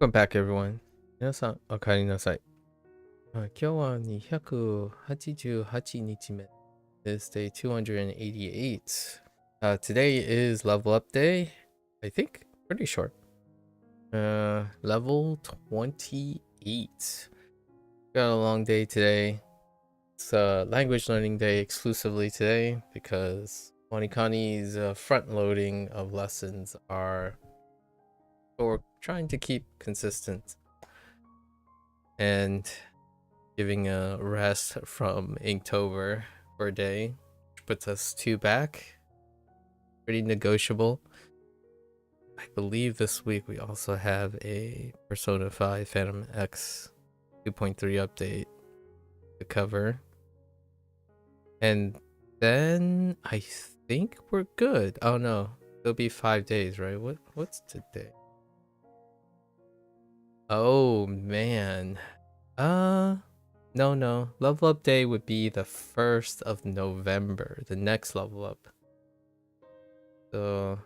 Welcome back, everyone. 皆さん、お帰りなさい。今日は288日目。This day 288. Today is level up day. I think pretty short. Level 28. Got a long day today. It's language learning day exclusively today because WaniKani's front loading of lessons are. But we're trying to keep consistent and giving a rest from Inktober for a day, which puts us 2 back. Pretty negotiable. I believe this week we also have a Persona 5 Phantom X 2.3 update to cover. And then I think we're good. Oh no, it'll be 5 days, right? What's today? Oh man. No. Level up day would be the 1st of November, the next level up. So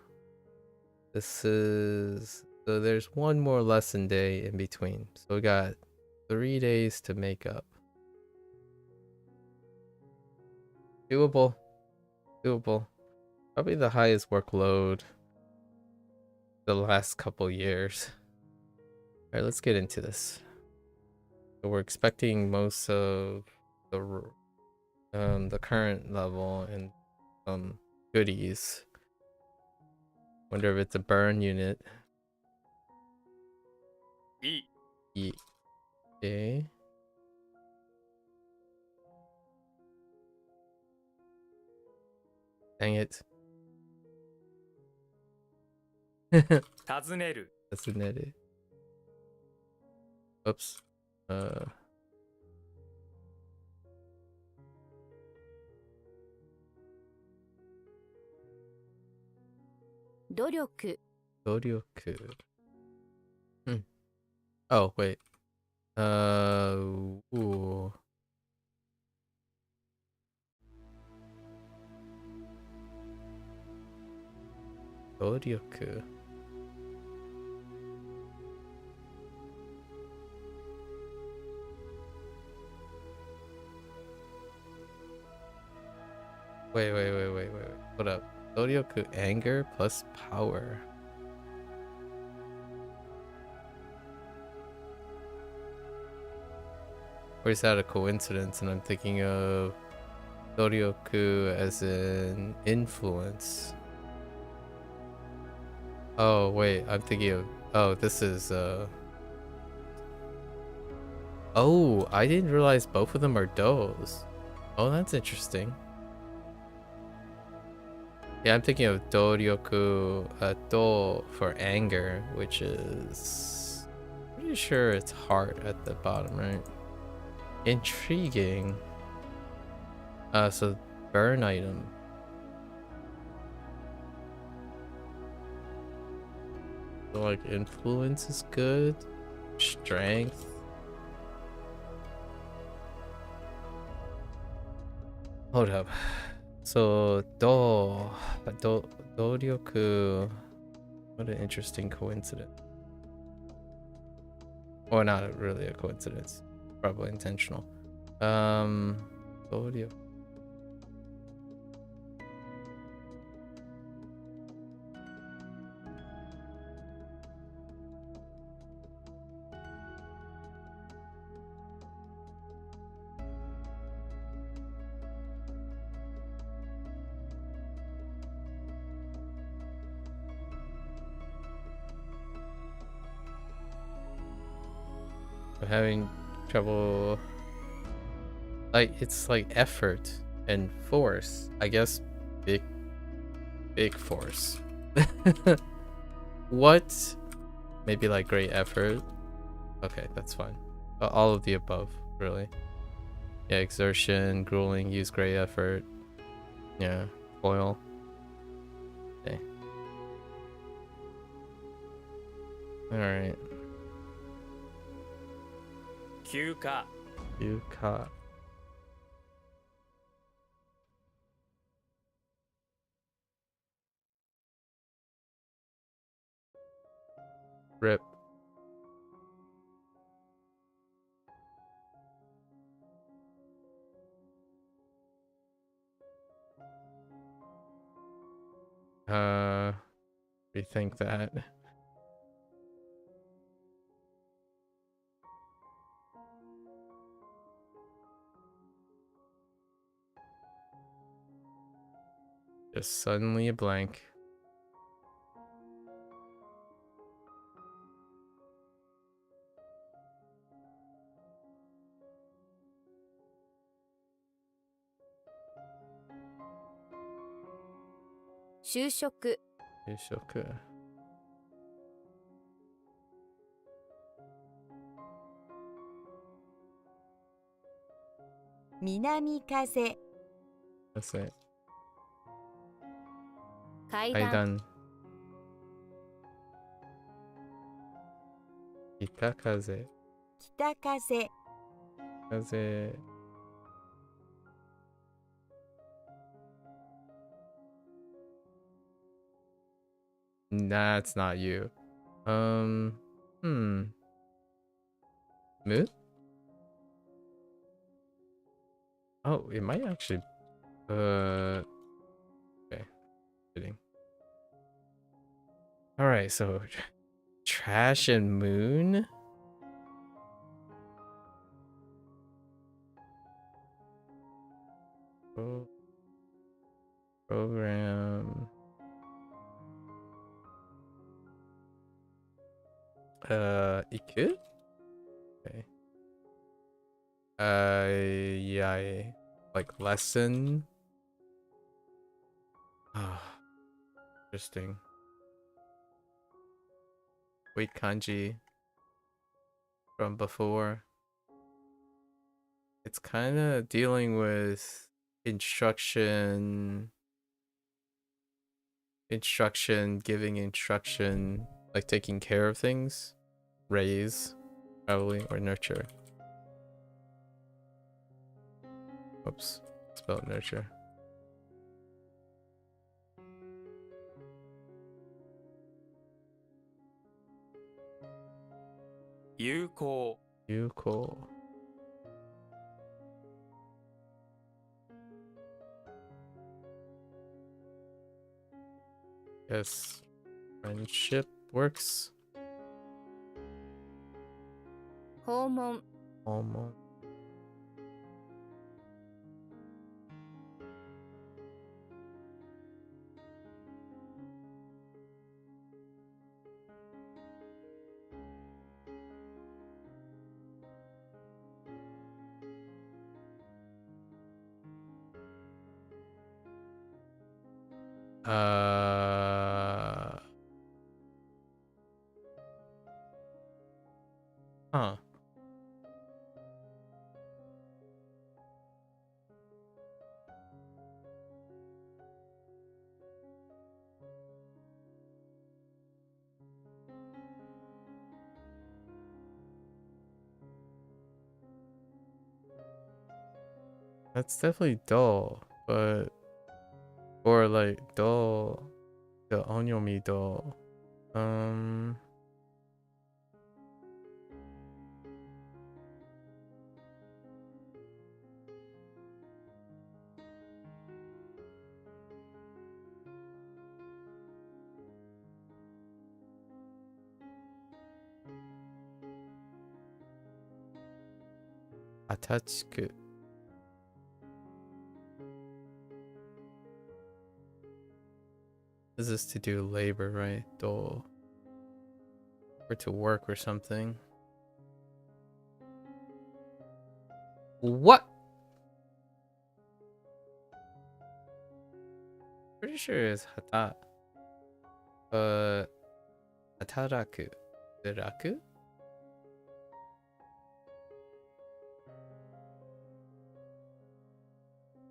there's one more lesson day in between. So we got 3 days to make up. Doable. Probably the highest workload the last couple years. All right, let's get into this. So we're expecting most of the current level and some goodies. Wonder if it's a burn unit. Okay. Dang it. 尋ねる That's a net. Oops. 努力 Doryoku. Oh, wait. Ooh. Doryoku. Wait. Hold up. Doryoku anger plus power. Or is that a coincidence and I'm thinking of Doryoku as an influence? Oh, wait. I'm thinking of... Oh, this is... Oh, I didn't realize both of them are does. Oh, that's interesting. Yeah, I'm thinking of Doryoku Do for anger, which is pretty sure it's heart at the bottom, right? Intriguing. So burn item. So like influence is good. Strength. Hold up. So Doryoku. What an interesting coincidence. Or not really a coincidence. Probably intentional. Doryoku. I'm having trouble. Like it's like effort and force. I guess big force. What? Maybe like great effort. Okay, that's fine. All of the above, really. Yeah, exertion, grueling, use great effort. Yeah, foil. Okay. Alright. 休暇 You caught. Rip. Rethink that. Just suddenly a blank.就職 Yoshoku. 南風 That's it. 階段 Kaidan. Kitakaze. 北風 Kaze. That's not you. Hmm. Mood? Oh, it might actually. Okay. Kidding. All right. So, trash and moon. Program. Iku? Okay. Yeah. Like lesson. Ah, interesting. Wait, kanji from before. It's kind of dealing with instruction, giving instruction, like taking care of things. Raise, probably, or nurture. Oops, spelled nurture. Yuko. Yuko. Yes, friendship works. 訪問 Almost. Huh. That's definitely dull, but or like dull, the onyomi dull. Atachiku. This is to do labor, right? Dull. Or to work or something. What? Pretty sure it's hata. Hataraku. The raku?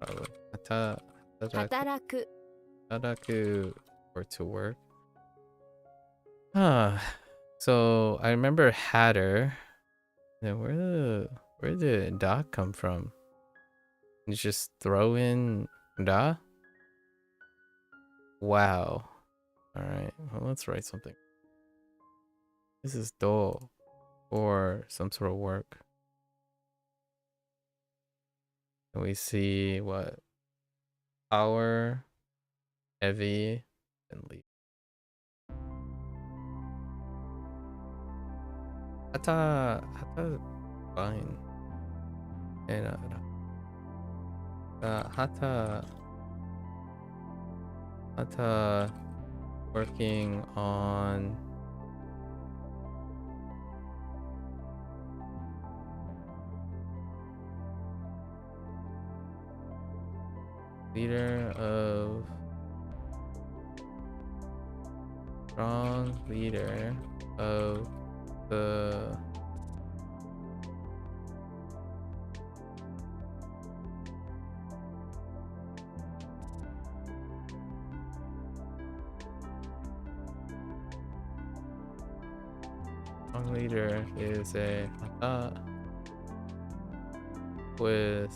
Probably. Hataraku. 働く Hataraku. Or to work. So I remember Hatter. Then where did Da come from? You just throw in Da? Wow. Alright, well let's write something. This is dull. Or some sort of work. And we see what? Power, heavy, and leave. Hata fine. And Hata working on strong leader of the leader is a hata with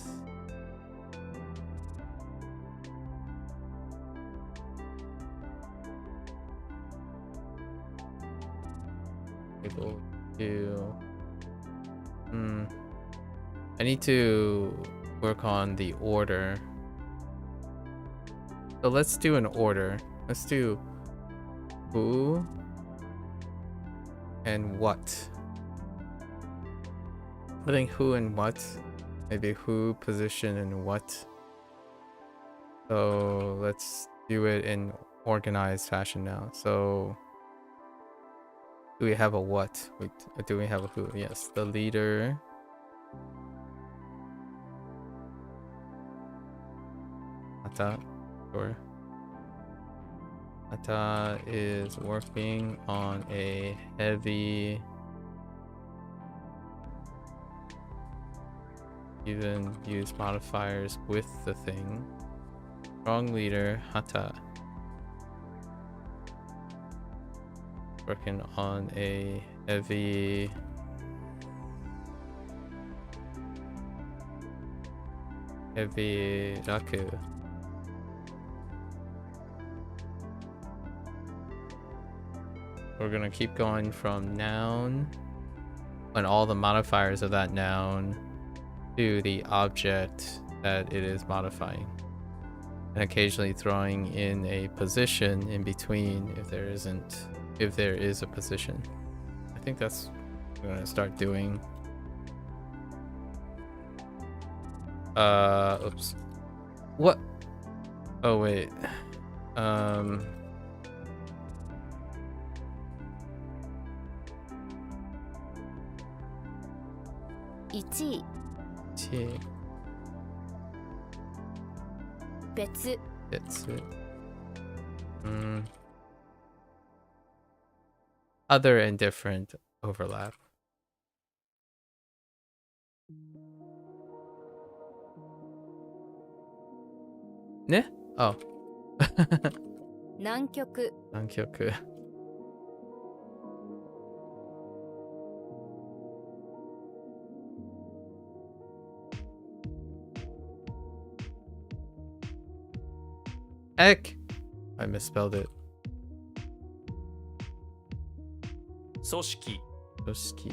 able to I need to work on the order. So let's do an order. Let's do who and what. I think who and what. Maybe who, position, and what. So let's do it in organized fashion now. So do we have a what? Wait, do we have a who? Yes, the leader. Hata, sure. Hata is working on a heavy, even use modifiers with the thing. Strong leader, Hata. Working on a heavy raku. We're gonna keep going from noun and all the modifiers of that noun to the object that it is modifying, and occasionally throwing in a position in between if there is a position. I think that's what I'm gonna start doing. Oops. What? Oh wait. 1位 T. 別 It's other and different overlap. Ne? Oh. 南極 Nankyoku. Heck! I misspelled it. 組織 Yoshiki.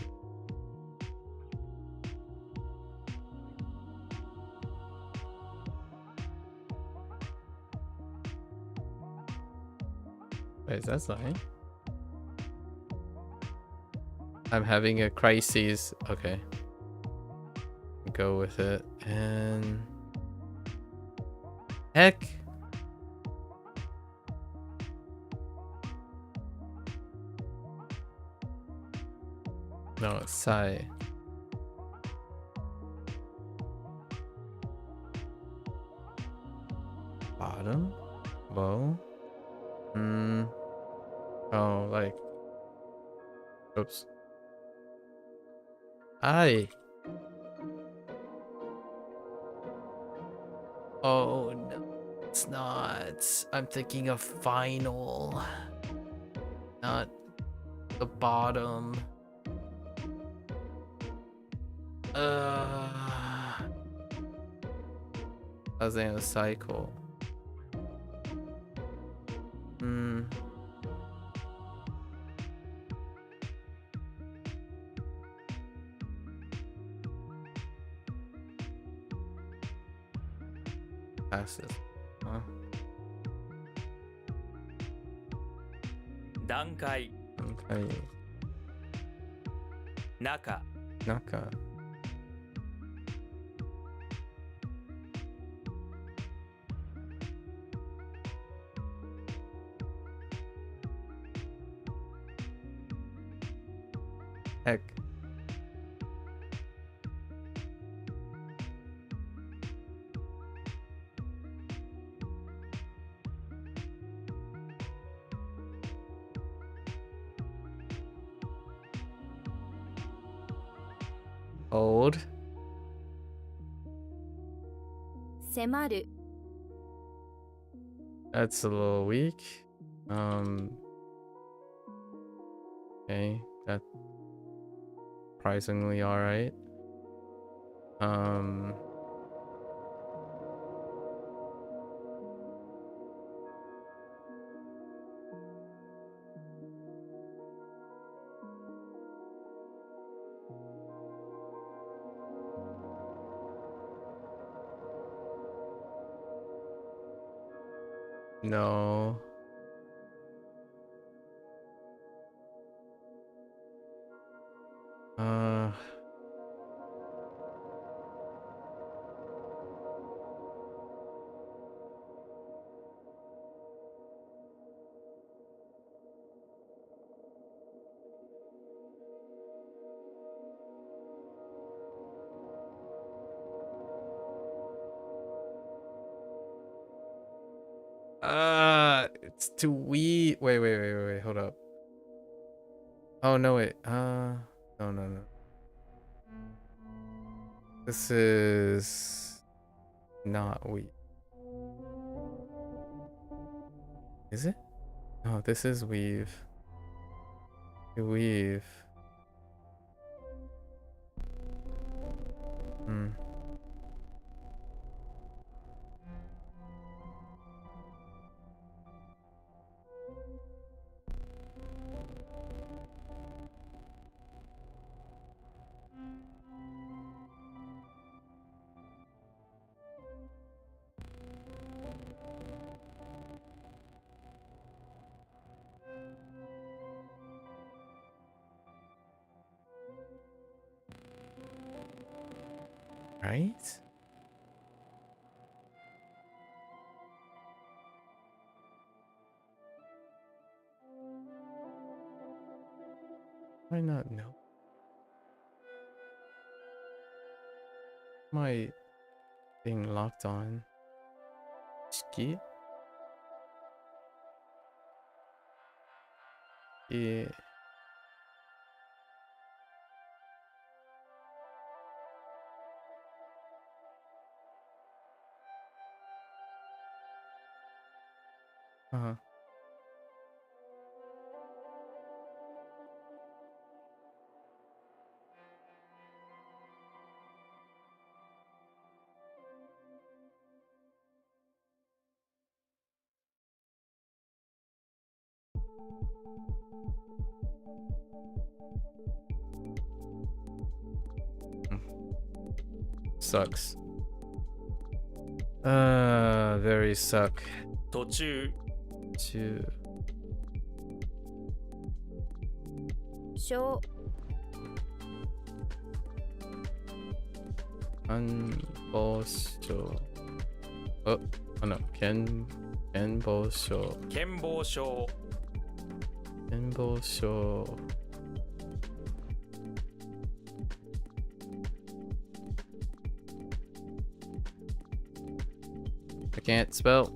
Wait, is that something? I'm having a crisis. Okay. Go with it. And heck. No, it's Sai. Bottom? Low? Oh, like. Oops. I. Oh, no. It's not. I'm thinking of final. Not the bottom. I was in a cycle. Pass this. Huh? 段階 Okay. 中 Naka. Heck. Old. 迫る That's a little weak. Okay, that's surprisingly all right. No. Uh. It's too weak. Wait. Hold up. Oh no, wait. No. This is not weak. Is it? No, this is weave. Weave. Hmm. Right? Why not? No. My thing locked on. Ski? Yeah. Uh-huh. Sucks. Very suck. 途中 To 小 Anbosho. Oh no. Kenbosho. 健忘症 Kenbosho. I can't spell.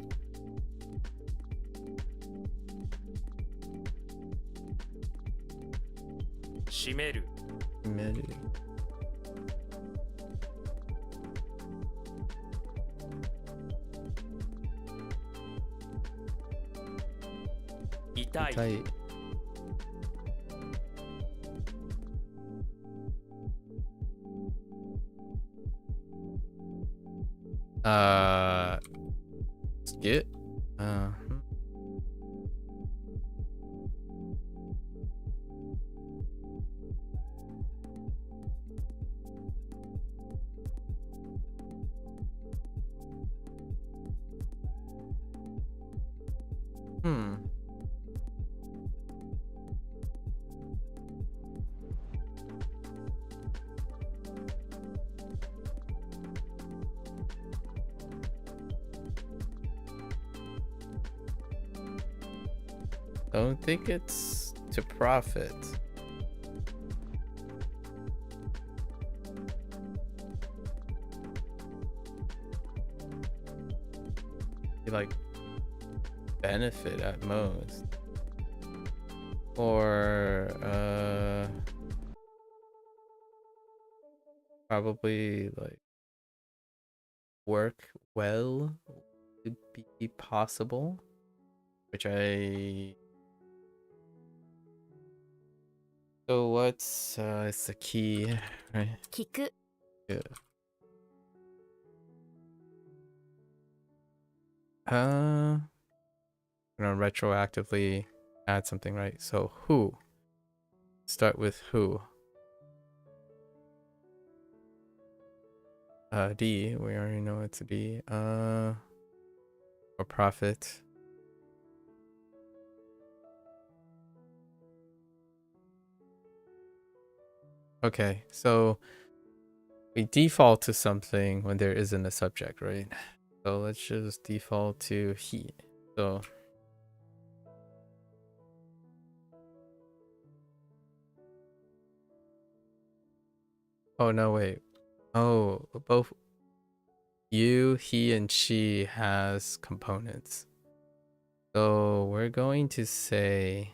閉める Mid. 痛い Tight. Skit. Don't think it's to profit. You like benefit at most. Or probably like work well would be possible, which I. So what's it's the key, right? 聞く Yeah. I'm gonna retroactively add something, right? So who? Start with who? D. We already know it's a D. Or profit. Okay, so we default to something when there isn't a subject, right? So let's just default to he. So oh no, wait. Oh, both you, he, and she has components. So we're going to say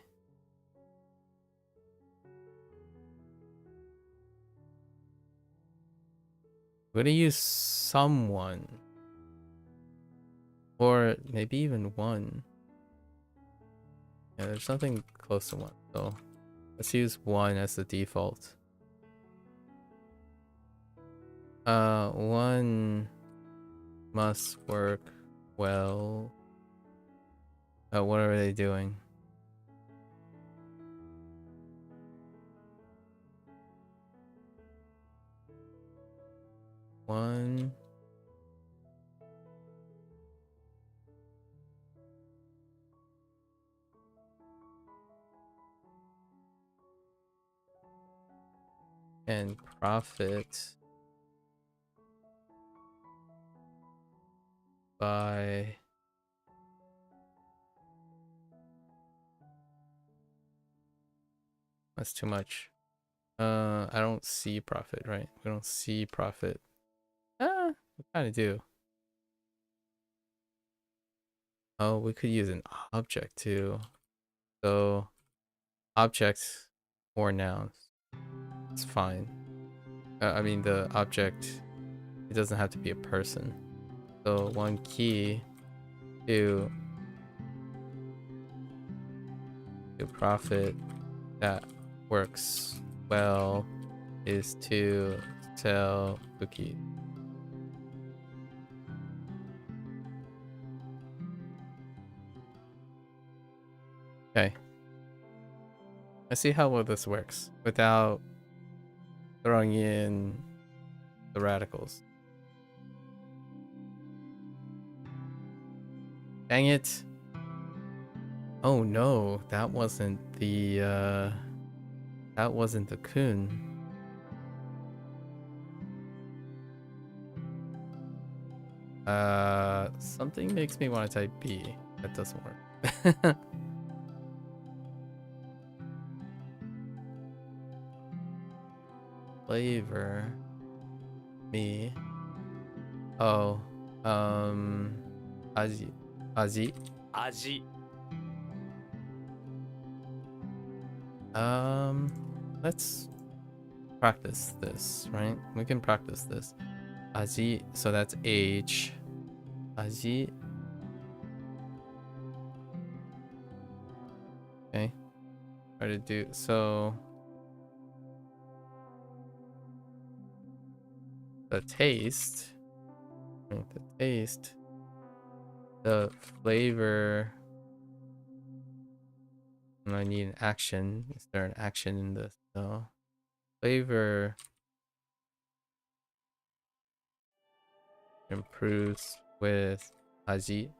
we're gonna use someone. Or maybe even one. Yeah, there's nothing close to one, so let's use one as the default. One must work well. What are they doing? One. And profit by that's too much. I don't see profit, right? We don't see profit. We kind of do. Oh, we could use an object too. So objects or nouns. It's fine. I mean the object, it doesn't have to be a person. So one key to profit that works well is to sell cookies. Okay. Let's see how well this works without throwing in the radicals. Dang it. Oh no, that wasn't the kun. Something makes me want to type B. That doesn't work. Flavor me. Oh, aji. 味 Let's practice this, right? We can practice this. Aji, so that's age. Aji. Okay. Try to do so. The taste. Right, the taste. The flavor. And I need an action. Is there an action in this? No. Flavor improves with aji.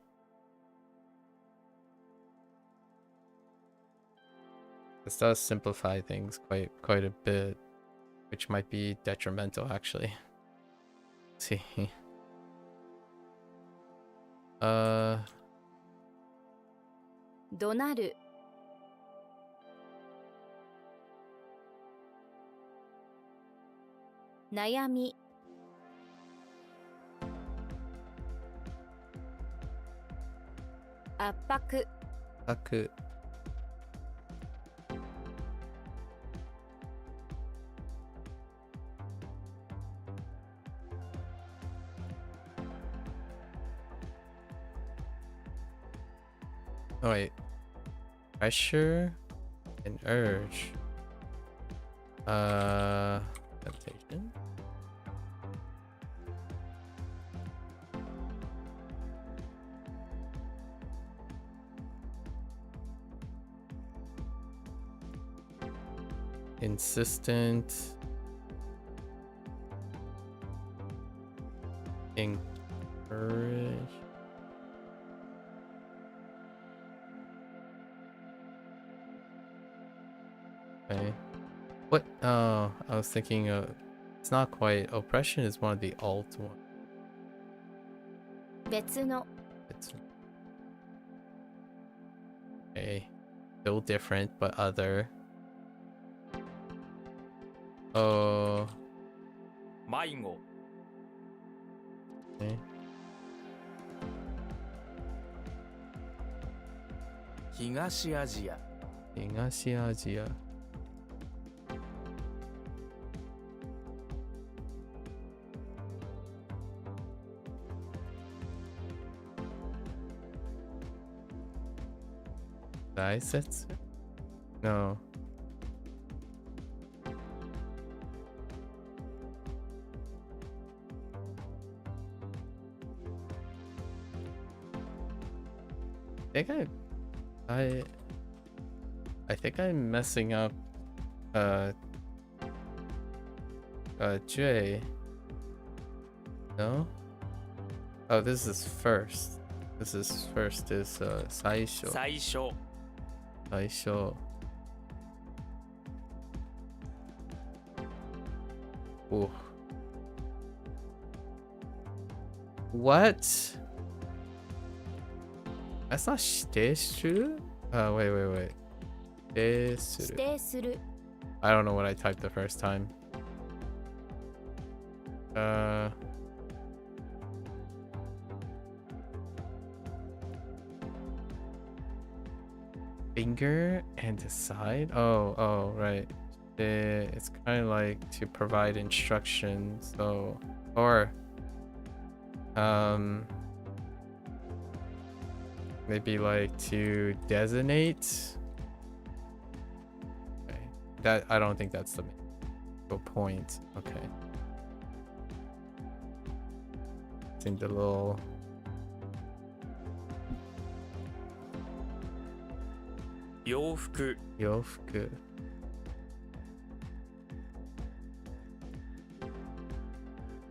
This does simplify things quite a bit, which might be detrimental actually. Let's see. 怒鳴る悩み 圧迫 Aku. Oh wait. Pressure and urge. Temptation. Insistent. Encourage. Okay. What? Oh, I was thinking it's not quite. Oppression is one of the alt ones. 別の It's okay. Still different, but other. Oh. 迷子 Okay. 東アジア 東アジア. Daisetsu? No. I think I'm messing up J. No? Oh, this is first. This is first is Saisho. 最初 Saisho. Ooh. What? That's not 指定する? Wait. 指定す指る. 定する I don't know what I typed the first time. Finger and decide? Oh, right. It's kind of like to provide instructions. So, or, maybe like to designate. Okay. That I don't think that's the main point. Okay. Seemed a little. 洋服 Yofuku.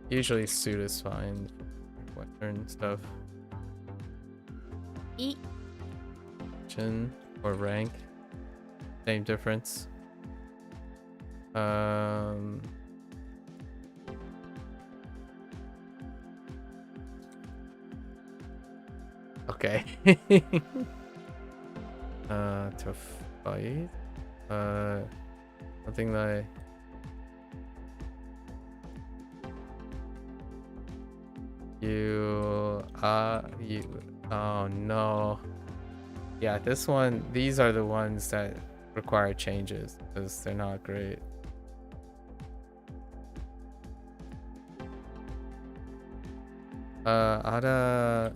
Usually suit is fine. Western stuff. い Chin or rank. Same difference. Okay. To fight. Something like. You. Oh no. Yeah, this one. These are the ones that require changes because they're not great.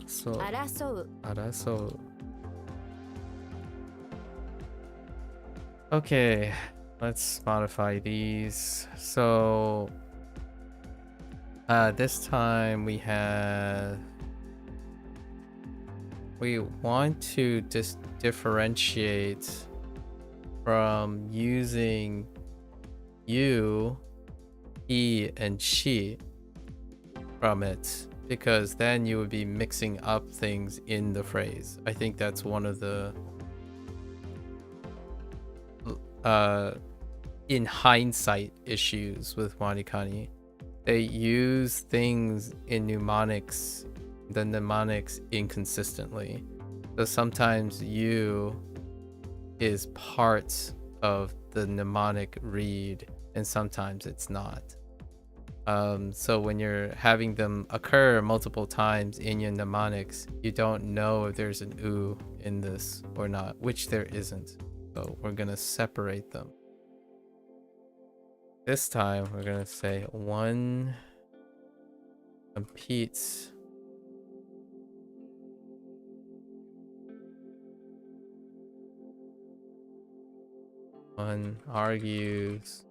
So. 争う Araso. Okay, let's modify these. So this time we want to differentiate from using you, he, and she from it, because then you would be mixing up things in the phrase. I think that's one of the in hindsight issues with WaniKani. They use things in mnemonics, the mnemonics inconsistently. So sometimes you is part of the mnemonic read and sometimes it's not. So when you're having them occur multiple times in your mnemonics, you don't know if there's an oo in this or not, which there isn't. So we're gonna separate them. This time we're gonna say one competes. One argues.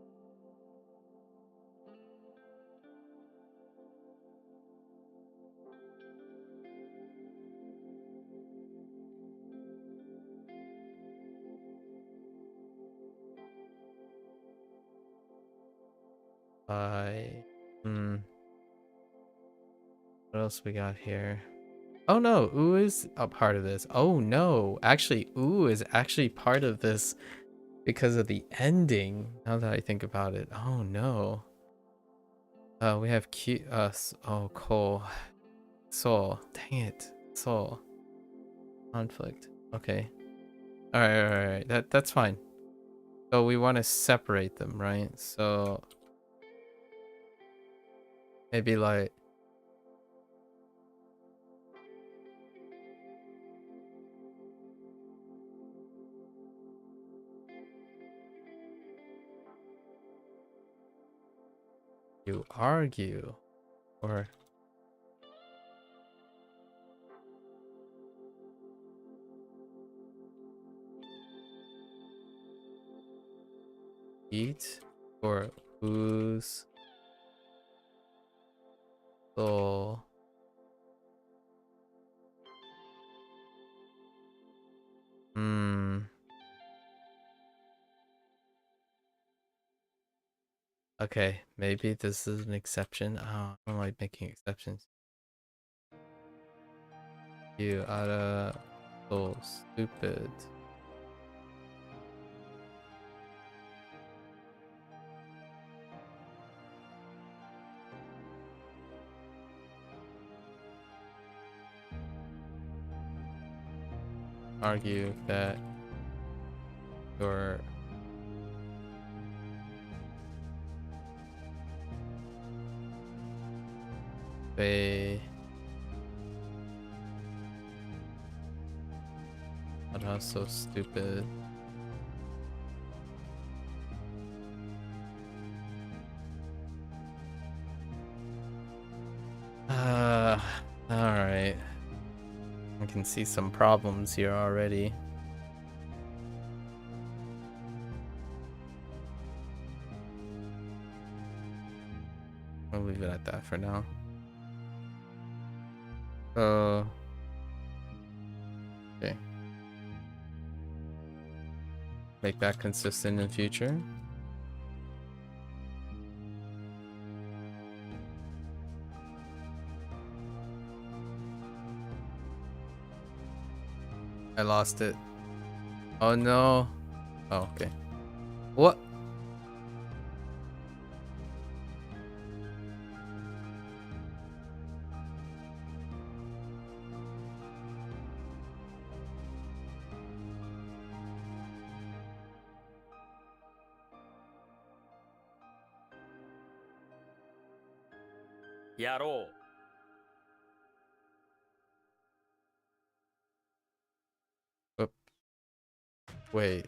What else we got here? Oh no, oo is a part of this. Oh no, actually oo is actually part of this because of the ending. Now that I think about it. Oh no. We have oh Cole. Soul. Dang it. Soul. Conflict. Okay. Alright. That's fine. So we want to separate them, right? So maybe like you argue or eat or whose soul okay, maybe this is an exception. Oh, I don't like making exceptions. You are so stupid. Argue that your they are so stupid. Alright. I can see some problems here already. I'll leave it at that for now. Okay. Make that consistent in future. I lost it. Oh no. Oh, okay. What? Yaro. Wait.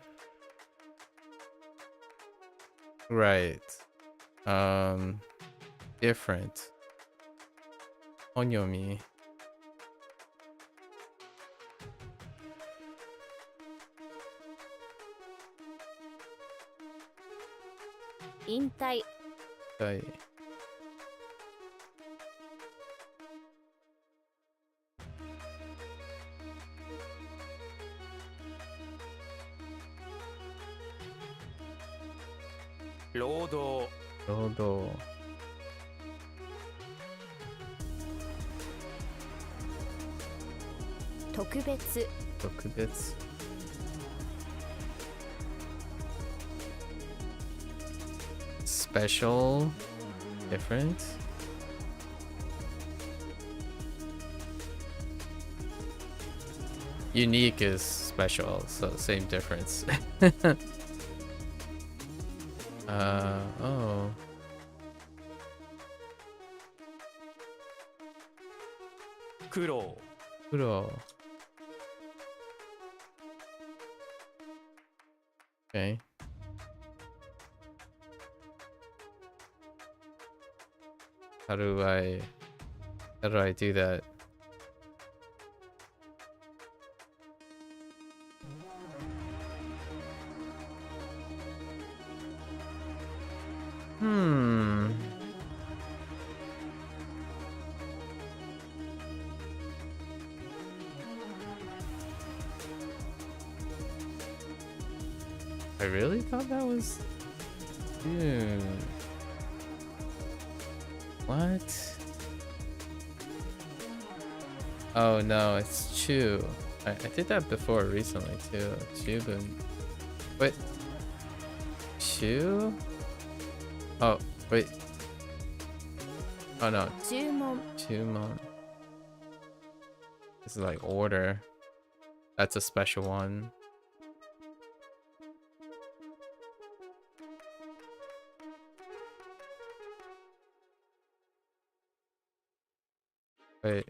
Right. Different. Onyomi. Intai. Right. Rodo. Rodo. Tokubetsu. Tokubetsu. Special. Different. Unique is special, so same difference. Oh. 苦労 Kuro. Okay. How do I do that? Hmm. I really thought that was... Dude. What? Oh no, it's Chew. I did that before recently too. Chew. Wait. Chew? Oh, wait. Oh no. 注文 Chumon. This is like order. That's a special one. Wait.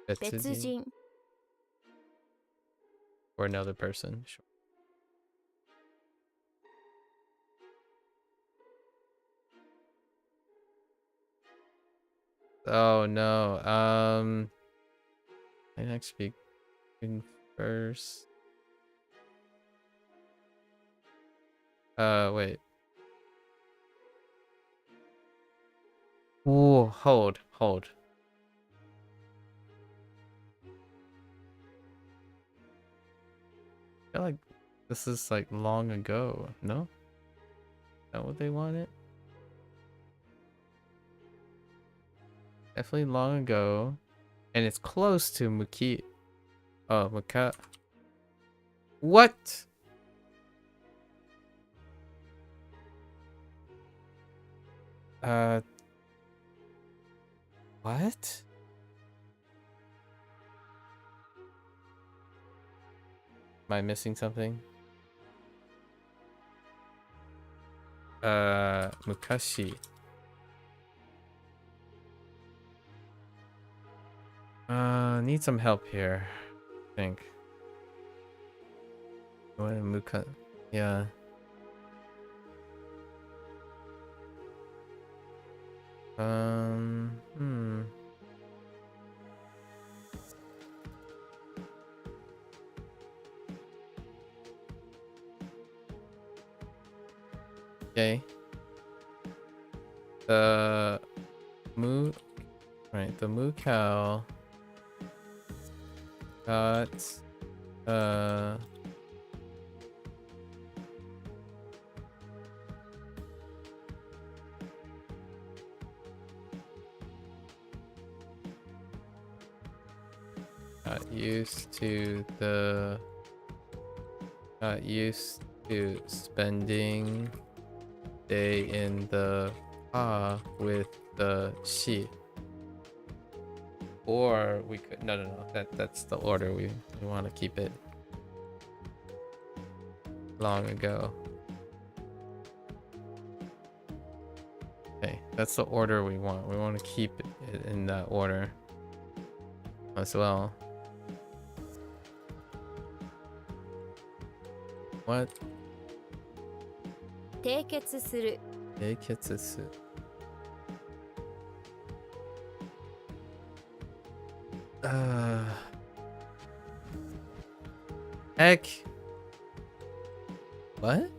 別 Betsujin? 人 Or another person. Sure. Oh no. I next speak in first. Wait. Ooh, hold. I feel like this is like long ago, no? Is that what they wanted? Definitely long ago. And it's close to Muki. Oh, Muka. What? What? Am I missing something? Mukashi. Need some help here, I think. What Muka? Yeah. Hmm. Okay. The the moo cow got got used to spending day in the with the sheep. Or we could no, that's the order we want to keep it. Long ago. Okay, that's the order we want. We want to keep it in that order as well. What? 締結する Eiketsusu. Heck. What?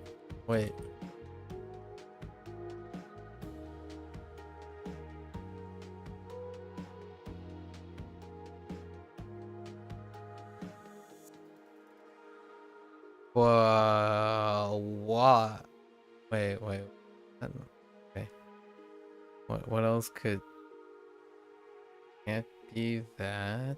Wait. What? Wait. Okay. What else could... Can't be that.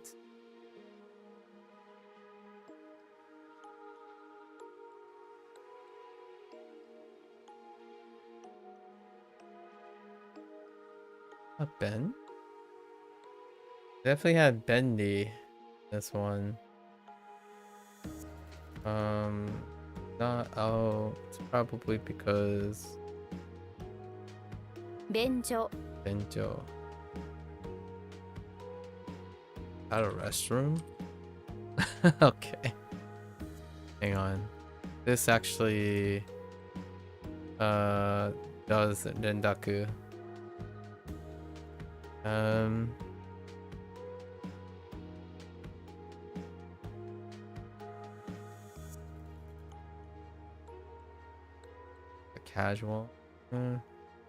A Ben? Definitely had Bendy. This one. Not... Oh, it's probably because... 便所 Benjo. At a restroom? Okay. Hang on. This actually does rendaku. A casual.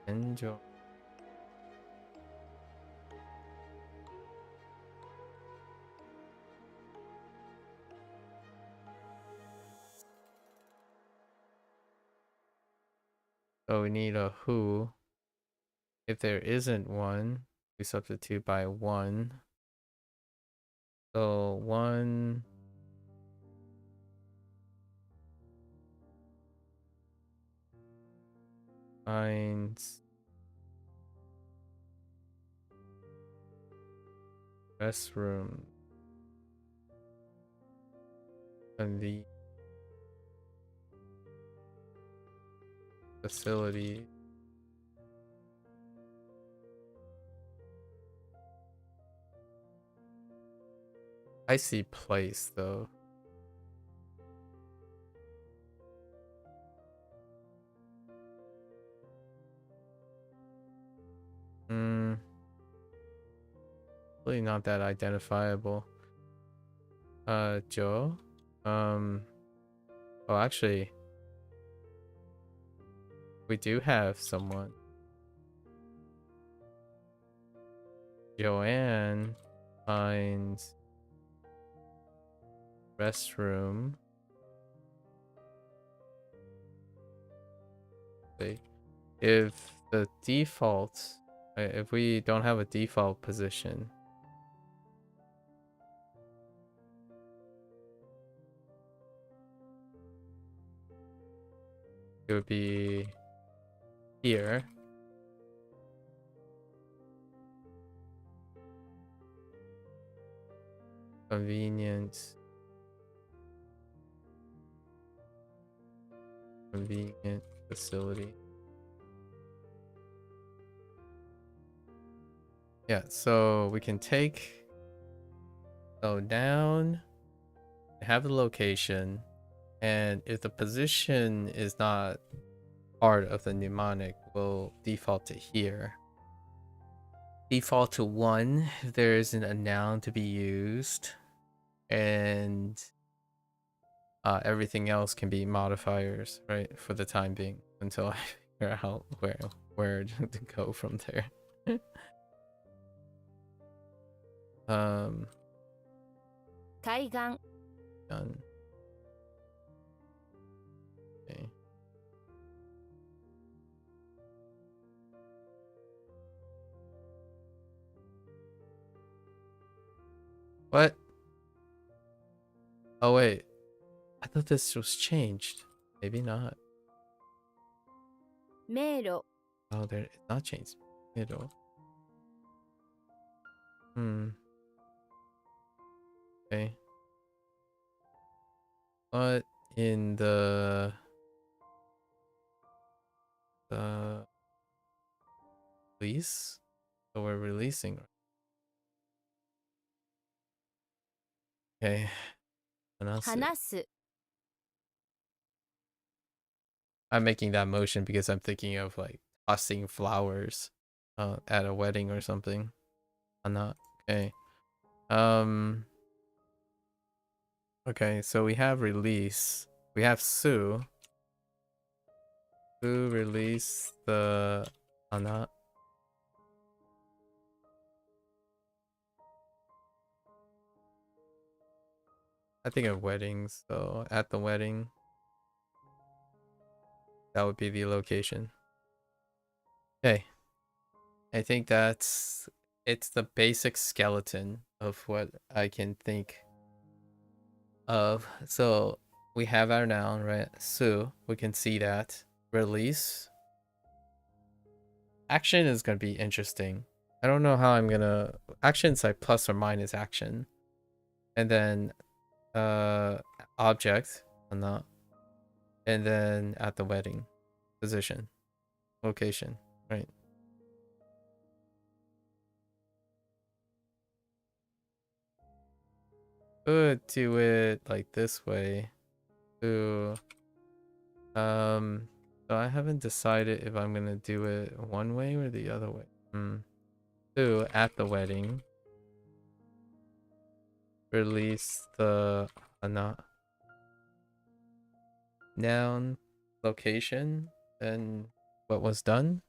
Enjoy. So we need a who. If there isn't one, we substitute by one. So one finds restroom and the facility. I see place though. Really not that identifiable. Joe? Oh, actually, we do have someone. Joanne finds restroom. If the default, if we don't have a default position, it would be here. Convenient facility. Yeah, so we can take down, have the location, and if the position is not part of the mnemonic, we'll default to here. Default to 1 if there isn't a noun to be used, and everything else can be modifiers, right, for the time being until I figure out where to go from there.海岸 Done. Okay. What? Oh wait, I thought this was changed. Maybe not. 迷路 Oh, there, it's not changed. Middle. Okay. But in the release, so we're releasing. Okay. 話す I'm making that motion because I'm thinking of like tossing flowers at a wedding or something. I'm not. Okay. Okay, so we have release. We have Sue. Sue release the Ana. I think of weddings, so at the wedding. That would be the location. Okay. I think it's the basic skeleton of what I can think of. So we have our noun, right? Sue, we can see that. Release. Action is going to be interesting. I don't know how I'm going to... Action's like plus or minus action. And then object, not. And then at the wedding. Position. Location, right? could do it like this way. Ooh. So I haven't decided if I'm gonna do it one way or the other way. So at the wedding, release the noun, location, and what was done.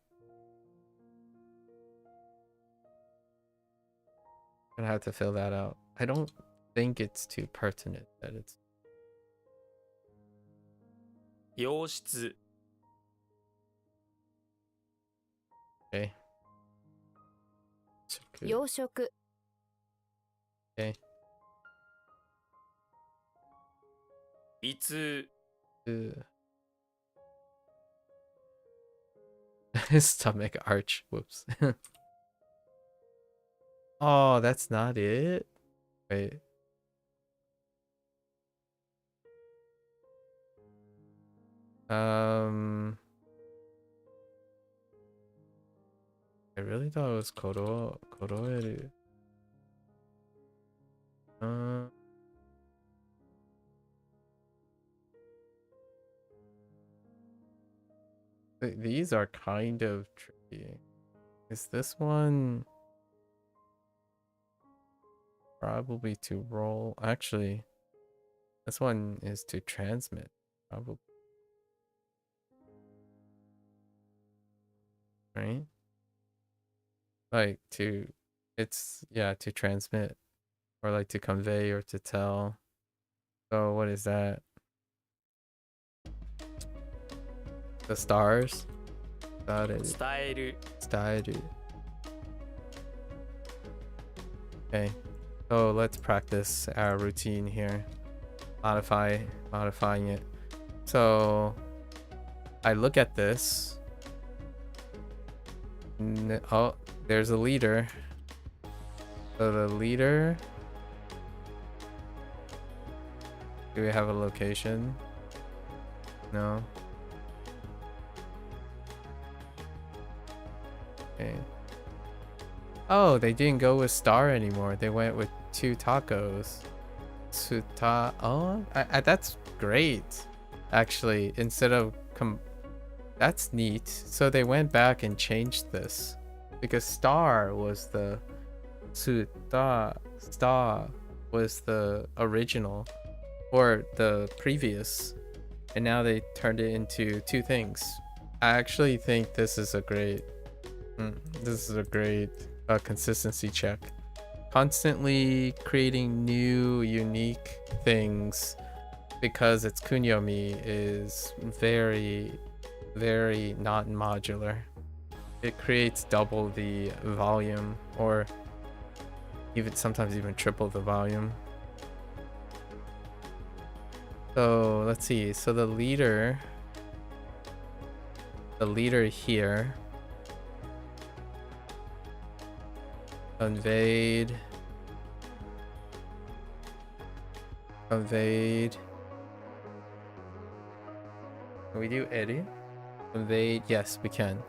Gonna have to fill that out. I don't think it's too pertinent that it's 洋室 okay. Good. 洋食 Okay. 胃痛 Stomach arch. Whoops. Oh, that's not it. Wait. I really thought it was koroeru. These are kind of tricky. Is this one probably to roll? Actually, this one is to transmit. Probably. Right? Like to, to transmit or like to convey or to tell. So what is that? The stars? 伝える Style. Okay, so let's practice our routine here. Modifying it. So I look at this. Oh, there's a leader. So the leader. Do we have a location? No. Okay. Oh, they didn't go with star anymore. They went with 2 tacos. Oh, that's great. Actually, instead of that's neat. So they went back and changed this because star was the star was the original or the previous, and now they turned it into 2 things. I actually think this is a great consistency check. Constantly creating new unique things because it's kunyomi is very, very not modular. It creates double the volume or sometimes even triple the volume. So let's see. So the leader here conveyed. Can we do Eddie? Conveyed, yes, we can.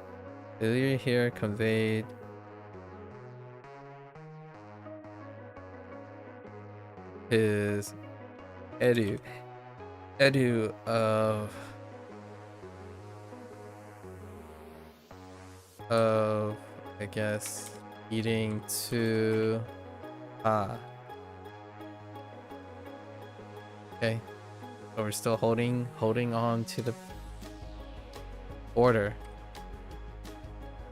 The leader here conveyed his edu of I guess eating to okay, so we're still holding on to the order.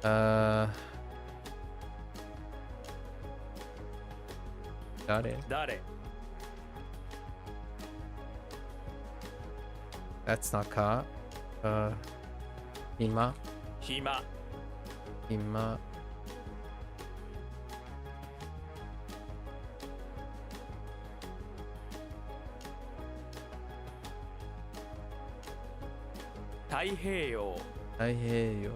Got it. 誰 That's not ka. Hima. 暇 太平洋 HanziHero.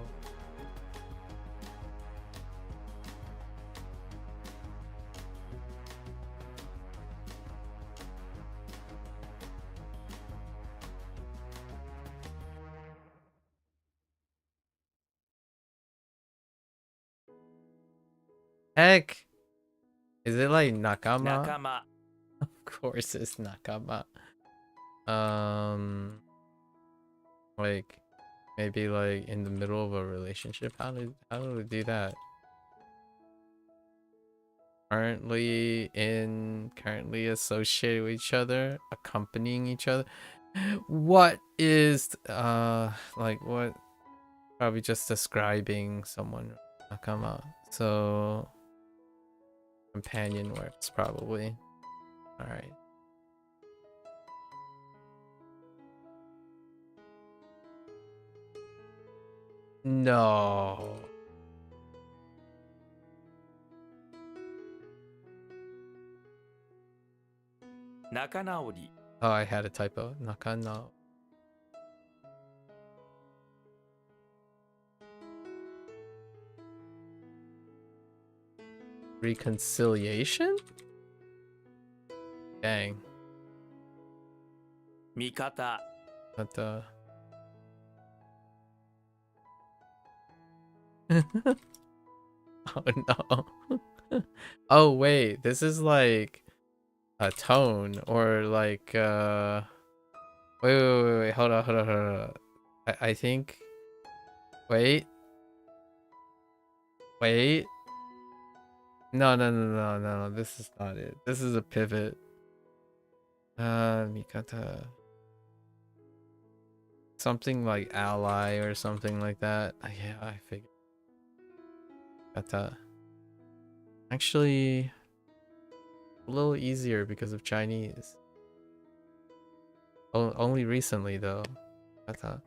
Heck, is it like nakama? 仲間 Of course it's nakama. Like maybe like in the middle of a relationship. How do we do that? Currently associated with each other, accompanying each other. What is like what? Probably just describing someone. Nakama. So companion works probably. All right. No. Nakanaori. Oh, I had a typo. Nakana. Reconciliation? Dang. Mikata. But oh no. Oh wait, this is like a tone or like wait, hold on. I think wait. No, this is not it. This is a pivot. Mikata. Something like ally or something like that. Yeah, I figured. Kata. Actually, a little easier because of Chinese. Only recently though. Kata.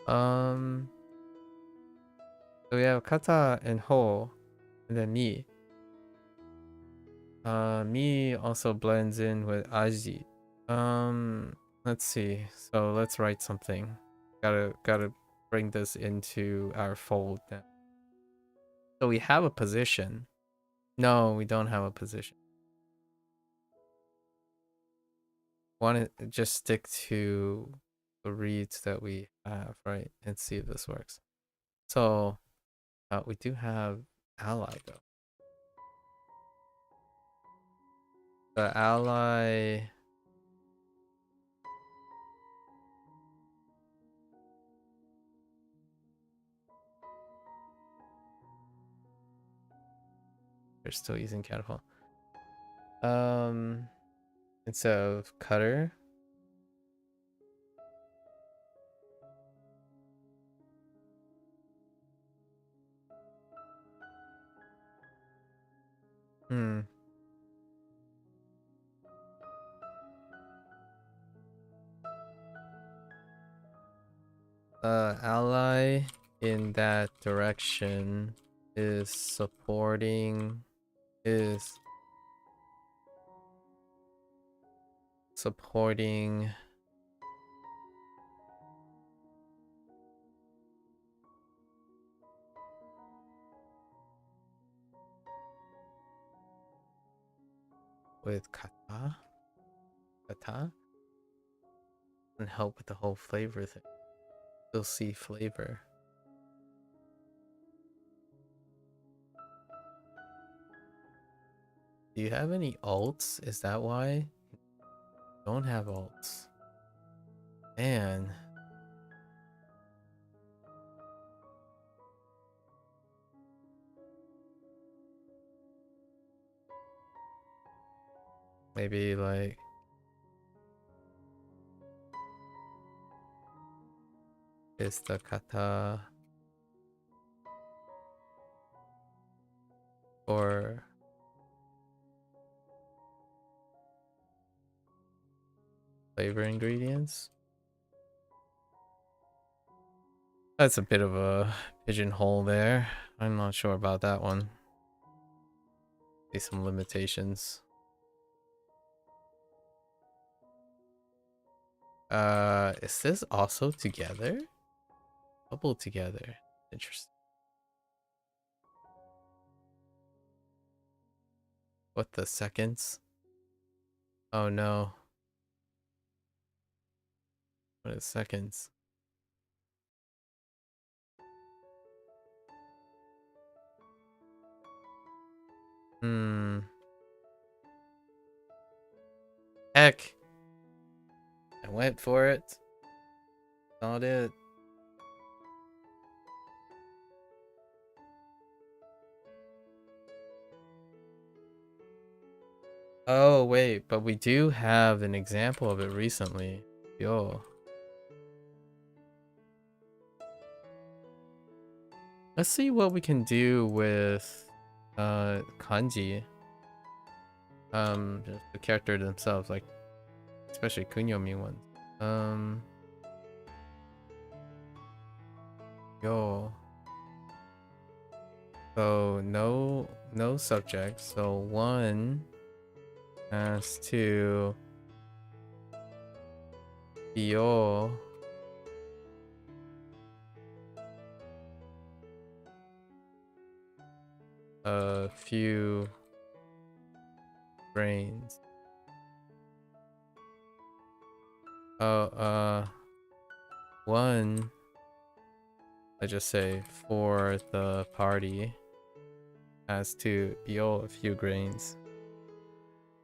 So we have kata and ho, and then mi. Mi also blends in with aji. Let's see. So let's write something. Gotta bring this into our fold now. So we have a position. No, we don't have a position. Want to just stick to the reads that we have, right? And see if this works. So we do have ally though. The ally. They're still using catapult. Instead of cutter. Ally in that direction is supporting with kata and help with the whole flavor thing. You'll see flavor. Do you have any alts? Is that why? Don't have alts. Man. Maybe like is the kata or flavor ingredients? That's a bit of a pigeonhole there. I'm not sure about that one. See some limitations. Is this also together? Coupled together. Interesting. What the seconds? Oh no. What is seconds? Heck, I went for it. Not it. Oh, wait, but we do have an example of it recently. Yo. Let's see what we can do with kanji. Just the character themselves, like especially kunyomi ones. Yo. So no subject. So one has to yo a few brains. One, I just say for the party has to yo a few grains.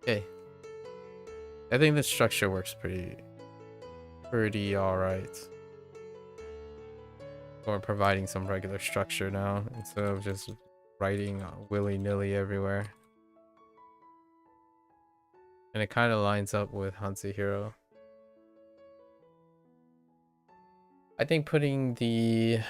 Okay. I think the structure works pretty alright. Or providing some regular structure now instead of just writing willy-nilly everywhere. And it kind of lines up with HanziHero. I think putting the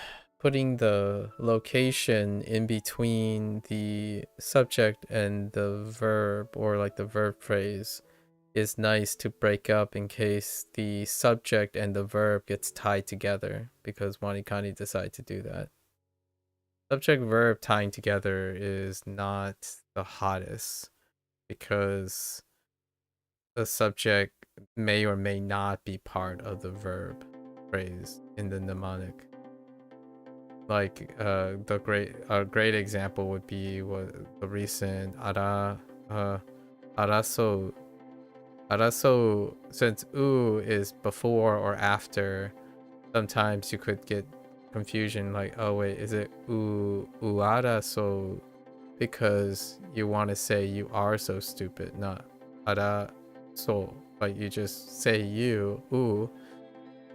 location in between the subject and the verb, or like the verb phrase, is nice to break up in case the subject and the verb gets tied together, because WaniKani decided to do that. Subject verb tying together is not the hottest because the subject may or may not be part of the verb phrase in the mnemonic. Like a great example would be the recent araso. Araso, since u is before or after, sometimes you could get confusion, like, oh wait, is it araso because you want to say you are so stupid, not araso, like you just say you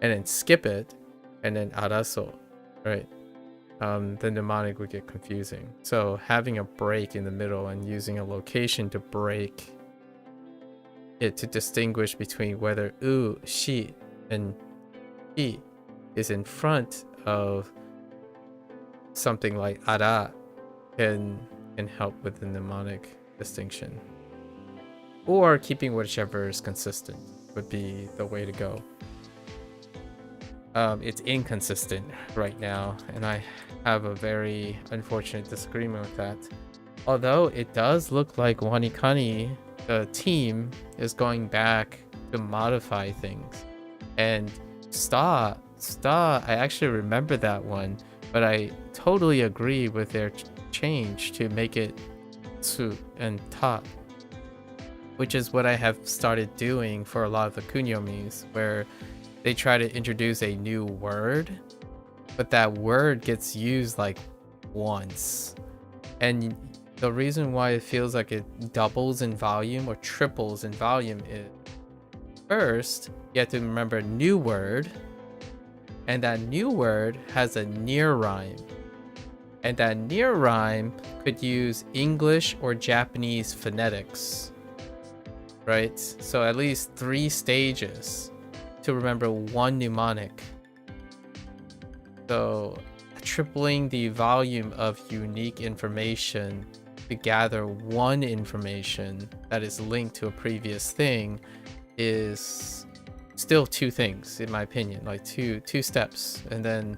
and then skip it and then araso, right? The mnemonic would get confusing. So having a break in the middle and using a location to break it to distinguish between whether she and he is in front of something like ara can help with the mnemonic distinction. Or keeping whichever is consistent would be the way to go. It's inconsistent right now, and I have a very unfortunate disagreement with that. Although it does look like WaniKani, the team, is going back to modify things. And Sta, I actually remember that one, but I totally agree with their change to make it Tsu and Ta, which is what I have started doing for a lot of the kunyomis, where they try to introduce a new word, but that word gets used like once. And the reason why it feels like it doubles in volume or triples in volume is, first, you have to remember new word, and that new word has a near rhyme. And that near rhyme could use English or Japanese phonetics, right? So at least 3 stages to remember one mnemonic. So tripling the volume of unique information to gather one information that is linked to a previous thing is still 2 things, in my opinion, like two steps, and then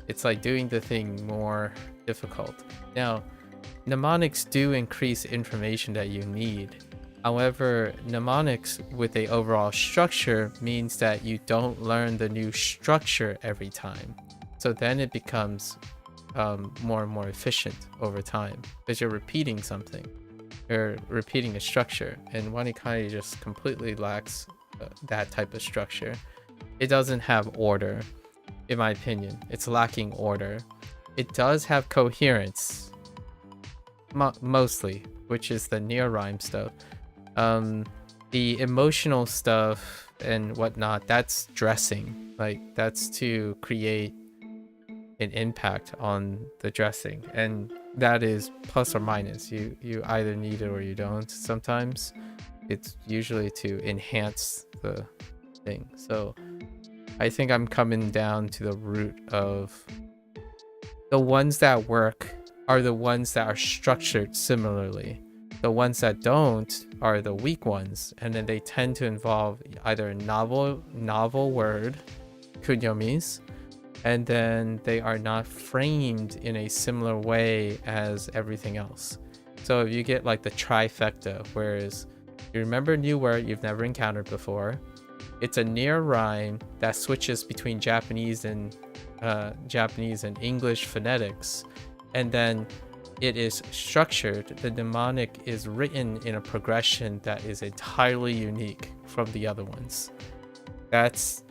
it's like doing the thing more difficult. Now, mnemonics do increase information that you need. However, mnemonics with a overall structure means that you don't learn the new structure every time. So then it becomes more and more efficient over time because you're repeating something. You're repeating a structure, and WaniKani just completely lacks that type of structure. It doesn't have order, in my opinion. It's lacking order. It does have coherence, mostly, which is the near rhyme stuff. The emotional stuff and whatnot, that's dressing. Like, that's to create an impact on the dressing, and that is plus or minus. You either need it or you don't. Sometimes it's usually to enhance the thing. So I think I'm coming down to the root of the ones that work are the ones that are structured similarly. The ones that don't are the weak ones, and then they tend to involve either a novel word, kunyomis, and then they are not framed in a similar way as everything else. So if you get like the trifecta, whereas you remember a new word you've never encountered before, it's a near rhyme that switches between Japanese and English phonetics, and then it is structured. The mnemonic is written in a progression that is entirely unique from the other ones. That's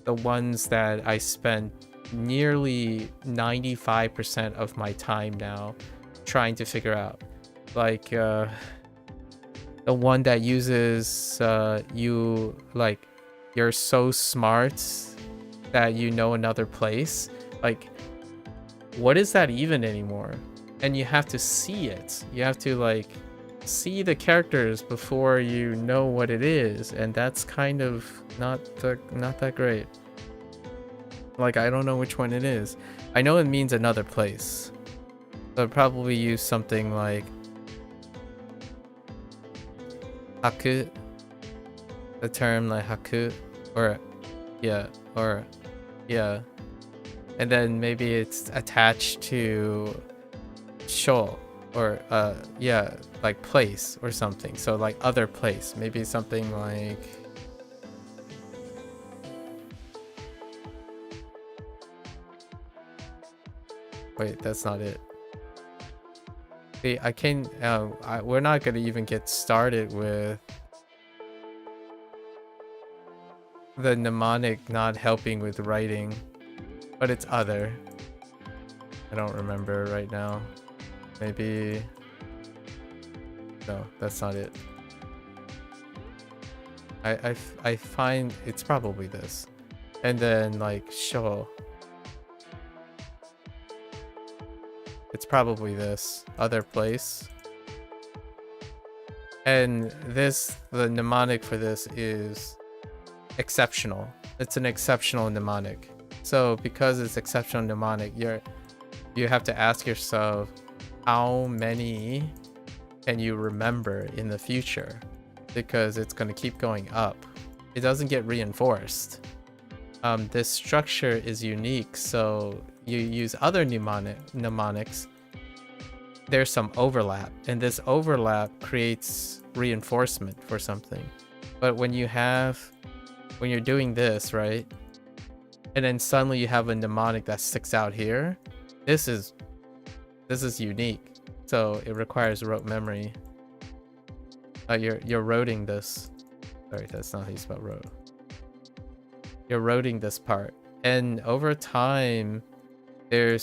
the ones that I spend nearly 95% of my time now trying to figure out. Like the one that uses you're so smart that you know another place. Like, what is that even anymore? And you have to see it. You have to like see the characters before you know what it is, and that's kind of not that great. Like, I don't know which one it is. I know it means another place. So I'd probably use something like haku, the term like haku, or yeah, and then maybe it's attached to sho, or like place or something. So like other place, maybe something like wait, that's not it. See, I can't we're not gonna even get started with the mnemonic not helping with writing, but it's other. I don't remember right now. Maybe no, that's not it. I find it's probably this, and then like show, it's probably this other place, and this, the mnemonic for this is exceptional. It's an exceptional mnemonic. So because it's exceptional mnemonic, you have to ask yourself, how many can you remember in the future? Because it's going to keep going up. It doesn't get reinforced. This structure is unique, so you use other mnemonics. There's some overlap, and this overlap creates reinforcement for something. But when you're doing this, right, and then suddenly you have a mnemonic that sticks out here, this is unique, so it requires rote memory. You're roting this. Sorry, that's not how you spell rote. You're roting this part, and over time, there are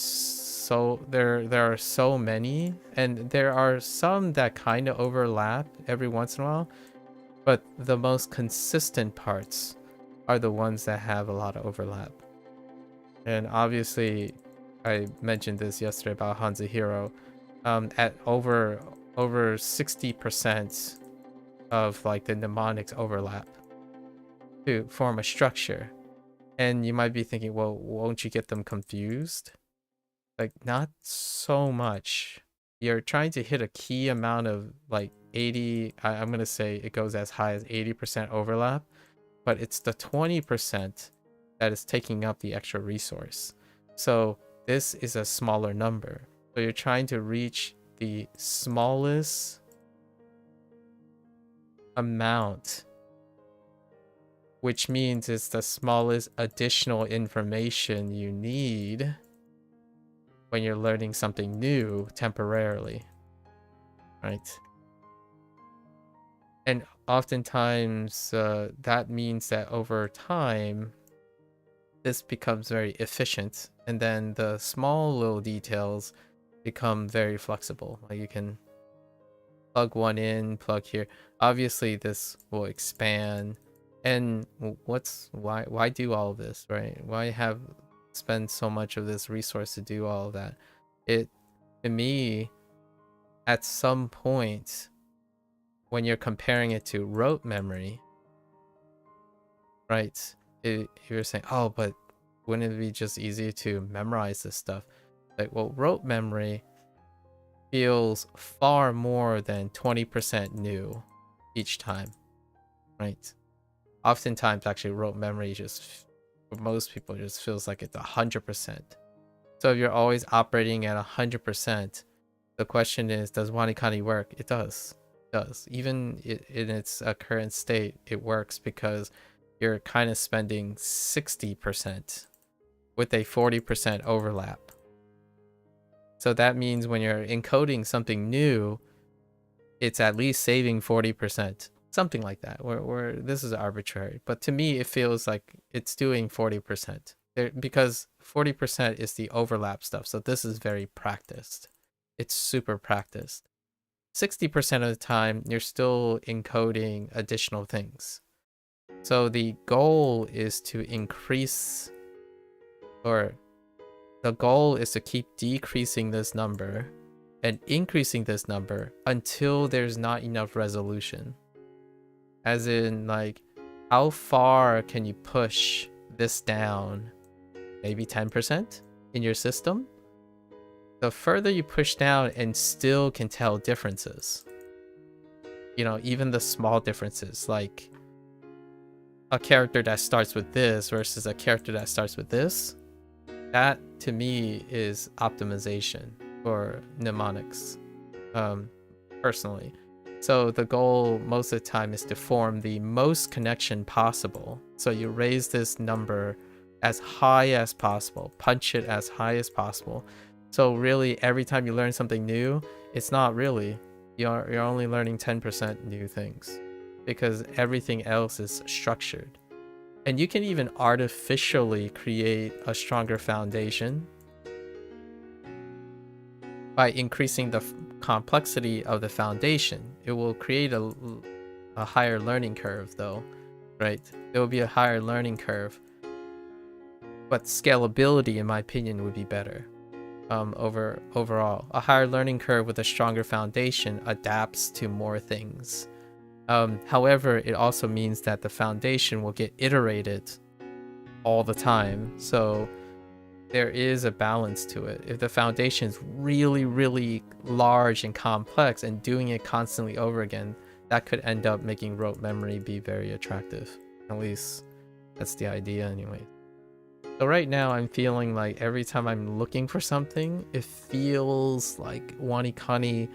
so many, and there are some that kind of overlap every once in a while, but the most consistent parts are the ones that have a lot of overlap. And obviously, I mentioned this yesterday about HanziHero. At over 60% of like the mnemonics overlap to form a structure. And you might be thinking, well, won't you get them confused? Like, not so much. You're trying to hit a key amount of like 80, I'm gonna say it goes as high as 80% overlap, but it's the 20% that is taking up the extra resource. So this is a smaller number. So you're trying to reach the smallest amount, which means it's the smallest additional information you need when you're learning something new temporarily, right? And oftentimes that means that over time, this becomes very efficient, and then the small little details become very flexible. Like, you can plug one in, plug here. Obviously this will expand. And why do all of this, right? Why spend so much of this resource to do all of that? To me, at some point, when you're comparing it to rote memory, right? You're saying, oh, but wouldn't it be just easier to memorize this stuff? Like, well, rote memory feels far more than 20% new each time, right? Oftentimes, actually, rote memory just, for most people, just feels like it's 100%. So if you're always operating at 100%, the question is, does WaniKani work? It does. It does. Even in its current state, it works because you're kind of spending 60% with a 40% overlap. So that means when you're encoding something new, it's at least saving 40%. Something like that, where this is arbitrary. But to me, it feels like it's doing 40%. Because 40% is the overlap stuff. So this is very practiced. It's super practiced. 60% of the time, you're still encoding additional things. So the goal is to increase, or the goal is to keep decreasing this number and increasing this number until there's not enough resolution. As in, like, how far can you push this down? Maybe 10% in your system? The further you push down and still can tell differences. You know, even the small differences, like a character that starts with this versus a character that starts with this. That, to me, is optimization for mnemonics, personally. So the goal most of the time is to form the most connection possible. So you raise this number as high as possible, punch it as high as possible. So really, every time you learn something new, it's not really, you're only learning 10% new things because everything else is structured. And you can even artificially create a stronger foundation by increasing the complexity of the foundation. It will create a higher learning curve, though, right? There will be a higher learning curve, but scalability, in my opinion, would be better. Overall, a higher learning curve with a stronger foundation adapts to more things. However, it also means that the foundation will get iterated all the time. So there is a balance to it. If the foundation is really, really large and complex and doing it constantly over again, that could end up making rote memory be very attractive. At least that's the idea anyway. So right now I'm feeling like every time I'm looking for something, it feels like WaniKani.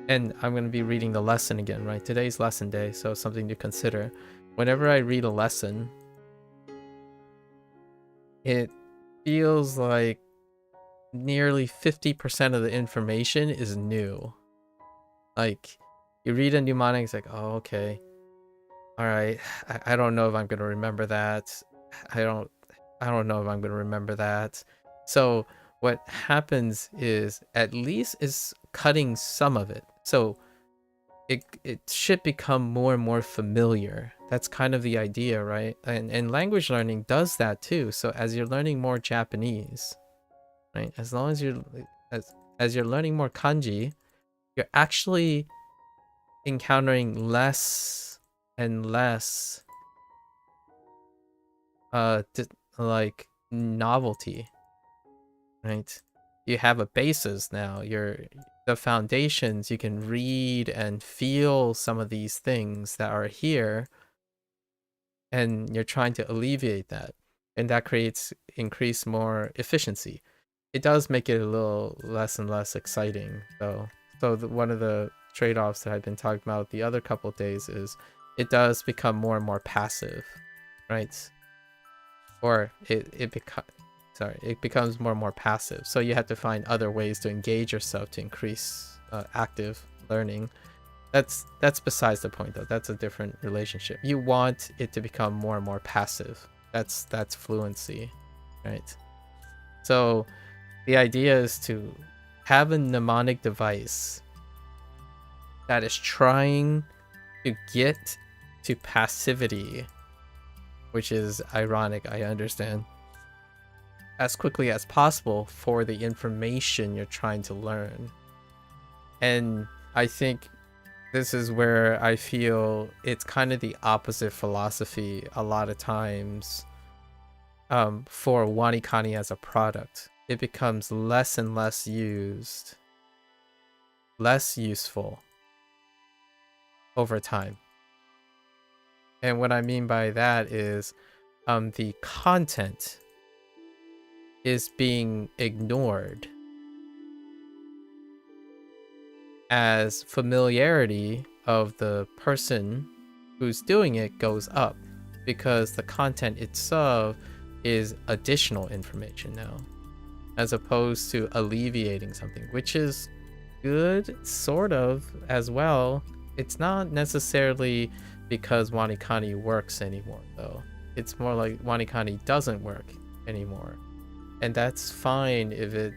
And I'm going to be reading the lesson again, right? Today's lesson day, so something to consider. Whenever I read a lesson, it feels like nearly 50% of the information is new. Like, you read a mnemonic, it's like, oh, okay. All right, I don't know if I'm going to remember that. I don't know if I'm going to remember that. So what happens is, at least is cutting some of it. So it should become more and more familiar. That's kind of the idea, right? And language learning does that too. So as you're learning more Japanese, right? As long as you're learning more kanji, you're actually encountering less and less like novelty, right? You have a basis now. The foundations, you can read and feel some of these things that are here, and you're trying to alleviate that, and that creates increased more efficiency. It does make it a little less and less exciting though. So one of the trade-offs that I've been talking about the other couple of days is it does become more and more passive, right? Or it becomes more and more passive. So you have to find other ways to engage yourself to increase active learning. That's besides the point though. That's a different relationship. You want it to become more and more passive. That's fluency, right? So the idea is to have a mnemonic device that is trying to get to passivity, which is ironic, I understand, as quickly as possible for the information you're trying to learn. And I think this is where I feel it's kind of the opposite philosophy a lot of times for WaniKani as a product. It becomes less and less used, less useful over time. And what I mean by that is the content is being ignored as familiarity of the person who's doing it goes up, because the content itself is additional information now, as opposed to alleviating something, which is good sort of as well. It's not necessarily because WaniKani works anymore though. It's more like WaniKani doesn't work anymore, and that's fine if it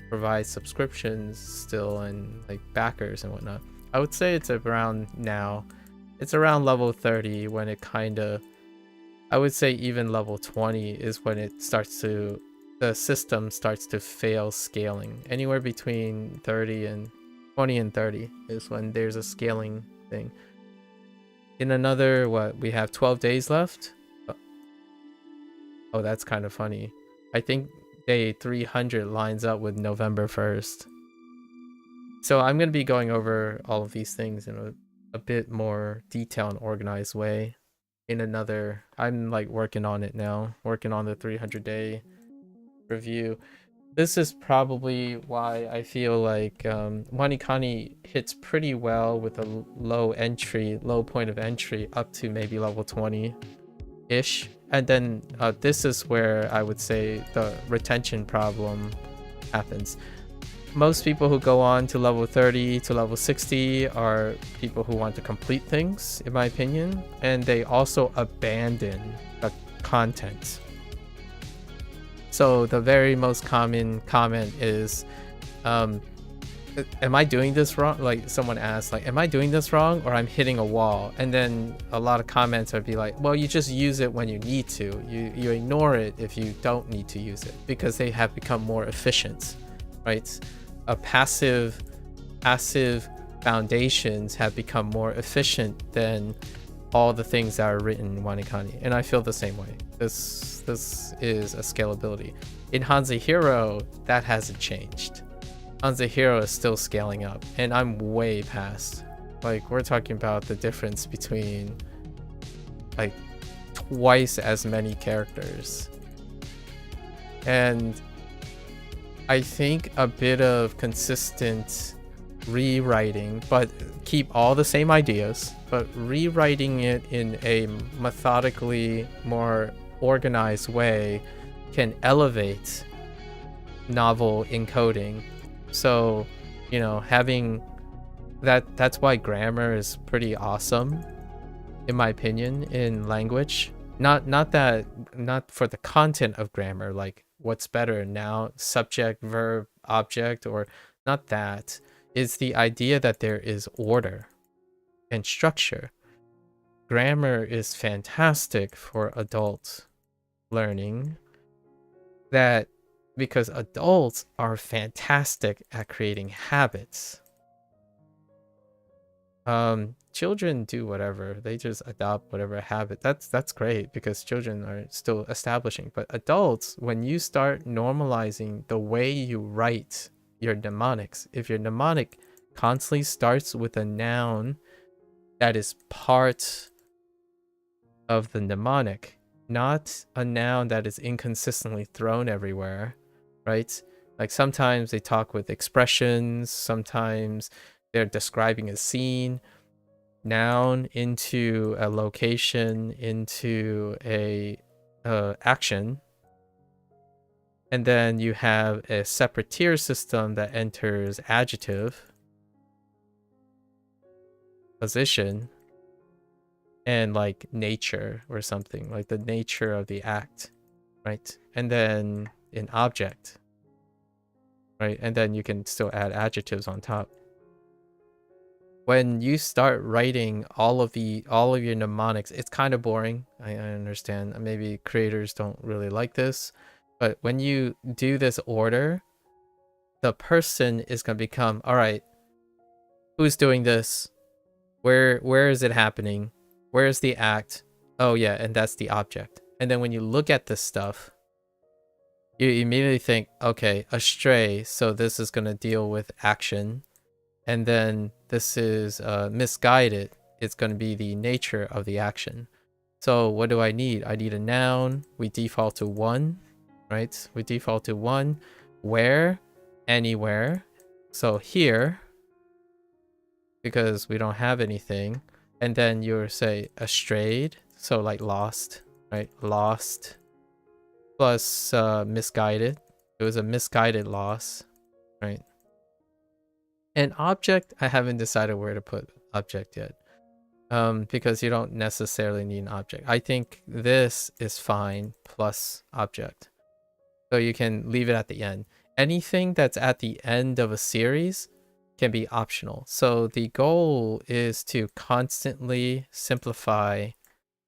provides subscriptions still and like backers and whatnot. I would say it's around now, it's around level 30 when it kind of, I would say even level 20 is when it starts to, the system starts to fail scaling. Anywhere between 30 and 20 and 30 is when there's a scaling thing. In another, what, we have 12 days left? Oh, that's kind of funny. I think day 300 lines up with November 1st. So I'm going to be going over all of these things in a bit more detailed and organized way in another, I'm like working on it now, working on the 300-day review. This is probably why I feel like WaniKani hits pretty well with a low point of entry up to maybe level 20-ish. And then this is where I would say the retention problem happens. Most people who go on to level 30 to level 60 are people who want to complete things, in my opinion, and they also abandon the content. So the very most common comment is, am I doing this wrong? Like someone asks, like, am I doing this wrong, or I'm hitting a wall? And then a lot of comments would be like, well, you just use it when you need to. You ignore it if you don't need to use it, because they have become more efficient, right? Passive foundations have become more efficient than all the things that are written in WaniKani, and I feel the same way. This is a scalability. In HanziHero, that hasn't changed. HanziHero is still scaling up, and I'm way past. Like, we're talking about the difference between like twice as many characters. And I think a bit of consistent rewriting, but keep all the same ideas, but rewriting it in a methodically more organized way can elevate novel encoding. So, you know, having that's why grammar is pretty awesome, in my opinion, in language. Not for the content of grammar, like what's better now, subject, verb, object, or not that. Is the idea that there is order and structure. Grammar is fantastic for adult learning, that because adults are fantastic at creating habits. Children do whatever, they just adopt whatever habit. That's great, because children are still establishing. But adults, when you start normalizing the way you write your mnemonics, if your mnemonic constantly starts with a noun that is part of the mnemonic, not a noun that is inconsistently thrown everywhere, right? Like sometimes they talk with expressions, sometimes they're describing a scene, noun into a location, into a action. And then you have a separate tier system that enters adjective, position, and like nature or something, like the nature of the act, right? And then an object, right? And then you can still add adjectives on top. when you start writing all of your mnemonics, it's kind of boring. I understand. Maybe creators don't really like this, but when you do this order, the person is going to become, all right, who's doing this? Where is it happening? Where's the act? Oh yeah, and that's the object. And then when you look at this stuff, you immediately think, okay, astray, so this is going to deal with action. And then this is misguided. It's going to be the nature of the action. So what do I need? I need a noun. We default to 1, right? We default to 1. Where? Anywhere. So here, because we don't have anything. And then you say astrayed, so like lost, right? Lost plus misguided. It was a misguided loss, right? And object, I haven't decided where to put object yet, because you don't necessarily need an object. I think this is fine plus object. So you can leave it at the end. Anything that's at the end of a series can be optional. So the goal is to constantly simplify.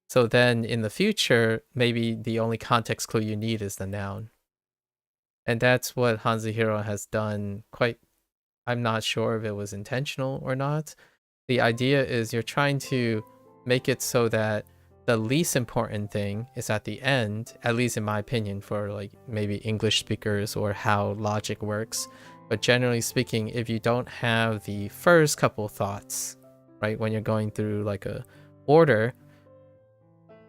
So then in the future, maybe the only context clue you need is the noun. And that's what HanziHero has done quite. I'm not sure if it was intentional or not. The idea is you're trying to make it so that the least important thing is at the end, at least in my opinion, for like maybe English speakers or how logic works. But generally speaking, if you don't have the first couple thoughts, right, when you're going through like a order,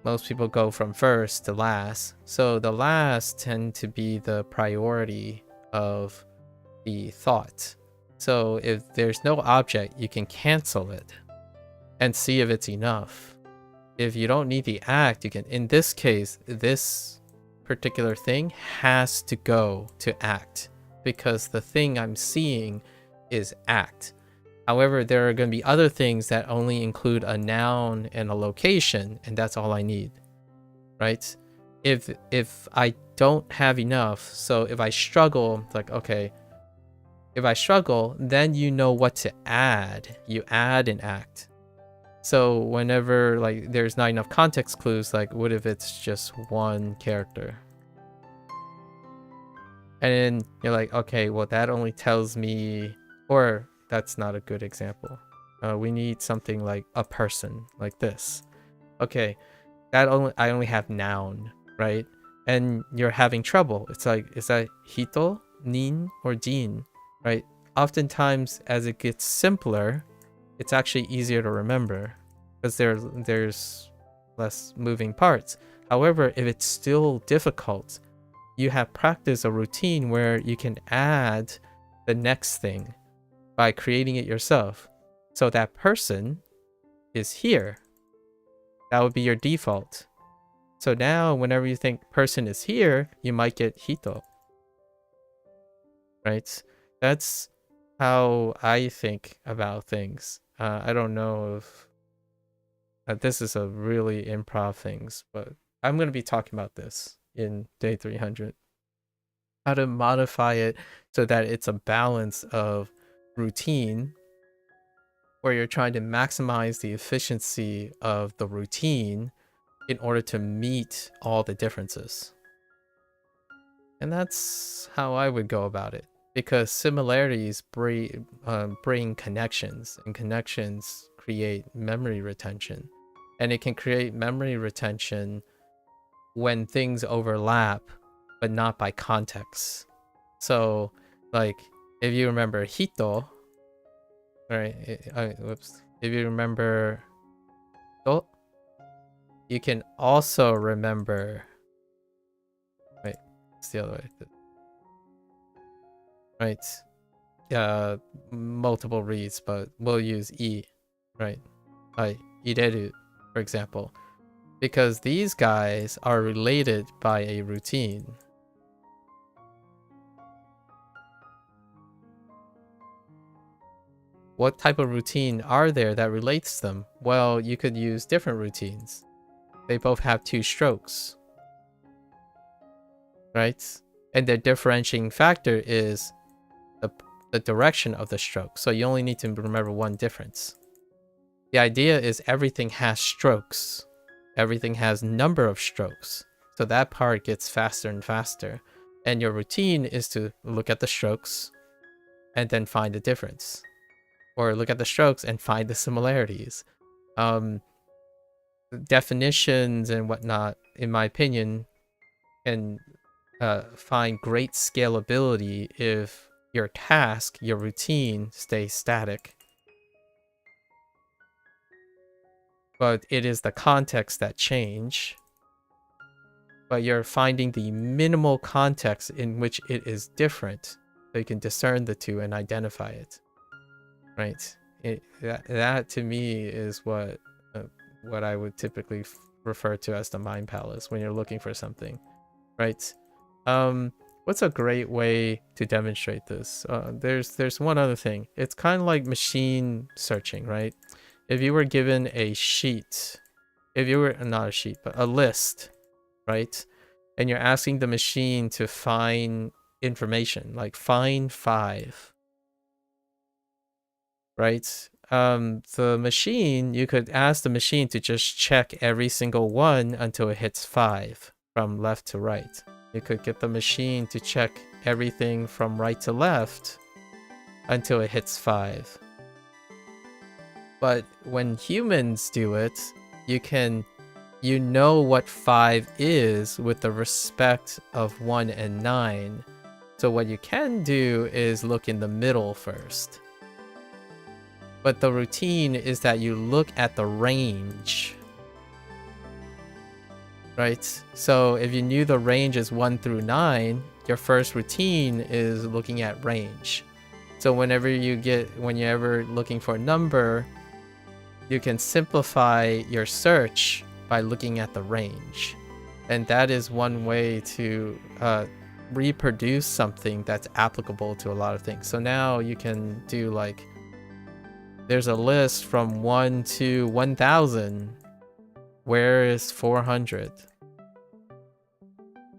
most people go from first to last. So the last tend to be the priority of the thought. So if there's no object, you can cancel it and see if it's enough. If you don't need the act, you can, in this case, this particular thing has to go to act because the thing I'm seeing is act. However, there are going to be other things that only include a noun and a location, and that's all I need, right? If I don't have enough, so if I struggle, like, okay, if I struggle, then you know what to add. You add an act. So whenever like there's not enough context clues, like what if it's just one character? And then you're like, okay, well that only tells me, or that's not a good example. We need something like a person, like this. Okay, I only have noun, right? And you're having trouble. It's like, is that hito, nin, or jin, right? Oftentimes, as it gets simpler, it's actually easier to remember because there's less moving parts. However, if it's still difficult, you have practiced a routine where you can add the next thing by creating it yourself. So that person is here. That would be your default. So now whenever you think person is here, you might get hito. Right? That's how I think about things. I don't know if this is a really improv things, but I'm going to be talking about this in day 300. How to modify it so that it's a balance of routine, where you're trying to maximize the efficiency of the routine in order to meet all the differences. And that's how I would go about it, because similarities bring connections, and connections create memory retention. And it can create memory retention when things overlap, but not by context. So, like, if you remember hito, right? If you remember to, you can also remember. Wait, it's the other way. Right? Multiple reads, but we'll use I, right? Ireru, for example, because these guys are related by a routine. What type of routine are there that relates them? Well, you could use different routines. They both have 2 strokes, right? And their differentiating factor is the direction of the stroke. So you only need to remember one difference. The idea is everything has strokes. Everything has number of strokes. So that part gets faster and faster. And your routine is to look at the strokes and then find the difference. Or look at the strokes and find the similarities. Definitions and whatnot, in my opinion, can find great scalability if your task, your routine stays static. But it is the context that change. But you're finding the minimal context in which it is different, so you can discern the two and identify it. Right? That to me is what I would typically refer to as the mind palace when you're looking for something. Right? What's a great way to demonstrate this? There's one other thing. It's kind of like machine searching, right? If you were given a sheet, if you were not a sheet, but a list, right? And you're asking the machine to find information, like find 5, right? The machine, you could ask the machine to just check every single one until it hits 5 from left to right. You could get the machine to check everything from right to left until it hits 5. But when humans do it, you know what 5 is with the respect of 1 and 9. So what you can do is look in the middle first. But the routine is that you look at the range. Right? So if you knew the range is 1 through 9, your first routine is looking at range. So whenever you're looking for a number, you can simplify your search by looking at the range. And that is one way to reproduce something that's applicable to a lot of things. So now you can do like, there's a list from 1 to 1000. Where is 400?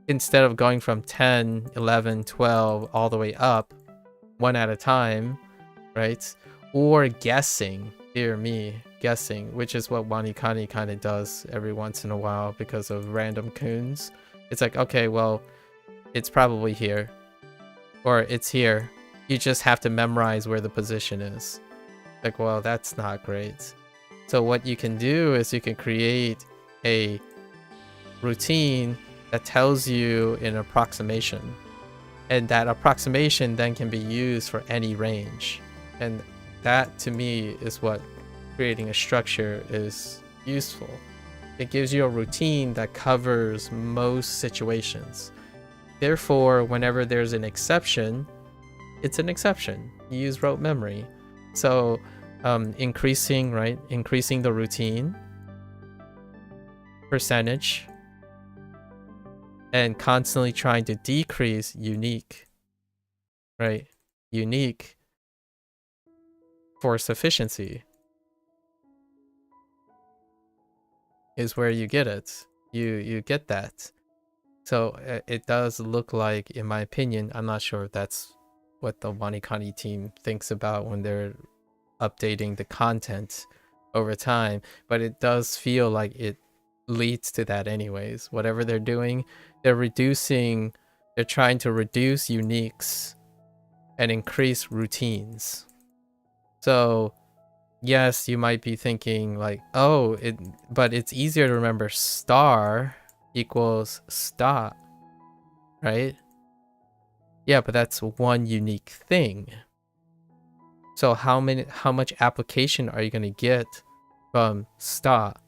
Instead of going from 10, 11, 12 all the way up, one at a time, right? Or guessing, dear me, guessing, which is what WaniKani kind of does every once in a while because of random coons. It's like, okay, well, it's probably here, or it's here. You just have to memorize where the position is. Like, well, that's not great. So what you can do is you can create a routine that tells you an approximation. And that approximation then can be used for any range. And that, to me, is what creating a structure is useful. It gives you a routine that covers most situations. Therefore, whenever there's an exception, it's an exception. You use rote memory. So increasing the routine percentage and constantly trying to decrease unique, right? Unique for sufficiency is where you get it. You get that. So it does look like, in my opinion, I'm not sure if that's what the WaniKani team thinks about when they're updating the content over time, but it does feel like it leads to that anyways. Whatever they're doing, they're trying to reduce uniques and increase routines. So yes, you might be thinking like, oh, but it's easier to remember star equals stop, right? Yeah, but that's one unique thing. So how much application are you going to get from stop?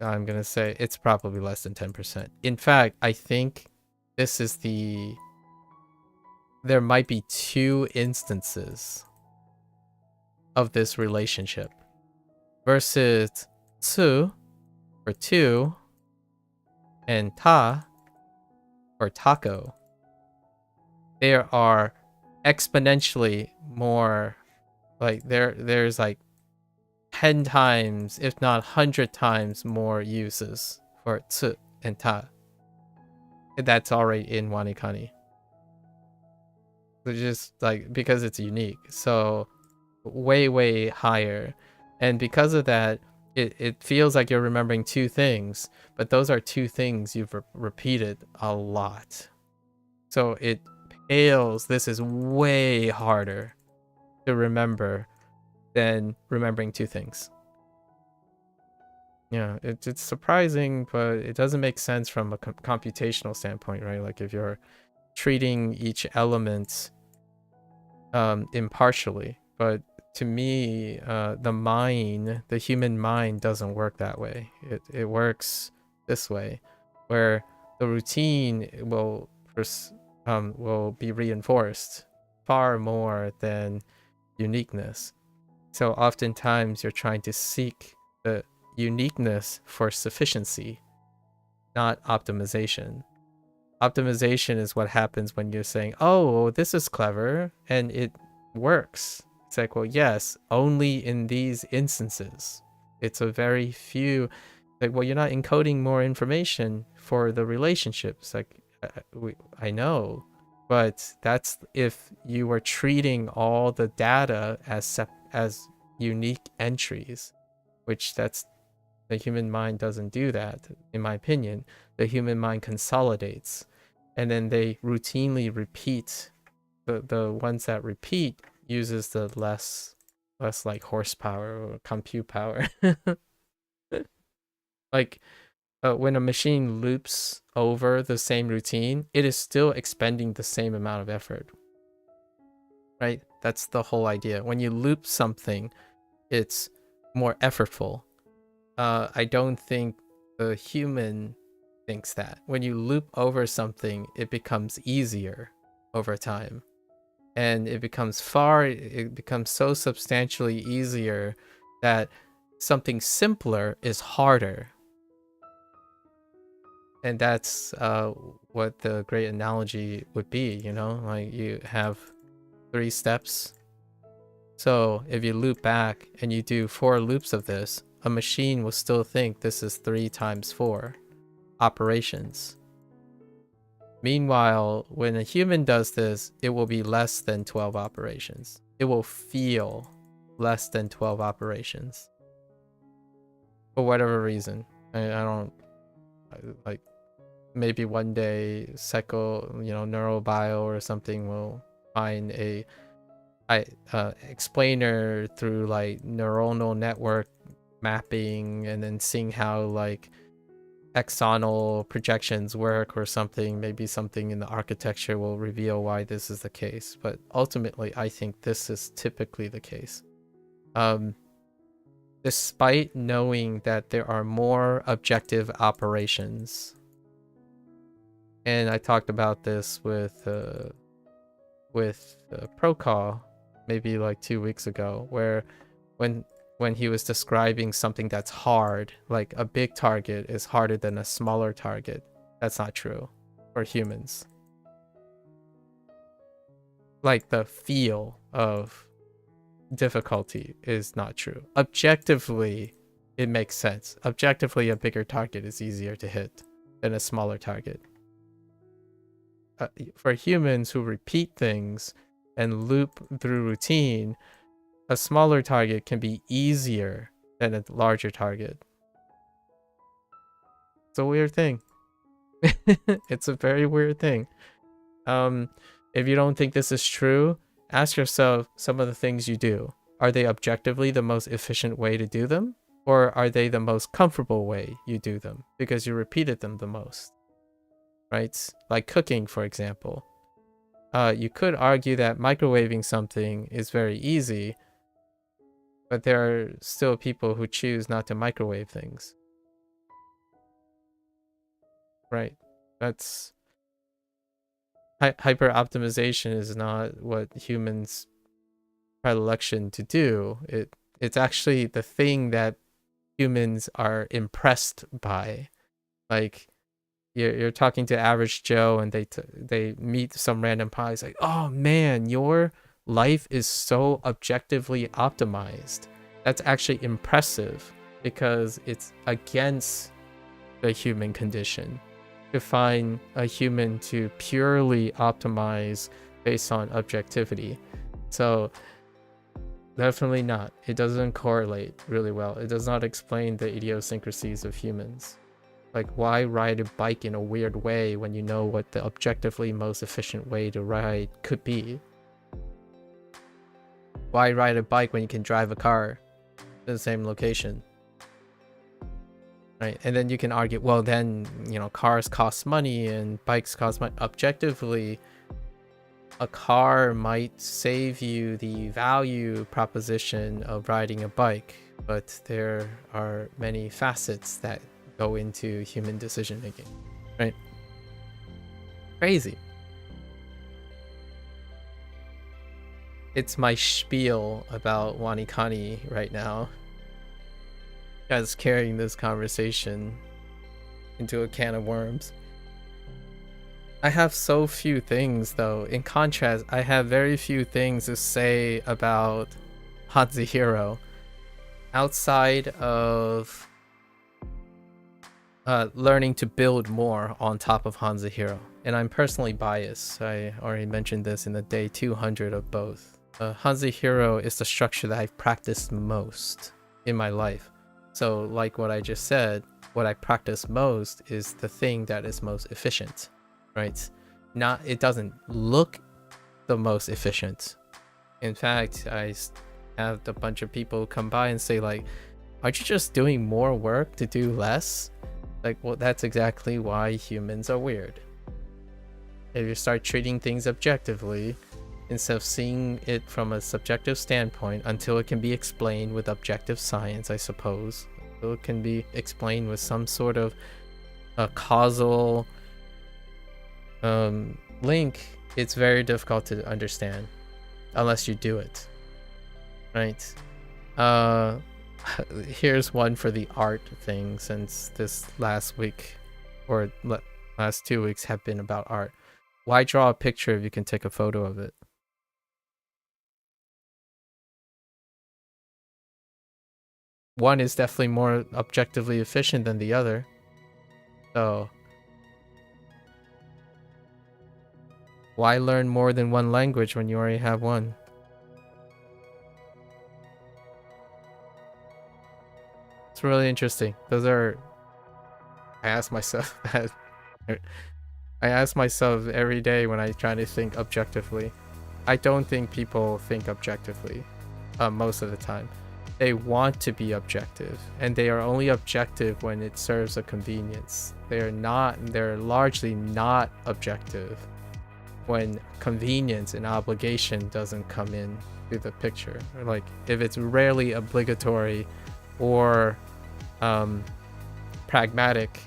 I'm going to say it's probably less than 10%. In fact, I think there might be 2 instances of this relationship versus tsu for 2 and ta or taco. There are exponentially more, like there's like 10 times, if not 100 times more uses for tsu and ta. That's already in WaniKani. Which is like, because it's unique. So way higher. And because of that, it feels like you're remembering two things, but those are two things you've repeated a lot. So it pales. This is way harder to remember than remembering two things. Yeah, it's surprising, but it doesn't make sense from a computational standpoint, right? Like if you're treating each element impartially. But to me, the human mind doesn't work that way. It works this way, where the routine will be reinforced far more than uniqueness. So oftentimes you're trying to seek the uniqueness for sufficiency, not optimization. Optimization is what happens when you're saying, oh, this is clever, and it works. It's like, well, yes, only in these instances. It's a very few, like, well, you're not encoding more information for the relationships. Like, I know, but that's if you were treating all the data as unique entries, which the human mind doesn't do that, in my opinion. The human mind consolidates, and then they routinely repeat. The ones that repeat uses the less like horsepower or compute power. Like when a machine loops over the same routine, it is still expending the same amount of effort, right? That's the whole idea. When you loop something, it's more effortful. I don't think the human thinks that. When you loop over something, it becomes easier over time. And it becomes so substantially easier that something simpler is harder. And that's what the great analogy would be, you know? Like you have 3 steps. So if you loop back and you do 4 loops of this, a machine will still think this is 3 times 4 operations. Meanwhile, when a human does this, it will be less than 12 operations. It will feel less than 12 operations. For whatever reason. Like maybe one day neurobio or something will find a explainer through like neuronal network mapping, and then seeing how like exonal projections work or something. Maybe something in the architecture will reveal why this is the case, but ultimately I think this is typically the case. Despite knowing that there are more objective operations, and I talked about this with Procall maybe like 2 weeks ago, where when he was describing something that's hard, like a big target is harder than a smaller target. That's not true for humans. Like the feel of difficulty is not true. Objectively, it makes sense. Objectively, a bigger target is easier to hit than a smaller target. For humans who repeat things and loop through routine, a smaller target can be easier than a larger target. It's a weird thing. It's a very weird thing. If you don't think this is true, ask yourself some of the things you do. Are they objectively the most efficient way to do them? Or are they the most comfortable way you do them because you repeated them the most? Right? Like cooking, for example. You could argue that microwaving something is very easy, but there are still people who choose not to microwave things. Right? That's... Hyper optimization is not what humans predilection to do. It's actually the thing that humans are impressed by. Like you're talking to average Joe and they meet some random pie. It's like, oh man, your life is so objectively optimized. That's actually impressive because it's against the human condition to find a human to purely optimize based on objectivity. So definitely not. It doesn't correlate really well. It does not explain the idiosyncrasies of humans. Like, why ride a bike in a weird way when you know what the objectively most efficient way to ride could be? Why ride a bike when you can drive a car to the same location? Right, and then you can argue, well, then, you know, cars cost money and bikes cost money. Objectively, a car might save you the value proposition of riding a bike, but there are many facets that go into human decision making, right? Crazy. It's my spiel about WaniKani right now. As carrying this conversation into a can of worms. I have so few things though. In contrast, I have very few things to say about HanziHero outside of learning to build more on top of HanziHero. And I'm personally biased. I already mentioned this in the day 200 of both. HanziHero is the structure that I've practiced most in my life. So like what I just said, what I practice most is the thing that is most efficient, right? It doesn't look the most efficient. In fact, I have a bunch of people come by and say like, aren't you just doing more work to do less? Like, well, that's exactly why humans are weird. If you start treating things objectively, instead of seeing it from a subjective standpoint until it can be explained with objective science, I suppose. Until it can be explained with some sort of causal link, it's very difficult to understand unless you do it, right? Here's one for the art thing, since this last week or last 2 weeks have been about art. Why draw a picture if you can take a photo of it? One is definitely more objectively efficient than the other. So why learn more than one language when you already have one? It's really interesting. Those are... I ask myself that. I ask myself every day when I try to think objectively. I don't think people think objectively most of the time. They want to be objective, and they are only objective when it serves a convenience. They're largely not objective when convenience and obligation doesn't come in to the picture. Like, if it's rarely obligatory or pragmatic,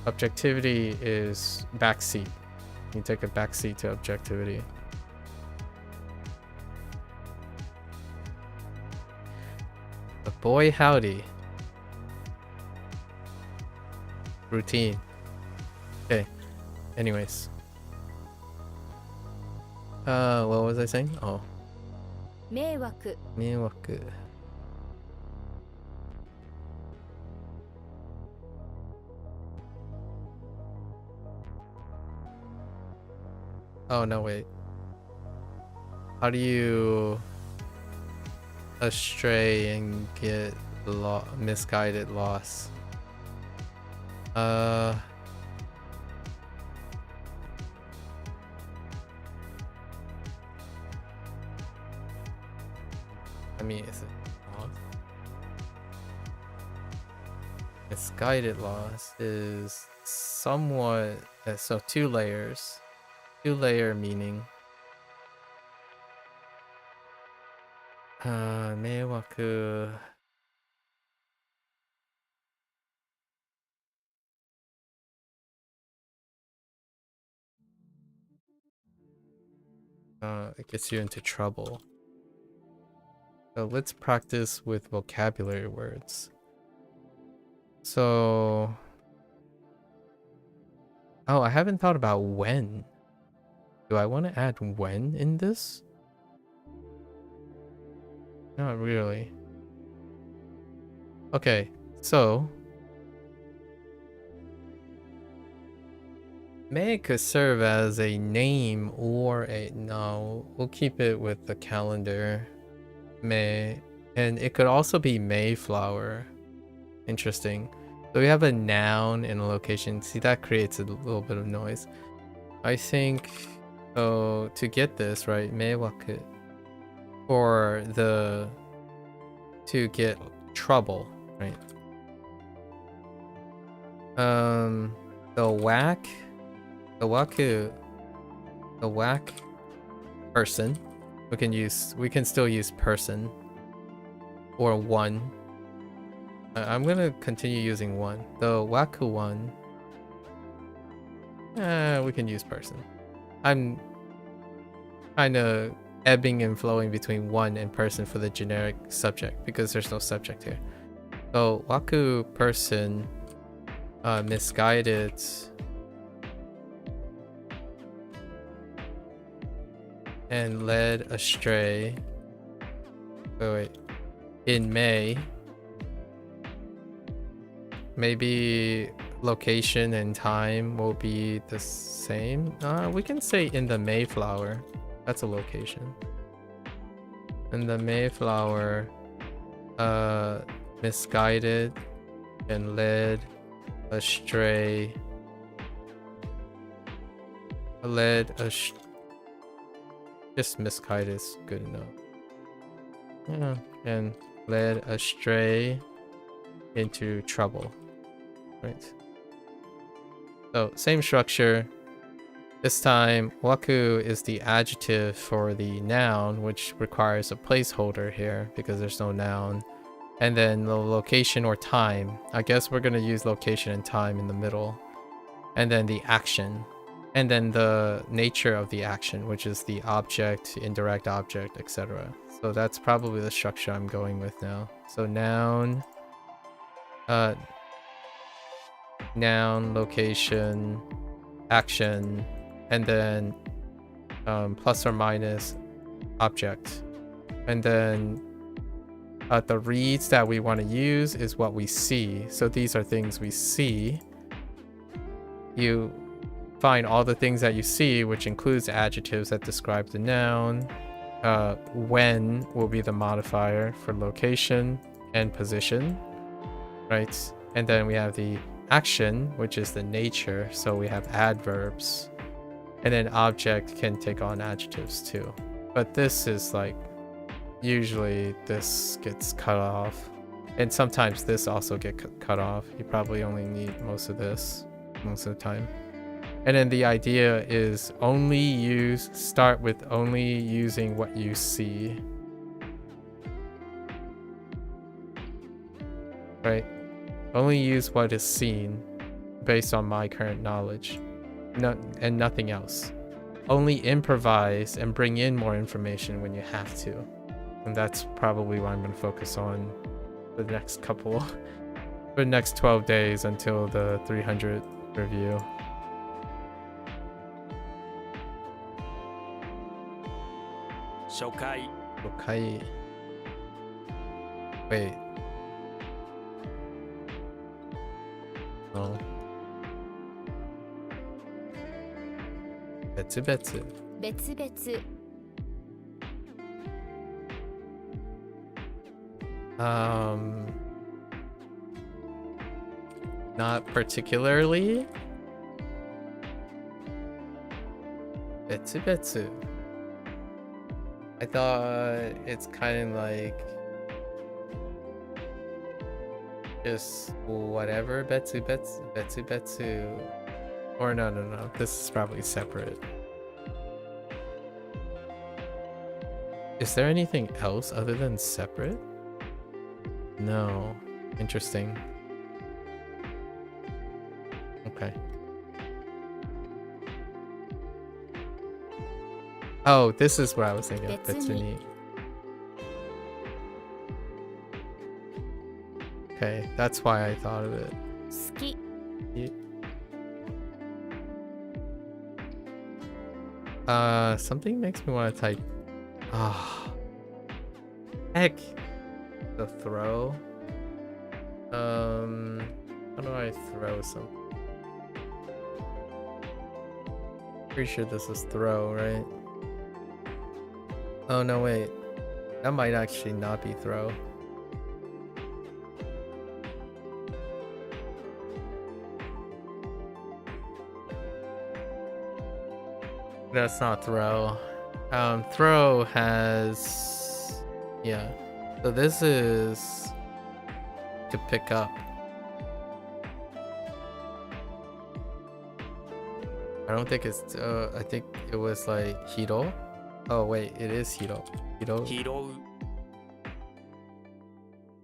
objectivity is backseat. You take a backseat to objectivity. But boy howdy. Routine. Okay. Anyways. What was I saying? Oh. 迷惑 迷惑. Oh no, wait. How do you astray and get misguided loss? I mean, is it loss? Misguided loss is somewhat so 2 layers. 2-layer meaning. 迷惑. It gets you into trouble. So let's practice with vocabulary words. So, oh, I haven't thought about when. Do I want to add when in this? Not really. Okay, so may could serve as a name or a... No, we'll keep it with the calendar. May. And it could also be Mayflower. Interesting. So we have a noun and a location. See, that creates a little bit of noise. I think, so to get this, right, Meiwaku, or to get trouble, right? The whack person, we can still use person or one. I'm gonna continue using one. The waku one, we can use person. I'm kind of ebbing and flowing between one and person for the generic subject because there's no subject here. So waku person, misguided, and led astray. Wait. In May, maybe location and time will be the same. We can say in the Mayflower. That's a location. In the Mayflower, misguided and led astray. Just misguided is good enough. Yeah, and led astray into trouble. Right. So same structure. This time, waku is the adjective for the noun, which requires a placeholder here because there's no noun. And then the location or time. I guess we're gonna use location and time in the middle. And then the action. And then the nature of the action, which is the object, indirect object, etc. So that's probably the structure I'm going with now. So noun, location, action, and then plus or minus object. And then the reads that we want to use is what we see. So these are things we see. You find all the things that you see, which includes adjectives that describe the noun. When will be the modifier for location and position, right? And then we have the action, which is the nature. So we have adverbs. And then object can take on adjectives too. But this is like, usually this gets cut off. And sometimes this also gets cut off. You probably only need most of this most of the time. And then the idea is start with only using what you see. Right? Only use what is seen based on my current knowledge. And nothing else. Only improvise and bring in more information when you have to. And that's probably what I'm going to focus on for the next for the next 12 days until the 300 review. Shokai. Okay. Wait. No. Betsu. 別々 Not particularly. Betsu. I thought it's kind of like just whatever. Betsu. Or no. This is probably separate. Is there anything else other than separate? No. Interesting. Okay. Oh, this is what I was thinking of. Betsuni. Okay, that's why I thought of it. 好き Something makes me want to type. Heck. The throw. How do I throw something? Pretty sure this is throw, right? Oh no, wait. That might actually not be throw. That's not throw. Throw has, yeah. So this is to pick up. I don't think it's, I think it was like hiro. Oh wait, it is hiro. Hiro. 拾う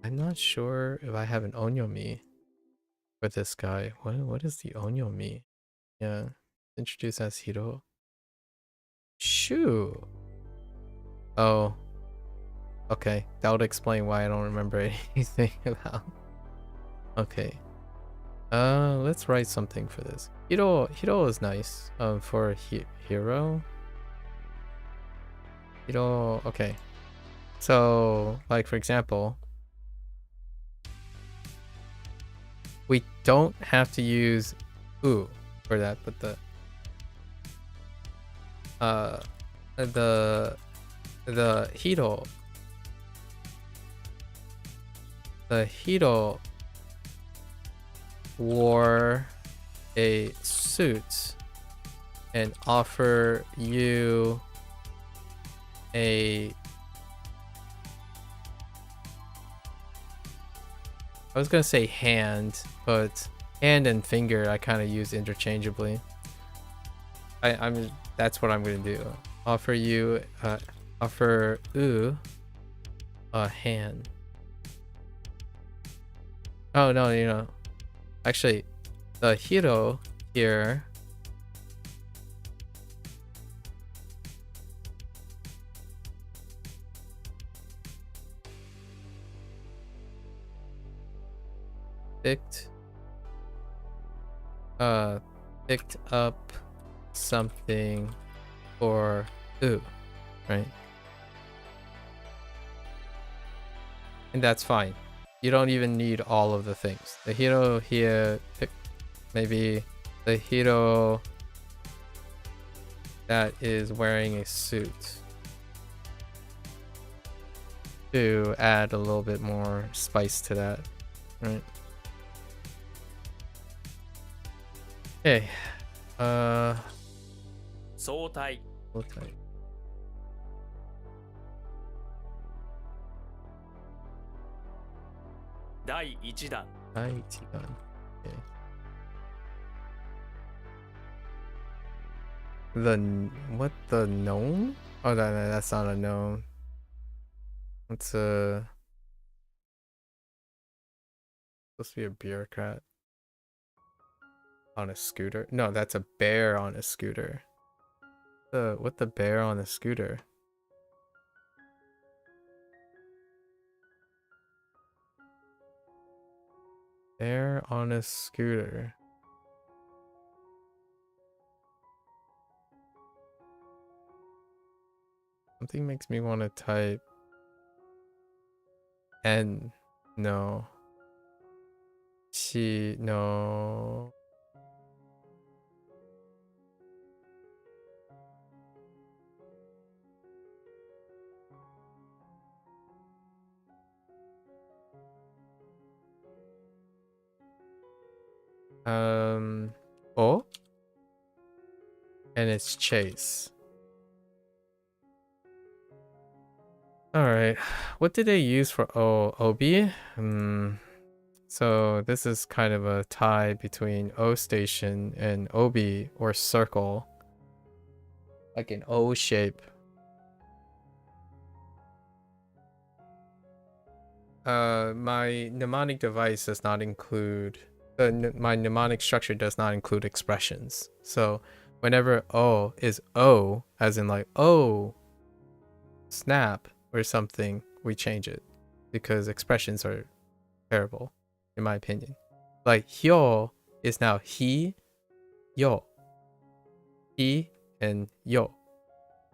I'm not sure if I have an onyomi for this guy. What is the onyomi? Yeah, introduced as hiro. Shoo. Oh. Okay, that would explain why I don't remember anything about. Okay. Let's write something for this. Hiro is nice. For hero. Hiro. Okay. So, like for example, we don't have to use "u" for that, but the hiro. The hiro wore a suit and offer you a, I was gonna say hand, but hand and finger I kind of use interchangeably. That's what I'm gonna do. Offer you offer a hand. Oh no, you know, actually, the hero here picked up something for right? And that's fine. You don't even need all of the things. The hero here, maybe the hero that is wearing a suit, to add a little bit more spice to that, right? Okay. 相対 Hold tight. 第1弾 IT gun. Okay. What, the gnome? Oh, that's not a gnome. It's supposed to be a bureaucrat on a scooter. No, that's a bear on a scooter. What the bear on a scooter? Bear on a scooter. Something makes me want to type N. No. No. O? And it's chase. Alright. What did they use for O? Obi? So this is kind of a tie between O station and Obi, or circle. Like an O shape. My mnemonic device does not include, my mnemonic structure does not include expressions. So whenever O is O, as in like, oh, snap or something, we change it. Because expressions are terrible, in my opinion. Like hyo is now he, yo. He and yo.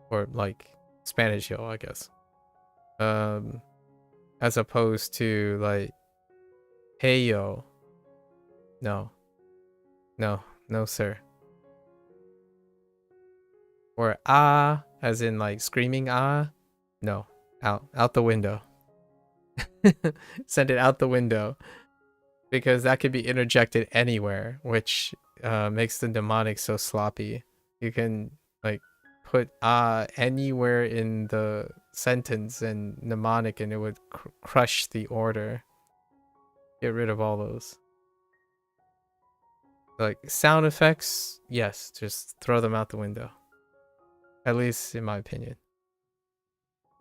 Or like Spanish yo, I guess. As opposed to like hey yo. No, sir. Or ah, as in like screaming ah. No, Out the window. Send it out the window. Because that could be interjected anywhere, which makes the mnemonic so sloppy. You can like put anywhere in the sentence and mnemonic and it would crush the order. Get rid of all those. Like sound effects, yes, just throw them out the window. At least in my opinion.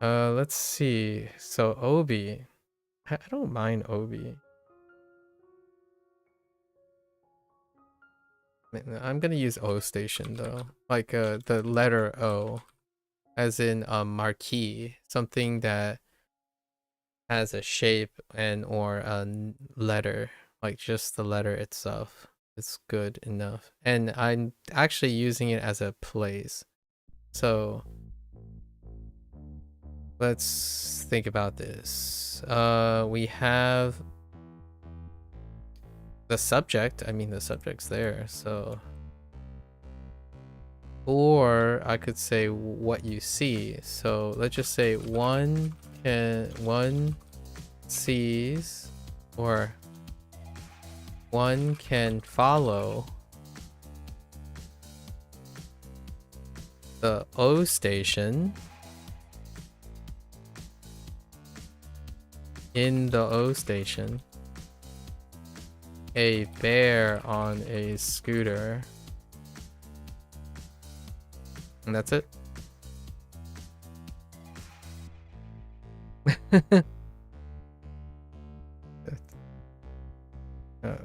Let's see. So Obi. I don't mind Obi. I'm gonna use O station though. Like the letter O. As in marquee. Something that has a shape and or a letter. Like just the letter itself. It's good enough. And I'm actually using it as a place. So let's think about this. We have the subject. I mean the subject's there, so or I could say what you see. So let's just say one sees or one can follow the O station in the O station, a bear on a scooter, and that's it.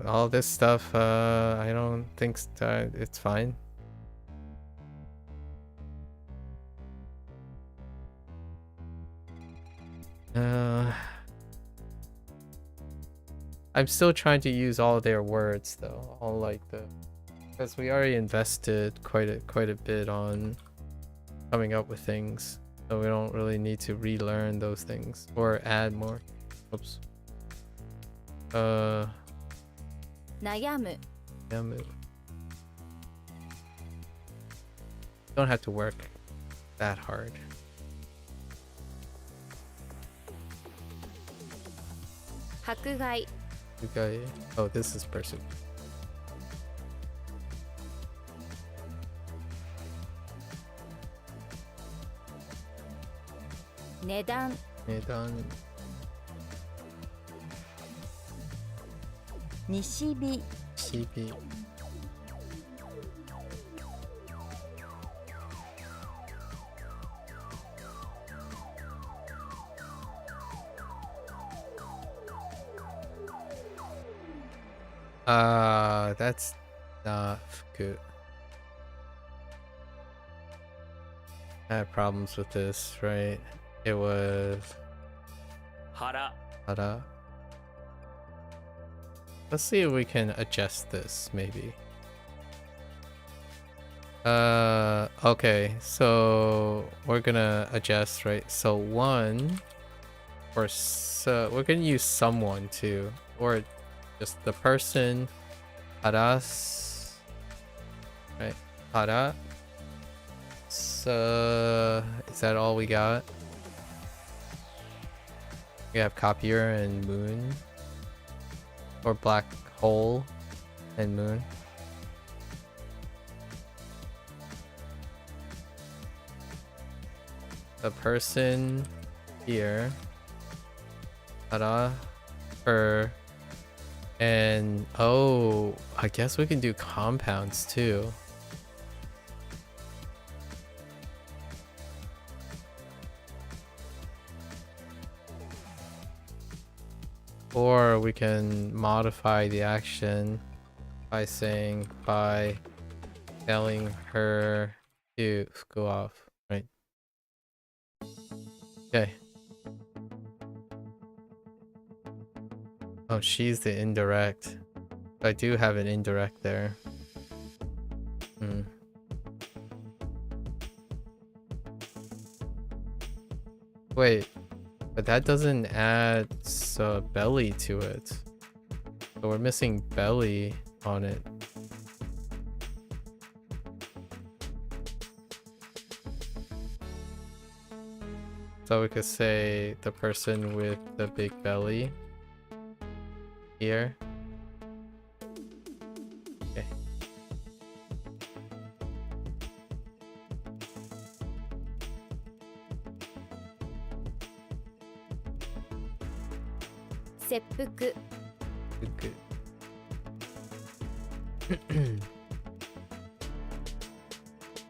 All this stuff, I don't think it's fine. I'm still trying to use all their words though, all like because we already invested quite a bit on coming up with things, so we don't really need to relearn those things or add more. Oops. 悩む Don't have to work that hard. 迫害 Okay. Oh, this is person. 値段 西日 CP. That's not good. I had problems with this, right? It was 腹 Hara. Let's see if we can adjust this, maybe. Okay, so we're gonna adjust, right? So one, or so we're gonna use someone too, or just the person. Haras, right? Hara. So is that all we got? We have copier and moon, or black hole and moon. The person here, Hara, her, and oh, I guess we can do compounds too. Or we can modify the action by saying, by telling her to go off, right? Okay. Oh, she's the indirect. I do have an indirect there. Wait, but that doesn't add belly to it. So we're missing belly on it. So we could say the person with the big belly here. Okay. Seppuku. Good.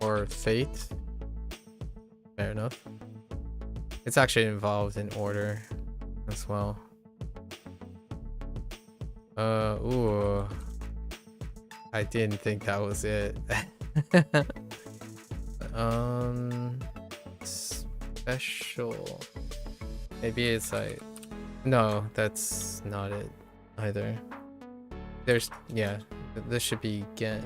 Or fate. Fair enough. It's actually involved in order as well. Ooh. I didn't think that was it. Special. Maybe it's like, no, that's not it either. There's, yeah, this should be gen.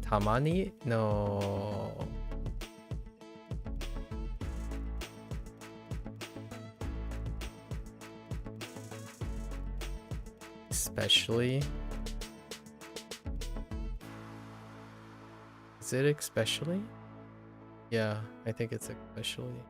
Tamani? No. Especially? Is it especially? Yeah, I think it's especially.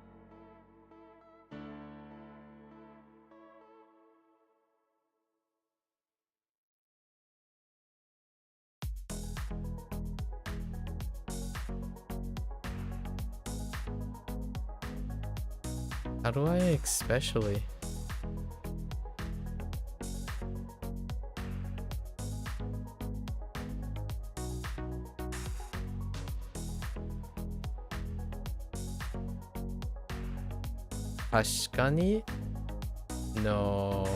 How do I especially? HanziHero? No.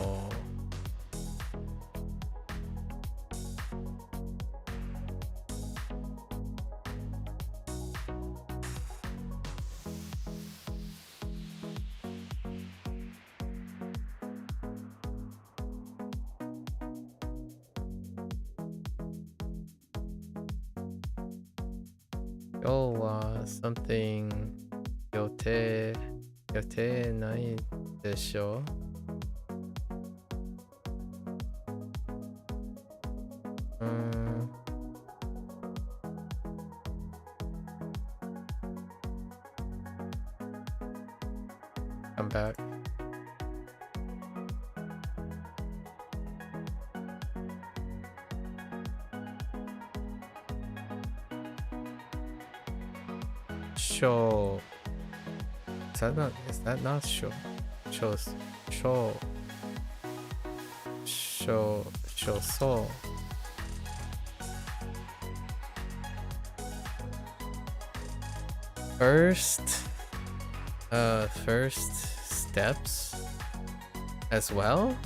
Something 予定ないでしょ? Come back. Show. Is that not show? Shows. Show. So. First steps as well?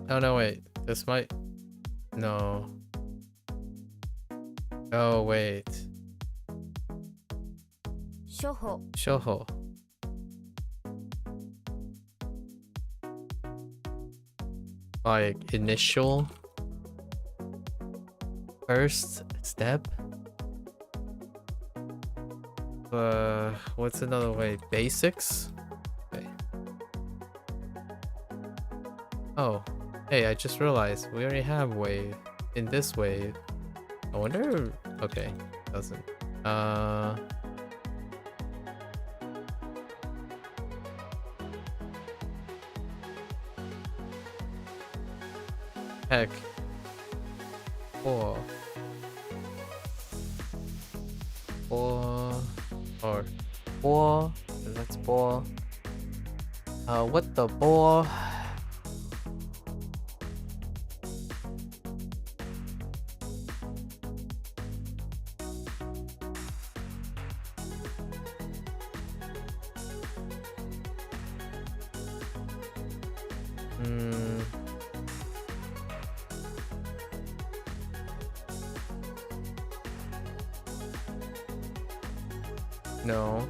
Oh no, wait. This might... No. Oh, wait. Shoho. Like, initial? First step? What's another way? Basics? Okay. Oh. Hey, I just realized we already have wave in this wave. I wonder... Okay, doesn't. Heck. Or that's ball. What the ball? No.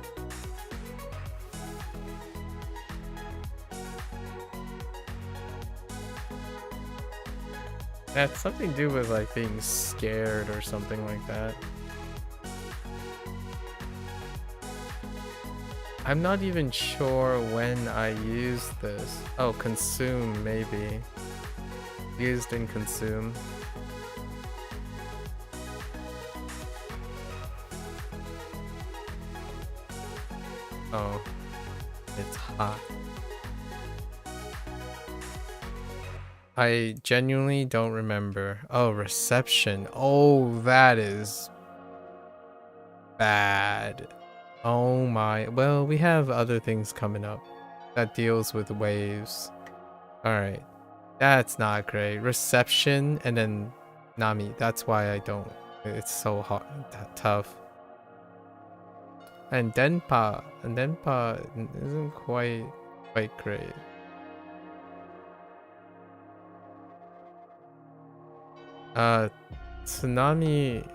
That's something to do with like being scared or something like that. I'm not even sure when I used this. Oh, consume maybe. Used and consume. Oh, it's hot. I genuinely don't remember. Oh, reception. Oh, that is bad. Oh my. Well, we have other things coming up that deals with waves. All right. That's not great. Reception and then Nami. That's why I don't. It's so hard, tough. And Denpa. And Denpa isn't quite great. Tsunami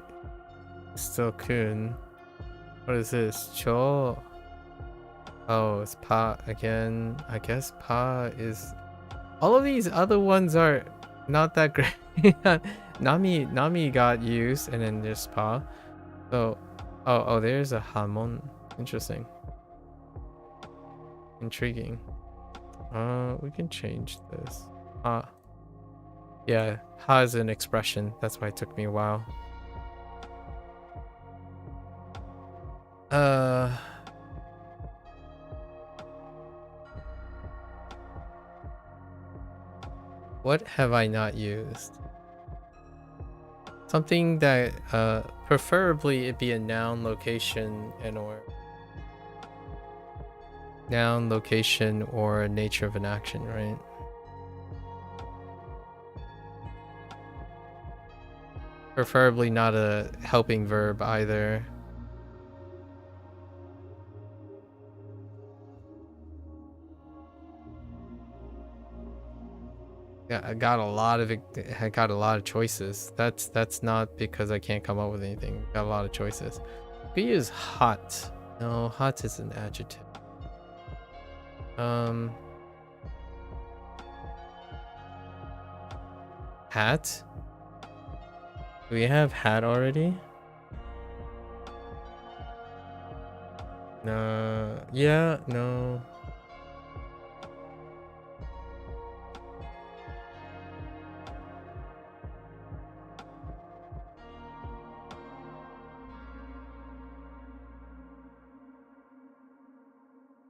is still kun. What is this? Cho. Oh, it's Pa again. I guess Pa is. All of these other ones are not that great. Nami got used, and then there's Pa. So, oh, there's a Hamon. Interesting. Intriguing. We can change this. Yeah, Ha is an expression. That's why it took me a while. What have I not used? Something that, preferably it be a noun, location, or noun, location, or nature of an action, right? Preferably not a helping verb either. Yeah, I got a lot of choices. That's not because I can't come up with anything. Got a lot of choices. We use hot. No, hot is an adjective. Hat? Do we have hat already? No. Yeah, no.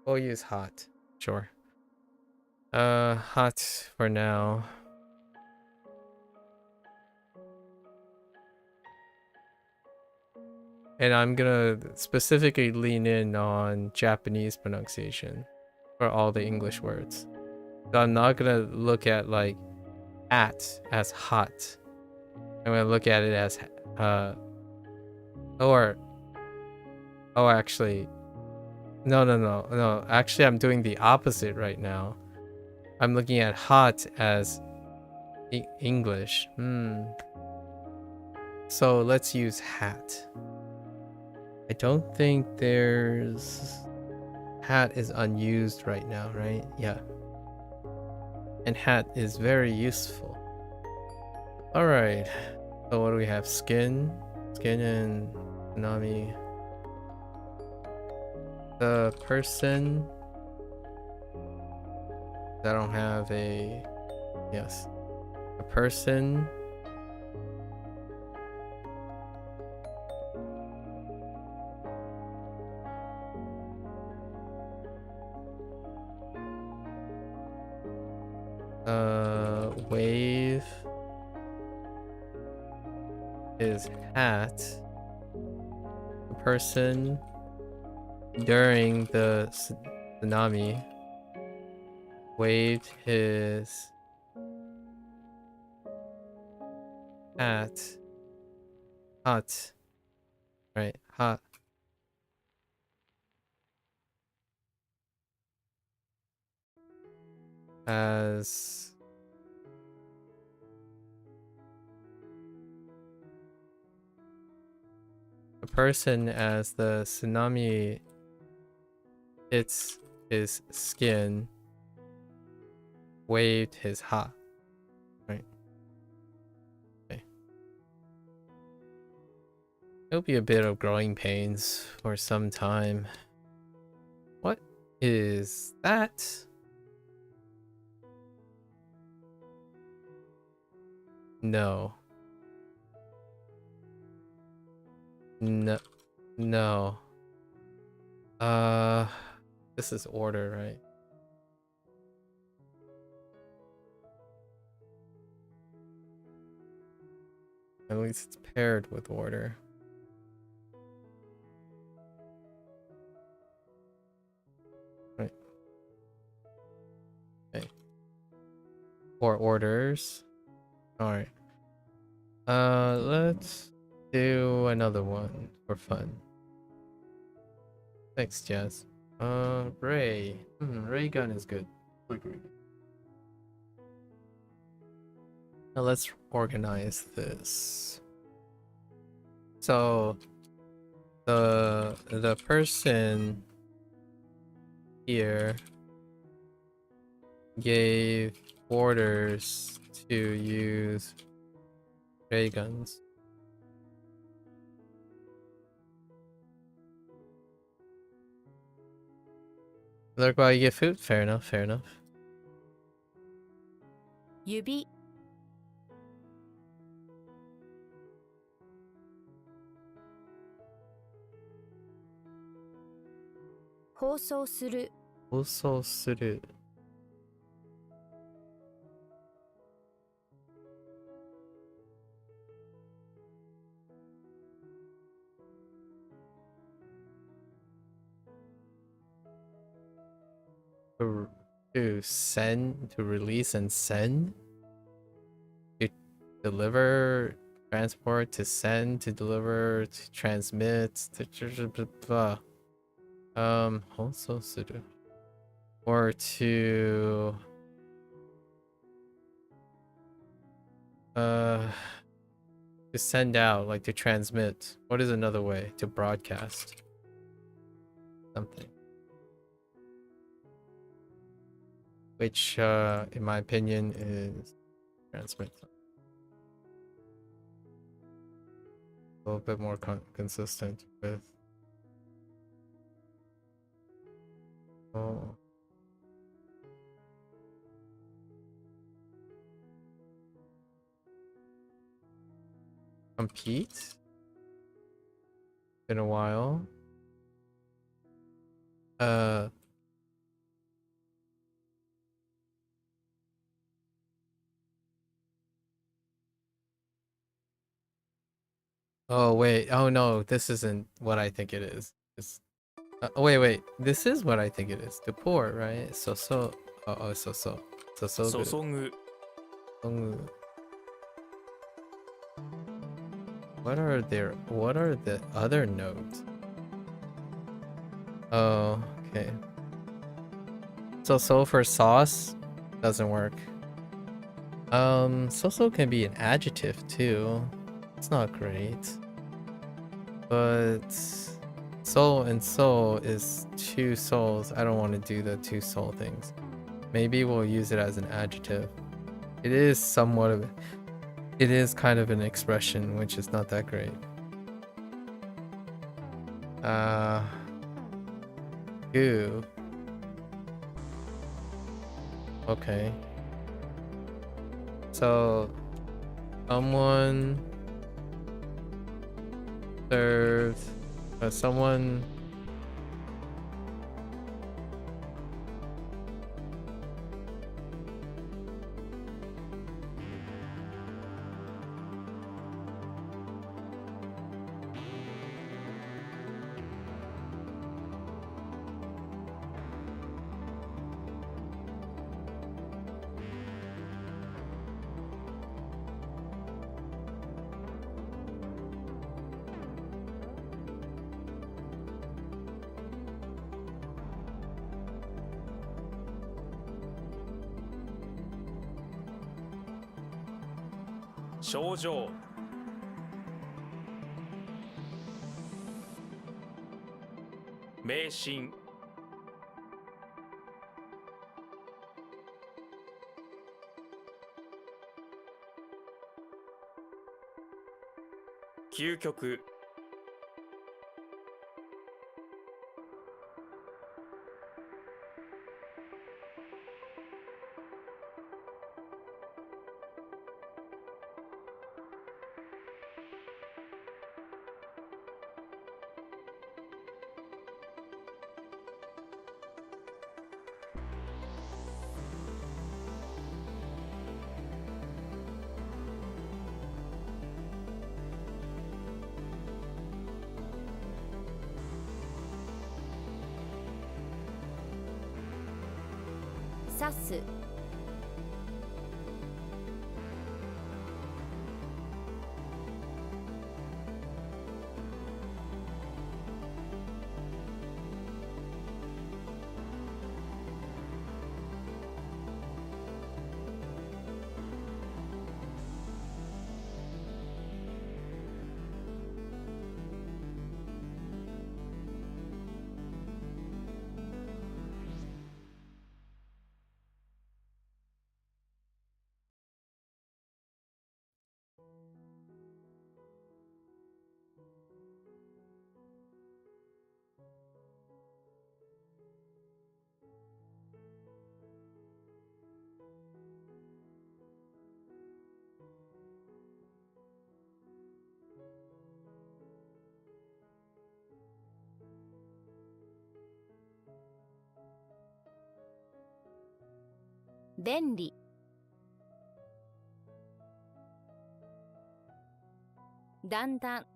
We'll use hot. Sure. Hot for now. And I'm gonna specifically lean in on Japanese pronunciation for all the English words. So I'm not gonna look at like at as hot. I'm gonna look at it as actually no, actually I'm doing the opposite right now. I'm looking at hot as English. So let's use hat. I don't think there's... Hat is unused right now, right? Yeah. And hat is very useful. Alright. So what do we have? Skin. Skin and Nami. The person... I don't have a... Yes. A person... wave is hat. The person during the tsunami waved his hat. Hot. Right, hot. As a person as the tsunami hits his skin, waved his ha. Right. It'll be a bit of growing pains for some time. What is that? No. No. No. This is order, right? At least it's paired with order. Right. Okay. 4 orders. Alright. Let's do another one for fun. Thanks, Jazz. Ray. Ray gun is good. Now let's organize this. So the person here gave orders to use ray guns. Look, while you get food, fair enough, fair enough. 指 放送する Also する. To send, to release and send, to deliver, transport, to send, to deliver, to transmit, to blah. Also する. Or to send out, like to transmit. What is another way? To broadcast something. Which, in my opinion, is transmit. A little bit more consistent with. Oh. Compete? Been a while. Oh wait, oh no, this isn't what I think it is. It's, wait, this is what I think it is. To pour, right? So, oh, so good. 注ぐ What are the other notes? Oh, okay. So for sauce doesn't work. So can be an adjective too. It's not great. But soul and soul is 2 souls. I don't want to do the 2 soul things. Maybe we'll use it as an adjective. It is somewhat of it is kind of an expression, which is not that great. Goo. Okay. So someone served someone症状 迷信 究極刺す便利だんだん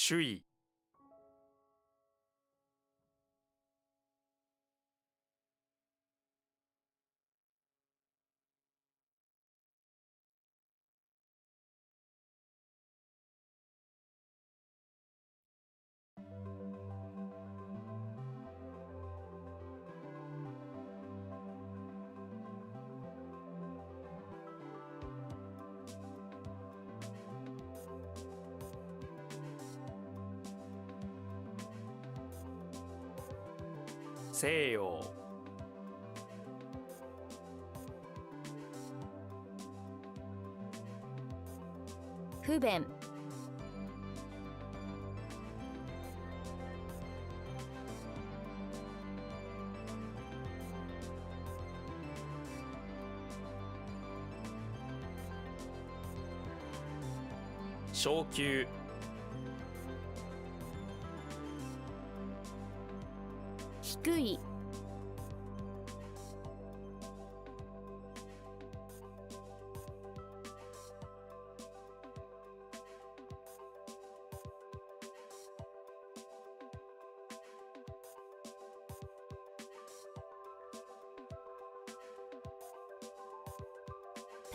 周囲西洋不便昇級低い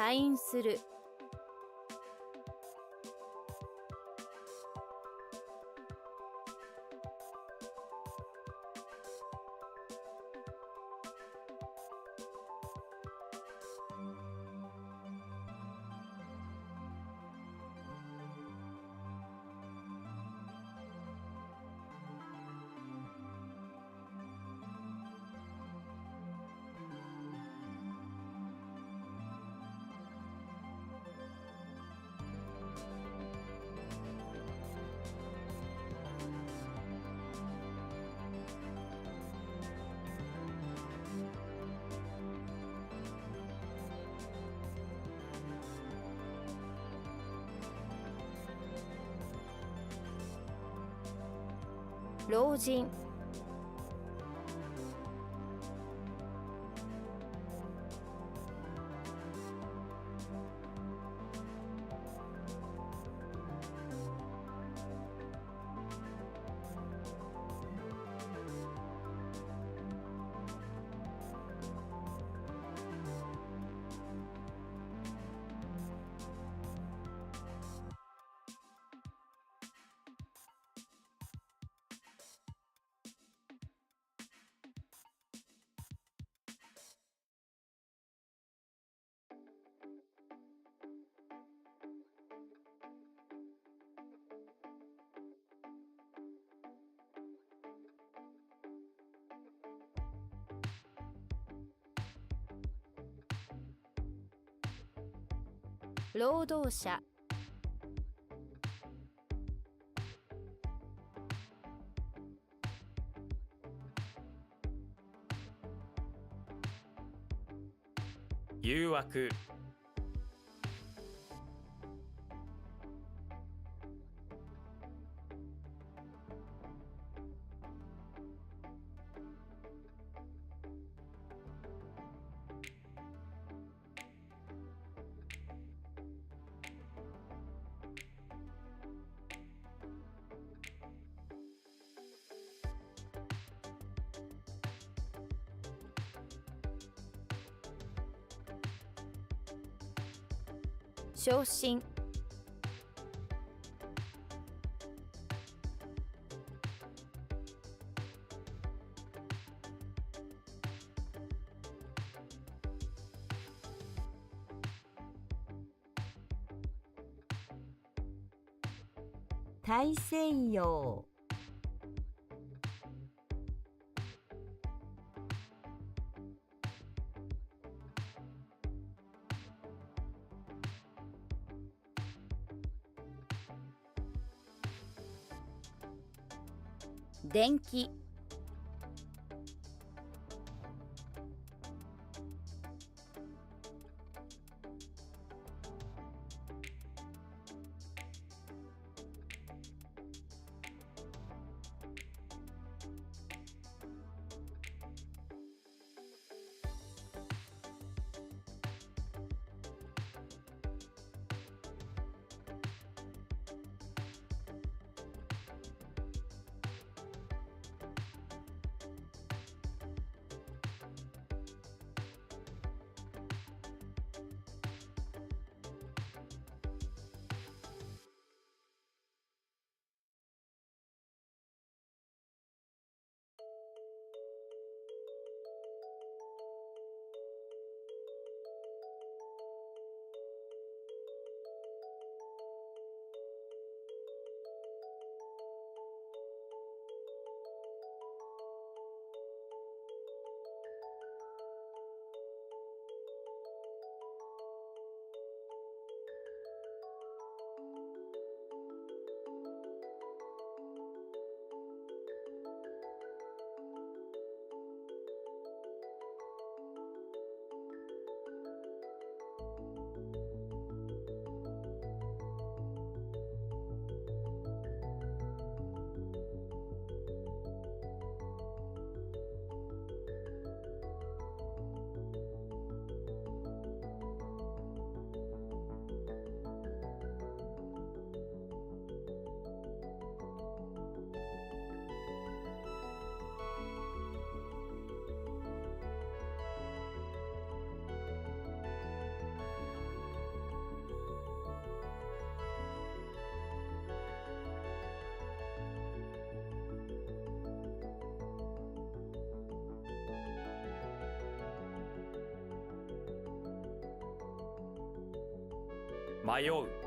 退院する。老人。労働者。誘惑。昇進。大西洋。電気。迷う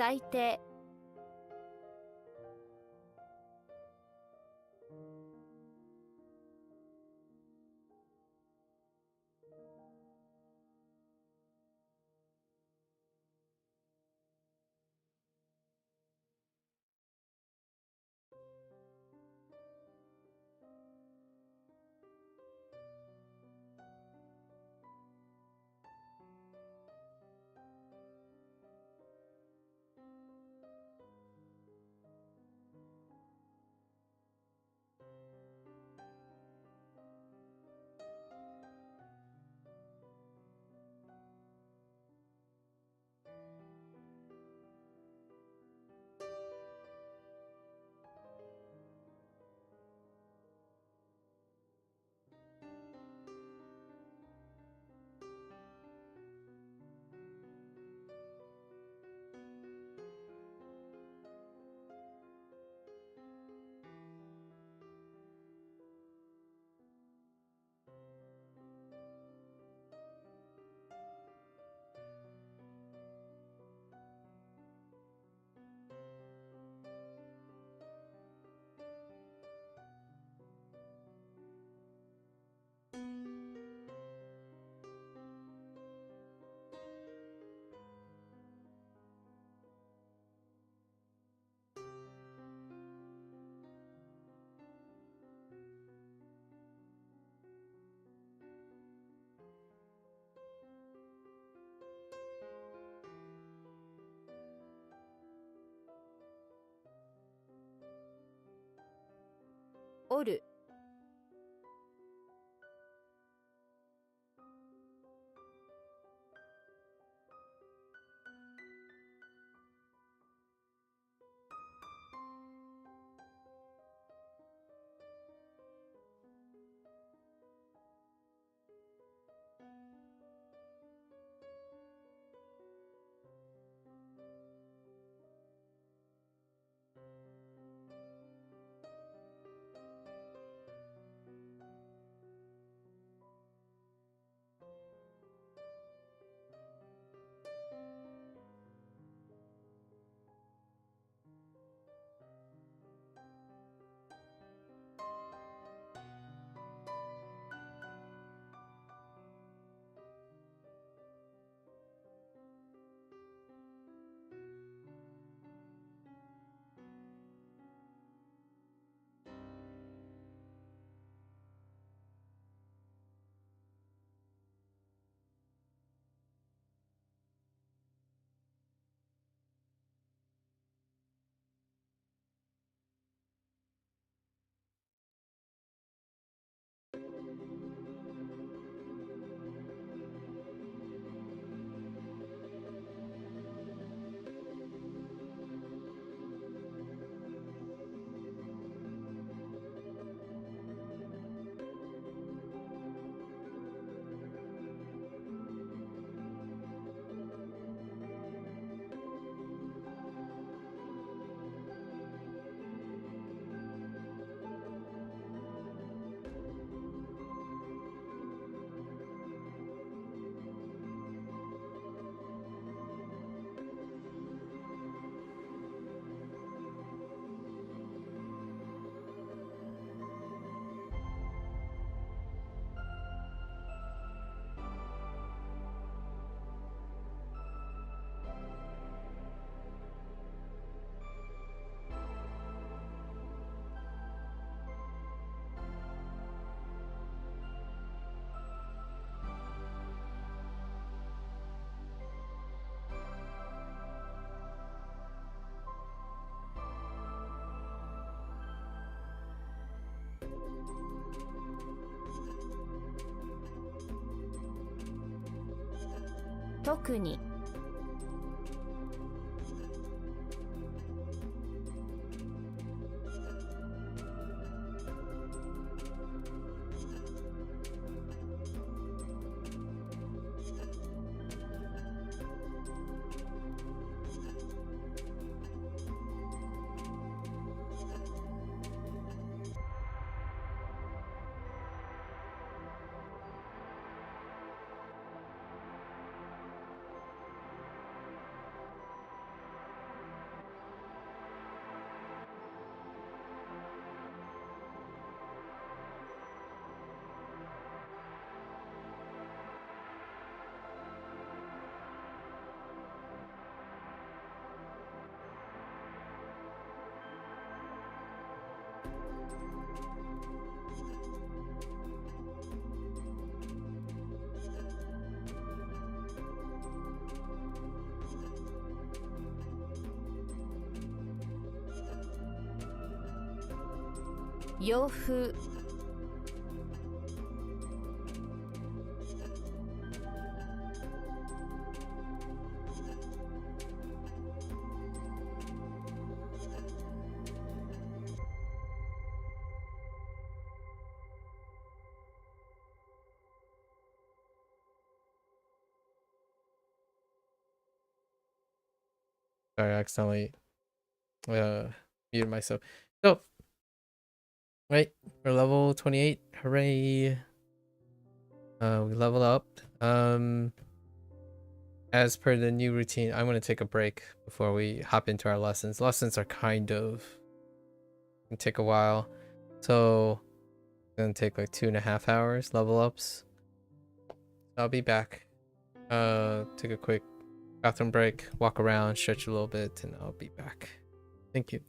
最低折る 特に 洋風 Sorry, I accidentally muted myself. So, right, we're level 28. Hooray! We leveled up. As per the new routine, I'm gonna take a break before we hop into our lessons. Lessons are kind of can take a while, so it's gonna take like 2.5 hours level ups. I'll be back. Take a quick bathroom break, walk around, stretch a little bit, and I'll be back. Thank you.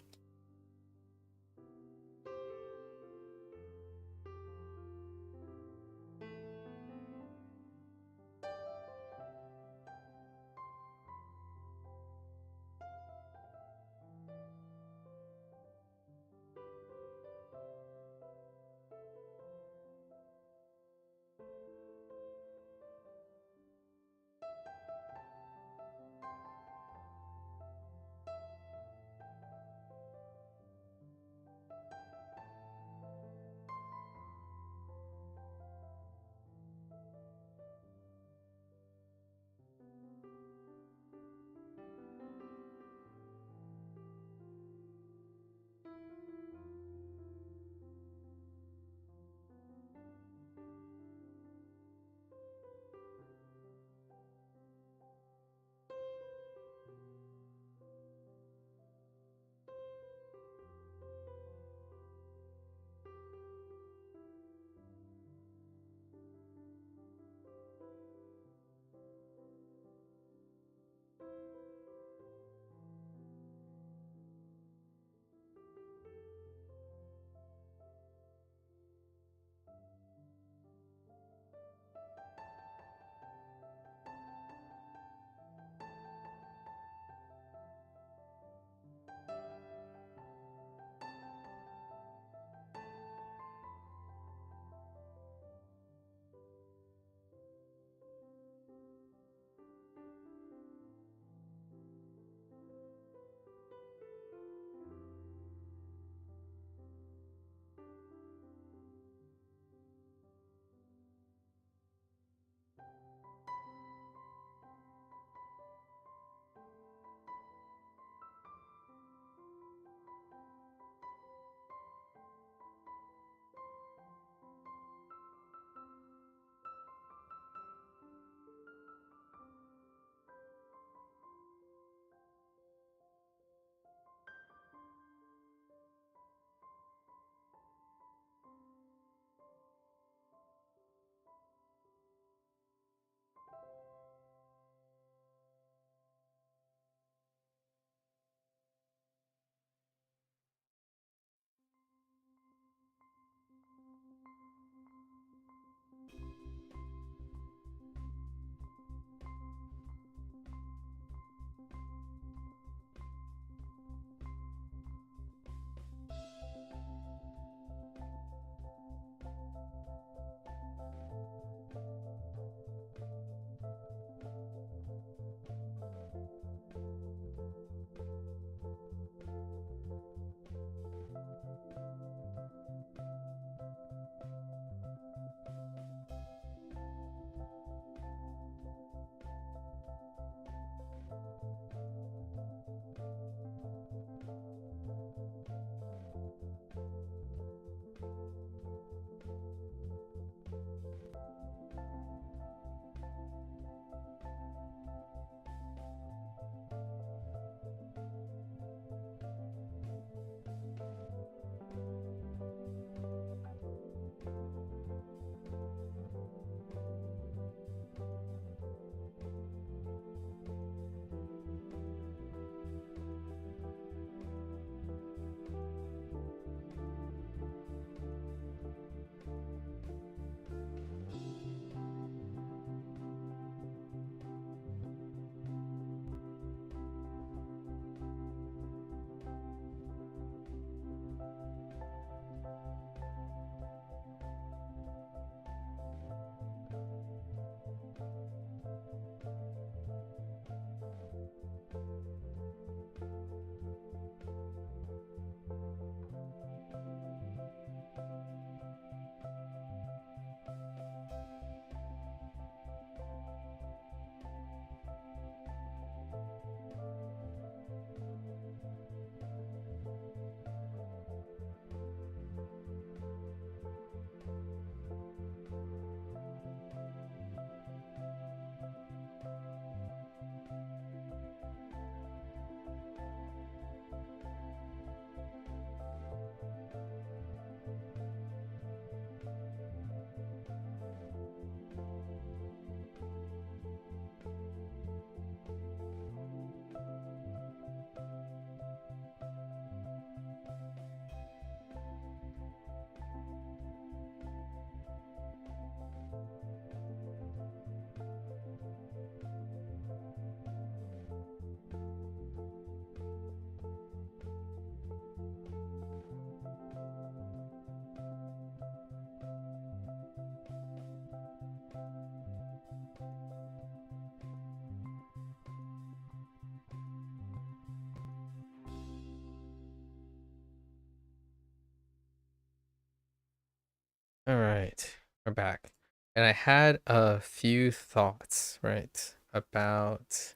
right, we're back. And I had a few thoughts, right, about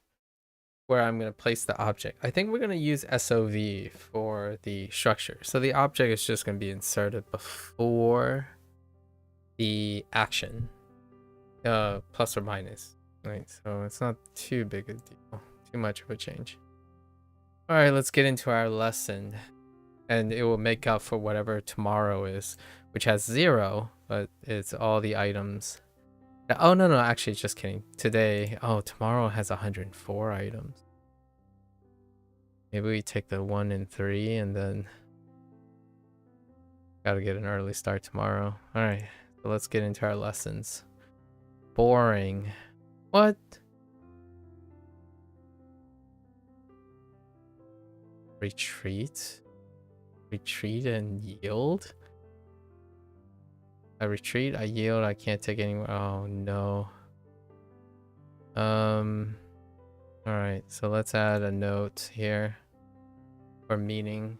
where I'm going to place the object. I think we're going to use SOV for the structure. So the object is just going to be inserted before the action, plus or minus, right? So it's not too big a deal, too much of a change. All right, let's get into our lesson. And it will make up for whatever tomorrow is, which has 0, but it's all the items. Oh, no, actually, just kidding. Today, tomorrow has 104 items. Maybe we take the 1 and 3 and then gotta get an early start tomorrow. All right, so let's get into our lessons. Boring. What? Retreat? Retreat and yield? I retreat, I yield, I can't take any more. Oh no. Alright, so let's add a note here for meaning.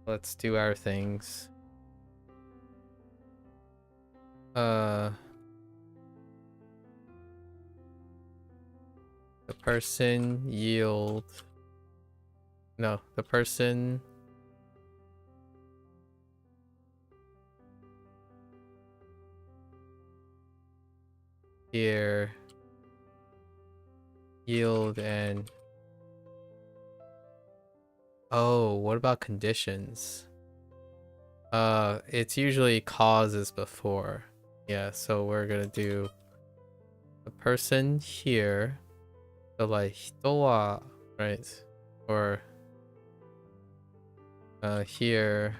Let's do our things. The person yield. No, the person here yield and what about conditions? It's usually causes before. Yeah, so we're gonna do the person here, so like hito wa, right? Or here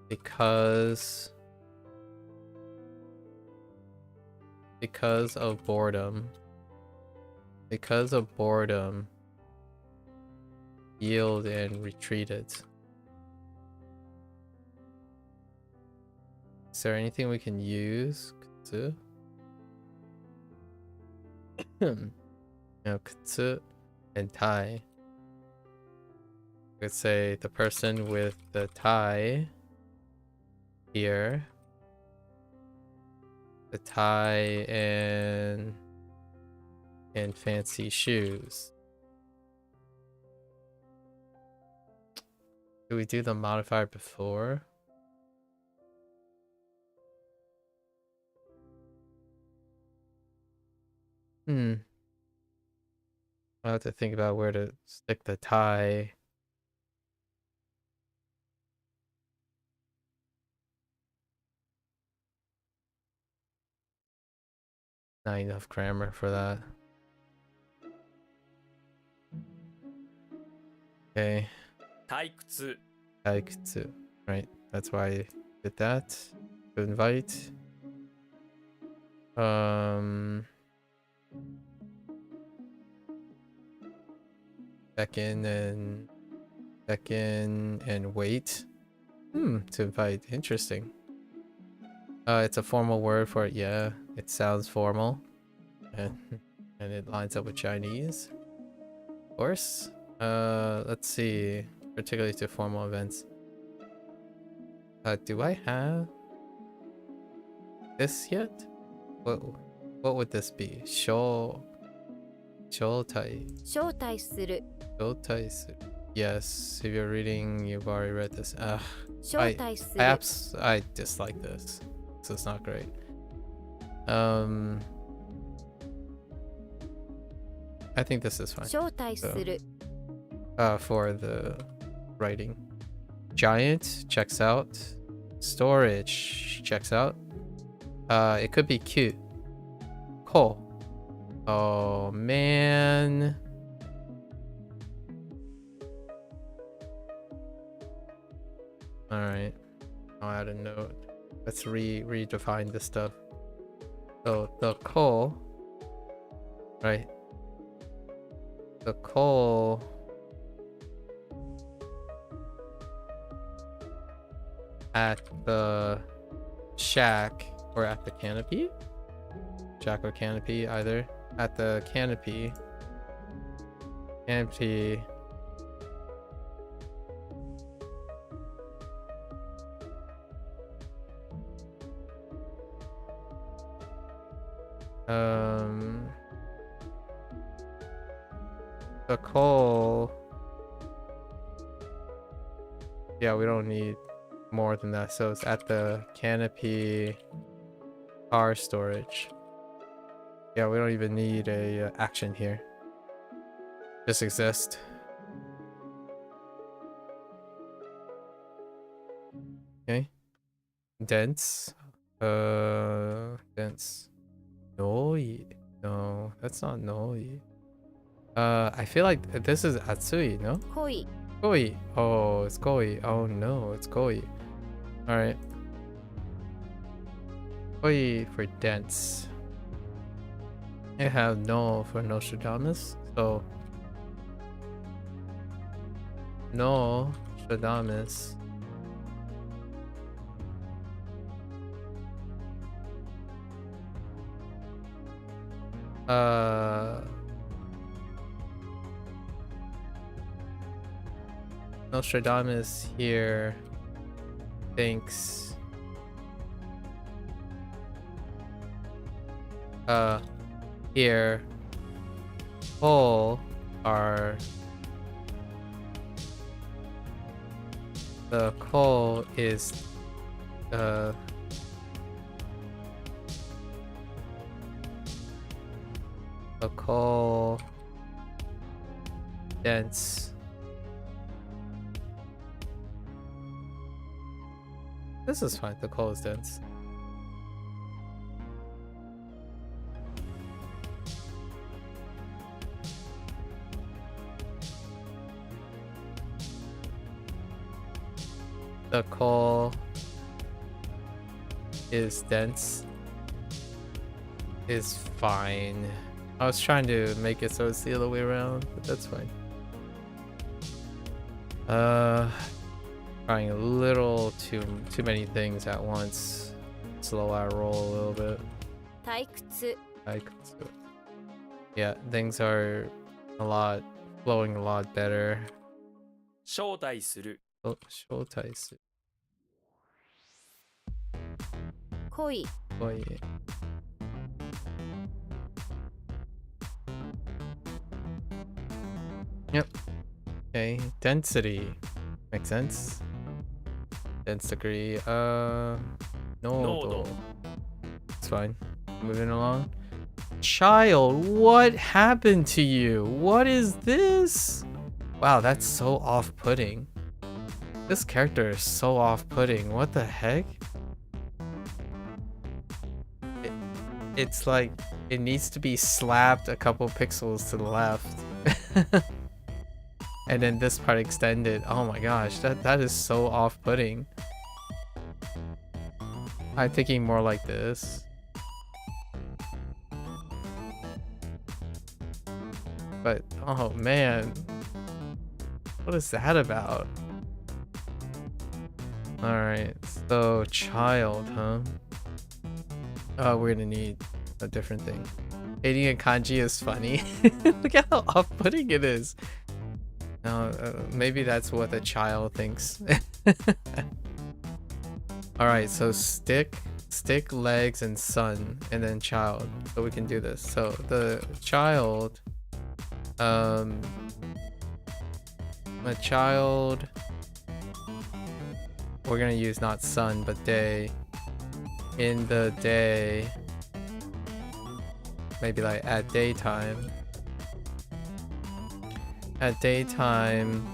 because of boredom. Because of boredom, yield and retreated. Is there anything we can use? Kutsu? No, kutsu and tie. We could say the person with the tie here. The tie and fancy shoes. Do we do the modifier before? I'll have to think about where to stick the tie. Not enough grammar for that. Okay. 退屈 Taikutsu. Right. That's why I did that. To invite. Check in and wait. To invite. Interesting. It's a formal word for it. Yeah, it sounds formal, and it lines up with Chinese, of course. Let's see. Particularly to formal events. Do I have this yet? What would this be? Shoutai. 招待する Shoutai. Yes, if you're reading, you've already read this. 招待する I dislike this. So it's not great. I think this is fine. 招待する For the writing. Giant checks out. Storage checks out. It could be cute. Cool. Oh man. All right. I'll add a note. Let's redefine this stuff. So the coal, right? The coal at the shack or at the canopy? Shack or canopy, either. At the canopy. Canopy. The coal. Yeah, we don't need more than that. So it's at the canopy car storage. Yeah, we don't even need a action here. Just exist. Okay. Dense. Dense. Noi. No, that's not Noi. I feel like this is Atsui, no? 濃い Koi. Oh, it's Koi. Oh no, it's Koi. Alright. Koi for dense. I have no for Nostradamus, so no Nostradamus. Nostradamus here thinks here coal are the coal is the coal dense. This is fine. The coal is dense. The coal is dense. Is fine. I was trying to make it so it's the other way around, but that's fine. Trying a little too many things at once. Slow our roll a little bit. 退屈 Yeah, things are flowing a lot better. 招待する Oh, 招待する。濃い Boy. Yep. Okay, density. Makes sense. Dense degree. No. Nodo. It's fine. Moving along. Child, what happened to you? What is this? Wow, that's so off-putting. This character is so off-putting. What the heck? It's like it needs to be slapped a couple pixels to the left. And then this part extended. Oh my gosh, that is so off-putting. I'm thinking more like this. But oh man, what is that about? Alright, so child, huh? Oh, we're gonna need a different thing. Hating a kanji is funny. Look at how off-putting it is. No, maybe that's what a child thinks. Alright, so stick, legs, and sun, and then child. So we can do this. So the child, a child, we're gonna use not sun, but day. In the day, maybe like at daytime. At daytime,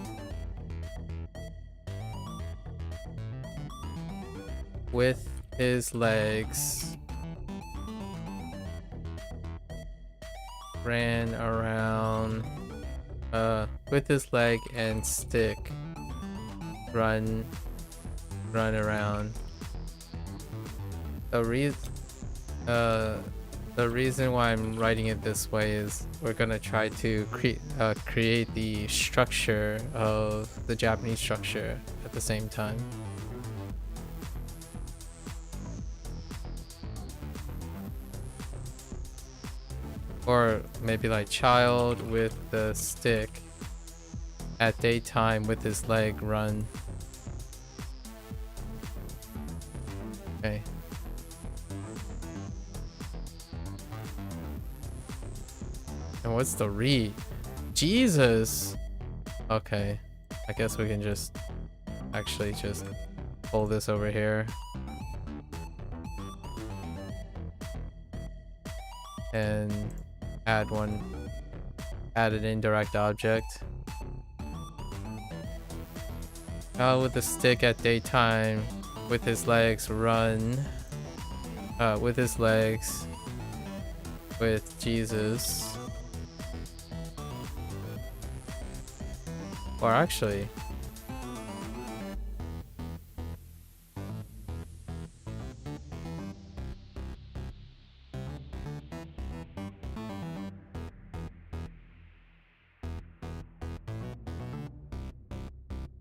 with his legs, ran around, with his leg and stick, run around. The reason why I'm writing it this way is we're gonna try to create the structure of the Japanese structure at the same time. Or maybe like child with the stick, at daytime with his leg, run. Okay. And what's the read? Jesus. Okay. I guess we can just actually just pull this over here. And add an indirect object. Out with the stick at daytime, with his legs run. With his legs. With Jesus. Or actually,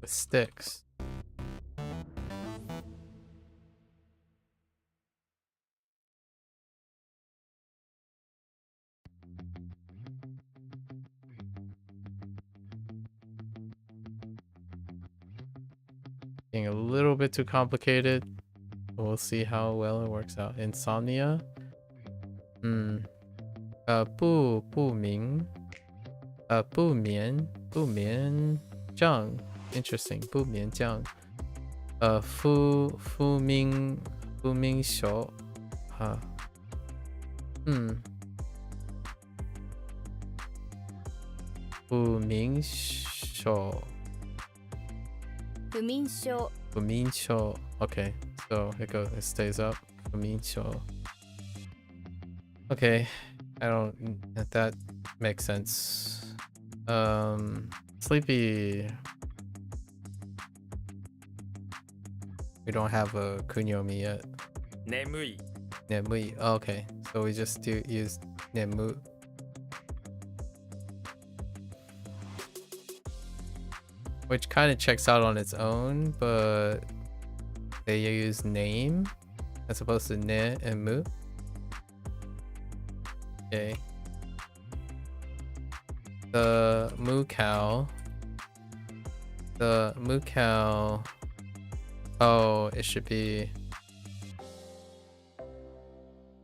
with sticks. Getting a little bit too complicated. But we'll see how well it works out. Insomnia. 不明不眠症 interesting 不眠症不明手不明手不眠症不眠症 okay, so it stays up 不眠症 okay, that makes sense. Sleepy. We don't have a kunyomi yet. 眠い Nemui. Oh, okay, so we just use nemu. Which kind of checks out on its own, but they use name as opposed to ne and mu. Okay. The moo cow. Oh, it should be.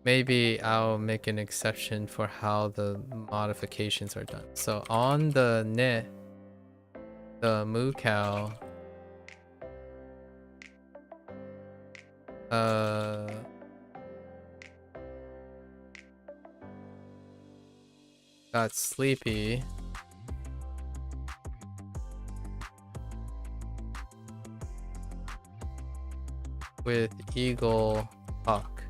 Maybe I'll make an exception for how the modifications are done. So on the ne, the moo cow. Got sleepy. With eagle hawk.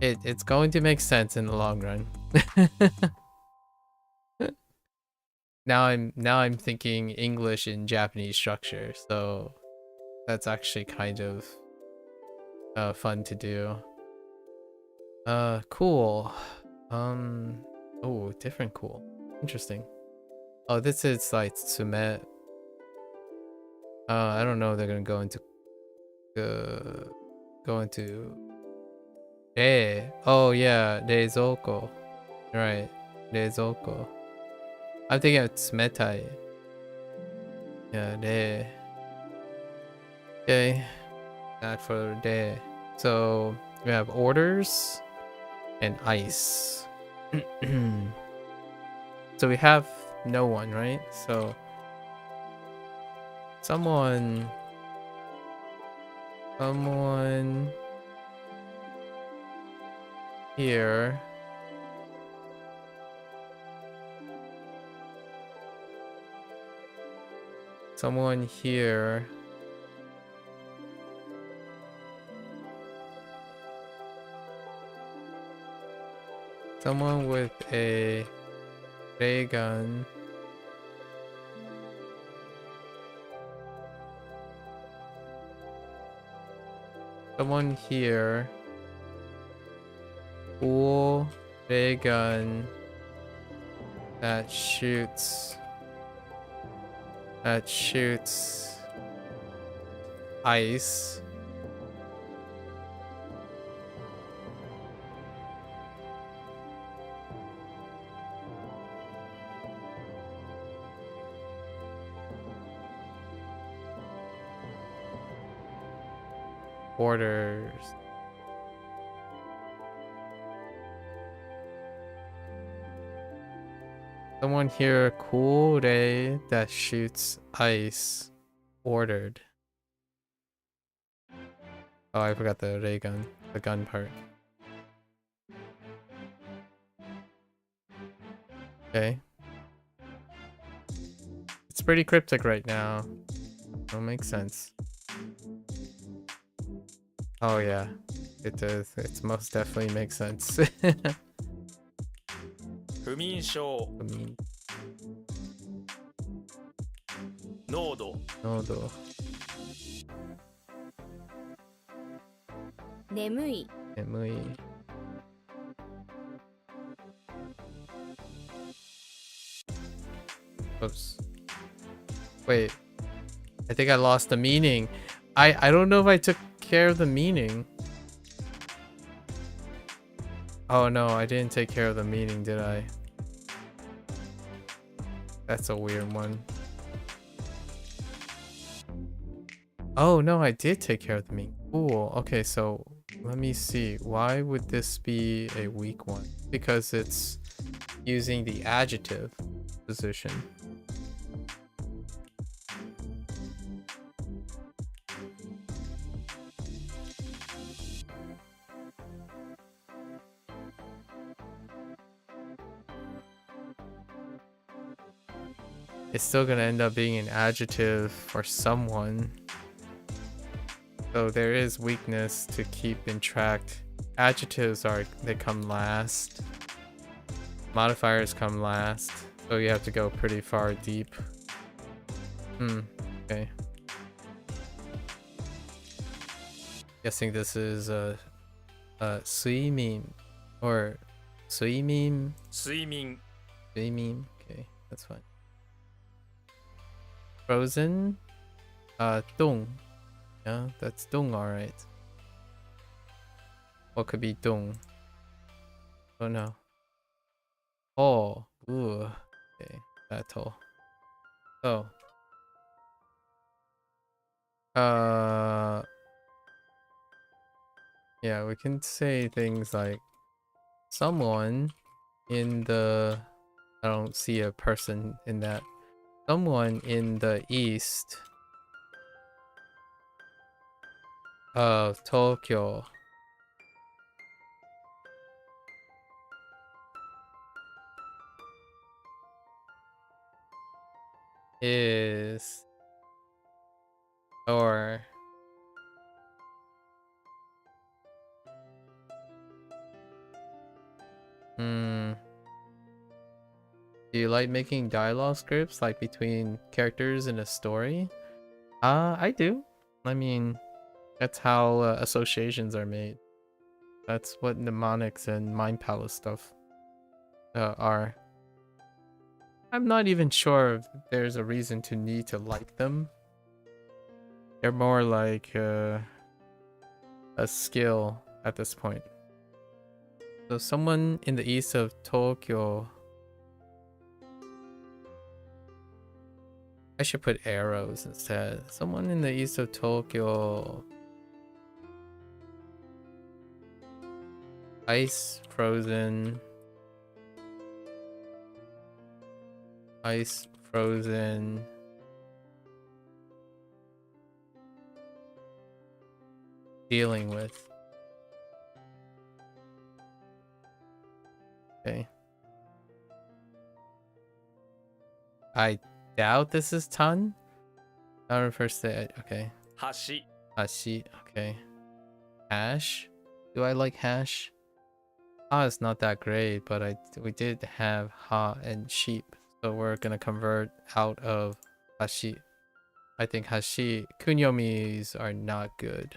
It's going to make sense in the long run. Now I'm thinking English in Japanese structure, so that's actually kind of fun to do. Cool. Oh, different cool. Interesting. Oh, this is like Tsume. I don't know if they're gonna go into oh yeah, Reizoko. Right. Reizoko. I'm thinking of Tsumetai. Yeah, Re. Okay. That for Re. So we have orders and ice. So we have no one, right? So someone here. Someone here. Someone with a ray gun. Someone here. Cool ray gun that shoots ice. orders. Someone here, cool ray that shoots ice. Ordered. Oh, I forgot the ray gun. The gun part. Okay. It's pretty cryptic right now. Don't make sense. Oh yeah. It does. It most definitely makes sense. 不眠症 I mean, 濃度 no though. 眠い Emily. Oops. Wait. I think I lost the meaning. I don't know if I took care of the meaning. Oh no, I didn't take care of the meaning, did I? That's a weird one. Oh no, I did take care of the meaning. Cool. Okay, so let me see. Why would this be a weak one? Because it's using the adjective position. It's still gonna end up being an adjective for someone. So there is weakness to keep in track. Adjectives they come last. Modifiers come last. So you have to go pretty far deep. Okay. Guessing this is suimim or suimim. 睡眠 Suimim. Okay, that's fine. Frozen. Dung. Yeah, that's dung, alright. What could be dung? Oh no. Oh, ooh. Okay, that's all. Oh. Yeah, we can say things like someone in the. I don't see a person in that. Someone in the east of Tokyo is or do you like making dialogue scripts like between characters in a story? I do. I mean, that's how associations are made. That's what mnemonics and mind palace stuff are. I'm not even sure if there's a reason to need to like them. They're more like a skill at this point. So someone in the east of Tokyo. I should put arrows instead. Someone in the east of Tokyo. Ice frozen. Ice frozen. Dealing with. Okay. I doubt this is ton. That refers to it. Okay. 橋 Hashi. Okay. Hash. Do I like hash? Ha is not that great, but we did have ha and sheep, so we're gonna convert out of hashi. I think hashi kunyomis are not good.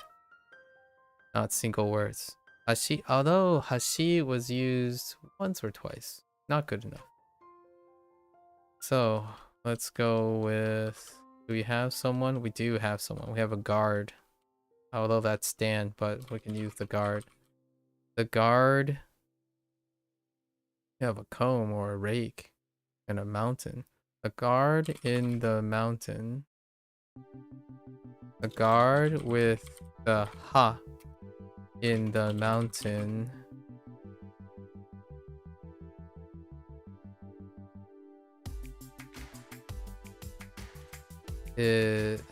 Not single words. Hashi, although hashi was used once or twice, not good enough. So let's go with. Do we have someone? We do have someone. We have a guard. Although that's stand, but we can use the guard. The guard. We have a comb or a rake and a mountain. A guard in the mountain. A guard with the ha in the mountain is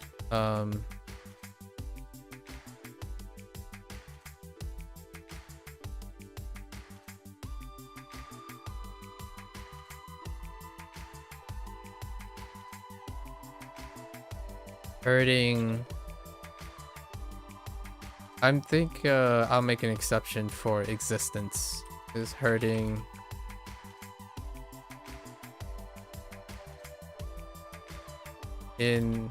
hurting. I'll make an exception for existence. Is hurting in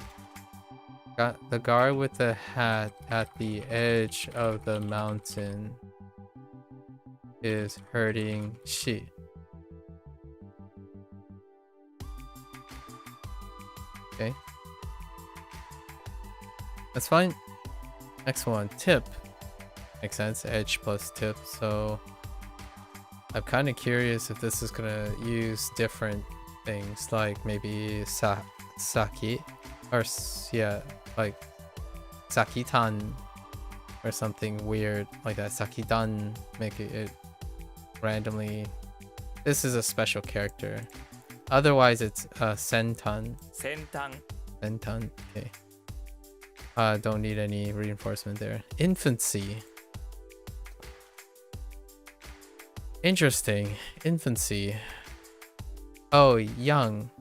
the guard with the hat at the edge of the mountain is hurting she. Okay. That's fine. Next one, tip. Makes sense, edge plus tip. So I'm kind of curious if this is gonna use different things, like maybe saki, or yeah, like sakitan, or something weird like that. Sakitan, make it randomly. This is a special character. Otherwise, it's sentan. 先端 Sentan. Okay. Don't need any reinforcement there. Infancy. Interesting. Infancy. Oh, young.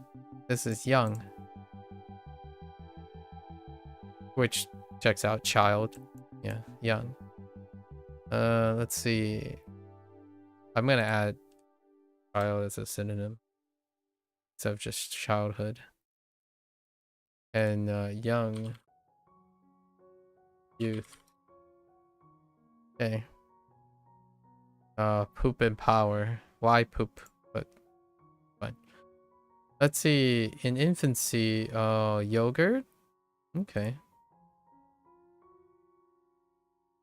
This is young. Which checks out child. Yeah, young. Let's see. I'm gonna add child as a synonym instead of just childhood. And young. Youth. Okay. Poop and power. Why poop? But fine. Let's see. In infancy, yogurt? Okay.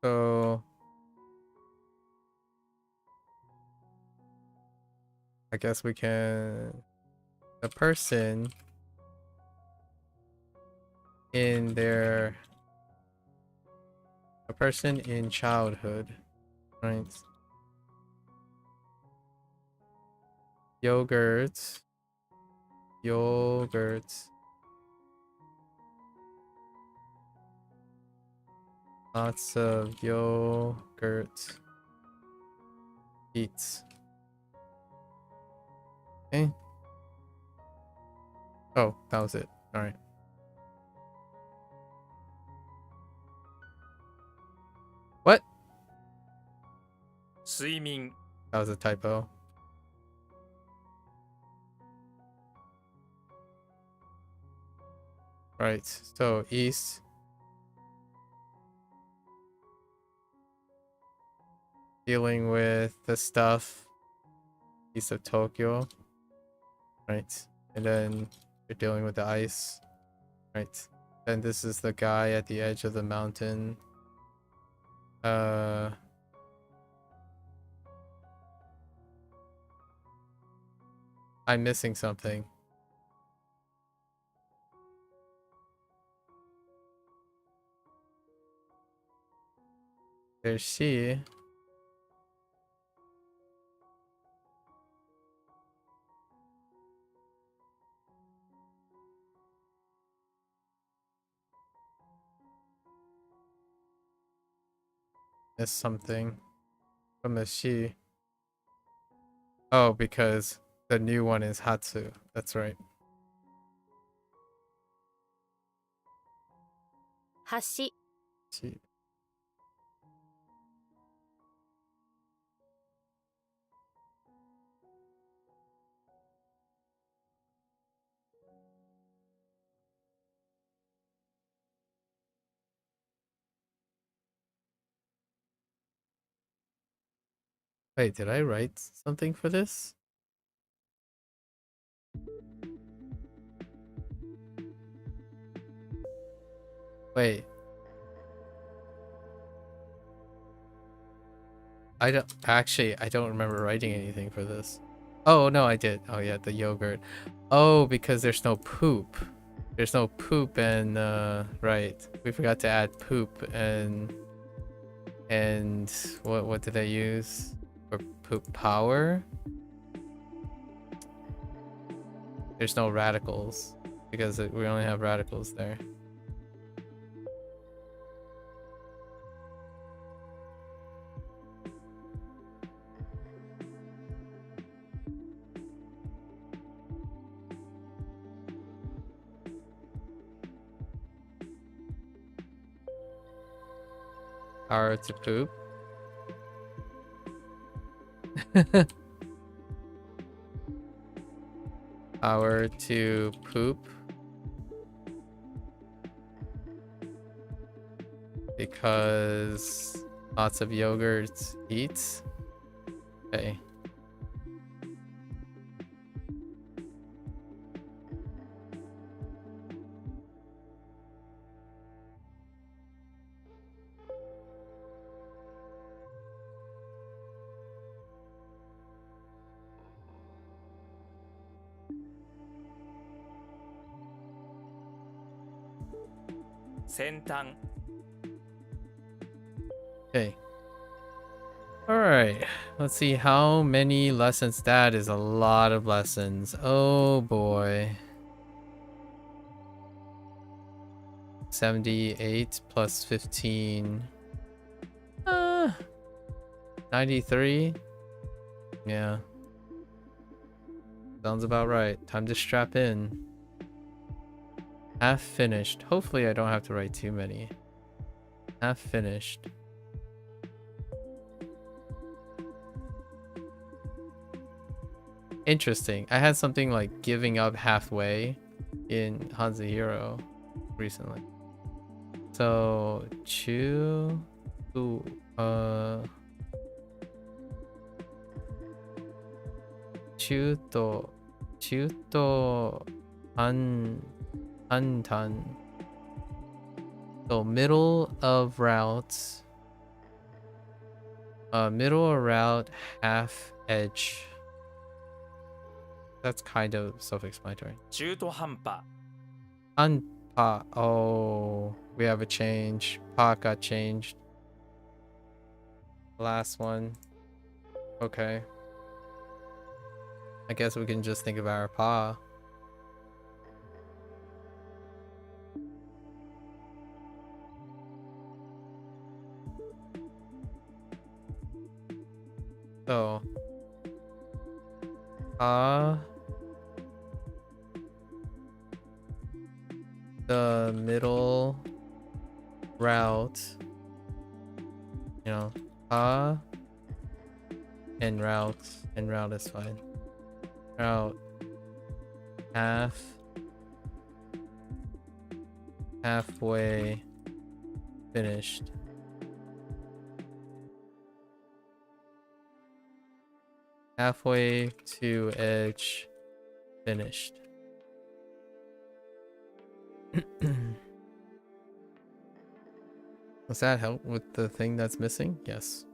So I guess we can a person in childhood, right? Yogurt. Lots of yogurt. Eats. Okay. Oh, that was it. All right. What? 睡眠 That was a typo. Right. So east. Dealing with the stuff east of Tokyo. Right. And then you're dealing with the ice. Right. And this is the guy at the edge of the mountain. I'm missing something. There's she. Missed something from the she. Oh, because the new one is Hatsu. That's right. 橋 She. Wait, did I write something for this? Wait. I don't remember writing anything for this. Oh, no, I did. Oh, yeah, the yogurt. Oh, because there's no poop. There's no poop and right. We forgot to add poop and what did I use for poop power? There's no radicals because we only have radicals there. Power to poop. Power to poop. Because lots of yogurt eats. Okay. Sentan. Okay. All right. Let's see how many lessons. That is a lot of lessons. Oh boy. 78 plus 15. 93. Yeah. Sounds about right. Time to strap in. Half finished. Hopefully I don't have to write too many. Half finished. Interesting. I had something like giving up halfway in HanziHero recently. So chu to antan. So middle of route. Middle of route, half edge. That's kind of self-explanatory. 中途半端 Anpa. Oh, we have a change. Pa got changed. Last one. Okay. I guess we can just think of our pa. So. The middle route, you know, and route is fine. Route halfway finished. Halfway to edge finished. Does that help with the thing that's missing? Yes.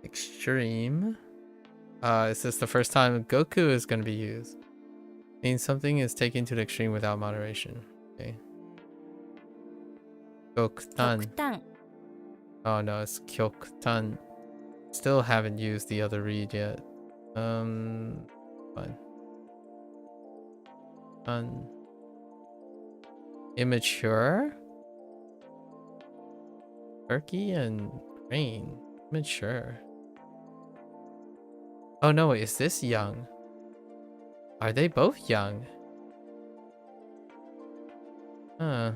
Extreme. Is this the first time Goku is going to be used? Means something is taken to the extreme without moderation. Okay. Goktan. 極端 Oh no, it's Kyoktan. Still haven't used the other read yet. Fine. Immature? Turkey and grain. Immature. Oh no, is this young? Are they both young? Huh.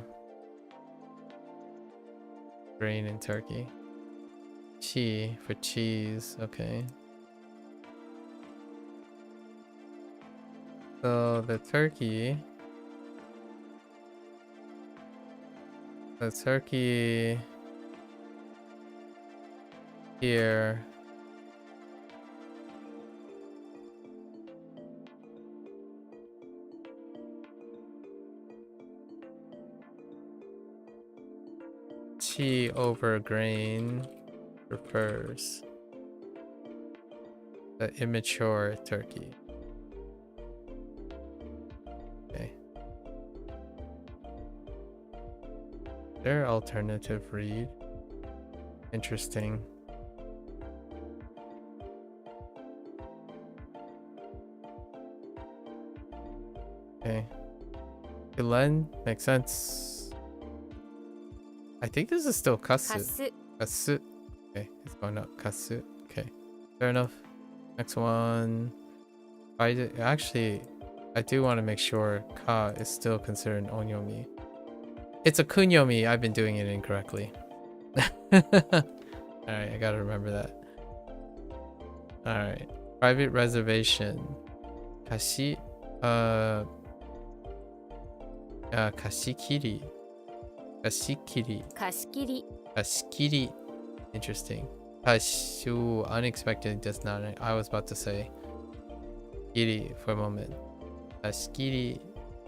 Grain and turkey. Chi for cheese, okay. So the turkey here chi over grain prefers the immature turkey. Their alternative read. Interesting. Okay. Ilen makes sense. I think this is still 貸 kasu. す Kasu. Okay, it's going up. Kasu. Okay, fair enough. Next one. Actually, I do want to make sure ka is still considered an onyomi. It's a kunyomi. I've been doing it incorrectly. Alright, I gotta remember that. Alright. Private reservation. Kashi. Kashikiri. Kashikiri. 貸し切り Kashikiri. Interesting. Kashu. Unexpected does not. I was about to say kiri for a moment. Kashikiri.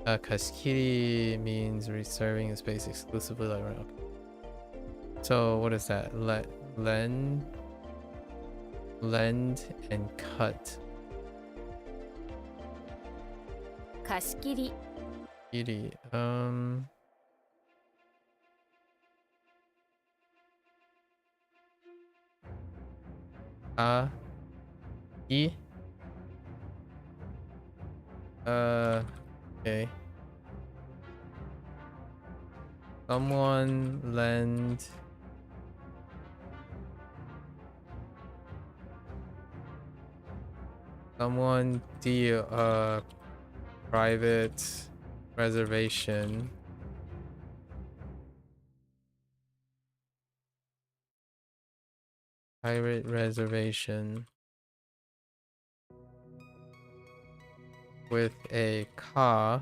Kashikiri means reserving a space exclusively. Like, okay. So what is that? Lend and cut. 貸し切り Kiri. E. Okay. Someone lend. Someone deal private reservation. Private reservation with a ka.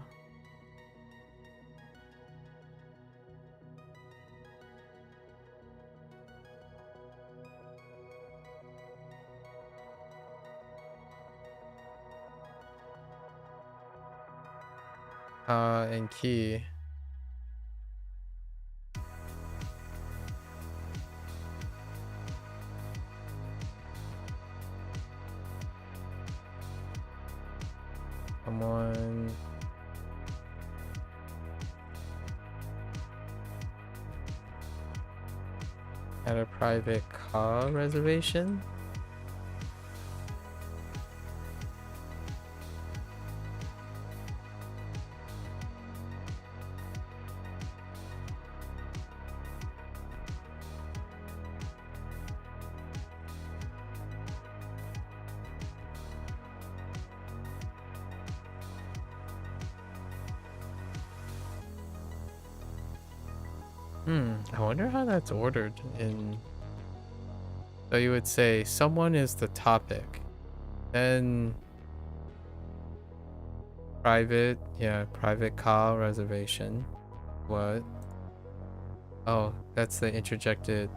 And key. Someone at a private car reservation. I wonder how that's ordered in. So you would say someone is the topic, then private, private car reservation. What? Oh, that's the interjected.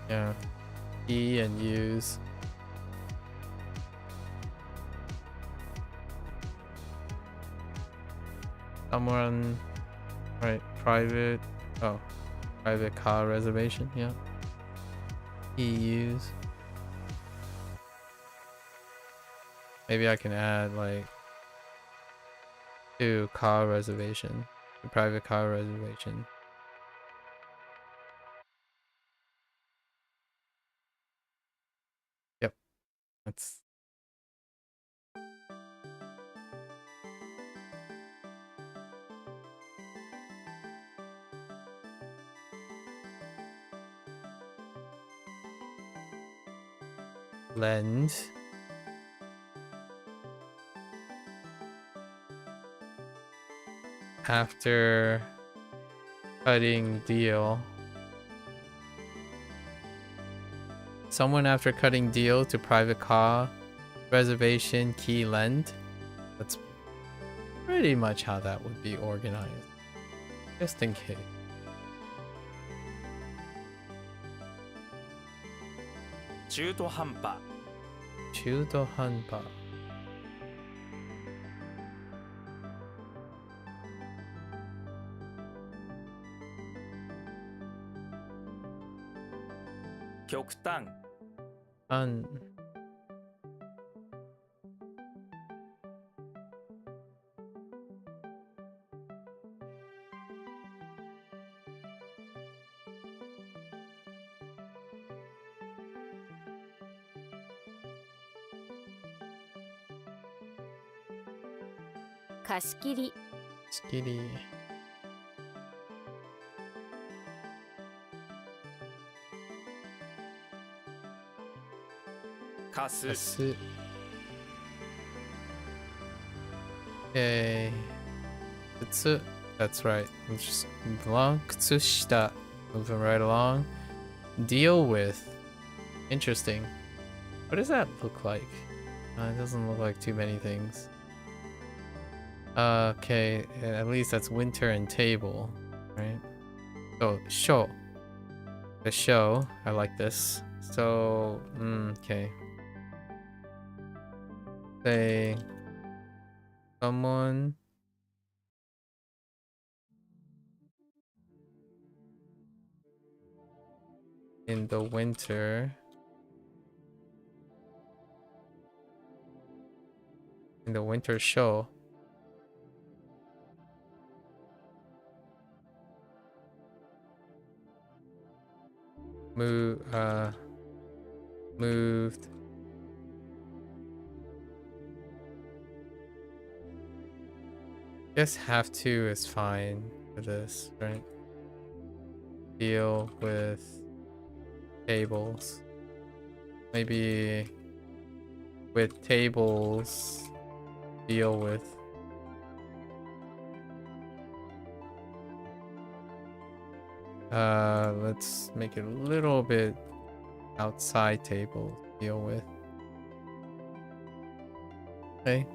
Yeah, E and use. Someone, right? Private. Oh, private car reservation. Yeah. EUs. Maybe I can add like to car reservation, to private car reservation. Yep. That's. Lend. After cutting deal. Someone after cutting deal to private car reservation key lend. That's pretty much how that would be organized. Just in case. Judo-hanpa. Judo-hanpa. Kyoktan. 貸し切り Skitty. Kasu. Kasu. Okay. Kutsu. That's right. Let's just move along. Kutsushita. Moving right along. Deal with. Interesting. What does that look like? It doesn't look like too many things. Okay, at least that's winter and table, right? So, show. The show. I like this. So, okay. Say, someone in the winter. In the winter show. Moved. Guess have to is fine for this, right? Deal with tables. Maybe with tables, deal with let's make it a little bit outside table, deal with. Okay.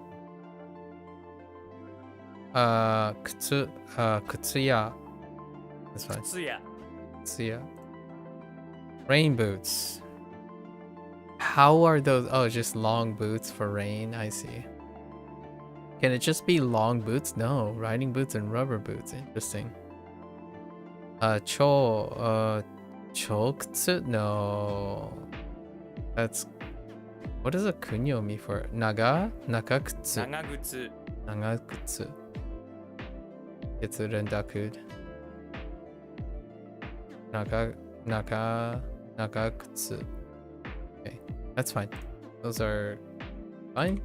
Kutsuya. That's fine. Kutsuya. Kutsuya. Rain boots. How are those? Oh, just long boots for rain. I see. Can it just be long boots? No, riding boots and rubber boots. Interesting. Chokutsu? No. That's... What does a kunyo mean for? Nakakutsu. Nagagutsu. Nagakutsu. It's a rendakud. Nakakutsu. Okay, that's fine. Those are fine.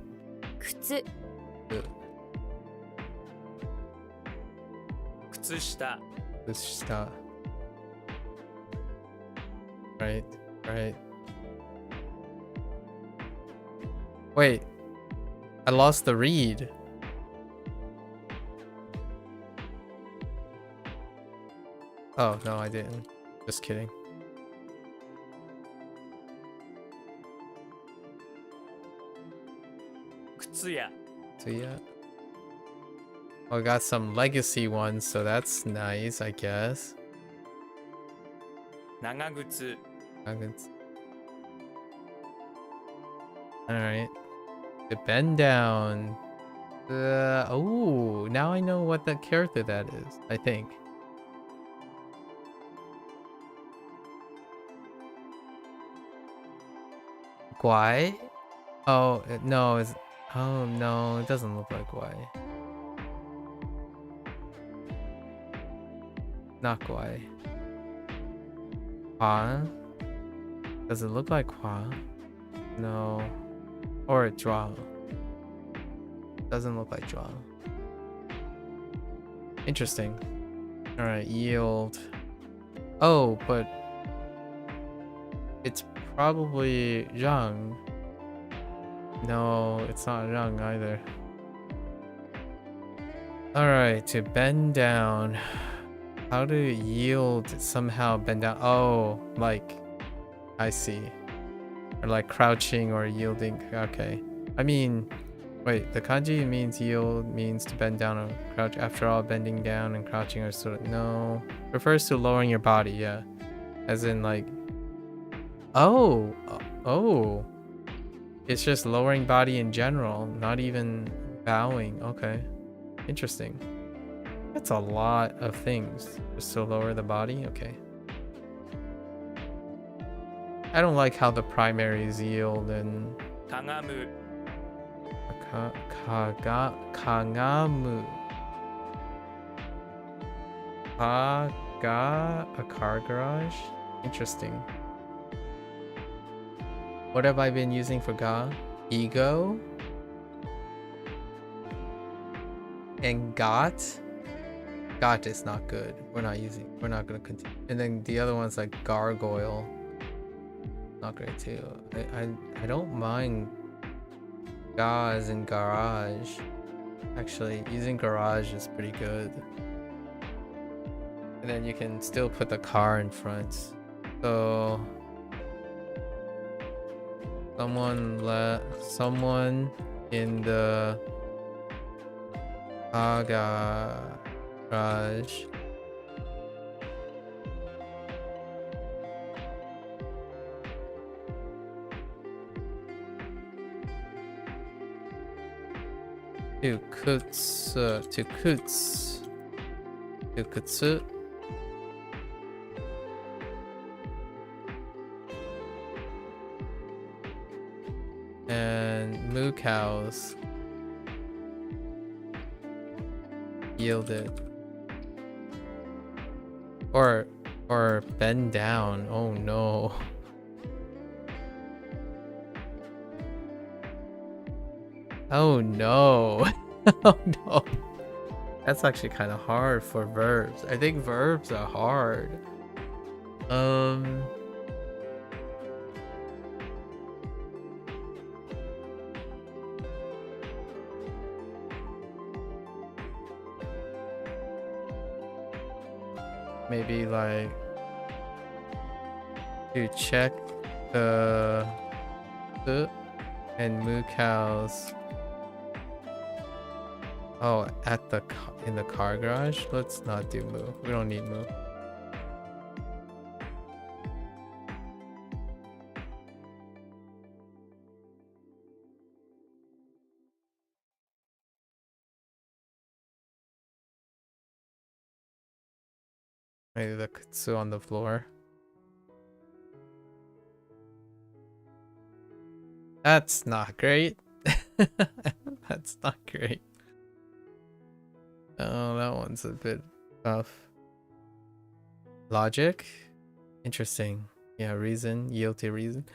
靴 Kutsushita. Kutsushita. Right, right. Wait, I lost the read. Oh, no, I didn't. Just kidding. Kutsuya. So yeah. I got some legacy ones, so that's nice, I guess. Nagagutsu. Alright. To bend down. Oh, now I know what that character that is, I think. Guai? Oh, no, it's... Oh, no, it doesn't look like Guai. Not Guai. Hua? Does it look like Hua? No. Or Joao. Doesn't look like Joao. Interesting. Alright, yield. Oh, but... It's probably Zhang. No, it's not Zhang either. Alright, to bend down. How to yield somehow bend down? Oh, like, I see. Or like crouching or yielding. Okay. I mean, wait, the kanji means yield means to bend down or crouch. After all, bending down and crouching are sort of... No. Refers to lowering your body, yeah. As in like... Oh. Oh. It's just lowering body in general, not even bowing. Okay. Interesting. That's a lot of things. Just to lower the body? Okay. I don't like how the primaries yield and... Kagamu. Kagamu. Kaga... A car garage? Interesting. What have I been using for ga? Ego? And got is not good. We're not gonna continue. And then the other one's like gargoyle. Not great too. I don't mind gaz and garage. Actually, using garage is pretty good. And then you can still put the car in front. So someone in the garage. To kutsu. And moo cows yielded. Or bend down. Oh no. Oh no. Oh no. That's actually kind of hard for verbs. I think verbs are hard. Maybe like to check the and moo cows. Oh, in the car garage. Let's not do moo. We don't need moo. Maybe the kutsu on the floor. That's not great. That's not great. Oh, that one's a bit tough. Logic? Interesting. Yeah, reason. Yield to reason.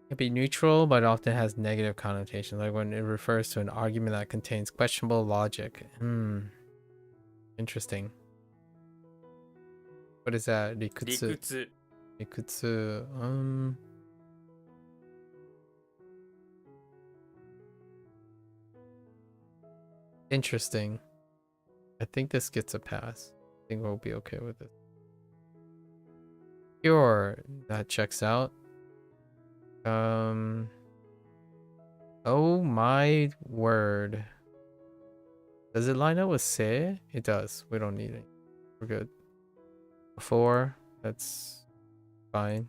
It can be neutral, but often has negative connotations, like when it refers to an argument that contains questionable logic. Interesting. What is that? Rikutsu. 理屈 Rikutsu. Interesting. I think this gets a pass. I think we'll be okay with it. Sure, that checks out. Oh my word. Does it line up with se? It does. We don't need it. We're good. Before, that's fine.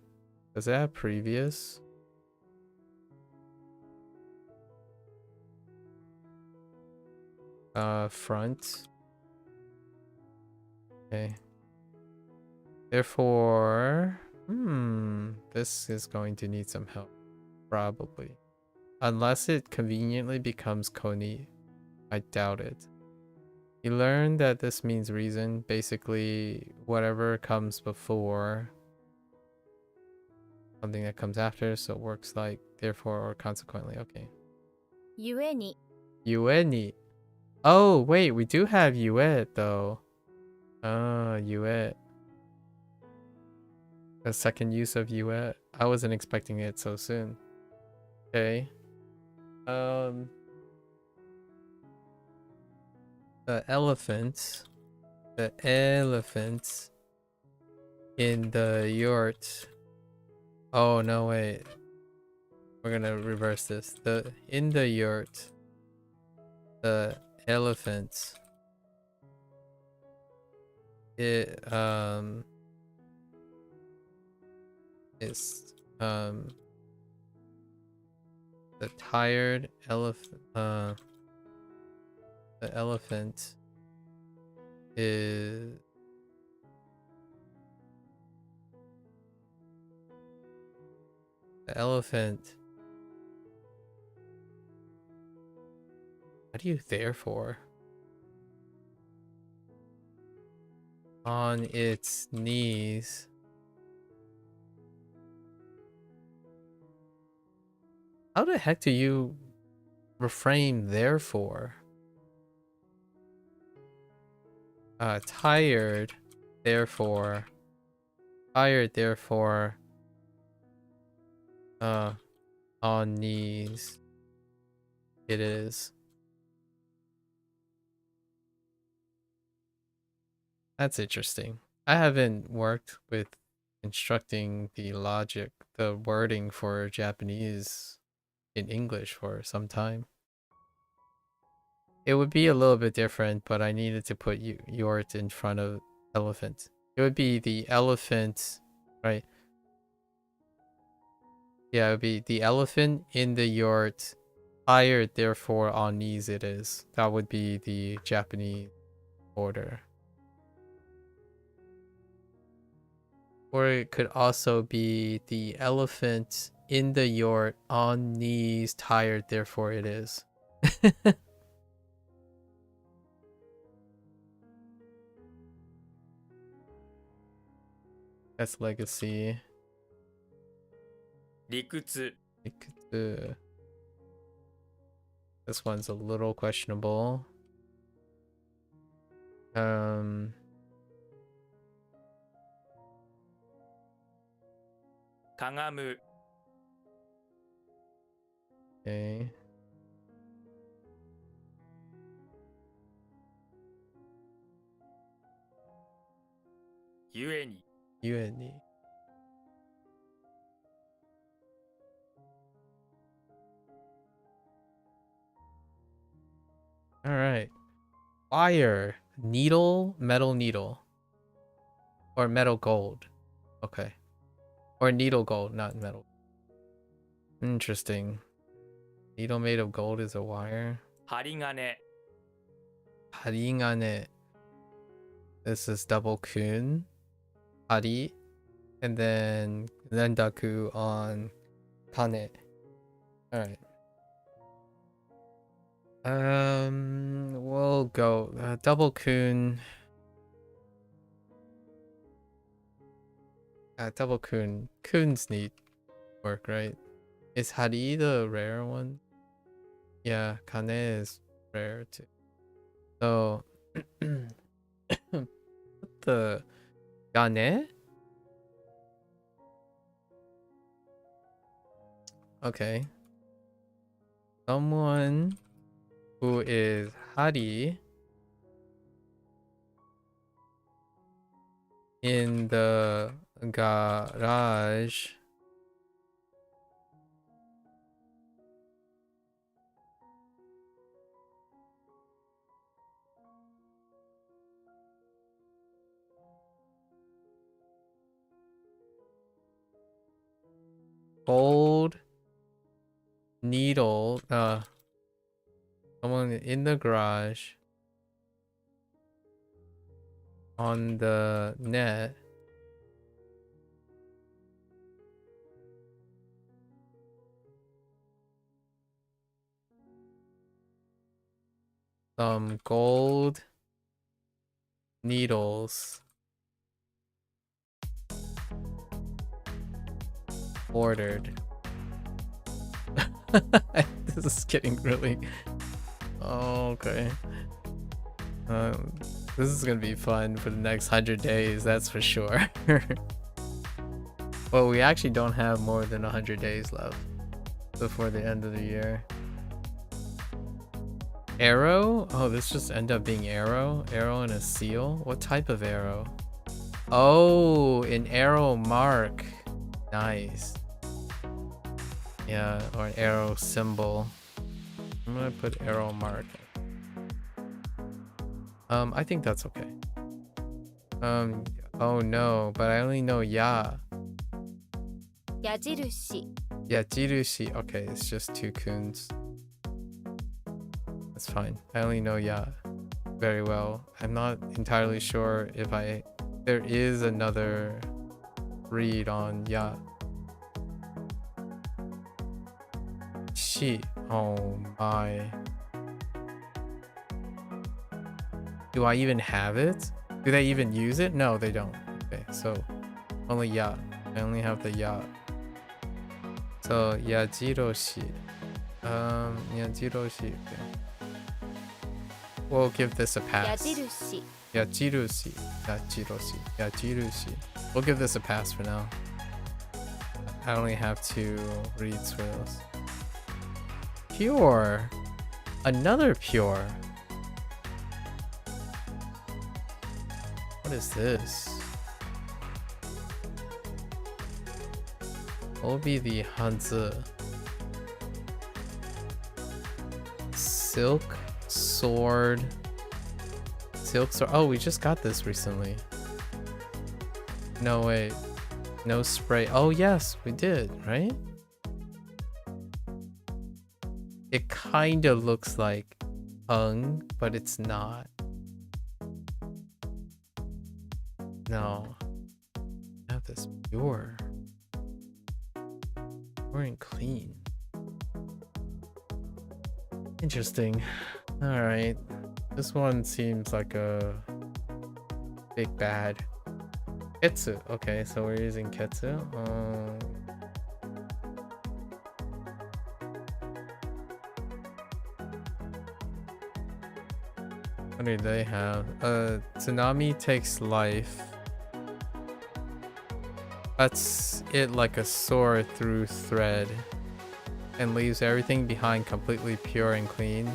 Does it have previous? Front. Okay. Therefore, this is going to need some help. Probably. Unless it conveniently becomes koni. I doubt it. You learn that this means reason. Basically, whatever comes before something that comes after, so it works like therefore or consequently. Okay. ゆえに Yueni. Oh, wait, we do have yuet though. Yuet. A second use of yuet. I wasn't expecting it so soon. Okay. The elephant in the yurt. Oh no, wait. We're gonna reverse this. In the yurt, the elephant is the tired elephant. The elephant is the elephant. What do you therefore? On its knees. How the heck do you refrain therefore. Tired, therefore. Tired, therefore. On knees. It is. That's interesting. I haven't worked with constructing the logic, the wording for Japanese in English for some time. It would be a little bit different, but I needed to put yort in front of elephant. It would be the elephant, right? Yeah, it would be the elephant in the yort, tired, therefore on knees it is. That would be the Japanese order. Or it could also be the elephant in the yort, on knees, tired, therefore it is. That's legacy. 理屈 This one's a little questionable. かがむ Okay. ゆえに Yuani. All right. Wire, needle, metal needle, or metal gold. Okay. Or needle gold, not metal. Interesting. Needle made of gold is a wire. 針金 Haringane. This is double kun. Hari. And then rendaku on kane. Alright. We'll go double kun. Double kun. Kun's neat work, right? Is Hari the rare one? Yeah, Kane is rare too. So, the Gane? Okay. Someone who is Hari in the garage gold needle someone in the garage on the net some gold needles ordered. This is getting really okay. This is gonna be fun for the next 100 days, that's for sure. Well, we actually don't have more than 100 days left before the end of the year. Arrow? Oh, this just ended up being arrow? Arrow and a seal? What type of arrow? Oh, an arrow mark. Nice. Yeah, or an arrow symbol. I'm gonna put arrow mark. I think that's okay. Oh no, but I only know ya. 矢印 Yeah, jirushi. Okay, it's just two kuns. That's fine. I only know ya very well. I'm not entirely sure if there is another read on ya. Shi. Oh my. Do I even have it? Do they even use it? No, they don't. Okay, so only ya. I only have the ya. So yajiroshi. Yajiroshi. Okay. We'll give this a pass. 矢印 Yajirushi. Yajiroshi. Yajirushi. We'll give this a pass for now. I only have 2 read swirls. Pure. Another pure. What is this? What will be the Hanzi? Silk sword. Silk sword. Oh, we just got this recently. No, wait. No spray. Oh, yes, we did, right? It kind of looks like Hoang, but it's not. No. I have this pure. Pure and clean. Interesting. Alright. This one seems like a big bad. Ketsu. Okay, so we're using Ketsu. What do they have? Tsunami takes life. Cuts it like a sword through thread. And leaves everything behind completely pure and clean.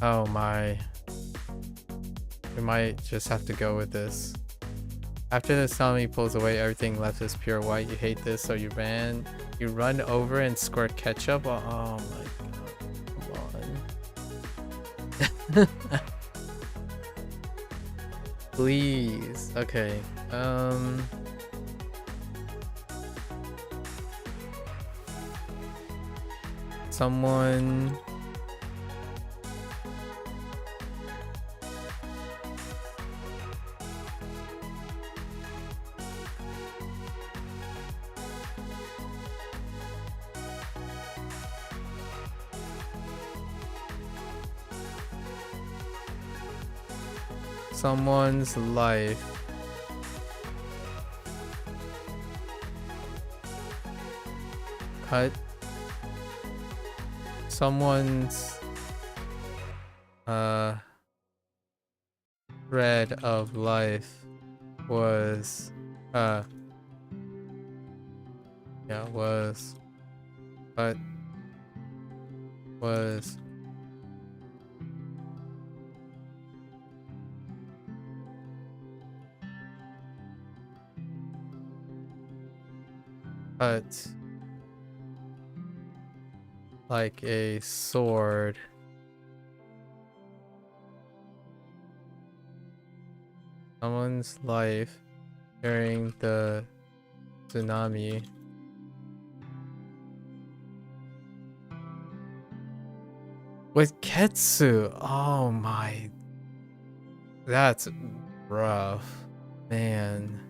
Oh my. We might just have to go with this. After the tsunami pulls away, everything left is pure white. You hate this, so you run over and squirt ketchup. Oh my god. Come on. Please. Okay. Someone. Someone's life. Cut. Someone's thread of life was was cut like a sword. Someone's life during the tsunami. With Ketsu. Oh my. That's rough. Man.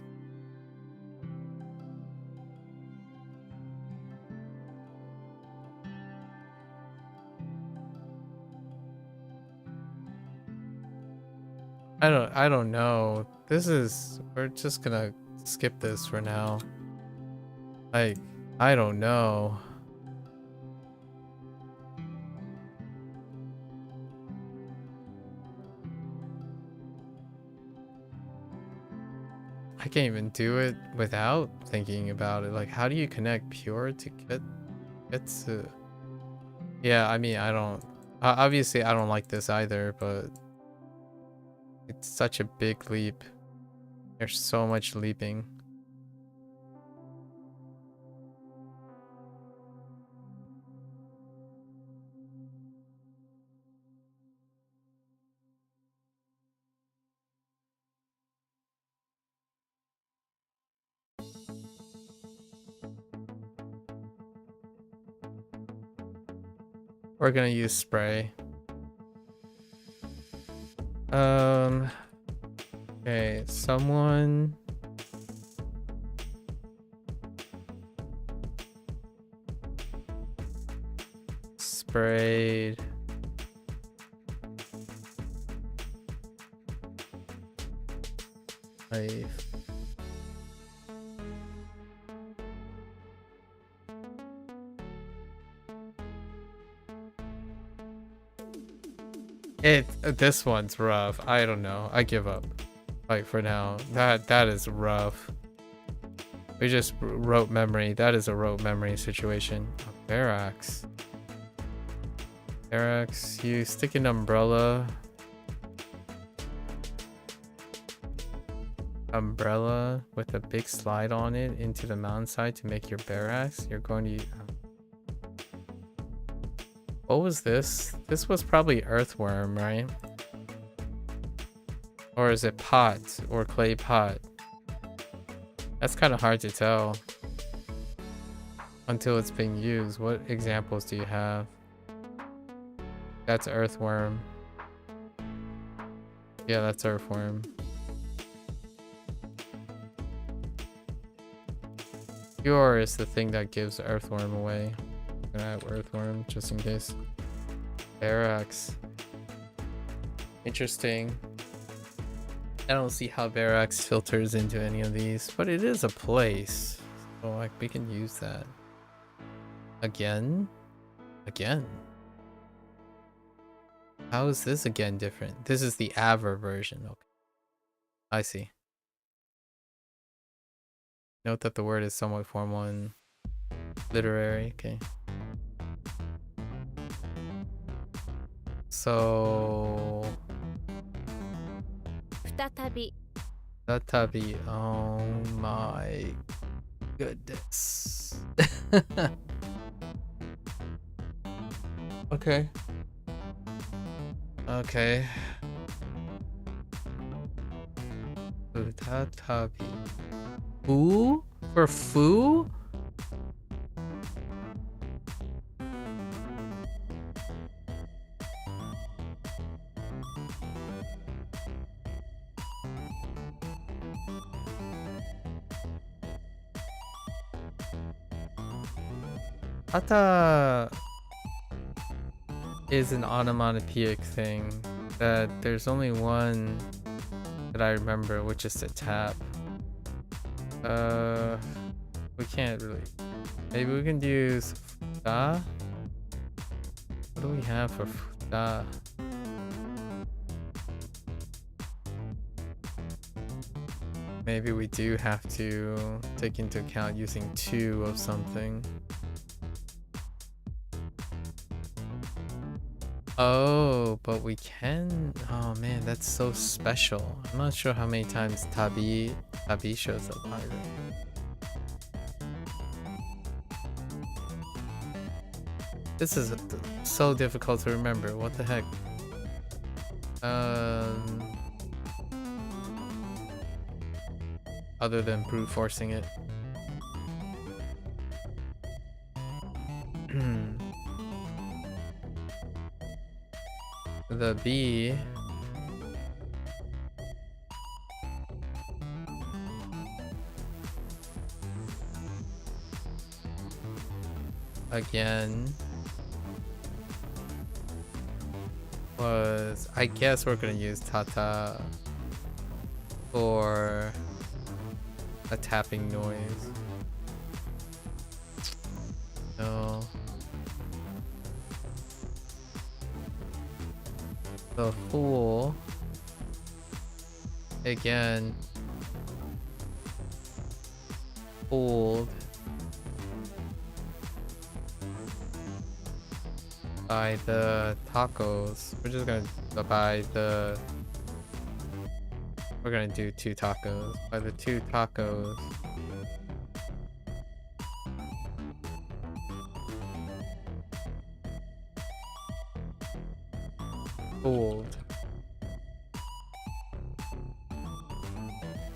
I don't know. We're just gonna skip this for now. I don't know. I can't even do it without thinking about it. Like, how do you connect pure to Ketsu? Yeah, I mean, obviously I don't like this either, but it's such a big leap. There's so much leaping. We're gonna use spray. Okay, someone sprayed Life. This one's rough. I don't know. I give up. Like for now. That is rough. We just wrote memory. That is a rote memory situation. Barracks. Barracks. You stick an umbrella. Umbrella with a big slide on it into the mountainside to make your barracks. You're going to... What was this? This was probably earthworm, right? Or is it pot or clay pot? That's kind of hard to tell until it's being used. What examples do you have? That's earthworm. Yeah, that's earthworm. Cure is the thing that gives earthworm away. I'm gonna have earthworm just in case. Barracks. Interesting. I don't see how barracks filters into any of these, but it is a place. So like we can use that. Again? Again. How is this again different? This is the Aver version. Okay. I see. Note that the word is somewhat formal and literary. Okay. So... 再び Tatabi. Oh my goodness. Okay. Okay. Tatabi. Foo? For foo? Tata is an onomatopoeic thing that there's only one that I remember, which is to tap. We can't really. Maybe we can use futa. What do we have for futa? Maybe we do have to take into account using two of something. Oh, but we can. Oh man, that's so special. I'm not sure how many times tabi shows up either. This is so difficult to remember. What the heck? Other than brute forcing it. The B again was, I guess we're gonna use tata for a tapping noise. No. The fool again, fooled by the tacos. We're just gonna buy the, we're gonna do 2 tacos. By the 2 tacos. Fooled.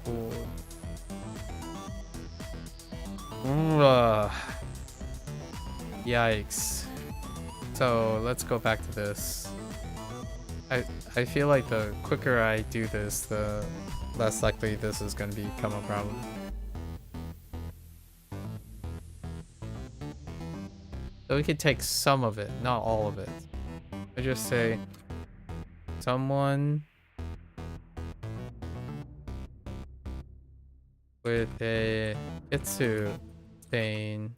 Fooled. Yikes. So let's go back to this. I feel like the quicker I do this, the less likely this is going to become a problem. So we could take some of it, not all of it. I just say someone with a itsu stain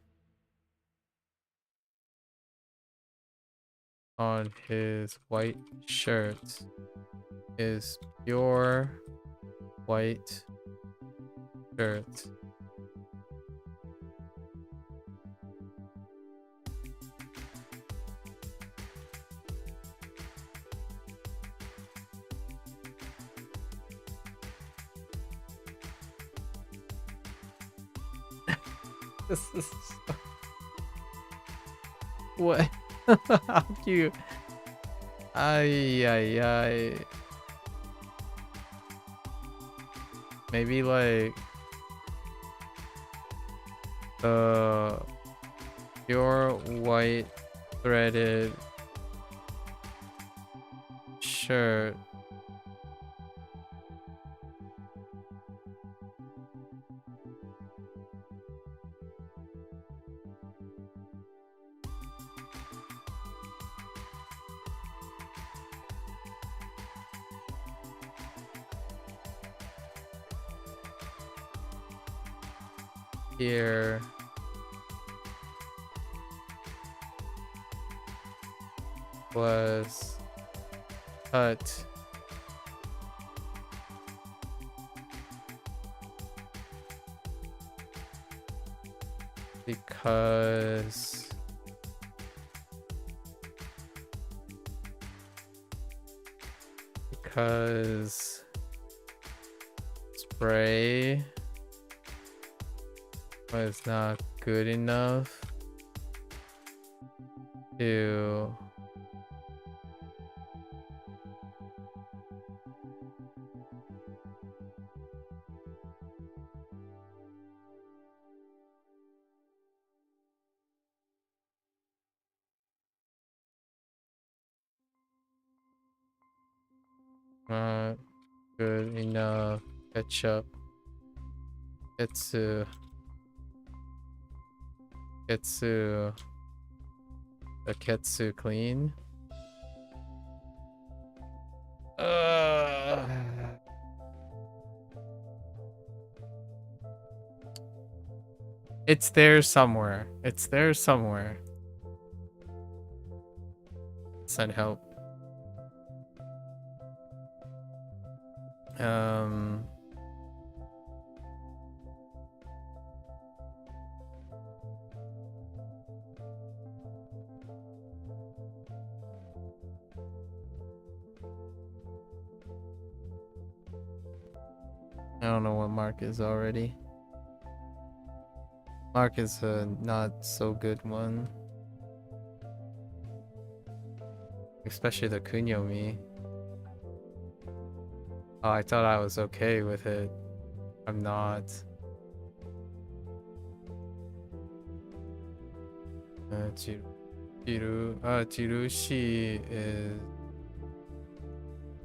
on his white shirt. His pure white shirt. This is so... What? How cute. Ay. Maybe like the pure white threaded shirt. Here was cut because spray was not good enough to not good enough ketchup. Ketsu the ketsu clean. It's there somewhere. Send help. I don't know what Mark is already. Mark is a not so good one. Especially the kunyomi. Oh, I thought I was okay with it. I'm not. Chirushi is...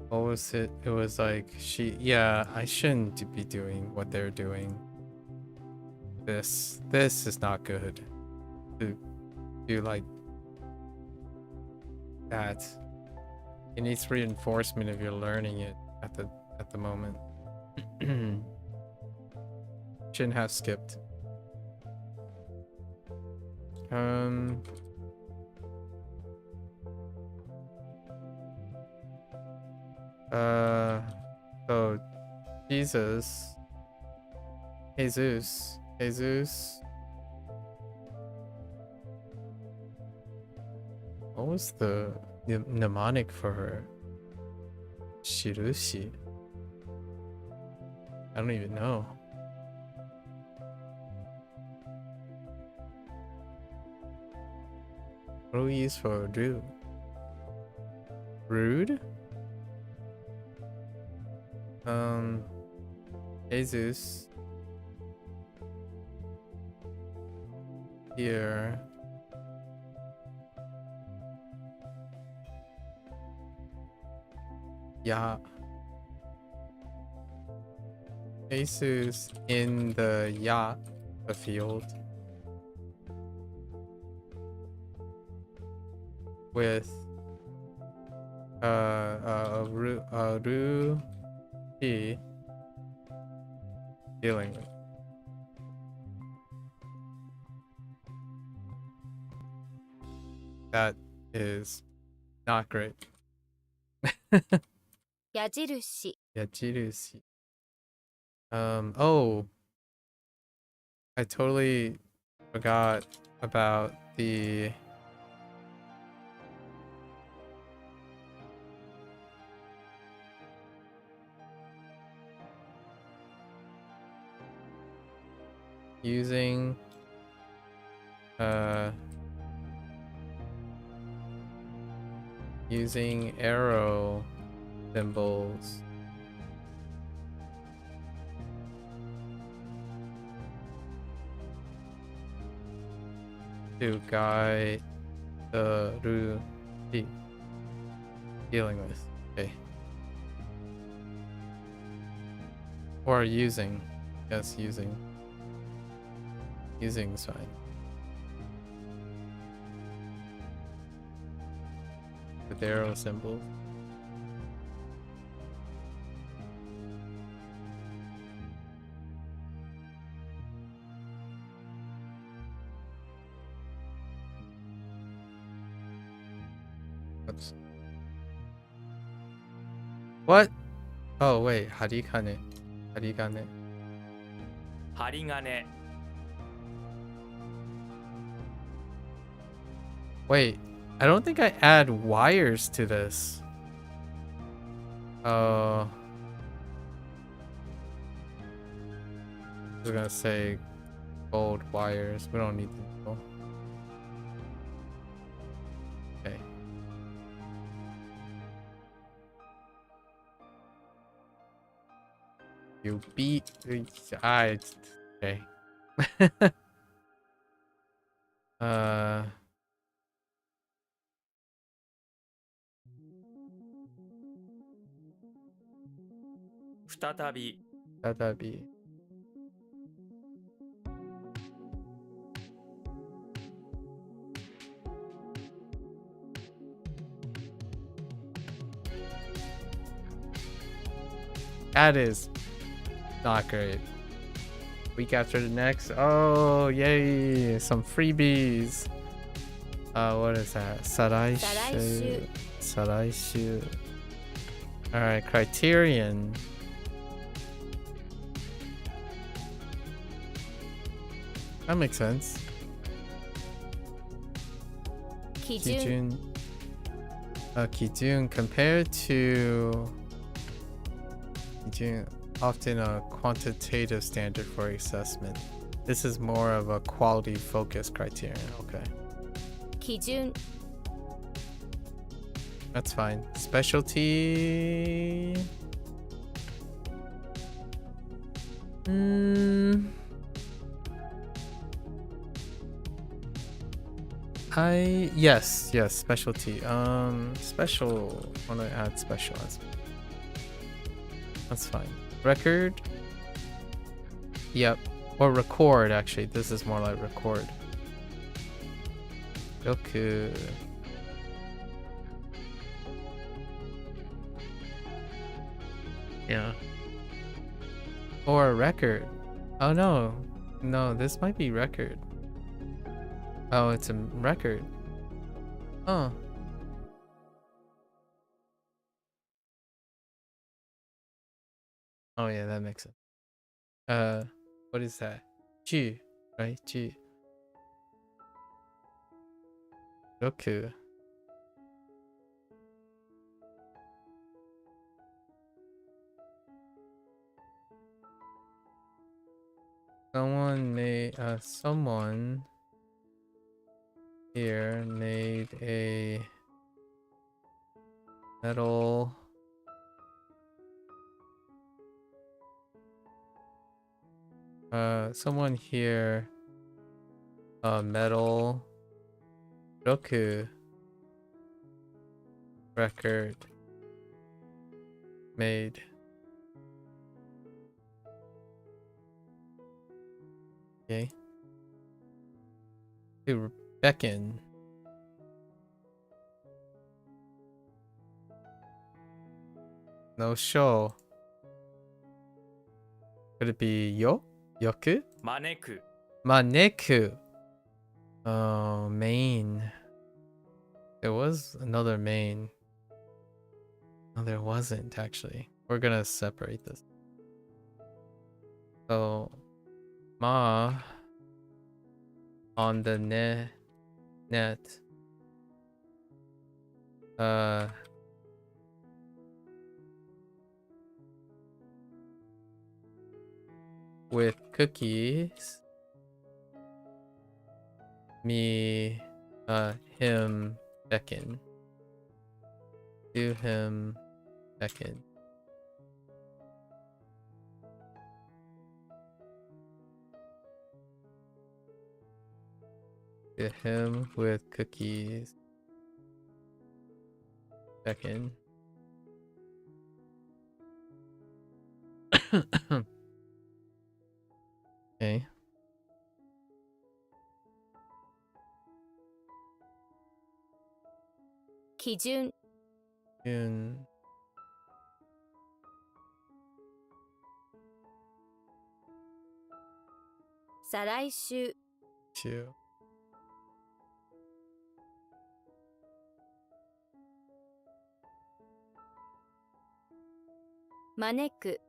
What was it? It was like she... Yeah, I shouldn't be doing what they're doing. This is not good. To do like that. It needs reinforcement if you're learning it at the moment. Shouldn't have skipped. So Jesus. What was the mnemonic for her? Shirushi. I don't even know. What do we use for do? Rude? Jesus. Here. Yeah. Jesus in the the field. With Ruhi dealing with. That is not great. 矢印 Yajirushi. Oh, I totally forgot about the using using arrow symbols to guide the Ruti dealing with. Okay. Or using. Yes, using. Using is fine. With arrow symbol. Oops. What? Oh wait, harigane. Harigane. 針金 Wait, I don't think I add wires to this. I was gonna say gold wires. We don't need them. Okay. You beat. Okay. uh. 再び That'd be. That is not great. Week after the next. Oh, yay. Some freebies. What is that? Saraishu. Saraishu. Alright, criterion. That makes sense. 基準 Kijun. Kijun compared to Kijun, often a quantitative standard for assessment. This is more of a quality focused criterion. Okay. 基準 That's fine. Specialty. Yes, specialty. Special. Want to add special as. That's fine. Record. Yep. Or record. Actually, this is more like record. Yoku. Yeah. Or record. Oh no. No, this might be record. Oh, it's a record. Oh. Oh yeah, that makes sense. What is that? Ju, right? Ju. Roku. Someone here made a metal someone here metal Roku record made. Okay. To beckon. No show. Could it be yo? Yoku? 招く Maneku. Oh, main. There was another main. No, there wasn't actually. We're gonna separate this. So, ma on the net. With cookies. Me, him, beckon. Do him, beckon. To him with cookies. Beckon. Okay. 基準 June. 再来週 2. 招く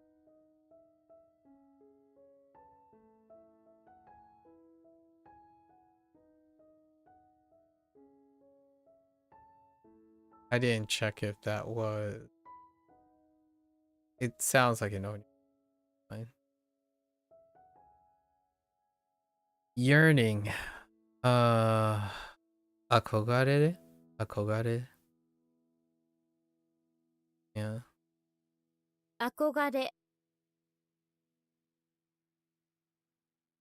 I didn't check if that was. It sounds like an only. Fine. Yearning. Akogare? Akogare? Yeah. 憧れ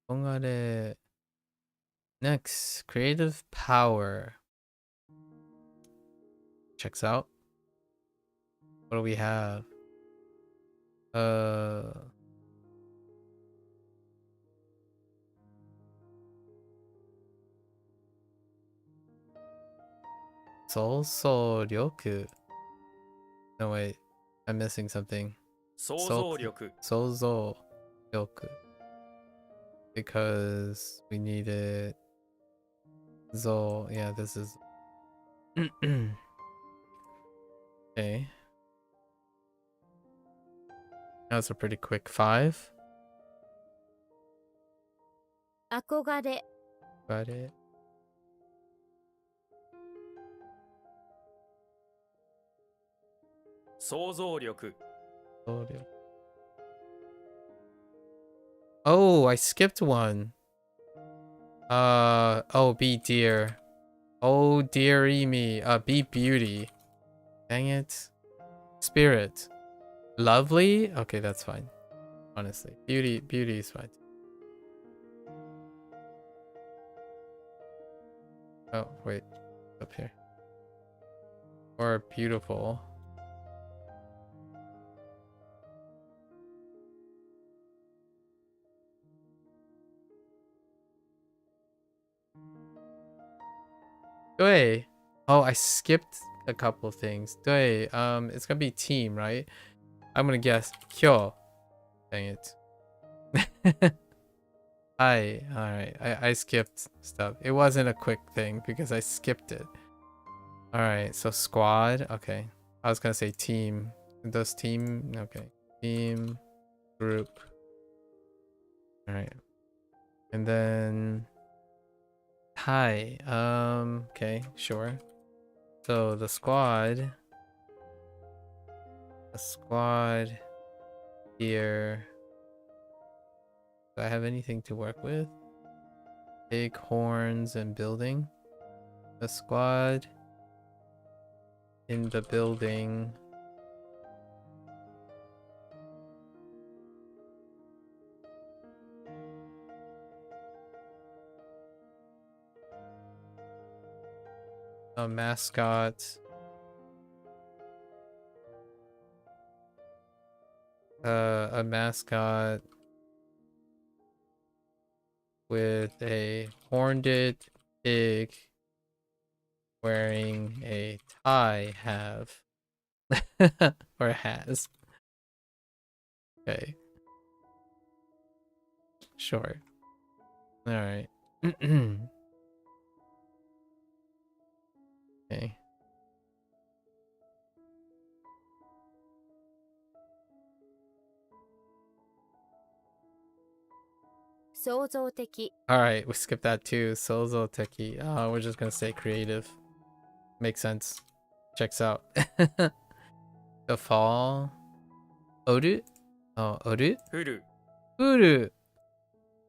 Akogare. Next, creative power. Checks out. What do we have? Souzou-ryoku. No wait, I'm missing something. 想像力 Souzou-ryoku. Because we needed Zo. Yeah, this is. Okay. That's a pretty quick 5. 憧れ Got it. 想像力 Oh, I skipped one. Oh, be dear. Oh, dearie me. Be beauty. Dang it. Spirit. Lovely? Okay, that's fine. Honestly. Beauty is fine. Oh, wait. Up here. Or beautiful. Dui. Oh, I skipped a couple things. Dui, it's gonna be team, right? I'm gonna guess Kyo. Dang it. Alright. I skipped stuff. It wasn't a quick thing because I skipped it. Alright, so squad. Okay. I was gonna say team. Does team? Okay. Team. Group. Alright. And then hi. Okay, sure. So the squad here. Do I have anything to work with? Big horns and building. The squad in the building. A mascot. A mascot with a horned pig wearing a tie have. Or has. Okay. Sure. Alright. Okay. 創造的 Alright, we skipped that too. Sozo Teki. We're just gonna say creative. Makes sense. Checks out. The fall. Oru? Oh, Oru? 降る Uru!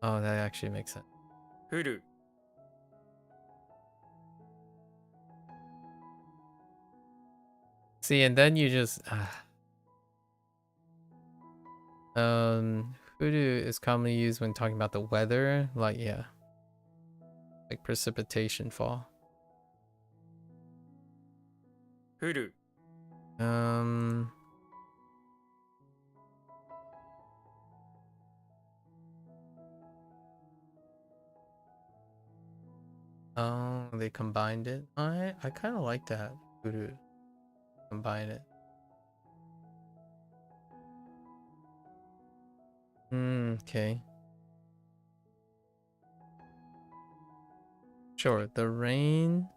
Oh, that actually makes sense. 降る See, and then you just... Uru is commonly used when talking about the weather. Like, yeah. Like precipitation fall. 降る Oh, they combined it. I kind of like that. Uru. Combine it. Okay. Sure, the rain.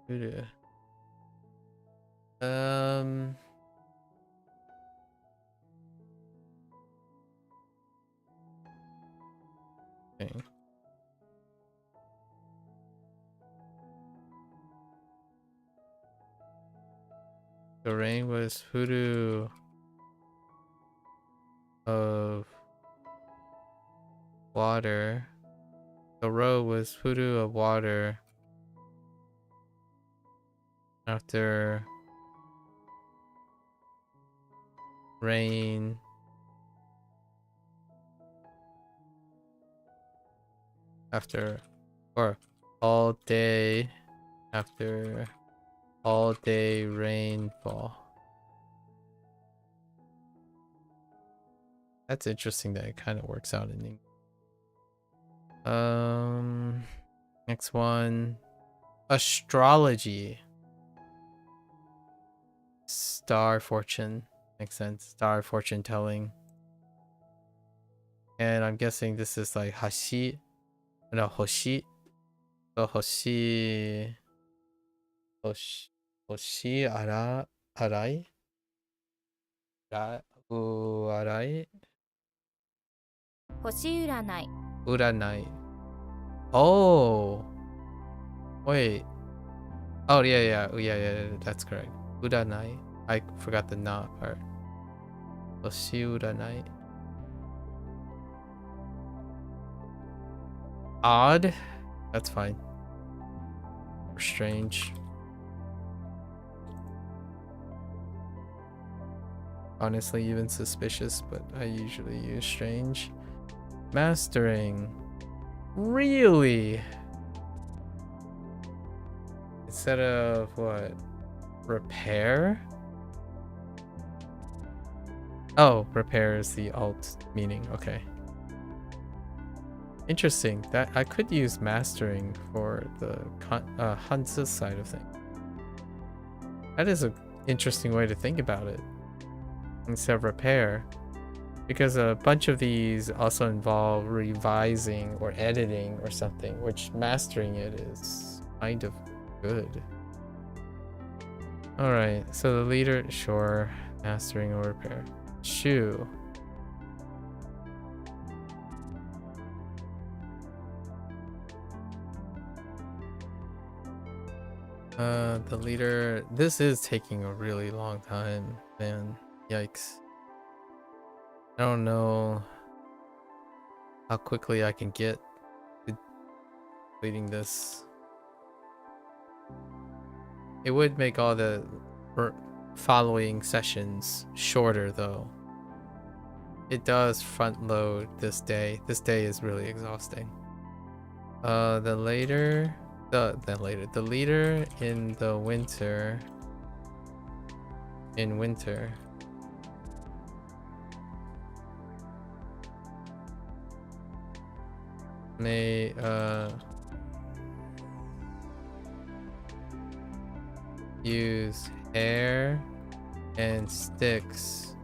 Uru. Okay. The rain was Furu of water. The road was Furu of water after rain. After or all day after all day rainfall. That's interesting that it kind of works out in English. Next one. Astrology. Star fortune. Makes sense. Star fortune telling. And I'm guessing this is like Hashi. No, Hoshi. So Hoshi. Hoshi Arai? Arai? 星占い Uranai. Oh. Wait. Oh, yeah, that's correct. Uranai. I forgot the na part. Hoshi Uranai. Odd? That's fine. Or strange. Honestly, even suspicious, but I usually use strange. Mastering. Really? Instead of what? Repair? Oh, repair is the alt meaning. Okay. Interesting. That I could use mastering for the Hanzi side of things. That is an interesting way to think about it. Instead of repair. Because a bunch of these also involve revising or editing or something, which mastering it is kind of good. Alright, so the leader, sure. Mastering or repair. Shoe. The leader, this is taking a really long time, man. Yikes. I don't know how quickly I can get to completing this. It would make all the following sessions shorter though. It does front load this day. This day is really exhausting. The leader in the winter. In winter. May use hair and sticks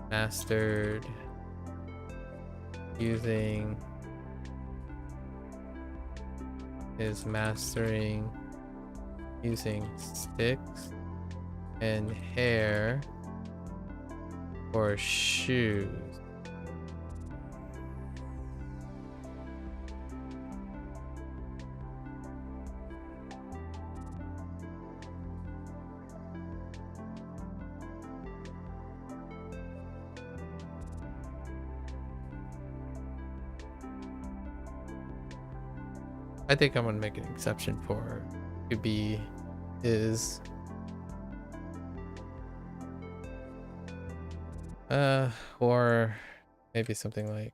mastered using is mastering using sticks and hair for shoes. I think I'm gonna make an exception for to be is or maybe something like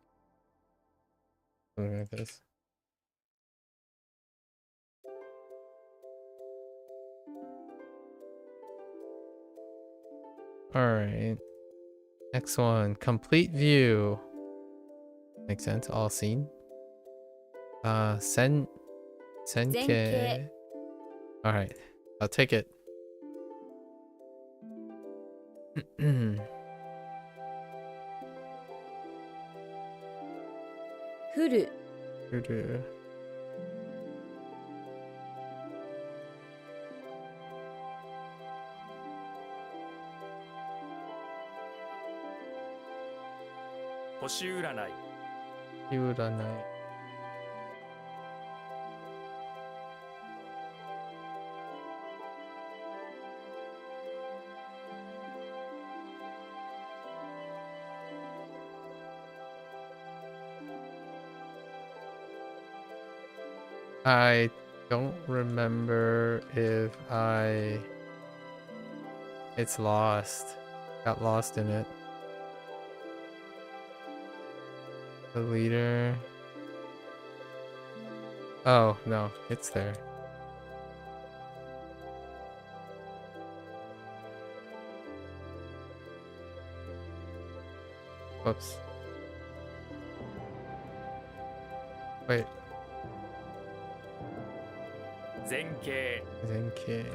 this. All right, next one, complete view. Makes sense, all seen. Senkei. Zenkei. All right, I'll take it. Furu. Doo-doo. Hoshiuranai. Yuranai. I don't remember if it's lost. Got lost in it. The leader. Oh, no, it's there. Whoops. Wait. Zenkei. Zenkei.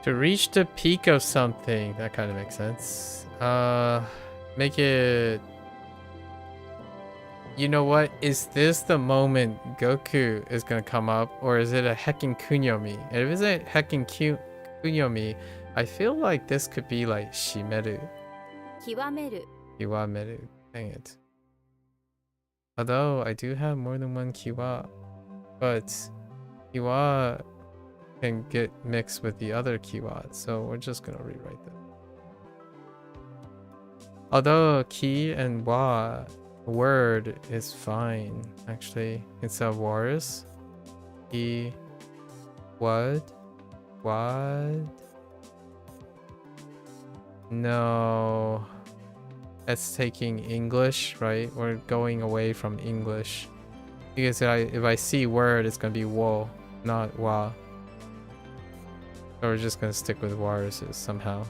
To reach the peak of something. That kind of makes sense. Make it... You know what? Is this the moment Goku is gonna come up? Or is it a Heckin Kunyomi? And if it's a Heckin Kunyomi, I feel like this could be like Shimeru. Kiwameru. Kiwameru. Dang it. Although I do have more than one Kiwa, but Kiwa can get mixed with the other Kiwa, so we're just gonna rewrite them. Although Ki and Wa word is fine, actually. It's a Warus. Ki, what? No. That's taking English, right? We're going away from English. Because if I see word, it's gonna be wo, not wa. So we're just gonna stick with waruses somehow.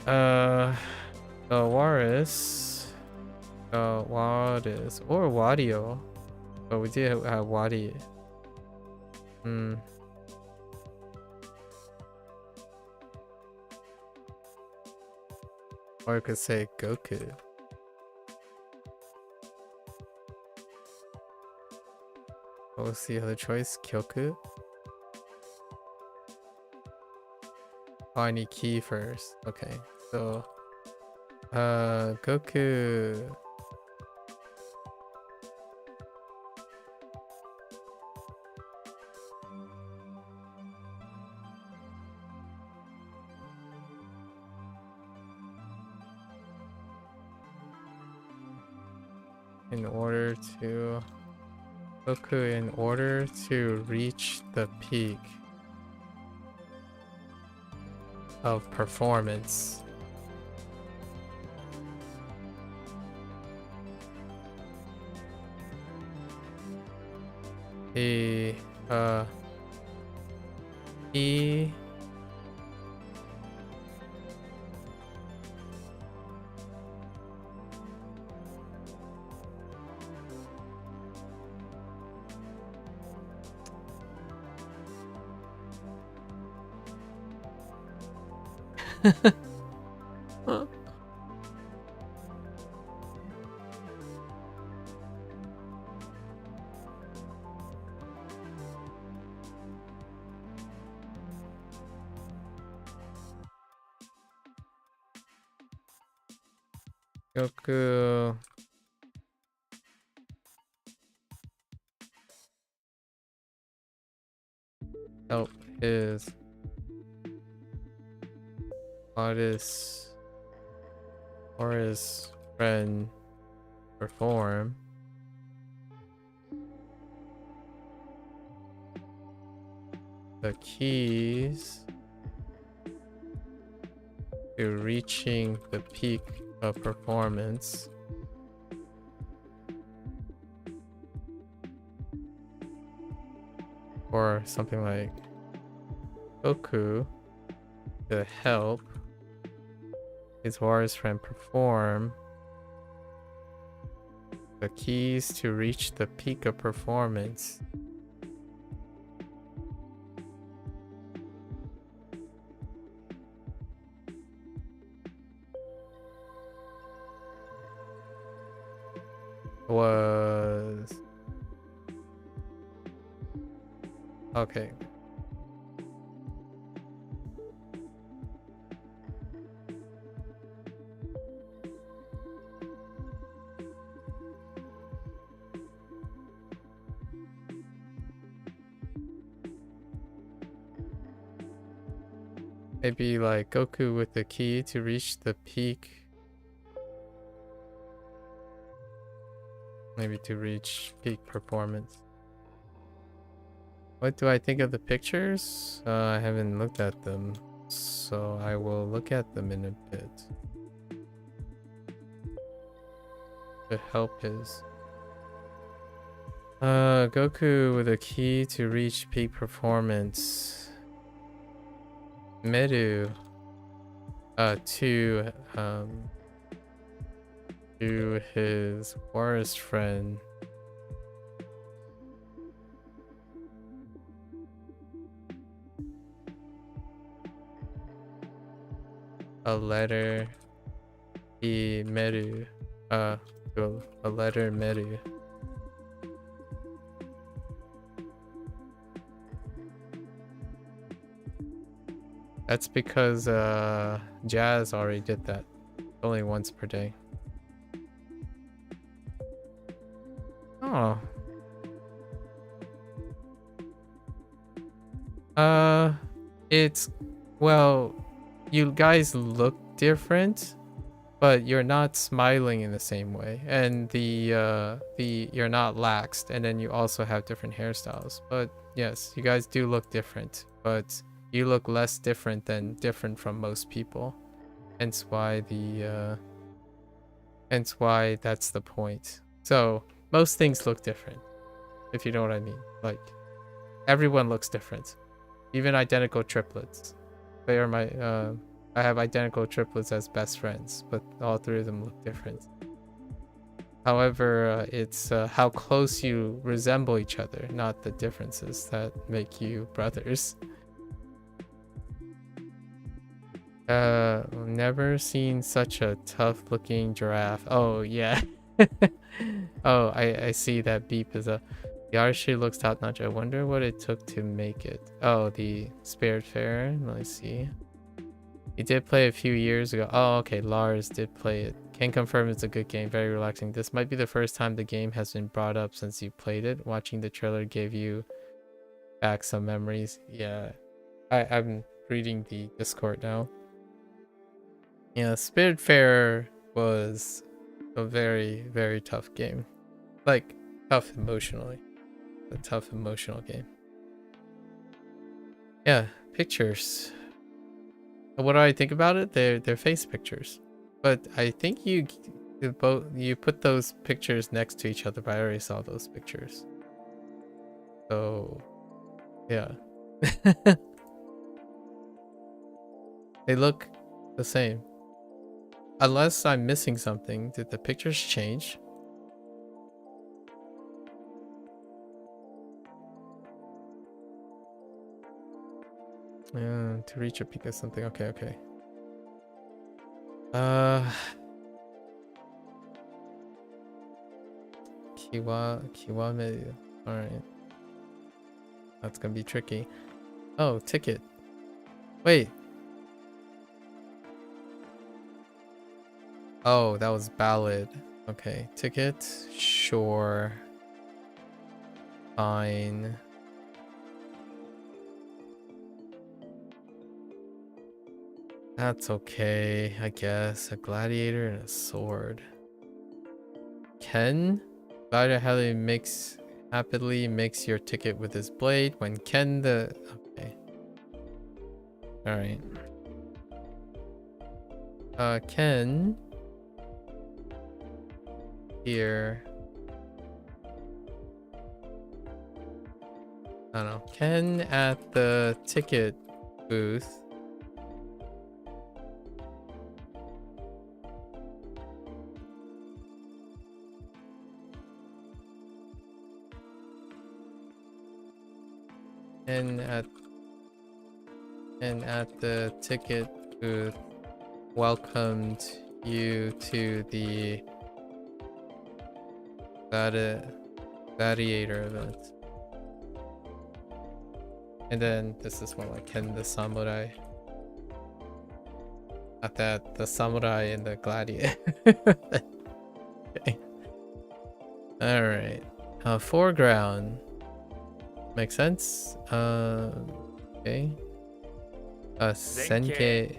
The warus, wadis, or wadio. But we did have wadi. Or I could say Goku. What was the other choice? Kyoku? Oh, I need Ki first. Okay, so Goku. In order to reach the peak of performance, he Goku. Help his artist or his friend perform. The keys to reaching the peak of performance. Or something like Goku to help his warrior's friend perform. The keys to reach the peak of performance. Was okay. Maybe like Goku with the key to reach the peak. Maybe to reach peak performance. What do I think of the pictures? I haven't looked at them, so I will look at them in a bit. To help his Goku with a key to reach peak performance. Meru to his forest friend. A letter. Meru. A letter Meru. That's because Jazz already did that. Only once per day. Oh. It's, well, you guys look different, but you're not smiling in the same way, and you're not laxed, and then you also have different hairstyles. But yes, you guys do look different, but you look less different than different from most people. Hence why that's the point. So most things look different, if you know what I mean. Like, everyone looks different, even identical triplets. They are my I have identical triplets as best friends, but all three of them look different. However, it's how close you resemble each other, not the differences, that make you brothers. Never seen such a tough looking giraffe. Oh yeah. Oh, I see that beep is a... The artistry looks top notch. I wonder what it took to make it. Oh, the Spirit Fair. Let me see. He did play a few years ago. Oh, okay. Lars did play it. Can confirm it's a good game. Very relaxing. This might be the first time the game has been brought up since you played it. Watching the trailer gave you back some memories. Yeah. I'm reading the Discord now. Yeah, Spirit Fair was a very, very tough game. Like, tough emotionally. A tough emotional game. Yeah, pictures. What do I think about it? They're face pictures, but I think you put those pictures next to each other. But I already saw those pictures, so yeah. They look the same, unless I'm missing something. Did the pictures change? To reach a peak of something. Okay. Uh, Kiwame. All right, that's gonna be tricky. Oh, ticket. Wait. Oh, that was ballad. Okay, ticket. Sure. Fine. That's okay, I guess. A gladiator and a sword. Ken? Gladiator happily makes your ticket with his blade. When Ken the... Okay. Alright. Ken... Here... I don't know. Ken at the ticket booth. And at the ticket booth welcomed you to the gladiator event. And then this is more like Ken the samurai. Not that, the samurai and the gladiator. Okay. Alright. Foreground. Makes sense. Okay. Zenke.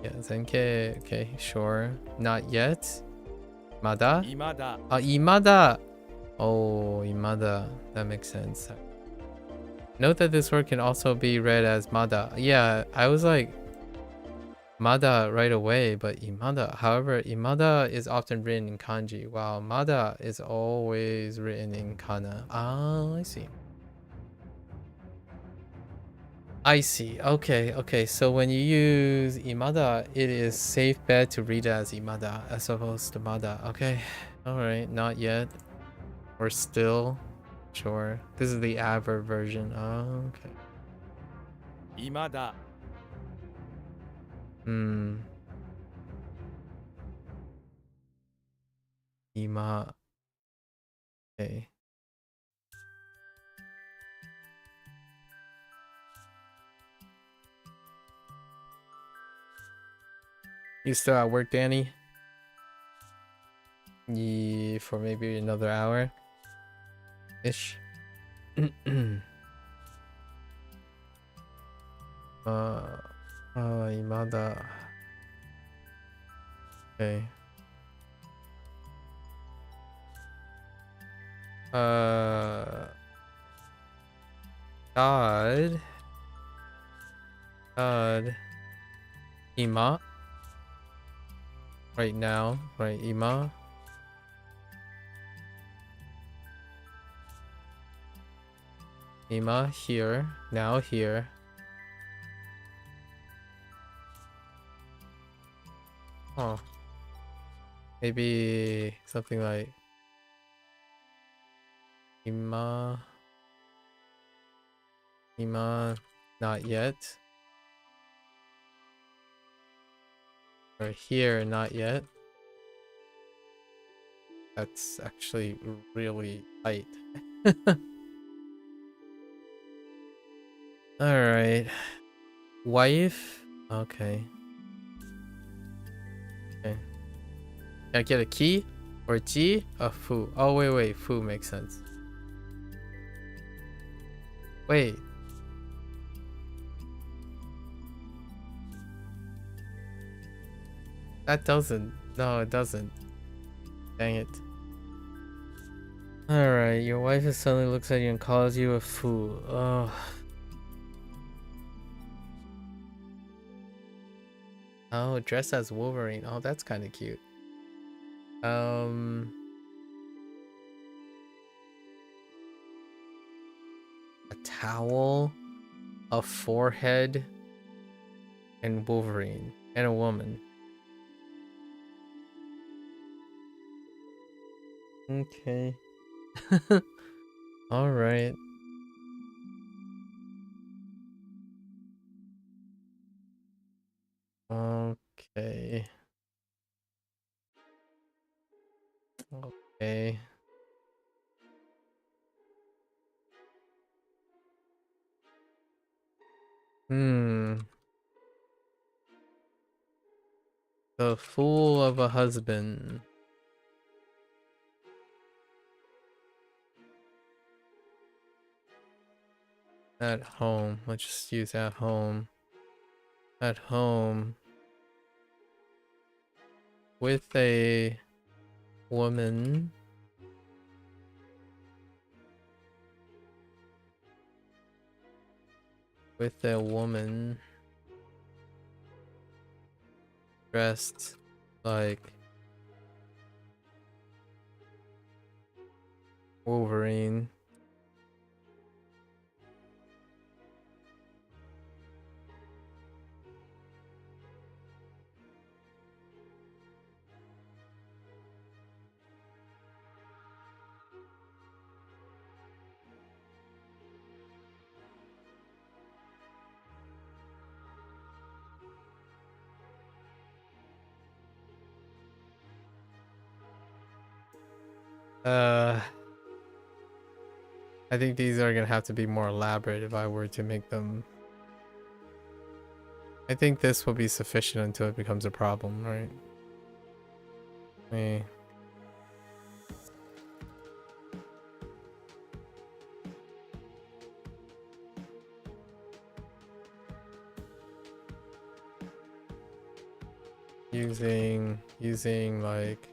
Yeah, Zenke. Okay, sure. Not yet. Mada? Imada. Oh, Imada. That makes sense. Note that this word can also be read as Mada. Yeah, I was like Mada right away, but Imada. However, Imada is often written in kanji, while Mada is always written in kana. Ah, I see. I see. Okay. So when you use Imada, it is safe bet to read it as Imada as opposed to Mada. Okay. Alright, not yet. Or still. Sure. This is the adverb version. Oh, okay. Imada. Ima. Okay. You still at work, Danny? Yeah, for maybe another hour ish. Imada. Okay. God. Ima. Right now, right? Ima. Ima here. Now here. Oh. Maybe something like Ima. Not yet. Or here, not yet. That's actually really tight. Alright. Wife? Okay. Can I get a key? Or G? A fu. Oh, wait. Fu makes sense. Wait. That doesn't. No, it doesn't. Dang it. Alright, your wife suddenly looks at you and calls you a fool. Oh. Oh, dressed as Wolverine. Oh, that's kind of cute. A towel, a forehead, and Wolverine, and a woman. Okay. All right. Okay. Okay. The fool of a husband. At home. Let's just use at home. At home. With a woman. With a woman. Dressed like Wolverine. I think these are gonna have to be more elaborate if I were to make them. I think this will be sufficient until it becomes a problem, right? Me. Using like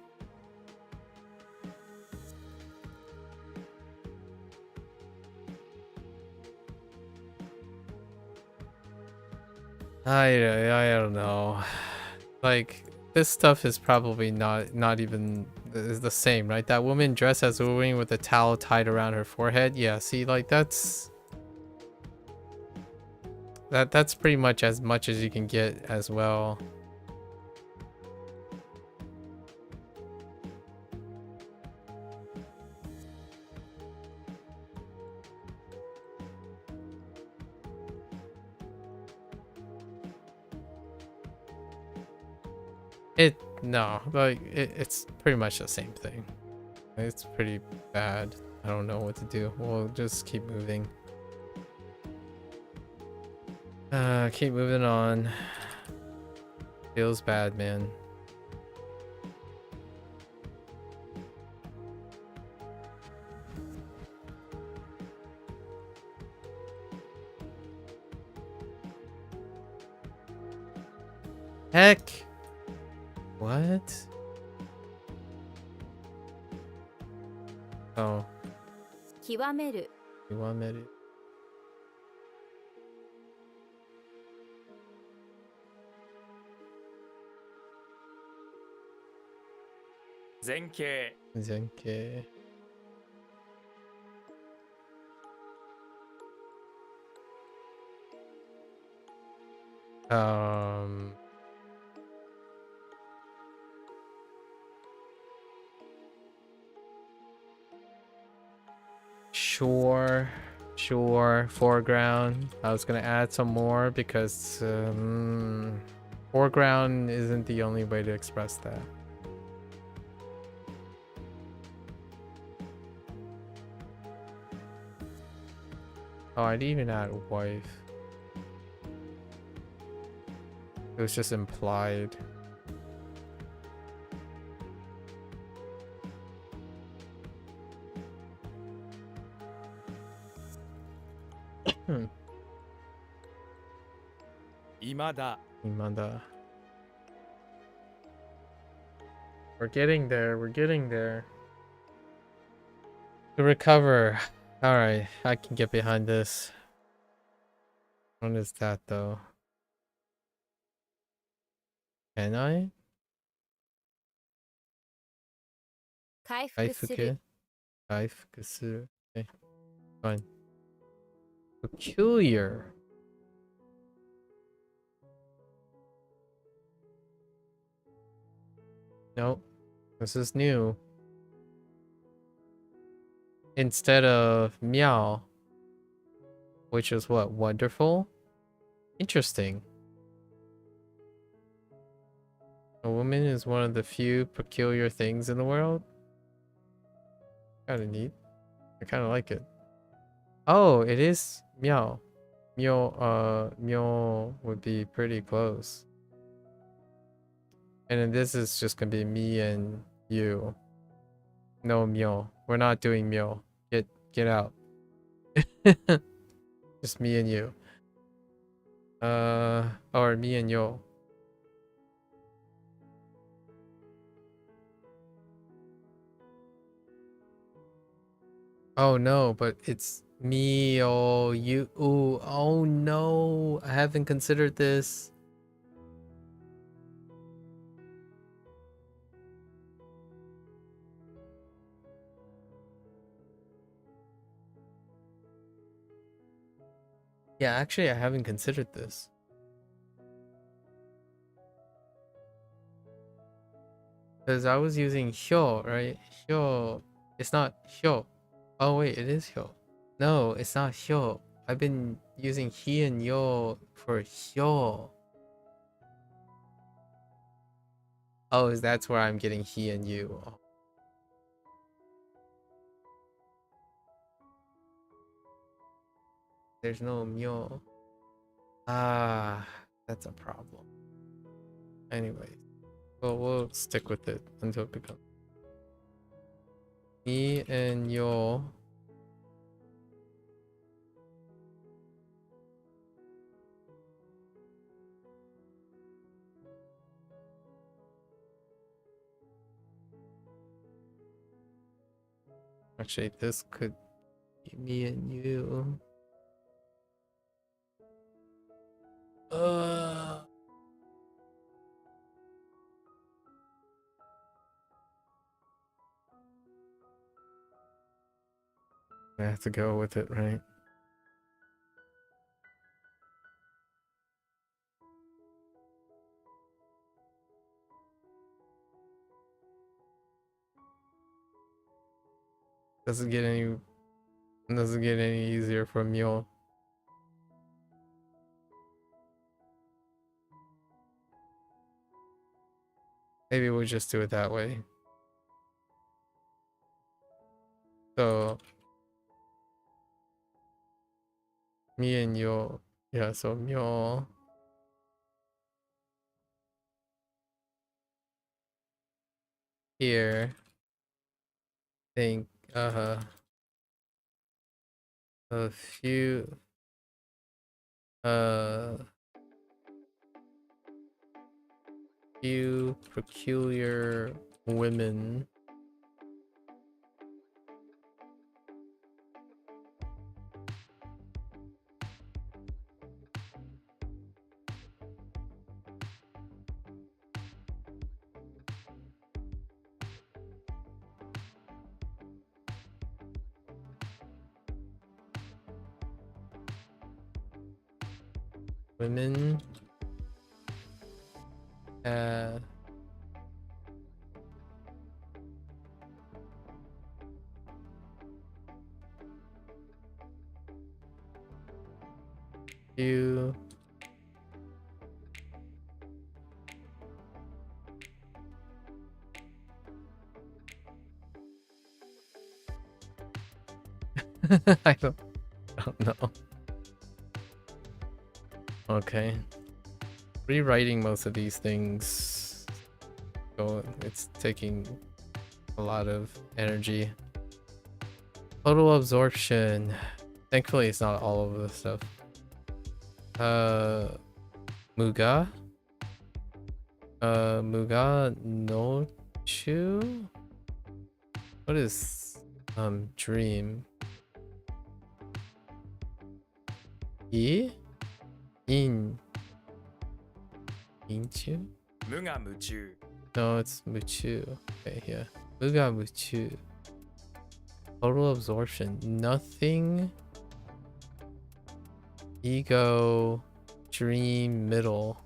I don't know. Like this stuff is probably not even is the same, right? That woman dressed as Wolverine with a towel tied around her forehead. Yeah, see, like that's pretty much as you can get as well. No, like it's pretty much the same thing. It's pretty bad. I don't know what to do. We'll just keep moving. Keep moving on. Feels bad, man. Heck. What? Oh. 極める You want me to? 前傾 前傾 Sure, foreground. I was gonna add some more because foreground isn't the only way to express that. Oh, I'd even add wife. It was just implied. Imada. We're getting there. We're getting there. To recover. Alright, I can get behind this. What is that though? Can I? 回復する回復する. Okay, fine. Peculiar. Nope. This is new. Instead of meow, which is what? Wonderful? Interesting. A woman is one of the few peculiar things in the world. Kind of neat. I kind of like it. Oh, it is meow. Meow would be pretty close. And then this is just gonna be me and you. No meow. We're not doing meow. Get out. Just me and you. Or me and yo. Oh no, but it's me or you. Ooh, oh no. I haven't considered this. Yeah, actually I haven't considered this. Because I was using hyo, right? Hyo. It's not hyo. Oh wait, it is hyo. No, it's not hyo. I've been using he and yo for hyo. Oh, that's where I'm getting he and you. Oh. There's no myo. Ah, that's a problem. Anyway, well, we'll stick with it until it becomes me and yo. Actually, this could be me and you. I have to go with it, right? Doesn't get any easier for Mule. Maybe we'll just do it that way. So me and you, yeah, so Mule. Here. Think a few few peculiar women women few I don't know. Okay. Rewriting most of these things, so it's taking a lot of energy. Total absorption. Thankfully, it's not all of the stuff. Muga. Muga no chu. What is dream? Inchu? 無我夢中 No, it's muchu. Okay, yeah. Muga muchu. Total absorption. Nothing. Ego. Dream middle.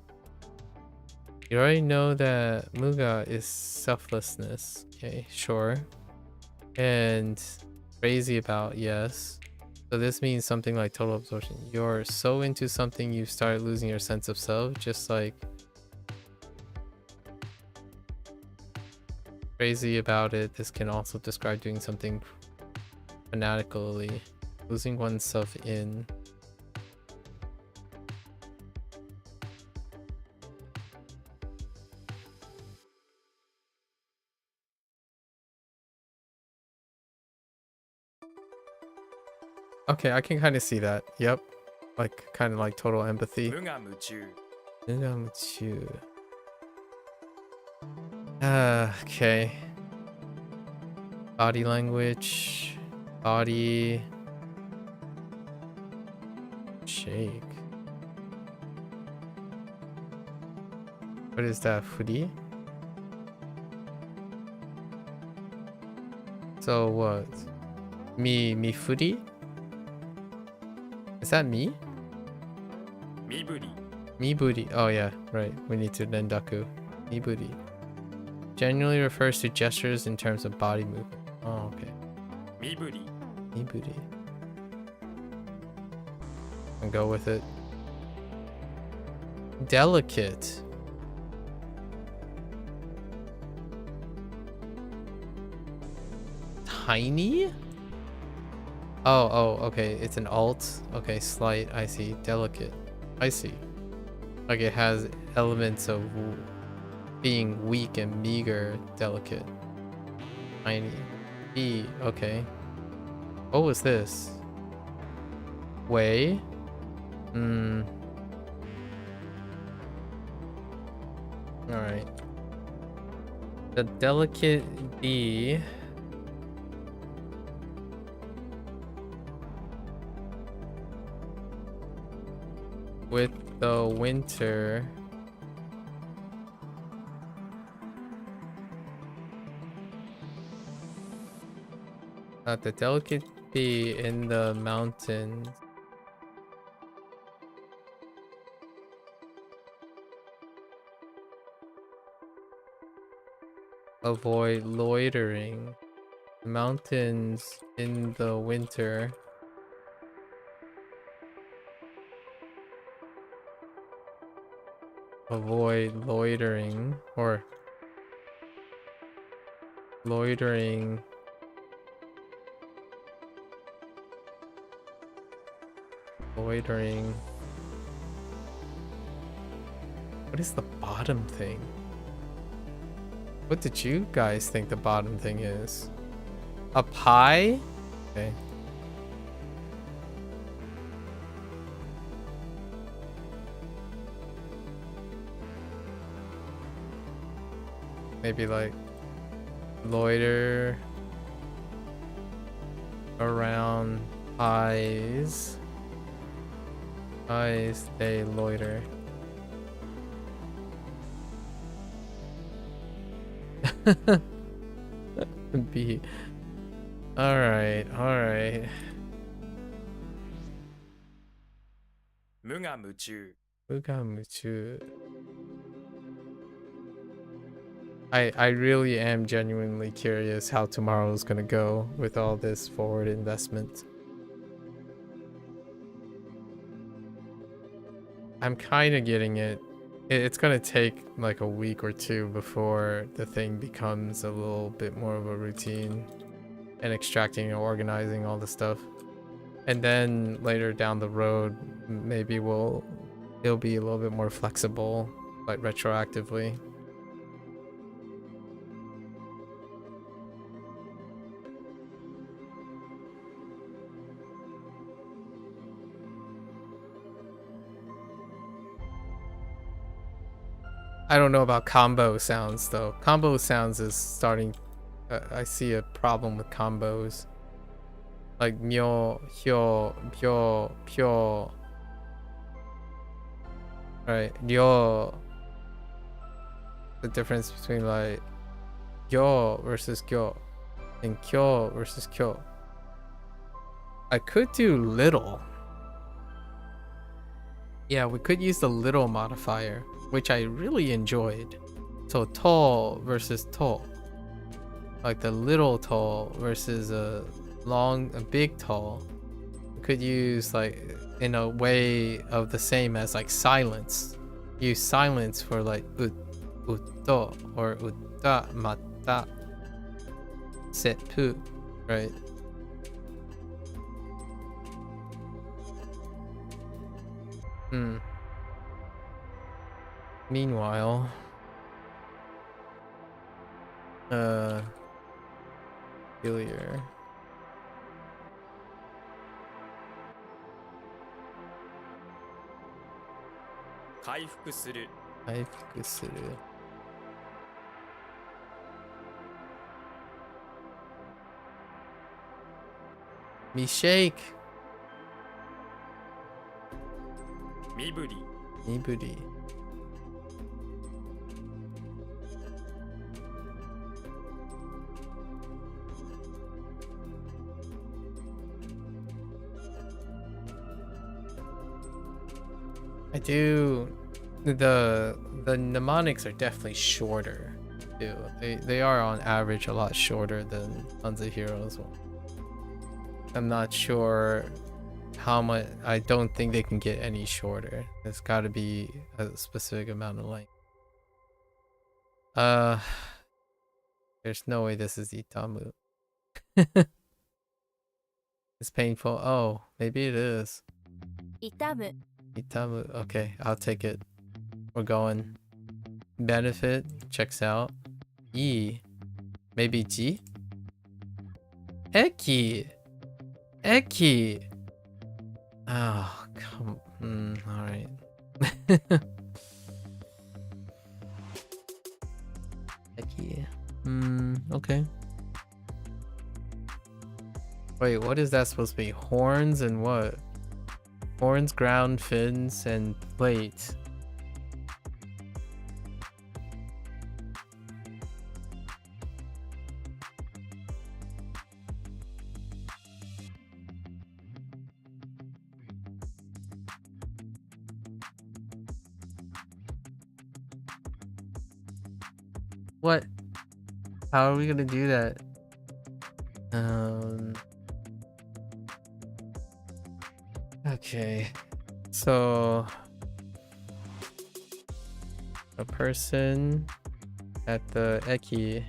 You already know that Muga is selflessness. Okay, sure. And crazy about, yes. So this means something like total absorption. You're so into something you start losing your sense of self, just like crazy about it, this can also describe doing something fanatically, losing oneself in. Okay, I can kind of see that. Yep. Like, kind of like total empathy. 無我夢中 Okay. Body language. Body. Shake. What is that? Furi? So what? Me furi? Is that me? 身振り Mi booty. Oh yeah, right. We need to nendaku. Mi booty. Generally refers to gestures in terms of body movement. Oh, okay. 身振り Mi booty. And go with it. Delicate. Tiny? Oh, okay. It's an alt. Okay, slight. I see. Delicate. I see. Like it has elements of being weak and meager, delicate. Tiny. E. Okay. What was this? Way? Alright. The delicate bee. With the winter. The delicate bee in the mountains. Avoid loitering. Mountains in the winter. Avoid loitering or loitering. Loitering. What is the bottom thing? What did you guys think the bottom thing is? A pie? Okay. Maybe like loiter around pies. Pies, they loiter. B. Alright. 無我夢中 Mugamuchu. I really am genuinely curious how tomorrow's gonna go with all this forward investment. I'm kind of getting it. It's gonna take like a week or two before the thing becomes a little bit more of a routine and extracting and organizing all the stuff. And then later down the road, maybe it'll be a little bit more flexible, like retroactively. I don't know about combo sounds though. Combo sounds is starting. I see a problem with combos. Like myo, hyo, pyo, pyo. Right, ryo. The difference between like yo versus kyo and kyo versus kyo. I could do little. Yeah, we could use the little modifier, which I really enjoyed. So tall versus tall. Like the little tall versus a big tall. We could use like in a way of the same as like silence. Use silence for like utto or utta mata. Seppu, right? Meanwhile, failure. 回復する 回復する Me shake 身振り 身振り I do. The mnemonics are definitely shorter too. They are on average a lot shorter than HanziHero as well. I'm not sure how much. I don't think they can get any shorter. There's got to be a specific amount of length. There's no way this is Itamu. It's painful. Oh, maybe it is. 痛む Itamu. Okay, I'll take it. We're going. Benefit checks out. E. Maybe G? Eki! Eki! Oh, come. Alright. Eki. Okay. Wait, what is that supposed to be? Horns and what? Horns, ground, fins, and plate. What? How are we gonna do that? Okay. So a person at the Eki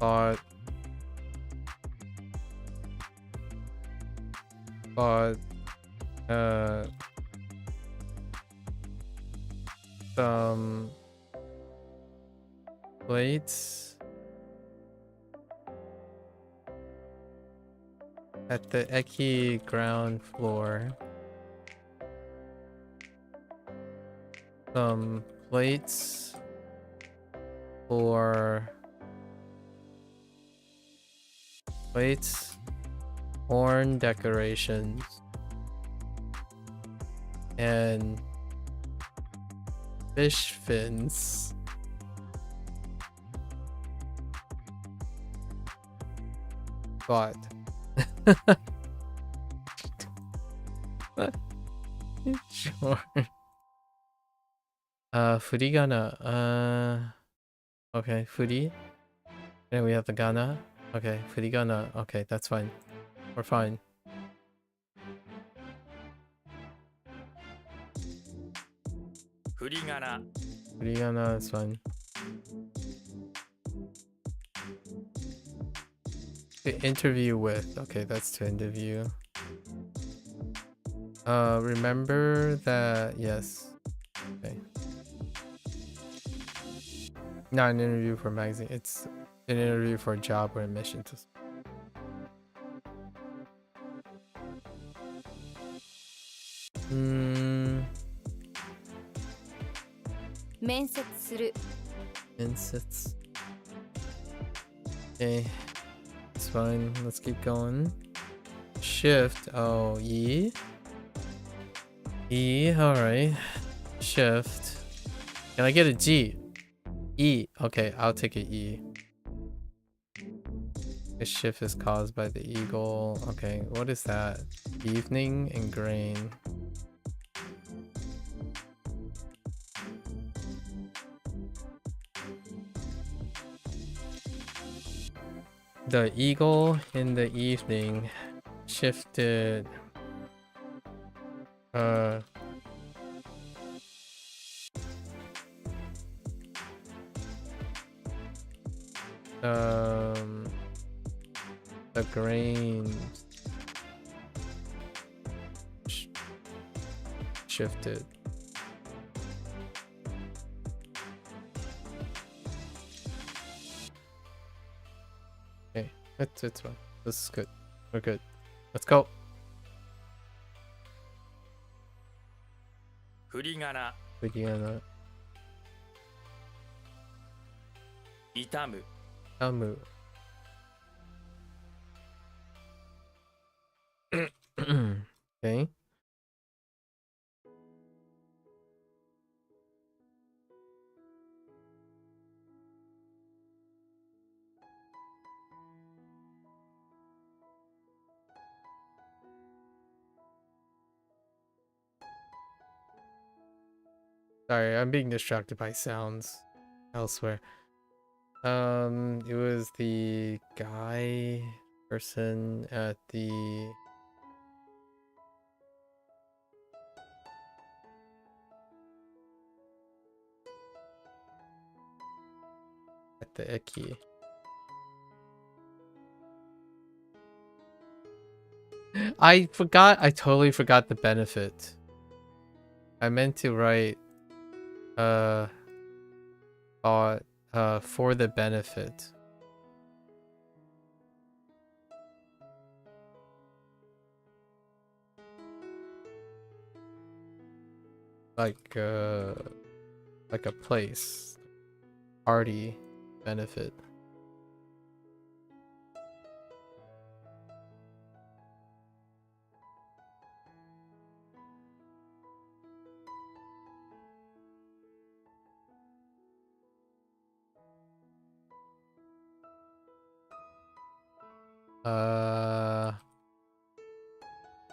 bought some plates at the Eki ground floor. Some plates for horn decorations, and fish fins. But sure. Furigana. Okay, furi. And we have the gana. Okay, furigana. Okay, that's fine. We're fine. Furigana Furigana is fine. To interview with. Okay, that's to interview. Remember that. Yes. Okay. Not an interview for magazine. It's an interview for a job or admission to. 面接する Insets. Okay. It's fine. Let's keep going. Shift. Oh, E. E. Alright. Shift. Can I get a G? E. Okay, I'll take a E. The shift is caused by the eagle. Okay, what is that? Evening and grain. The eagle in the evening shifted The grain shifted. Okay, it's fine. This is good. We're good. Let's go. 振り仮名 Vidiana 痛む Tamu. Okay. Sorry, I'm being distracted by sounds elsewhere. It was the guy person at the Eki. I totally forgot the benefit. I meant to write for the benefit. Like a place. Party benefit.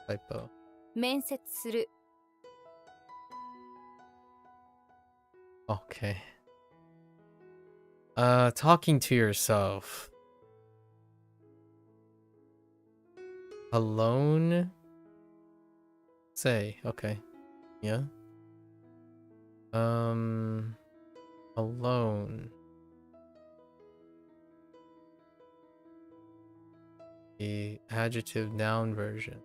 Typo. 面接する Okay. Talking to yourself. Alone? Say, okay. Yeah. Alone. The adjective noun version.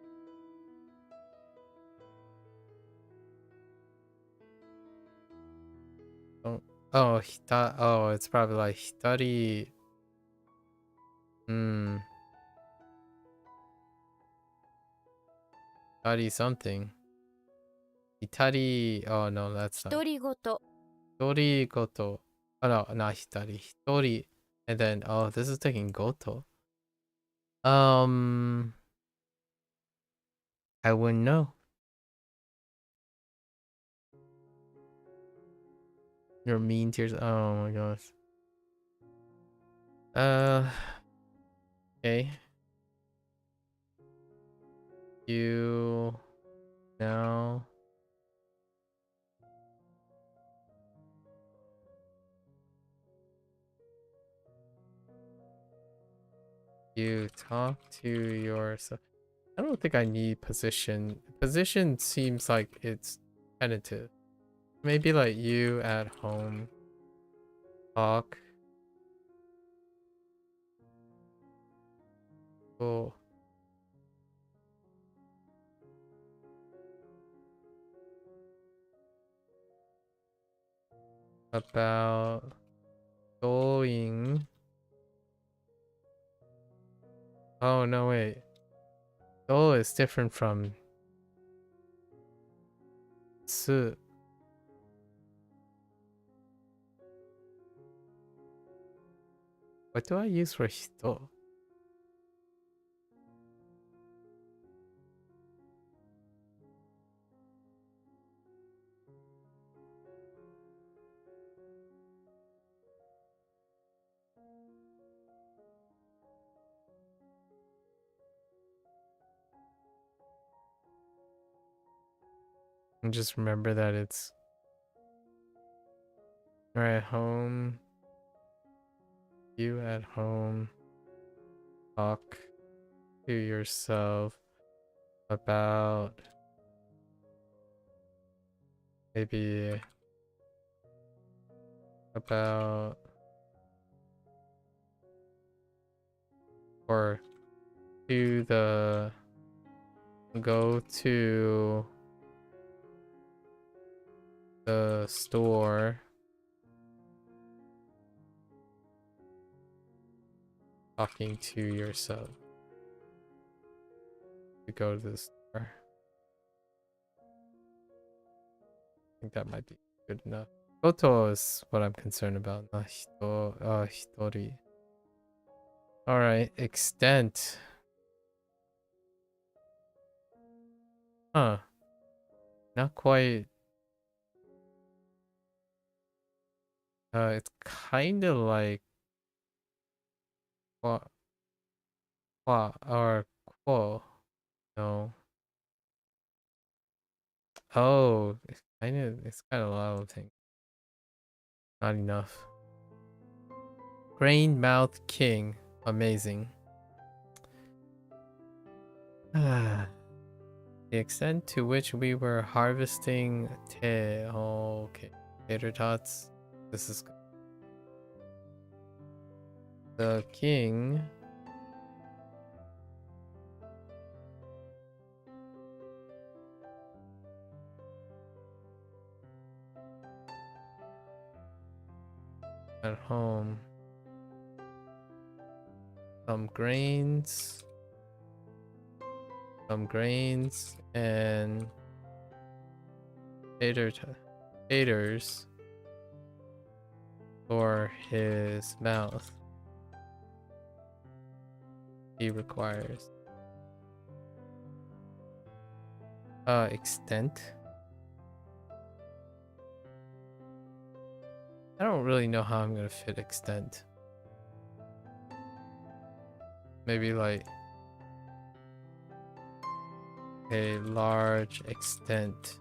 Oh, it's probably like hitari. Hitari something. Hitari. Oh no, that's not. 独り言 Hitori goto. Oh no, not hitari. Hitori. And then, oh, this is taking goto. I wouldn't know. You're mean to yourself. Oh my gosh. Okay. You now you talk to yourself. I don't think I need position. Position seems like it's tentative. Maybe like you at home talk. Cool. About going. Oh no, wait. Go is different from su. What do I use for hito? And just remember that it's you're at home. You at home talk to yourself about maybe about or to the go to the store, talking to yourself. To go to the store. I think that might be good enough. Koto is what I'm concerned about. Not hitori. Alright, extent. Huh. Not quite. It's kind of like or quo. No. Oh, it's kind of a lot of things. Not enough. Grain Mouth King. Amazing. The extent to which we were harvesting okay. Tater tots. This is good. The king at home. Some grains and taters for his mouth. He requires extent. I don't really know how I'm gonna fit extent. Maybe like a large extent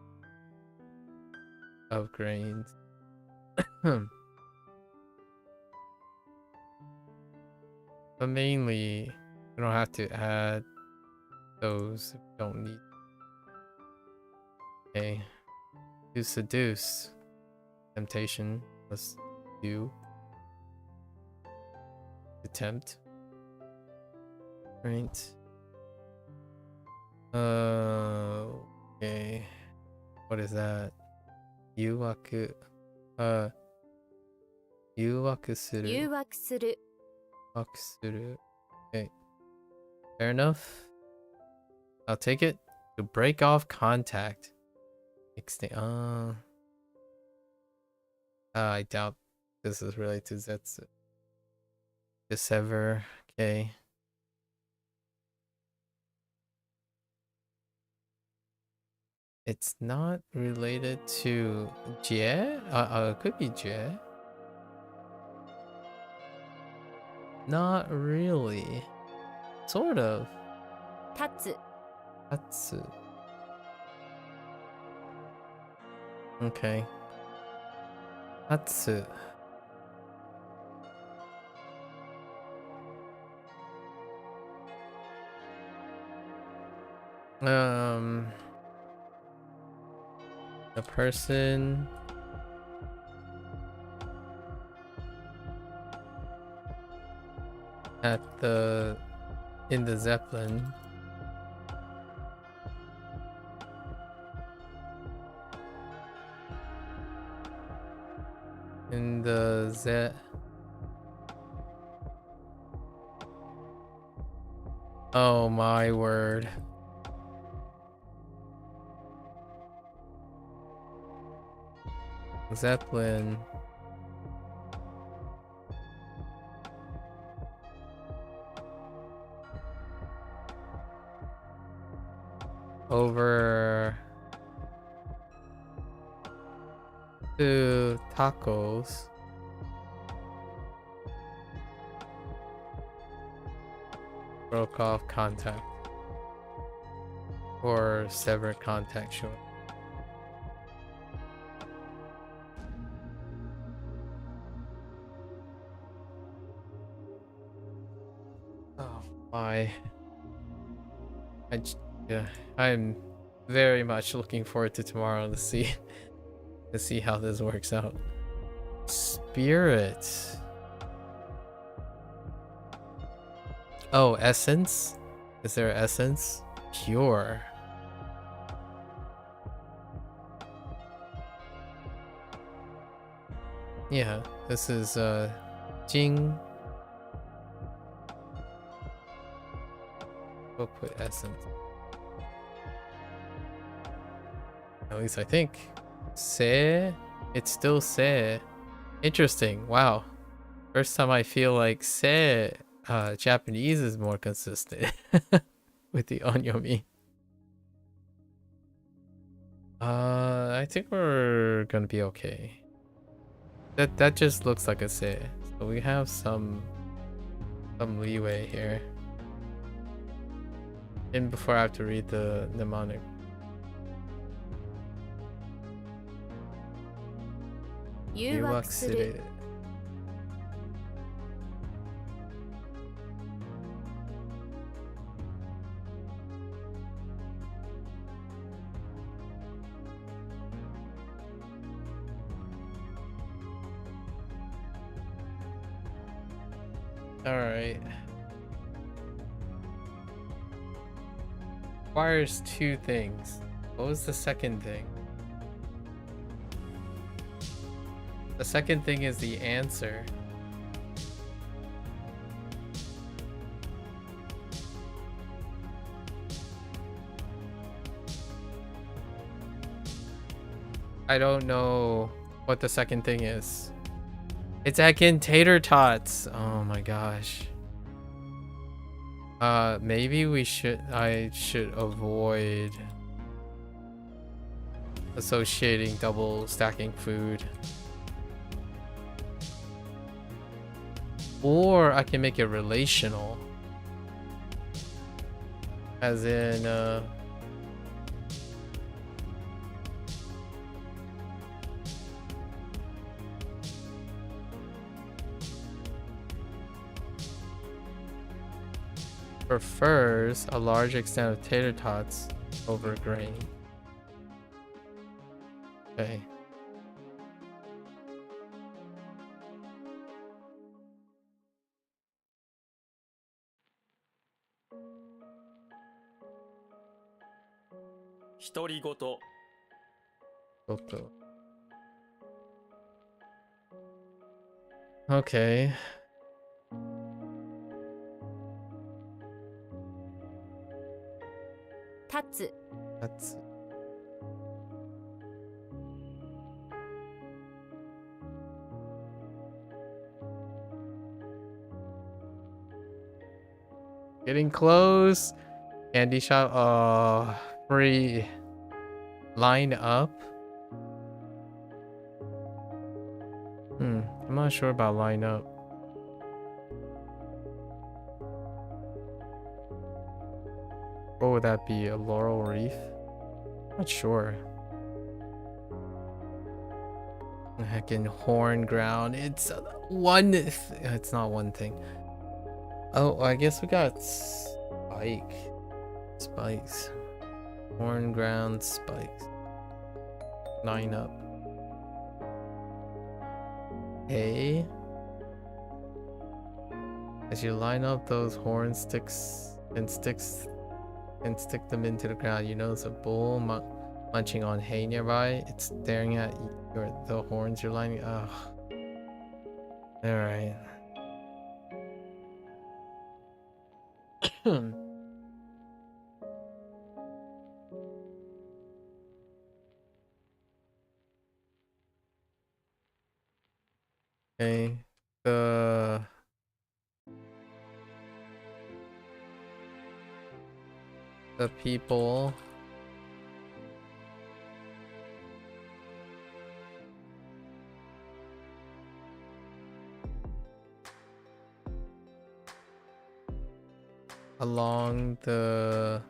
of grains. But mainly, we don't have to add those if we don't need. Okay. To seduce. Temptation. Let's do. To tempt. Right. Okay. What is that? Yuwaku. Yuwaku suru. 誘惑する Suru. Okay. Fair enough. I'll take it. To break off contact. I doubt this is related to Zetsu. To sever. Okay. It's not related to Jie? It could be Jie. Not really. Sort of. 立つ Tatsu. Okay. Tatsu. The person in the Zeppelin oh my word. Zeppelin over to tacos. Broke off contact or severed contact, sure. Oh my. Yeah, I'm very much looking forward to tomorrow to see how this works out. Spirit. Oh, essence? Is there essence? Pure. Yeah, this is Jing. We'll put essence. At least I think. Se? It's still se. Interesting. Wow. First time I feel like se Japanese is more consistent with the onyomi. I think we're gonna be okay. That just looks like a se. So we have some leeway here. And before I have to read the mnemonic. Yuwakuru. All right. Requires two things. What was the second thing? The second thing is the answer. I don't know what the second thing is. It's again tater tots. Oh my gosh. Maybe I should avoid associating double stacking food. Or I can make it relational. As in, prefers a large extent of tater tots over grain. Okay. Hitorigoto. Goto. Okay. Tatsu. That's getting close. Candy shop. Free. Line up. I'm not sure about line up. What would that be? A laurel wreath? Not sure. Heckin' horn ground. It's one. It's not one thing. Oh, I guess we got spikes. Horn ground spikes. Line up. Hey. As you line up those horn sticks and stick them into the ground, you notice a bull munching on hay nearby. It's staring at the horns you're lining. Ugh. All right. Okay. The people along the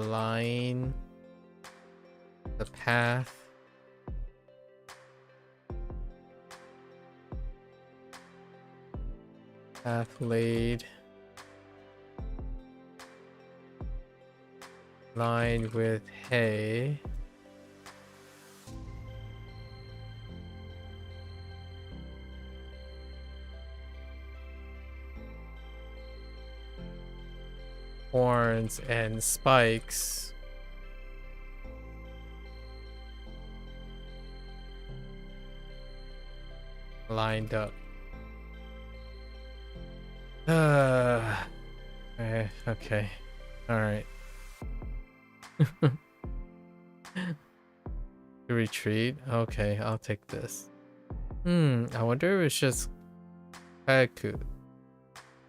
line of the path laid lined with hay. Horns and spikes. Lined up. Okay. All right. Retreat. Okay, I'll take this. I wonder if it's just kayaku.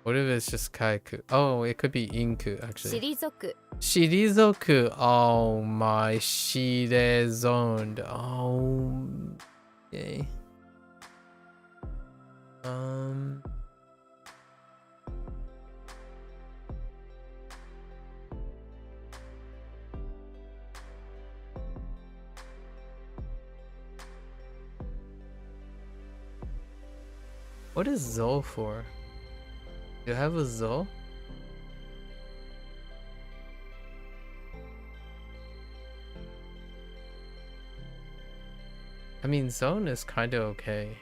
What if it's just kayaku? Oh, it could be inku actually. 退く Shirizoku. Oh my, shirezoned. Oh, okay. What is zo for? Do you have a zo? I mean, zone is kind of okay.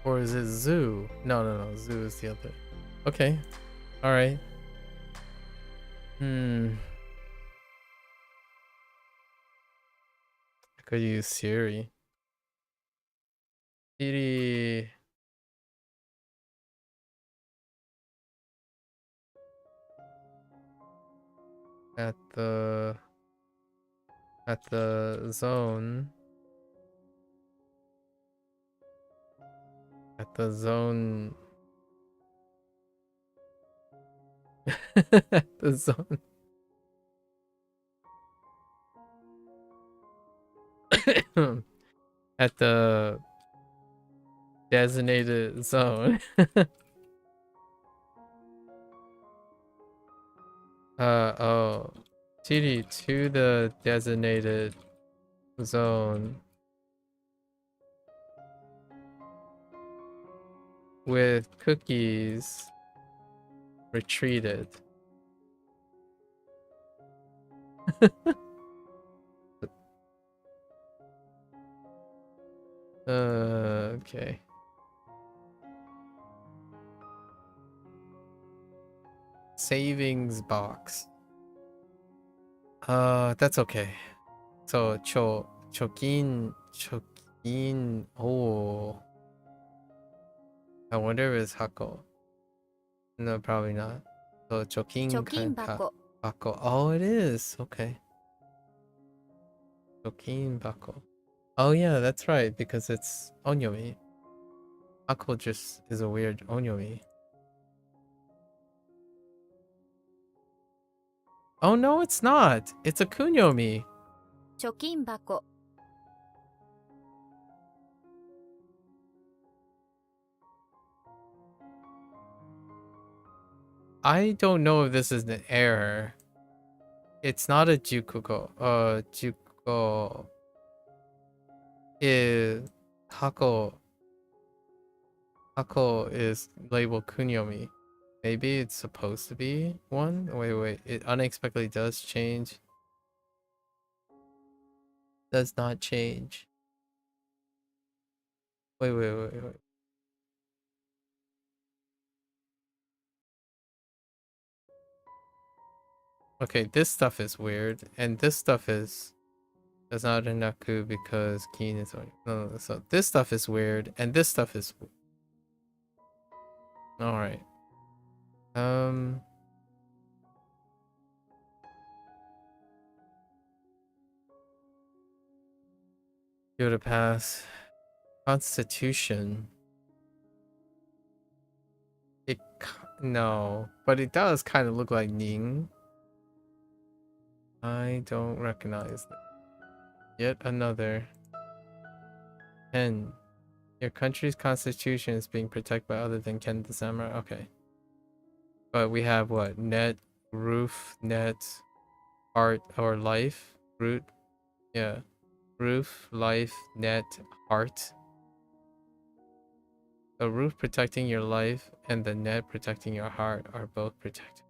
Or is it zoo? No. Zoo is the other. Okay. All right. I could use Siri. Siri. At the zone. At the zone. At the zone. At the designated zone. Oh. Siri to the designated zone. With cookies retreated. Okay. Savings box. That's okay. So chokin. Oh, I wonder if it's hako. No, probably not. So 貯金箱 bako. Oh, it is. Okay. Chokin bako. Oh yeah, that's right, because it's onyomi. Bako just is a weird onyomi. Oh no, it's not. It's a kunyomi. 貯金箱 I don't know if this is an error. It's not a jukugo. Jukugo is hako. Hako is labeled kunyomi. Maybe it's supposed to be one. Wait. It unexpectedly does change. Does not change. Wait. Okay, this stuff is weird, and this stuff is not a naku because keen is on. No. So this stuff is weird, and this stuff is. All right. Give it a pass. Constitution. No, but it does kind of look like Ning. I don't recognize it. Yet another. 10. Your country's constitution is being protected by other than Ken the Samurai. Okay. But we have what? Net, roof, net, heart, or life? Root? Yeah. Roof, life, net, heart. The roof protecting your life and the net protecting your heart are both protected.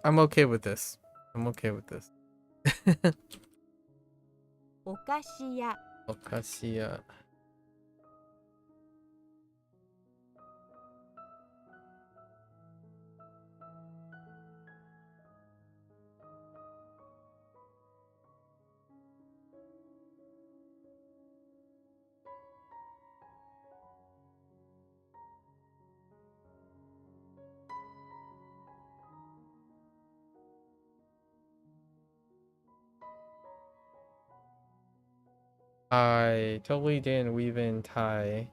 I'm okay with this. I'm okay with this. お菓子屋 Okashiya. I totally didn't weave in Thai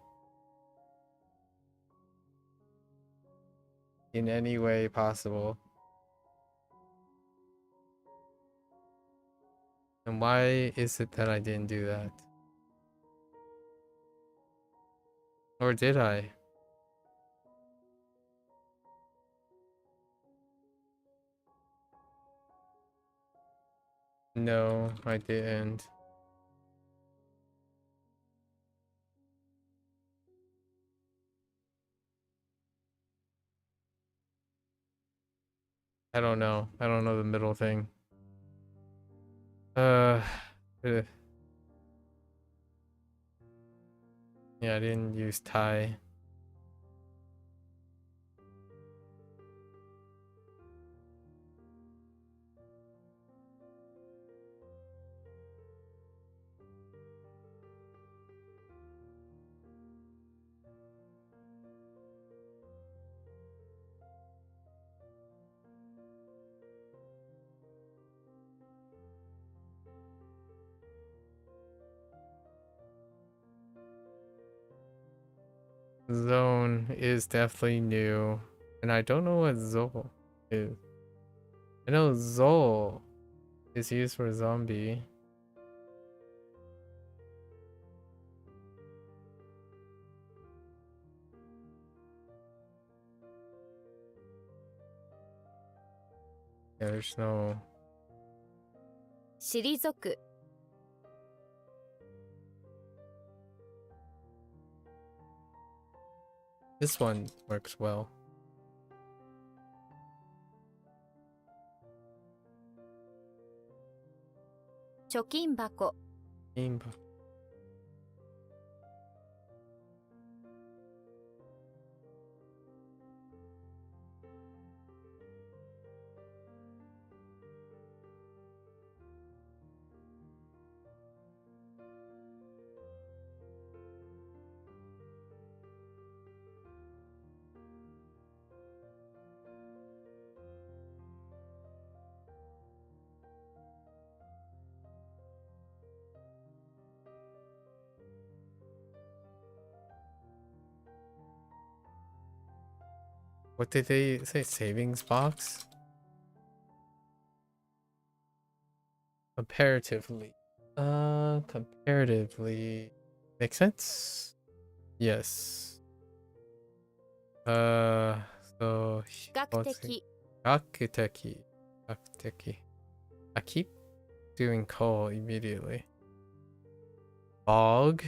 in any way possible. And why is it that I didn't do that? Or did I? No, I didn't. I don't know. I don't know the middle thing. Uh, eh. Yeah, I didn't use Thai. Zone is definitely new. And I don't know what Zol is. I know Zol is used for zombie. Yeah, there's no... 退く This one works well. 貯金箱 Game. What did they say? Savings box? Comparatively. Comparatively. Makes sense? Yes. So... 比較 let's 的 see. Akuteki. Akuteki. I keep doing coal immediately. Bog.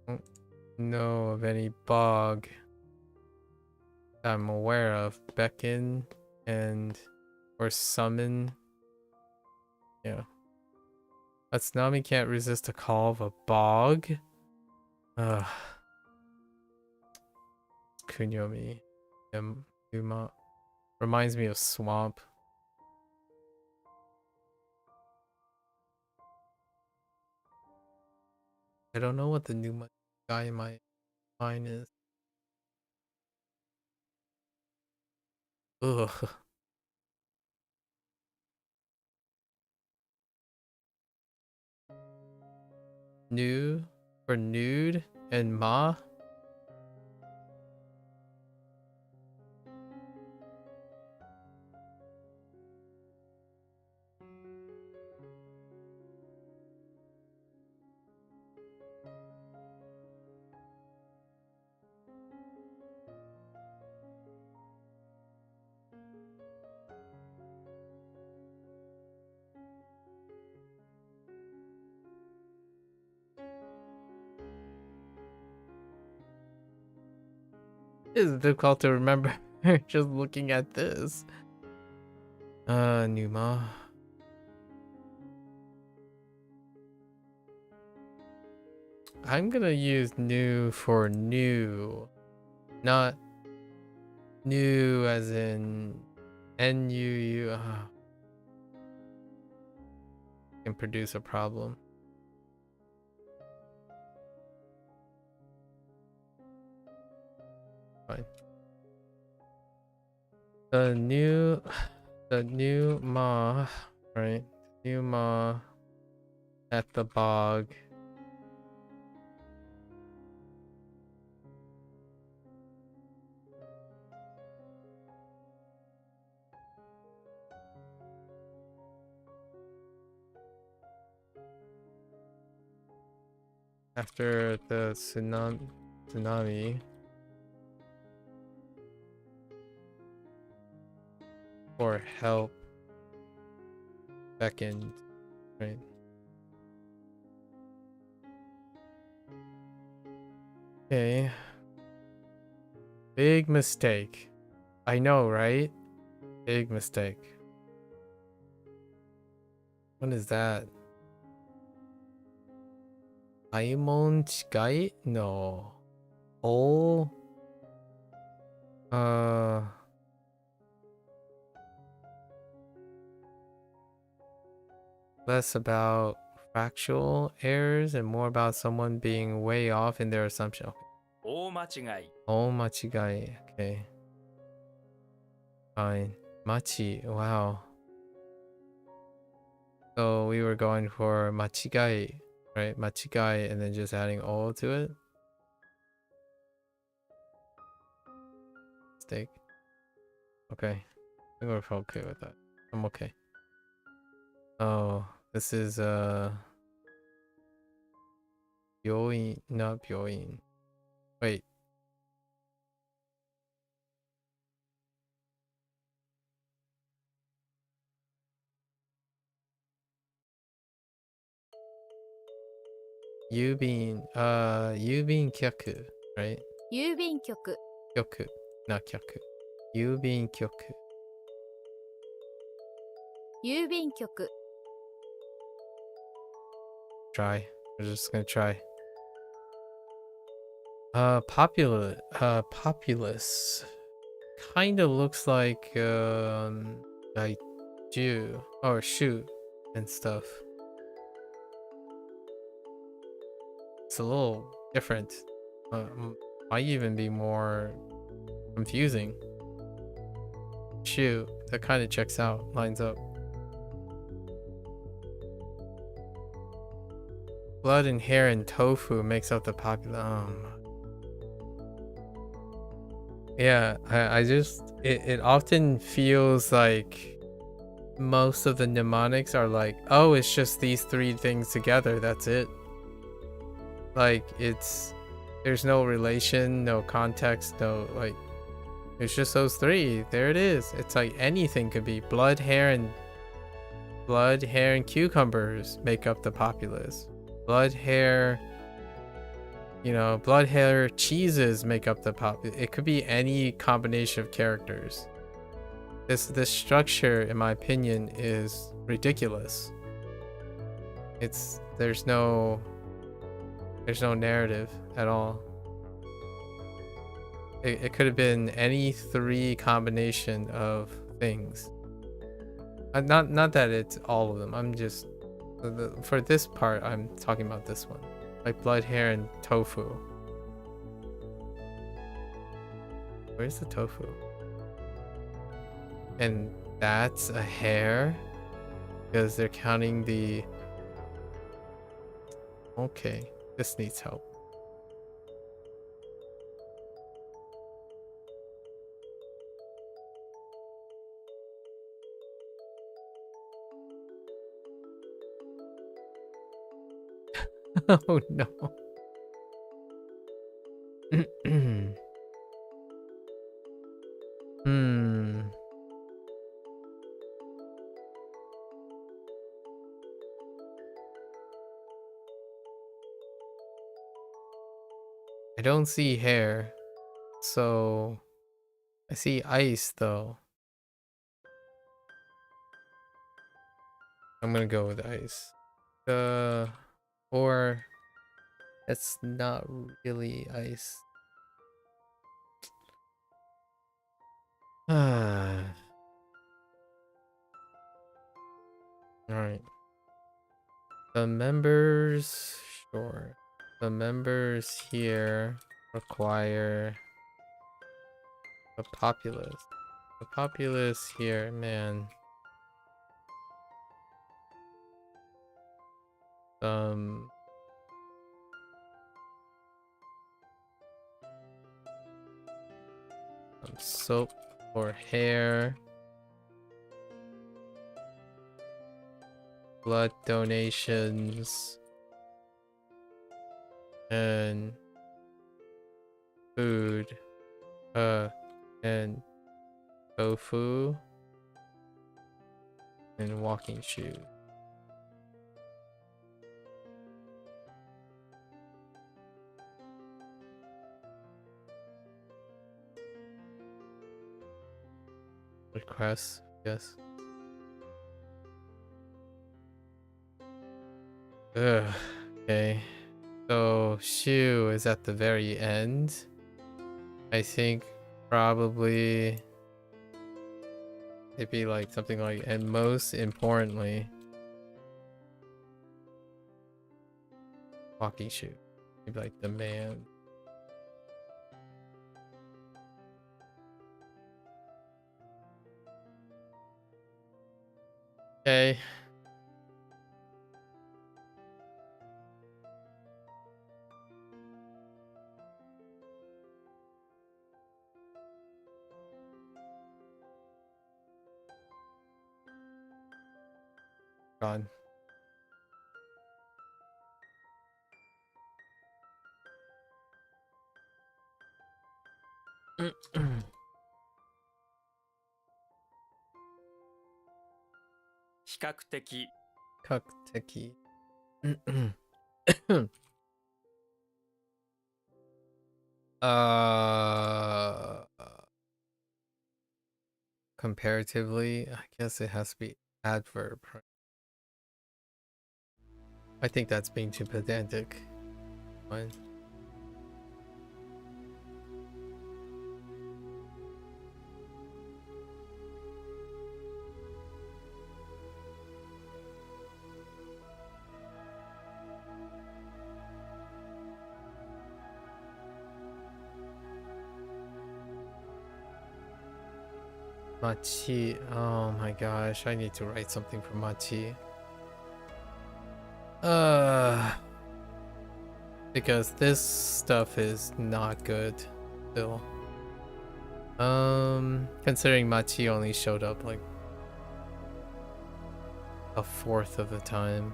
Don't know of any bog that I'm aware of. Beckon and or summon. Yeah. A tsunami can't resist a call of a bog. Ugh. Kunyomi. Yuma. Reminds me of swamp. I don't know what the new guy in my mind is. Ugh. New for nude and ma. It's difficult to remember just looking at this. Numa. I'm gonna use new for new, not new as in NUU. Can produce a problem. Fine. The new ma, right? New ma at the bog. After the tsunami. For help beckoned, right? Okay. Big mistake. I know, right? Big mistake. What is that? Aimon chigai? No. Oh. Less about factual errors and more about someone being way off in their assumption. 大間違い Oh, machigai. Okay. Fine. Machi. Wow. So we were going for machigai, right? Machigai and then just adding o to it. Mistake. Okay. I think we're okay with that. I'm okay. Oh, this is Byoin, not Byoin. Wait. Yubin kyaku, right? 郵便局 Kyoku, not kyaku. Yubin kyoku. 郵便局 Try. We're just gonna try. Populous. Kind of looks like Jew or shoot and stuff. It's a little different. Might even be more confusing. Shoot, that kind of checks out, lines up. Blood and hair and tofu makes up the popular. Yeah, I just it often feels like most of the mnemonics are like, oh, it's just these three things together, that's it. Like there's no relation, no context, no like it's just those three. There it is. It's like anything could be blood, hair, and cucumbers make up the populace. Blood, hair, blood, hair, cheeses make up the populace. It could be any combination of characters. This structure, in my opinion, is ridiculous. There's no narrative at all. It could have been any three combination of things. Not that it's all of them. I'm just for this part. I'm talking about this one, like blood, hair, and tofu. Where's the tofu? And that's a hair because they're counting the. Okay, this needs help. Oh no. I don't see hair. So I see ice though. I'm gonna go with ice. Or it's not really ice. Alright. The members, sure. The members here require a populace. The populace here, man. Some soap or hair. Blood donations. And food. And tofu. And walking shoes. Requests, yes. Ugh, okay. So shoe is at the very end. I think probably it'd be like something like, and most importantly, walking shoe. Maybe like demand. Okay. Gone. Hikakuteki. Kakteki. Comparatively, I guess it has to be adverb. I think that's being too pedantic. Fine. Machi. Oh my gosh, I need to write something for Machi. Because this stuff is not good still. Considering Machi only showed up like a fourth of the time.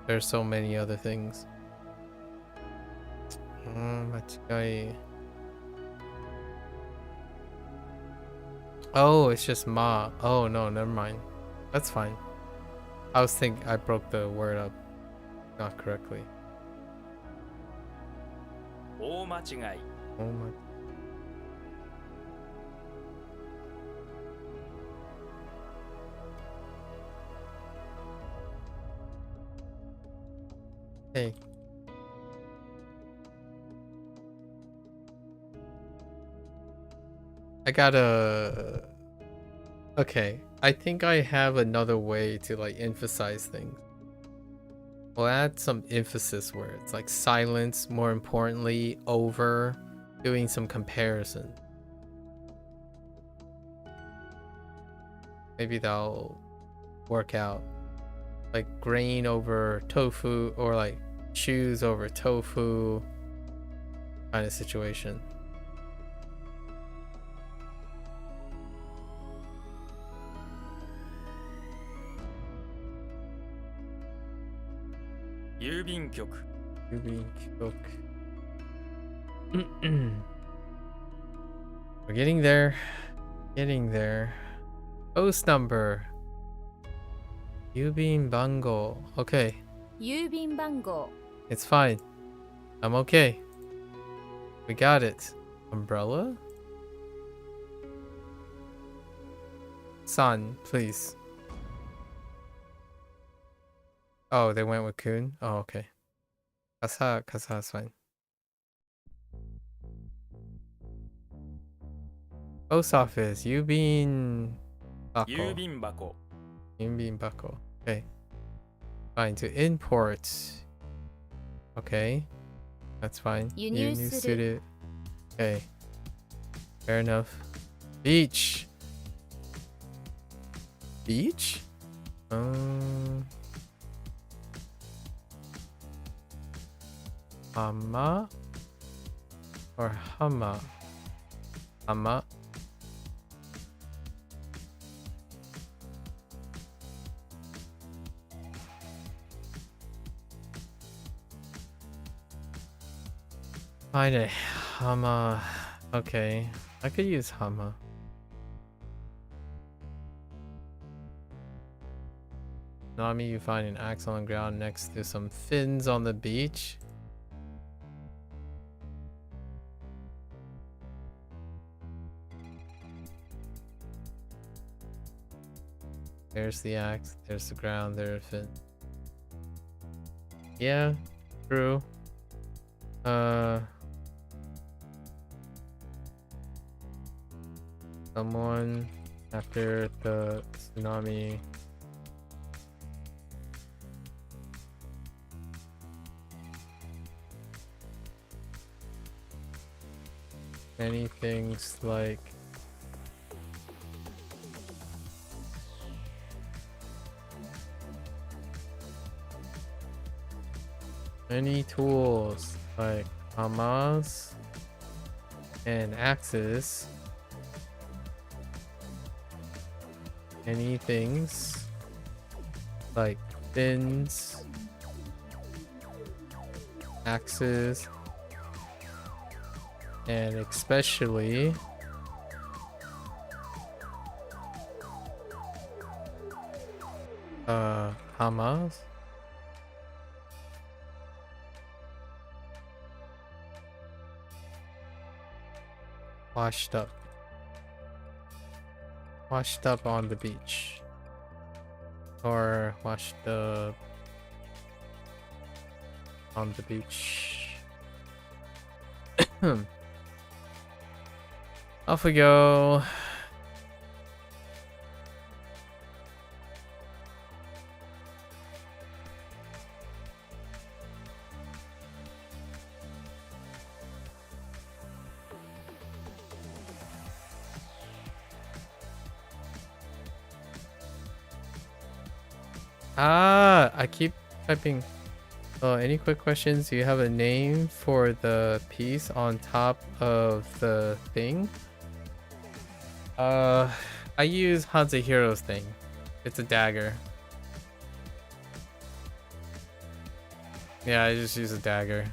There's so many other things. Machigai. Oh, it's just ma. Oh no, never mind. That's fine. I was thinking I broke the word up not correctly. 大間違い。 Oh my. Hey. I gotta... Okay, I think I have another way to like emphasize things. We'll add some emphasis words like silence, more importantly, over, doing some comparison. Maybe that'll work out. Like grain over tofu, or like shoes over tofu kind of situation. Yubinkyok. We're getting there. Getting there. Post number. Yubin bango. Okay, 郵便番号 it's fine. I'm okay. We got it. Umbrella? Sun, please. Oh, they went with kun? Oh, okay. Kasa is fine. Post office, Yubin Bako. 郵便箱 Yubin Bako. Okay. Fine. To import. Okay. That's fine. 輸入する Okay. Fair enough. Beach. Beach? Hama or Hama? Hama. Find a Hama. Okay, I could use Hama. Nami, you find an axe on the ground next to some fins on the beach. There's the axe, there's the ground, there's a fin. Yeah, true. Someone after the tsunami. Many things like many tools like hamas and axes. Many things like fins, axes, and especially hamas. Washed up on the beach, or washed up on the beach. Off we go. I keep typing. Oh, any quick questions? Do you have a name for the piece on top of the thing? I use HanziHero's thing. It's a dagger. Yeah, I just use a dagger.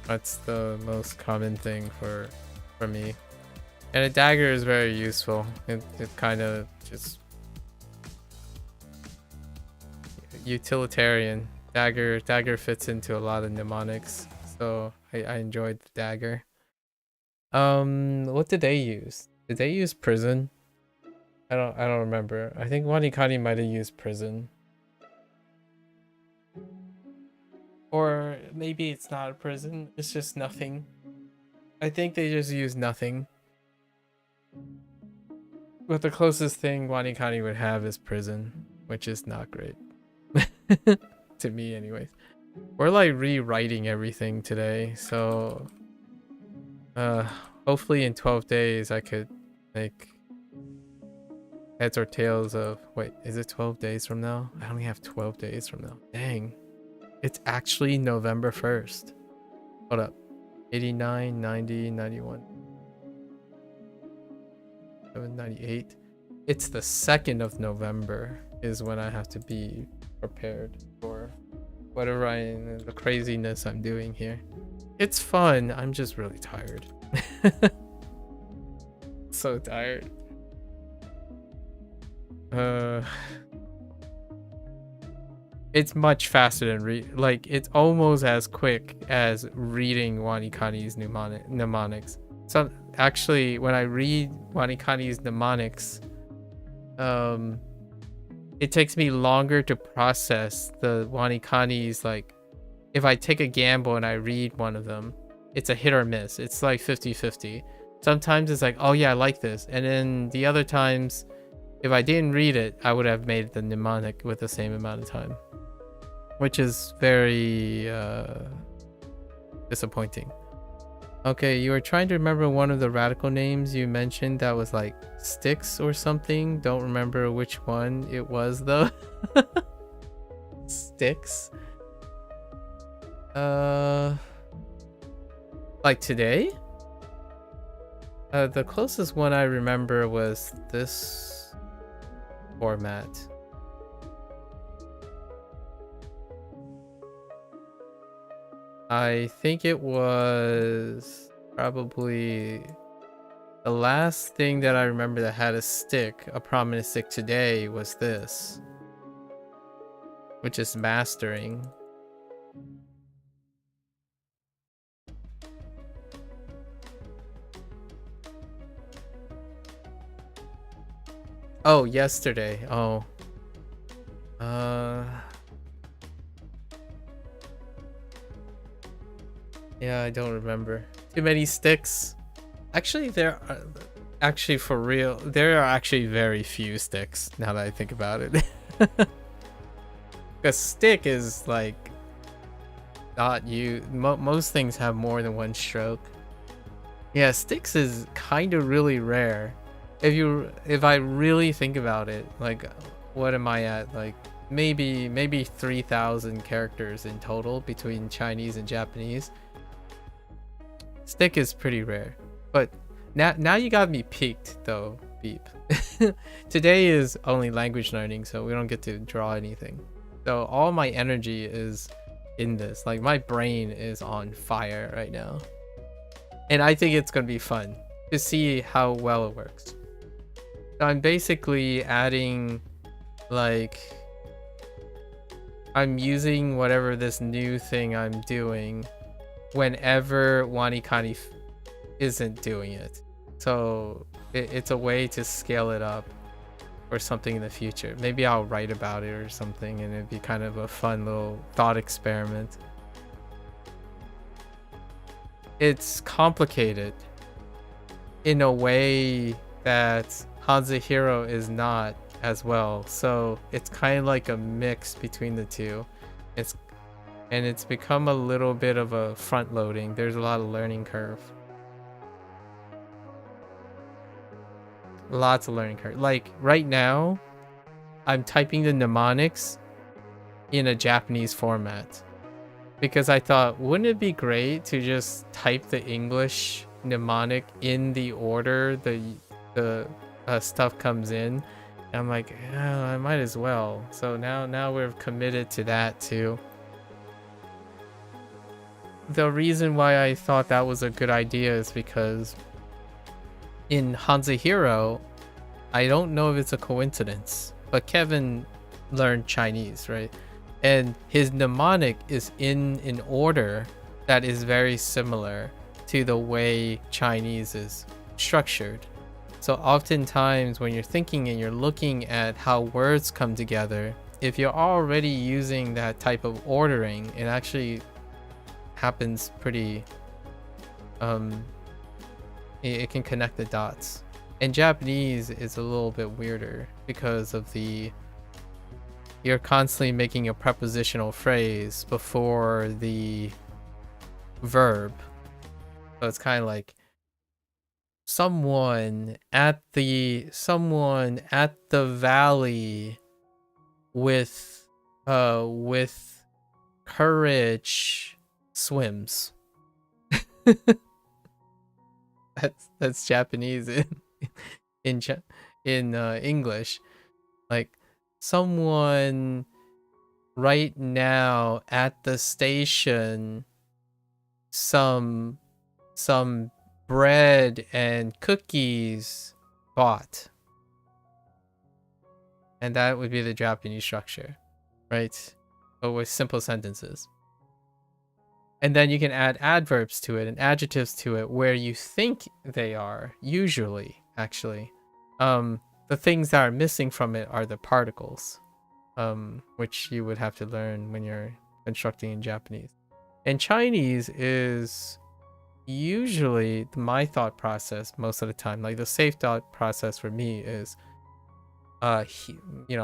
That's the most common thing for me. And a dagger is very useful. It kind of just utilitarian. Dagger fits into a lot of mnemonics, so I enjoyed the dagger. What did they use? Did they use prison? I don't remember. I think WaniKani might have used prison. Or maybe it's not a prison, it's just nothing. I think they just use nothing. But the closest thing WaniKani would have is prison, which is not great. To me anyways. We're like rewriting everything today, so hopefully in 12 days I could make heads or tails of, wait, is it 12 days from now? I only have 12 days from now. Dang. It's actually November 1st. Hold up. 89, 90, 91. 98. It's the 2nd of November is when I have to be prepared for whatever the craziness I'm doing here. It's fun. I'm just really tired. So tired. It's much faster than like it's almost as quick as reading WaniKani's mnemonics. some actually when I read WaniKani's mnemonics, it takes me longer to process the WaniKani's. Like, if I take a gamble and I read one of them, it's a hit or miss. It's like 50-50. Sometimes it's like, oh yeah, I like this. And then the other times, if I didn't read it, I would have made the mnemonic with the same amount of time. Which is very disappointing. Okay, you were trying to remember one of the radical names you mentioned that was like Sticks or something. Don't remember which one it was though. Sticks. Like today? The closest one I remember was this format. I think it was probably the last thing that I remember that had a stick, a prominent stick today, was this, which is mastering. Oh, yesterday. Oh. Yeah, I don't remember. Too many sticks. Actually, there are actually for real. There are actually very few sticks now that I think about it. Because stick is like not you. Most things have more than one stroke. Yeah, sticks is kind of really rare. If I really think about it, like, what am I at? Like maybe 3,000 characters in total between Chinese and Japanese. Stick is pretty rare, but now you got me peaked though, Beep. Today is only language learning, so we don't get to draw anything. So all my energy is in this. Like, my brain is on fire right now, and I think it's gonna be fun to see how well it works. So I'm basically adding, like, I'm using whatever this new thing I'm doing whenever WaniKani isn't doing it. So it's a way to scale it up or something in the future. Maybe I'll write about it or something, and it'd be kind of a fun little thought experiment. It's complicated in a way that HanziHero is not as well. So it's kind of like a mix between the two. It's become a little bit of a front loading. There's a lot of learning curve. Lots of learning curve. Like right now, I'm typing the mnemonics in a Japanese format because I thought, wouldn't it be great to just type the English mnemonic in the order the stuff comes in? And I'm like, oh, I might as well. So now we're committed to that too. The reason why I thought that was a good idea is because in HanziHero, I don't know if it's a coincidence, but Kevin learned Chinese, right? And his mnemonic is in an order that is very similar to the way Chinese is structured. So oftentimes when you're thinking and you're looking at how words come together, if you're already using that type of ordering, it actually happens pretty it can connect the dots. And Japanese is a little bit weirder because of you're constantly making a prepositional phrase before the verb. So it's kind of like someone at the valley with courage swims. That's Japanese in English. Like, someone right now at the station, some bread and cookies bought. And that would be the Japanese structure, right? But with simple sentences. And then you can add adverbs to it and adjectives to it where you think they are, usually, actually. The things that are missing from it are the particles, which you would have to learn when you're constructing in Japanese. And Chinese is usually my thought process most of the time. Like the safe thought process for me is,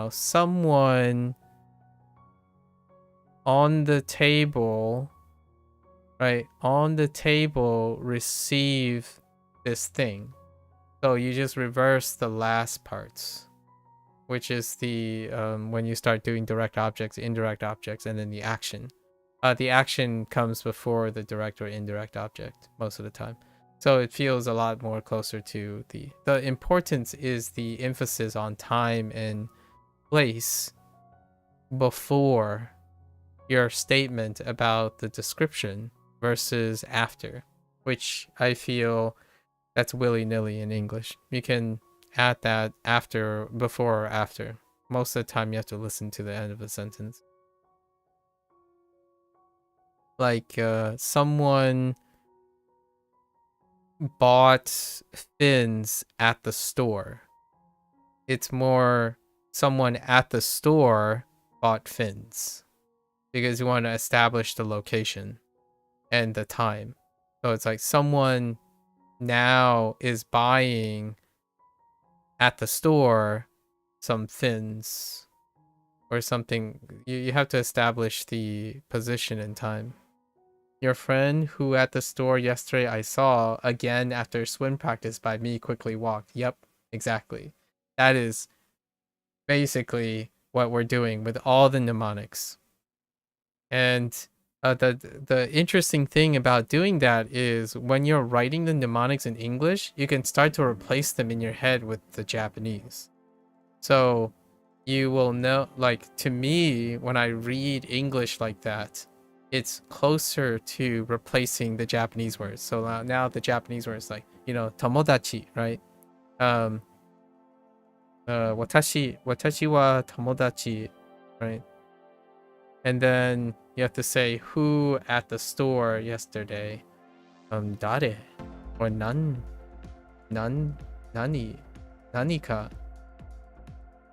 someone on the table, right? On the table receive this thing. So you just reverse the last parts, which is the when you start doing direct objects, indirect objects, and then the action. The action comes before the direct or indirect object most of the time. So it feels a lot more closer to the importance is the emphasis on time and place before your statement about the description versus after, which I feel that's willy-nilly in English. You can add that after, before, or after. Most of the time you have to listen to the end of a sentence. Like someone bought fins at the store. It's more someone at the store bought fins, because you want to establish the location and the time. So it's like someone now is buying at the store some fins or something. You have to establish the position and time. Your friend who at the store yesterday I saw again after swim practice by me quickly walked. Yep, exactly. That is basically what we're doing with all the mnemonics. And the interesting thing about doing that is when you're writing the mnemonics in English, you can start to replace them in your head with the Japanese. So you will know, like, to me, when I read English like that, it's closer to replacing the Japanese words. So now the Japanese words, like, tomodachi, right? Watashi wa tomodachi, right? And then you have to say who at the store yesterday. Dare or nanika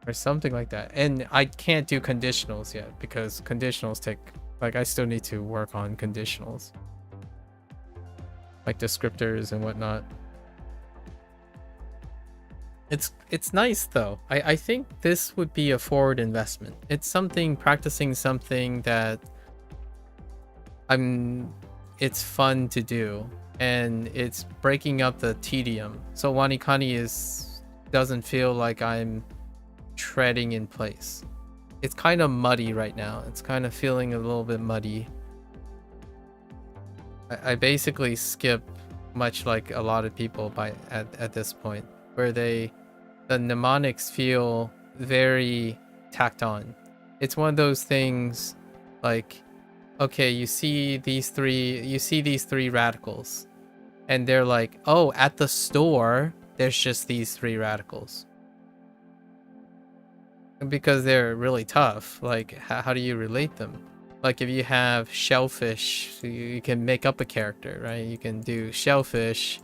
or something like that. And I can't do conditionals yet because conditionals take, like, I still need to work on conditionals, like descriptors and whatnot. It's nice though. I think this would be a forward investment. It's something, practicing something that it's fun to do, and it's breaking up the tedium. So WaniKani doesn't feel like I'm treading in place. It's kind of muddy right now. It's kind of feeling a little bit muddy. I basically skip, much like a lot of people at this point, where the mnemonics feel very tacked on. It's one of those things like, okay, you see these three radicals, and they're like, oh, at the store there's just these three radicals, because they're really tough. Like, how do you relate them? Like, if you have shellfish, you can make up a character, right? You can do shellfish,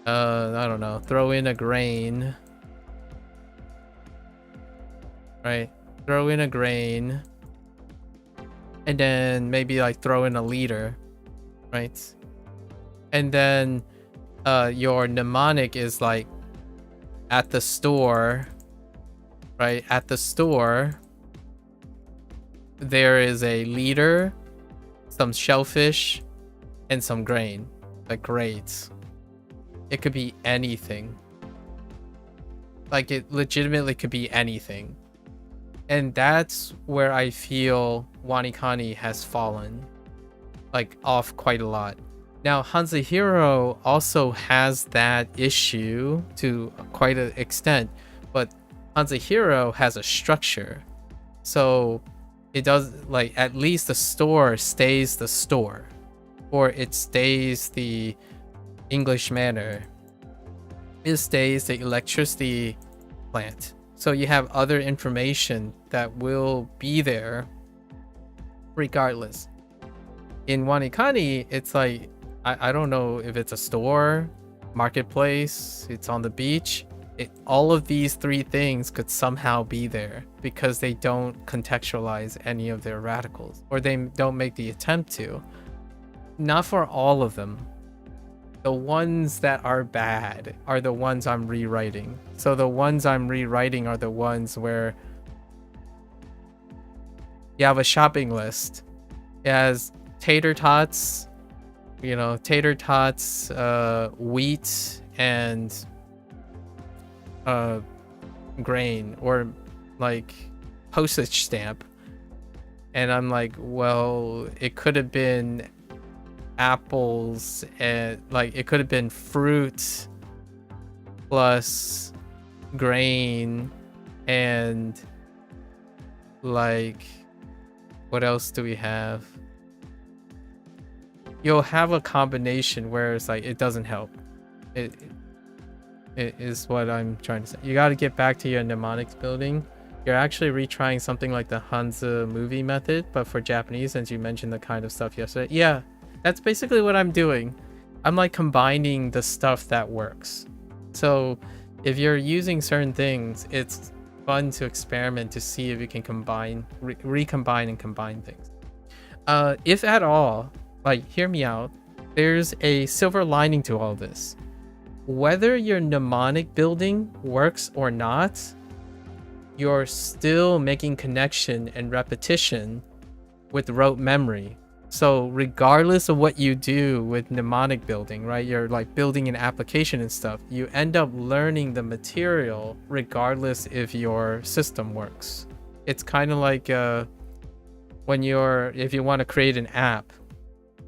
I don't know, throw in a grain, right? Throw in a grain, and then maybe like throw in a liter, right? And then your mnemonic is like, at the store, right? At the store there is a liter, some shellfish, and some grain. Like, great. It could be anything. Like, it legitimately could be anything. And that's where I feel WaniKani has fallen, like, off quite a lot. Now, HanziHero also has that issue to quite an extent, but HanziHero has a structure. So it does, like, at least the store stays the store, or it stays the English manor. It stays the electricity plant. So you have other information that will be there regardless. In WaniKani, it's like I don't know if it's a store, marketplace, it's on the beach. All of these three things could somehow be there because they don't contextualize any of their radicals, or they don't make the attempt to. Not for all of them. The ones that are bad are the ones I'm rewriting. So the ones I'm rewriting are the ones where you have a shopping list. It has tater tots, wheat and grain, or like postage stamp. And I'm like, well, it could have been apples, and like it could have been fruit plus grain, and like what else do we have? You'll have a combination where it's like it doesn't help. It is what I'm trying to say. You got to get back to your mnemonics building. You're actually retrying something like the Hanzi movie method, but for Japanese, since you mentioned the kind of stuff yesterday. Yeah, that's basically what I'm doing. I'm like combining the stuff that works. So if you're using certain things, it's fun to experiment to see if you can combine, recombine and combine things. If at all, like, hear me out, there's a silver lining to all this. Whether your mnemonic building works or not, you're still making connection and repetition with rote memory. So regardless of what you do with mnemonic building, right, you're like building an application and stuff, you end up learning the material regardless if your system works. It's kind of like if you want to create an app,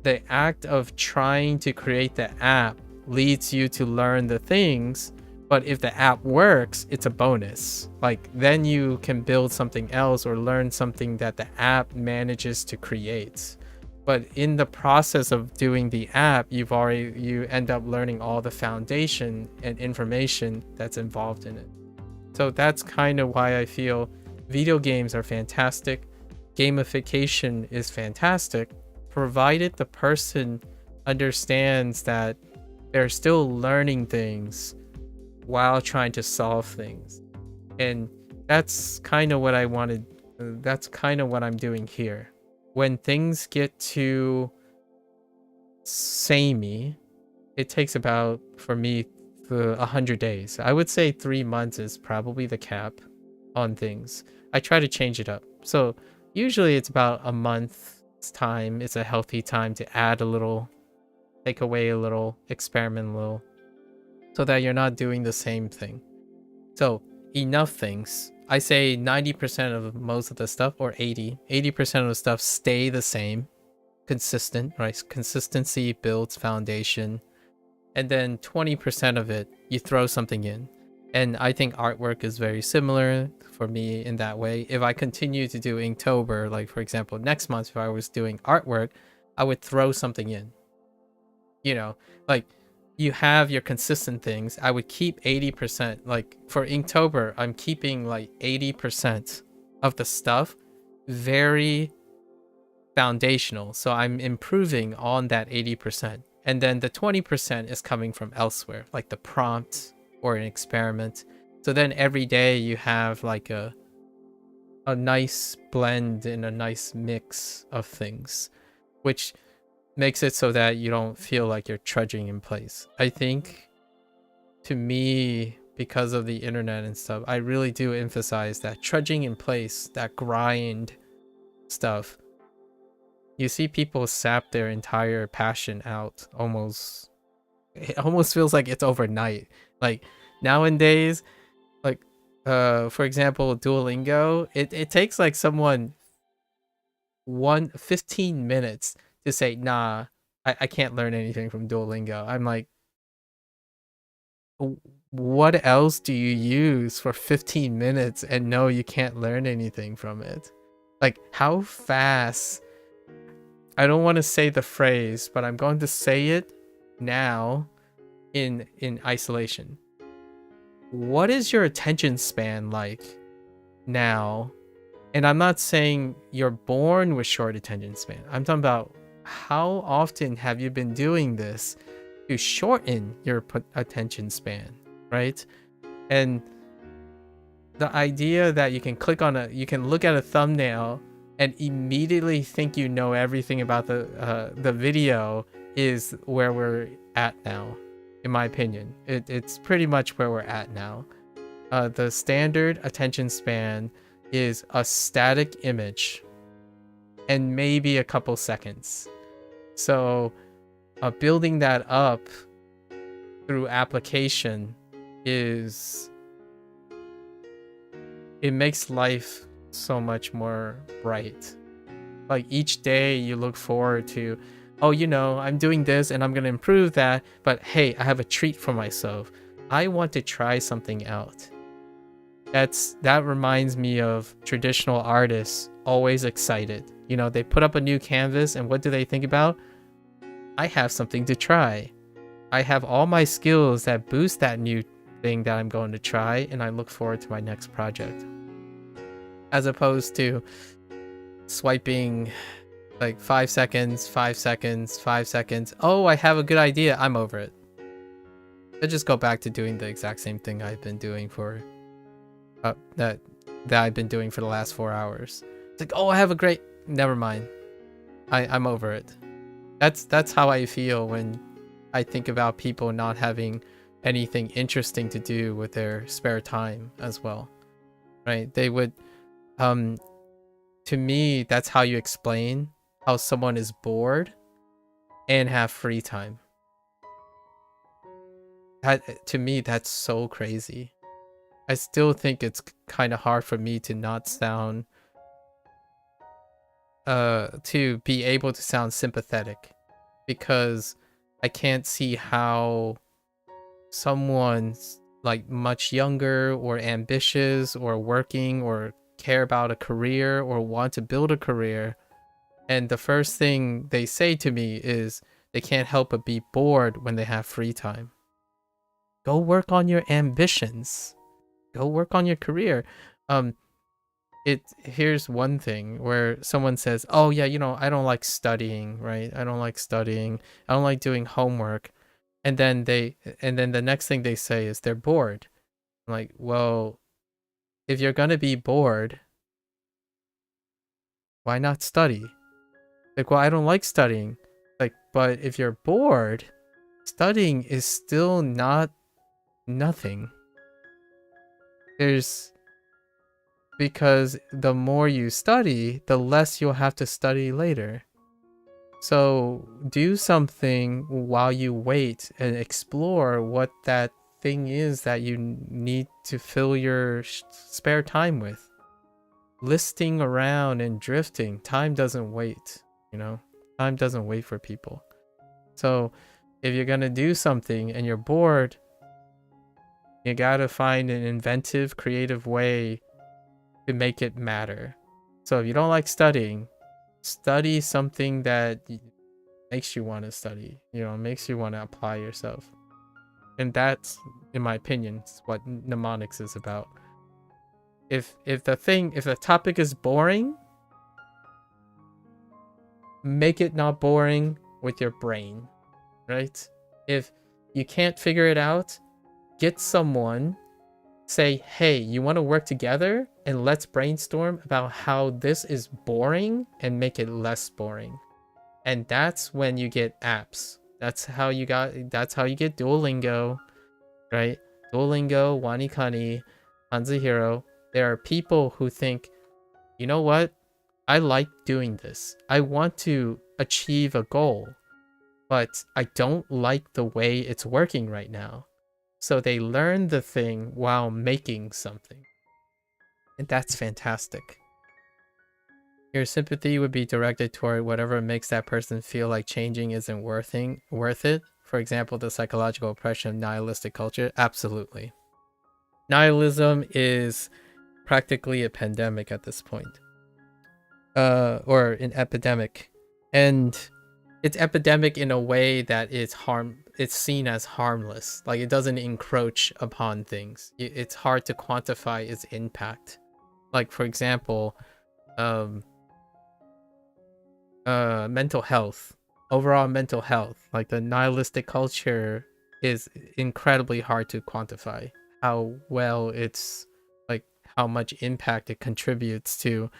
the act of trying to create the app leads you to learn the things, but if the app works, it's a bonus. Like, then you can build something else or learn something that the app manages to create. But in the process of doing the app, you end up learning all the foundation and information that's involved in it. So that's kind of why I feel video games are fantastic. Gamification is fantastic, provided the person understands that they're still learning things while trying to solve things. And that's kind of what I wanted. That's kind of what I'm doing here. When things get too samey, it takes about, for me, 100 days. I would say 3 months is probably the cap on things. I try to change it up. So usually it's about a month's time. It's a healthy time to add a little, take away a little, experiment a little, so that you're not doing the same thing. So enough things. I say 90% of most of the stuff, or 80% of the stuff stay the same, consistent, right? Consistency builds foundation. And then 20% of it, you throw something in. And I think artwork is very similar for me in that way. If I continue to do Inktober, like for example, next month, if I was doing artwork, I would throw something in. You know, like, you have your consistent things. I would keep 80%. Like for Inktober, I'm keeping like 80% of the stuff very foundational. So I'm improving on that 80%. And then the 20% is coming from elsewhere, like the prompt or an experiment. So then every day you have like a nice blend and a nice mix of things, which makes it so that you don't feel like you're trudging in place. I think, to me, because of the internet and stuff, I really do emphasize that trudging in place, that grind stuff. You see people sap their entire passion out almost. It almost feels like it's overnight. Like nowadays, like for example, Duolingo, it takes like someone 15 minutes to say, nah, I can't learn anything from Duolingo. I'm like, what else do you use for 15 minutes and no, you can't learn anything from it? Like, how fast? I don't want to say the phrase, but I'm going to say it now in isolation. What is your attention span like now? And I'm not saying you're born with short attention span. I'm talking about how often have you been doing this to shorten your attention span, right? And the idea that you can you can look at a thumbnail and immediately think you know everything about the video is where we're at now, in my opinion. It's pretty much where we're at now. The standard attention span is a static image and maybe a couple seconds. So building that up through application it makes life so much more bright. Like each day you look forward to, oh, I'm doing this and I'm going to improve that, but hey, I have a treat for myself. I want to try something out. That reminds me of traditional artists, always excited. They put up a new canvas and what do they think about? I have something to try. I have all my skills that boost that new thing that I'm going to try, and I look forward to my next project. As opposed to swiping like 5 seconds, 5 seconds, 5 seconds. Oh, I have a good idea. I'm over it. I just go back to doing the exact same thing I've been doing for that I've been doing for the last 4 hours. It's like, oh, I have a great. Never mind. I'm over it. That's how I feel when I think about people not having anything interesting to do with their spare time as well, right? They would, to me, that's how you explain how someone is bored and have free time. To me, that's so crazy. I still think it's kind of hard for me to not sound, to be able to sound sympathetic, because I can't see how someone's like much younger or ambitious or working or care about a career or want to build a career, and the first thing they say to me is they can't help but be bored when they have free time. Go work on your ambitions. Go work on your career. Here's one thing where someone says, oh yeah, I don't like studying, right? I don't like studying. I don't like doing homework. And then the next thing they say is they're bored. I'm like, well, if you're gonna be bored, why not study? Like, well, I don't like studying. Like, but if you're bored, studying is still not nothing. Because the more you study, the less you'll have to study later. So do something while you wait and explore what that thing is that you need to fill your spare time with. Listing around and drifting, time doesn't wait, Time doesn't wait for people. So if you're gonna do something and you're bored, you gotta find an inventive, creative way to make it matter. So if you don't like studying, study something that makes you want to study, makes you want to apply yourself. And that's, in my opinion, what mnemonics is about. If the topic is boring, make it not boring with your brain, right? If you can't figure it out, get someone, say, hey, you want to work together and let's brainstorm about how this is boring and make it less boring. And that's when you get apps. That's how you get Duolingo, right? Duolingo, WaniKani, HanziHero. There are people who think, you know what? I like doing this. I want to achieve a goal, but I don't like the way it's working right now. So they learn the thing while making something. And that's fantastic. Your sympathy would be directed toward whatever makes that person feel like changing isn't worth it. For example, the psychological oppression of nihilistic culture. Absolutely. Nihilism is practically a pandemic at this point. Or an epidemic. And it's epidemic in a way that it's seen as harmless. Like, it doesn't encroach upon things. It's hard to quantify its impact. Like, for example, mental health. overall mental health. Like the nihilistic culture is incredibly hard to quantify how well it's like how much impact it contributes to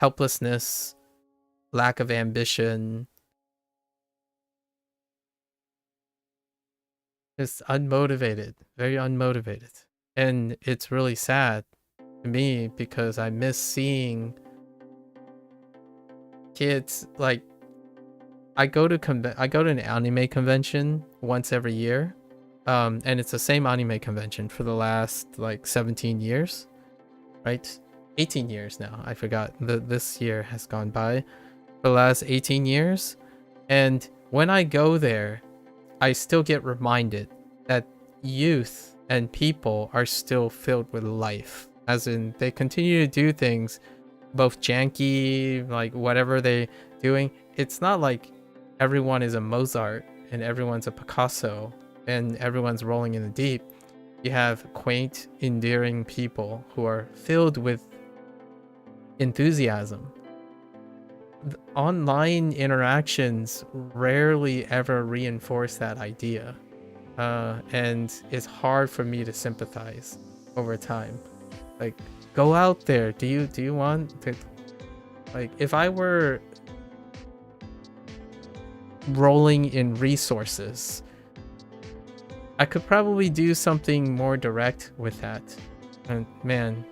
helplessness, lack of ambition, just unmotivated, very unmotivated. And it's really sad to me because I miss seeing kids like I go to an anime convention once every year. And it's the same anime convention for the last like 17 years, right? 18 years now. I forgot. This year has gone by. For the last 18 years. And when I go there, I still get reminded that youth and people are still filled with life. As in, they continue to do things, both janky, like whatever they doing. It's not like everyone is a Mozart and everyone's a Picasso and everyone's rolling in the deep. You have quaint, endearing people who are filled with enthusiasm. Online interactions rarely ever reinforce that idea. And it's hard for me to sympathize over time. Like, go out there. Do you want to, like, if I were rolling in resources, I could probably do something more direct with that. And man,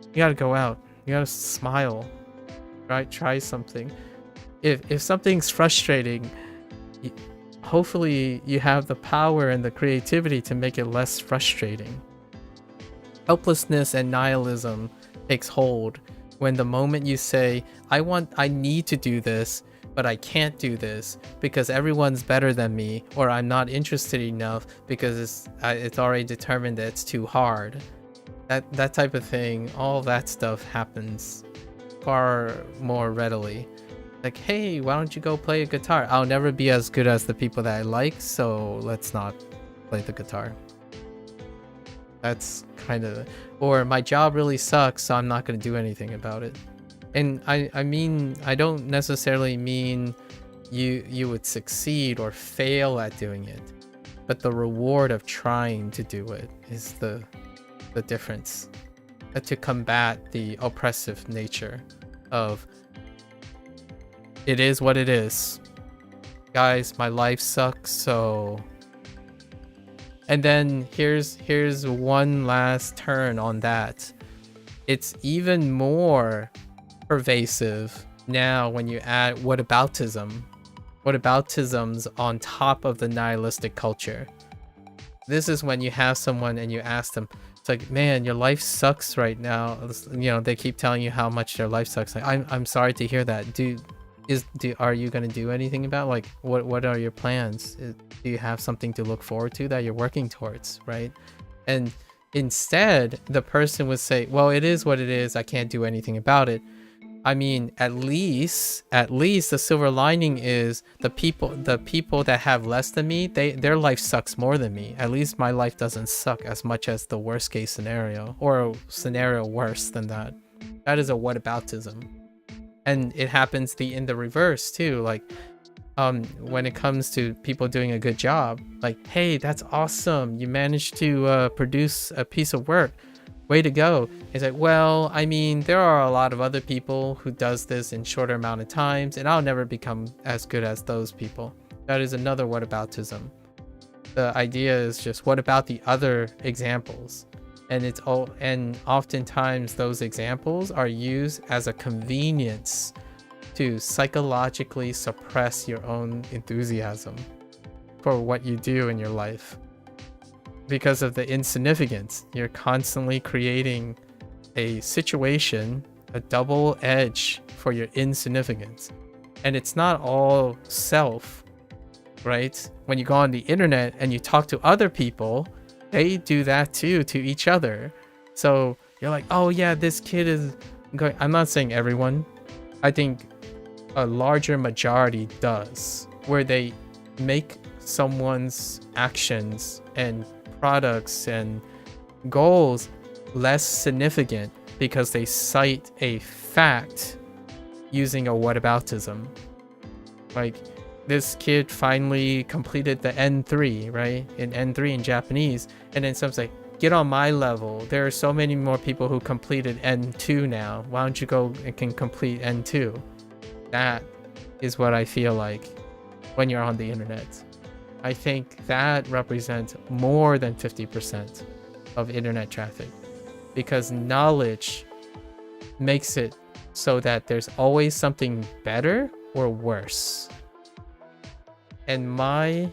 you gotta go out. You gotta smile. Right? Try something. If something's frustrating, hopefully you have the power and the creativity to make it less frustrating. Helplessness and nihilism takes hold when the moment you say, I need to do this, but I can't do this because everyone's better than me, or I'm not interested enough because it's already determined that it's too hard. That type of thing, all that stuff happens far more readily. Like, hey, why don't you go play a guitar? I'll never be as good as the people that I like, so let's not play the guitar. That's kind of, or my job really sucks, so I'm not going to do anything about it. And I mean, I don't necessarily mean you would succeed or fail at doing it, but the reward of trying to do it is the difference. To combat the oppressive nature of it is what it is. Guys, my life sucks, so... And then here's one last turn on that. It's even more pervasive now when you add whataboutisms on top of the nihilistic culture. This is when you have someone and you ask them, it's like, man, your life sucks right now. You know, they keep telling you how much their life sucks. Like, I'm sorry to hear that. Are you gonna do anything about, like, what are your plans? Do you have something to look forward to that you're working towards, right? And instead, the person would say, well, it is what it is. I can't do anything about it. I mean, at least the silver lining is the people that have less than me, their life sucks more than me. At least my life doesn't suck as much as the worst case scenario, or a scenario worse than that. That is a whataboutism. And it happens in the reverse too. Like, when it comes to people doing a good job, like, hey, that's awesome. You managed to produce a piece of work. Way to go. It's like, well, I mean, there are a lot of other people who does this in shorter amount of times, and I'll never become as good as those people. That is another whataboutism. The idea is just, what about the other examples? And oftentimes those examples are used as a convenience to psychologically suppress your own enthusiasm for what you do in your life. Because of the insignificance, you're constantly creating a situation, a double edge for your insignificance. And it's not all self, right? When you go on the internet and you talk to other people, they do that too, to each other. So you're like, oh yeah, this kid is going... I'm not saying everyone. I think a larger majority does, where they make someone's actions and products and goals less significant because they cite a fact using a whataboutism. Like, this kid finally completed the N3, right? In N3 in Japanese, and then someone's like, get on my level. There are so many more people who completed N2 now. Why don't you go and can complete N2? That is what I feel like when you're on the internet. I think that represents more than 50% of internet traffic, because knowledge makes it so that there's always something better or worse. And my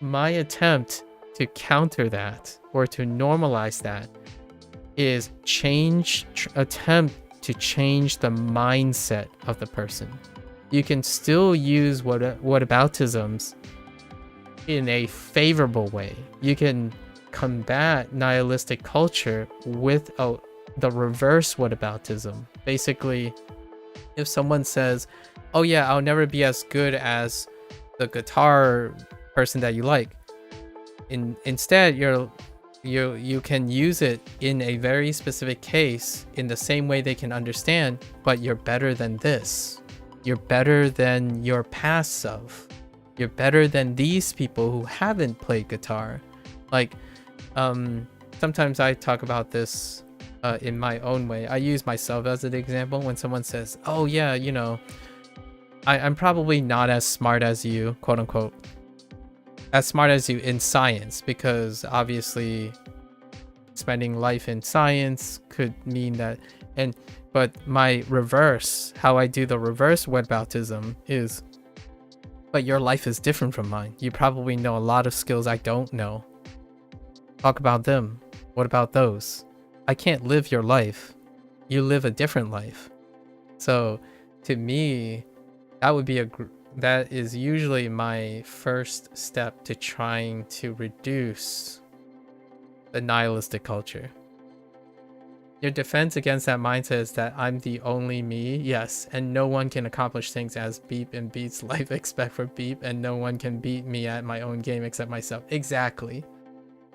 attempt to counter that or to normalize that is attempt to change the mindset of the person. You can still use whataboutisms in a favorable way. You can combat nihilistic culture with the reverse whataboutism. Basically, if someone says, oh yeah, I'll never be as good as the guitar person that you like, instead you can use it in a very specific case in the same way they can understand, but you're better than this. You're better than your past self. You're better than these people who haven't played guitar. Like, sometimes I talk about this in my own way. I use myself as an example when someone says, oh yeah, you know, I'm probably not as smart as you, quote unquote, as smart as you in science, because obviously spending life in science could mean that, but my reverse, how I do the reverse whataboutism is, but your life is different from mine. You probably know a lot of skills I don't know. Talk about them. What about those? I can't live your life. You live a different life. So to me, that is usually my first step to trying to reduce the nihilistic culture. Your defense against that mindset is that I'm the only me, yes, and no one can accomplish things as Beep and Beat's life expect for Beep, and no one can beat me at my own game except myself. Exactly.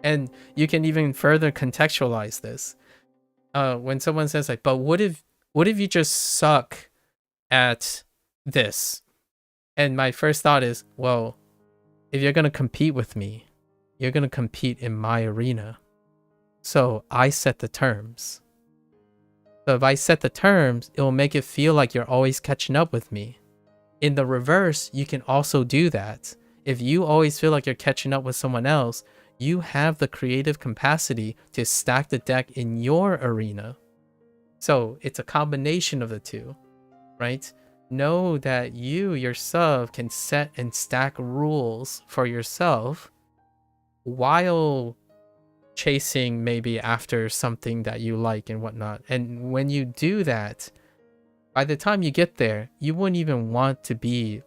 And you can even further contextualize this. When someone says like, but what if you just suck at this? And my first thought is, well, if you're going to compete with me, you're going to compete in my arena. So I set the terms. So if I set the terms, it will make it feel like you're always catching up with me. In the reverse, you can also do that. If you always feel like you're catching up with someone else, you have the creative capacity to stack the deck in your arena. So it's a combination of the two, right? Know that you yourself can set and stack rules for yourself while chasing maybe after something that you like and whatnot. And when you do that, by the time you get there, you wouldn't even want to be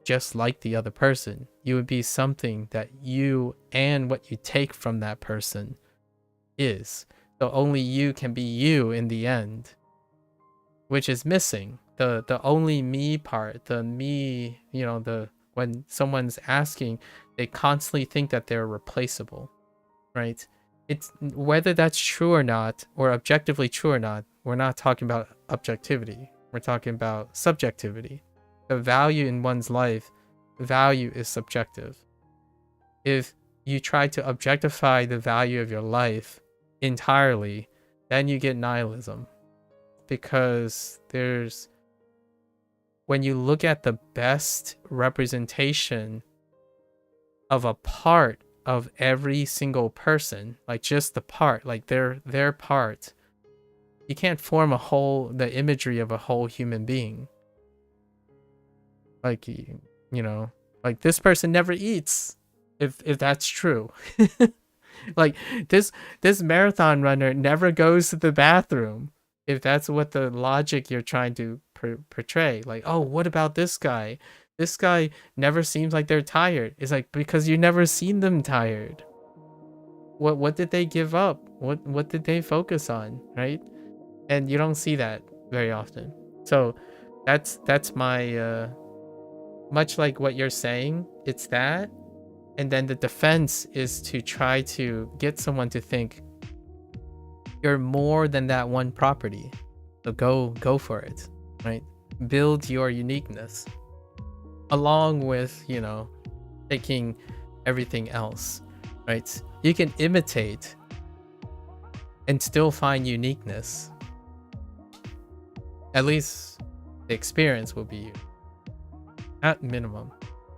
just like the other person. You would be something that you and what you take from that person is. So only you can be you in the end, which is missing. The only me part, the me, when someone's asking, they constantly think that they're replaceable, right? It's whether that's true or not, or objectively true or not, we're not talking about objectivity. We're talking about subjectivity. The value in one's life, value is subjective. If you try to objectify the value of your life entirely, then you get nihilism. Because when you look at the best representation of a part of every single person, like just the part, like their part, you can't form the imagery of a whole human being. Like, like this person never eats, if that's true. Like this marathon runner never goes to the bathroom, if that's what the logic you're trying to portray. Like, oh, what about this guy? This guy never seems like they're tired. It's like, because you never seen them tired. What did they give up? What did they focus on, right? And you don't see that very often. So that's my much like what you're saying, it's that. And then the defense is to try to get someone to think you're more than that one property. So go for it, right? build your uniqueness along with, you know, taking everything else, right? You can imitate and still find uniqueness. At least the experience will be at minimum.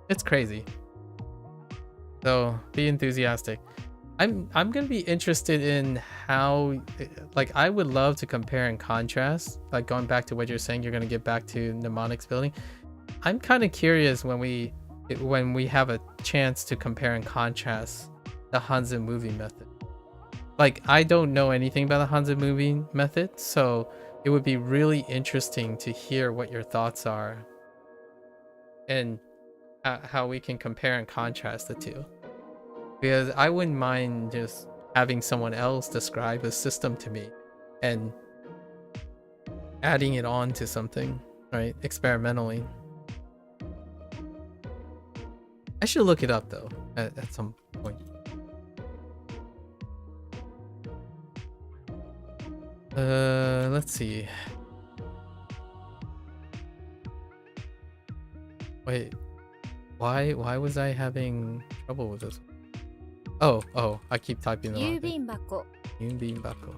It's crazy. So be enthusiastic. I'm gonna be interested in how, like, I would love to compare and contrast. Like, going back to what you're saying, you're gonna get back to mnemonics building. I'm kind of curious when we have a chance to compare and contrast the Hanzi movie method. Like, I don't know anything about the Hanzi movie method, so it would be really interesting to hear what your thoughts are and how we can compare and contrast the two. Because I wouldn't mind just having someone else describe a system to me and adding it on to something, right? Experimentally. I should look it up though at some point. Let's see. Wait, why was I having trouble with this? Oh, I keep typing the wrong 郵 thing. 便箱 Yunbinbako.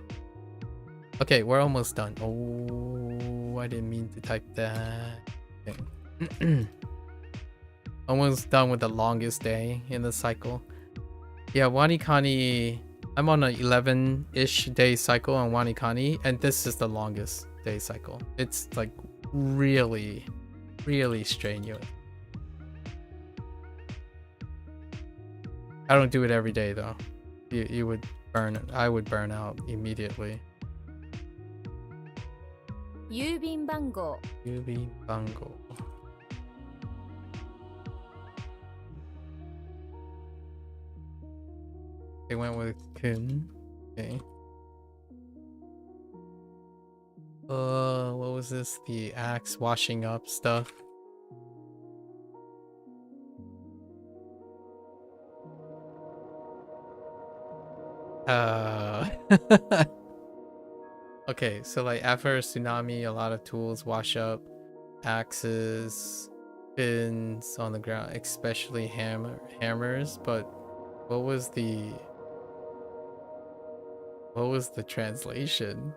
Okay, we're almost done. Oh, I didn't mean to type that. Okay. Almost done with the longest day in the cycle. Yeah, WaniKani. I'm on an 11-ish day cycle on WaniKani, and this is the longest day cycle. It's like really, really strenuous. I don't do it every day though. You would burn. I would burn out immediately. 郵便番号 Yubi Bango. They went with Kun. Okay. What was this? The axe washing up stuff. Okay, so like after a tsunami, a lot of tools wash up, axes, pins on the ground, especially hammers. But what was the translation?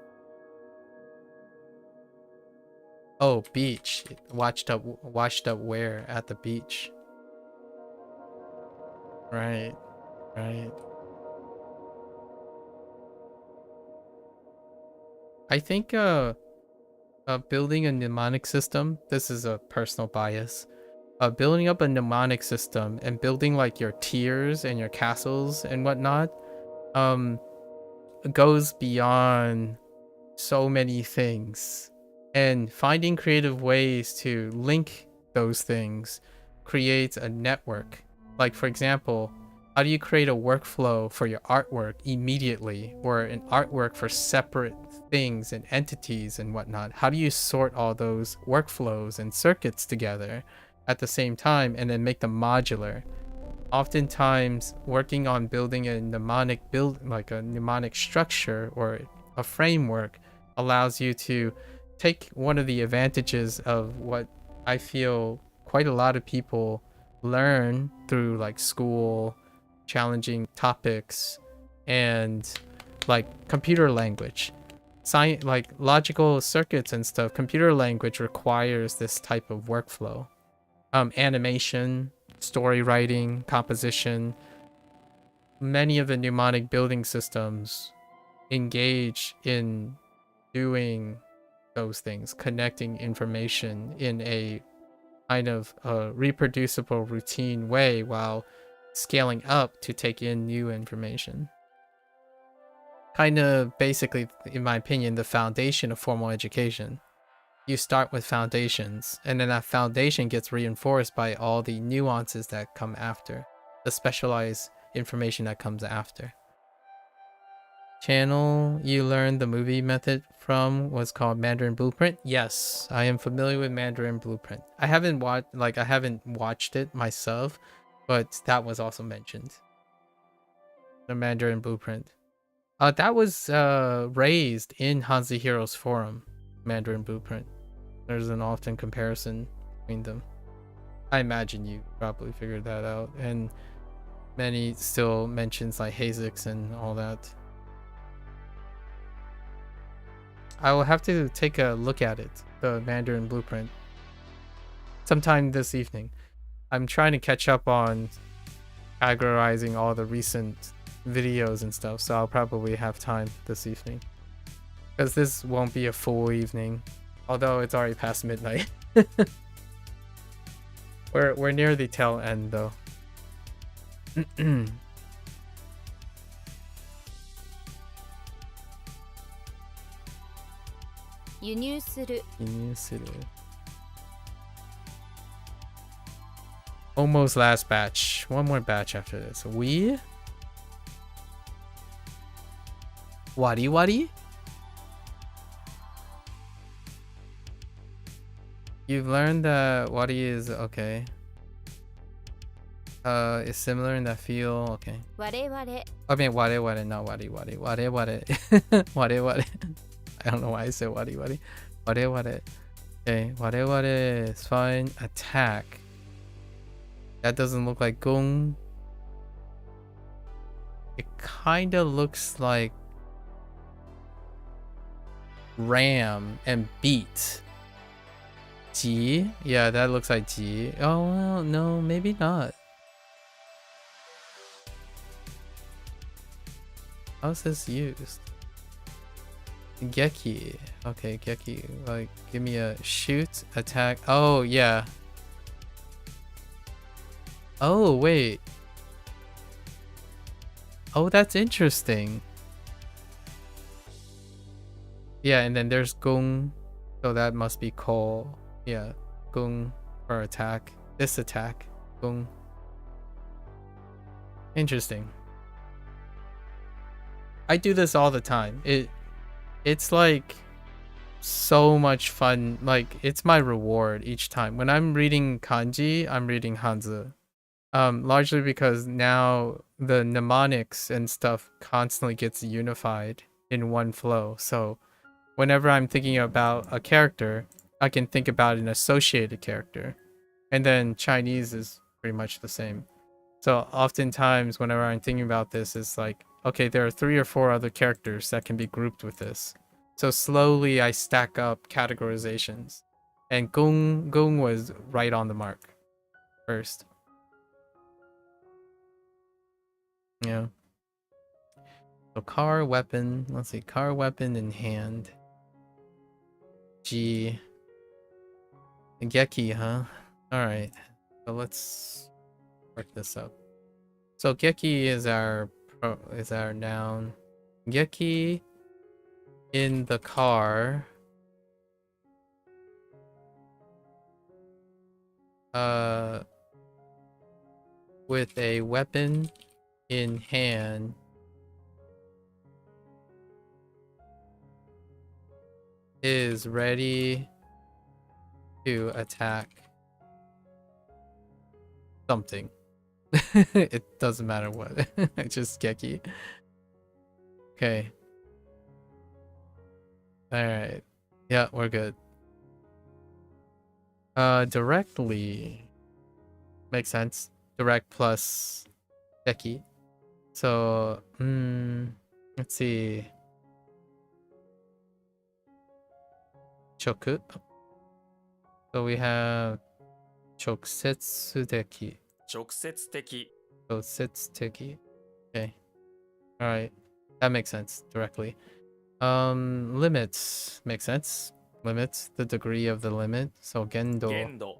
Oh, beach. Washed up where? At the beach. Right. I think building a mnemonic system, this is a personal bias. Building up a mnemonic system and building like your tiers and your castles and whatnot goes beyond so many things, and finding creative ways to link those things creates a network. Like, for example, how do you create a workflow for your artwork immediately, or an artwork for separate things and entities and whatnot? How do you sort all those workflows and circuits together at the same time and then make them modular? Oftentimes, working on building a mnemonic structure or a framework allows you to take one of the advantages of what I feel quite a lot of people learn through like school, challenging topics, and like computer language. Science, like logical circuits and stuff. Computer language requires this type of workflow. Animation, story writing, composition. Many of the mnemonic building systems engage in doing those things, connecting information in a kind of reproducible routine way while scaling up to take in new information. Kind of basically, in my opinion, the foundation of formal education. You start with foundations, and then that foundation gets reinforced by all the nuances that come after, the specialized information that comes after. Channel you learned the movie method from was called Mandarin Blueprint. Yes, I am familiar with Mandarin Blueprint. I haven't watched it myself, but that was also mentioned. The Mandarin Blueprint. That was raised in HanziHero's forum, Mandarin Blueprint. There's an often comparison between them. I imagine you probably figured that out, and many still mentions like Hazix and all that. I will have to take a look at it, the Mandarin blueprint, sometime this evening. I'm trying to catch up on categorizing all the recent videos and stuff, so I'll probably have time this evening. Because this won't be a full evening, although it's already past midnight. We're near the tail end though. 輸入する Almost last batch. One more batch after this. We? Wari wari? You've learned that wari is okay. Is similar in that feel. Okay. 我々 I mean, ware ware, not wari wari. Ware ware. Ware ware. I don't know why I said wari wari. Ware ware. Okay, ware ware is fine. Attack. That doesn't look like gung. It kind of looks like ram and beat. Ji? Yeah, that looks like ji. Oh, well, no, maybe not. How's this used? Geki. Okay, Geki. Like, give me a shoot, attack. Oh, yeah. Oh, wait. Oh, that's interesting. Yeah, and then there's gung. So that must be ko. Yeah, gung for attack. This attack. Gung. Interesting. I do this all the time. It's like so much fun. Like, it's my reward each time. When I'm reading kanji, I'm reading Hanzi. Largely because now the mnemonics and stuff constantly gets unified in one flow. So whenever I'm thinking about a character, I can think about an associated character. And then Chinese is pretty much the same. So oftentimes whenever I'm thinking about this, it's like, okay, there are 3 or 4 other characters that can be grouped with this. So slowly I stack up categorizations. And Gung was right on the mark first. Yeah. So car, weapon. Let's see. Car, weapon in hand. G. Geki, huh? Alright. So let's work this up. So Geki is our noun. Geki in the car. With a weapon in hand. Is ready to attack something. It doesn't matter what. Just Geki. Okay. Alright. Yeah, we're good. Directly. Makes sense. Direct plus Geki. So, let's see. Choku. So we have Chokusetsu deki. 直接的 Chokusetsu. Okay. Alright. That makes sense. Directly. Limits. Makes sense. Limits. The degree of the limit. So Gendo. 限度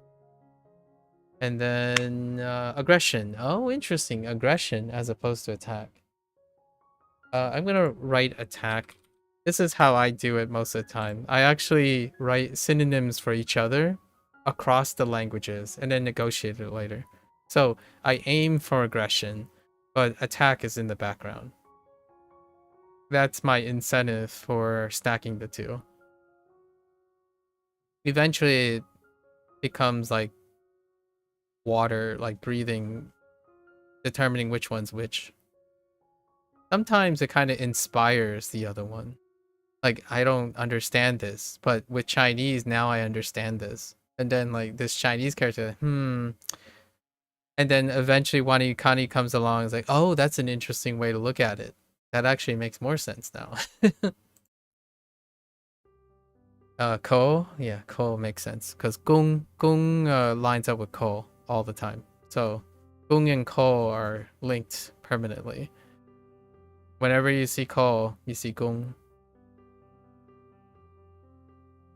And then aggression. Oh, interesting. Aggression as opposed to attack. I'm gonna write attack. This is how I do it most of the time. I actually write synonyms for each other across the languages and then negotiate it later. So I aim for aggression, but attack is in the background. That's my incentive for stacking the two. Eventually it becomes like water, like breathing, determining which one's which. Sometimes it kind of inspires the other one. Like, I don't understand this, but with Chinese now I understand this. And then like this Chinese character, and then eventually WaniKani comes along and is like, oh, that's an interesting way to look at it. That actually makes more sense now. Ko, yeah, ko makes sense because gung lines up with ko all the time. So gung and ko are linked permanently. Whenever you see ko, you see gung.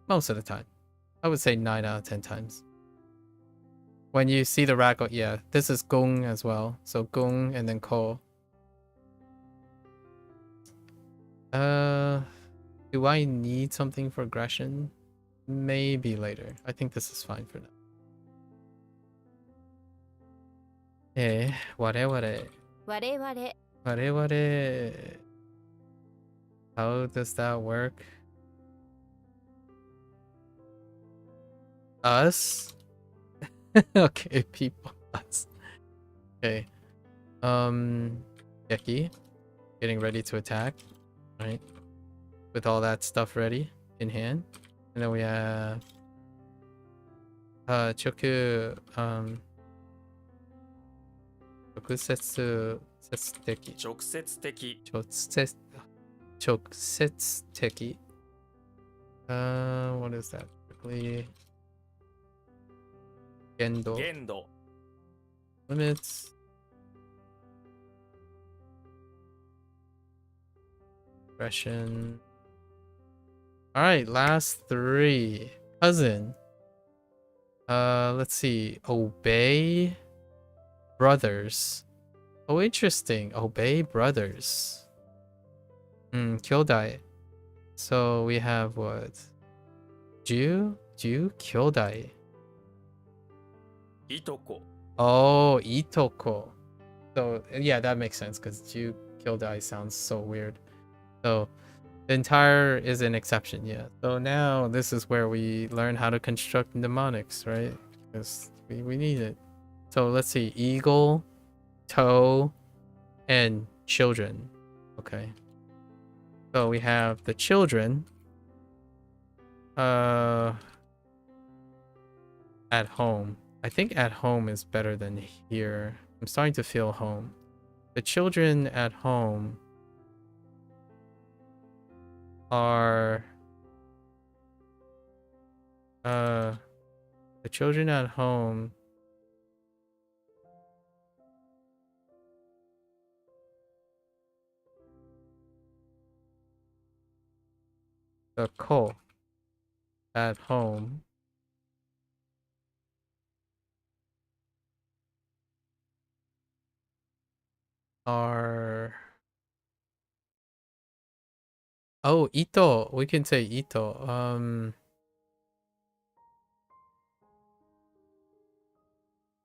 Most of the time. I would say 9 out of 10 times. When you see the rag, yeah, this is gung as well. So gung and then ko. Do I need something for aggression? Maybe later. I think this is fine for now. Ware. 我々 How does that work? Us? Okay, people. Us. Okay. Geki. Getting ready to attack. Right. With all that stuff ready in hand. And then we have Choku Chokusetsu Setsuki. 直接的 Chokusetsuki. What is that? Quickly. Gendo. 限度 Limits. Aggression. Alright, last 3. Cousin. Let's see. Obey brothers. Oh, interesting. Obey brothers. Kyodai. So we have what? Ju Kyodai. いとこ Oh, Itoko. So yeah, that makes sense because Ju Kyodai sounds so weird. So the entire is an exception, yeah. So now this is where we learn how to construct mnemonics, right? Because we need it. So let's see, eagle, toe, and children. Okay. So we have the children. At home. I think at home is better than here. I'm starting to feel home. The children at home are the children at home the ko at home are Ito. We can say Ito.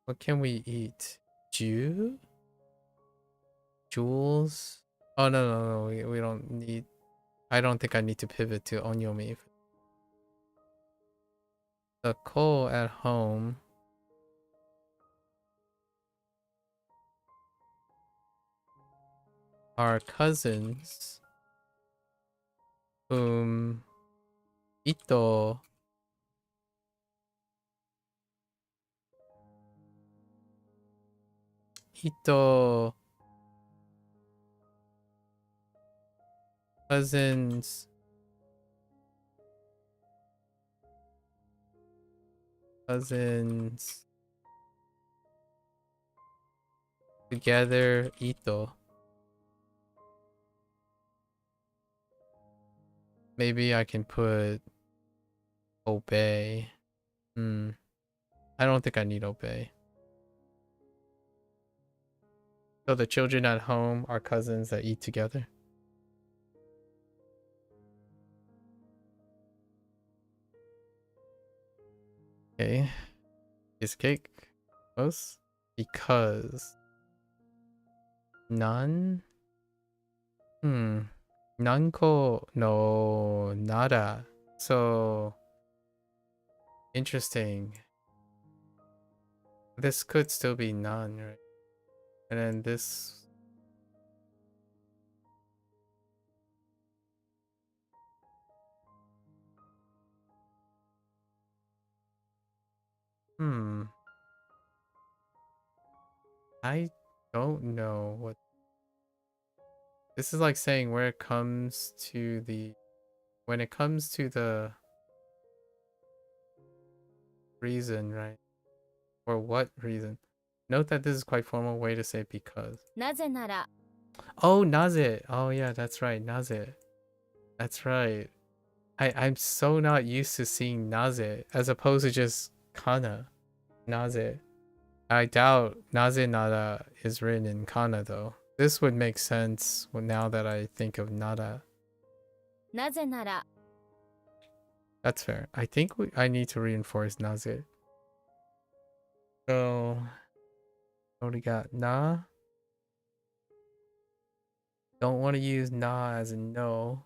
What can we eat? Jewels? Oh no, we don't need. I don't think I need to pivot to onyomi. The ko at home are cousins whom Ito cousins together Ito. Maybe I can put obey. I don't think I need obey. So the children at home are cousins that eat together. Okay. Is cake close? Because none? Nanko no nada. So interesting. This could still be none, right? And then this. I don't know what this is like saying when it comes to the reason, right? For what reason? Note that this is quite formal way to say because. なぜなら Oh, naze. Oh yeah, that's right. Naze. That's right. I'm so not used to seeing naze as opposed to just kana. Naze. I doubt naze nara is written in kana though. This would make sense now that I think of nara. なぜなら That's fair. I think I need to reinforce naze. So, what do we got? Na. Don't want to use na as in no.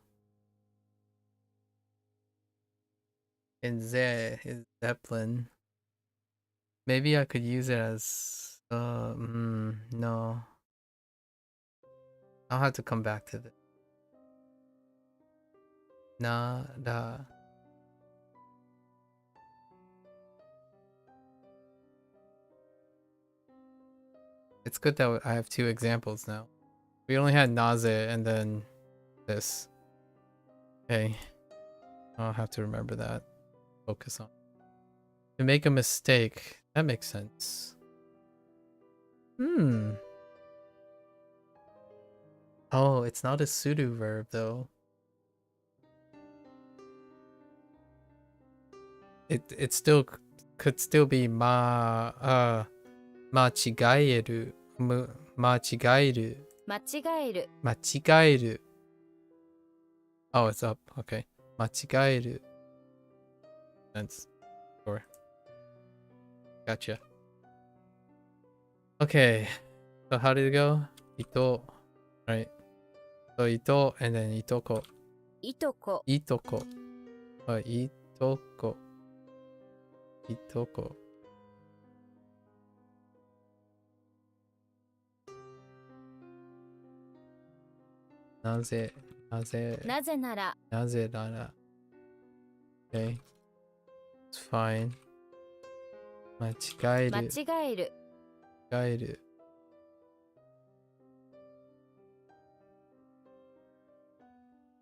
And ze is Zeppelin. Maybe I could use it as no. I'll have to come back to this. Na da. It's good that I have two examples now. We only had naze and then this. Okay. I'll have to remember that. Focus on. To make a mistake. That makes sense. Oh, it's not a pseudo verb though. It still could still be machigaeru. Machigaeru. 間違える Machigaeru. Oh, it's up. Okay. Machigaeru. Sense. Sure. Gotcha. Okay. So how did it go? Ito. Right. So ito and then itoko. いとこ Itoko. Itoko. Itoko. Naze. なぜなら Naze nara. Okay. It's fine. 間違え間る。違える 間違える。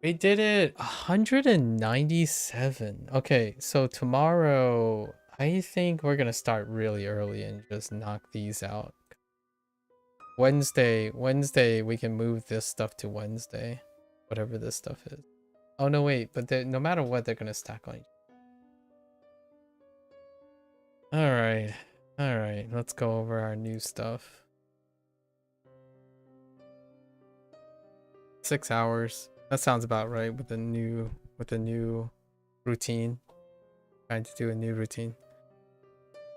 We did it! 197. Okay, so tomorrow, I think we're gonna start really early and just knock these out. Wednesday, we can move this stuff to Wednesday. Whatever this stuff is. Oh, no, wait, but no matter what, they're gonna stack on each other. Alright, let's go over our new stuff. 6 hours. That sounds about right with the new routine. Trying to do a new routine.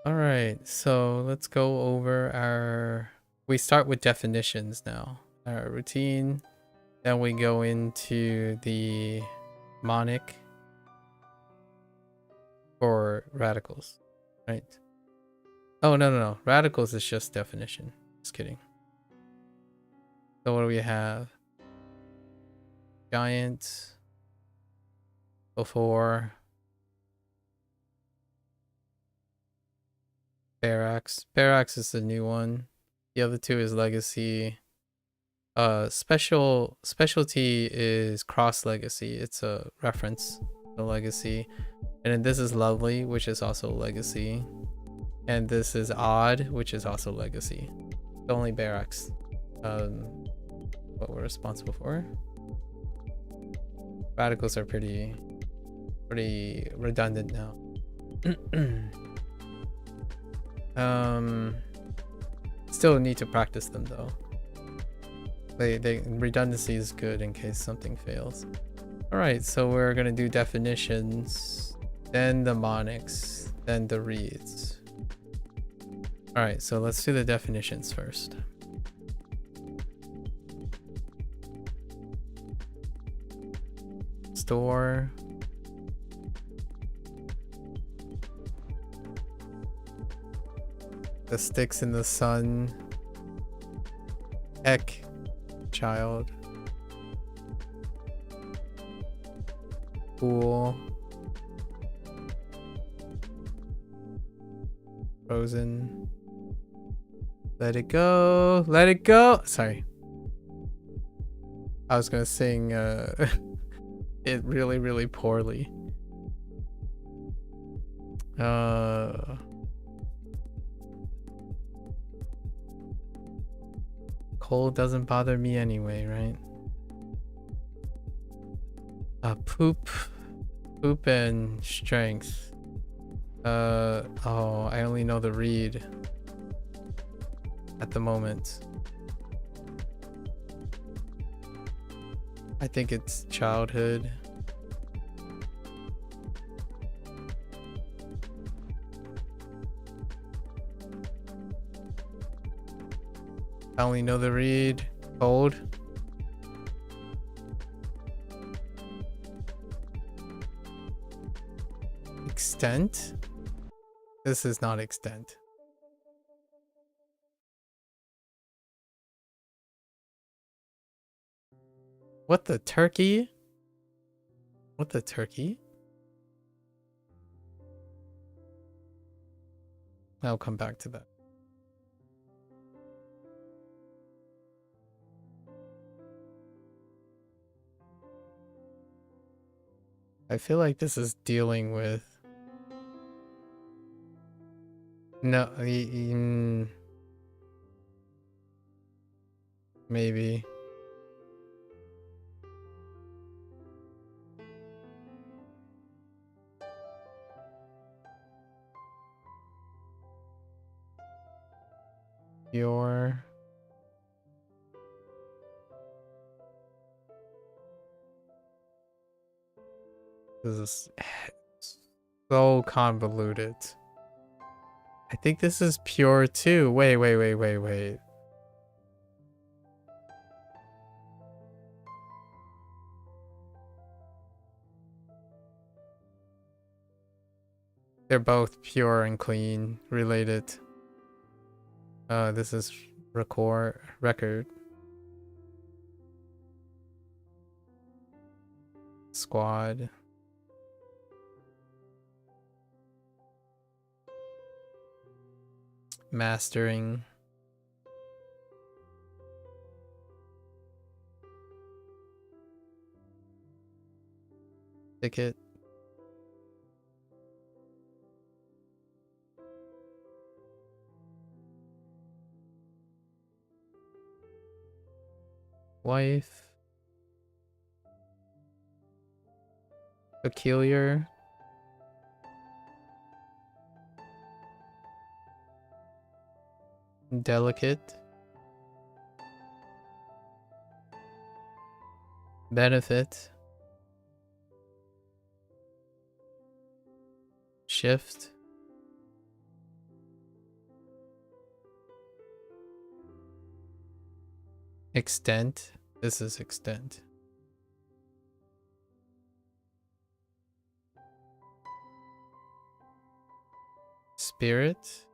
Alright, so let's go over our... We start with definitions now. Our routine. Then we go into the mnemonic for radicals. Right? Oh, no. Radicals is just definition. Just kidding. So what do we have? Giant. Before. Barracks. Barracks is the new one. The other two is legacy. Specialty is cross legacy. It's a reference to legacy. And then this is lovely, which is also legacy. And this is odd, which is also legacy. It's only barracks. What we're responsible for. Radicals are pretty redundant now. Still need to practice them though. Redundancy is good in case something fails. Alright, so we're gonna do definitions, then the mnemonics, then the reads. Alright, so let's do the definitions first. Store. The sticks in the sun. Ek. Child. Pool. Frozen. Let it go. Let it go. Sorry. I was gonna sing it really, really poorly. Cold doesn't bother me anyway, right? Poop and strength. Oh, I only know the read at the moment. I think it's childhood. I only know the read. Cold. Extent? This is not extent. What the turkey? What the turkey? I'll come back to that. I feel like this is dealing with no, maybe. Your this is so convoluted. I think this is pure too. Wait. They're both pure and clean related. This is record. Squad. Mastering. Ticket. Wife. Peculiar. Delicate. Benefit. Shift. Extent. This is extent. Spirit.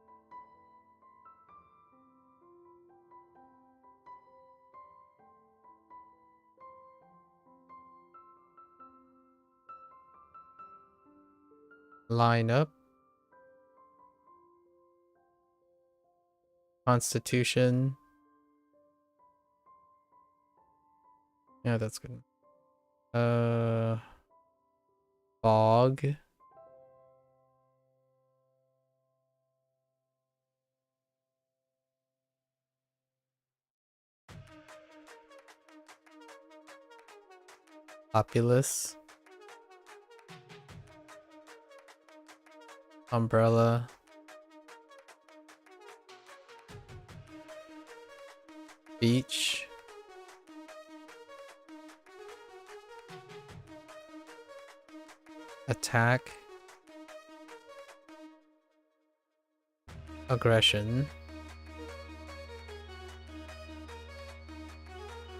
Line up. Constitution. Yeah, that's good. Bog. Populous. Umbrella. Beach. Attack. Aggression.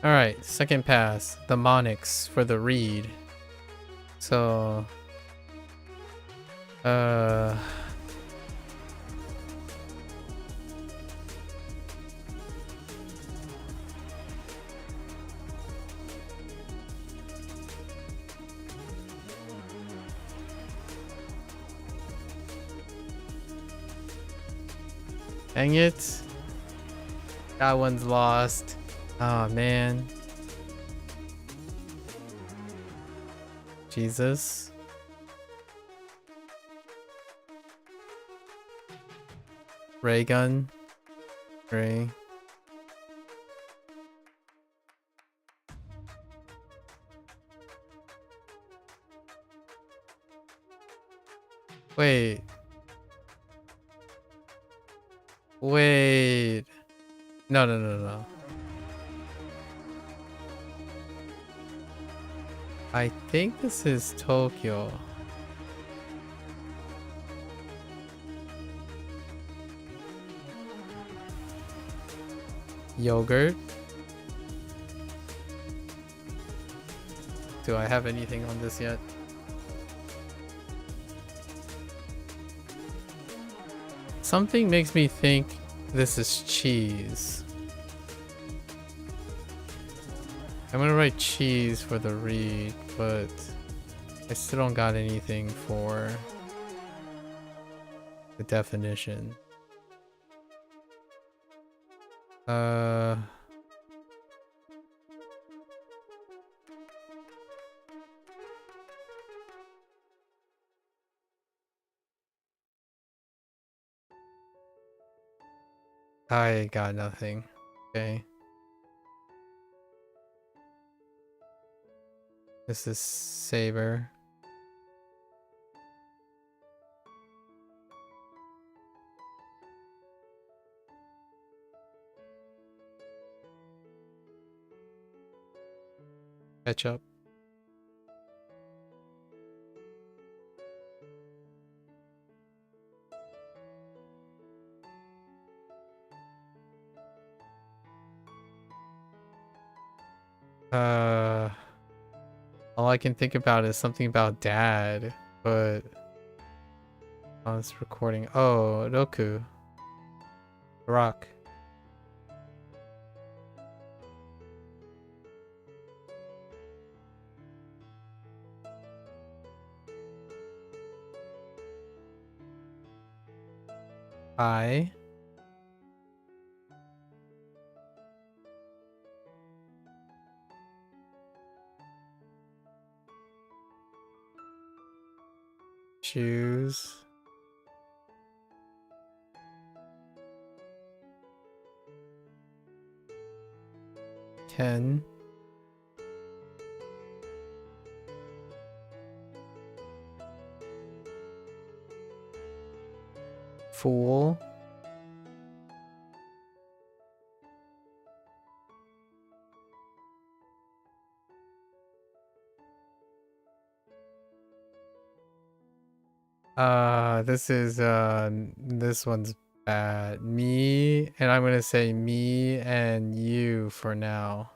Alright, second pass. The mnemonics for the read. So Dang it. That one's lost. Oh man. Jesus. Ray gun. Ray. Wait. Wait. No. I think this is Tokyo. Yogurt. Do I have anything on this yet? Something makes me think this is cheese. I'm gonna write cheese for the read, but I still don't got anything for the definition. I got nothing. Okay. This is Saber. Ketchup. All I can think about is something about dad, but on this recording. Oh, Roku. Rock. I. Choose. Ten. Fool. This one's bad. Me, and I'm gonna say me and you for now.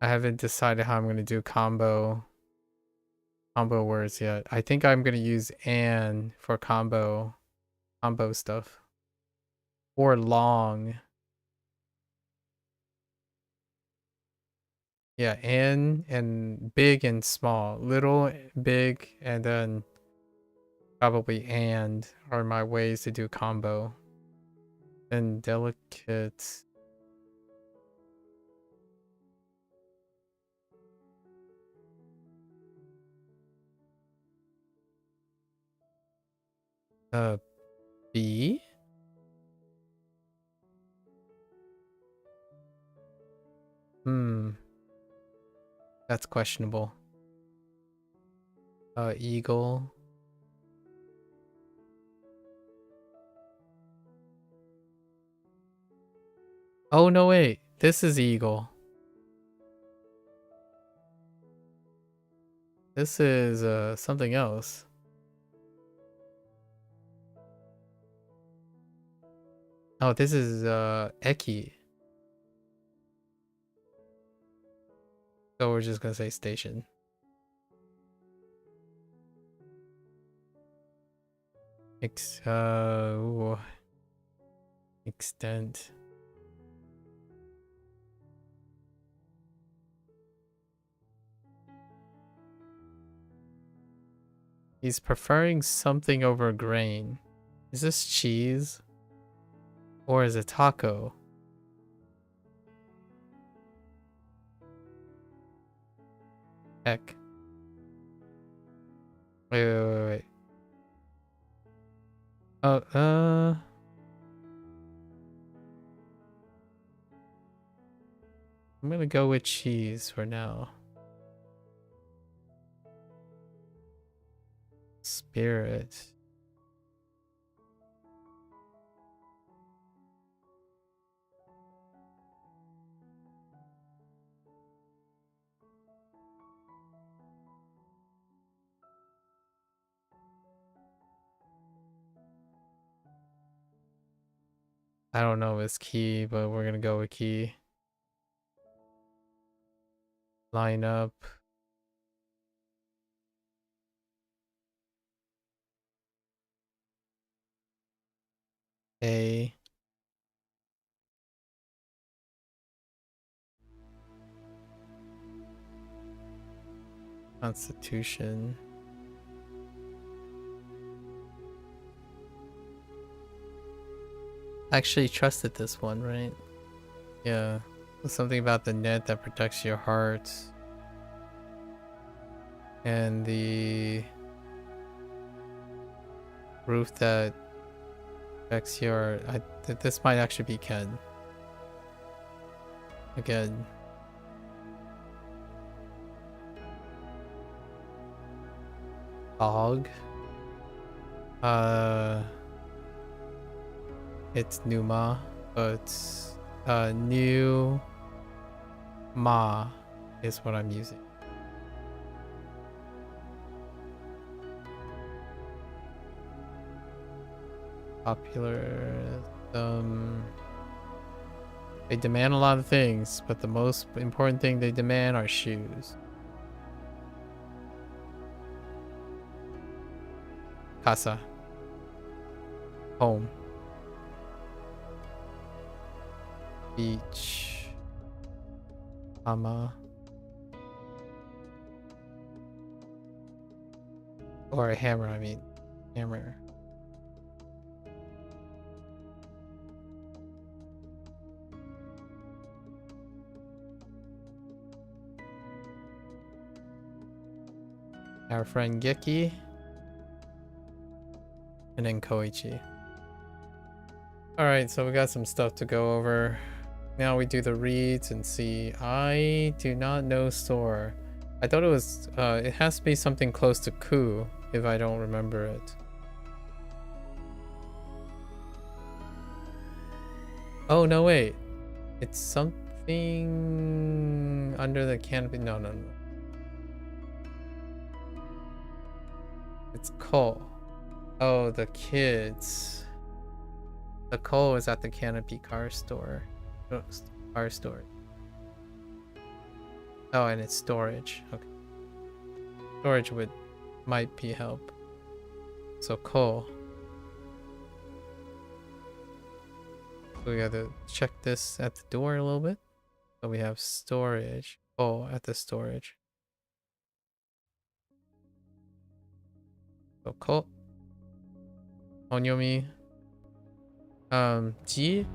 I haven't decided how I'm gonna do combo words yet. I think I'm gonna use and for combo stuff. Or long. Yeah, and big and small. Little, big, and then probably and are my ways to do combo. And delicate. B? That's questionable. Eagle. Oh, no, wait. This is eagle. This is, something else. Oh, this is, Eki. So we're just gonna say station. Extent. He's preferring something over grain. Is this cheese? Or is it taco? Heck. Wait. Oh, I'm gonna go with cheese for now. Spirit. I don't know if it's key, but we're gonna go with key. Line up. A. Constitution. I actually trusted this one, right? Yeah. Something about the net that protects your heart. And the roof that protects your... this might actually be Ken. Again. Fog. It's Numa, but New Ma is what I'm using. Popular. They demand a lot of things, but the most important thing they demand are shoes. Casa. Home. Beach. Ama. Or a hammer, I mean. Hammer. Our friend Geki. And then Koichi. Alright, so we got some stuff to go over. Now we do the reads and see. I do not know store. I thought it was, it has to be something close to ku, if I don't remember it. Oh, no, wait. It's something under the canopy. No. It's Ko. Oh, the kids. The Ko is at the Canopy car store. Car store. Oh, and it's storage. Okay. Storage might be help. So Ko. So we gotta check this at the door a little bit. So we have storage. Oh, at the storage. So Ko. Onyomi. G.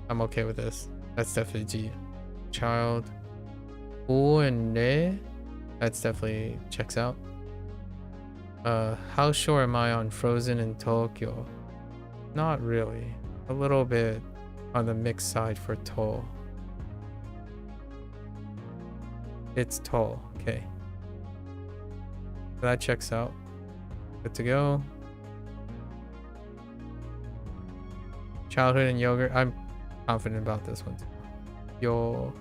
I'm okay with this. That's definitely G. Child. O and Ne. That's definitely checks out. How sure am I on Frozen in Tokyo? Not really. A little bit on the mixed side for To. It's To. Okay. That checks out. Good to go. Childhood and yogurt. I'm confident about this one. Yo.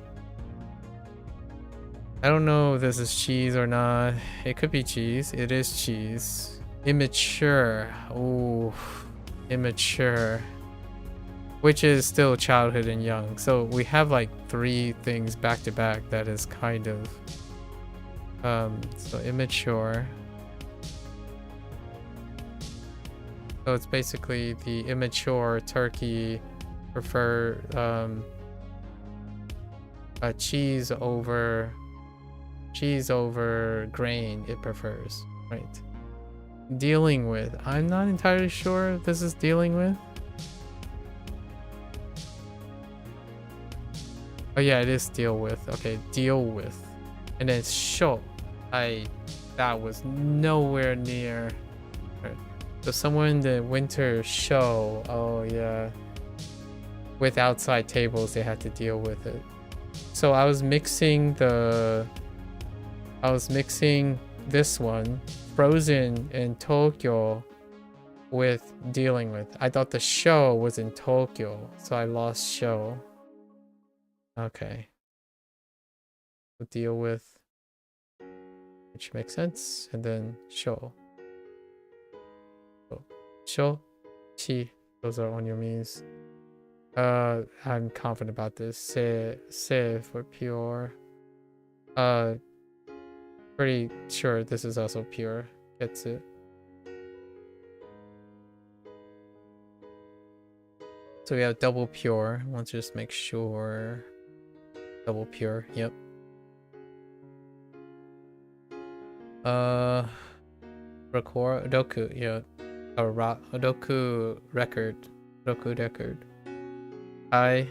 I don't know if this is cheese or not. It could be cheese. It is cheese. Immature. Ooh. Immature. Which is still childhood and young. So we have like 3 things back to back that is kind of so immature. So it's basically the immature turkey prefer cheese over grain it prefers, right? Dealing with. I'm not entirely sure if this is dealing with. Oh yeah, it is deal with. Okay, deal with. And then show. That was nowhere near. So somewhere in the winter show. Oh yeah. With outside tables, they had to deal with it. So I was mixing this one, Frozen in Tokyo, with dealing with. I thought the show was in Tokyo, so I lost show. Okay. We'll deal with, which makes sense, and then show. Show, chi, those are on your means. I'm confident about this. Se for pure. Pretty sure this is also pure. Gets it. So we have double pure. Let's just make sure. Double pure. Yep. Record Doku. Yeah. Doku record. Doku record. I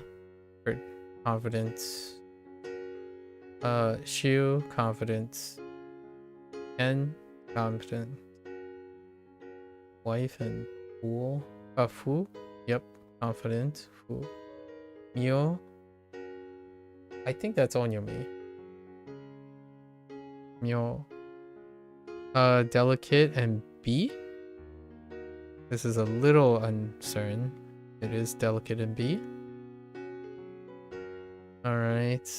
confidence. Shu confidence. N confident. Wife and fool. Fu. Yep. Confident. Fu. Mio. I think that's on your me. Mio. Delicate and B. This is a little uncertain. It is delicate and B. Alright.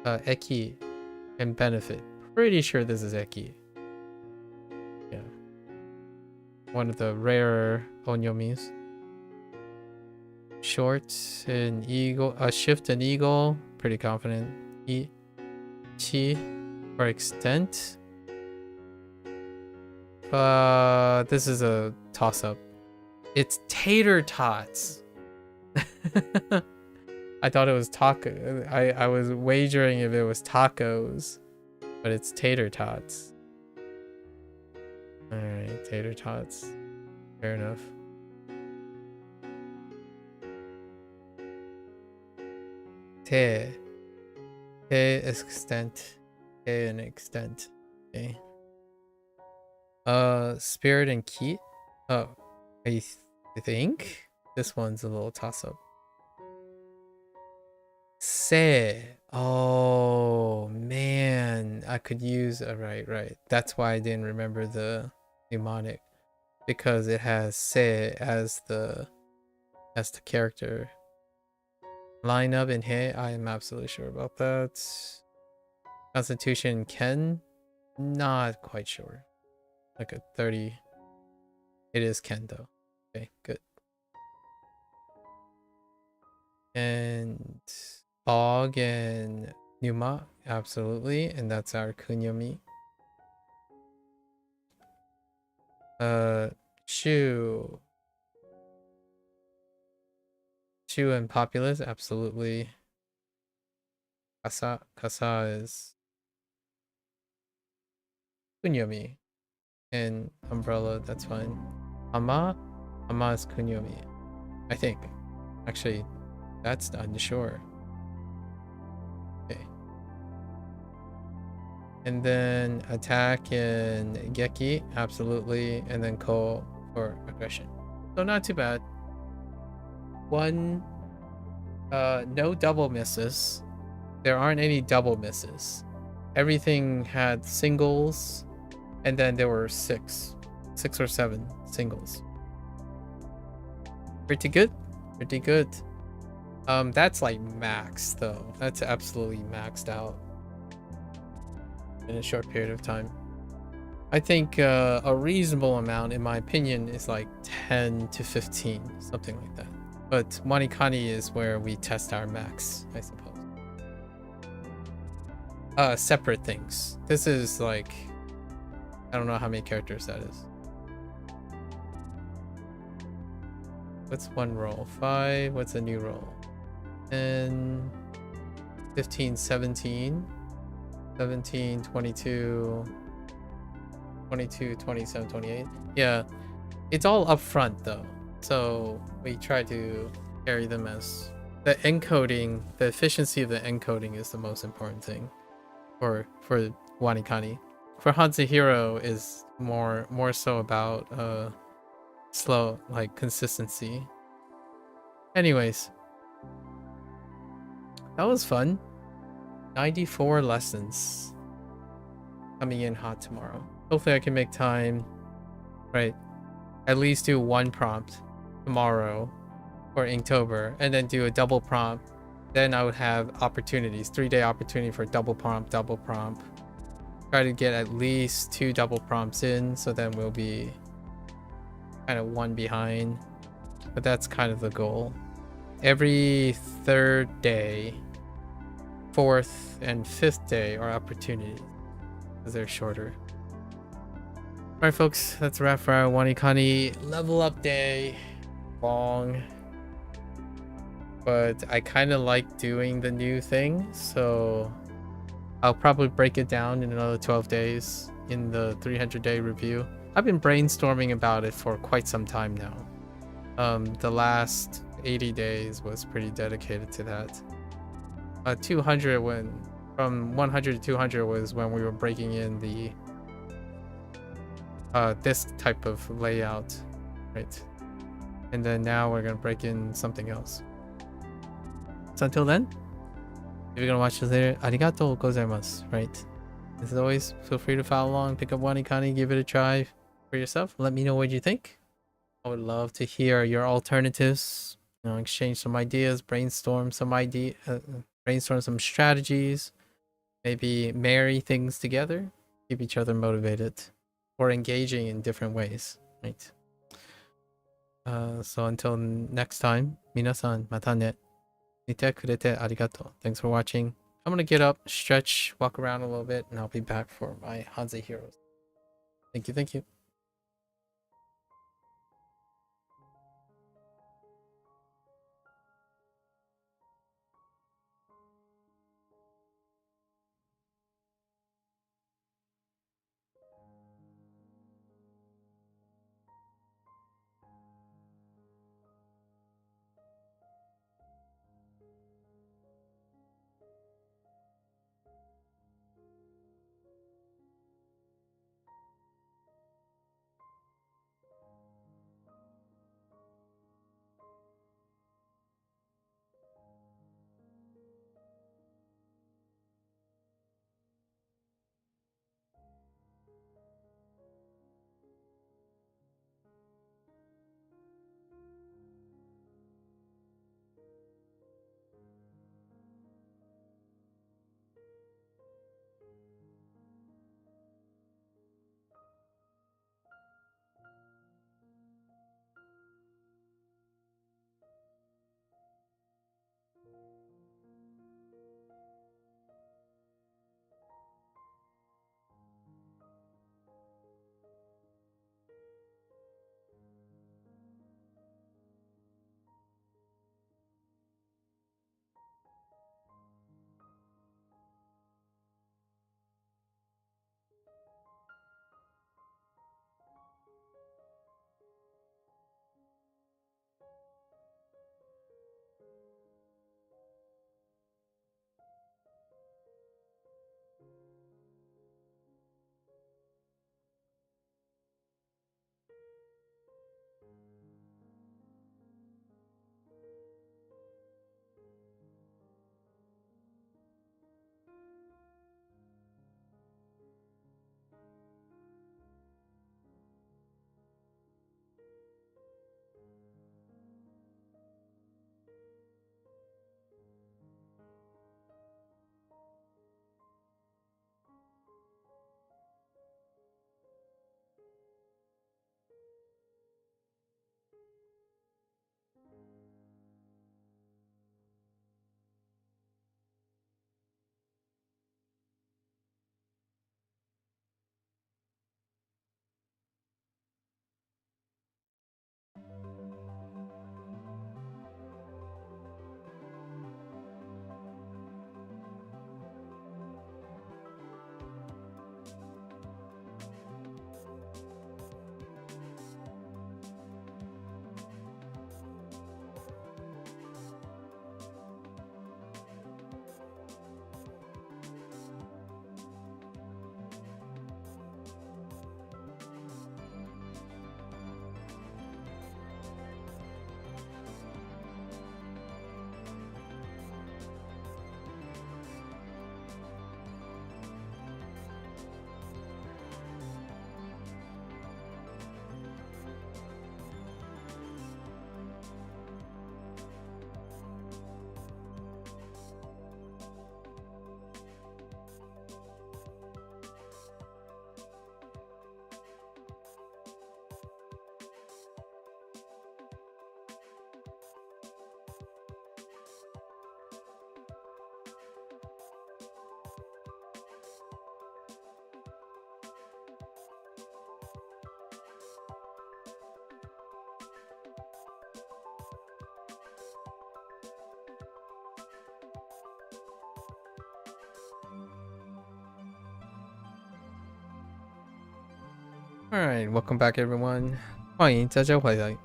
Eki and benefit. Pretty sure this is Eki. Yeah. One of the rarer onyomis. Short and eagle. Shift and eagle. Pretty confident. Chi for extent. This is a toss-up. It's tater tots. I thought it was taco. I was wagering if it was tacos, but it's tater tots. Alright, tater tots. Fair enough. Te extent. Te and extent. Okay. Spirit and Ki. Oh, I think this one's a little toss-up. Se. Oh man, I could use right. That's why I didn't remember the mnemonic, because it has se as the character. Line up in He. I am absolutely sure about that. Constitution Ken. Not quite sure. Like a 30. It is Ken though. Okay, good. And Og and Numa, absolutely, and that's our kunyomi. Shu and Populous, absolutely. Kasa is kunyomi. And umbrella, that's fine. Ama is kunyomi, I think. Actually, that's unsure. Okay. And then attack and Geki, absolutely. And then Ko for aggression. So not too bad. One, no double misses. There aren't any double misses. Everything had singles, and then there were six or seven singles. Pretty good. That's like max though. That's absolutely maxed out in a short period of time. I think a reasonable amount, in my opinion, is like 10 to 15, something like that. But WaniKani is where we test our max, I suppose. Separate things. This is like, I don't know how many characters that is. What's one roll? 5. What's a new roll? 10, 15, 17. 17, 22, 22, 27, 28. Yeah, it's all up front though. So we try to carry them as the encoding, the efficiency of the encoding is the most important thing for WaniKani. For HanziHero is more so about slow, like consistency. Anyways, that was fun. 94 lessons coming in hot tomorrow. Hopefully I can make time, right? At least do one prompt tomorrow for Inktober and then do a double prompt. Then I would have opportunities, 3-day opportunity for double prompt. Try to get at least 2 double prompts in, so then we'll be kind of one behind. But that's kind of the goal. Every 3rd day, 4th and 5th day are opportunities because they're shorter. Alright folks, that's a wrap for our WaniKani level up day. Long. But I kind of like doing the new thing, so I'll probably break it down in another 12 days in the 300-day review. I've been brainstorming about it for quite some time now. The last 80 days was pretty dedicated to that. 200 from 100 to 200 was when we were breaking in the this type of layout, right? And then now we're gonna break in something else. So until then, if you're gonna watch this later, arigatou gozaimasu, right? As always, feel free to follow along, pick up WaniKani, give it a try for yourself. Let me know what you think. I would love to hear your alternatives. You know, exchange some ideas, brainstorm some strategies, maybe marry things together, keep each other motivated, or engaging in different ways, right? So until next time, minasan mata ne. Nite kurete arigato. Thanks for watching. I'm gonna get up, stretch, walk around a little bit, and I'll be back for my HanziHero. Thank you. Alright, welcome back everyone. 欢迎大家回来。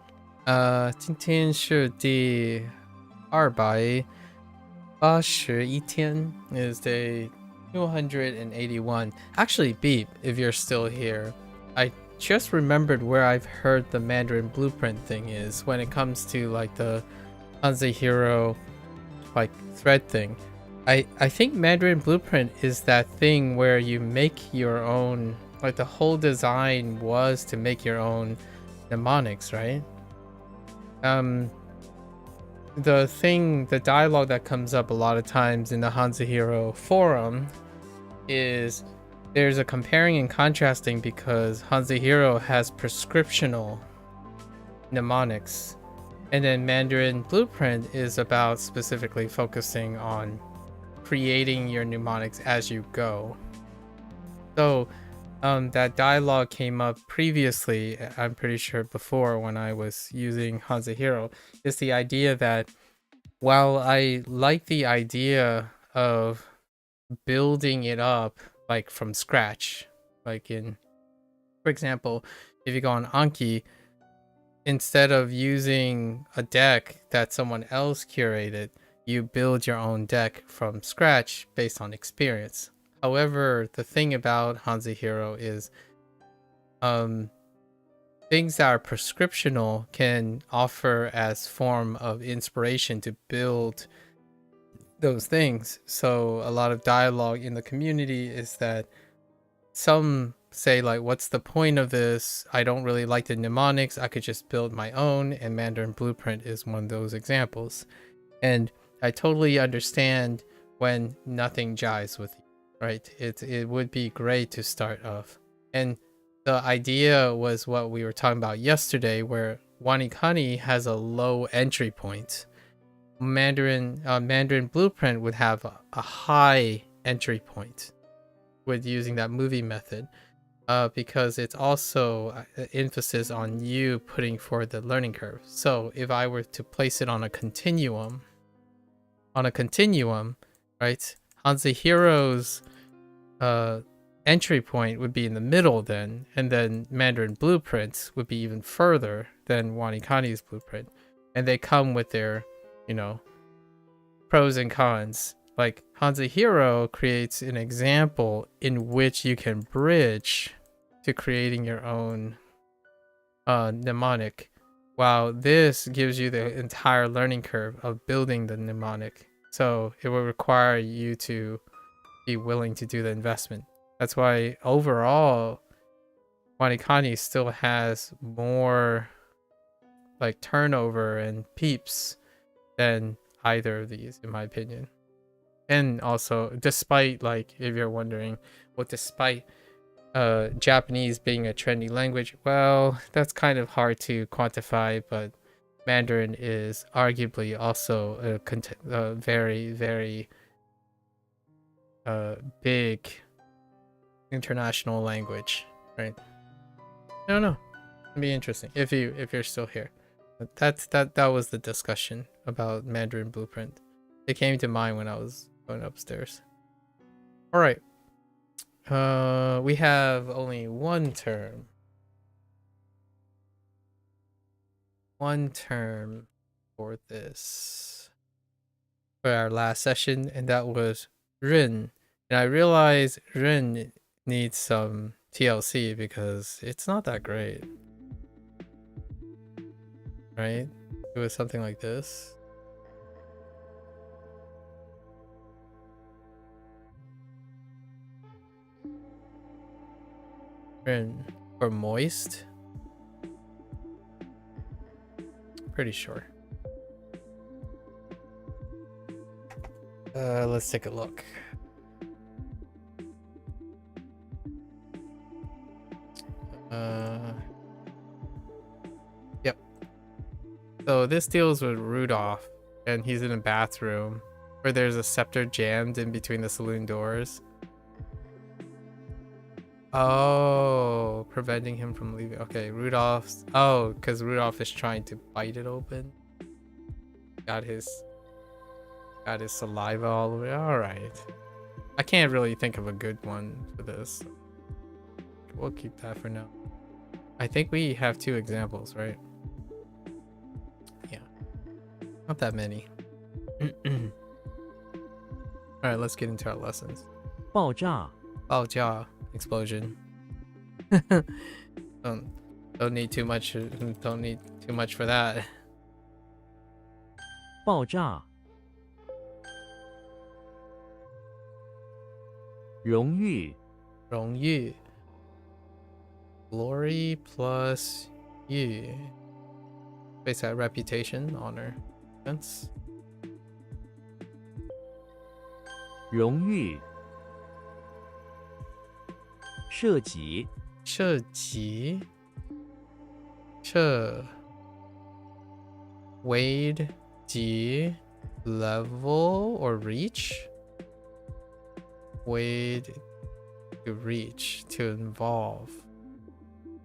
今天是第281天 is day 281. Actually, Beep, if you're still here, I just remembered where I've heard the Mandarin blueprint thing is when it comes to like the HanziHero like thread thing. I think Mandarin blueprint is that thing where you make your own, like the whole design was to make your own mnemonics, right? The dialogue that comes up a lot of times in the HanziHero forum is there's a comparing and contrasting because HanziHero has prescriptional mnemonics, and then Mandarin Blueprint is about specifically focusing on creating your mnemonics as you go. So that dialogue came up previously, I'm pretty sure before when I was using HanziHero, is the idea that while I like the idea of building it up like from scratch, like in, for example, if you go on Anki, instead of using a deck that someone else curated, you build your own deck from scratch based on experience. However, the thing about HanziHero is things that are prescriptional can offer as form of inspiration to build those things. So a lot of dialogue in the community is that some say like, what's the point of this? I don't really like the mnemonics. I could just build my own, and Mandarin Blueprint is one of those examples. And I totally understand when nothing jives with you, right? It would be great to start off. And the idea was what we were talking about yesterday, where WaniKani has a low entry point. Mandarin Blueprint would have a high entry point with using that movie method, because it's also emphasis on you putting forward the learning curve. So if I were to place it on a continuum, right, HanziHero's entry point would be in the middle then, and then Mandarin Blueprints would be even further than WaniKani's blueprint, and they come with their, you know, pros and cons. Like HanziHero creates an example in which you can bridge to creating your own mnemonic, while this gives you the entire learning curve of building the mnemonic. So it will require you to be willing to do the investment. That's why overall WaniKani still has more like turnover and peeps than either of these, in my opinion. And also, despite, like, if you're wondering, well, despite Japanese being a trendy language, well, that's kind of hard to quantify, but Mandarin is arguably also a very, very big international language, right? I don't know. It'd be interesting if you're still here. But that was the discussion about Mandarin Blueprint. It came to mind when I was going upstairs. All right. We have only one term. One term for this, for our last session, and that was Rin. And I realize Rin needs some TLC because it's not that great, right? It was something like this. Rin, or moist? Pretty sure. Let's take a look. Yep. So this deals with Rudolph, and he's in a bathroom where there's a scepter jammed in between the saloon doors. Oh, preventing him from leaving. Okay, Rudolph's. Oh, because Rudolph is trying to bite it open. Got his saliva all the way. All right. I can't really think of a good one for this. We'll keep that for now. I think we have 2 examples, right? Yeah. Not that many. Alright, let's get into our lessons. 爆炸 Baojia, explosion. Don't need too much. Don't need too much for that. 爆炸荣誉 荣誉. Glory plus yu. Based on reputation, honor, sense. 荣誉涉及涉及. Wade, D, level or reach? Wade, to reach, to involve.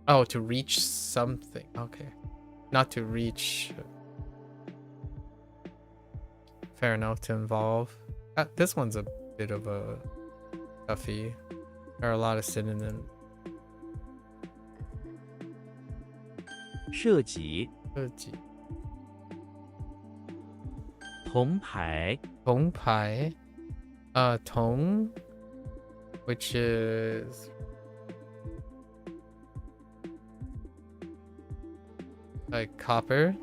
Oh, to reach something. Okay. Not to reach. Fair enough, to involve. This one's a bit of a toughie. There are a lot of synonyms. 涉及涉及铜牌铜牌. Tong, which is like copper.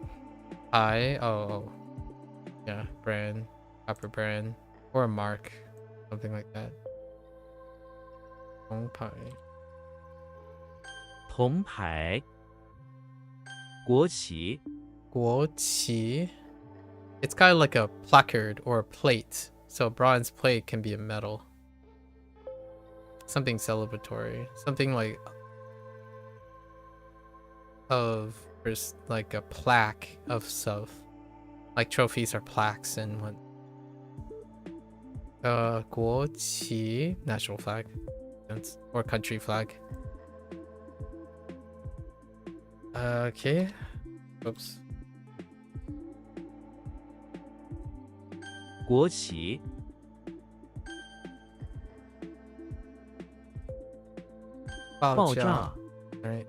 Oh, yeah, brand, copper brand, or a mark, something like that. Tong pai. 铜牌国旗 Guoqi. It's kind of like a placard or a plate. So a bronze plate can be a medal. Something celebratory. Something like like a plaque of stuff. Like trophies are plaques and what. Guoqi, national flag. Or country flag. Okay. Oops. 国旗爆炸 Alright.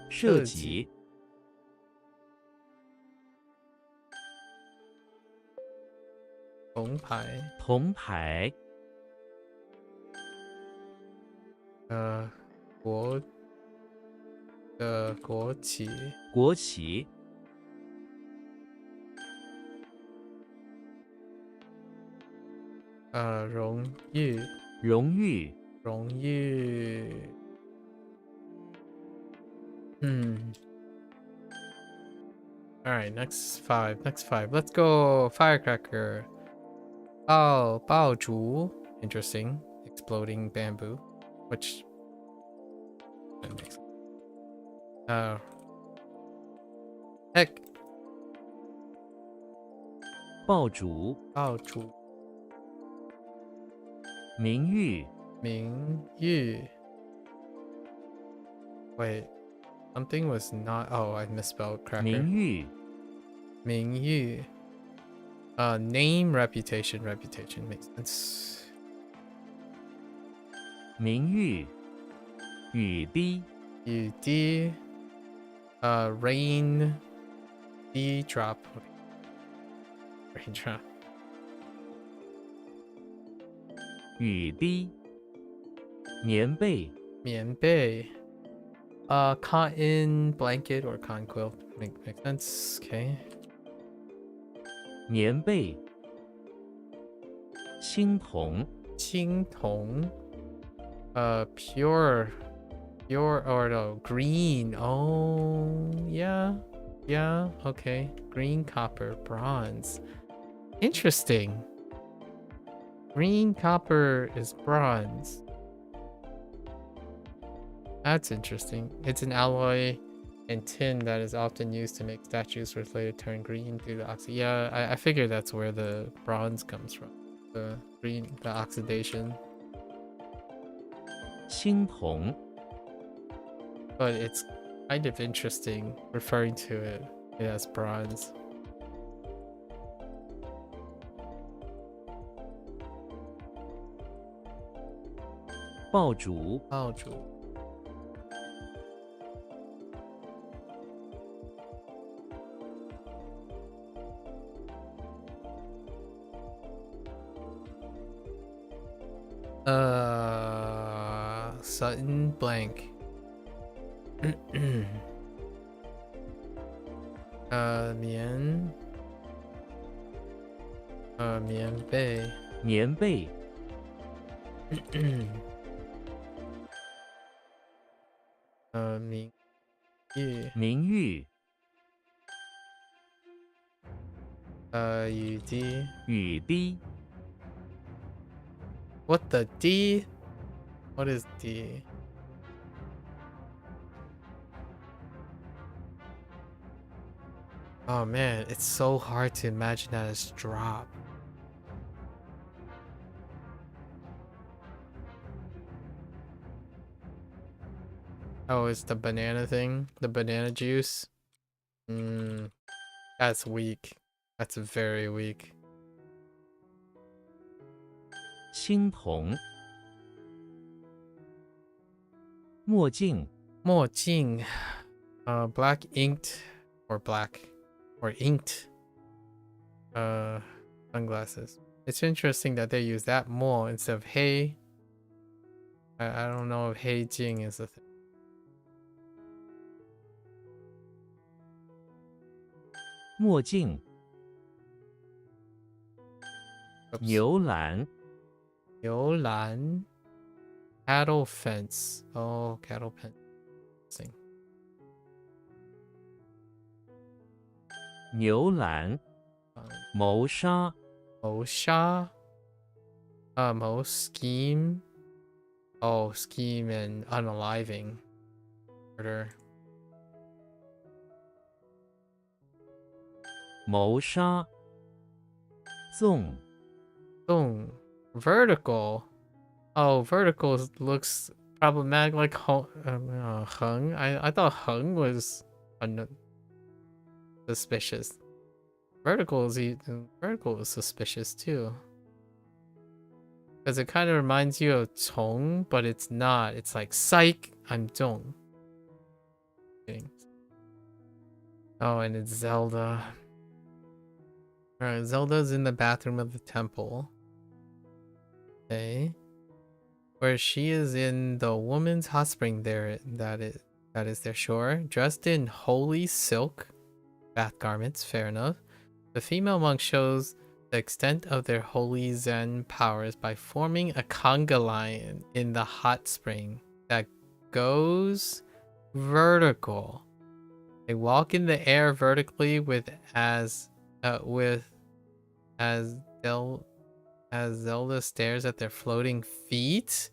涉及铜牌. 铜牌国旗. 国旗荣誉. 荣誉荣誉. Alright, next five. Let's go. Firecracker. Bao zhu. Interesting. Exploding bamboo. Which that makes sense. Heck. 爆竹爆竹. 名誉名誉. Wait. Something was not. Oh, I misspelled cracker. 名誉名誉. Name, reputation makes sense. 名誉雨滴 雨滴. Rain. D drop. Raindrop. 雨滴棉被棉被. Cotton blanket or cotton quilt. Makes sense. Okay. 棉被青铜青铜. Pure or no, green. Oh, yeah. Okay. Green, copper, bronze. Interesting. Green copper is bronze. That's interesting. It's an alloy and tin that is often used to make statues which later turn green due to oxidation. Yeah, I figured that's where the bronze comes from. The oxidation. 青铜 But it's kind of interesting referring to it as bronze. 爆竹，爆竹。Sutton blank. 棉被。棉被，名誉。名誉，雨滴。雨滴， What the D? What is D? Oh man, it's so hard to imagine that as drop. Oh, it's the banana thing? The banana juice? That's weak. That's very weak. 青铜，墨镜，墨镜. Black inked or black or inked sunglasses. It's interesting that they use that mo instead of hey. I don't know if hey jing is a thing. 墨镜， Oops. 牛栏，牛栏. Cattle fence. Oh, cattle fencing. 牛栏，谋杀，谋杀. Mo scheme. Oh, scheme and unaliving. Murder. 谋杀，纵， Boom. Vertical. Oh, vertical looks problematic like Hung. I thought Hung was suspicious. Vertical is suspicious too. Because it kind of reminds you of Chong, but it's not. It's like psych, I'm Zhong. Kidding. Oh, and it's Zelda. Alright, Zelda's in the bathroom of the temple. Okay. Where she is in the woman's hot spring there that is their shore, dressed in holy silk bath garments, fair enough. The female monk shows the extent of their holy Zen powers by forming a conga line in the hot spring that goes vertical. They walk in the air vertically as Zelda stares at their floating feet,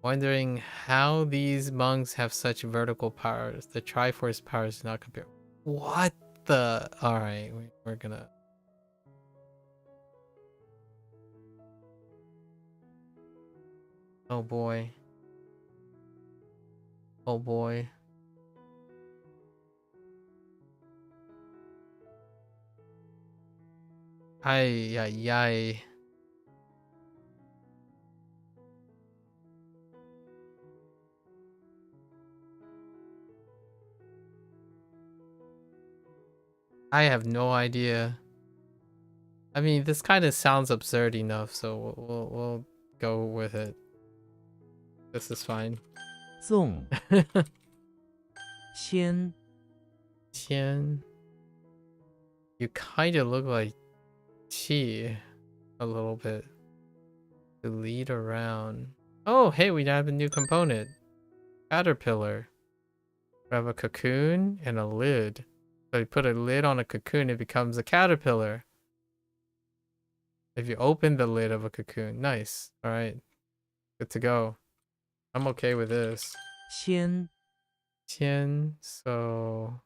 wondering how these monks have such vertical powers. The Triforce powers do not compare. What the? Alright, we're gonna... Oh boy. Oh boy. Ay, ay, ay. I have no idea. I mean, this kind of sounds absurd enough, so we'll go with it. This is fine. 纵，牵， Qian. You kind of look like Qi a little bit. To lead around. Oh, hey, we have a new component. Caterpillar. We have a cocoon and a lid. So you put a lid on a cocoon, it becomes a caterpillar. If you open the lid of a cocoon. Nice. Alright. Good to go. I'm okay with this. 牵， Qian. So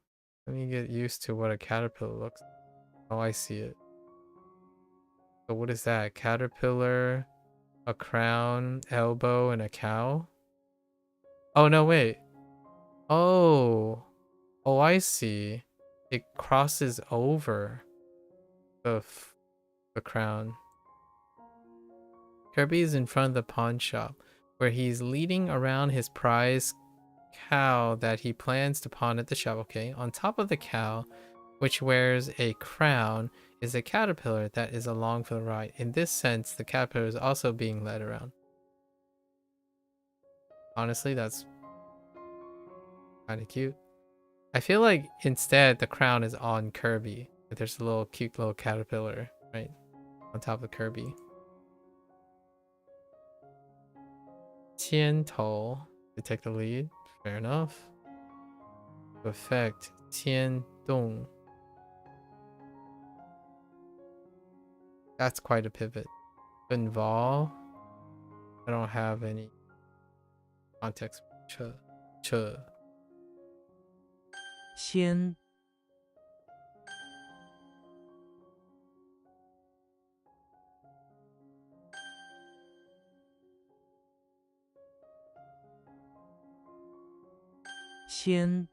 let me get used to what a caterpillar looks like. Oh, I see it. So what is that? Caterpillar, a crown, elbow, and a cow? Oh, no, wait. Oh. Oh, I see. It crosses over the crown. Kirby is in front of the pawn shop. where he's leading around his prize cow that he plans to pawn at the shop. Okay, on top of the cow, which wears a crown, is a caterpillar that is along for the ride. In this sense, the caterpillar is also being led around. Honestly, that's kind of cute. I feel like instead the crown is on Kirby. There's a little cute little caterpillar right on top of Kirby. Tiantou to take the lead. Fair enough. Effect Tiandong. That's quite a pivot. Involve. I don't have any context. Ch. 先 先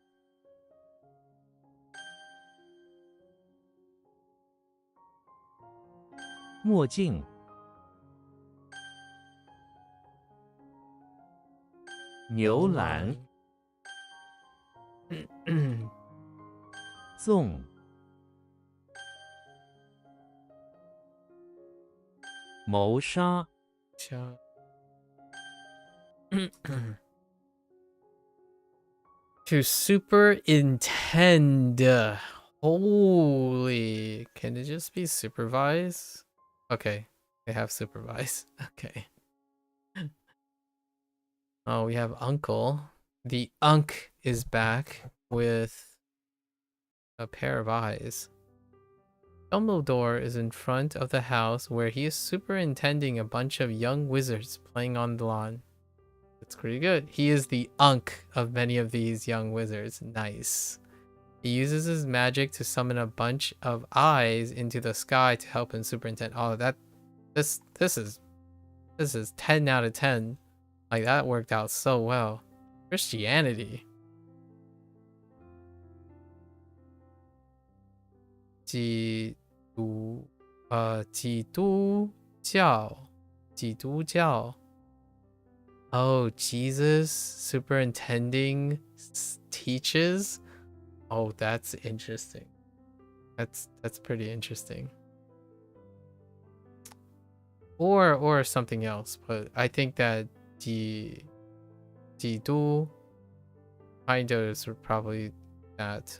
墨镜 牛栏 纵 谋杀 To superintend. Holy. Can it just be supervise? Okay. They have supervise. Okay. Oh, we have Uncle. The Unk is back with a pair of eyes. Dumbledore is in front of the house where he is superintending a bunch of young wizards playing on the lawn. That's pretty good. He is the Unk of many of these young wizards. Nice. He uses his magic to summon a bunch of eyes into the sky to help him superintend. Oh, this is 10 out of 10. Like, that worked out so well. Christianity. 基督教. Oh, Jesus superintending teaches. Oh, that's interesting. That's pretty interesting. Or something else, but I think that 基督 kind of is probably that.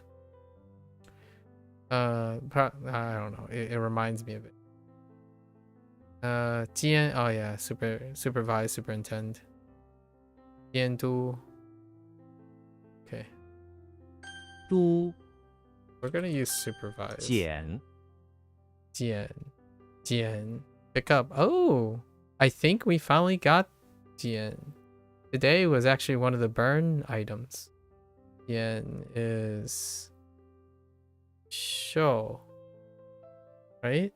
I don't know. It reminds me of it. Jian. Oh yeah, supervise, superintend. Jiandu. Okay. 都 We're gonna use supervise. 减 Jian. Pick up. Oh, I think we finally got Jian. Today was actually one of the burn items. Jian is show, right?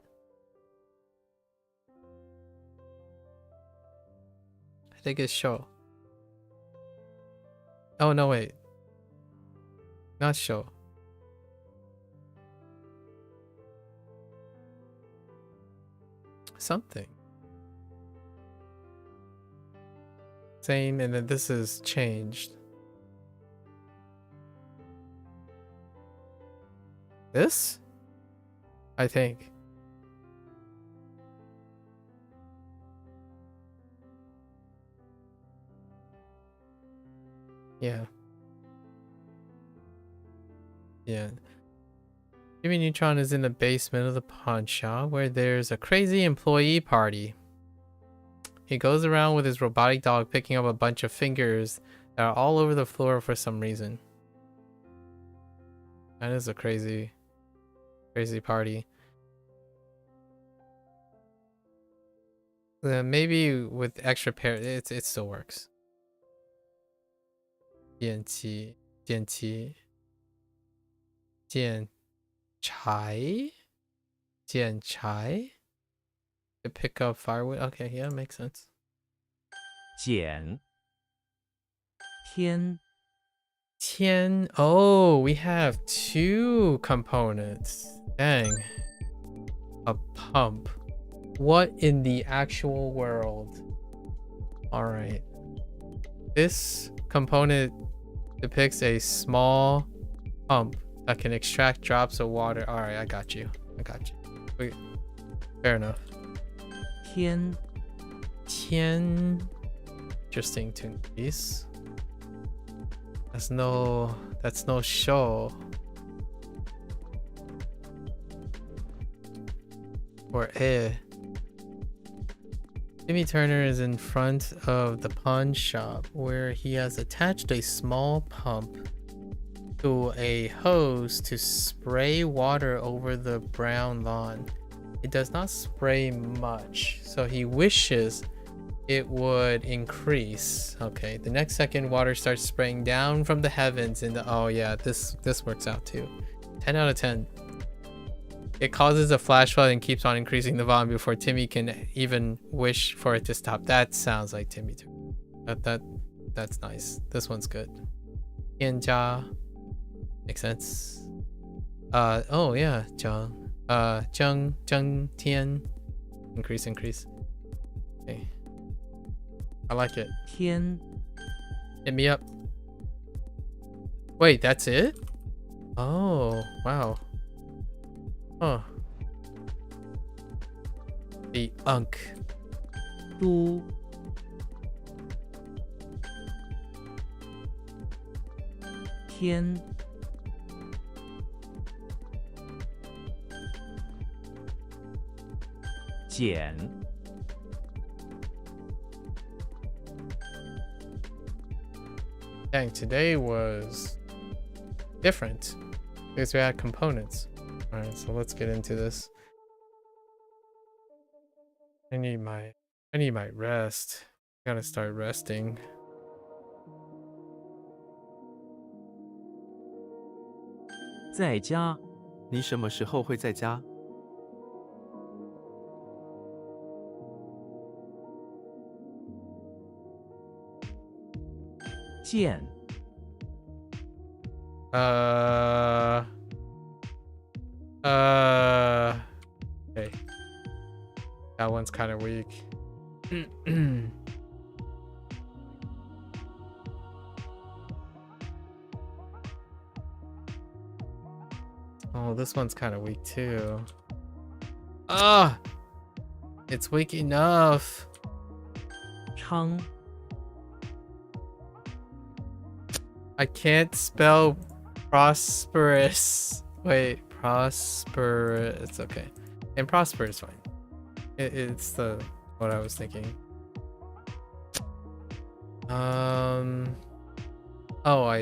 I think it's show. Oh no, wait. Not show. Something. Same, and then this is changed. This? I think. Yeah. Yeah. Jimmy Neutron is in the basement of the pawn shop where there's a crazy employee party. He goes around with his robotic dog picking up a bunch of fingers that are all over the floor for some reason. That is a crazy party. Maybe with extra pair, it still works. 电器 建柴 to pick up firewood. Okay, yeah, makes sense. 减 天 Oh, we have two components. Dang. A pump. What in the actual world? All right. This component depicts a small pump that can extract drops of water. All right, I got you. Wait, fair enough. 天 Tian. Interesting tune piece. That's no show. Or Timmy Turner is in front of the pawn shop where he has attached a small pump to a hose to spray water over the brown lawn. It does not spray much, so he wishes it would increase. Okay, the next second water starts spraying down from the heavens in the oh yeah, this works out too. 10 out of 10. It causes a flash flood and keeps on increasing the volume before Timmy can even wish for it to stop. That sounds like Timmy too. That's nice. This one's good. Tianjia. Makes sense. Oh yeah, Zhang. Zheng Tian. Increase. Okay. I like it. 天 Hit me up. Wait, that's it? Oh, wow. Huh. The unk. 都 天 减 Dang, today was different because we had components. Alright, so let's get into this. I need my rest. Gotta start resting. 在家 你什么时候会在家？ 见 Okay. That one's kind of weak. Oh, this one's kind of weak too. It's weak enough. 昌 I can't spell prosperous. Wait, prosperous. It's okay. And prosper is fine. It's the what I was thinking. Oh,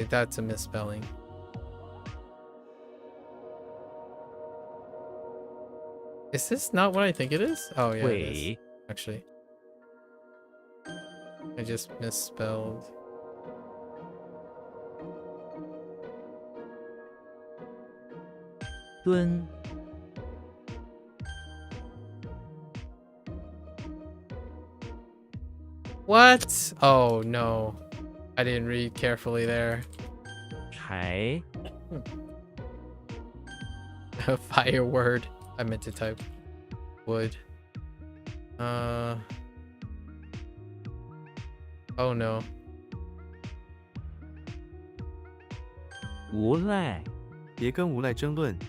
that's a misspelling. Is this not what I think it is? Oh yeah, it is, 伟 actually. I just misspelled. 蹲 What? Oh no. I didn't read carefully there. 柴 Fire word. I meant to type wood. Oh no. 无赖别跟无赖争论。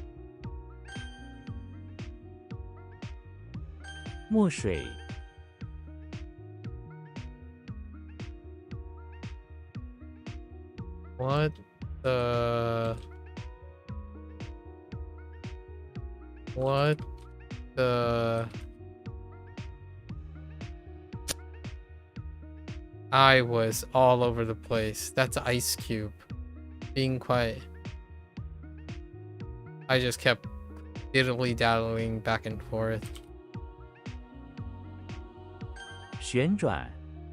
墨水 What the? What the? I was all over the place. That's Ice Cube. Being quiet. I just kept diddly-daddling back and forth. 旋转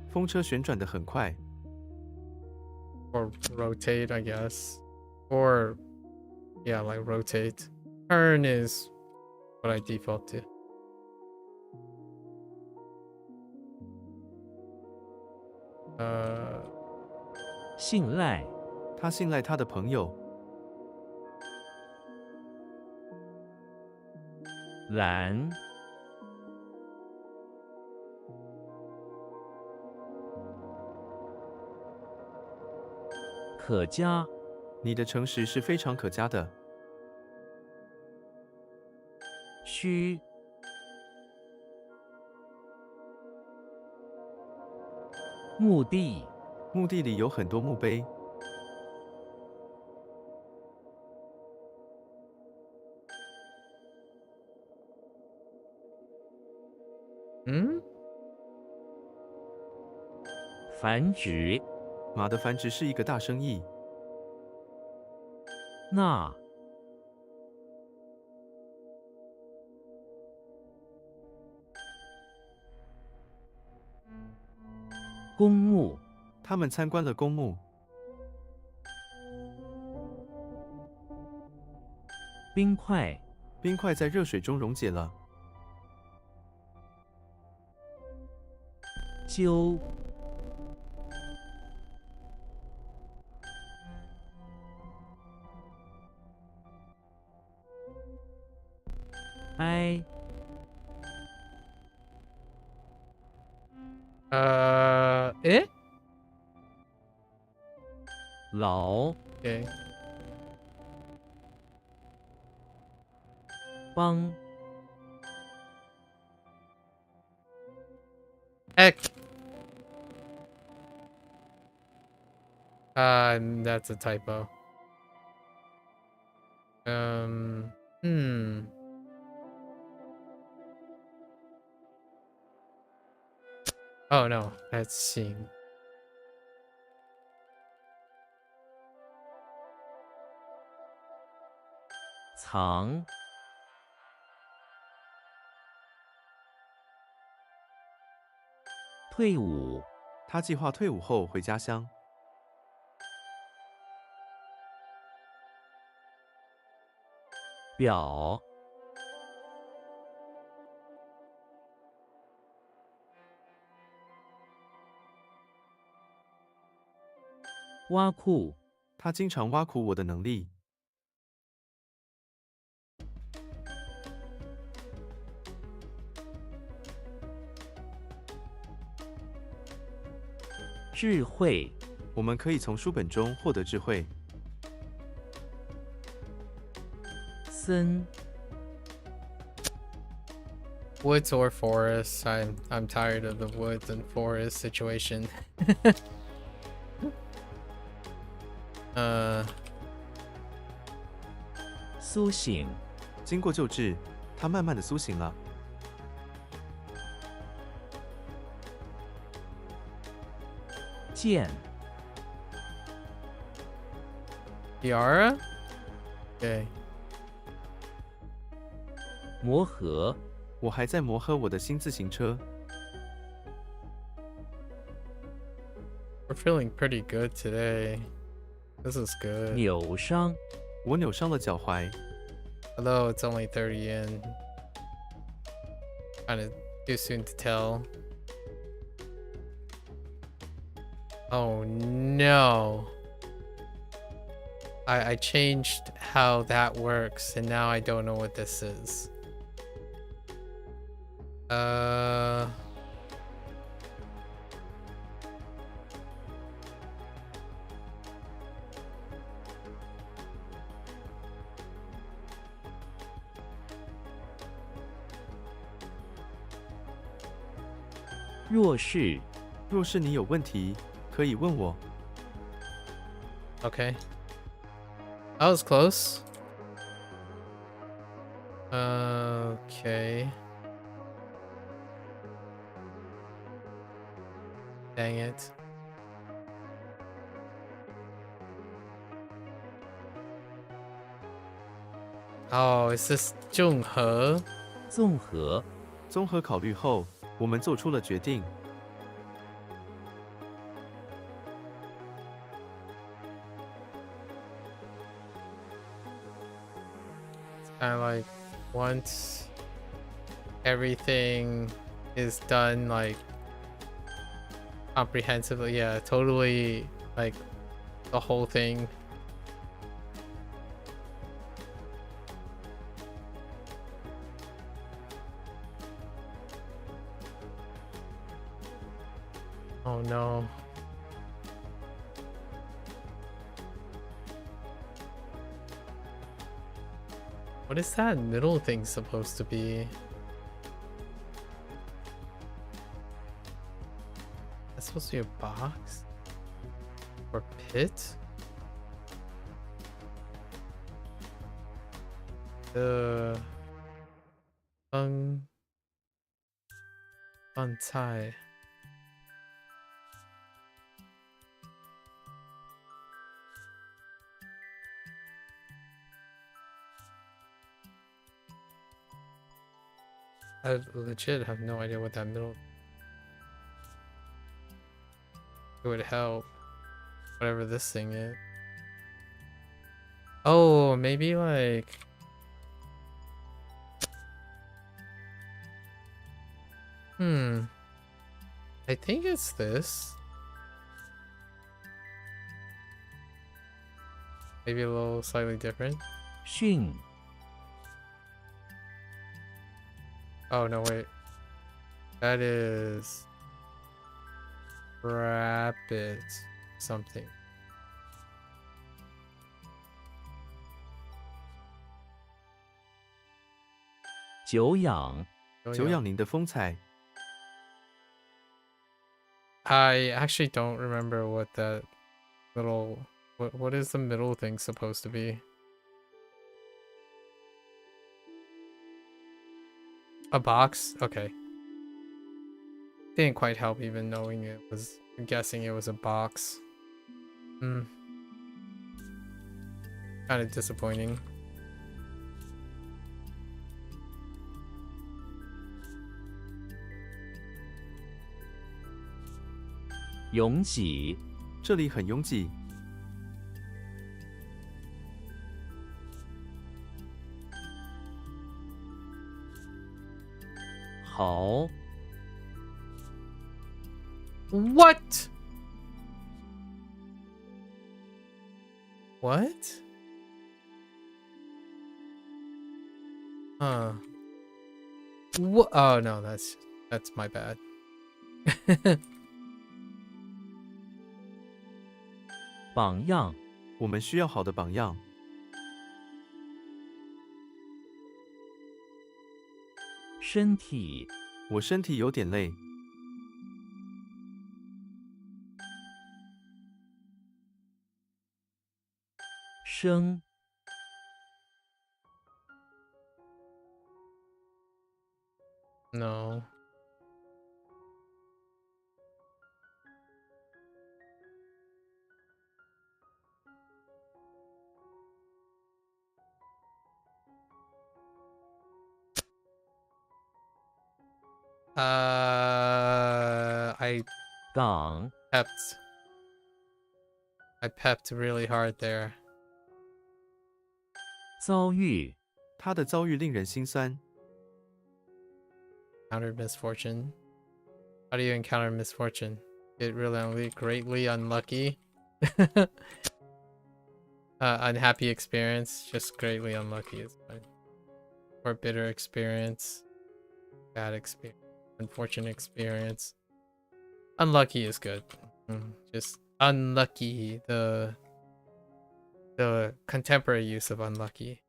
风车旋转得很快， Or rotate, I guess. Or, yeah, like rotate. Turn is what I default to. 信赖 他信赖他的朋友。 蓝可嘉，你的诚实是非常可嘉的。虚，墓地，墓地里有很多墓碑。嗯，繁殖，马的繁殖是一个大生意。那，公墓，他们参观了公墓。冰块，冰块在热水中溶解了。鸠，哀，诶老， ，OK，邦， heck. That's a typo. Hmm. Oh no, that's Xing. 藏，退伍，他计划退伍后回家乡。表，挖库，他经常挖苦我的能力。智慧，我们可以从书本中获得智慧。森， Woods or forests. I'm tired of the woods and forest situation. 苏醒，经过救治，他慢慢的苏醒了。剑， Tiara? Okay. 磨合，我还在磨合我的新自行车。 We're feeling pretty good today. This is good. 扭伤，我扭伤了脚踝。 Although it's only 30 in. Kinda too soon to tell. Oh no. I changed how that works and now I don't know what this is. Uh... 弱势，若是你有问题，可以问我。 Okay. That was close. Okay. Dang it. Oh, is this 综合？综合，综合考虑后，我们做出了决定。 Kind of like once everything is done like comprehensively, yeah, totally like the whole thing. Oh no. What is that middle thing supposed to be? That's supposed to be a box? Or pit? Untie. I legit have no idea what that middle. It would help. Whatever this thing is. Oh, maybe like. I think it's this. Maybe a little slightly different. 训 Oh, no, wait. That is rabbit something. 久仰 久仰您的风采。 I actually don't remember what that little what is the middle thing supposed to be? A box? Okay. Didn't quite help even knowing it was guessing it was a box. Kind of disappointing. 拥挤 这里很拥挤。 好 What? What? Huh. What? Oh no, that's my bad. 榜样 我们需要好的榜样。 身体 我身体有点累。 声 No. I 港 pepped really hard there. 遭遇 他的遭遇令人心酸。 Encountered misfortune. How do you encounter misfortune? Get really greatly unlucky. Unhappy experience. Just greatly unlucky is fine. Or bitter experience. Bad experience. Unfortunate experience. Unlucky is good. Just unlucky. The contemporary use of unlucky.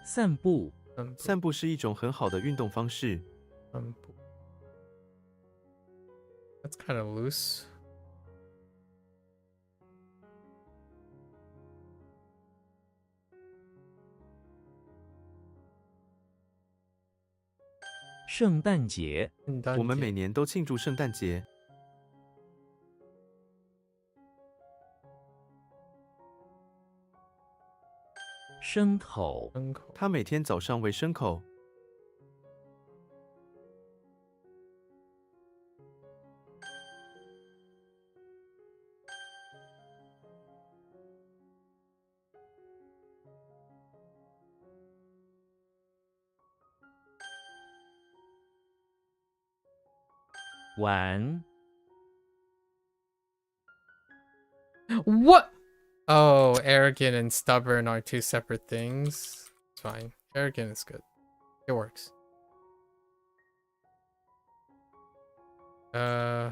散步 散步是一种很好的运动方式。 That's kind of loose. 圣诞节 我们每年都庆祝圣诞节。 牲口 他每天早上喂牲口。 玩 What? Oh, arrogant and stubborn are two separate things. It's fine. Arrogant is good. It works. Uh,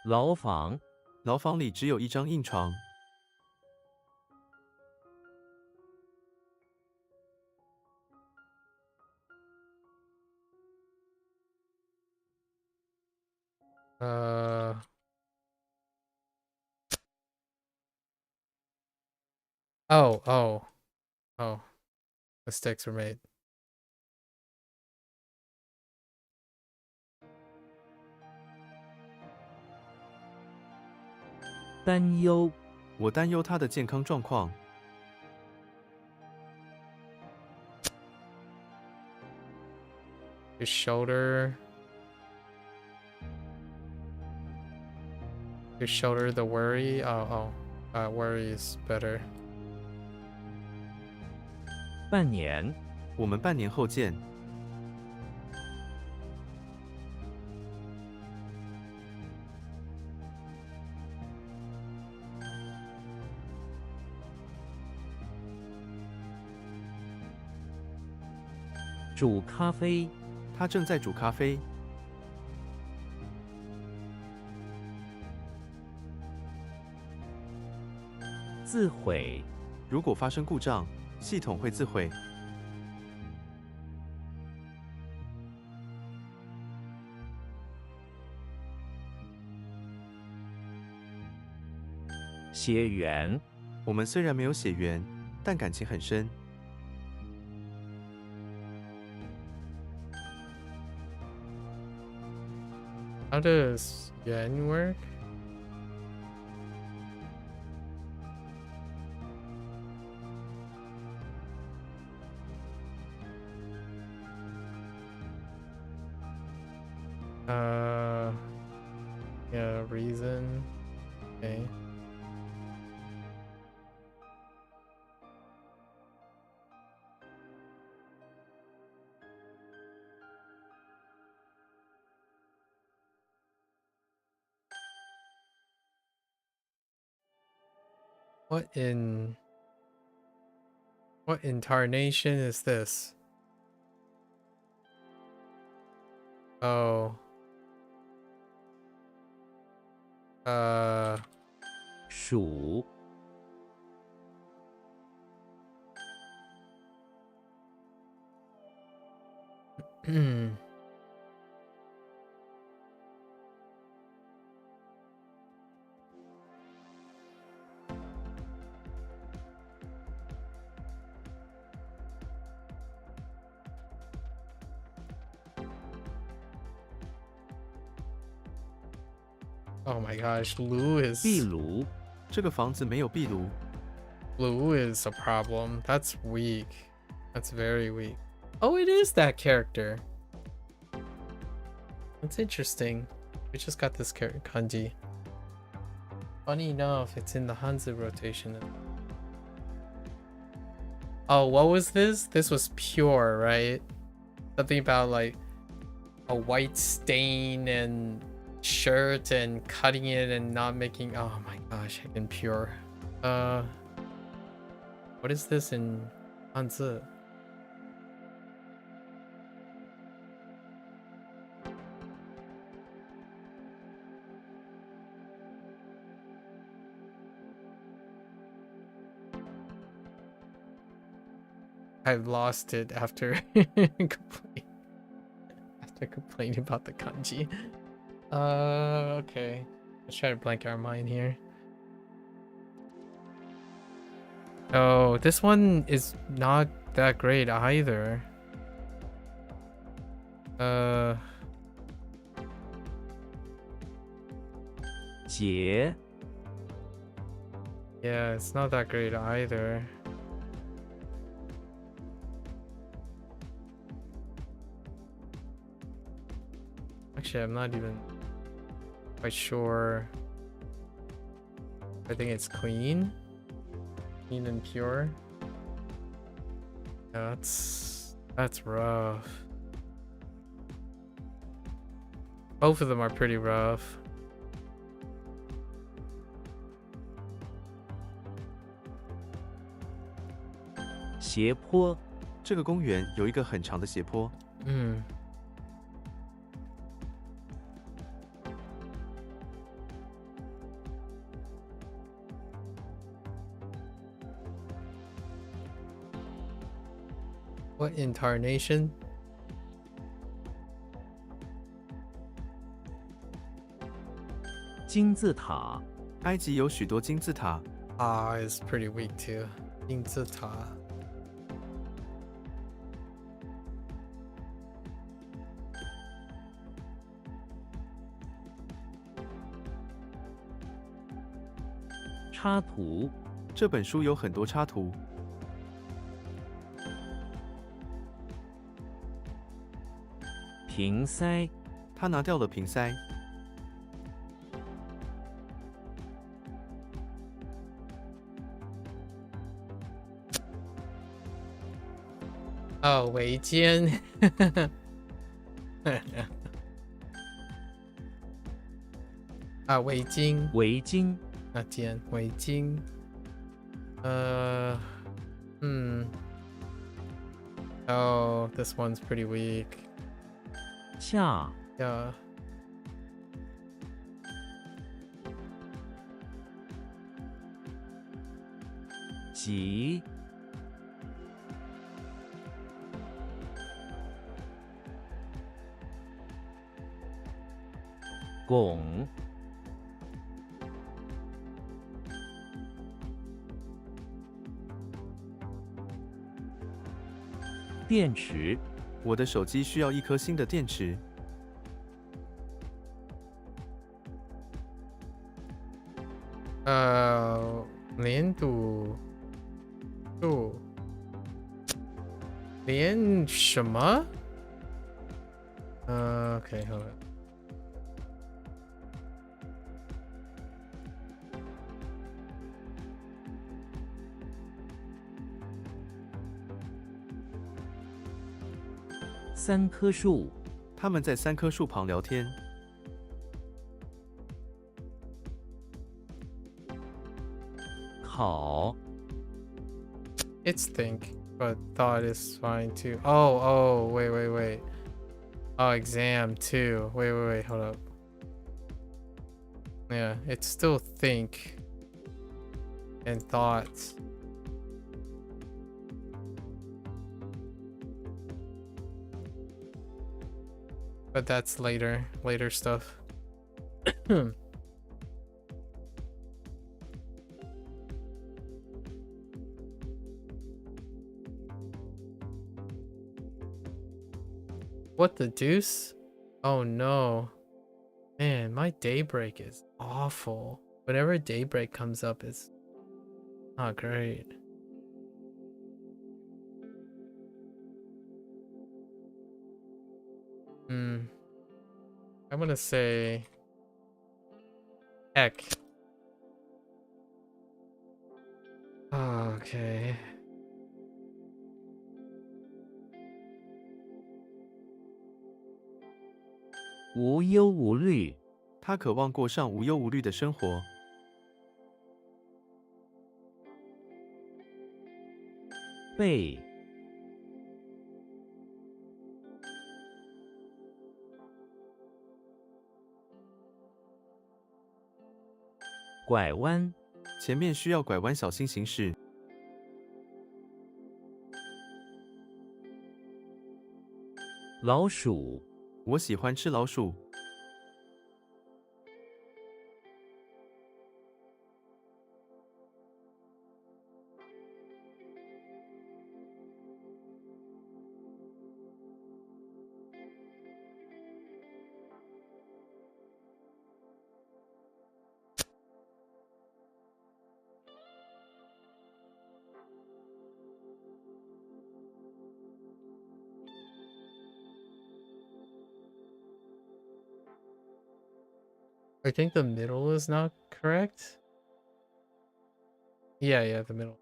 牢房，牢房里只有一张硬床。 uh, oh, mistakes were made. 担忧，我担忧他的健康状况。 His shoulder. His shoulder, the worry. Worry is better. 半年，我们半年后见。 煮咖啡，他正在煮咖啡。 自毁，如果发生故障，系统会自毁。 血缘，我们虽然没有血缘，但感情很深。 How does yen work? Yeah, reason. Okay. What incarnation is this? Oh. 鼠， Oh my gosh, Lu 壁 is 炉，这个房子没有壁炉。 Lu is a problem. That's weak. That's very weak. Oh, it is that character. That's interesting. We just got this kanji. Funny enough, it's in the Hanzi rotation. Oh, what was this? This was pure, right? Something about like a white stain and shirt and cutting it and not making. Oh my gosh, I can pure. What is this in Hanzi? I've lost it after complaining about the kanji. Okay. Let's try to blank our mind here. Oh, this one is not that great either. Uh, 结， yeah, it's not that great either. Actually, I'm not even quite sure. I think it's clean. Clean and pure. Yeah, that's rough. Both of them are pretty rough. 斜坡，这个公园有一个很长的斜坡。嗯。What incarnation? 金字塔，埃及有许多金字塔。Ah, is pretty weak too. 金字塔。插图，这本书有很多插图。瓶塞，他拿掉了瓶塞。哦，围巾。啊，围巾。围巾，啊，肩围巾。Oh, this one's pretty weak. 恰， Yeah. 吉，拱，电池，我的手机需要一颗新的电池。连赌度连什么？OK， 好了。三棵树，他们在3棵树旁聊天。考， It's think, but thought is fine too. Oh, wait. Oh, exam too. Wait, hold up. Yeah, it's still think and thoughts. But that's later stuff. What the deuce? Oh no. Man, my daybreak is awful. Whenever daybreak comes up, it's not great. I'm gonna say heck. Okay. 无忧无虑，他渴望过上无忧无虑的生活。背，拐弯，前面需要拐弯，小心行驶。老鼠，我喜欢吃老鼠。I think the middle is not correct. Yeah, the middle.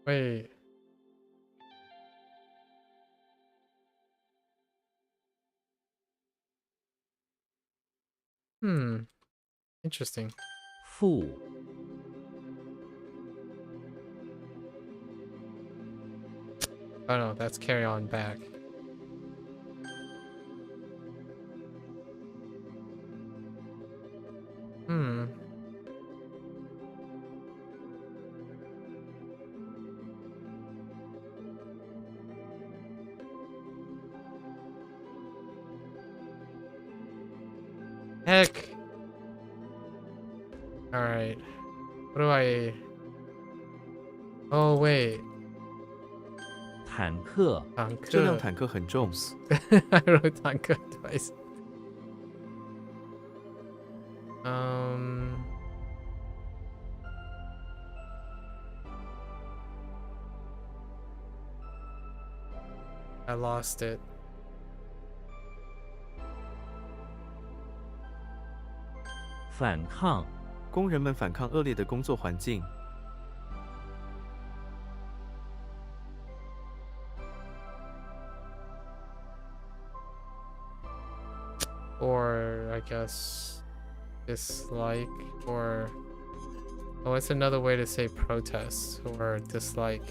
Wait. Interesting. 富， Oh no, that's carry on back. Hmm. Heck. Alright. What do I... Oh, wait. 坦克、这辆 坦克. 坦克很重， I wrote 坦克 twice. I lost it. 反抗、工人们反抗恶劣的工作环境。 Or, I guess, dislike, or... Oh, it's another way to say protest, or dislike,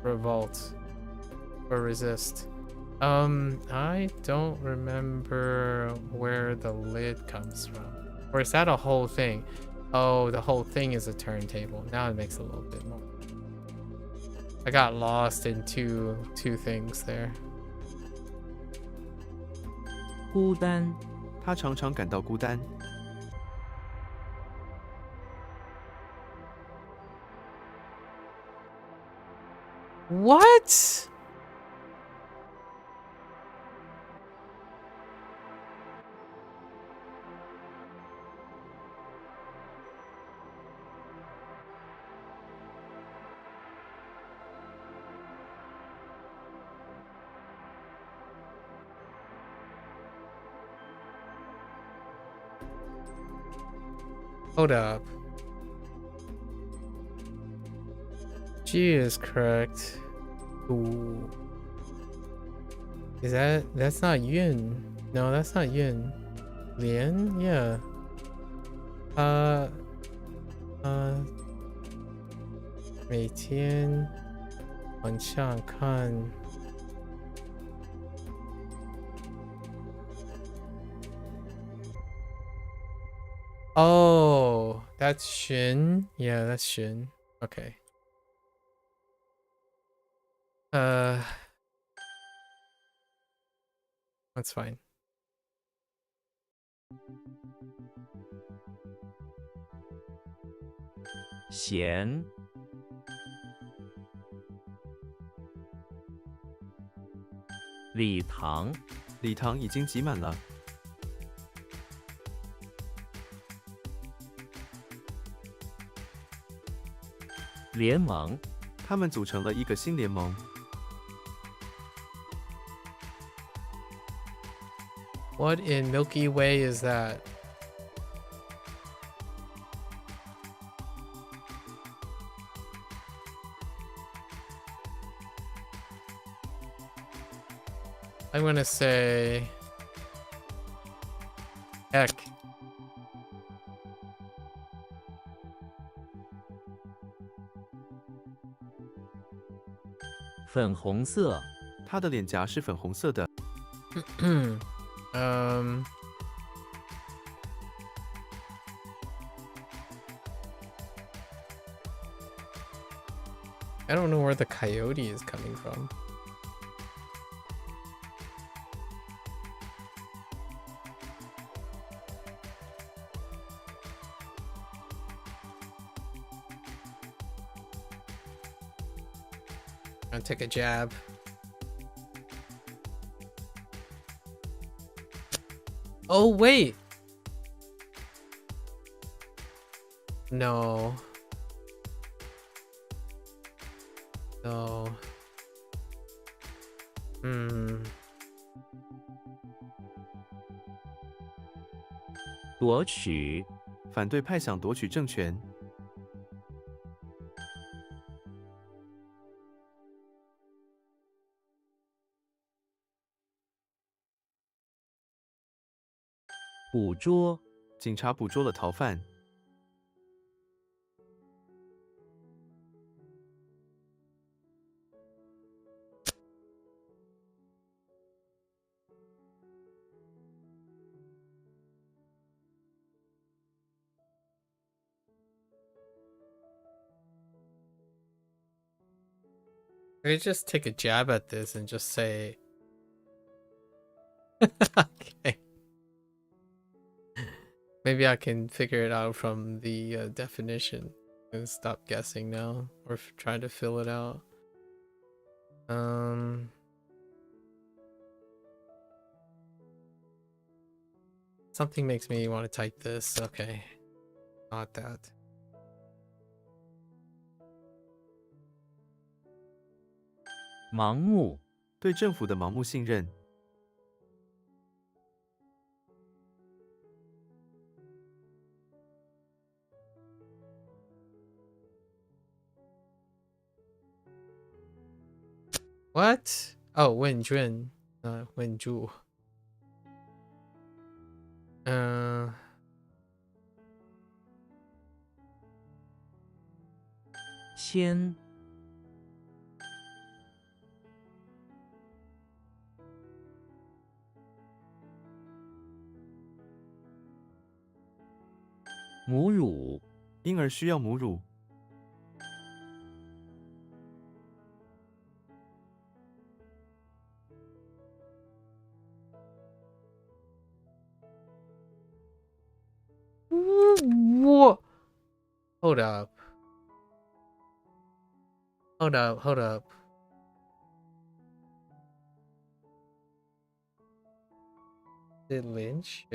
revolt, or resist. I don't remember where the lid comes from. Or is that a whole thing? Oh, the whole thing is a turntable. Now it makes a little bit more. I got lost in two things there. 孤单、他常常感到孤单。 What? Hold up. G is correct. Ooh. Is that's not Yun? No, that's not Yun. Lian? Yeah. 每天晚上看 Oh, that's Shin. Yeah, that's Shin. Okay. That's fine. 咸、礼堂、礼堂已经挤满了。 联盟、他们组成了一个新联盟。 What in Milky Way is that? I'm gonna say heck. 粉红色、他的脸颊是粉红色的。 I don't know where the coyote is coming from. I'll take a jab. Oh, wait. No. No. Hmm. 夺取、反对派想夺取政权。 捕捉、警察捕捉了逃犯。I could just take a jab at this and just say okay. Maybe I can figure it out from the definition and stop guessing now or trying to fill it out. Something makes me want to type this. Okay. Not that. 盲目、对政府的盲目信任。 What? Oh, 问卷,问住. 先、母乳、婴儿需要母乳。 What? Hold up. Hold up, hold up. Did Lynch?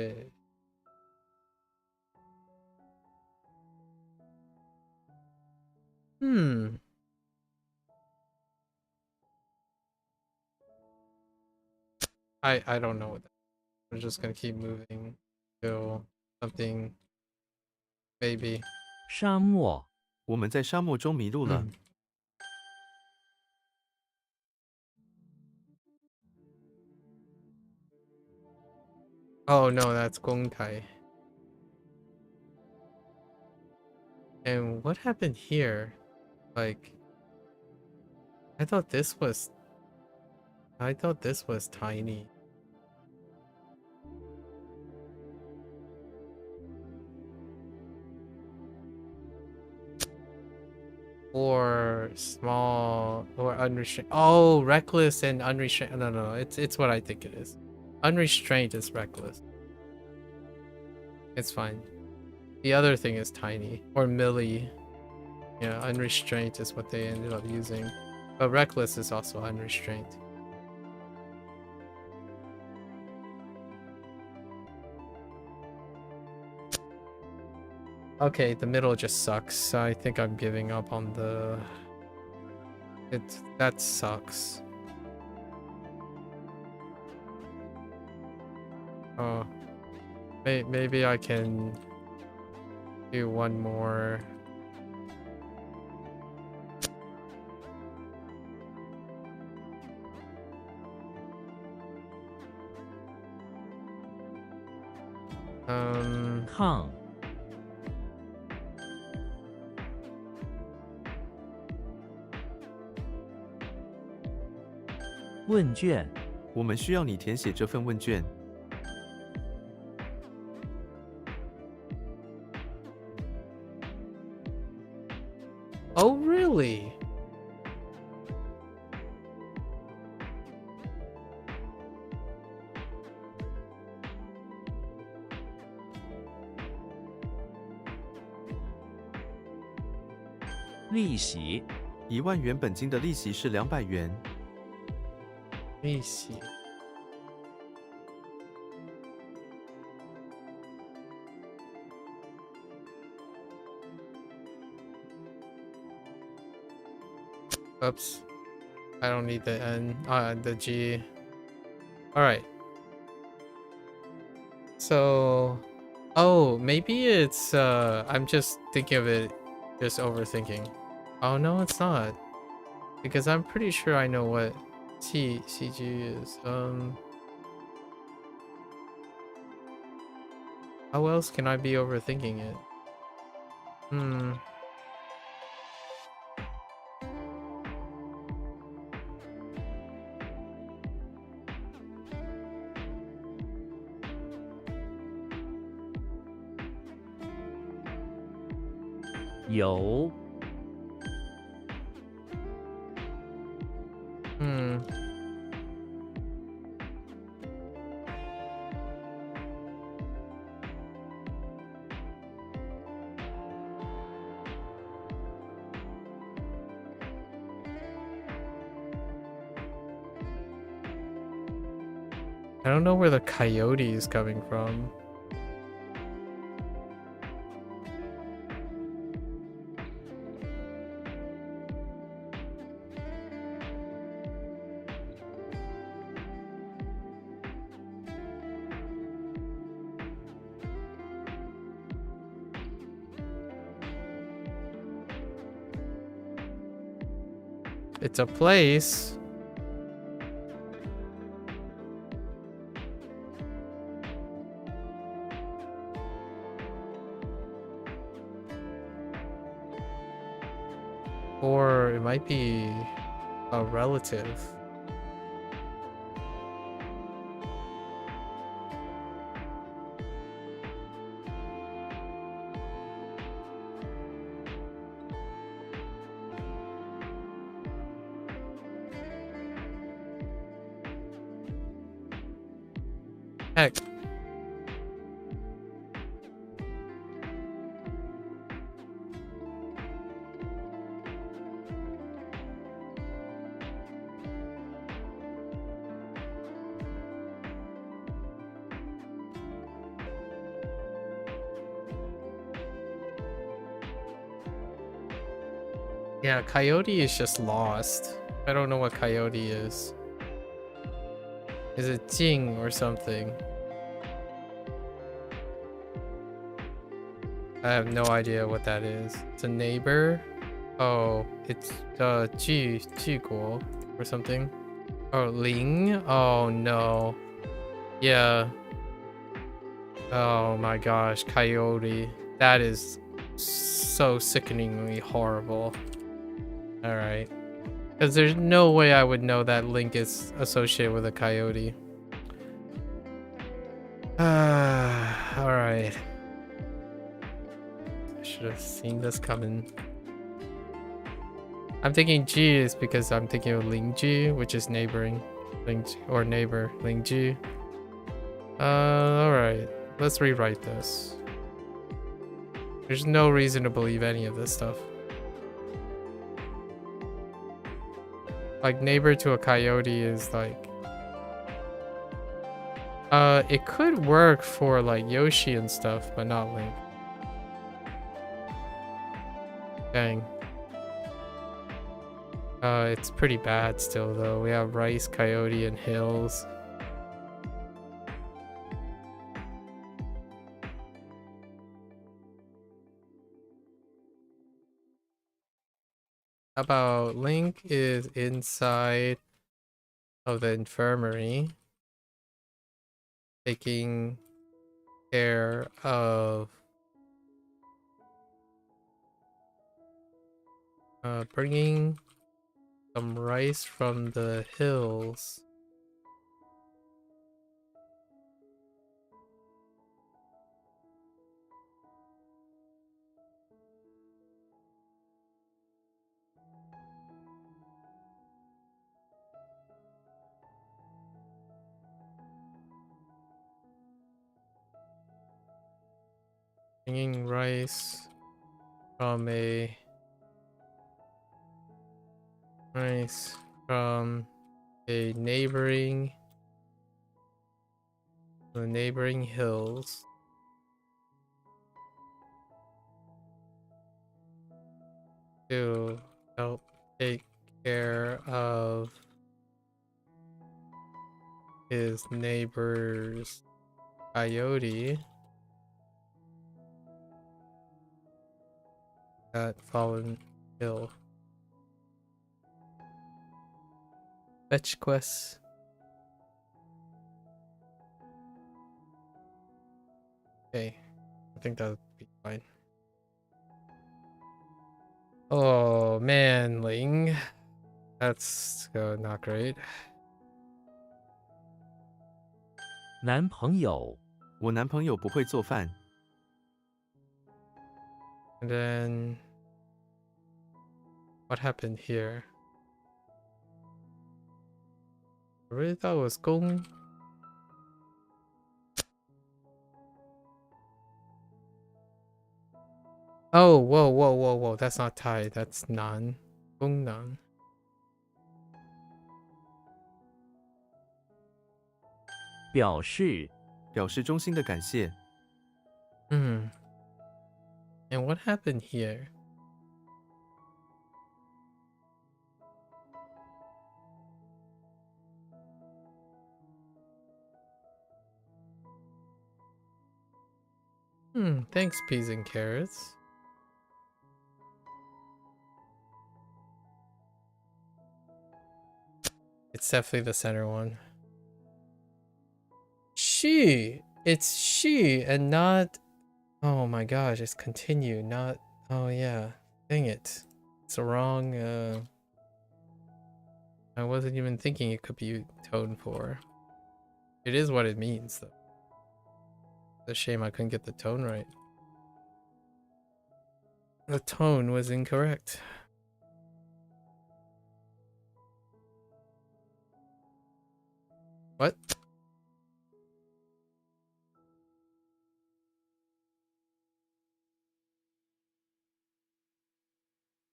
I don't know what that. I'm just gonna keep moving till something maybe. 沙漠、我们在沙漠中迷路了。 Oh no, that's Gongtai. And what happened here? Like, I thought this was tiny. Or small or unrestrained. Oh, reckless and unrestrained. No, it's what I think it is. Unrestrained is reckless. It's fine. The other thing is tiny or milli. Yeah, unrestrained is what they ended up using. But reckless is also unrestrained. Okay, the middle just sucks. I think I'm giving up on the... That sucks. Oh. Maybe I can do one more. Hoang 问卷、我们需要你填写这份问卷。 Oh, really? ,利息、 1万元本金的利息是200元。 Let me see. Oops. I don't need the N, the G. Alright. So, oh, maybe it's, I'm just thinking of it, just overthinking. Oh, no, it's not. Because I'm pretty sure I know what CG is. How else can I be overthinking it? Hmm.有 Hmm. I don't know where the coyote is coming from. It's a place. Or it might be a relative. Heck. Yeah, coyote is just lost. I don't know what coyote is. Is it Jing or something? I have no idea what that is. It's a neighbor. Oh, it's Ji Guo or something. Oh, Ling. Oh no. Yeah. Oh my gosh, coyote. That is so sickeningly horrible. All right. Because there's no way I would know that Link is associated with a coyote. All right. I should have seen this coming. I'm thinking G is because I'm thinking of Lingji, which is neighboring. Or neighbor, Lingji. All right. Let's rewrite this. There's no reason to believe any of this stuff. Like, neighbor to a coyote is like... it could work for like Yoshi and stuff, but not Link. Dang. It's pretty bad still though. We have rice, coyote, and hills. How about Link is inside of the infirmary, taking care of bringing some rice from the hills. Bringing rice from a neighboring hills to help take care of his neighbor's coyote at Fallen Hill. Fetch quests. Okay, I think that would be fine. Oh man, Ling. That's not great. 男朋友，我男朋友不会做饭。 And then what happened here? I really thought it was Gong. Oh, whoa. That's not Thai. That's Nan. Gong Nan. 表示表示衷心的感谢。 Hmm. And what happened here? Thanks, peas and carrots. It's definitely the center one. She! It's she and not... Oh my gosh, it's continue, not... Oh yeah. Dang it. It's the wrong... I wasn't even thinking it could be tone 4. It is what it means, though. It's a shame I couldn't get the tone right. The tone was incorrect. What?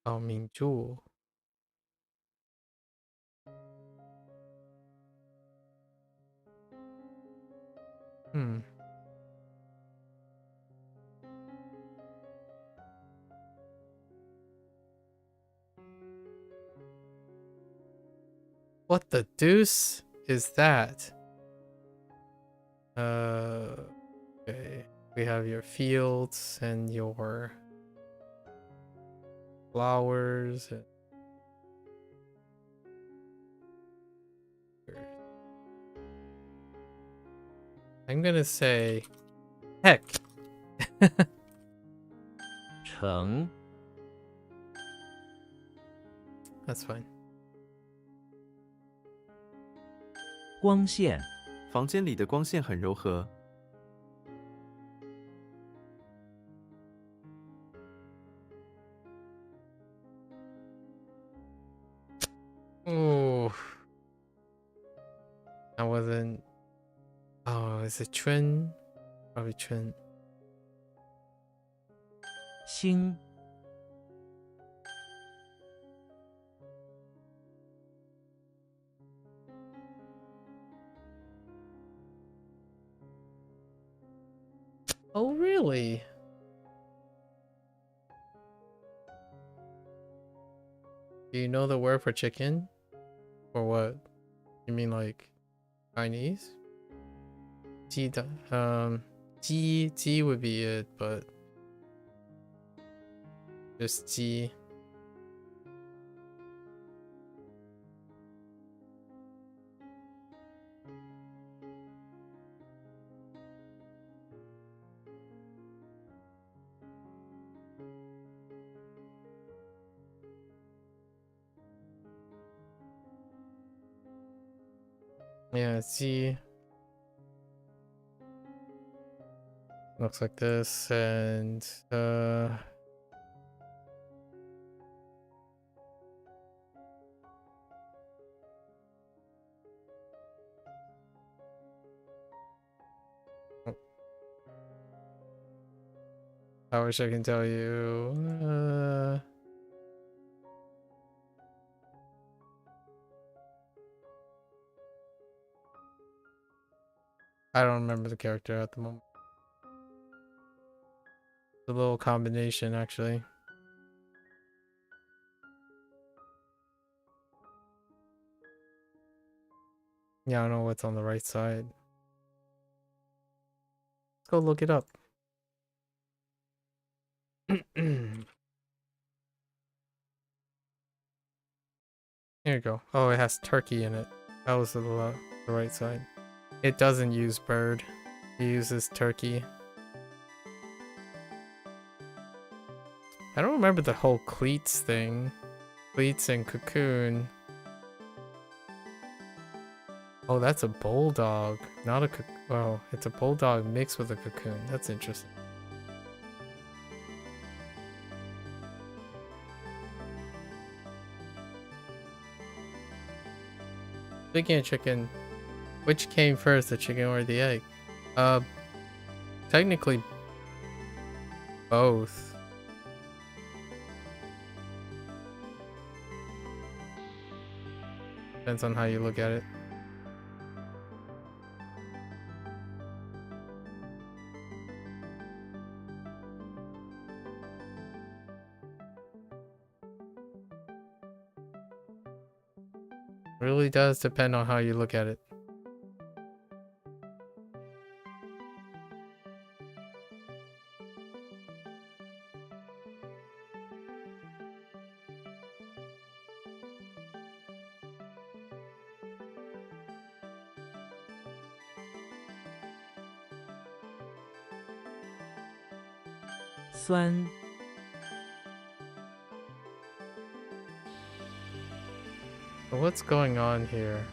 Oh, Mingzhu. What the deuce is that? Okay. We have your fields and your flowers. I'm gonna say heck. 成 That's fine. 光线 房间里的光线很柔和。 Oh, I wasn't. Oh, is it Chun? Probably Chun. 星 Oh, really? Do you know the word for chicken? Or what? You mean like Chinese? Ji, ji would be it, but just ji. Yeah, ji. Looks like this, and I wish I can tell you. I don't remember the character at the moment. The little combination, actually. Yeah, I don't know what's on the right side. Let's go look it up. Here you go. Oh, it has turkey in it. That was the right side. It doesn't use bird. It uses turkey. I don't remember the whole cleats thing. Cleats and cocoon. Oh, that's a bulldog. Not a well, it's a bulldog mixed with a cocoon. That's interesting. Speaking of chicken, which came first, the chicken or the egg? Technically both. Depends on how you look at it. Really does depend on how you look at it.酸 But what's going on here?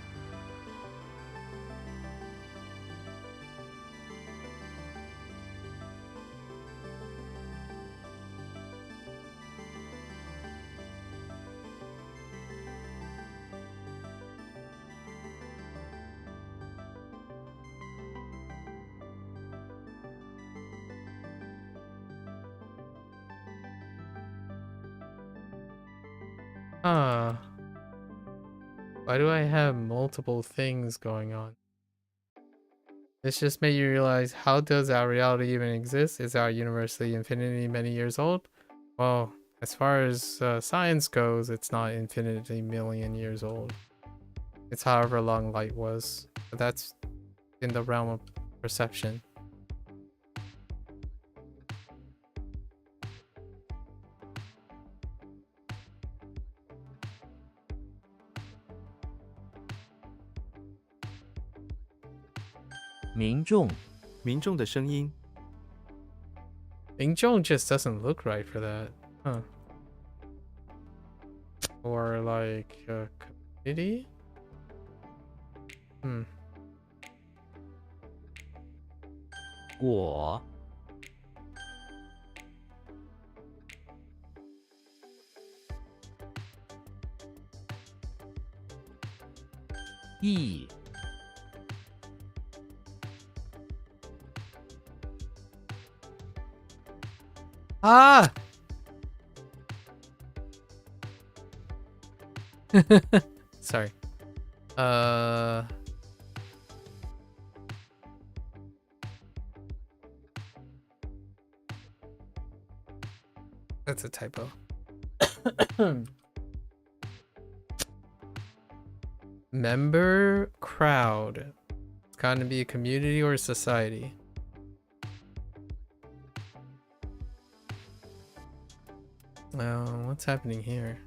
Huh. Why do I have multiple things going on? This just made you realize, how does our reality even exist? Is our universally infinitely many years old? Well, as far as science goes, it's not infinitely million years old. It's however long light was. But that's in the realm of perception.民众民众的声音， Mingjong just doesn't look right for that. Huh. Or like a community? Hmm. 果意 Ah! Sorry. That's a typo. Member crowd. It's gonna be a community or a society. What's happening here?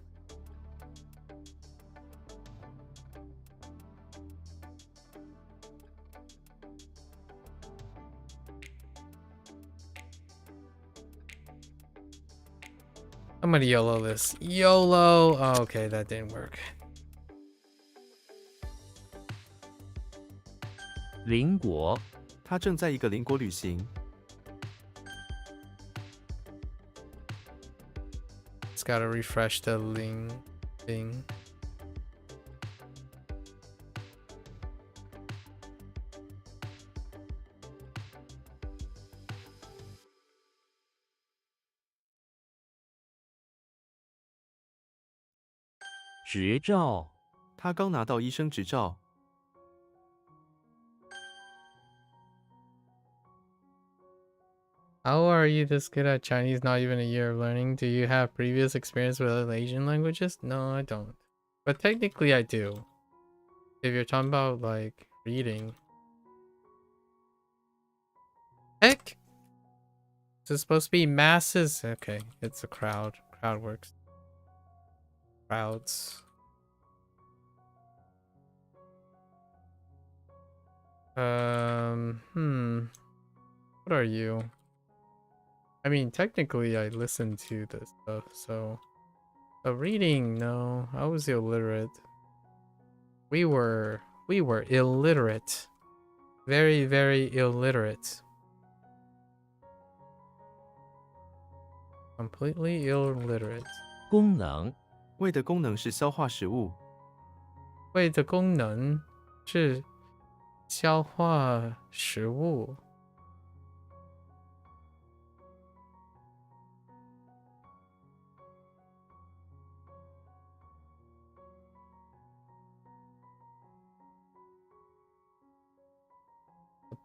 I'm gonna YOLO this. YOLO! Oh, okay, that didn't work. 邻国他正在一个邻国旅行， It's gotta refresh the link thing. "执照他刚拿到医生执照， How are you this good at Chinese? Not even a year of learning. Do you have previous experience with other Asian languages? No, I don't. But technically I do. If you're talking about like reading. Heck! Is it supposed to be masses? Okay, it's a crowd. Crowd works. Crowds. What are you? I mean, technically I listened to this stuff, so... reading, no. I was illiterate. We were illiterate. Very, very illiterate. Completely illiterate. 功能胃的功能是消化食物，胃的功能是消化食物。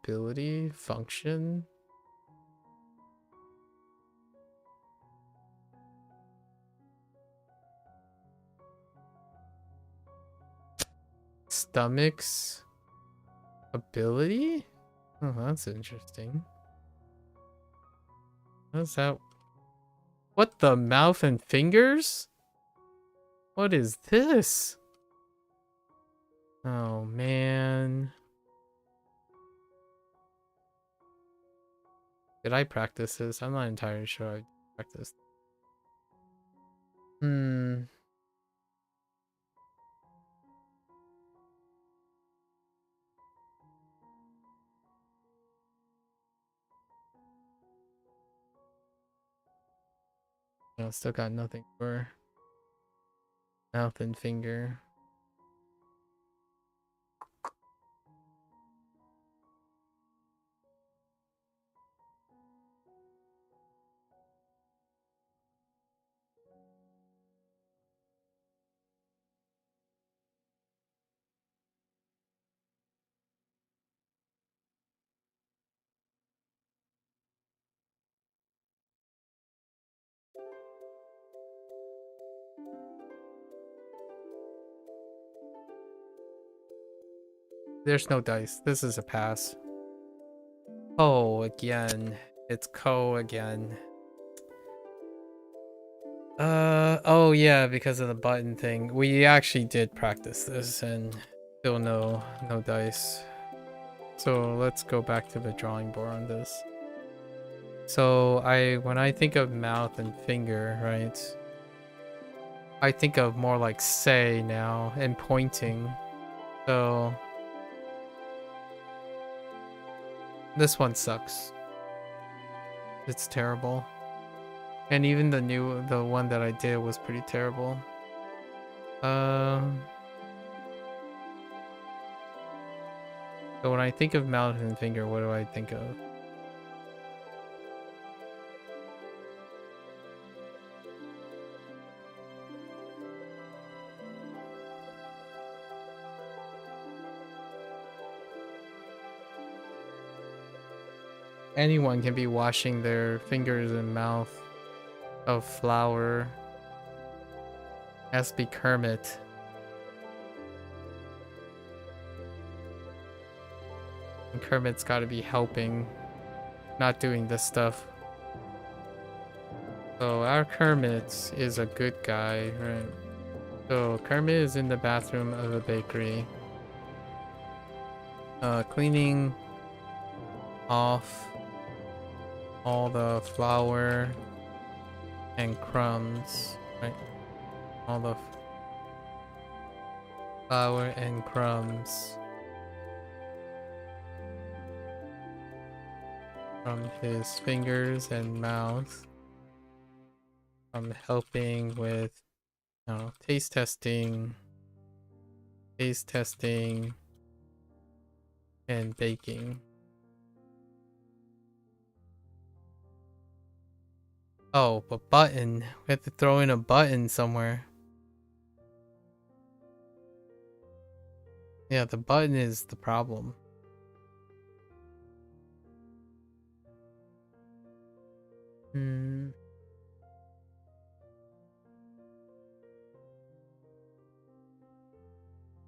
Ability, function. Stomach's ability? Oh, that's interesting. What's that? What the mouth and fingers? What is this? Oh man. Did I practice this? I'm not entirely sure I practiced. Hmm. No, still got nothing for mouth and finger. There's no dice. This is a pass. Oh, again. It's Ko again. Oh yeah, because of the button thing. We actually did practice this and still no dice. So let's go back to the drawing board on this. So when I think of mouth and finger, right? I think of more like say now and pointing. So this one sucks. It's terrible. And even the one that I did was pretty terrible. So when I think of mouth and finger, what do I think of? Anyone can be washing their fingers and mouth of flour. Has to be Kermit. And Kermit's got to be helping, not doing this stuff. So our Kermit is a good guy, right? So Kermit is in the bathroom of a bakery. Cleaning off all the flour and crumbs, right? All the flour and crumbs from his fingers and mouth. I'm helping with taste testing, and baking. Oh, but button. We have to throw in a button somewhere. Yeah, the button is the problem.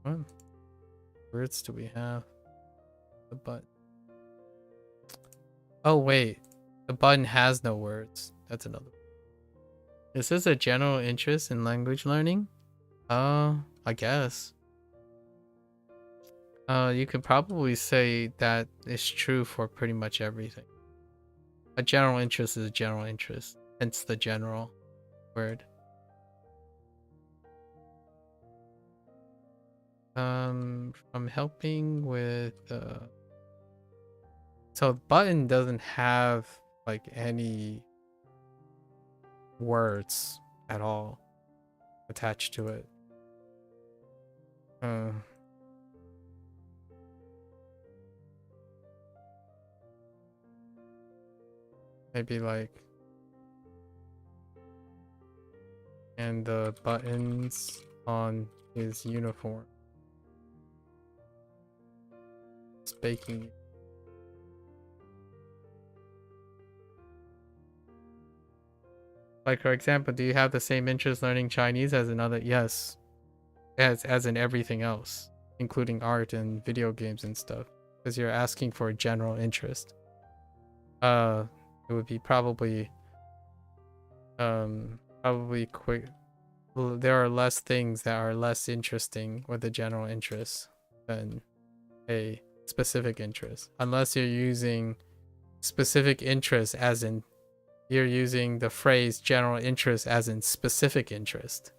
What words do we have? The button. Oh, wait. The button has no words. That's another. Is this a general interest in language learning? I guess. You could probably say that is true for pretty much everything. A general interest is a general interest, hence the general word. I'm helping with so button doesn't have like any words at all attached to it. Uh, maybe like, and the buttons on his uniform. It's baking. Like, for example, do you have the same interest learning Chinese as another? Yes. As in everything else, including art and video games and stuff. Because you're asking for a general interest. It would be probably quick. Well, there are less things that are less interesting with a general interest than a specific interest. Unless you're using specific interest as in you're using the phrase general interest as in specific interest.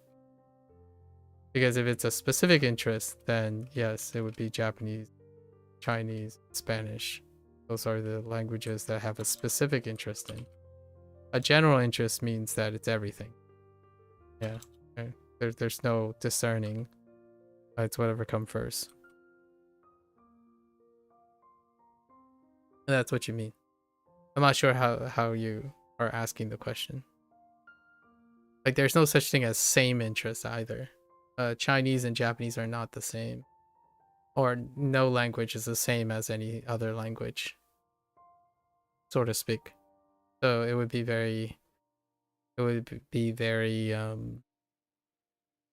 Because if it's a specific interest, then yes, it would be Japanese, Chinese, Spanish. Those are the languages that have a specific interest in. A general interest means that it's everything. Yeah. Okay. There's no discerning. It's whatever comes first. That's what you mean. I'm not sure how you are asking the question. Like, there's no such thing as same interest either. Chinese and Japanese are not the same. Or no language is the same as any other language, so to speak. So it would be very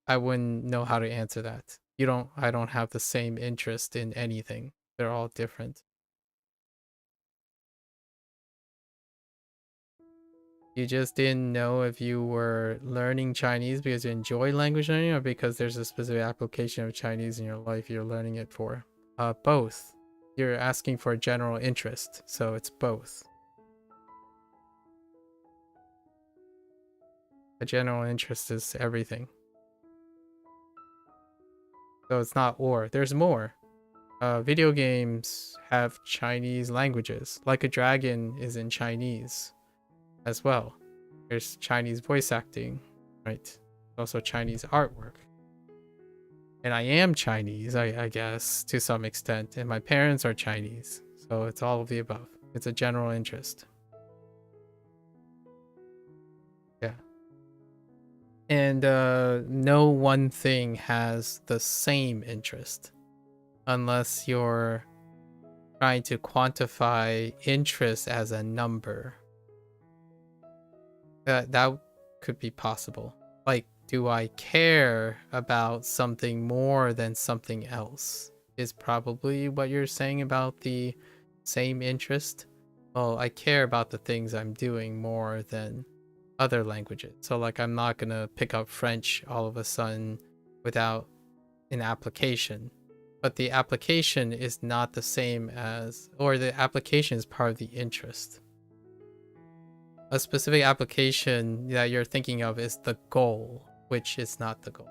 I wouldn't know how to answer that. I don't have the same interest in anything. They're all different. You just didn't know if you were learning Chinese because you enjoy language learning or because there's a specific application of Chinese in your life you're learning it for. Both. You're asking for a general interest, so it's both. A general interest is everything. So it's not or. There's more. Video games have Chinese languages. Like a Dragon is in Chinese as well. There's Chinese voice acting, right? Also Chinese artwork. And I am Chinese, I guess, to some extent. And my parents are Chinese. So it's all of the above. It's a general interest. Yeah. And no one thing has the same interest. Unless you're trying to quantify interest as a number. That could be possible. Like, do I care about something more than something else? Is probably what you're saying about the same interest. Well, I care about the things I'm doing more than other languages. So like, I'm not gonna pick up French all of a sudden without an application. But the application is not the same as, or the application is part of the interest. A specific application that you're thinking of is the goal, which is not the goal.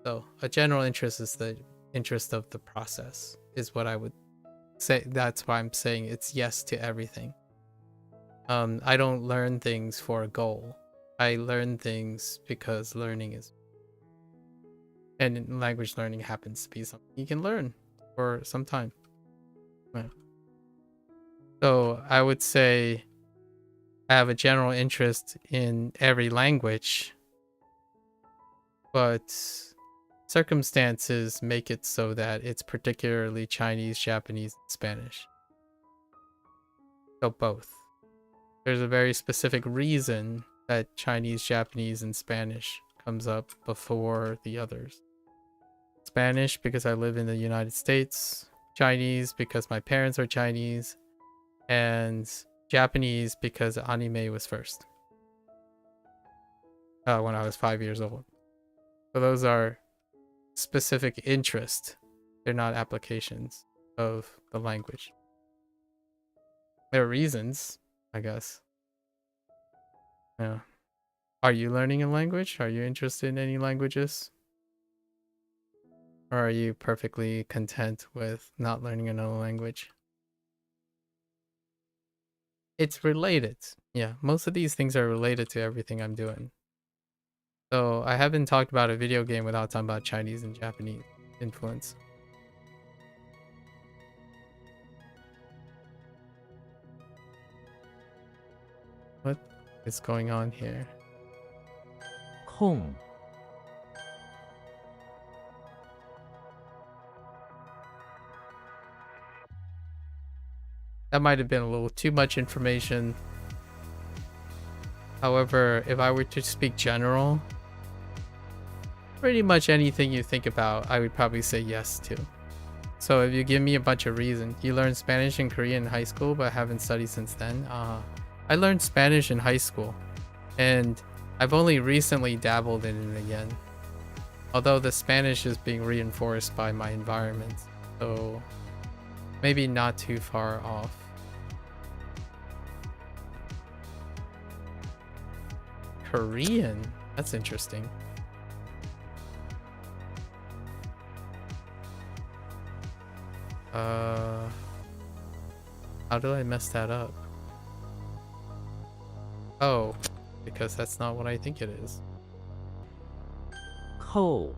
So a general interest is the interest of the process, is what I would say. That's why I'm saying it's yes to everything. I don't learn things for a goal. I learn things because learning is, and language learning happens to be something you can learn for some time. Yeah. So I would say I have a general interest in every language, but circumstances make it so that it's particularly Chinese, Japanese, and Spanish. So both. There's a very specific reason that Chinese, Japanese, and Spanish comes up before the others. Spanish because I live in the United States, Chinese because my parents are Chinese, and Japanese because anime was first. When I was 5 years old. So those are specific interests. They're not applications of the language. There are reasons, I guess. Yeah. Are you learning a language? Are you interested in any languages? Or are you perfectly content with not learning another language? It's related. Yeah, most of these things are related to everything I'm doing. So I haven't talked about a video game without talking about Chinese and Japanese. influence. What is going on here? 空 That might have been a little too much information. However, if I were to speak general, pretty much anything you think about, I would probably say yes to. So if you give me a bunch of reasons, you learned Spanish and Korean in high school but haven't studied since then. I learned Spanish in high school, and I've only recently dabbled in it again. Although the Spanish is being reinforced by my environment, so maybe not too far off. Korean? That's interesting. How did I mess that up? Oh, because that's not what I think it is. 扣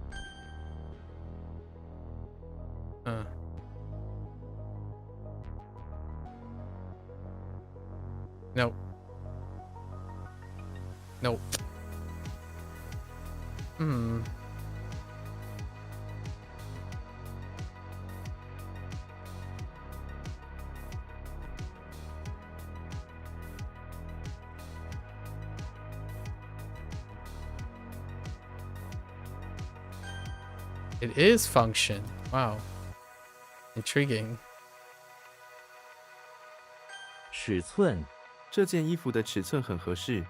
Huh. Nope. Nope. Hmm. It is function. Wow. Intriguing. 尺寸 这件衣服的尺寸很合适。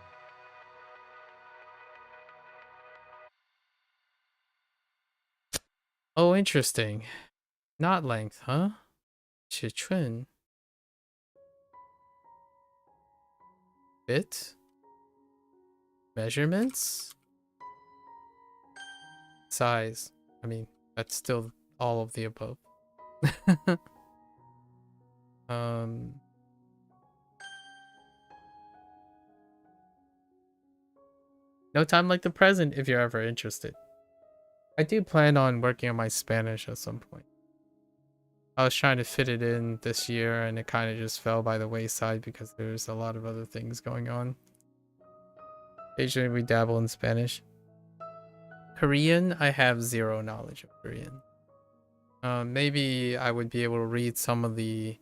Oh, interesting. Not length, huh? 尺寸. Fit? Measurements? Size. I mean, that's still all of the above. No time like the present if you're ever interested. I do plan on working on my Spanish at some point. I was trying to fit it in this year and it kind of just fell by the wayside because there's a lot of other things going on. Occasionally we dabble in Spanish. Korean, I have zero knowledge of Korean. Maybe I would be able to read some of the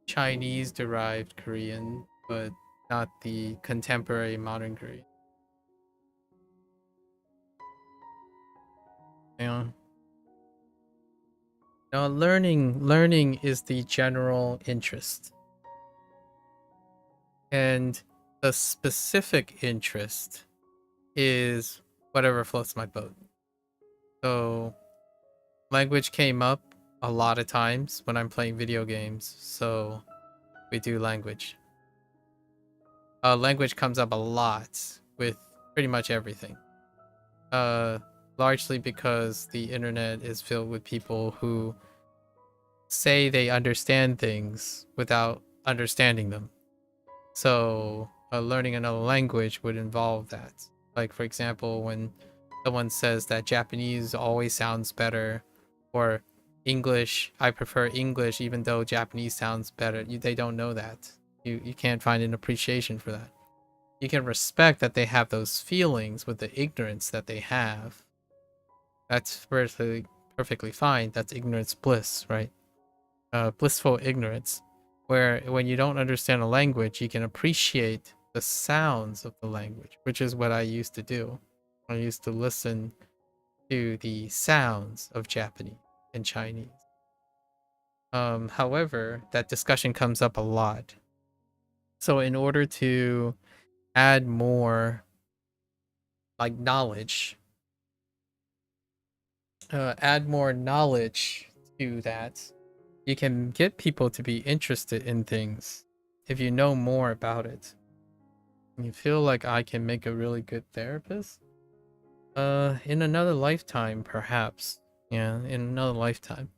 Chinese-derived Korean, but not the contemporary modern Korean. Yeah. Now, learning is the general interest. And the specific interest is whatever floats my boat. So, language came up a lot of times when I'm playing video games, so we do language. Language comes up a lot with pretty much everything. Largely because the internet is filled with people who say they understand things without understanding them. So learning another language would involve that. Like, for example, when someone says that Japanese always sounds better, or English, I prefer English even though Japanese sounds better, they don't know that. You can't find an appreciation for that. You can respect that they have those feelings with the ignorance that they have. That's perfectly fine. That's ignorance bliss, right? Blissful ignorance, where when you don't understand a language, you can appreciate the sounds of the language, which is what I used to do. I used to listen to the sounds of Japanese and Chinese. However, that discussion comes up a lot. So in order to add more like knowledge, to that, you can get people to be interested in things if you know more about it. You feel like I can make a really good therapist? In another lifetime, perhaps. Yeah, in another lifetime.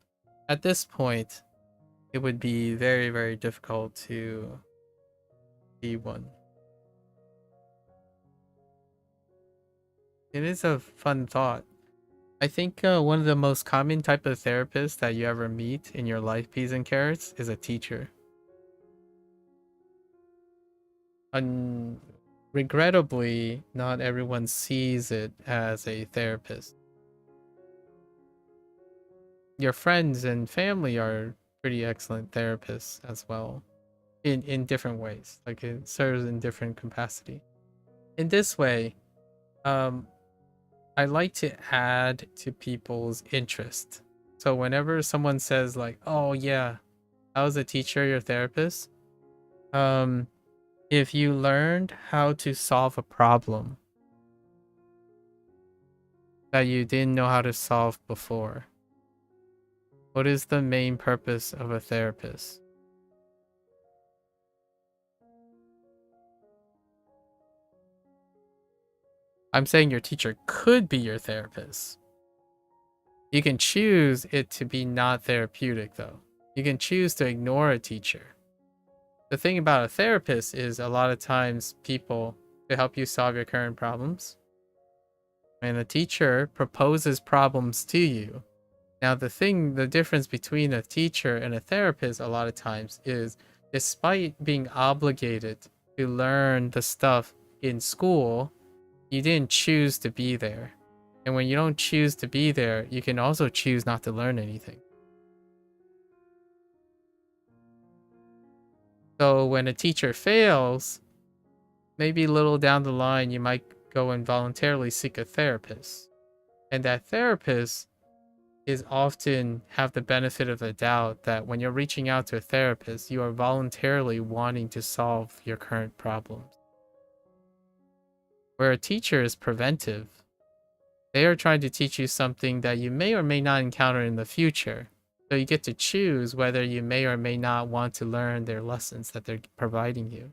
At this point, it would be very, very difficult to be one. It is a fun thought. I think one of the most common type of therapists that you ever meet in your life, peas and carrots, is a teacher. Regrettably, not everyone sees it as a therapist. Your friends and family are pretty excellent therapists as well, in different ways. Like it serves in different capacity. In this way, I like to add to people's interest. So whenever someone says like, "Oh yeah, I was a teacher, your therapist," if you learned how to solve a problem that you didn't know how to solve before, what is the main purpose of a therapist? I'm saying your teacher could be your therapist. You can choose it to be not therapeutic, though. You can choose to ignore a teacher. The thing about a therapist is a lot of times people to help you solve your current problems. And a teacher proposes problems to you. Now, the difference between a teacher and a therapist a lot of times is despite being obligated to learn the stuff in school, you didn't choose to be there. And when you don't choose to be there, you can also choose not to learn anything. So when a teacher fails, maybe a little down the line, you might go and voluntarily seek a therapist. And that therapist is often have the benefit of the doubt that when you're reaching out to a therapist, you are voluntarily wanting to solve your current problems. Where a teacher is preventive, they are trying to teach you something that you may or may not encounter in the future. So you get to choose whether you may or may not want to learn their lessons that they're providing you.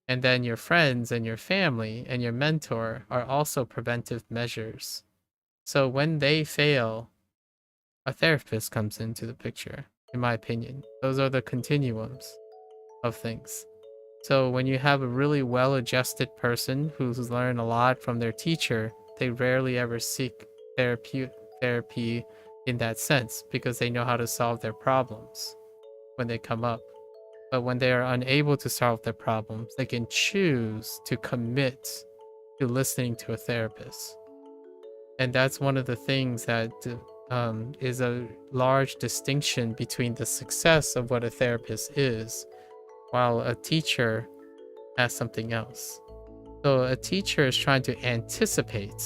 And then your friends and your family and your mentor are also preventive measures. So when they fail, a therapist comes into the picture, in my opinion. Those are the continuums of things. So when you have a really well-adjusted person who's learned a lot from their teacher, they rarely ever seek therapy in that sense because they know how to solve their problems when they come up. But when they are unable to solve their problems, they can choose to commit to listening to a therapist. And that's one of the things that is a large distinction between the success of what a therapist is, while a teacher has something else. So a teacher is trying to anticipate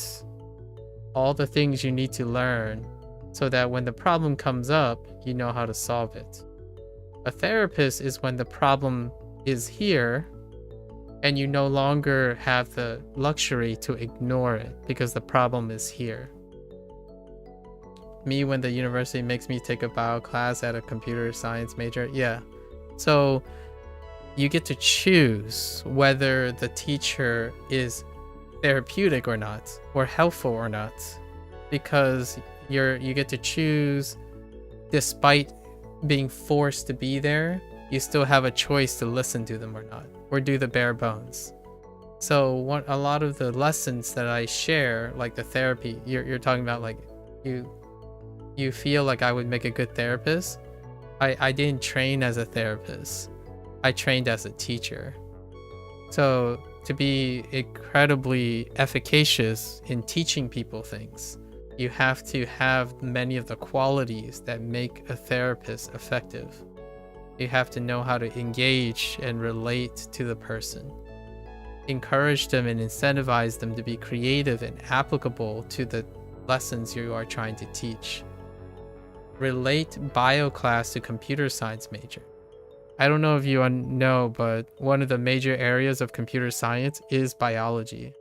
all the things you need to learn so that when the problem comes up, you know how to solve it. A therapist is when the problem is here and you no longer have the luxury to ignore it because the problem is here. Me, when the university makes me take a bio class at a computer science major, yeah. So you get to choose whether the teacher is therapeutic or not, or helpful or not, because you get to choose. Despite being forced to be there, you still have a choice to listen to them or not, or do the bare bones. So a lot of the lessons that I share, like the therapy you're talking about, like you feel like I would make a good therapist. I didn't train as a therapist. I trained as a teacher. So to be incredibly efficacious in teaching people things, you have to have many of the qualities that make a therapist effective. You have to know how to engage and relate to the person, encourage them and incentivize them to be creative and applicable to the lessons you are trying to teach. Relate bio class to computer science major. I don't know if you know, but one of the major areas of computer science is biology.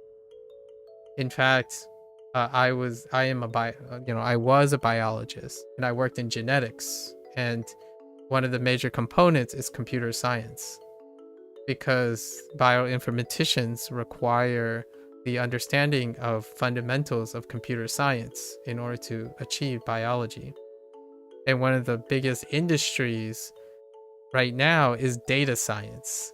In fact, I was a biologist and I worked in genetics, and one of the major components is computer science because bioinformaticians require the understanding of fundamentals of computer science in order to achieve biology. And one of the biggest industries right now is data science.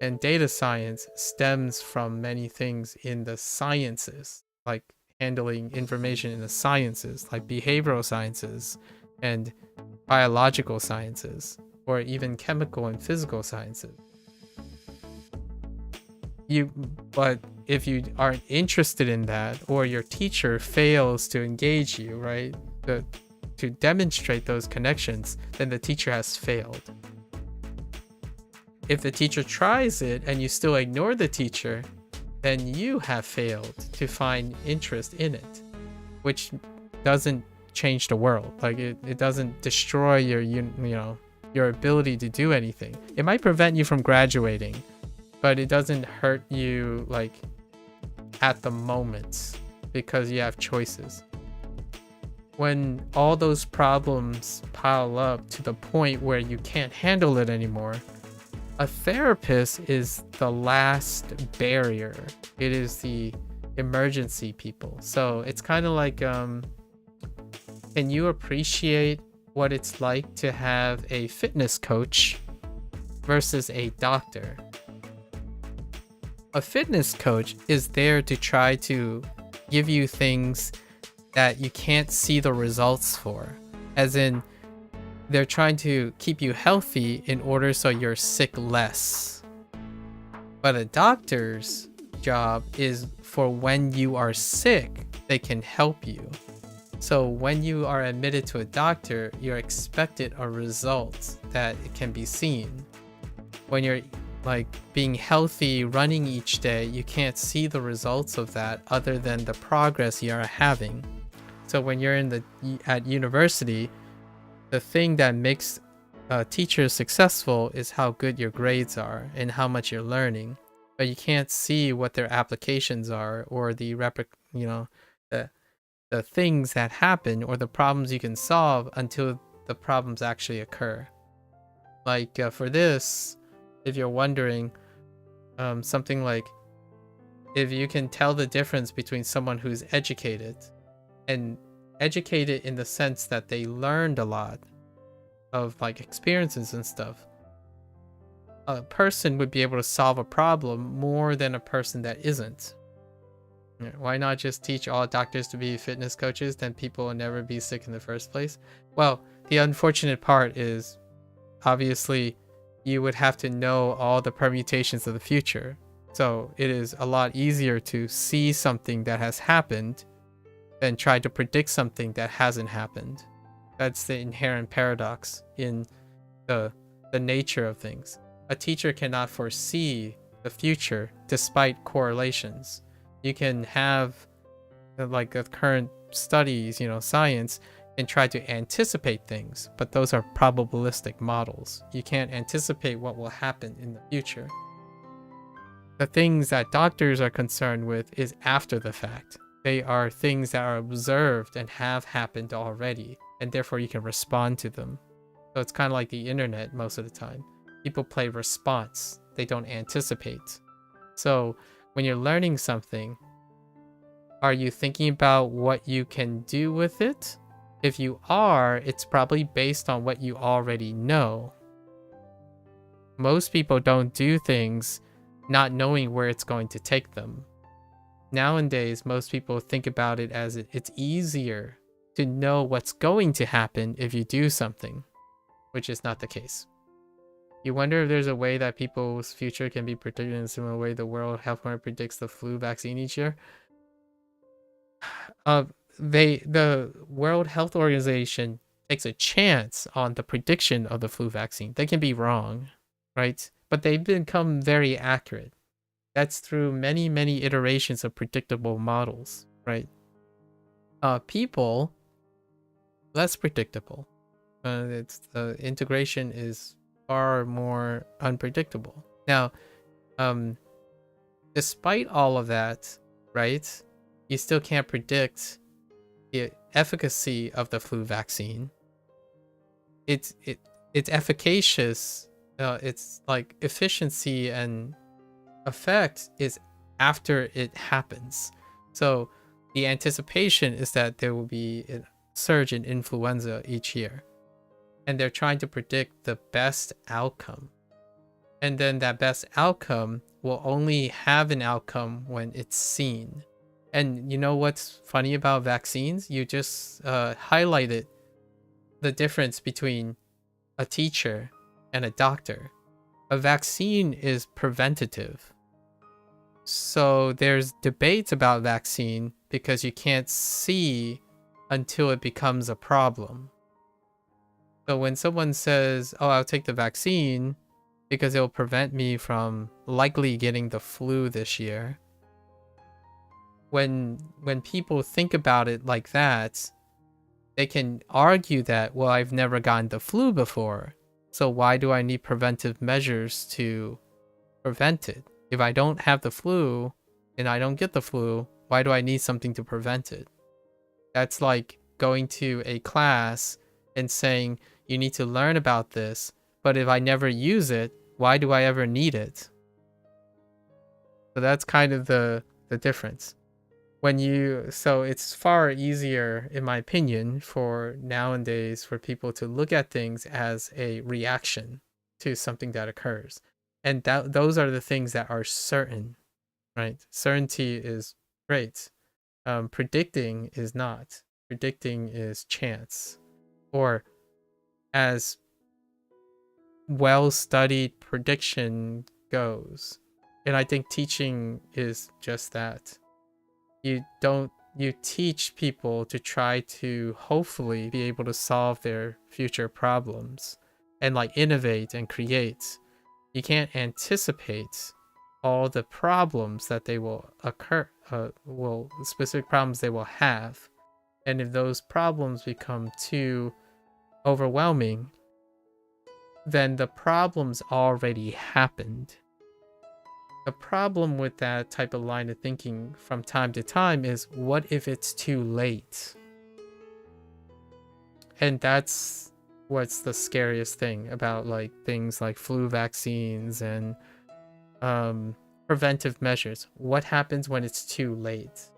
And data science stems from many things in the sciences, like handling information in the sciences, like behavioral sciences and biological sciences, or even chemical and physical sciences. But if you aren't interested in that, or your teacher fails to engage you, right, to demonstrate those connections, then the teacher has failed. If the teacher tries it and you still ignore the teacher, then you have failed to find interest in it, which doesn't change the world. Like it doesn't destroy your ability to do anything. It might prevent you from graduating, but it doesn't hurt you like at the moment because you have choices. When all those problems pile up to the point where you can't handle it anymore, a therapist is the last barrier. It is the emergency people. So it's kind of like, can you appreciate what it's like to have a fitness coach versus a doctor? A fitness coach is there to try to give you things that you can't see the results for. As in, they're trying to keep you healthy in order so you're sick less. But a doctor's job is for when you are sick, they can help you. So when you are admitted to a doctor, you're expected a result that it can be seen. When you're like being healthy, running each day, you can't see the results of that other than the progress you are having. So when you're at university, the thing that makes teachers successful is how good your grades are and how much you're learning. But you can't see what their applications are, or the things that happen or the problems you can solve until the problems actually occur. Like for this, if you're wondering, something like if you can tell the difference between someone who's educated and educated in the sense that they learned a lot of like experiences and stuff, a person would be able to solve a problem more than a person that isn't. Why not just teach all doctors to be fitness coaches? Then people will never be sick in the first place. Well, the unfortunate part is obviously you would have to know all the permutations of the future. So it is a lot easier to see something that has happened than try to predict something that hasn't happened. That's the inherent paradox in the nature of things. A teacher cannot foresee the future despite correlations. You can have like the current studies, science, and try to anticipate things, but those are probabilistic models. You can't anticipate what will happen in the future. The things that doctors are concerned with is after the fact. They are things that are observed and have happened already, and therefore you can respond to them. So it's kind of like the internet most of the time. People play response. They don't anticipate. So when you're learning something, are you thinking about what you can do with it? If you are, it's probably based on what you already know. Most people don't do things not knowing where it's going to take them. Nowadays, most people think about it as it's easier to know what's going to happen if you do something, which is not the case. You wonder if there's a way that people's future can be predicted in a similar way the World Health Organization predicts the flu vaccine each year. The World Health Organization takes a chance on the prediction of the flu vaccine. They can be wrong, right? But they've become very accurate. That's through many, many iterations of predictable models, right? People, less predictable. The integration is far more unpredictable. Now, despite all of that, right, you still can't predict the efficacy of the flu vaccine. It's efficacious. It's like efficiency and effect is after it happens. So the anticipation is that there will be a surge in influenza each year, and they're trying to predict the best outcome. And then that best outcome will only have an outcome when it's seen. And you know what's funny about vaccines? You just highlighted the difference between a teacher and a doctor. A vaccine is preventative. So there's debates about vaccine because you can't see until it becomes a problem. So when someone says, oh, I'll take the vaccine because it'll prevent me from likely getting the flu this year, when people think about it like that, they can argue that, well, I've never gotten the flu before, so why do I need preventive measures to prevent it? If I don't have the flu and I don't get the flu, why do I need something to prevent it? That's like going to a class and saying, you need to learn about this, but if I never use it, why do I ever need it? So that's kind of the difference. So it's far easier, in my opinion, for nowadays for people to look at things as a reaction to something that occurs. And those are the things that are certain, right? Certainty is great. Predicting is not. Predicting is chance. Or as well-studied prediction goes. And I think teaching is just that. You teach people to try to hopefully be able to solve their future problems and like innovate and create. You can't anticipate all the problems that they will occur, specific problems they will have. And if those problems become too overwhelming, then the problems already happened. The problem with that type of line of thinking from time to time is, what if it's too late? And that's what's the scariest thing about like things like flu vaccines and preventive measures. What happens when it's too late?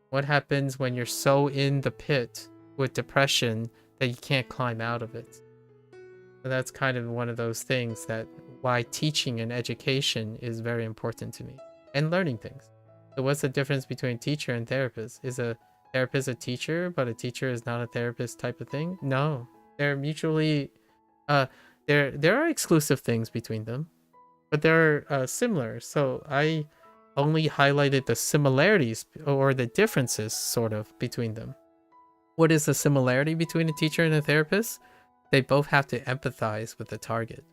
What happens when you're so in the pit with depression that you can't climb out of it? So that's kind of one of those things that why teaching and education is very important to me, and learning things. So what's the difference between teacher and therapist? Is a therapist a teacher, but a teacher is not a therapist type of thing? No, they're mutually, there are exclusive things between them, but they're similar. So I only highlighted the similarities or the differences sort of between them. What is the similarity between a teacher and a therapist? They both have to empathize with the target.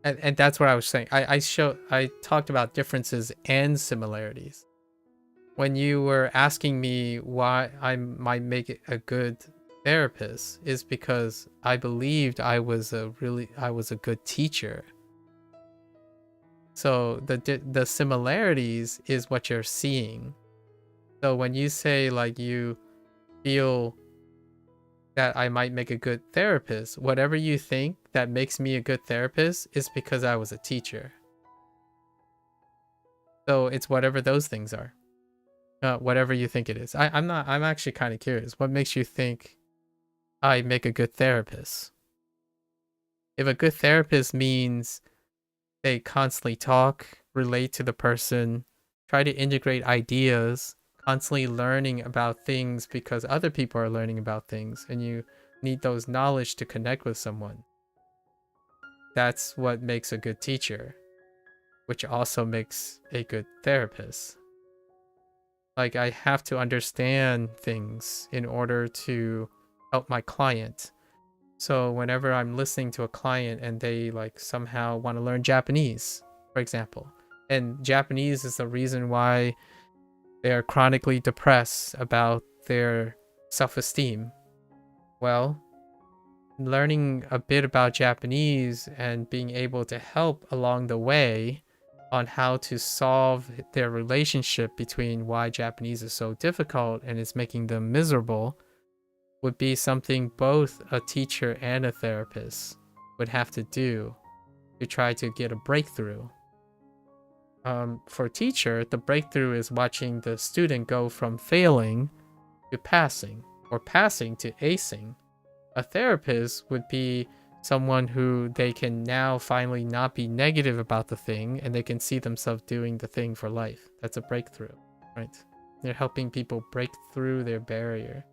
And that's what I was saying. I talked about differences and similarities. When you were asking me why I might make it a good therapist, is because I believed I was a good teacher. So the similarities is what you're seeing. So when you say like you feel that I might make a good therapist, whatever you think that makes me a good therapist is because I was a teacher. So it's whatever those things are, whatever you think it is. I'm actually kind of curious. What makes you think I make a good therapist? If a good therapist means they constantly talk, relate to the person, try to integrate ideas, constantly learning about things because other people are learning about things and you need those knowledge to connect with someone. That's what makes a good teacher, which also makes a good therapist. Like, I have to understand things in order to help my client. So whenever I'm listening to a client and they like somehow want to learn Japanese, for example, and Japanese is the reason why they are chronically depressed about their self-esteem. Well, learning a bit about Japanese and being able to help along the way on how to solve their relationship between why Japanese is so difficult and is making them miserable would be something both a teacher and a therapist would have to do to try to get a breakthrough. For a teacher, the breakthrough is watching the student go from failing to passing, or passing to acing. A therapist would be someone who they can now finally not be negative about the thing, and they can see themselves doing the thing for life. That's a breakthrough, right? They're helping people break through their barrier.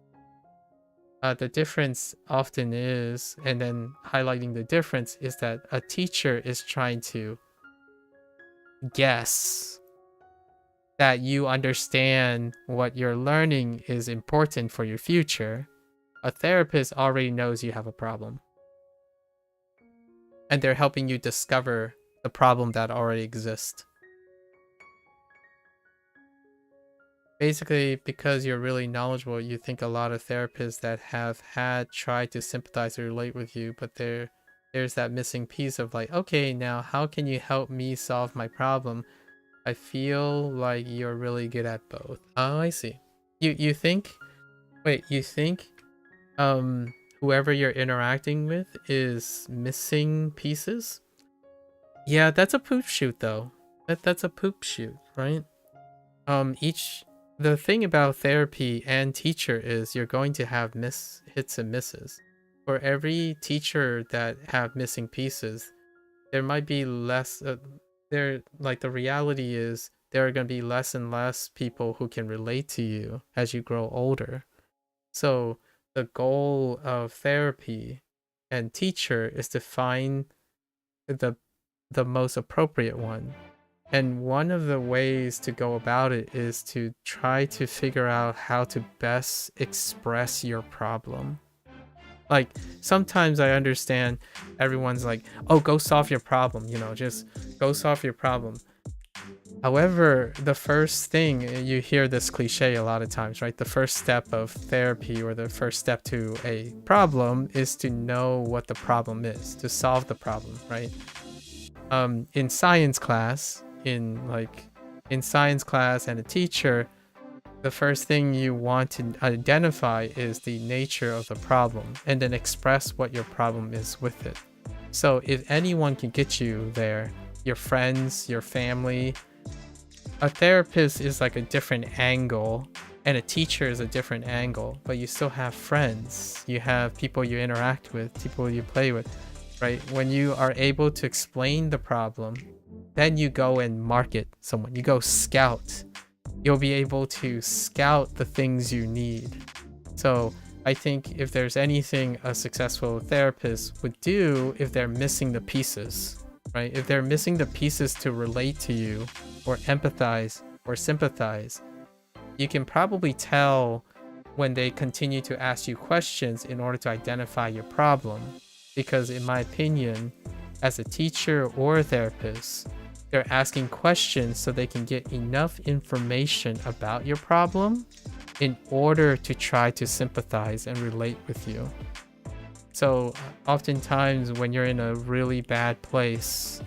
The difference often is, and then highlighting the difference, is that a teacher is trying to guess that you understand what you're learning is important for your future. A therapist already knows you have a problem, and they're helping you discover the problem that already exists. Basically, because you're really knowledgeable, you think a lot of therapists that have tried to sympathize or relate with you, but there's that missing piece of like, okay, now how can you help me solve my problem? I feel like you're really good at both. Oh, I see. You think, wait, you think whoever you're interacting with is missing pieces? Yeah, that's a poop shoot though. That's a poop shoot, right? The thing about therapy and teacher is you're going to have hits and misses. For every teacher that have missing pieces, there might be less. The reality is there are going to be less and less people who can relate to you as you grow older. So the goal of therapy and teacher is to find the most appropriate one. And one of the ways to go about it is to try to figure out how to best express your problem. Like, sometimes I understand everyone's like, oh, go solve your problem, just go solve your problem. However, the first thing, you hear this cliche a lot of times, right? The first step of therapy, or the first step to a problem, is to know what the problem is, to solve the problem, right? In science class, in science class and a teacher, the first thing you want to identify is the nature of the problem, and then express what your problem is with it. So if anyone can get you there, your friends, your family, a therapist is like a different angle, and a teacher is a different angle, but you still have friends, you have people you interact with, people you play with, right? When you are able to explain the problem, then you go and market someone, you go scout. You'll be able to scout the things you need. So I think if there's anything a successful therapist would do, if they're missing the pieces, right? If they're missing the pieces to relate to you, or empathize, or sympathize, you can probably tell when they continue to ask you questions in order to identify your problem. Because in my opinion, as a teacher or a therapist, they're asking questions so they can get enough information about your problem in order to try to sympathize and relate with you. So oftentimes when you're in a really bad place,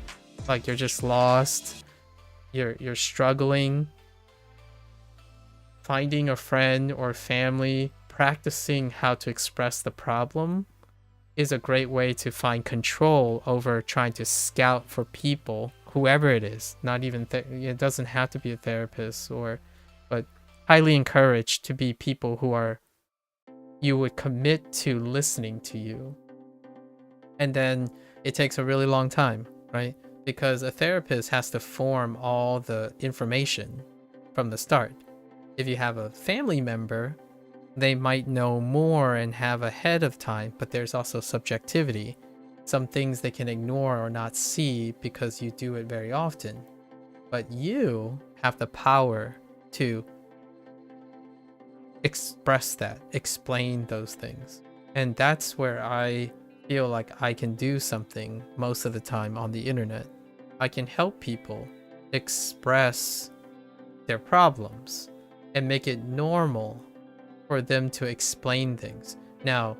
like you're just lost, you're struggling, finding a friend or family, practicing how to express the problem is a great way to find control over trying to scout for people, whoever it is. Not even it doesn't have to be a therapist, but highly encouraged to be people who you would commit to listening to you. And then it takes a really long time, right? Because a therapist has to form all the information from the start. If you have a family member, they might know more and have ahead of time, but there's also subjectivity. Some things they can ignore or not see because you do it very often. But you have the power to express that, explain those things. And that's where I feel like I can do something most of the time on the internet. I can help people express their problems and make it normal for them to explain things. Now,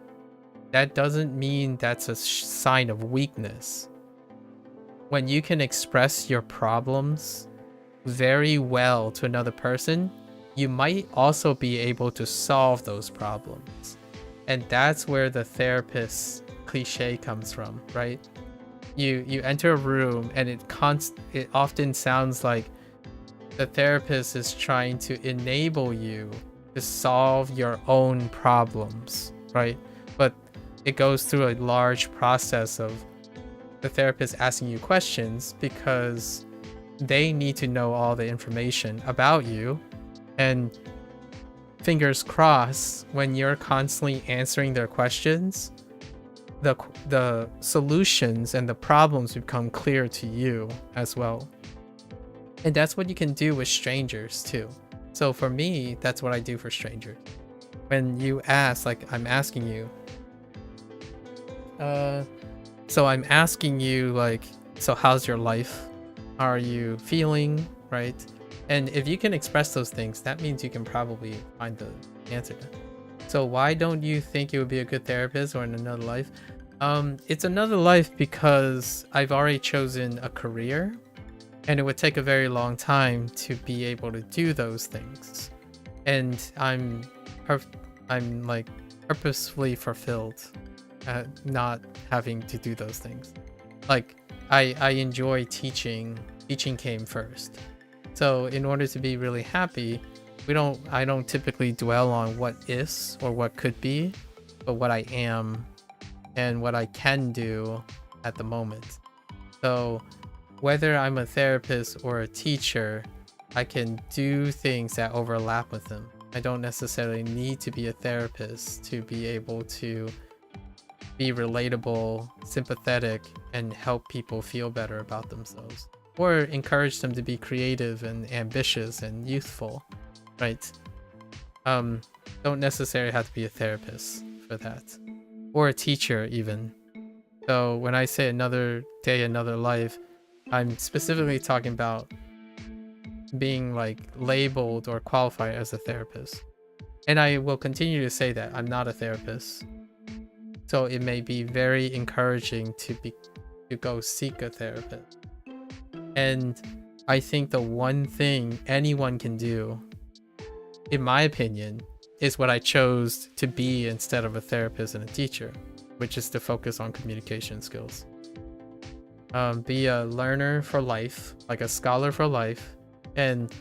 that doesn't mean that's a sign of weakness. When you can express your problems very well to another person, you might also be able to solve those problems. And that's where the therapist cliche comes from, right? You enter a room and it often sounds like the therapist is trying to enable you to solve your own problems, right? But it goes through a large process of the therapist asking you questions because they need to know all the information about you. And fingers crossed, when you're constantly answering their questions, the solutions and the problems become clear to you as well. And that's what you can do with strangers too. So for me, that's what I do for strangers. When you ask, like I'm asking you, so I'm asking you like, so how's your life? How are you feeling, right? And if you can express those things, that means you can probably find the answer. So why don't you think you would be a good therapist or in another life? It's another life because I've already chosen a career, and it would take a very long time to be able to do those things. And I'm like purposefully fulfilled at not having to do those things. Like I enjoy teaching. Teaching came first. So in order to be really happy, I don't typically dwell on what is or what could be, but what I am and what I can do at the moment. So whether I'm a therapist or a teacher, I can do things that overlap with them. I don't necessarily need to be a therapist to be able to be relatable, sympathetic, and help people feel better about themselves. Or encourage them to be creative and ambitious and youthful, right? Don't necessarily have to be a therapist for that. Or a teacher even. So when I say another day, another life, I'm specifically talking about being like labeled or qualified as a therapist. And I will continue to say that I'm not a therapist. So it may be very encouraging to go seek a therapist. And I think the one thing anyone can do, in my opinion, is what I chose to be instead of a therapist and a teacher, which is to focus on communication skills. Be a learner for life, like a scholar for life, and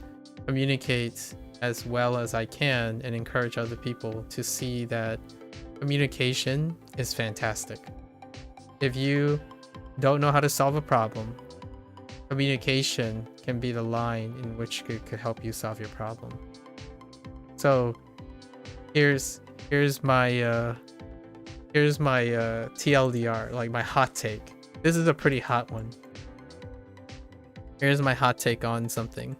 communicate as well as I can and encourage other people to see that communication is fantastic. If you don't know how to solve a problem, communication can be the line in which it could help you solve your problem. So here's my TLDR, like my hot take. This is a pretty hot one. Here's my hot take on something.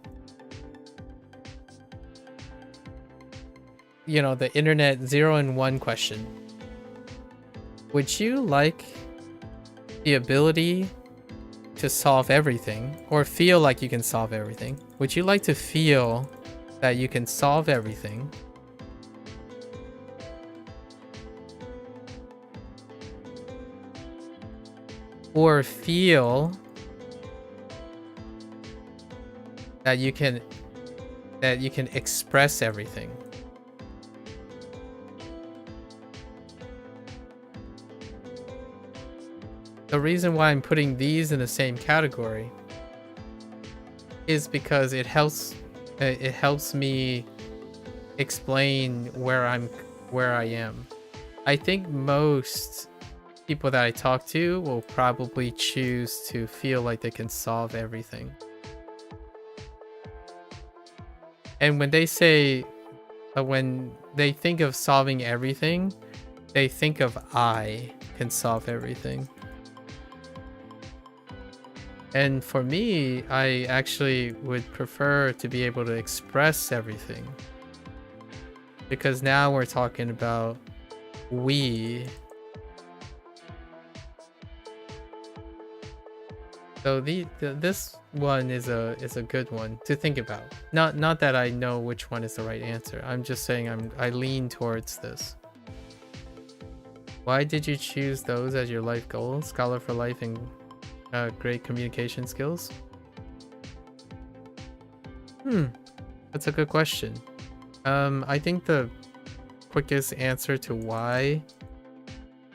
You know, the internet 0 and 1 question. Would you like the ability to solve everything or feel like you can solve everything? Would you like to feel that you can solve everything? Or feel that you can express everything? The reason why I'm putting these in the same category is because it helps me explain where I am. I think most people that I talk to will probably choose to feel like they can solve everything. And when they say, when they think of solving everything, they think of I can solve everything. And for me, I actually would prefer to be able to express everything. Because now we're talking about we. So this one is a good one to think about. Not that I know which one is the right answer. I'm just saying I lean towards this. Why did you choose those as your life goals? Scholar for life and great communication skills? That's a good question. I think the quickest answer to why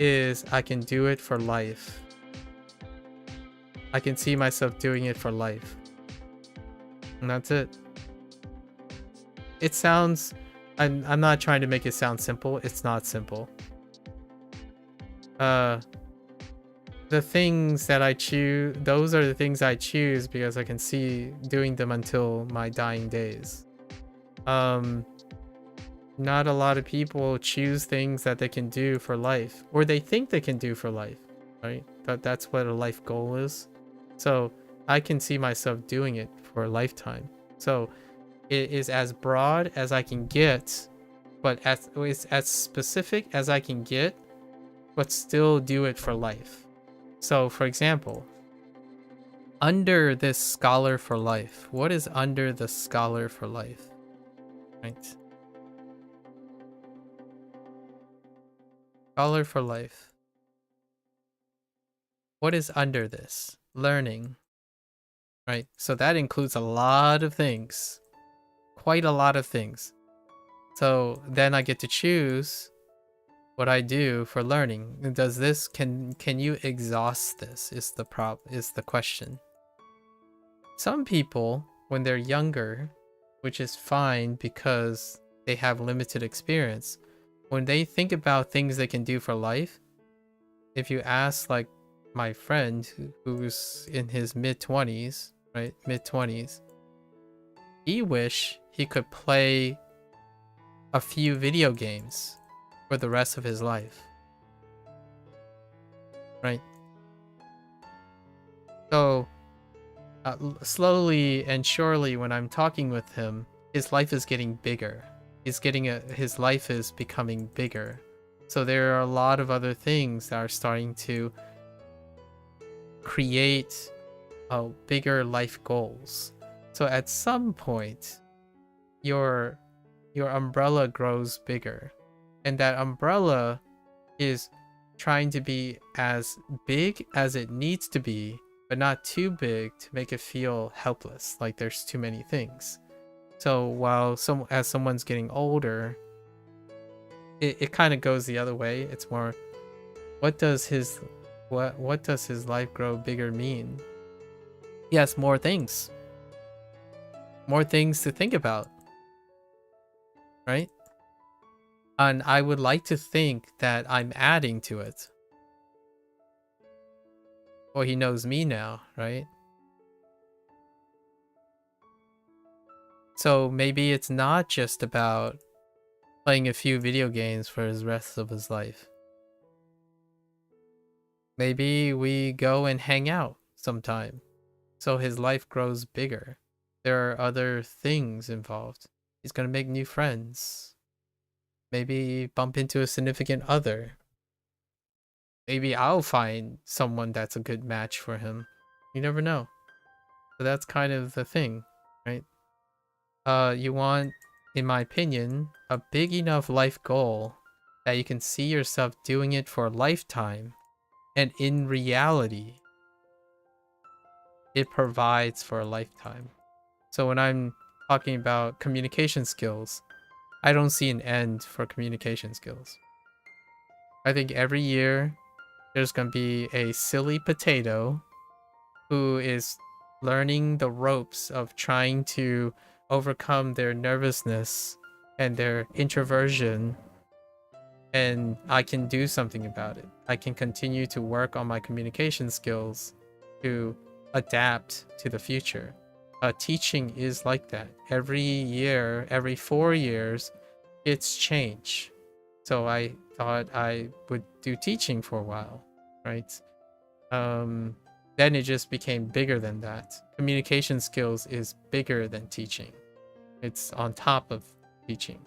is I can do it for life. I can see myself doing it for life. And that's it. It sounds... I'm not trying to make it sound simple. It's not simple. the things that I choose, those are the things I choose because I can see doing them until my dying days. Not a lot of people choose things that they can do for life, or they think they can do for life, right? That's what a life goal is. So I can see myself doing it for a lifetime. So it is as broad as I can get, but it's as specific as I can get, but still do it for life. So for example, under this scholar for life, what is under the scholar for life? Right? Scholar for life. What is under this? Learning. Right? So that includes a lot of things. Quite a lot of things. So then I get to choose what I do for learning. Does this can you exhaust this is the question. Some people, when they're younger, which is fine because they have limited experience, when they think about things they can do for life, if you ask like my friend who's in his mid-20s, right? Mid-20s, he wish he could play a few video games for the rest of his life. Right? So slowly and surely when I'm talking with him, his life is getting bigger. His life is becoming bigger. So there are a lot of other things that are starting to create bigger life goals. So at some point, your umbrella grows bigger, and that umbrella is trying to be as big as it needs to be, but not too big to make it feel helpless, like there's too many things. So while as someone's getting older, it kind of goes the other way. It's more, what does his life grow bigger mean? Yes, more things to think about, right? And I would like to think that I'm adding to it. Well, he knows me now, right? So maybe it's not just about playing a few video games for the rest of his life. Maybe we go and hang out sometime, so his life grows bigger. There are other things involved. He's gonna make new friends. Maybe bump into a significant other. Maybe I'll find someone that's a good match for him. You never know. So that's kind of the thing, right? You want, in my opinion, a big enough life goal that you can see yourself doing it for a lifetime, and in reality, it provides for a lifetime. So when I'm talking about communication skills, I don't see an end for communication skills. I think every year there's going to be a silly potato who is learning the ropes of trying to overcome their nervousness and their introversion, and I can do something about it. I can continue to work on my communication skills to adapt to the future. Teaching is like that. Every year, every 4 years, it's change. So I thought I would do teaching for a while, right? Then it just became bigger than that. Communication skills is bigger than teaching. It's on top of teaching.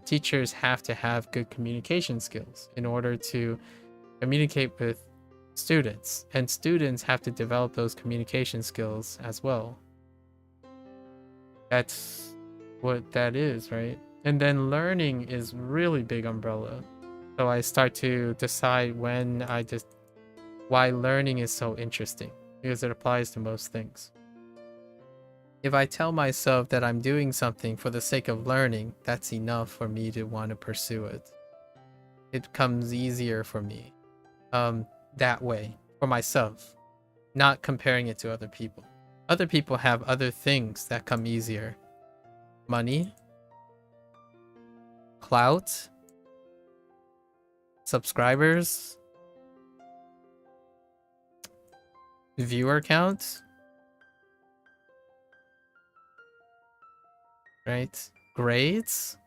Teachers have to have good communication skills in order to communicate with students, and students have to develop those communication skills as well. That's what that is, right? And then learning is really big umbrella. So I start to decide why learning is so interesting, because it applies to most things. If I tell myself that I'm doing something for the sake of learning, that's enough for me to want to pursue it. It comes easier for me that way, for myself, not comparing it to other people. Other people have other things that come easier. Money, clout, subscribers, viewer count, right? Grades,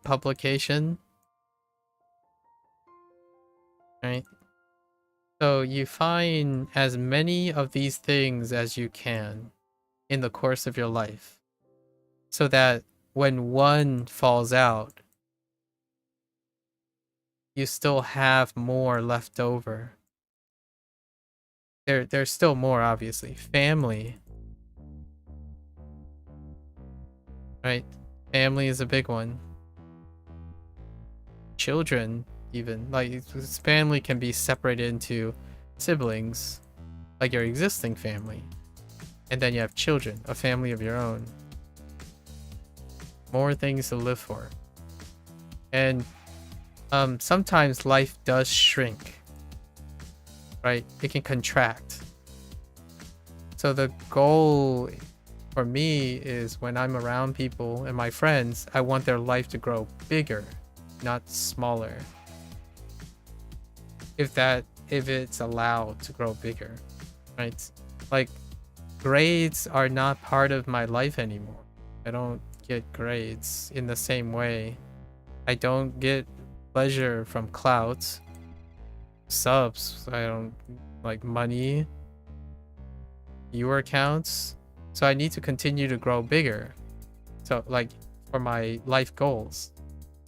publication, right? So you find as many of these things as you can in the course of your life, so that when one falls out, you still have more left over. There's still more, obviously. Family, right? Family is a big one. Children, even. Like, family can be separated into siblings, like your existing family. And then you have children, a family of your own. More things to live for. And sometimes life does shrink, right? It can contract. So the goal for me is when I'm around people and my friends, I want their life to grow bigger, not smaller. If it's allowed to grow bigger, right? Like, grades are not part of my life anymore. I don't get grades in the same way. I don't get pleasure from clout, subs. I don't like money, viewer counts. So I need to continue to grow bigger. So like for my life goals,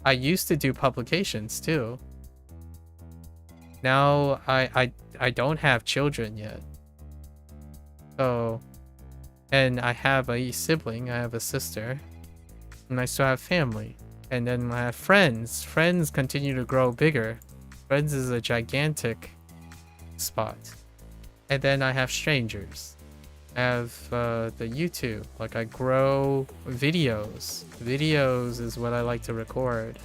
I used to do publications too. Now I don't have children yet. So, and I have a sibling, I have a sister, and I still have family. And then I have friends. Friends continue to grow bigger. Friends is a gigantic spot. And then I have strangers. I have the YouTube. Like, I grow videos. Videos is what I like to record.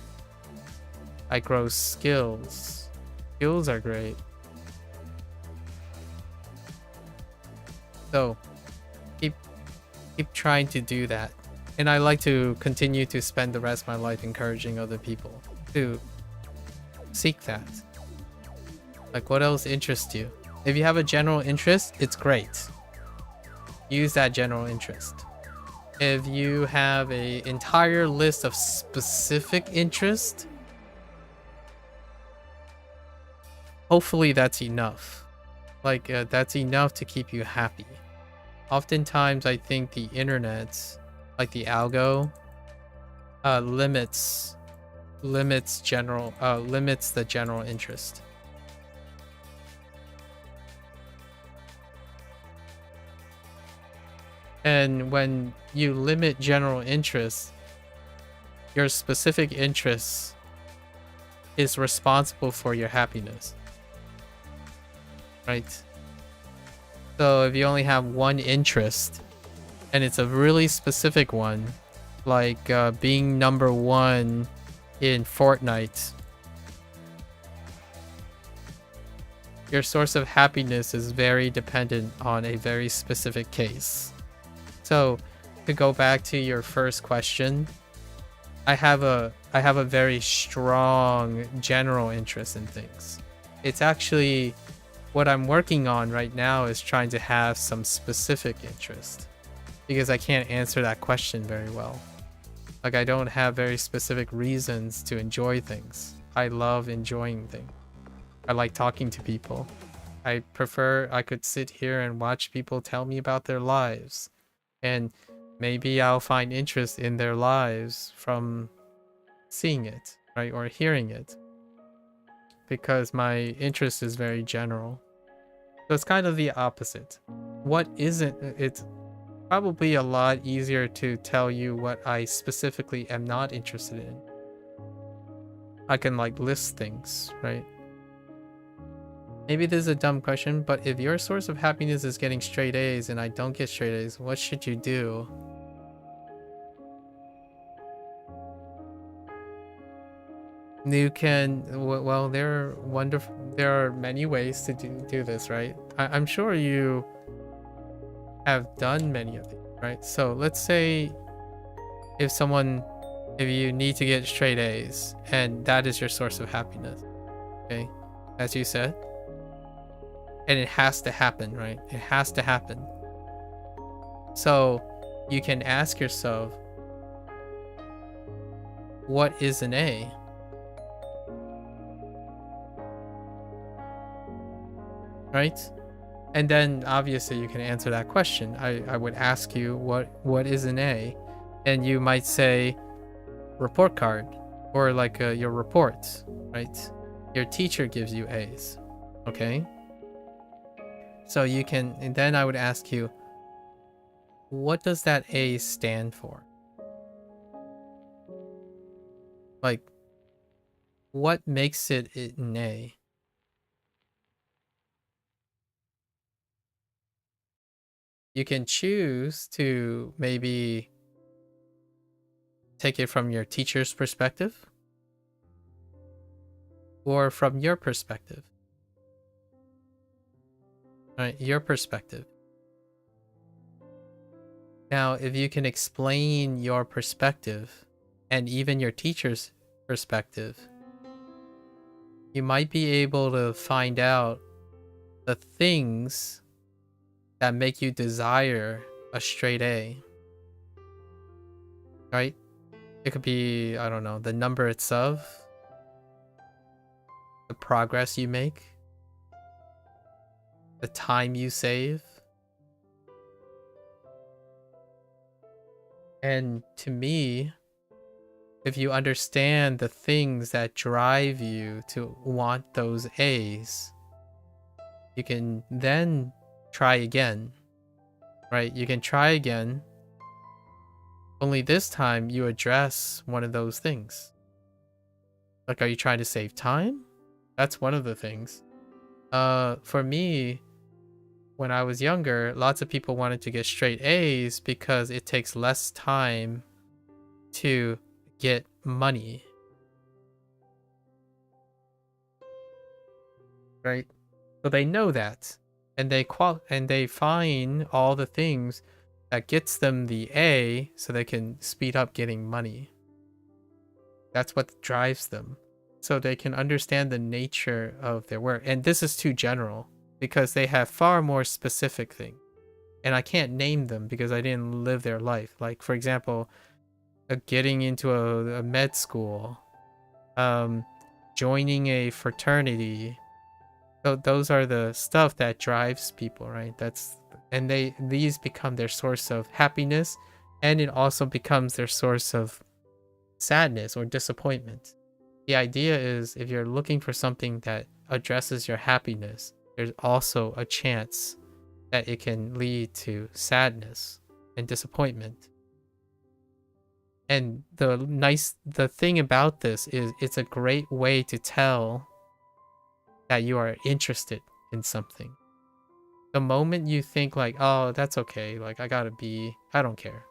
I grow skills. Skills are great. So keep trying to do that. And I like to continue to spend the rest of my life encouraging other people to seek that. Like, what else interests you? If you have a general interest, it's great. Use that general interest. If you have an entire list of specific interest, hopefully that's enough. Like, that's enough to keep you happy. Oftentimes, I think the internet, like the algo, limits the general interest. And when you limit general interest, your specific interest is responsible for your happiness, right? So if you only have one interest, and it's a really specific one, like being number one in Fortnite, your source of happiness is very dependent on a very specific case. So to go back to your first question, I have a very strong general interest in things. It's actually what I'm working on right now is trying to have some specific interest, because I can't answer that question very well. Like, I don't have very specific reasons to enjoy things. I love enjoying things. I like talking to people. I could sit here and watch people tell me about their lives, and maybe I'll find interest in their lives from seeing it, right, or hearing it, because my interest is very general. So it's kind of the opposite. What isn't, it's probably a lot easier to tell you what I specifically am not interested in. I can like list things, right? Maybe this is a dumb question, but if your source of happiness is getting straight A's and I don't get straight A's, what should you do? You can, well, there are many ways to do this, right? I'm sure you have done many of these, right? So let's say if you need to get straight A's and that is your source of happiness, okay? as you said. And it has to happen, right? It has to happen. So you can ask yourself, what is an A? Right? And then obviously you can answer that question. I would ask you, what is an A? And you might say report card, or like your reports, right? Your teacher gives you A's, okay? So you can, and then I would ask you, what does that A stand for? Like, what makes it an A? You can choose to maybe take it from your teacher's perspective or from your perspective. Right, your perspective. Now, if you can explain your perspective and even your teacher's perspective, you might be able to find out the things that make you desire a straight A. Right? It could be, I don't know, the number itself, the progress you make, the time you save. And to me, if you understand the things that drive you to want those A's, you can then try again, right? You can try again, only this time you address one of those things. Like, are you trying to save time? That's one of the things. For me, when I was younger, lots of people wanted to get straight A's because it takes less time to get money. Right? So they know that, and they find all the things that gets them the A so they can speed up getting money. That's what drives them. So they can understand the nature of their work. And this is too general because they have far more specific things. And I can't name them because I didn't live their life. Like, for example, getting into a med school, joining a fraternity. So those are the stuff that drives people, right? These become their source of happiness, and it also becomes their source of sadness or disappointment. The idea is, if you're looking for something that addresses your happiness, there's also a chance that it can lead to sadness and disappointment. And the thing about this is it's a great way to tell that you are interested in something. The moment you think like, oh, that's okay, like I don't care.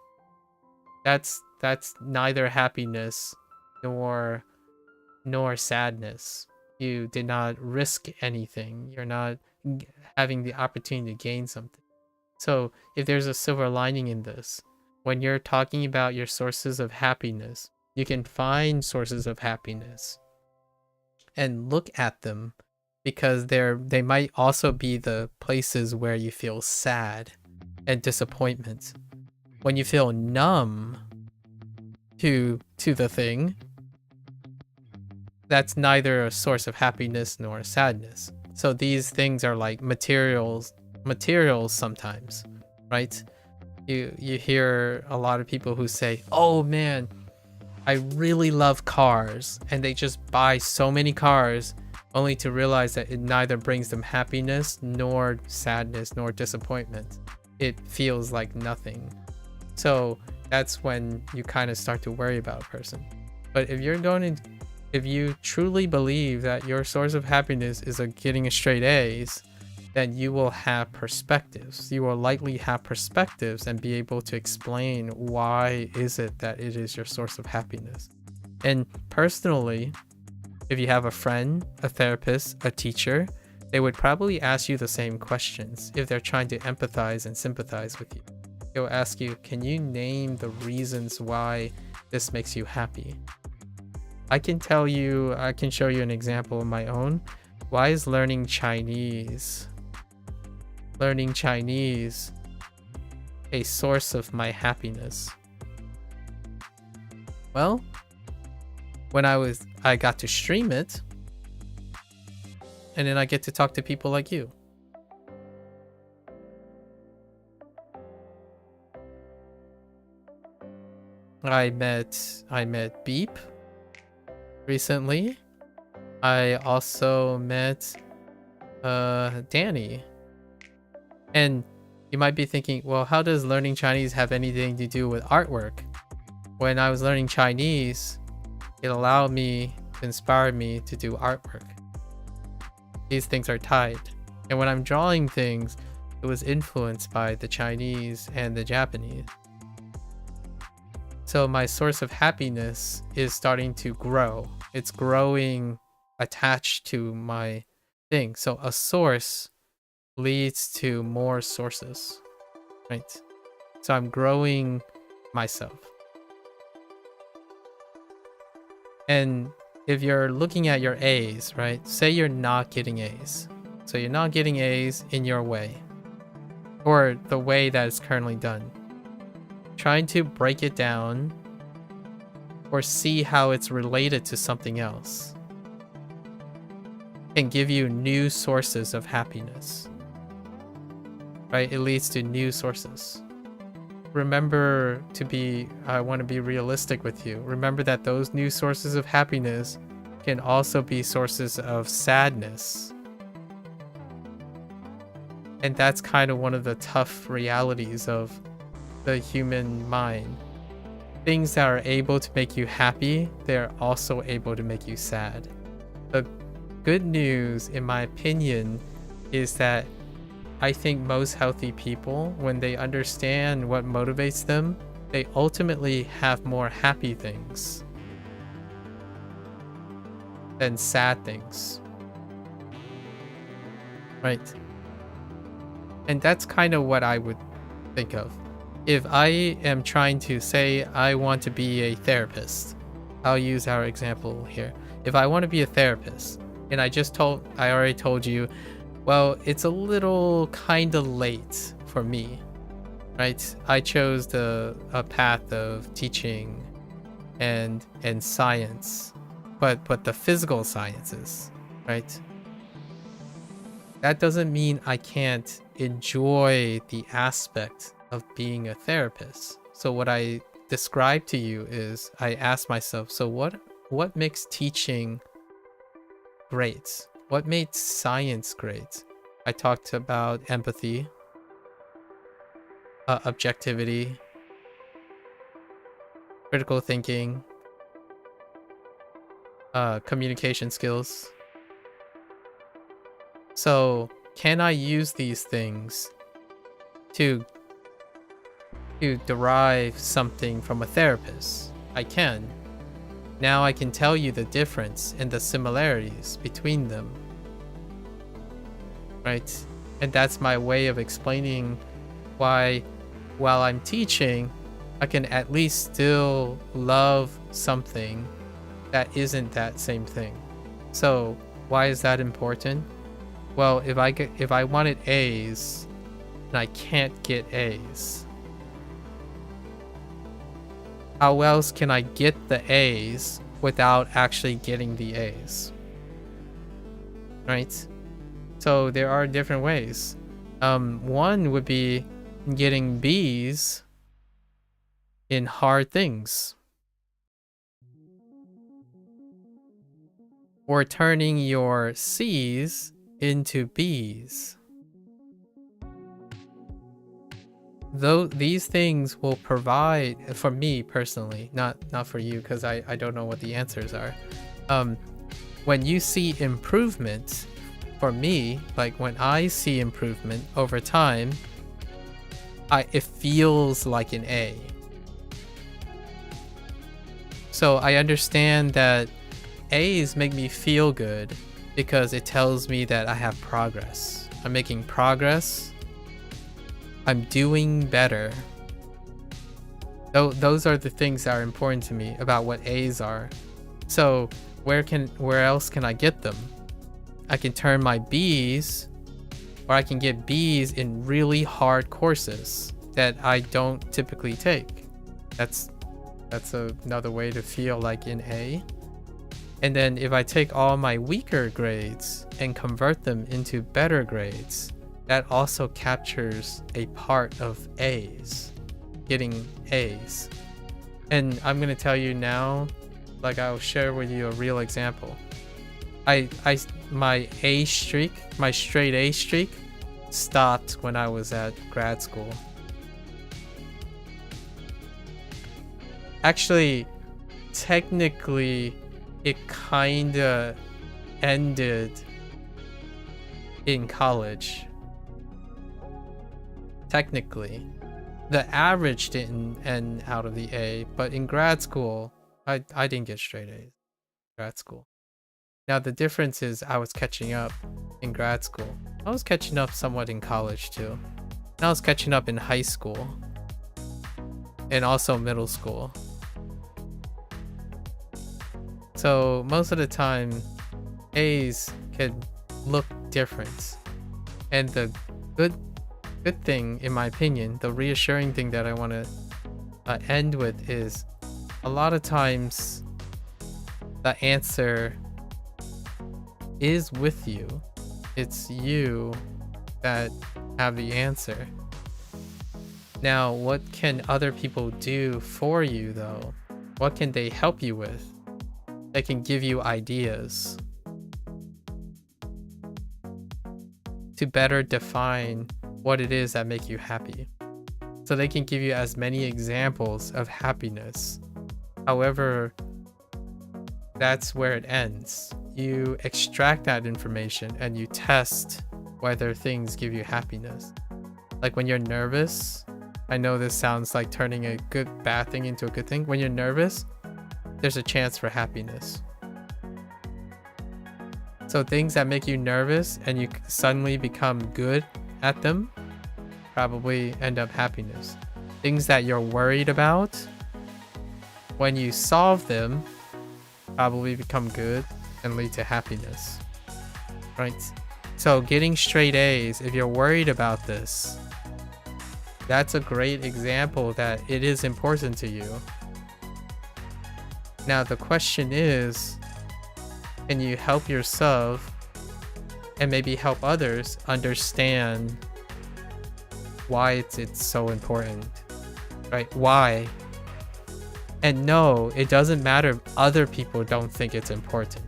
That's neither happiness nor sadness. You did not risk anything. You're not having the opportunity to gain something. So if there's a silver lining in this, when you're talking about your sources of happiness, you can find sources of happiness and look at them, because they might also be the places where you feel sad and disappointment. When you feel numb to the thing, that's neither a source of happiness nor sadness. So these things are like materials sometimes, right? You hear a lot of people who say, oh man, I really love cars, and they just buy so many cars only to realize that it neither brings them happiness nor sadness nor disappointment. It feels like nothing. So that's when you kind of start to worry about a person. But if you truly believe that your source of happiness is getting a straight A's, then you will have perspectives. You will likely have perspectives and be able to explain why is it that it is your source of happiness. And personally, if you have a friend, a therapist, a teacher, they would probably ask you the same questions if they're trying to empathize and sympathize with you. They'll ask you, can you name the reasons why this makes you happy? I can show you an example of my own. Why is learning Chinese a source of my happiness? Well, when I got to stream it, and then I get to talk to people like you. I met Beep recently. I also met Danny. And you might be thinking, well, how does learning Chinese have anything to do with artwork? When I was learning Chinese, it allowed me, inspired me to do artwork. These things are tied. And when I'm drawing things, it was influenced by the Chinese and the Japanese. So my source of happiness is starting to grow. It's growing attached to my thing. So a source leads to more sources, right? So I'm growing myself. And if you're looking at your A's, right? Say you're not getting A's. So you're not getting A's in your way, or the way that it's currently done. Trying to break it down or see how it's related to something else can give you new sources of happiness, right? It leads to new sources. Remember I want to be realistic with you. Remember that those new sources of happiness can also be sources of sadness. And that's kind of one of the tough realities of the human mind. Things that are able to make you happy, they're also able to make you sad. The good news, in my opinion, is that I think most healthy people, when they understand what motivates them, they ultimately have more happy things than sad things. Right? And that's kind of what I would think of. If I am trying to say I want to be a therapist, I'll use our example here. If I want to be a therapist, and I already told you, well, it's a little kind of late for me, right? I chose a path of teaching and science, but the physical sciences, right? That doesn't mean I can't enjoy the aspect of being a therapist. So what I described to you is I asked myself, so what makes teaching great? What made science great? I talked about empathy, objectivity, critical thinking, communication skills. So can I use these things to derive something from a therapist? I can. Now I can tell you the difference and the similarities between them, right? And that's my way of explaining why, while I'm teaching, I can at least still love something that isn't that same thing. So why is that important? Well, if I wanted A's and I can't get A's, how else can I get the A's without actually getting the A's? Right? So there are different ways. One would be getting B's in hard things, or turning your C's into B's. Though these things will provide, for me personally, not for you, because I don't know what the answers are. When you see improvement, for me, like when I see improvement over time, it feels like an A. So I understand that A's make me feel good because it tells me that I have progress. I'm making progress. I'm doing better. Those are the things that are important to me about what A's are. So where else can I get them? I can turn my B's, or I can get B's in really hard courses that I don't typically take. That's another way to feel like in A. And then if I take all my weaker grades and convert them into better grades, that also captures a part of A's, getting A's. And I'm gonna tell you now, like I'll share with you a real example. My A streak, my straight A streak, stopped when I was at grad school. Actually, technically, it kinda ended in college. Technically. The average didn't end out of the A, but in grad school, I didn't get straight A's in grad school. Now the difference is I was catching up in grad school. I was catching up somewhat in college too. And I was catching up in high school. And also middle school. So most of the time, A's can look different. And the good thing, in my opinion, the reassuring thing that I want to end with is a lot of times the answer is with you. It's you that have the answer. Now, what can other people do for you though? What can they help you with? They can give you ideas to better define what it is that make you happy. So they can give you as many examples of happiness. However, that's where it ends. You extract that information and you test whether things give you happiness. Like when you're nervous, I know this sounds like turning a bad thing into a good thing. When you're nervous, there's a chance for happiness. So things that make you nervous and you suddenly become good at them probably end up happiness. Things that you're worried about, when you solve them, probably become good and lead to happiness. Right? So getting straight A's, if you're worried about this, that's a great example that it is important to you. Now the question is, can you help yourself and maybe help others understand why it's so important, right? Why? And no, it doesn't matter if other people don't think it's important.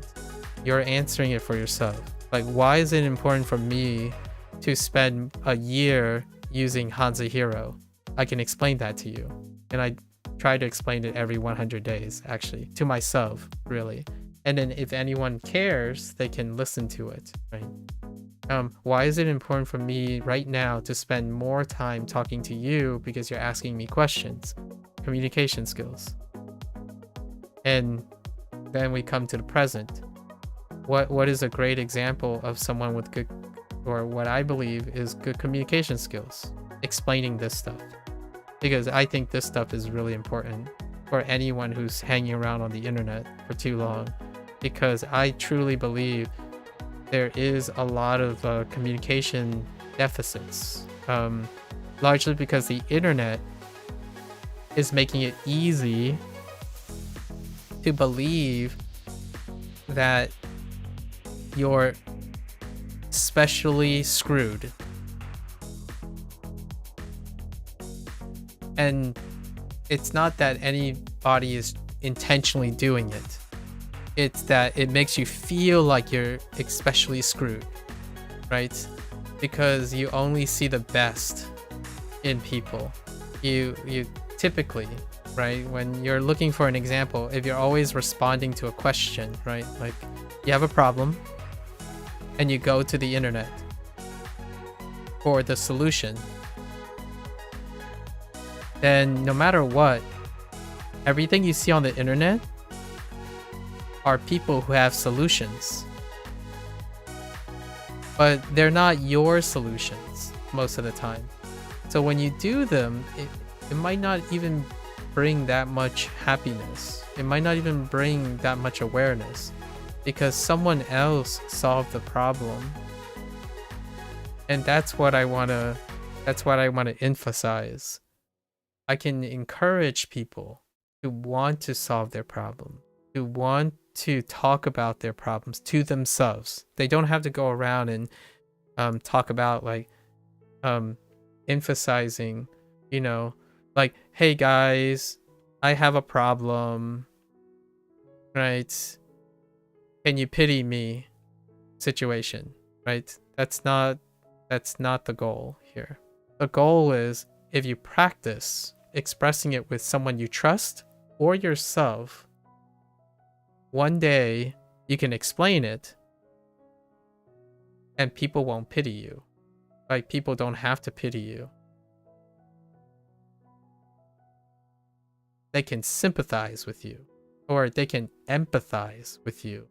You're answering it for yourself. Like, why is it important for me to spend a year using HanziHero? I can explain that to you. And I try to explain it every 100 days, actually, to myself, really. And then if anyone cares, they can listen to it, right? Why is it important for me right now to spend more time talking to you because you're asking me questions? Communication skills. And then we come to the present. What is a great example of someone with good, or what I believe is good communication skills? Explaining this stuff. Because I think this stuff is really important for anyone who's hanging around on the internet for too long. Because I truly believe there is a lot of communication deficits, largely because the internet is making it easy to believe that you're specially screwed. And it's not that anybody is intentionally doing it. It's that it makes you feel like you're especially screwed, right? Because you only see the best in people. You typically, right? When you're looking for an example, if you're always responding to a question, right? Like you have a problem and you go to the internet for the solution, then no matter what, everything you see on the internet are people who have solutions, but they're not your solutions most of the time. So when you do them, it might not even bring that much happiness. It might not even bring that much awareness. because someone else solved the problem. And that's what I want to emphasize. I can encourage people to want to solve their problem, to want to talk about their problems to themselves. They don't have to go around and talk about like emphasizing, you know, like, hey guys, I have a problem, right? Can you pity me situation, right? That's not the goal here. The goal is, if you practice expressing it with someone you trust or yourself, one day you can explain it and people won't pity you. Like, people don't have to pity you. They can sympathize with you, or they can empathize with you.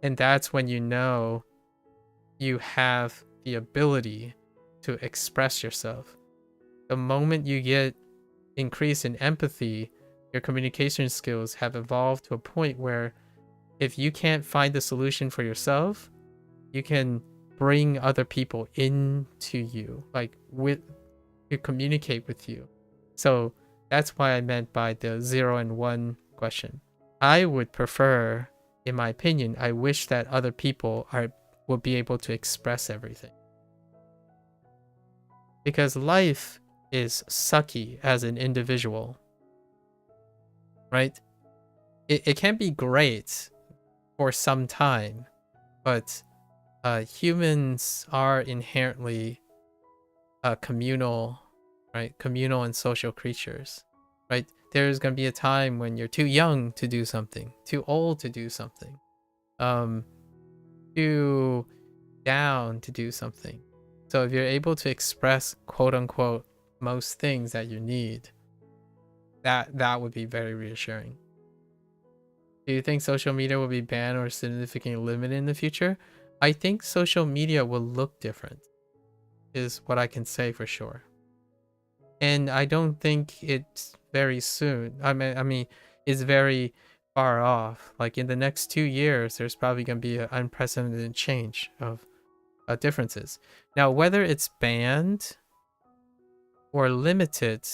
And that's when you know you have the ability to express yourself. The moment you get increase in empathy, your communication skills have evolved to a point where if you can't find the solution for yourself, you can bring other people into you, like to communicate with you. So that's why I meant by the 0 and 1 question. I would prefer, in my opinion, I wish that other people will be able to express everything. Because life is sucky as an individual, right? It can be great for some time, but humans are inherently communal, right? Communal and social creatures, right? There's going to be a time when you're too young to do something, too old to do something, too down to do something. So if you're able to express, quote unquote, most things that you need, that would be very reassuring. Do you think social media will be banned or significantly limited in the future? I think social media will look different, is what I can say for sure. And I don't think it's very soon. I mean, it's very far off. Like in the next 2 years, there's probably going to be an unprecedented change of differences. Now, whether it's banned or limited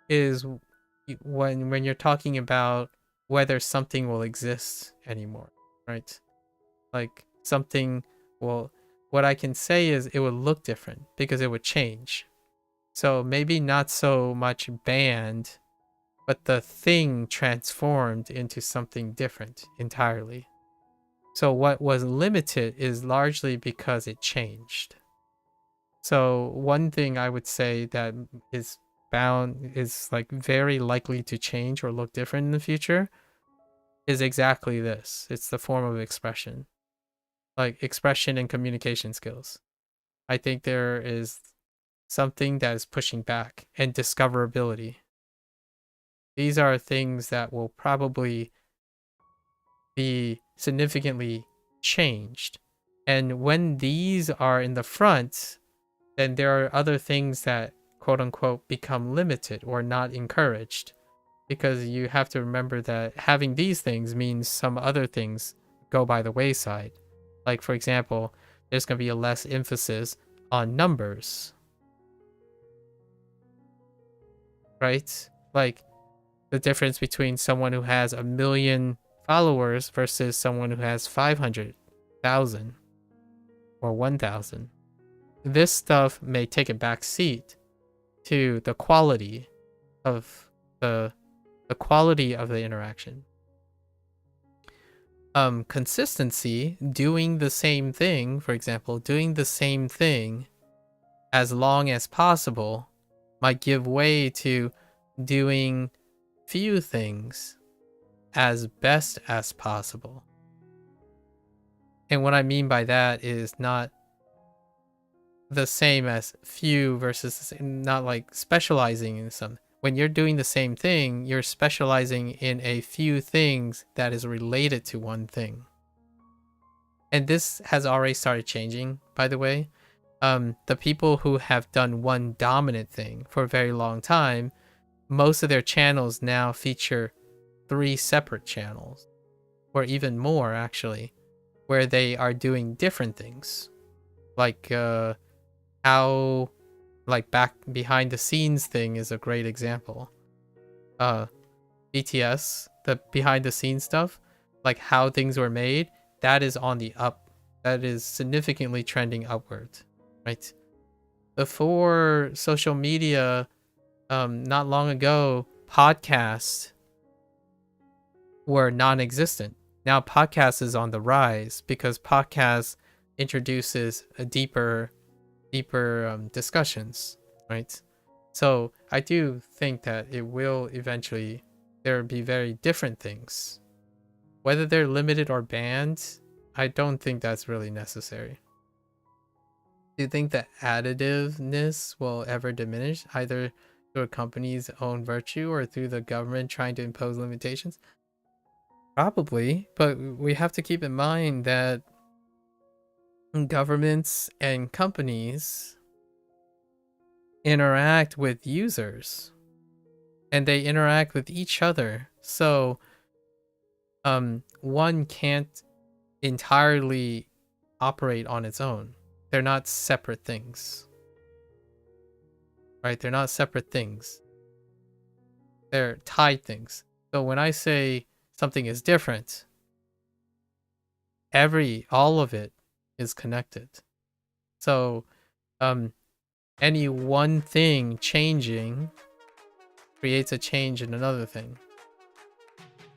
is when you're talking about whether something will exist anymore, right? Like something will, what I can say is it would look different because it would change. So maybe not so much banned, but the thing transformed into something different entirely. So what was limited is largely because it changed. So one thing I would say that is like very likely to change or look different in the future is exactly this. It's the form of expression, like expression and communication skills. I think there is something that is pushing back, and discoverability. These are things that will probably be significantly changed. And when these are in the front, then there are other things that quote unquote become limited or not encouraged, because you have to remember that having these things means some other things go by the wayside. Like, for example, there's going to be a less emphasis on numbers, right? Like the difference between someone who has 1 million followers versus someone who has 500,000 or 1,000. This stuff may take a back seat to the quality of the interaction. Consistency, doing the same thing, for example, doing the same thing as long as possible might give way to doing few things as best as possible. And what I mean by that is not the same as few versus not like specializing in some. When you're doing the same thing, you're specializing in a few things that is related to one thing. And this has already started changing, by the way. The people who have done one dominant thing for a very long time, most of their channels now feature 3 separate channels, or even more actually, where they are doing different things. Like how, like, back behind the scenes thing is a great example. BTS, the behind the scenes stuff, like how things were made, that is on the up. That is significantly trending upward, right? Before social media, not long ago, podcasts were non-existent. Now podcasts is on the rise because podcasts introduces a deeper discussions, right? So I do think that it will eventually, there will be very different things. Whether they're limited or banned, I don't think that's really necessary. Do you think that additiveness will ever diminish, either through a company's own virtue or through the government trying to impose limitations? Probably, but we have to keep in mind that governments and companies interact with users and they interact with each other. So one can't entirely operate on its own. They're not separate things, right? They're not separate things. They're tied things. So when I say something is different, all of it is connected. So any one thing changing creates a change in another thing.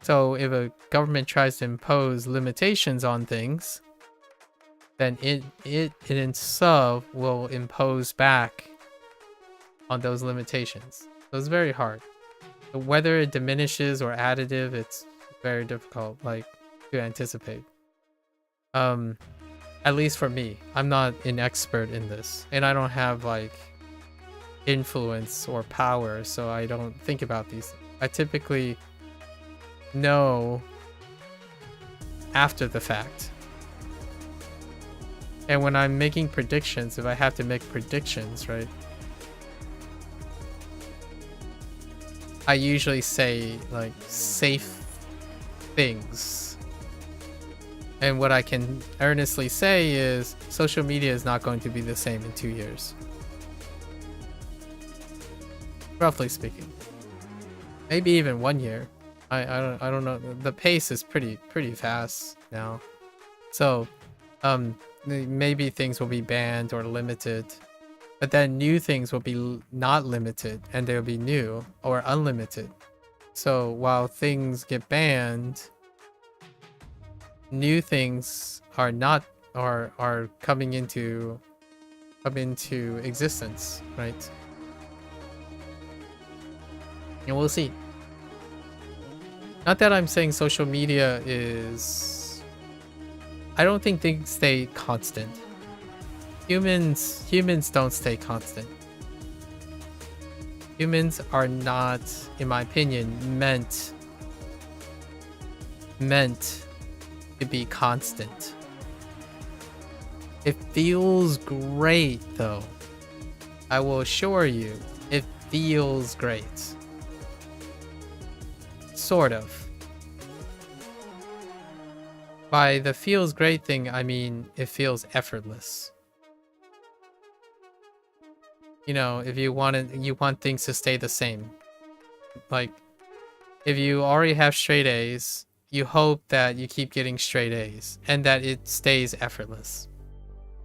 So if a government tries to impose limitations on things, then it in itself will impose back on those limitations. So it's very hard. Whether it diminishes or additive, it's very difficult, like, to anticipate. At least for me, I'm not an expert in this, and I don't have like influence or power, so I don't think about these things. I typically know after the fact. And when I'm making predictions, if I have to make predictions, right, I usually say like safe things. And what I can earnestly say is social media is not going to be the same in 2 years. Roughly speaking. Maybe even 1 year. I don't know. The pace is pretty fast now. So maybe things will be banned or limited, but then new things will be not limited and they'll be new or unlimited. So while things get banned, new things are coming into existence, right? And we'll see. Not that I'm saying social media is... I don't think things stay constant. Humans don't stay constant. Humans are not, in my opinion, meant to be constant. It feels great though. I will assure you, it feels great. Sort of. By the feels great thing, I mean it feels effortless. You know, if you want things to stay the same. Like, if you already have straight A's, you hope that you keep getting straight A's and that it stays effortless,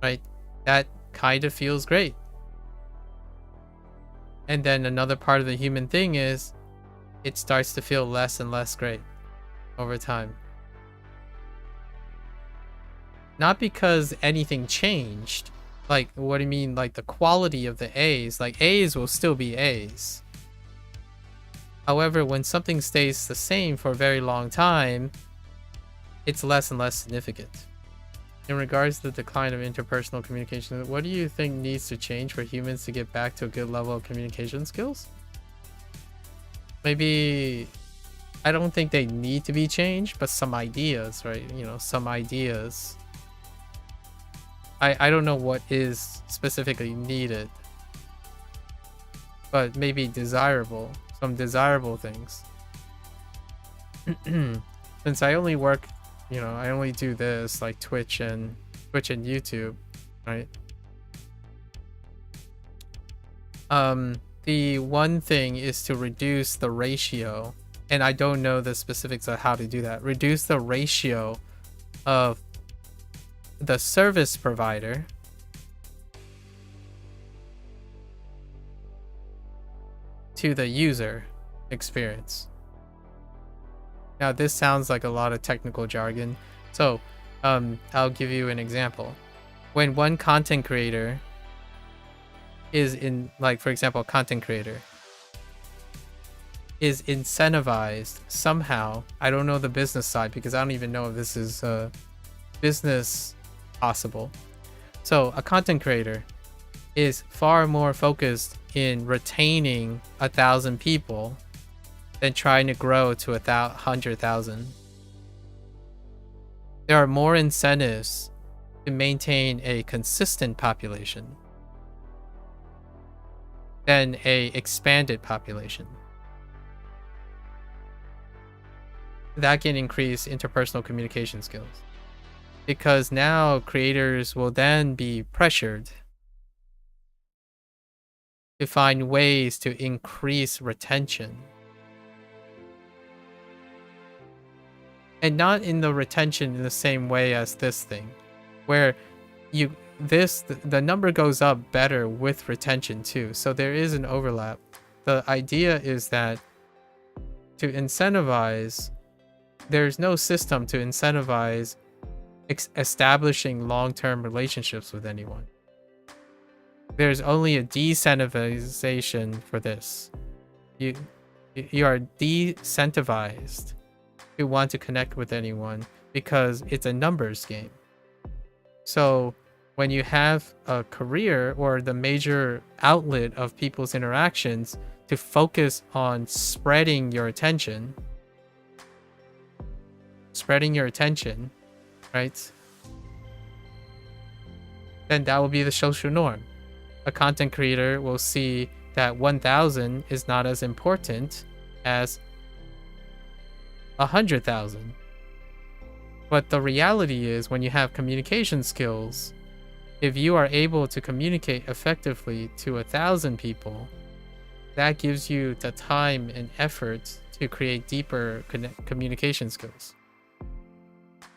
right? That kind of feels great. And then another part of the human thing is it starts to feel less and less great over time. Not because anything changed. Like, what do you mean? Like the quality of the A's? Like, A's will still be A's. However, when something stays the same for a very long time, it's less and less significant. In regards to the decline of interpersonal communication, what do you think needs to change for humans to get back to a good level of communication skills? Maybe, I don't think they need to be changed, but some ideas, right? You know, some ideas. I don't know what is specifically needed, but maybe desirable, some desirable things. since I only work, I only do this like Twitch and YouTube, right? The one thing is to reduce the ratio, and I don't know the specifics of how to do that. Reduce the ratio of the service provider to the user experience. Now this sounds like a lot of technical jargon, so I'll give you an example. When one content creator is in, like, for example, a content creator is incentivized somehow. I don't know the business side because I don't even know if this is business possible. So a content creator is far more focused in retaining 1,000 people than trying to grow to 100,000. There are more incentives to maintain a consistent population than a expanded population. That can increase interpersonal communication skills, because now creators will then be pressured to find ways to increase retention. And not in the retention in the same way as this thing, where the number goes up better with retention too. So there is an overlap. The idea is that to incentivize, there's no system to incentivize establishing long-term relationships with anyone. There's only a decentivization for this. You are decentivized to want to connect with anyone because it's a numbers game. So when you have a career or the major outlet of people's interactions to focus on spreading your attention, right? Then that will be the social norm. A content creator will see that 1,000 is not as important as 100,000. But the reality is, when you have communication skills, if you are able to communicate effectively to 1,000 people, that gives you the time and effort to create deeper communication skills.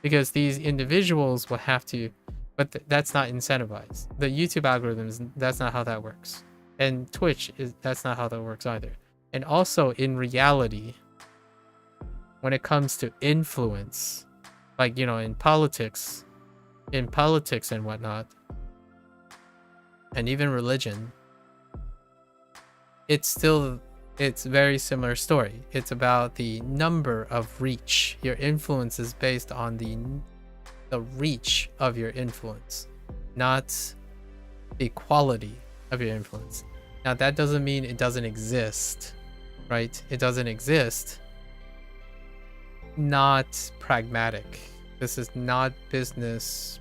Because these individuals will have to, but that's not incentivized. The YouTube algorithms, that's not how that works. And Twitch, that's not how that works either. And also in reality, when it comes to influence, like, in politics and whatnot, and even religion, it's very similar story. It's about the number of reach. Your influence is based on the reach of your influence, not the quality of your influence. Now that doesn't mean it doesn't exist, right? It doesn't exist. Not pragmatic. This is not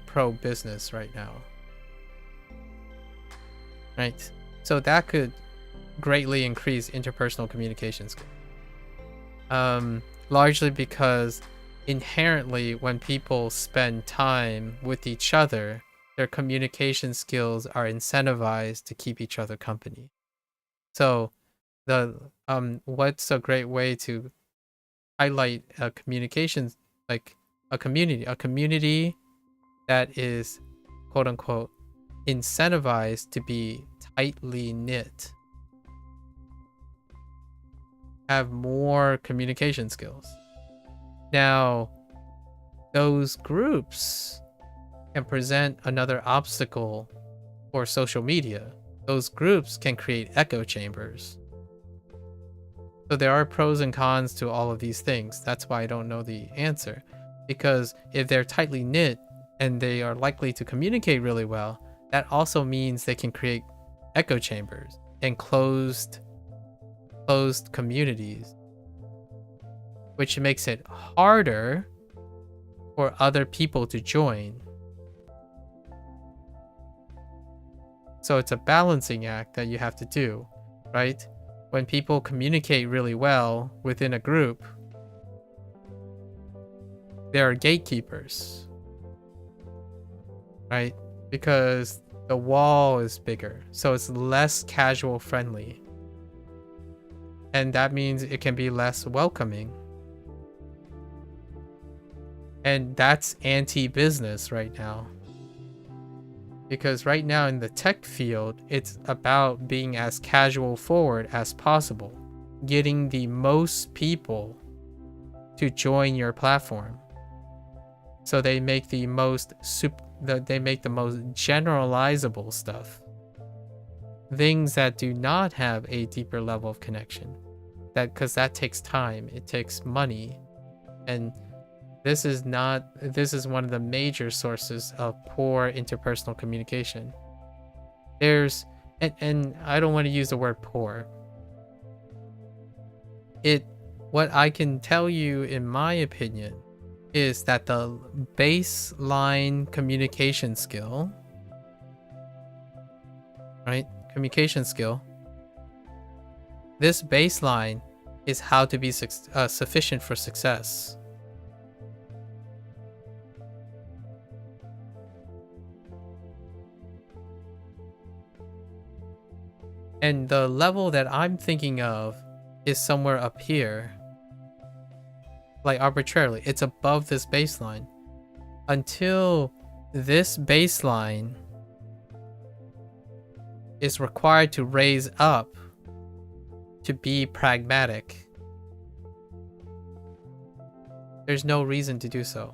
pro-business right now, right? So that could greatly increase interpersonal communication skills. Largely because inherently when people spend time with each other, their communication skills are incentivized to keep each other company. So what's a great way to highlight a communications, like a community that is quote unquote incentivized to be tightly knit, have more communication skills. Now, those groups can present another obstacle for social media. Those groups can create echo chambers. So there are pros and cons to all of these things. That's why I don't know the answer. Because if they're tightly knit and they are likely to communicate really well, that also means they can create echo chambers and closed communities, which makes it harder for other people to join. So it's a balancing act that you have to do, right? When people communicate really well within a group, there are gatekeepers, right? Because the wall is bigger, so it's less casual friendly. And that means it can be less welcoming. And that's anti-business right now. Because right now in the tech field, it's about being as casual forward as possible. Getting the most people to join your platform. So they make the most generalizable stuff. Things that do not have a deeper level of connection. Because that takes time, it takes money. And this is one of the major sources of poor interpersonal communication. And I don't want to use the word poor. What I can tell you, in my opinion, is that the baseline communication skill, right? Communication skill. This baseline is how to be sufficient for success. And the level that I'm thinking of is somewhere up here. Like arbitrarily, it's above this baseline. Until this baseline is required to raise up to be pragmatic, there's no reason to do so.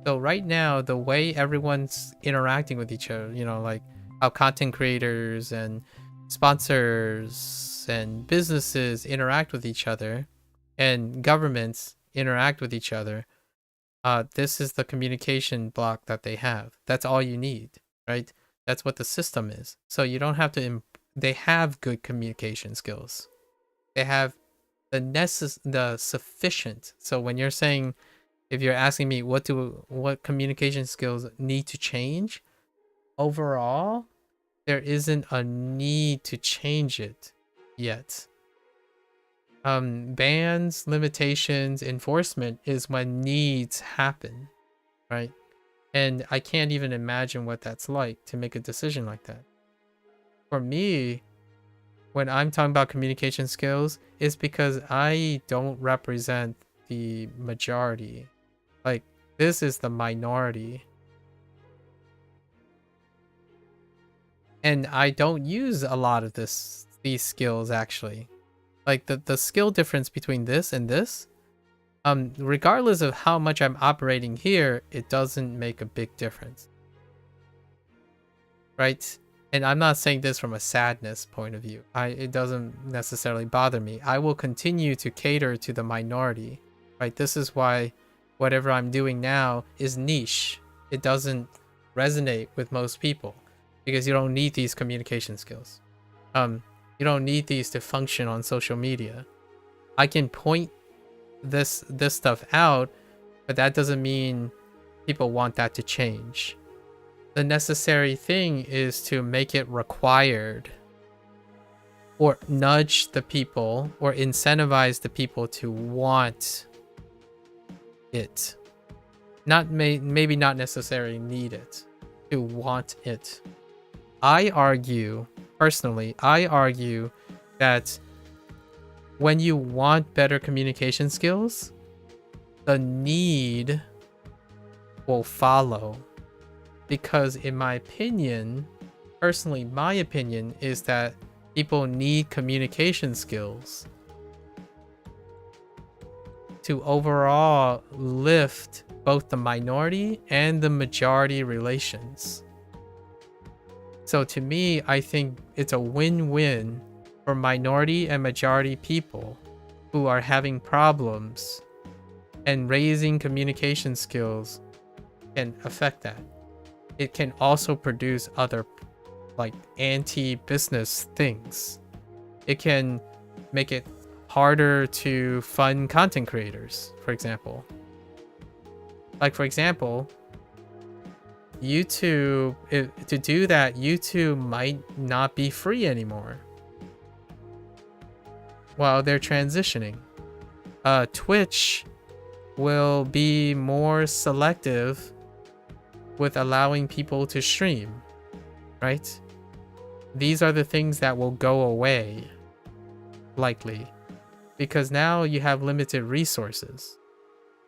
So right now, the way everyone's interacting with each other, like how content creators and sponsors and businesses interact with each other, and governments interact with each other, this is the communication block that they have. That's all you need, right? That's what the system is. So you don't have to they have good communication skills. They have the sufficient. So when you're saying, if you're asking me what communication skills need to change, overall, there isn't a need to change it yet. Bans, limitations, enforcement is when needs happen, right? And I can't even imagine what that's like to make a decision like that. For me, when I'm talking about communication skills, it's because I don't represent the majority. Like, this is the minority. And I don't use a lot of these skills, actually. Like, the skill difference between this and this, regardless of how much I'm operating here, it doesn't make a big difference. Right? And I'm not saying this from a sadness point of view. It doesn't necessarily bother me. I will continue to cater to the minority. Right? This is why whatever I'm doing now is niche. It doesn't resonate with most people because you don't need these communication skills. You don't need these to function on social media. I can point this stuff out, but that doesn't mean people want that to change. The necessary thing is to make it required, or nudge the people, or incentivize the people to want it. Maybe not necessarily need it, to want it. Personally, I argue that when you want better communication skills, the need will follow. Because in my opinion, personally, my opinion is that people need communication skills to overall lift both the minority and the majority relations. So to me, I think it's a win-win for minority and majority people who are having problems, and raising communication skills can affect that. It can also produce other, like, anti-business things. It can make it harder to fund content creators, for example. Like, for example, YouTube, to do that, YouTube might not be free anymore while they're transitioning. Twitch will be more selective with allowing people to stream, right? These are the things that will go away, likely, because now you have limited resources.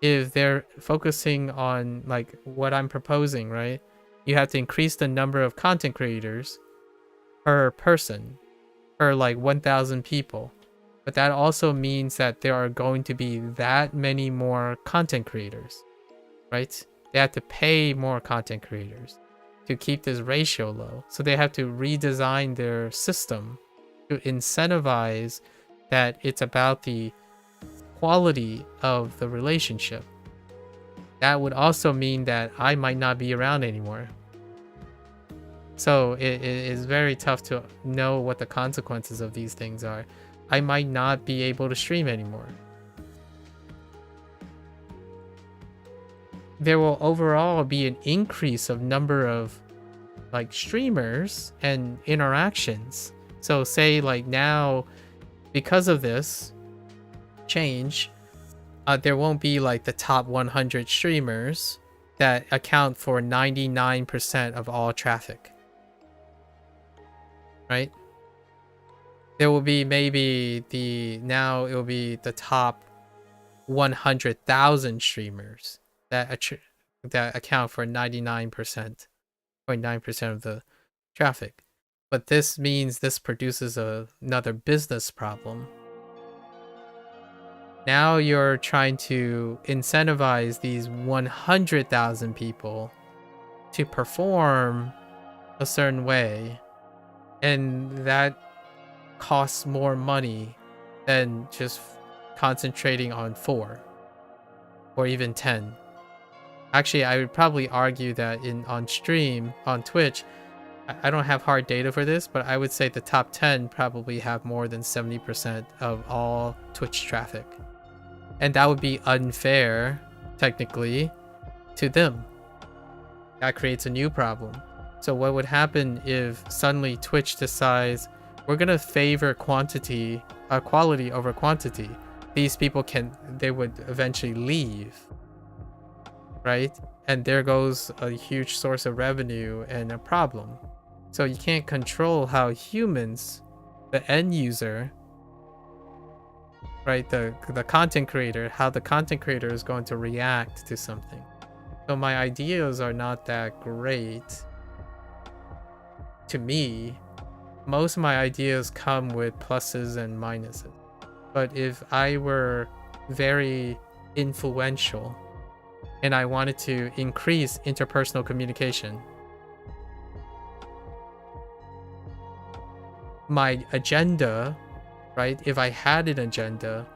If they're focusing on like what I'm proposing, right? You have to increase the number of content creators per person, per like 1,000 people. But that also means that there are going to be that many more content creators, right? They have to pay more content creators to keep this ratio low. So they have to redesign their system to incentivize that it's about the quality of the relationship. That would also mean that I might not be around anymore. So it is very tough to know what the consequences of these things are. I might not be able to stream anymore. There will overall be an increase of number of like streamers and interactions. So say like now, because of this change, there won't be like the top 100 streamers that account for 99% of all traffic, right? There will be maybe now it will be the top 100,000 streamers that account for 99.9% of the traffic. But this means this produces another business problem. Now you're trying to incentivize these 100,000 people to perform a certain way, and that costs more money than just concentrating on 4 or even 10. Actually, I would probably argue that on stream, on Twitch, I don't have hard data for this, but I would say the top 10 probably have more than 70% of all Twitch traffic. And that would be unfair, technically, to them. That creates a new problem. So what would happen if suddenly Twitch decides we're gonna favor quality over quantity? These people they would eventually leave, right? And there goes a huge source of revenue and a problem. So you can't control how humans, the end user, right, the content creator, how the content creator is going to react to something. So my ideas are not that great to me. Most of my ideas come with pluses and minuses. But if I were very influential and I wanted to increase interpersonal communication, my agenda, right, if I had an agenda,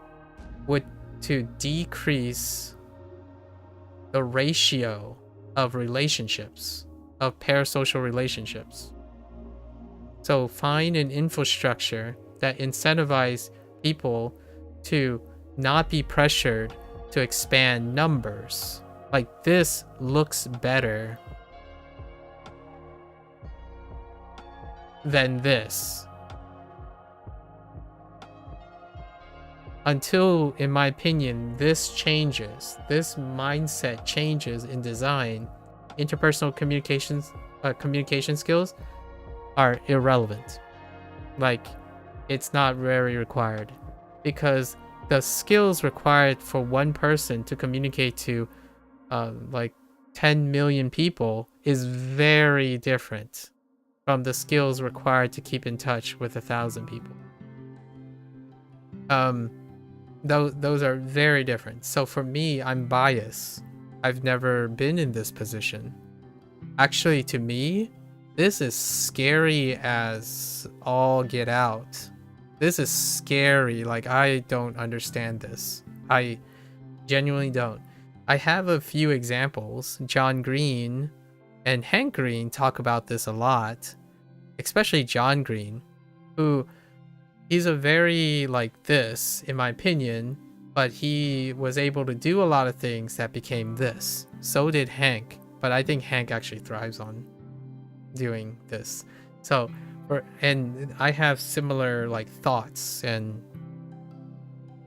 would to decrease the ratio of relationships, of parasocial relationships. So find an infrastructure that incentivizes people to not be pressured to expand numbers. Like, this looks better than this. Until, in my opinion, this changes, this mindset changes in design, interpersonal communication skills are irrelevant. Like, it's not very required, because the skills required for one person to communicate to like 10 million people is very different from the skills required to keep in touch with 1,000 people. Those are very different. So for me, I'm biased. I've never been in this position. Actually, to me, this is scary as all get out. This is scary. Like, I don't understand this. I genuinely don't. I have a few examples. John Green and Hank Green talk about this a lot, especially John Green, who he's a very like this, in my opinion, but he was able to do a lot of things that became this. So did Hank, but I think Hank actually thrives on doing this. So, and I have similar like thoughts and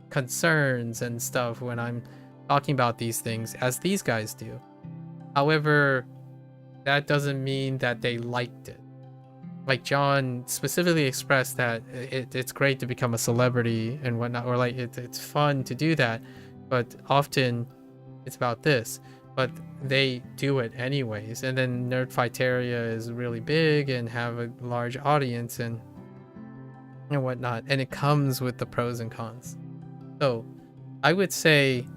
concerns and stuff when I'm talking about these things as these guys do. However, that doesn't mean that they liked it. Like John specifically expressed that it's great to become a celebrity and whatnot, or like it's fun to do that, but often it's about this. But they do it anyways, and then Nerdfighteria is really big and have a large audience and whatnot, and it comes with the pros and cons. So I would say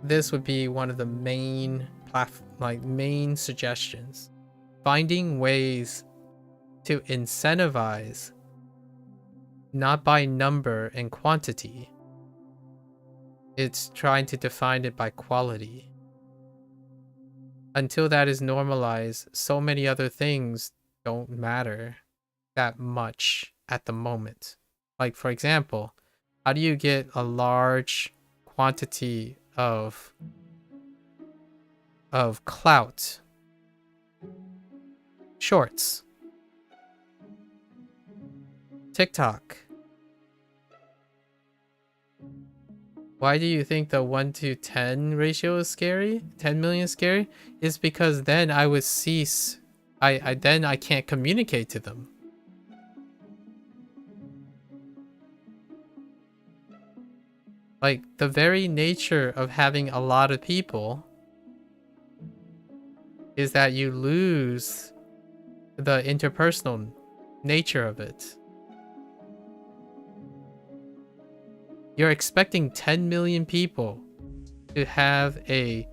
this would be one of the main main suggestions. Finding ways to incentivize, not by number and quantity. It's trying to define it by quality. Until that is normalized, so many other things don't matter that much at the moment. Like, for example, how do you get a large quantity of clout? Shorts. TikTok. Why do you think the 1 to 10 ratio is scary? 10 million is scary? Is because then I would cease. Then I can't communicate to them. Like, the very nature of having a lot of people is that you lose the interpersonal nature of it. You're expecting 10 million people to have a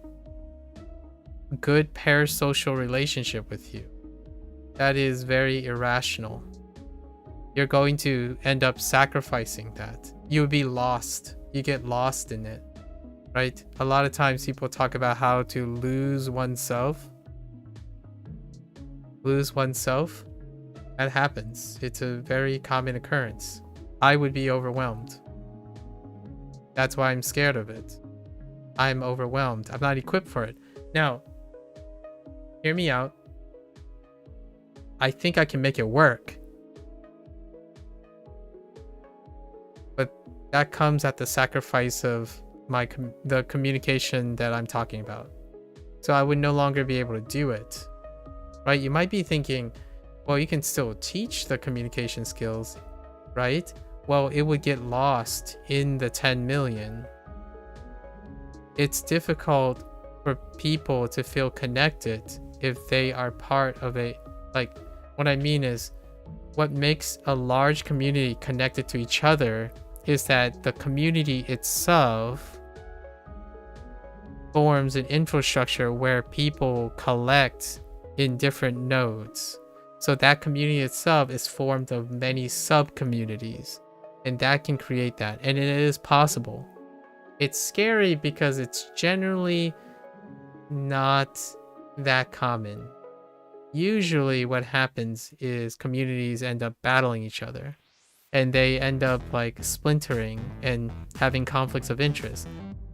good parasocial relationship with you. That is very irrational. You're going to end up sacrificing that. You would be lost. You get lost in it, right? A lot of times people talk about how to lose oneself. Lose oneself. That happens. It's a very common occurrence. I would be overwhelmed. That's why I'm scared of it. I'm overwhelmed. I'm not equipped for it. Now, hear me out. I think I can make it work. But that comes at the sacrifice of the communication that I'm talking about. So I would no longer be able to do it. Right? You might be thinking, well, you can still teach the communication skills, right? Well, it would get lost in the 10 million. It's difficult for people to feel connected if they are part of what I mean is, what makes a large community connected to each other is that the community itself forms an infrastructure where people collect in different nodes. So that community itself is formed of many sub-communities, and that can create that, and it is possible. It's scary because it's generally not that common. Usually what happens is communities end up battling each other, and they end up like splintering and having conflicts of interest,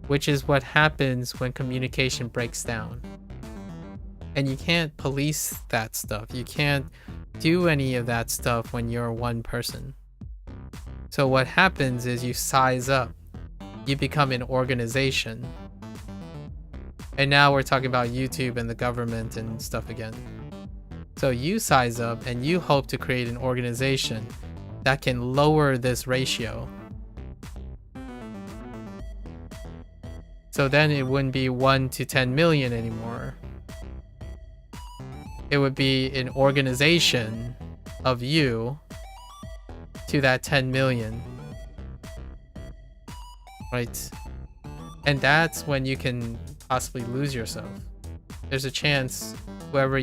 which is what happens when communication breaks down. And you can't police that stuff. You can't do any of that stuff when you're one person. So what happens is you size up. You become an organization. And now we're talking about YouTube and the government and stuff again. So you size up and you hope to create an organization that can lower this ratio. So then it wouldn't be 1 to 10 million anymore. It would be an organization of you to that 10 million. Right? And that's when you can possibly lose yourself. There's a chance whoever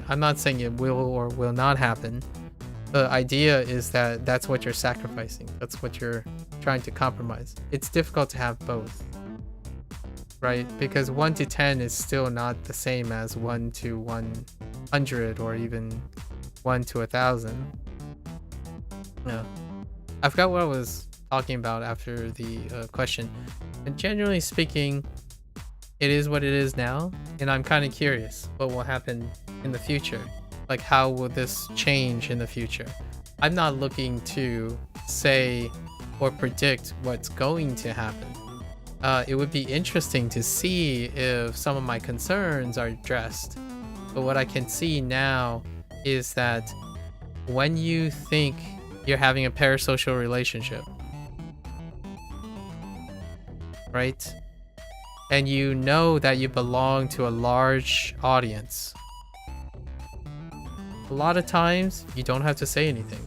I'm not saying it will or will not happen. The idea is that that's what you're sacrificing. That's what you're trying to compromise. It's difficult to have both. Right? Because 1 to 10 is still not the same as 1 to 100 or even 1 to 1,000. Yeah. I forgot what I was talking about after the question. And generally speaking, it is what it is now. And I'm kind of curious what will happen in the future. Like, how will this change in the future? I'm not looking to say or predict what's going to happen. it would be interesting to see if some of my concerns are addressed. But what I can see now is that when you think you're having a parasocial relationship, right? And you know that you belong to a large audience, a lot of times you don't have to say anything.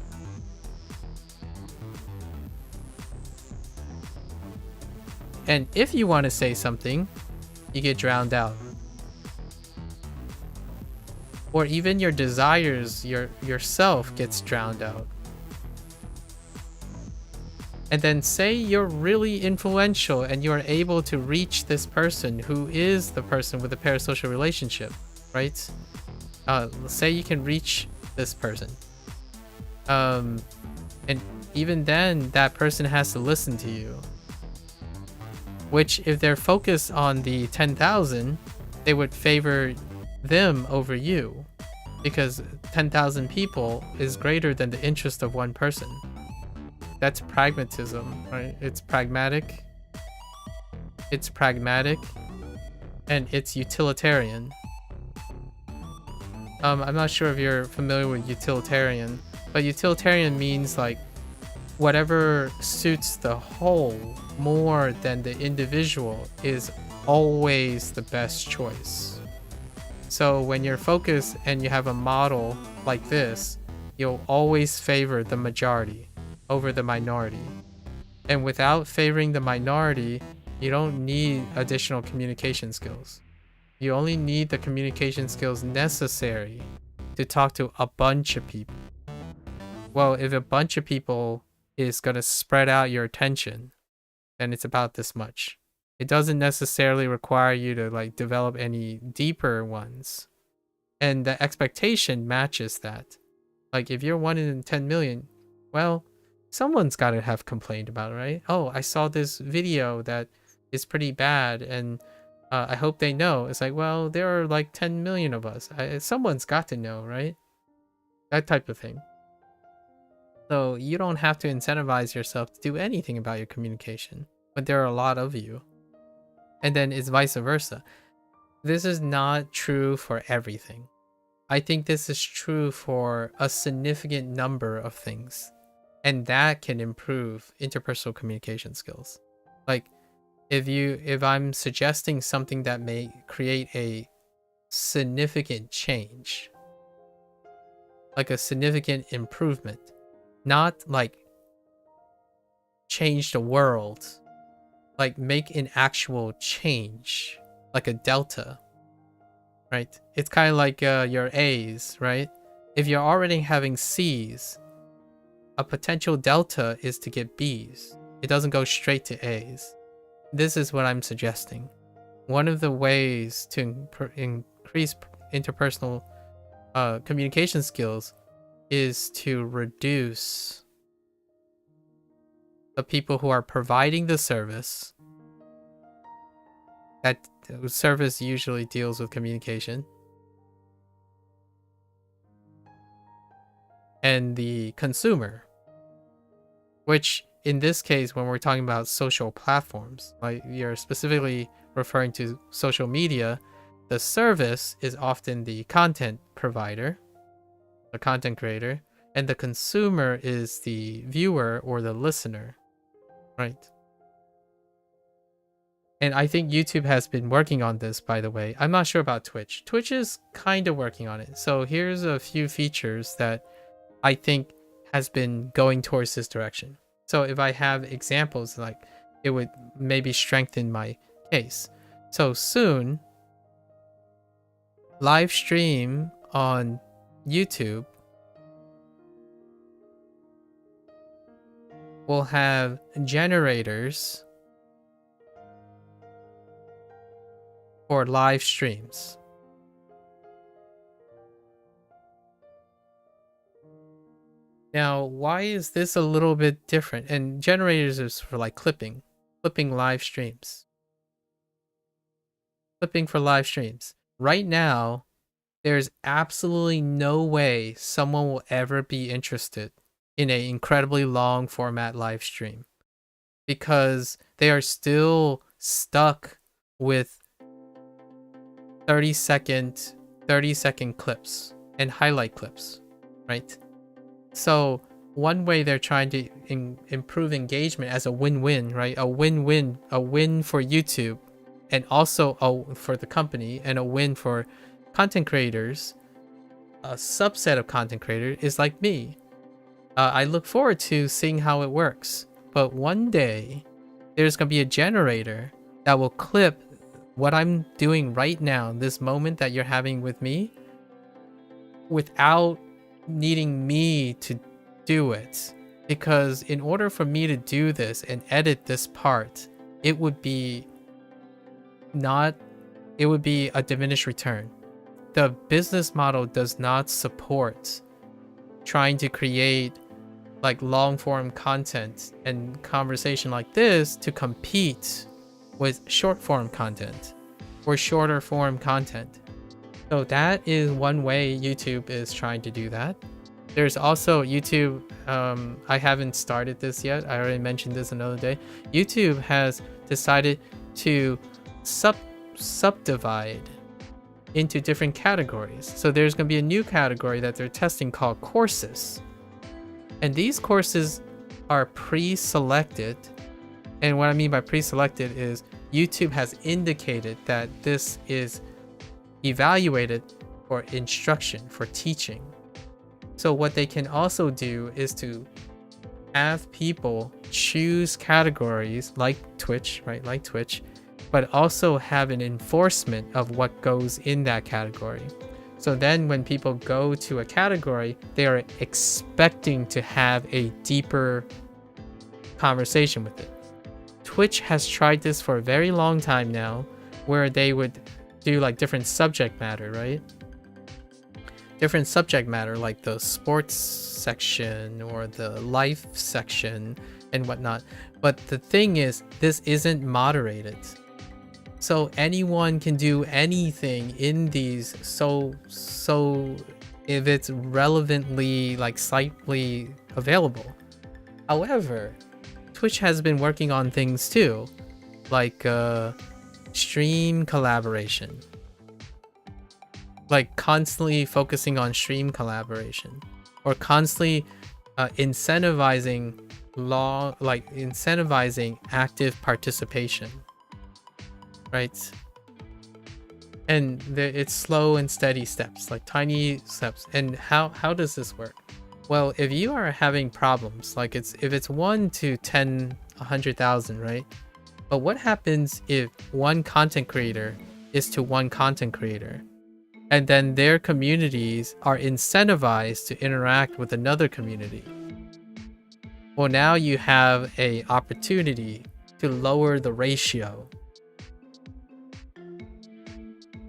And if you want to say something, you get drowned out. Or even your desires, yourself gets drowned out. And then say you're really influential and you're able to reach this person who is the person with the parasocial relationship, right? Say you can reach this person. And even then, that person has to listen to you. Which, if they're focused on the 10,000, they would favor them over you. Because 10,000 people is greater than the interest of one person. That's pragmatism, right? It's pragmatic. It's pragmatic. And it's utilitarian. I'm not sure if you're familiar with utilitarian, but utilitarian means like whatever suits the whole more than the individual is always the best choice. So when you're focused and you have a model like this, you'll always favor the majority over the minority. And without favoring the minority, you don't need additional communication skills. You only need the communication skills necessary to talk to a bunch of people. Well, if a bunch of people is going to spread out your attention, then it's about this much. It doesn't necessarily require you to like develop any deeper ones. And the expectation matches that. Like if you're 1 in 10 million, well, someone's got to have complained about it, right? Oh, I saw this video that is pretty bad and I hope they know. It's like, well, there are like 10 million of us. Someone's got to know, right? That type of thing. So you don't have to incentivize yourself to do anything about your communication, but there are a lot of you. And then it's vice versa. This is not true for everything. I think this is true for a significant number of things. And that can improve interpersonal communication skills. Like if I'm suggesting something that may create a significant change, like a significant improvement, not like change the world, like make an actual change, like a delta, right? It's kind of like your A's, right? If you're already having C's, a potential delta is to get B's. It doesn't go straight to A's. This is what I'm suggesting. One of the ways to increase interpersonal communication skills is to reduce the people who are providing the service. That service usually deals with communication. And the consumer, which in this case, when we're talking about social platforms, like you're specifically referring to social media, the service is often the content provider, the content creator, and the consumer is the viewer or the listener, right? And I think YouTube has been working on this, by the way. I'm not sure about Twitch. Twitch is kind of working on it. So here's a few features that I think has been going towards this direction. So if I have examples, like it would maybe strengthen my case. So soon, live stream on YouTube will have generators for live streams. Now, why is this a little bit different? And generators is for like clipping live streams. Clipping for live streams. Right now, there's absolutely no way someone will ever be interested in an incredibly long format live stream because they are still stuck with 30-second clips and highlight clips, right? So one way they're trying to improve engagement as a win-win, right? A win-win, a win for YouTube and also for the company, and a win for content creators, a subset of content creators is like me. I look forward to seeing how it works. But one day, there's going to be a generator that will clip what I'm doing right now, this moment that you're having with me, without needing me to do it. Because in order for me to do this and edit this part, it would be a diminished return. The business model does not support trying to create like long form content and conversation like this to compete with short form content or shorter form content. So that is one way YouTube is trying to do that. There's also YouTube, I haven't started this yet, I already mentioned this another day. YouTube has decided to subdivide into different categories. So there's going to be a new category that they're testing called courses. And these courses are pre-selected. And what I mean by pre-selected is YouTube has indicated that this is evaluated for instruction, for teaching. So what they can also do is to have people choose categories like Twitch, right? Like Twitch, but also have an enforcement of what goes in that category. So then when people go to a category, they are expecting to have a deeper conversation with it. Twitch has tried this for a very long time now, where they would do like different subject matter, right? Different subject matter like the sports section or the life section and whatnot. But the thing is, this isn't moderated. So anyone can do anything in these, so if it's relevantly like slightly available. However, Twitch has been working on things too, like stream collaboration, like constantly focusing on stream collaboration, or constantly incentivizing active participation. Right? And it's slow and steady steps, like tiny steps. And how does this work? Well, if you are having problems, like if it's 1 to 10, 100,000, right? But what happens if one content creator is to one content creator, and then their communities are incentivized to interact with another community? Well, now you have a opportunity to lower the ratio.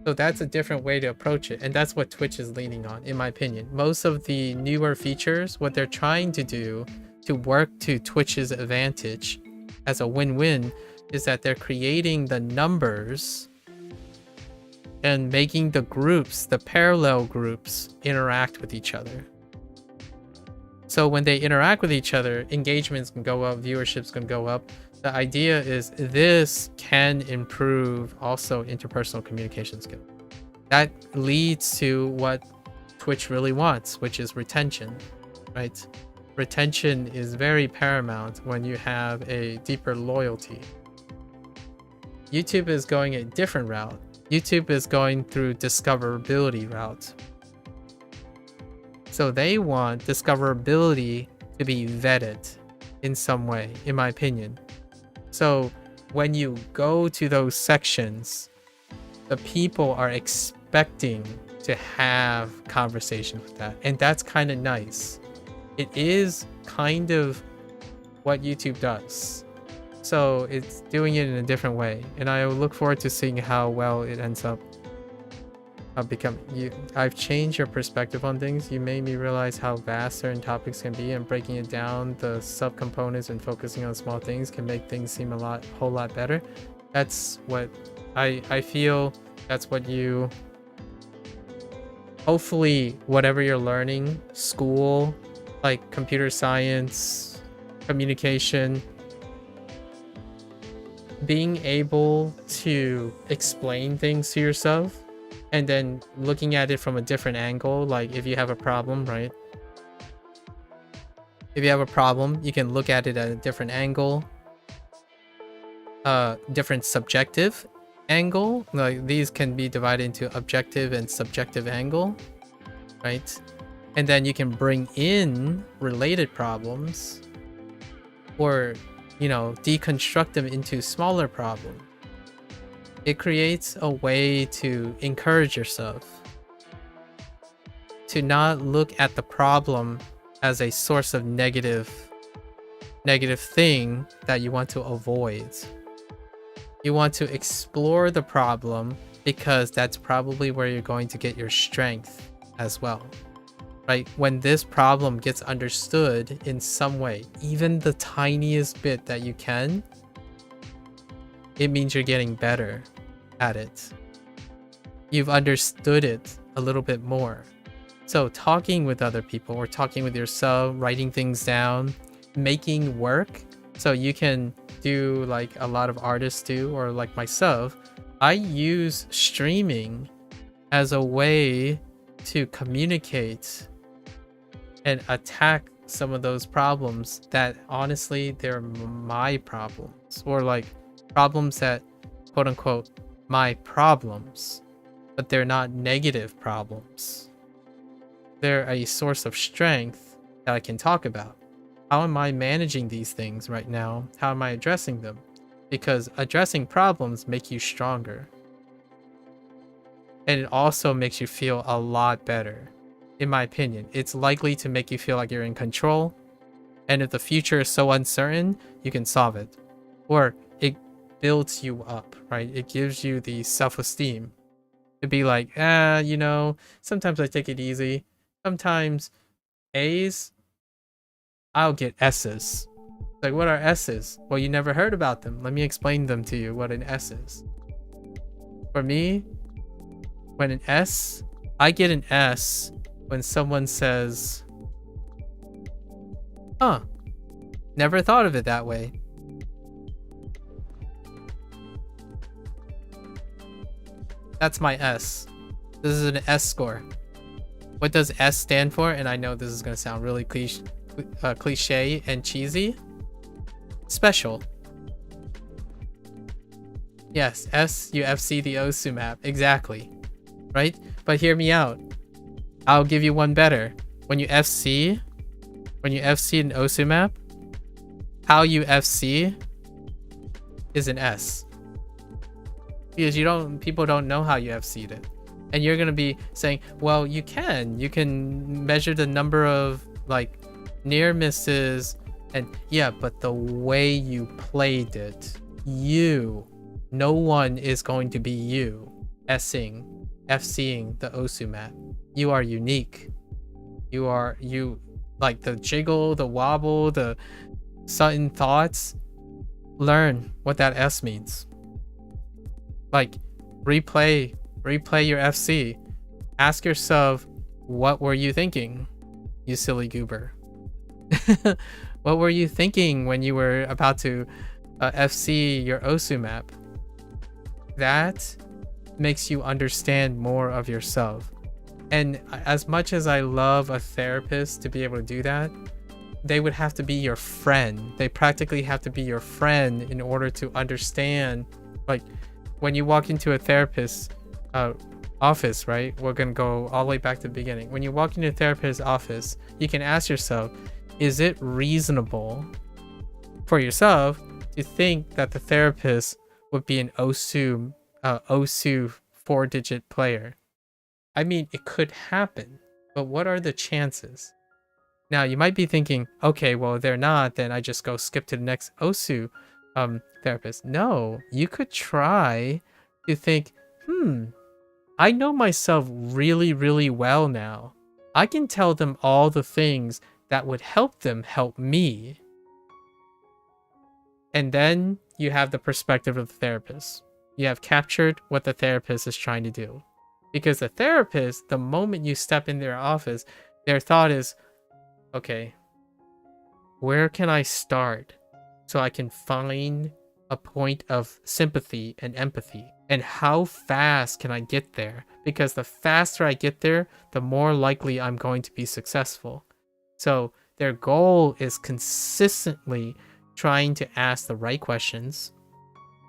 So that's a different way to approach it, and that's what Twitch is leaning on, in my opinion. Most of the newer features, what they're trying to do to work to Twitch's advantage as a win-win, is that they're creating the numbers and making the groups, the parallel groups, interact with each other. So when they interact with each other, engagements can go up, viewerships can go up. The idea is this can improve also interpersonal communication skills. That leads to what Twitch really wants, which is retention, right? Retention is very paramount when you have a deeper loyalty. YouTube is going a different route. YouTube is going through discoverability route. So they want discoverability to be vetted in some way, in my opinion. So when you go to those sections, the people are expecting to have conversations with that. And that's kind of nice. It is kind of what YouTube does. So it's doing it in a different way. And I look forward to seeing how well it ends up becoming. I've changed your perspective on things. You made me realize how vast certain topics can be, and breaking it down, the subcomponents, and focusing on small things can make things seem a whole lot better. That's what I feel. That's what you, hopefully whatever you're learning, school, like computer science, communication, being able to explain things to yourself and then looking at it from a different angle. Like if you have a problem, right? If you have a problem, you can look at it at a different angle, different subjective angle. Like these can be divided into objective and subjective angle, right? And then you can bring in related problems, or you know, deconstruct them into smaller problems. It creates a way to encourage yourself to not look at the problem as a source of negative thing that you want to avoid. You want to explore the problem because that's probably where you're going to get your strength as well. Right? When this problem gets understood in some way, even the tiniest bit that you can, it means you're getting better at it. You've understood it a little bit more. So talking with other people or talking with yourself, writing things down, making work. So you can do like a lot of artists do, or like myself, I use streaming as a way to communicate and attack some of those problems that honestly they're my problems, or like problems that quote unquote my problems, but they're not negative problems. They're a source of strength that I can talk about. How am I managing these things right now? How am I addressing them? Because addressing problems make you stronger. And it also makes you feel a lot better. In my opinion, it's likely to make you feel like you're in control. And if the future is so uncertain, you can solve it. Or it builds you up, right? It gives you the self-esteem to be like, you know, sometimes I take it easy. Sometimes A's, I'll get S's. Like, what are S's? Well, you never heard about them. Let me explain them to you, what an S is. For me, when an S, I get an S when someone says, huh, never thought of it that way. That's my S. This is an S score. What does S stand for? And I know this is going to sound really cliche and cheesy. Special. Yes, S, you FC the OSU map. Exactly. Right? But hear me out. I'll give you one better. When you FC an OSU map, how you FC is an S. Because people don't know how you FC'd it. And you're gonna be saying, well, you can measure the number of like near misses, and yeah, but the way you played it, no one is going to be you FCing the OSU map. You are unique. You like the jiggle, the wobble, the sudden thoughts. Learn what that S means. Like replay your FC. Ask yourself, what were you thinking, you silly goober? What were you thinking when you were about to FC your OSU map? That makes you understand more of yourself. And as much as I love a therapist to be able to do that, they would have to be your friend. They practically have to be your friend in order to understand. Like when you walk into a therapist's office, right? We're gonna go all the way back to the beginning. When you walk into a therapist's office, you can ask yourself, is it reasonable for yourself to think that the therapist would be an OSU 4-digit player? I mean, it could happen, but what are the chances? Now, you might be thinking, okay, well, if they're not, then I just go skip to the next OSU therapist. No, you could try to think, I know myself really, really well now. I can tell them all the things that would help them help me. And then you have the perspective of the therapist. You have captured what the therapist is trying to do. Because the therapist, the moment you step in their office, their thought is, okay, where can I start so I can find a point of sympathy and empathy. And how fast can I get there? Because the faster I get there, the more likely I'm going to be successful. So their goal is consistently trying to ask the right questions.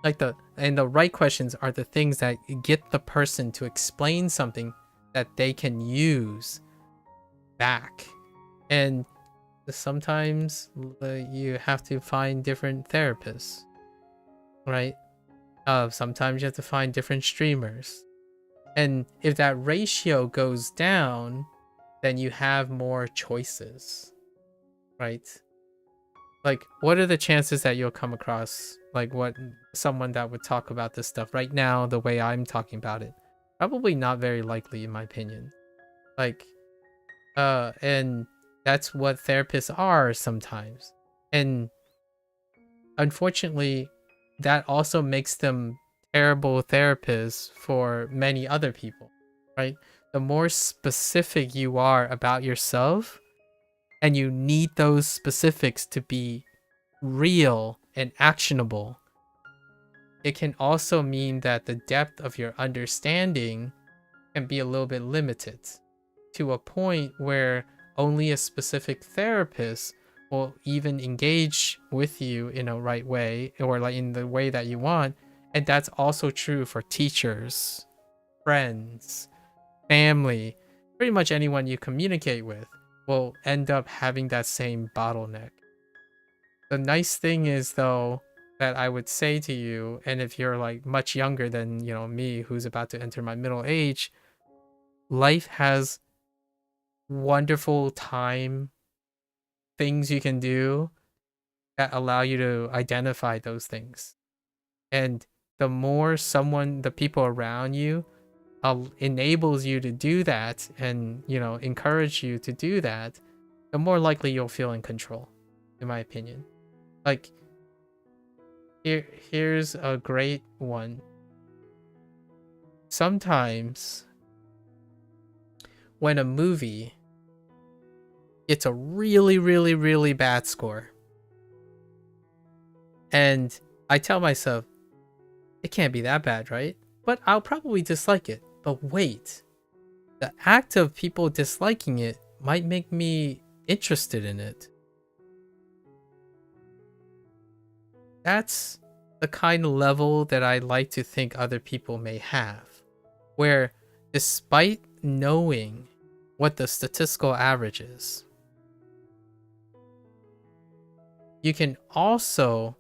The right questions are the things that get the person to explain something that they can use back. And sometimes you have to find different therapists, right? Sometimes you have to find different streamers. And if that ratio goes down, then you have more choices, right? Like, what are the chances that you'll come across someone that would talk about this stuff right now the way I'm talking about it? Probably not very likely, in my opinion. And that's what therapists are sometimes. And unfortunately, that also makes them terrible therapists for many other people, right? The more specific you are about yourself, and you need those specifics to be real and actionable, it can also mean that the depth of your understanding can be a little bit limited, to a point where only a specific therapist will even engage with you in a right way, or like in the way that you want. And that's also true for teachers, friends, family, pretty much anyone you communicate with will end up having that same bottleneck. The nice thing is, though, that I would say to you, and if you're like much younger than, me, who's about to enter my middle age, life has wonderful things you can do that allow you to identify those things. And the more the people around you enables you to do that, and encourage you to do that, the more likely you'll feel in control, in my opinion. Like, here's a great one. Sometimes when a movie gets a really, really, really bad score, and I tell myself, it can't be that bad, right? But I'll probably dislike it. But wait, the act of people disliking it might make me interested in it. That's the kind of level that I like to think other people may have, where despite knowing what the statistical average is, you can also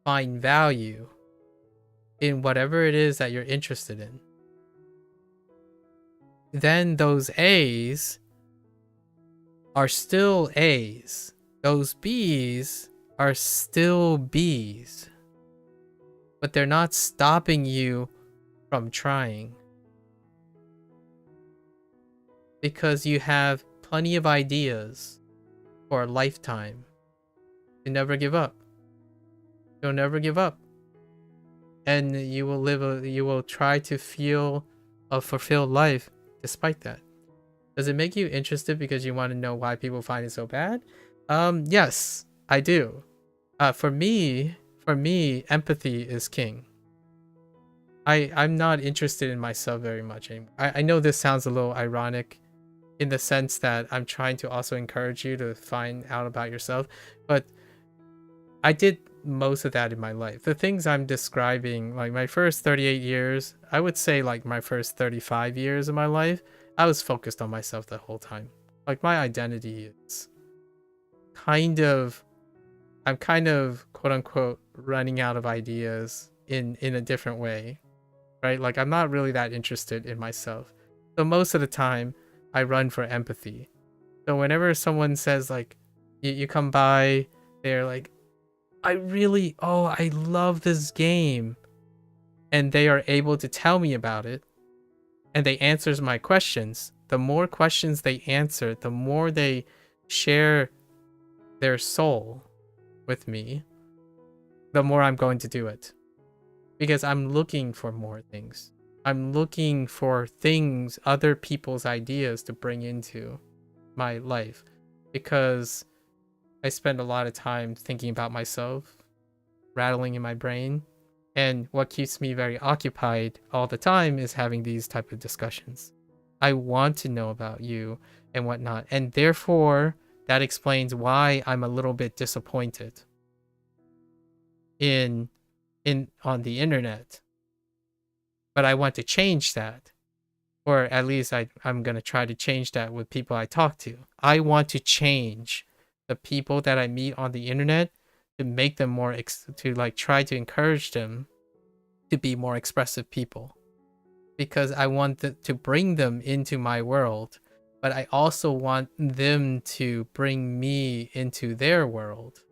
find value in whatever it is that you're interested in. Then those A's are still A's. Those B's are still B's. But they're not stopping you from trying, because you have plenty of ideas for a lifetime. You never give up. You'll never give up. And you will try to feel a fulfilled life despite that. Does it make you interested because you want to know why people find it so bad? Yes, I do. For me, empathy is king. I'm not interested in myself very much anymore. I know this sounds a little ironic in the sense that I'm trying to also encourage you to find out about yourself, but I did most of that in my life. The things I'm describing, like my first 38 years, I would say like my first 35 years of my life, I was focused on myself the whole time. Like, my identity is I'm kind of quote unquote running out of ideas in a different way, right? Like, I'm not really that interested in myself. So most of the time I run for empathy. So whenever someone says, like, you come by, they're like, I love this game, and they are able to tell me about it, and they answers my questions. The more questions they answer, the more they share their soul with me, the more I'm going to do it. Because I'm looking for more things. I'm looking for things, other people's ideas to bring into my life. Because I spend a lot of time thinking about myself rattling in my brain. And what keeps me very occupied all the time is having these type of discussions. I want to know about you and whatnot. And therefore, that explains why I'm a little bit disappointed on the internet. But I want to change that. Or at least I'm going to try to change that with people I talk to. I want to change the people that I meet on the internet to make them more, try to encourage them to be more expressive people. Because I want to bring them into my world, but I also want them to bring me into their world.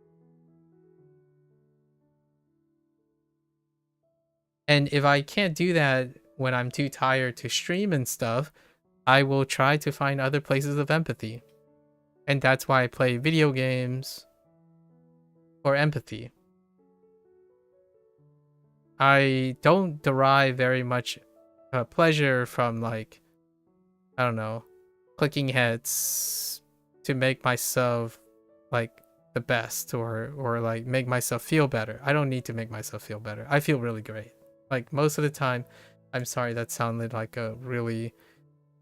And if I can't do that when I'm too tired to stream and stuff, I will try to find other places of empathy. And that's why I play video games for empathy. I don't derive very much pleasure from, like, I don't know, clicking heads to make myself like the best or like make myself feel better. I don't need to make myself feel better. I feel really great. Like most of the time. I'm sorry, that sounded like a really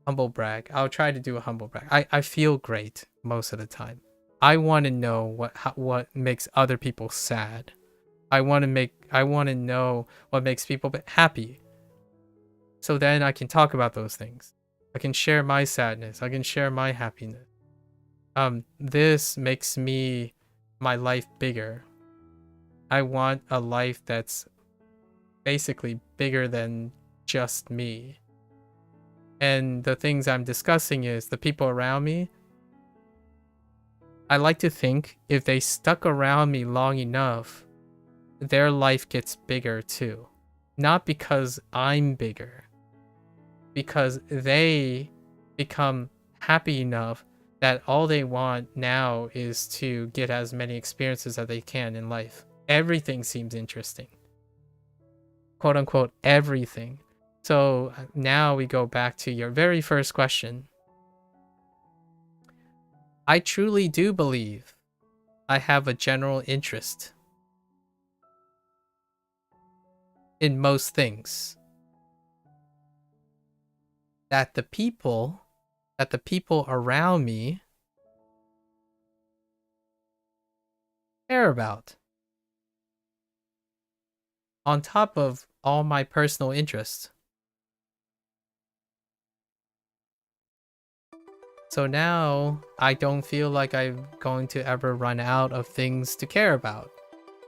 humble brag. I'll try to do a humble brag. I feel great most of the time. I want to know what makes other people sad. I want to know what makes people happy. So then I can talk about those things. I can share my sadness. I can share my happiness. This makes my life bigger. I want a life that's basically bigger than just me. And the things I'm discussing is the people around me. I like to think if they stuck around me long enough, their life gets bigger too. Not because I'm bigger, because they become happy enough that all they want now is to get as many experiences as they can in life. Everything seems interesting. Quote unquote, everything. So now we go back to your very first question. I truly do believe I have a general interest in most things. That the people around me care about. On top of all my personal interests. So now I don't feel like I'm going to ever run out of things to care about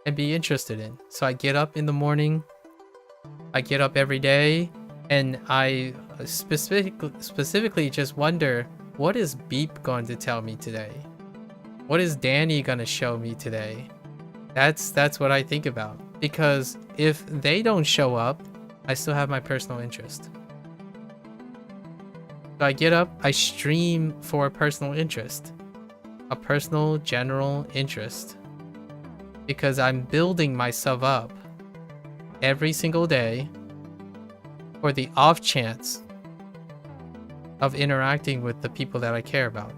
and be interested in. So I get up in the morning, I get up every day, and I specifically just wonder, what is Beep going to tell me today? What is Danny gonna show me today? That's what I think about. Because if they don't show up, I still have my personal interest. So I get up, I stream for a personal interest. A personal general interest. Because I'm building myself up every single day for the off chance of interacting with the people that I care about.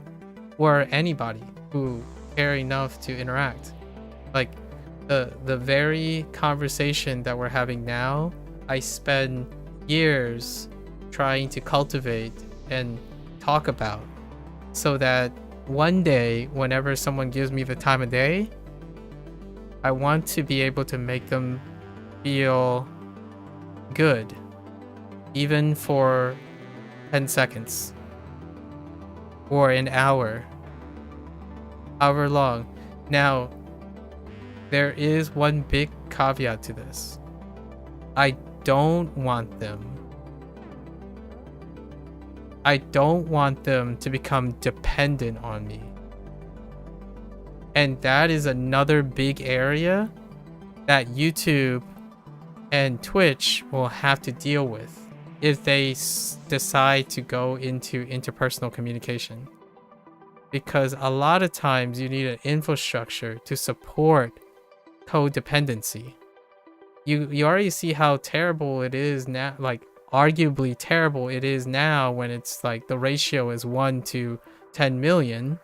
Or anybody who care enough to interact. Like the very conversation that we're having now, I spend years trying to cultivate and talk about, so that one day, whenever someone gives me the time of day, I want to be able to make them feel good, even for 10 seconds or an hour, however long. Now, there is one big caveat to this. I don't want them to become dependent on me. And that is another big area that YouTube and Twitch will have to deal with if they decide to go into interpersonal communication. Because a lot of times you need an infrastructure to support codependency. You already see how terrible it is now, like arguably terrible it is now, when it's like the ratio is 1 to 10 million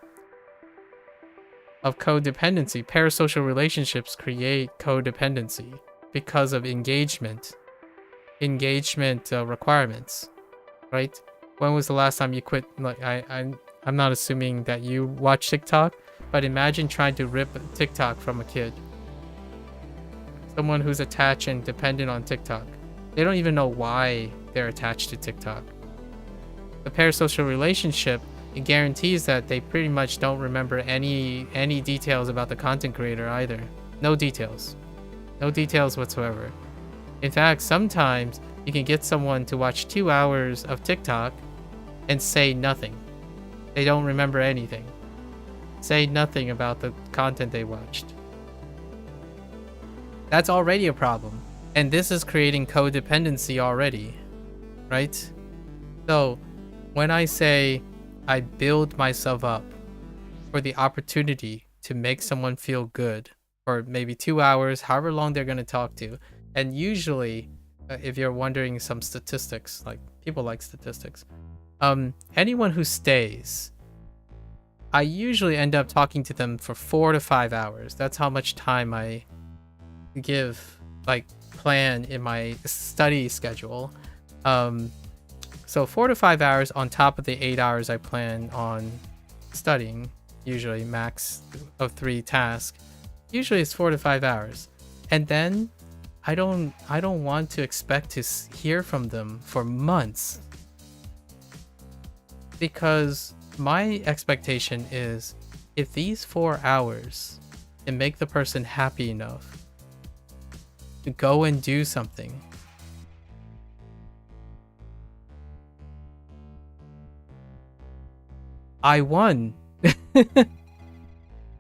of codependency. Parasocial relationships create codependency because of engagement requirements, right? When was the last time you quit? Like I'm not assuming that you watch TikTok, but imagine trying to rip TikTok from a kid. Someone who's attached and dependent on TikTok. They don't even know why they're attached to TikTok. The parasocial relationship, it guarantees that they pretty much don't remember any details about the content creator either. No details. No details whatsoever. In fact, sometimes you can get someone to watch 2 hours of TikTok and say nothing. They don't remember anything. Say nothing about the content they watched. That's already a problem. And this is creating codependency already, right? So when I say I build myself up for the opportunity to make someone feel good for maybe 2 hours, however long they're going to talk to. And usually, if you're wondering some statistics, like people like statistics, anyone who stays, I usually end up talking to them for 4 to 5 hours. That's how much time I give, like, plan in my study schedule. So 4 to 5 hours on top of the 8 hours I plan on studying, usually max of 3 tasks. Usually it's 4 to 5 hours. And then I don't want to expect to hear from them for months, because my expectation is if these 4 hours can make the person happy enough to go and do something, I won.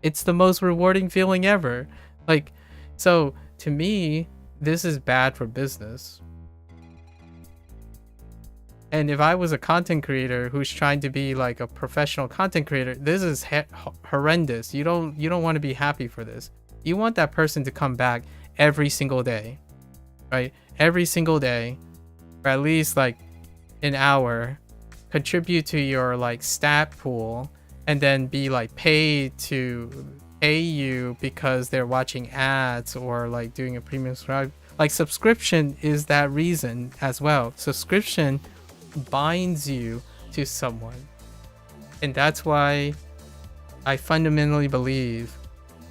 It's the most rewarding feeling ever. Like, so to me, this is bad for business. And if I was a content creator who's trying to be like a professional content creator, this is horrendous. You don't want to be happy for this. You want that person to come back every single day, right? Every single day, or at least like an hour, contribute to your like stat pool, and then be like paid to pay you because they're watching ads or like doing a premium subscribe. Like subscription is that reason as well. Subscription binds you to someone. And that's why I fundamentally believe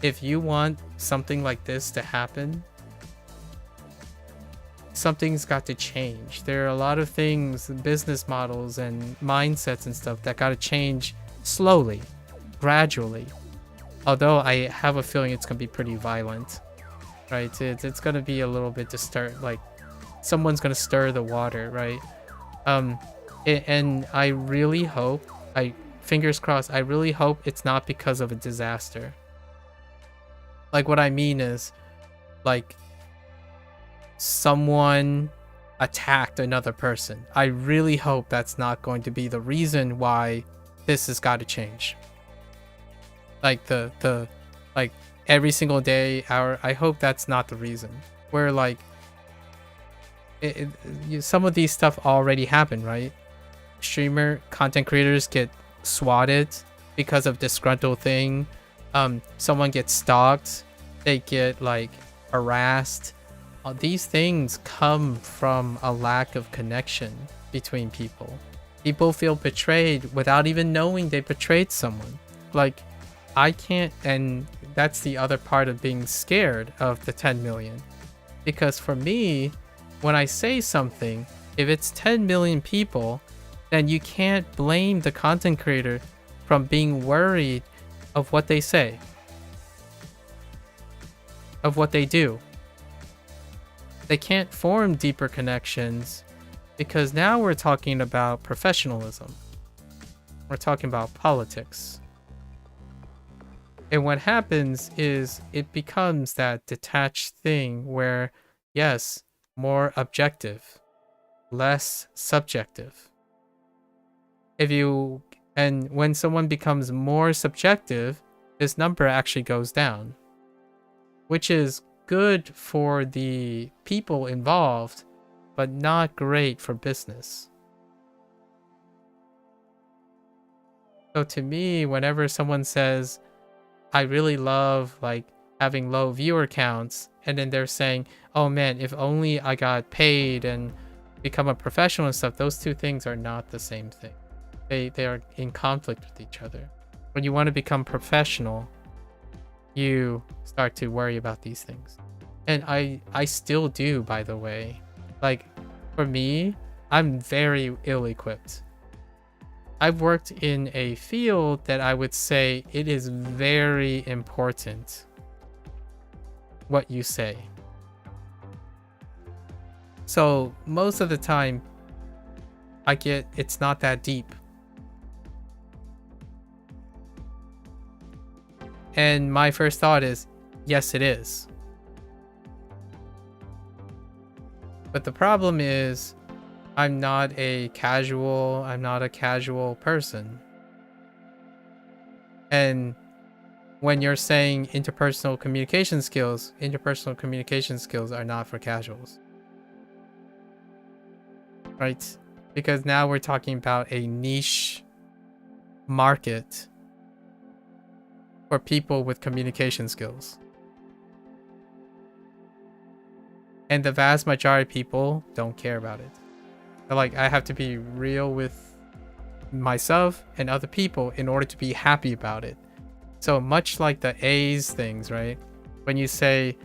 if you want something like this to happen, something's got to change. There are a lot of things, business models and mindsets and stuff that got to change slowly, gradually. Although I have a feeling it's going to be pretty violent, right? It's going to be a little bit like someone's going to stir the water, right? And I really hope, fingers crossed, I really hope it's not because of a disaster. Like what I mean is, like, someone attacked another person. I really hope that's not going to be the reason why this has got to change. Like like every single day, I hope that's not the reason. Where like some of these stuff already happen, right? Streamer content creators get swatted because of disgruntled thing. Someone gets stalked, they get like harassed. These things come from a lack of connection between people. People feel betrayed without even knowing they betrayed someone. Like, I can't, and that's the other part of being scared of the 10 million. Because for me, when I say something, if it's 10 million people, then you can't blame the content creator from being worried of what they say, of what they do. They can't form deeper connections because now we're talking about professionalism. We're talking about politics. And what happens is it becomes that detached thing where, yes, more objective, less subjective. And when someone becomes more subjective, this number actually goes down, which is good for the people involved, but not great for business. So to me, whenever someone says, I really love like having low viewer counts, and then they're saying, oh man, if only I got paid and become a professional and stuff. Those two things are not the same thing. They are in conflict with each other. When you want to become professional, you start to worry about these things. And I still do, by the way. Like, for me, I'm very ill-equipped. I've worked in a field that I would say it is very important what you say. So most of the time, I get it's not that deep. And my first thought is, yes, it is. But the problem is, I'm not a casual person. And when you're saying interpersonal communication skills are not for casuals. Right? Because now we're talking about a niche market for people with communication skills. And the vast majority of people don't care about it. Like, I have to be real with myself and other people in order to be happy about it. So much like the A's things, right? When you say,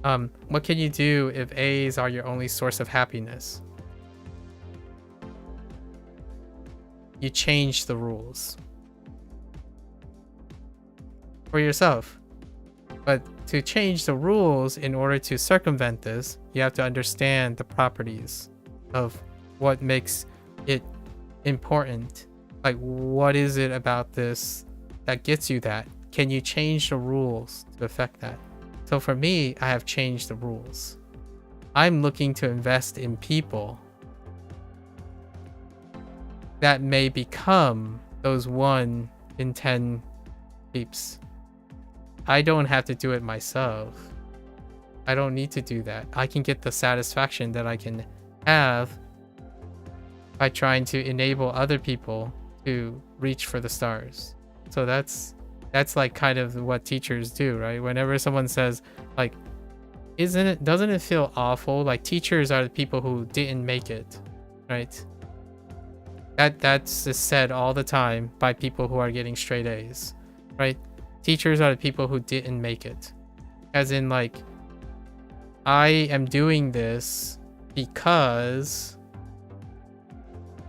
what can you do if A's are your only source of happiness? You change the rules for yourself. But to change the rules in order to circumvent this, you have to understand the properties of what makes it important. Like, what is it about this that gets you that? Can you change the rules to affect that? So for me, I have changed the rules. I'm looking to invest in people that may become those 1 in 10 peeps. I don't have to do it myself. I don't need to do that. I can get the satisfaction that I can have by trying to enable other people to reach for the stars. So that's like kind of what teachers do, right? Whenever someone says like, doesn't it feel awful? Like, teachers are the people who didn't make it, right? That's said all the time by people who are getting straight A's, right? Teachers are the people who didn't make it. As in, like, I am doing this because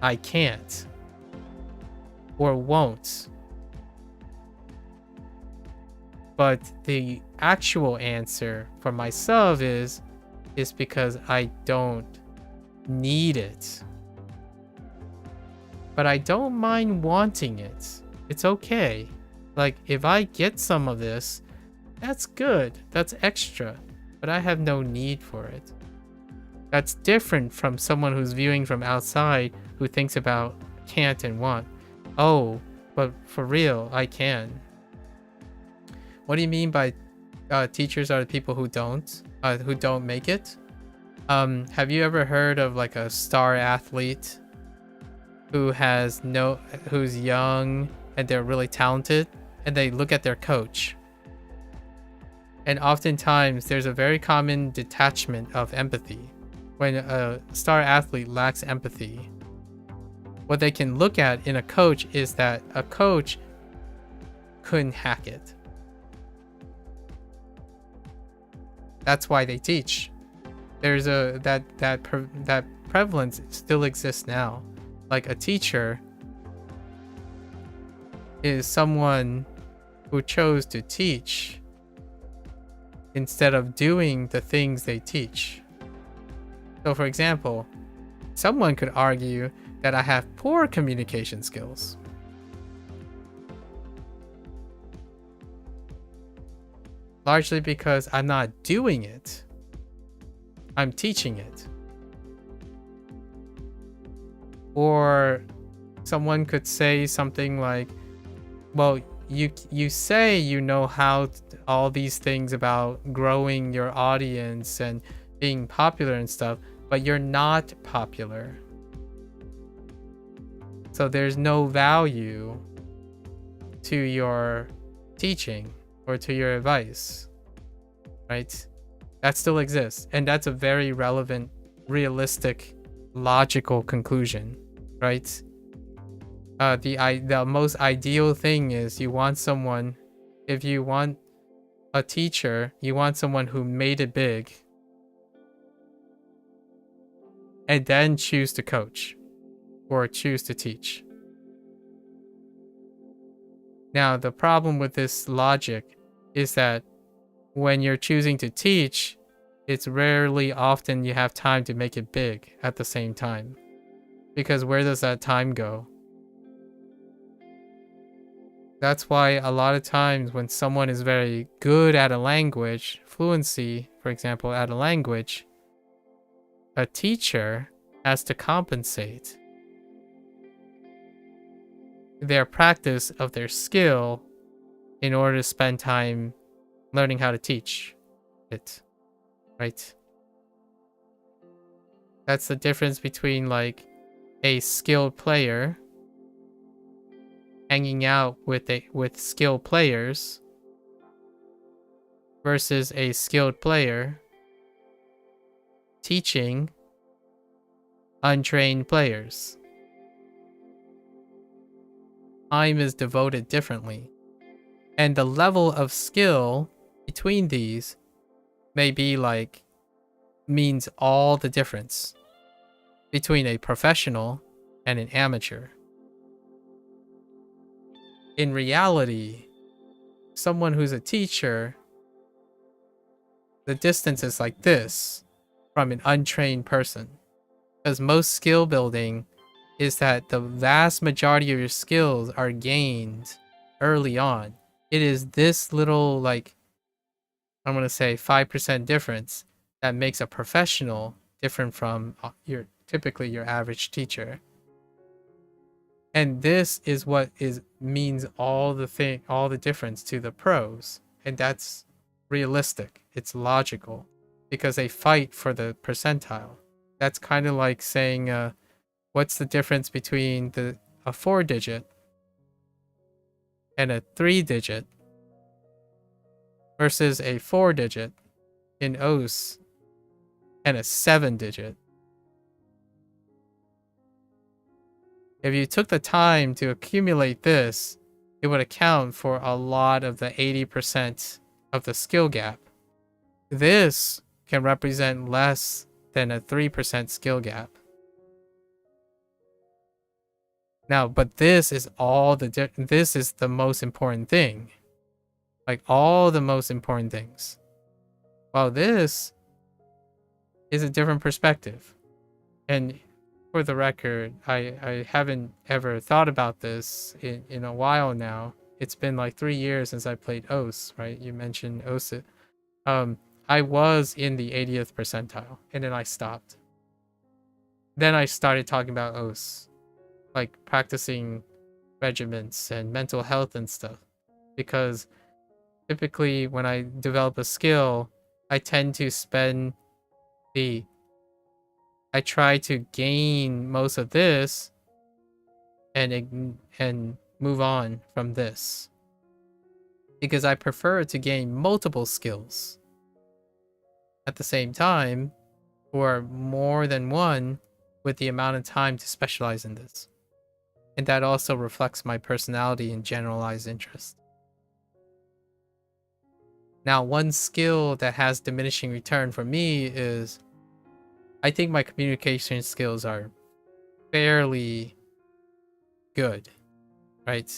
I can't or won't. But the actual answer for myself is because I don't need it. But I don't mind wanting it. It's okay. Like, if I get some of this, that's good. That's extra. But I have no need for it. That's different from someone who's viewing from outside who thinks about can't and want. Oh, but for real, I can. What do you mean by teachers are the people who don't make it? Have you ever heard of like a star athlete who's young and they're really talented, and they look at their coach, and oftentimes there's a very common detachment of empathy. When a star athlete lacks empathy, what they can look at in a coach is that a coach couldn't hack it. That's why they teach. There's that prevalence still exists now. Like, a teacher is someone who chose to teach instead of doing the things they teach. So for example, someone could argue that I have poor communication skills. Largely because I'm not doing it. I'm teaching it. Or someone could say something like, well, you say you know how all these things about growing your audience and being popular and stuff, but you're not popular. So there's no value to your teaching. or to your advice, right? That still exists. And that's a very relevant, realistic, logical conclusion, right? The most ideal thing is you want someone, if you want a teacher, you want someone who made it big and then choose to coach or choose to teach. Now, the problem with this logic is that when you're choosing to teach, it's rarely often you have time to make it big at the same time. Because where does that time go? That's why a lot of times when someone is very good at a language, fluency, for example, at a language, a teacher has to compensate their practice of their skill in order to spend time learning how to teach it, right? That's the difference between like a skilled player hanging out with skilled players versus a skilled player teaching untrained players. Time is devoted differently, and the level of skill between these may be like means all the difference between a professional and an amateur. In reality, someone who's a teacher, the distance is like this from an untrained person, because most skill building is that the vast majority of your skills are gained early on. It is this little, like, I'm going to say 5% difference that makes a professional different from typically your average teacher. And this is what means all the difference to the pros. And that's realistic. It's logical because they fight for the percentile. That's kind of like saying, what's the difference between a 4-digit and a 3-digit versus a 4-digit in OS and a 7-digit? If you took the time to accumulate this, it would account for a lot of the 80% of the skill gap. This can represent less than a 3% skill gap. Now, but this is this is the most important thing. Like all the most important things. While this is a different perspective. And for the record, I haven't ever thought about this in a while now. It's been like 3 years since I played OS, right? You mentioned OS. I was in the 80th percentile, and then I stopped. Then I started talking about OS, like practicing regiments and mental health and stuff. Because typically when I develop a skill, I tend to I try to gain most of this and move on from this. Because I prefer to gain multiple skills at the same time, or more than one, with the amount of time to specialize in this. And that also reflects my personality and generalized interest. Now, one skill that has diminishing return for me is I think my communication skills are fairly good, right?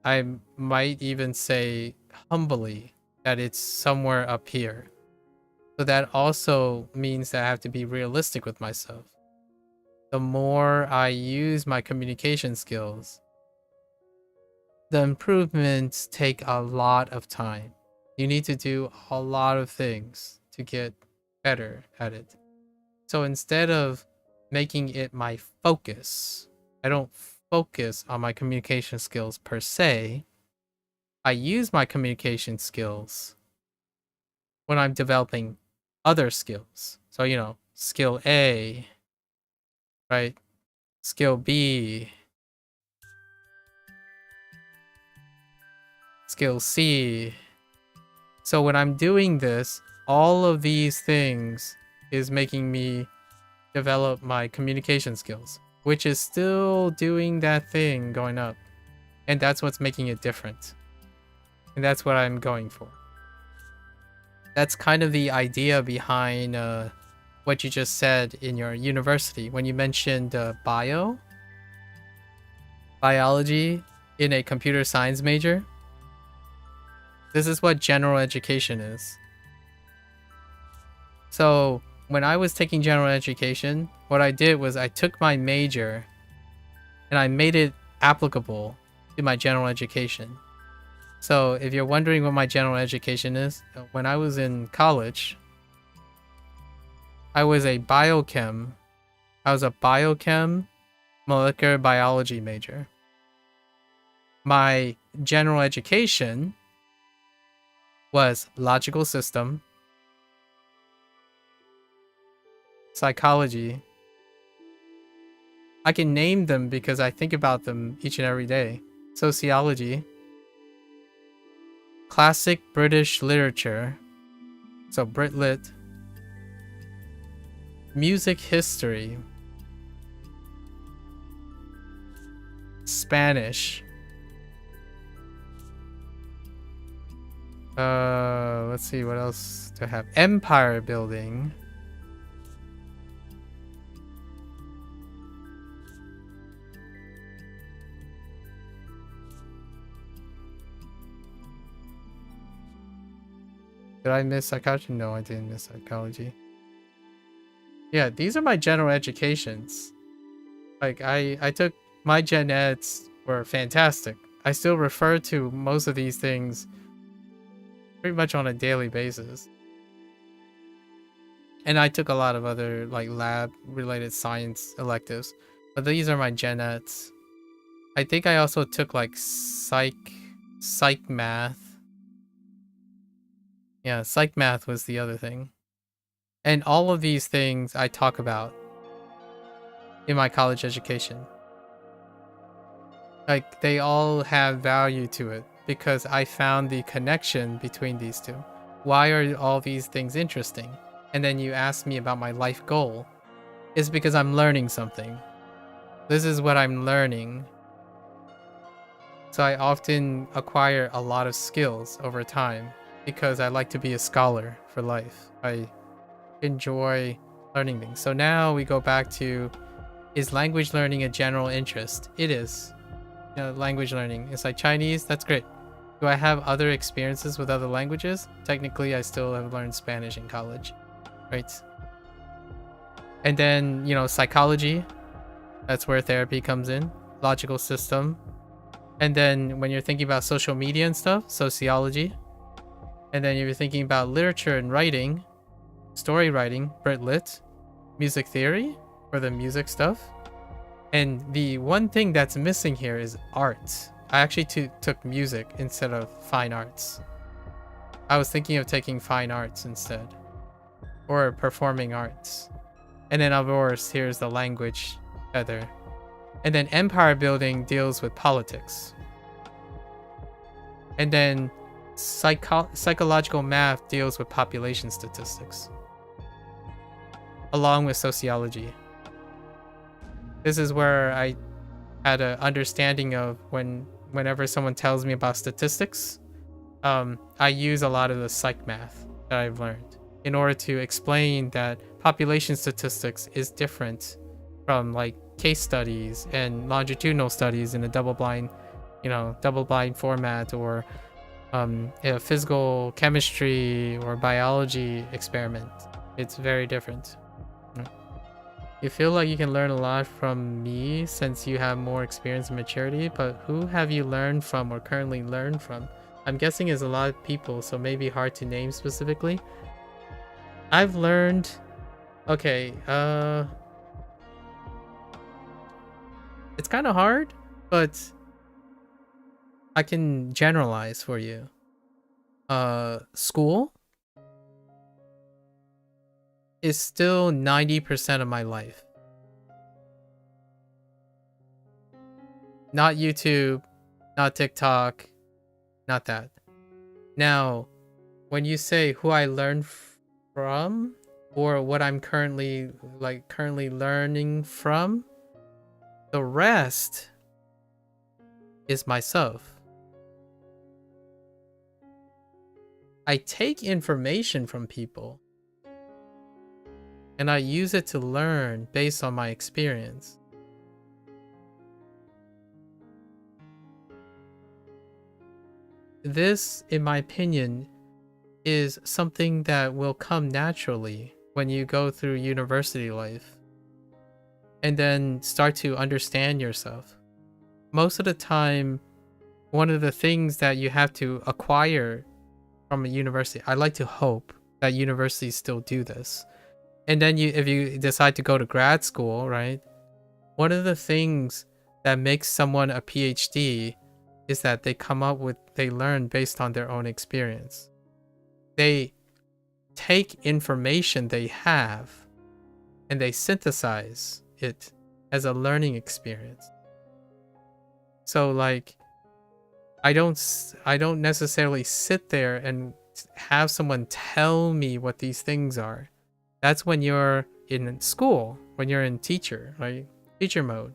I might even say humbly that it's somewhere up here. So that also means that I have to be realistic with myself. The more I use my communication skills, the improvements take a lot of time. You need to do a lot of things to get better at it. So instead of making it my focus, I don't focus on my communication skills per se. I use my communication skills when I'm developing other skills. So, you know, skill A, right? Skill B, skill C, So when I'm doing this, all of these things is making me develop my communication skills, which is still doing that thing going up. And that's what's making it different. And that's what I'm going for. That's kind of the idea behind what you just said in your university when you mentioned biology in a computer science major. This is what general education is. So when I was taking general education, what I did was I took my major and I made it applicable to my general education. So if you're wondering what my general education is, when I was in college, I was a biochem molecular biology major. My general education was logical system, psychology. I can name them because I think about them each and every day. Sociology, classic British literature, so Brit-Lit, music history, Spanish, let's see what else to have. Empire building. Did I miss psychology? No, I didn't miss psychology. Yeah, these are my general educations. Like I took my gen eds were fantastic. I still refer to most of these things pretty much on a daily basis. And I took a lot of other like lab related science electives, but these are my gen eds. I think I also took like psych math. Yeah, psych math was the other thing. And all of these things I talk about in my college education. Like, they all have value to it because I found the connection between these two. Why are all these things interesting? And then you ask me about my life goal. It's because I'm learning something. This is what I'm learning. So I often acquire a lot of skills over time because I like to be a scholar for life. I enjoy learning things. So now we go back to, is language learning a general interest? It is. You know, language learning. It's like Chinese, that's great. Do I have other experiences with other languages? Technically, I still have learned Spanish in college, right? And then, you know, psychology, that's where therapy comes in. Logical system. And then when you're thinking about social media and stuff, sociology. And then you're thinking about literature and writing, story writing, Brit-Lit, music theory for the music stuff. And the one thing that's missing here is art. I actually took music instead of fine arts. I was thinking of taking fine arts instead, or performing arts. And then of course, here's the language feather. And then empire building deals with politics. And then psychological math deals with population statistics, along with sociology. This is where I had an understanding of whenever someone tells me about statistics, I use a lot of the psych math that I've learned in order to explain that population statistics is different from like case studies and longitudinal studies in a double-blind format, or a physical chemistry or biology experiment. It's very different. You feel like you can learn a lot from me since you have more experience and maturity, but who have you learned from or currently learn from? I'm guessing it's a lot of people, so maybe hard to name specifically. I've learned... Okay, it's kind of hard, but I can generalize for you. School is still 90% of my life. Not YouTube, not TikTok, not that. Now, when you say who I learned from or what I'm currently learning from, the rest is myself. I take information from people and I use it to learn based on my experience. This, in my opinion, is something that will come naturally when you go through university life and then start to understand yourself. Most of the time, one of the things that you have to acquire from a university, I like to hope that universities still do this. And then if you decide to go to grad school, right? One of the things that makes someone a PhD is that they learn based on their own experience. They take information they have and they synthesize it as a learning experience. So like, I don't necessarily sit there and have someone tell me what these things are. That's when you're in school, when you're in teacher mode,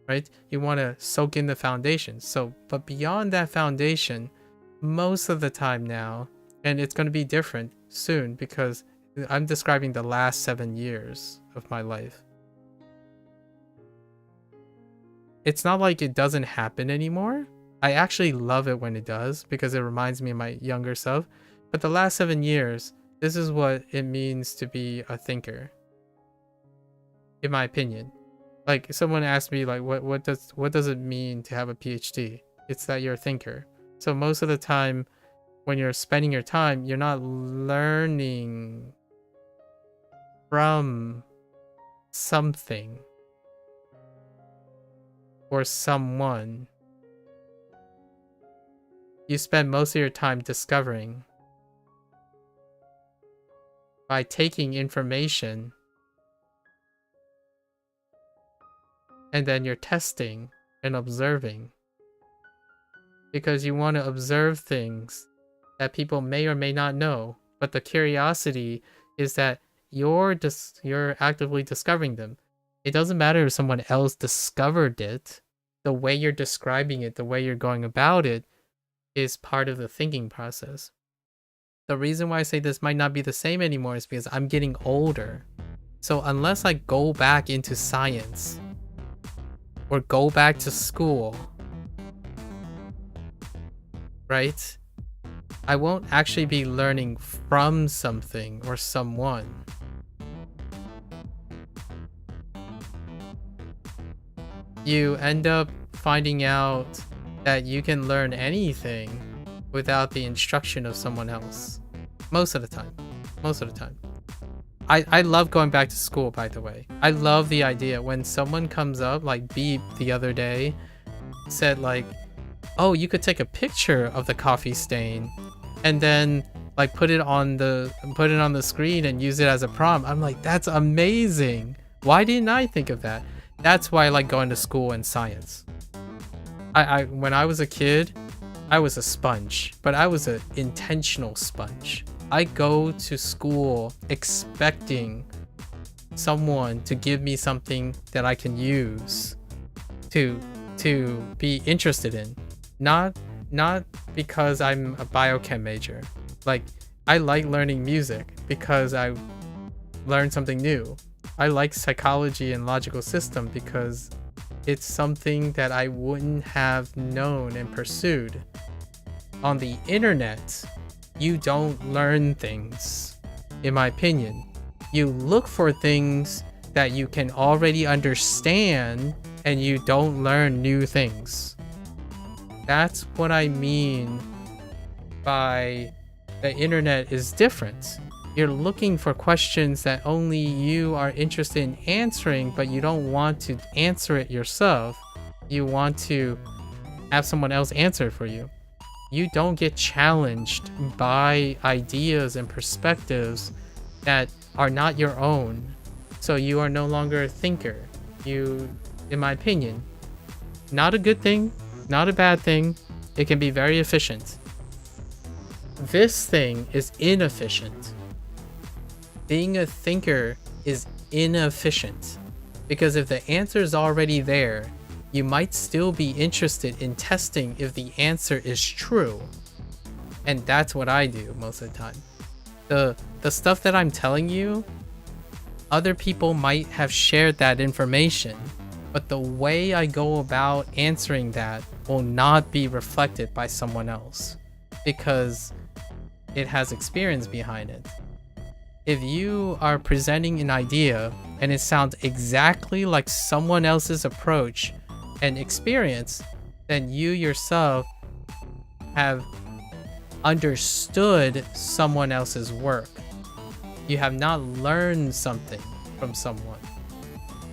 right? You want to soak in the foundation. So, but beyond that foundation, most of the time now, and it's going to be different soon because I'm describing the last 7 years of my life. It's not like it doesn't happen anymore. I actually love it when it does because it reminds me of my younger self. But the last 7 years, this is what it means to be a thinker, in my opinion. Like someone asked me, like, what does it mean to have a PhD? It's that you're a thinker. So most of the time, when you're spending your time, you're not learning from something or someone. You spend most of your time discovering by taking information and then you're testing and observing because you want to observe things that people may or may not know, but the curiosity is that you're actively discovering them. It doesn't matter if someone else discovered it. The way you're describing it, the way you're going about it is part of the thinking process. The reason why I say this might not be the same anymore is because I'm getting older. So unless I go back into science or go back to school, right? I won't actually be learning from something or someone. You end up finding out that you can learn anything without the instruction of someone else. Most of the time. I love going back to school, by the way. I love the idea when someone comes up, like Beep the other day, said like, oh, you could take a picture of the coffee stain and then like put it on the screen and use it as a prompt. I'm like, that's amazing. Why didn't I think of that? That's why I like going to school and science. When I was a kid, I was a sponge, but I was an intentional sponge. I go to school expecting someone to give me something that I can use to be interested in. Not because I'm a biochem major. Like, I like learning music because I learned something new. I like psychology and logical system because it's something that I wouldn't have known and pursued. On the internet, you don't learn things, in my opinion. You look for things that you can already understand and you don't learn new things. That's what I mean by the internet is different. You're looking for questions that only you are interested in answering, but you don't want to answer it yourself. You want to have someone else answer it for you. You don't get challenged by ideas and perspectives that are not your own. So you are no longer a thinker. You, in my opinion, not a good thing, not a bad thing. It can be very efficient. this thing is inefficient. Being a thinker is inefficient. Because if the answer is already there, you might still be interested in testing if the answer is true. And that's what I do most of the time. The stuff that I'm telling you, other people might have shared that information, but the way I go about answering that will not be reflected by someone else because it has experience behind it. If you are presenting an idea and it sounds exactly like someone else's approach and experience, then you yourself have understood someone else's work. You have not learned something from someone.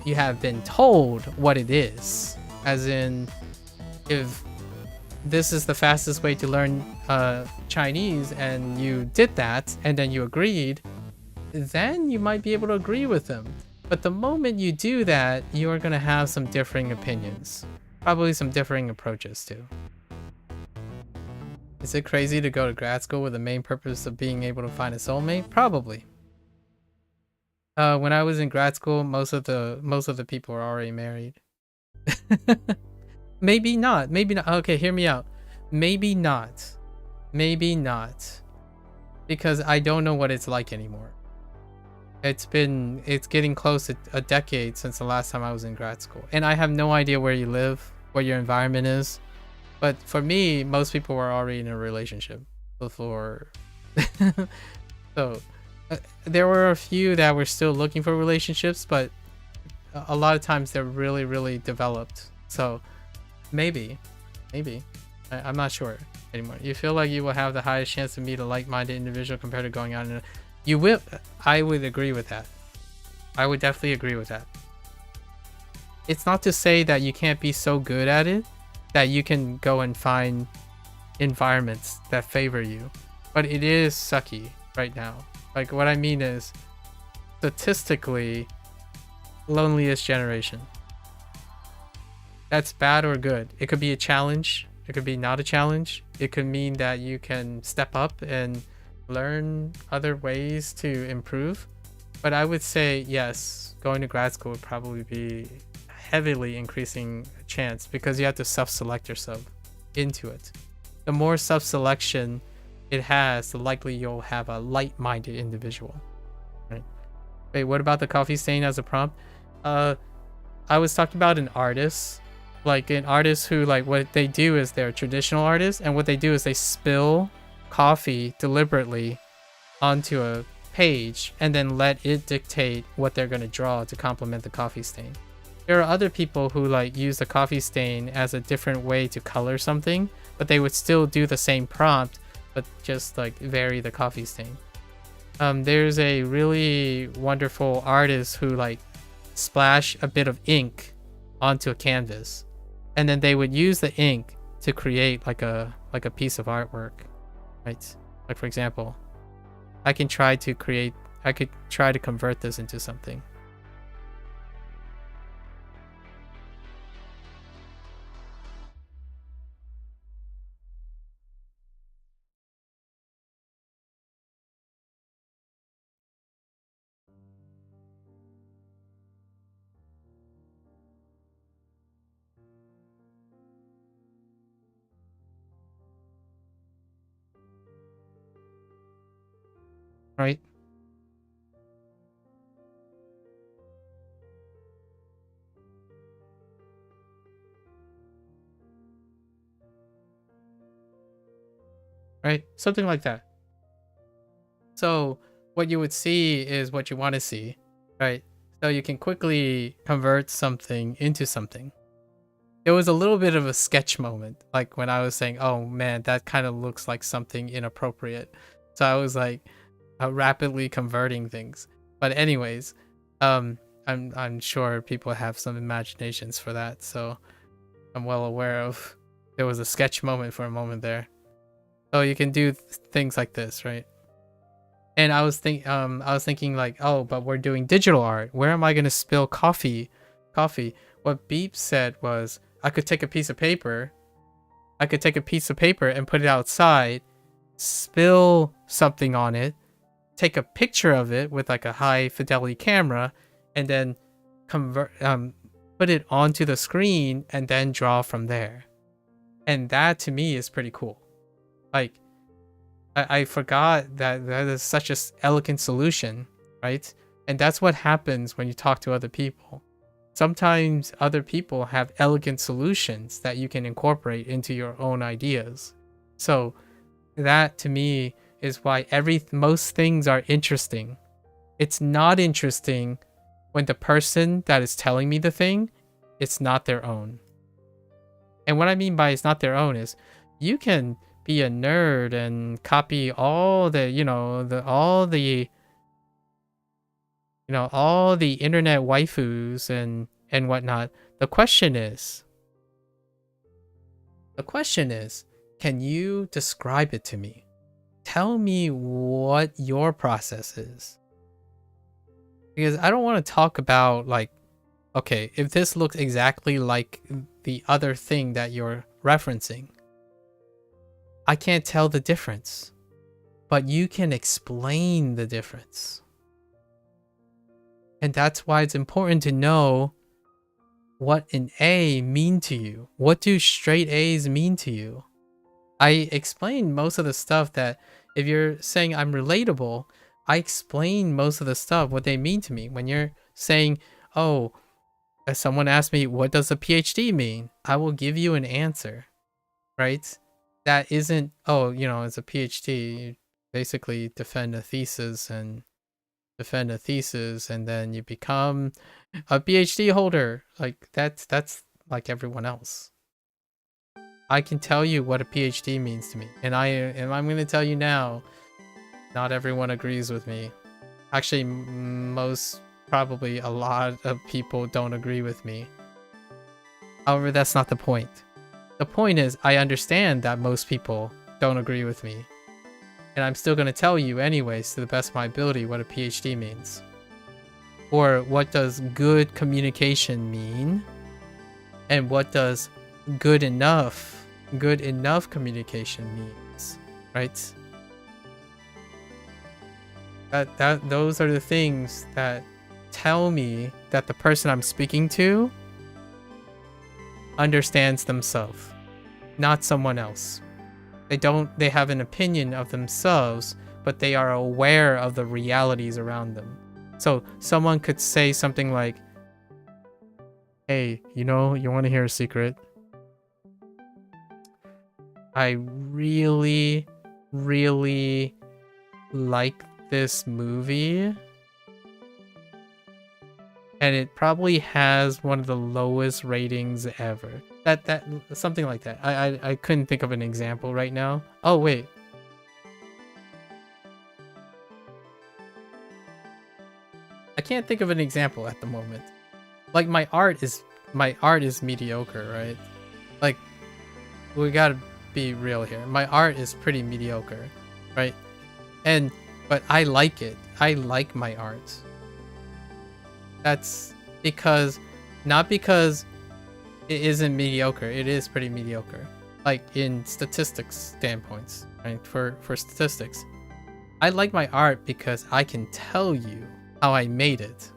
You have been told what it is. As in, if this is the fastest way to learn Chinese and you did that and then you agreed, then you might be able to agree with them. But the moment you do that, you are going to have some differing opinions. Probably some differing approaches too. Is it crazy to go to grad school with the main purpose of being able to find a soulmate? Probably. When I was in grad school, most of the people were already married. Maybe not. Maybe not. Okay, hear me out. Maybe not. Maybe not. Because I don't know what it's like anymore. It's getting close to a decade since the last time I was in grad school. And I have no idea where you live, what your environment is. But for me, most people were already in a relationship before. So there were a few that were still looking for relationships, but a lot of times they're really, really developed. So maybe. I'm not sure anymore. You feel like you will have the highest chance to meet a like-minded individual compared to going out and you will. I would agree with that. I would definitely agree with that. It's not to say that you can't be so good at it that you can go and find environments that favor you. But it is sucky right now. Like, what I mean is, statistically, loneliest generation. That's bad or good. It could be a challenge. It could be not a challenge. It could mean that you can step up and learn other ways to improve. But I would say, yes, going to grad school would probably be heavily increasing chance because you have to self-select yourself into it. The more self-selection it has, the likely you'll have a light-minded individual. Right? Wait, what about the coffee stain as a prompt? I was talking about an artist. Like an artist who, like, what they do is they're traditional artists, and what they do is they spill coffee deliberately onto a page and then let it dictate what they're going to draw to complement the coffee stain. There are other people who like use the coffee stain as a different way to color something, but they would still do the same prompt but just like vary the coffee stain. There's a really wonderful artist who like splash a bit of ink onto a canvas, and then they would use the ink to create like a piece of artwork, right? Like, for example, I could try to convert this into something. Right? Right? Something like that. So what you would see is what you want to see, right? So you can quickly convert something into something. It was a little bit of a sketch moment, like when I was saying, oh man, that kind of looks like something inappropriate. So I was like rapidly converting things. But anyways, I'm sure people have some imaginations for that, so I'm well aware of there was a sketch moment for a moment there. So you can do things like this, right? And I was thinking like, oh, but we're doing digital art. Where am I gonna spill coffee? What Beep said was, I could take a piece of paper and put it outside spill something on it, take a picture of it with like a high fidelity camera, and then put it onto the screen and then draw from there. And that to me is pretty cool. Like, I forgot that is such an elegant solution, right? And that's what happens when you talk to other people. Sometimes other people have elegant solutions that you can incorporate into your own ideas. So that to me is why most things are interesting. It's not interesting when the person that is telling me the thing, it's not their own. And what I mean by it's not their own is you can be a nerd and copy all the, all the internet waifus and whatnot. The question is, can you describe it to me? Tell me what your process is. Because I don't want to talk about like, okay, if this looks exactly like the other thing that you're referencing, I can't tell the difference, but you can explain the difference. And that's why it's important to know what an A mean to you. What do straight A's mean to you? I explained most of the stuff that if you're saying I'm relatable, I explain most of the stuff, what they mean to me. When you're saying, oh, if someone asks me, what does a PhD mean? I will give you an answer, right? That isn't, oh, it's a PhD. You basically defend a thesis and then you become a PhD holder. Like that's like everyone else. I can tell you what a PhD means to me. And I'm going to tell you now, not everyone agrees with me. Actually, probably a lot of people don't agree with me. However, that's not the point. The point is, I understand that most people don't agree with me. And I'm still going to tell you anyways, to the best of my ability, what a PhD means. Or what does good communication mean? And what does good enough communication means, right? Those are the things that tell me that the person I'm speaking to understands themselves, not someone else. They have an opinion of themselves, but they are aware of the realities around them. So someone could say something like, hey, you want to hear a secret? I really, really like this movie. And it probably has one of the lowest ratings ever. That something like that. I couldn't think of an example right now. Oh wait. I can't think of an example at the moment. Like my art is mediocre, right? Like we gotta be real here. My art is pretty mediocre, right? But I like it. I like my art. That's not because it isn't mediocre. It is pretty mediocre. Like in statistics standpoints, right? For statistics. I like my art because I can tell you how I made it.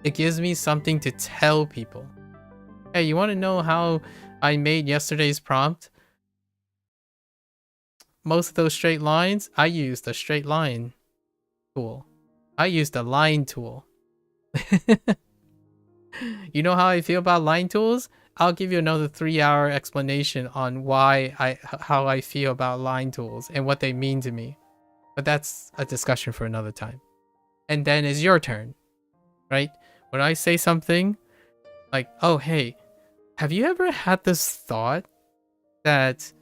It gives me something to tell people. Hey, you want to know how I made yesterday's prompt? Most of those straight lines, I used a straight line tool. I used a line tool. You know how I feel about line tools? I'll give you another 3-hour explanation on how I feel about line tools and what they mean to me. But that's a discussion for another time. And then it's your turn, right? When I say something like, oh, hey, have you ever had this thought that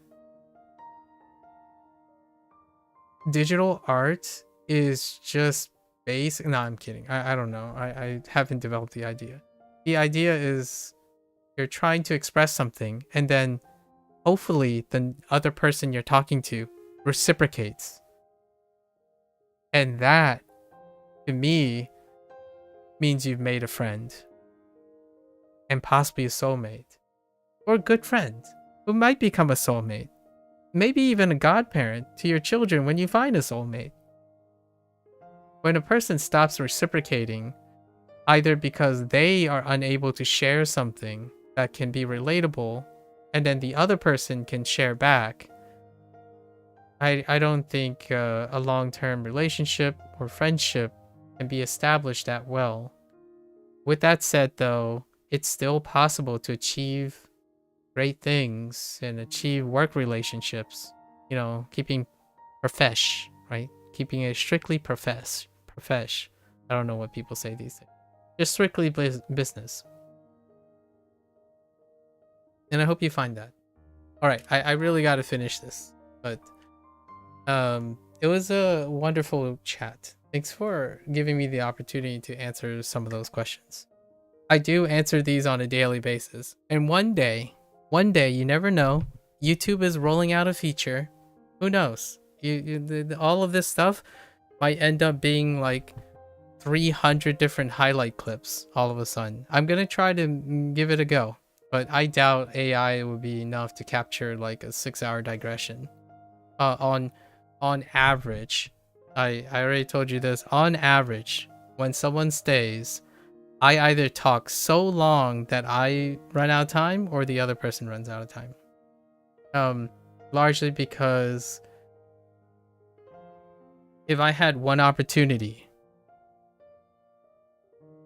digital art is just basic? No, I'm kidding. I don't know. I haven't developed the idea. The idea is you're trying to express something and then hopefully the other person you're talking to reciprocates. And that, to me, means you've made a friend. And possibly a soulmate. Or a good friend who might become a soulmate. maybe even a godparent to your children when you find a soulmate. When a person stops reciprocating, either because they are unable to share something that can be relatable, and then the other person can share back, I don't think a long-term relationship or friendship can be established that well. With that said, though, it's still possible to achieve great things and achieve work relationships. You know, keeping profesh, right? Keeping it strictly profesh. I don't know what people say these days. Just strictly business. And I hope you find that. All right, I really got to finish this, but it was a wonderful chat. Thanks for giving me the opportunity to answer some of those questions. I do answer these on a daily basis. And one day, you never know, YouTube is rolling out a feature. Who knows? All of this stuff might end up being like 300 different highlight clips all of a sudden. I'm going to try to give it a go, but I doubt AI would be enough to capture like a 6-hour digression. On average, I already told you this, on average, when someone stays, I either talk so long that I run out of time or the other person runs out of time. Largely because if I had one opportunity,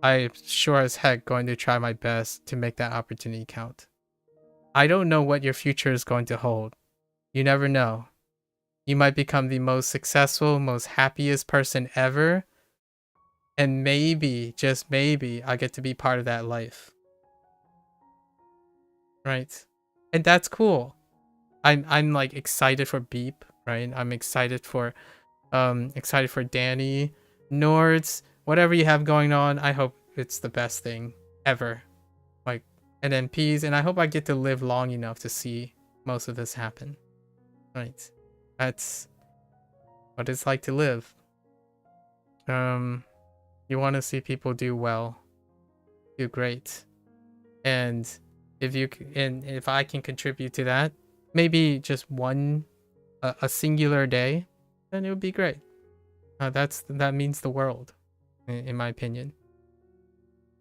I'm sure as heck going to try my best to make that opportunity count. I don't know what your future is going to hold. You never know. You might become the most successful, most happiest person ever. And maybe, just maybe, I get to be part of that life. Right? And that's cool. I'm like excited for Beep, right? I'm excited for Danny, Nords, whatever you have going on. I hope it's the best thing ever. Like NMPs, and I hope I get to live long enough to see most of this happen. Right? That's what it's like to live. You want to see people do well, do great, and if I can contribute to that, maybe just a singular day, then it would be great. That means the world, in my opinion.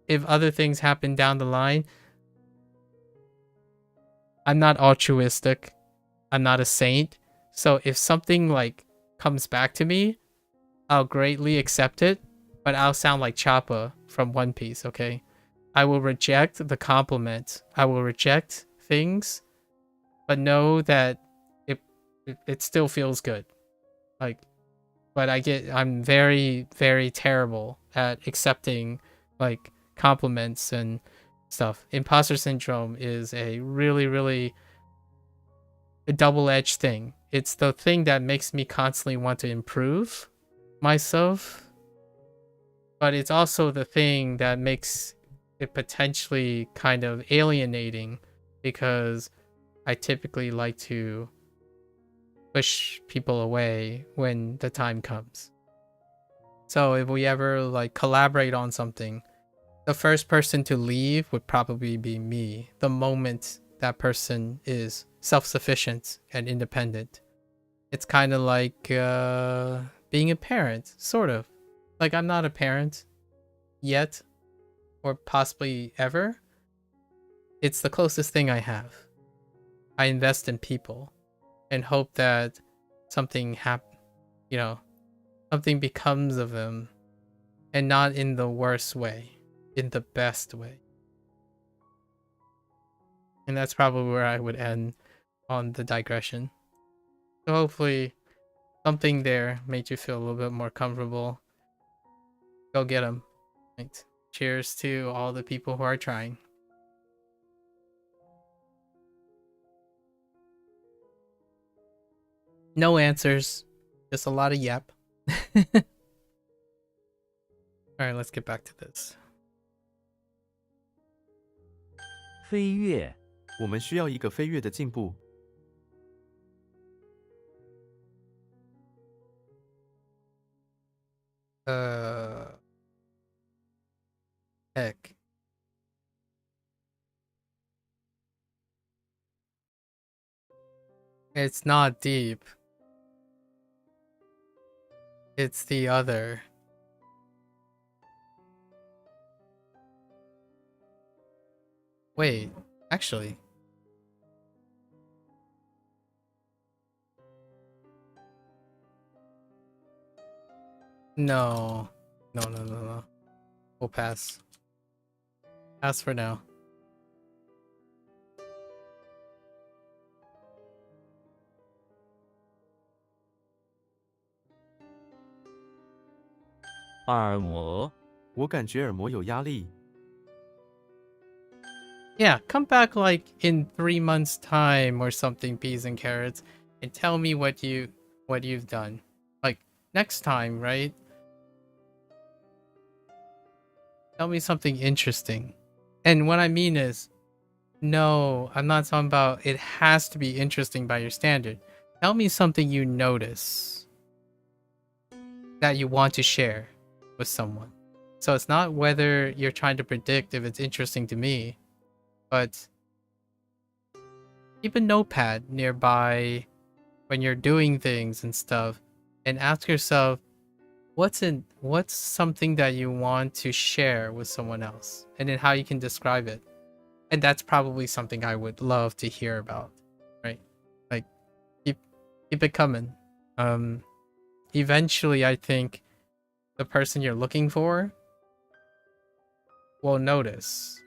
If other things happen down the line, I'm not altruistic. I'm not a saint. So if something like comes back to me, I'll greatly accept it, but I'll sound like Choppa from One Piece, okay? I will reject the compliment. I will reject things, but know that it still feels good. Like, but I'm very, very terrible at accepting like compliments and stuff. Imposter syndrome is a really, really a double-edged thing. It's the thing that makes me constantly want to improve myself, but it's also the thing that makes it potentially kind of alienating, because I typically like to push people away when the time comes. So if we ever like collaborate on something, the first person to leave would probably be me the moment that person is self-sufficient and independent. It's kind of like being a parent, sort of. Like, I'm not a parent yet, or possibly ever. It's the closest thing I have. I invest in people and hope that something something becomes of them, and not in the worst way, in the best way. And that's probably where I would end on the digression. So hopefully something there made you feel a little bit more comfortable. Go get them. Right. Cheers to all the people who are trying. No answers, just a lot of yap. Alright, let's get back to this. 飞跃，我们需要一个飞跃的进步。Heck. It's not deep. It's the other. Wait, actually. No. No. We'll pass. Pass for now.耳膜，我感觉耳膜有压力。 Yeah, come back like in 3 months' time or something, peas and carrots, and tell me what you've done. Like next time, right? Tell me something interesting. And what I mean is, no, I'm not talking about it has to be interesting by your standard. Tell me something you notice that you want to share with someone. So it's not whether you're trying to predict if it's interesting to me, but keep a notepad nearby when you're doing things and stuff, and ask yourself, what's something that you want to share with someone else, and then how you can describe it. And that's probably something I would love to hear about, right? Like, keep it coming. Eventually, I think the person you're looking for will notice.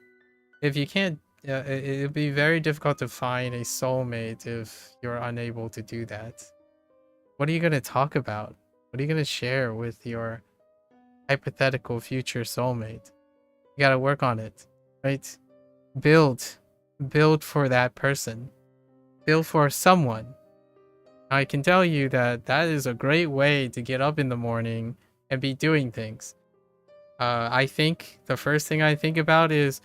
If you can't, it'd be very difficult to find a soulmate if you're unable to do that. What are you going to talk about? What are you going to share with your hypothetical future soulmate? You got to work on it, right? Build for that person. Build for someone. I can tell you that is a great way to get up in the morning and be doing things. I think the first thing I think about is,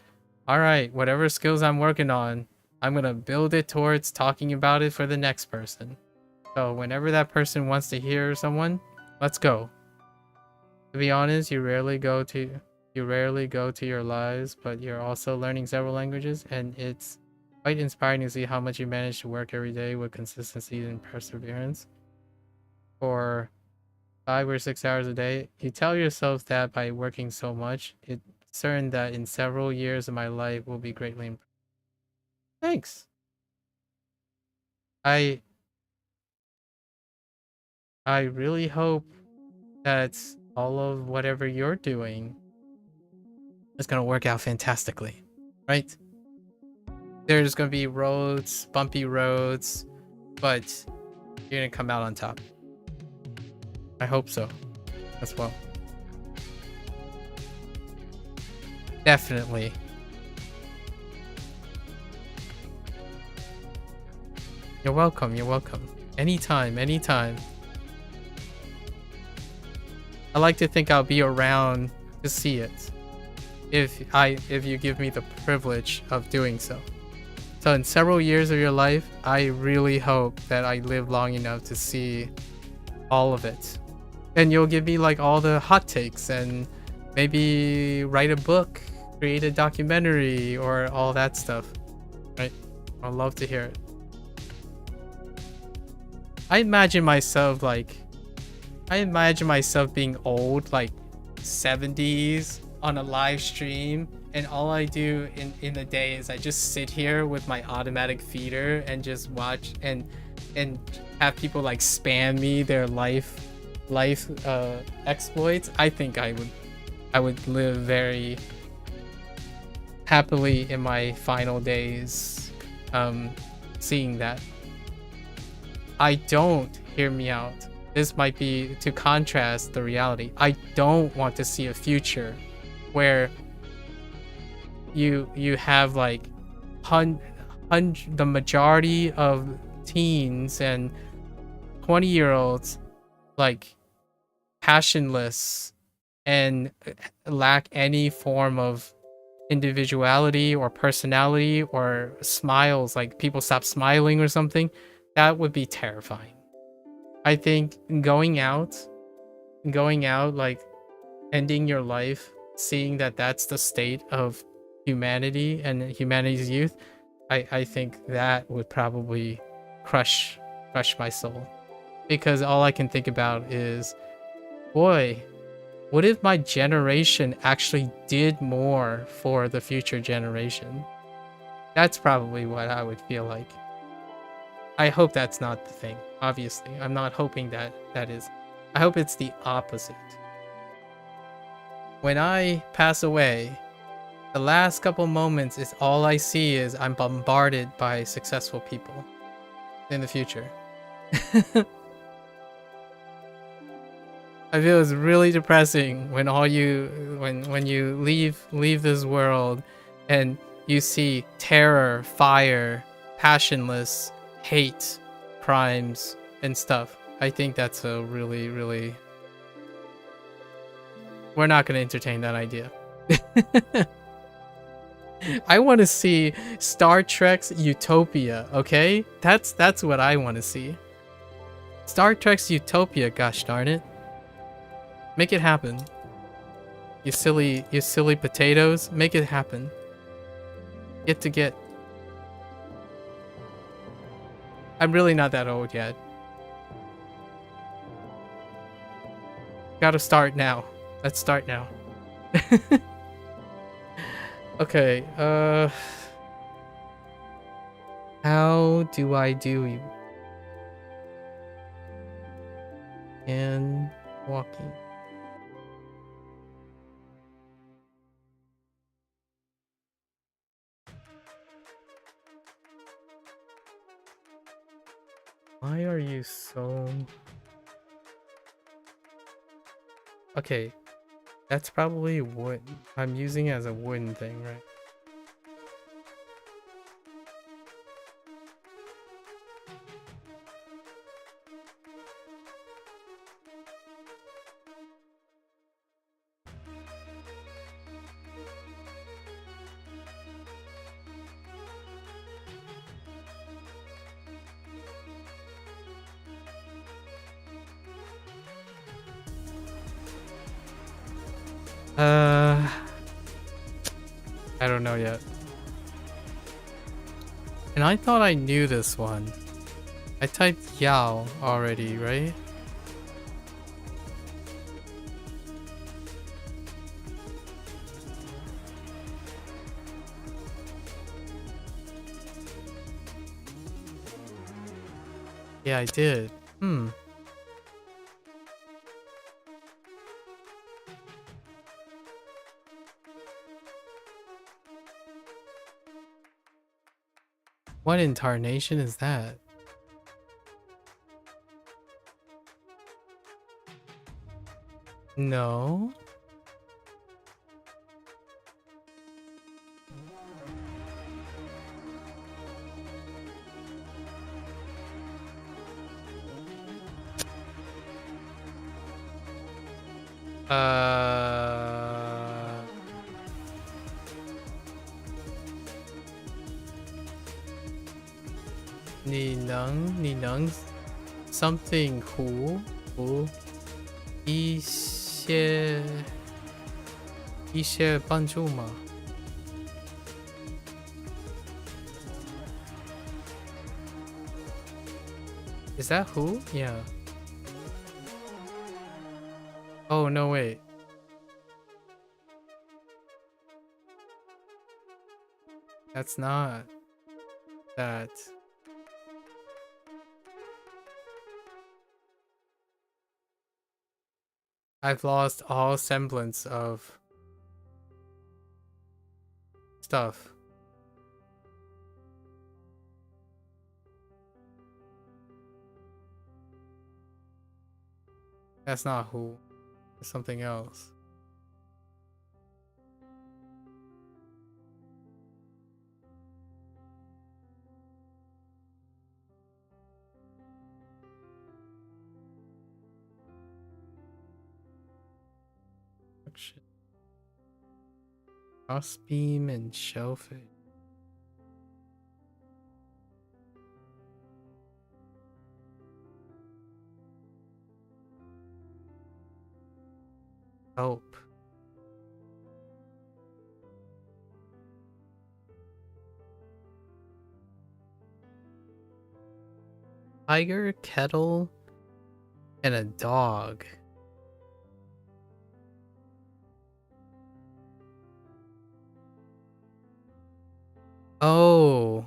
all right, whatever skills I'm working on, I'm going to build it towards talking about it for the next person. So whenever that person wants to hear someone, let's go. To be honest, you rarely go to your lives, but you're also learning several languages, and it's quite inspiring to see how much you manage to work every day with consistency and perseverance for 5 or 6 hours a day. You tell yourself that by working so much, it's certain that in several years of my life will be greatly improved. Thanks. I really hope that all of whatever you're doing is going to work out fantastically, right? There's going to be roads, bumpy roads, but you're going to come out on top. I hope so as well. Definitely. You're welcome. Anytime. I like to think I'll be around to see it if you give me the privilege of doing so. So in several years of your life, I really hope that I live long enough to see all of it. And you'll give me like all the hot takes and maybe write a book, create a documentary, or all that stuff, right? I'd love to hear it. I imagine myself being old, like 70s, on a live stream, and all I do in the day is I just sit here with my automatic feeder and just watch and have people like spam me their life exploits. I think I would live very happily in my final days, seeing that. Hear me out. This might be to contrast the reality. I don't want to see a future where you have like the majority of teens and 20-year-olds like passionless and lack any form of individuality or personality or smiles, like people stop smiling or something. That would be terrifying. I think going out, like ending your life, seeing that that's the state of humanity and humanity's youth, I think that would probably crush crush my soul. Because all I can think about is, boy, what if my generation actually did more for the future generation? That's probably what I would feel like. I hope that's not the thing, obviously. I'm not hoping that that is. I hope it's the opposite. When I pass away, the last couple moments is all I see is I'm bombarded by successful people in the future. I feel it's really depressing when when you leave this world and you see terror, fire, passionless hate, crimes, and stuff. I think that's a really... We're not going to entertain that idea. I want to see Star Trek's Utopia, okay? That's what I want to see. Star Trek's Utopia, gosh darn it. Make it happen. You silly potatoes, make it happen. Get. I'm really not that old yet. Gotta start now. Let's start now. Okay, how do I do you? And walking. Why are you so... Okay, that's probably wood. I'm using it as a wooden thing, right? I don't know yet. And I thought I knew this one. I typed Yao already, right? Yeah, I did. What incarnation is that? No. Ni nung something who一些帮助吗? Is that who? Yeah. Oh no, wait. That's not that. I've lost all semblance of stuff. That's not who. It's something else. Crossbeam and shellfish. Hope. Tiger, kettle, and a dog. Oh.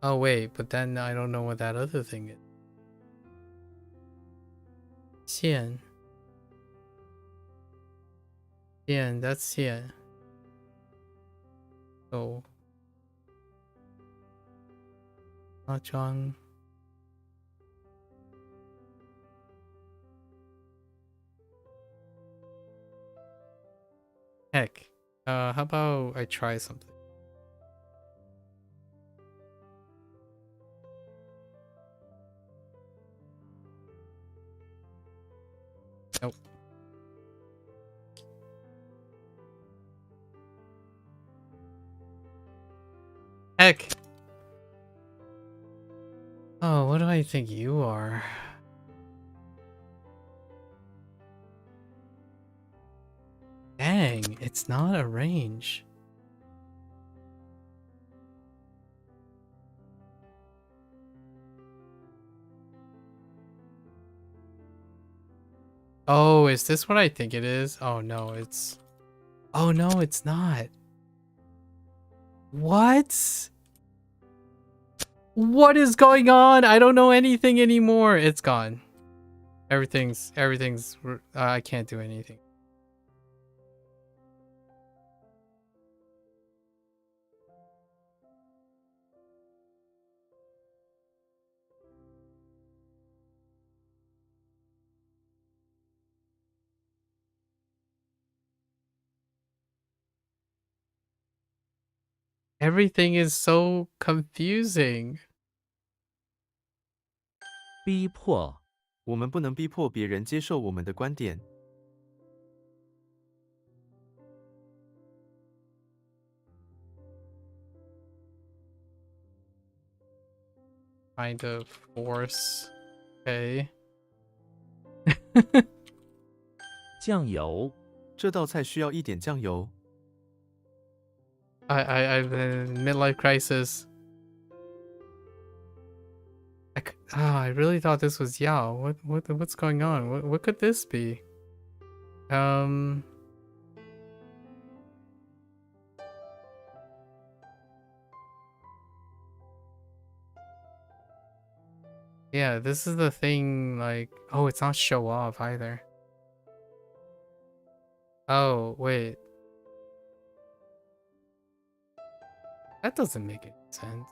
Oh wait, but then I don't know what that other thing is. Xian. Xian, that's Xian. Oh. Mahjong. Heck. How about I try something? Nope. Heck. Oh, what do I think you are? Dang, it's not a range. Oh, is this what I think it is? Oh no, it's... Oh no, it's not. What? What is going on? I don't know anything anymore. It's gone. Everything's... I can't do anything. Everything is so confusing. 逼迫，我们不能逼迫别人接受我们的观点。Kind of force. Okay. 酱油，这道菜需要一点酱油。I've in midlife crisis. I really thought this was Yao. What's going on? What could this be? Yeah, this is the thing, like, oh, it's not show off either. Oh, wait. That doesn't make any sense.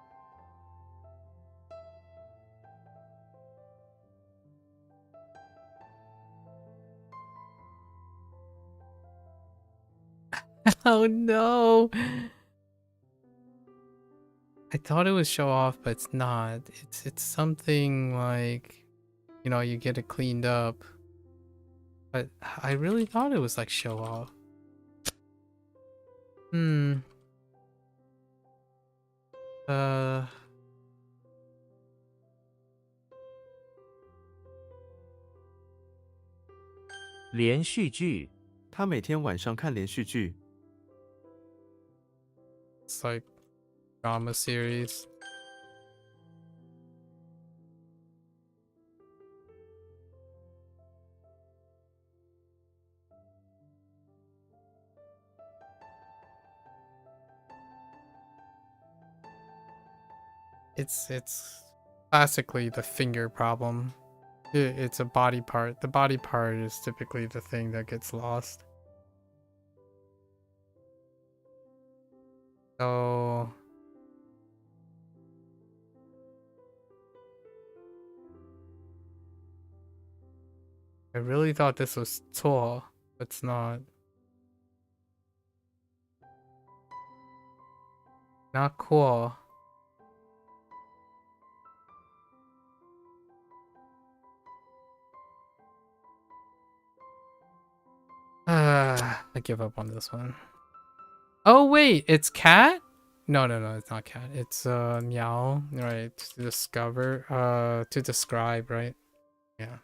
Oh no! I thought it was show off, but it's not. It's something like, you know, you get it cleaned up. But I really thought it was like show off. Hmm. 连续剧，他每天晚上看连续剧。It's like drama series. It's classically the finger problem. It's a body part. The body part is typically the thing that gets lost. So I really thought this was Tuo, but it's not. Not cool. I give up on this one. Oh wait, it's cat? No, it's not cat. It's meow, right? To discover, to describe, right? Yeah.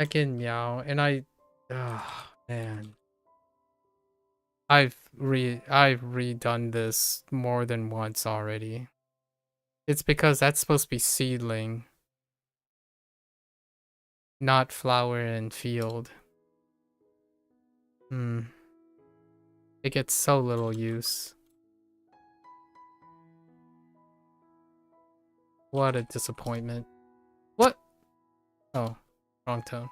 Again, meow, and man, I've redone this more than once already. It's because that's supposed to be seedling, not flower and field. It gets so little use. What a disappointment. What? Oh, wrong tone.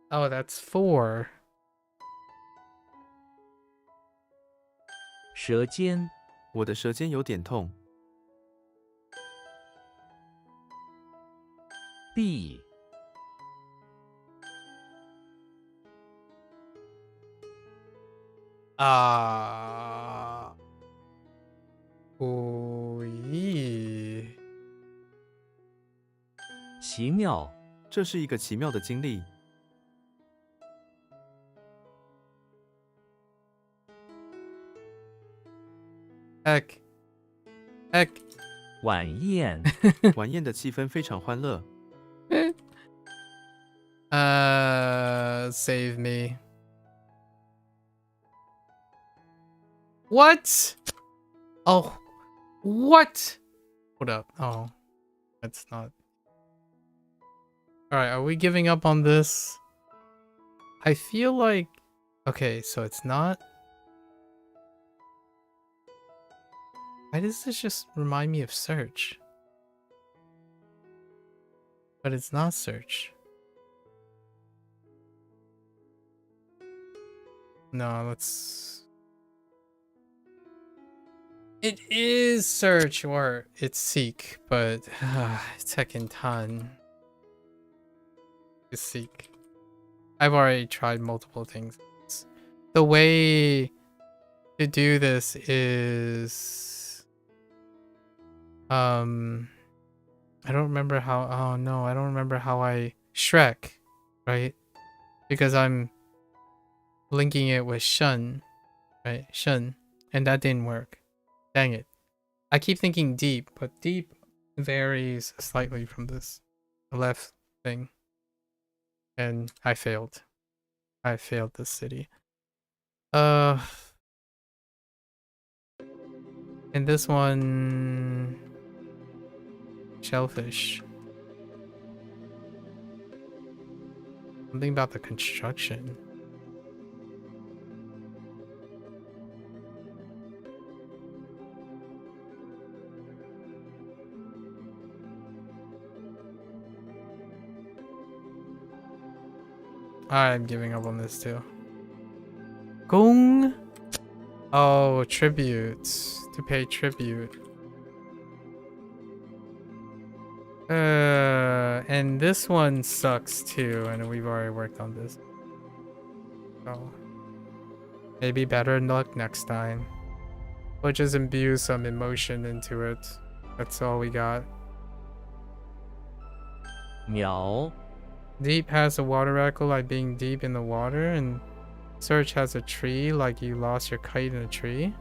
Oh, that's 4. 舌尖，我的舌尖有点痛。臂，啊，咦，奇妙，这是一个奇妙的经历。heck，晚宴，晚宴的气氛非常欢乐。save me. What? Oh, what? Hold up. Oh, that's not. All right, are we giving up on this? I feel like. Okay, so it's not. Why does this just remind me of search? But it's not search. No, let's... It is search or it's seek, but second time. It's seek. I've already tried multiple things. The way to do this is... I don't remember how... Oh no, I don't remember how I... Shrek, right? Because I'm linking it with shun, right? Shun. And that didn't work. Dang it. I keep thinking deep, but deep varies slightly from this. The left thing. And I failed. I failed this city. And this one... Shellfish. Something about the construction. I'm giving up on this too. Gong. Oh, tributes. To pay tribute. And this one sucks too, and we've already worked on this. So maybe better luck next time. Or just imbue some emotion into it. That's all we got. 苗， Deep has a water echo like being deep in the water, and search has a tree like you lost your kite in a tree.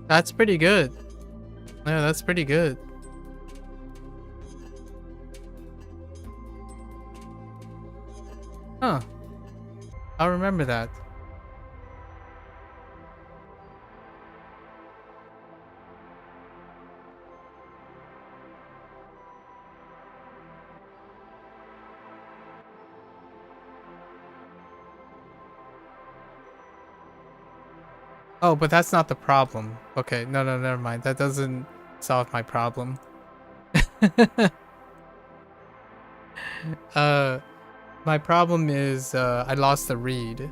That's pretty good. Yeah, that's pretty good. Huh. I'll remember that. Oh, but that's not the problem. Okay, no, never mind. That doesn't solve my problem. My problem is I lost the reed.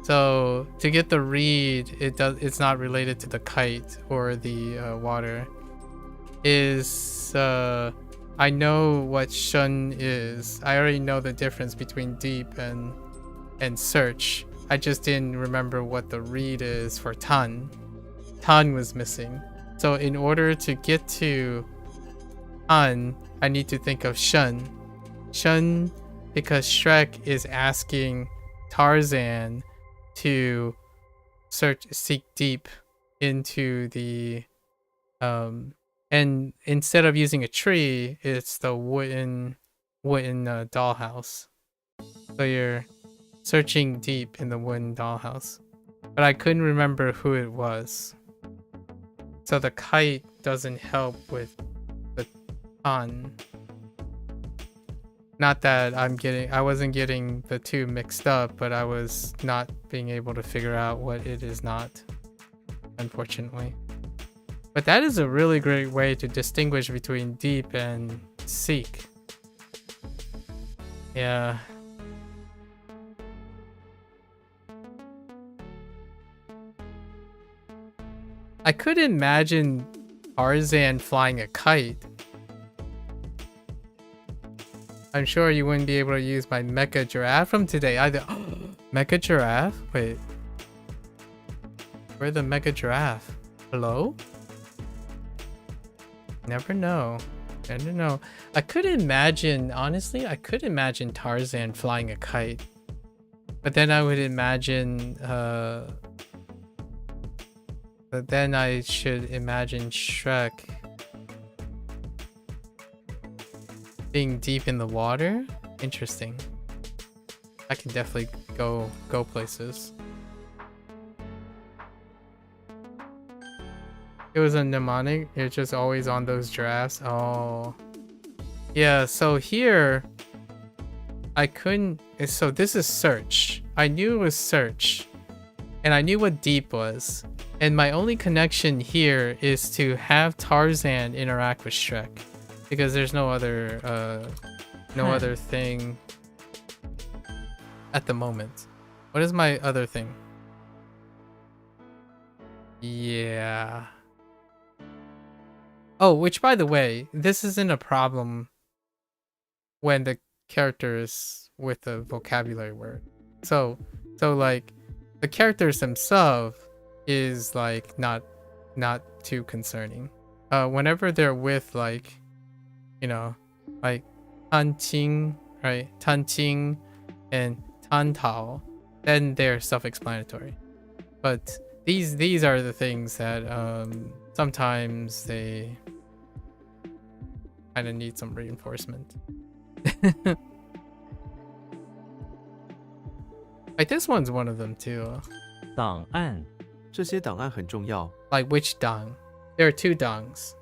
So to get the reed, it's not related to the kite or the water. Is I know what shun is. I already know the difference between deep and search. I just didn't remember what the read is for tan. Tan was missing. So in order to get to tan, I need to think of shun. Shun, because Shrek is asking Tarzan to seek deep into the and instead of using a tree, it's the wooden dollhouse. So you're searching deep in the wooden dollhouse, but I couldn't remember who it was. So the kite doesn't help with the tan. Not that I wasn't getting the two mixed up, but I was not being able to figure out what it is not, unfortunately. But that is a really great way to distinguish between deep and seek. Yeah. I could imagine Tarzan flying a kite. I'm sure you wouldn't be able to use my mecha giraffe from today either. Mecha giraffe? Wait. Where's the mecha giraffe? Hello? Never know. Never know. I could imagine, honestly, I could imagine Tarzan flying a kite. But then I would imagine, but then I should imagine Shrek being deep in the water? Interesting. I can definitely go places. It was a mnemonic. It's just always on those giraffes. Oh. Yeah, so here I couldn't. So this is search. I knew it was search. And I knew what deep was. And my only connection here is to have Tarzan interact with Shrek. Because there's no other other thing at the moment. What is my other thing? Yeah. Oh, which by the way, this isn't a problem when the character is with a vocabulary word. So like the characters themselves is like not too concerning. Whenever they're with like, you know, like Tanqing, right? Tanqing and Tantao, then they're self-explanatory. But these are the things that sometimes they kind of need some reinforcement. Like this one's one of them too. 档案 这些档案很重要。 Like which dang? There are two dangs,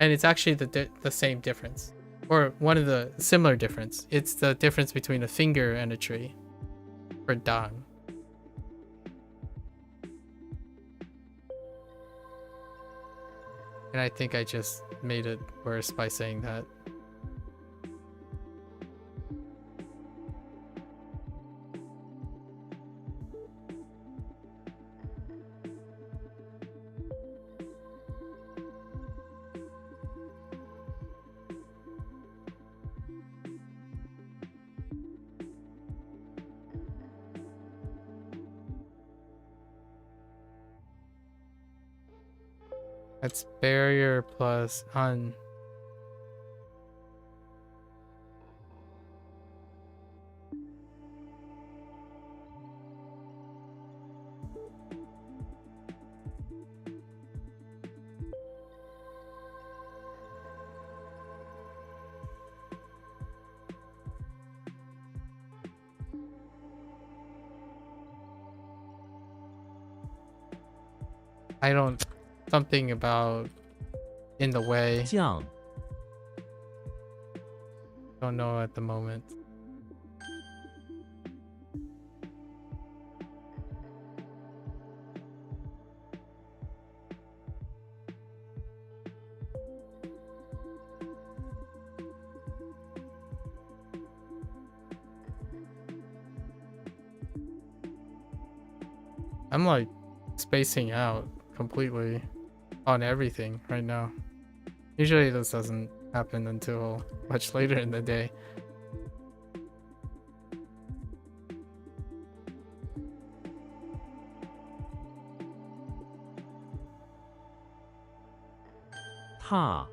and it's actually the same difference, or one of the similar difference. It's the difference between a finger and a tree, for dang. And I think I just made it worse by saying that. That's barrier plus un. I don't. Something about in the way. 酱 Don't know at the moment. I'm like spacing out completely on everything right now. Usually this doesn't happen until much later in the day. Ta.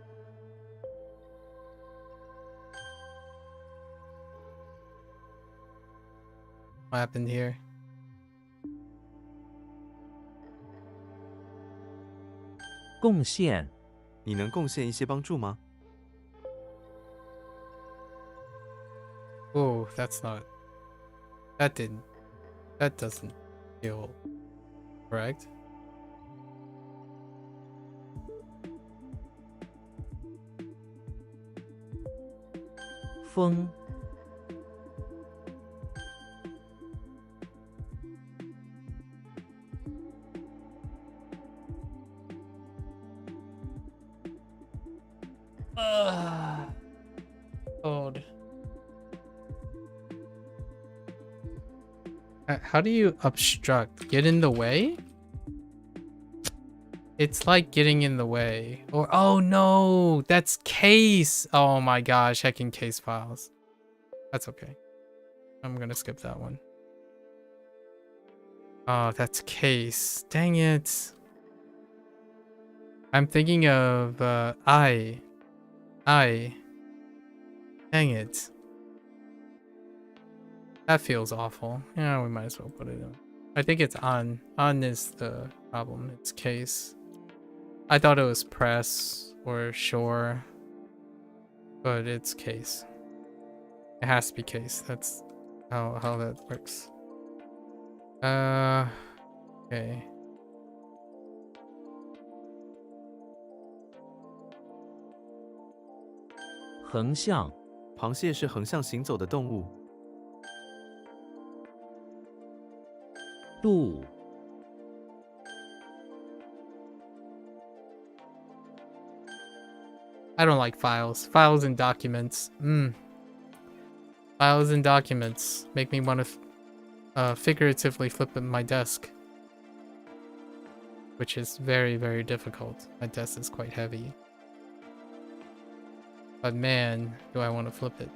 What happened here? Gong xian. 你能贡献一些帮助吗？ Oh, that's not. That didn't. That doesn't feel correct. Feng. Cold. How do you obstruct? Get in the way? It's like getting in the way. Or oh no, that's case. Oh my gosh, hacking case files. That's okay. I'm gonna skip that one. Oh, that's case. Dang it. I'm thinking of I. Dang it. That feels awful. Yeah, we might as well put it in. I think it's on. On is the problem. It's case. I thought it was press or shore, but it's case. It has to be case. That's how that works. Okay. Heng xiang. 螃蟹是横向行走的动物。度. I don't like files. Files and documents. Files and documents make me want to figuratively flip at my desk, which is very, very difficult. My desk is quite heavy. But man, do I want to flip it.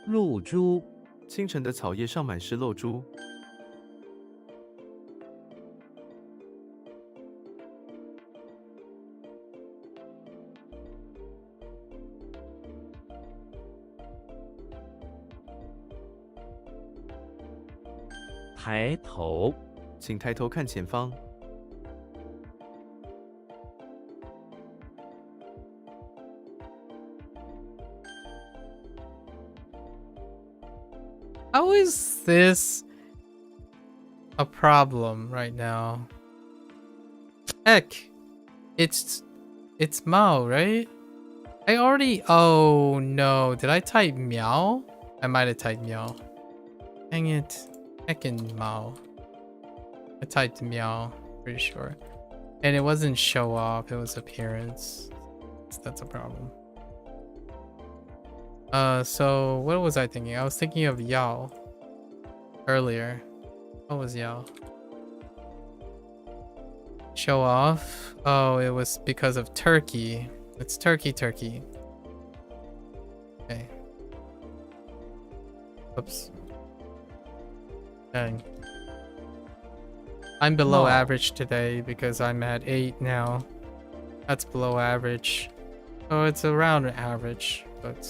Lu zhu. 清晨的草叶上满是露珠。抬头. 请抬头看前方。 How is this a problem right now? Heck, it's Mao, right? I already. Oh no, did I type meow? I might have typed meow. Dang it, heckin' Mao. I typed meow, pretty sure, and it wasn't show off. It was appearance. That's a problem. So what was I thinking? I was thinking of Yao earlier. What was Yao? Show off? Oh, it was because of turkey. It's turkey. Okay. Oops. Dang. I'm below average today because I'm at 8 now. That's below average. Oh, it's around average, but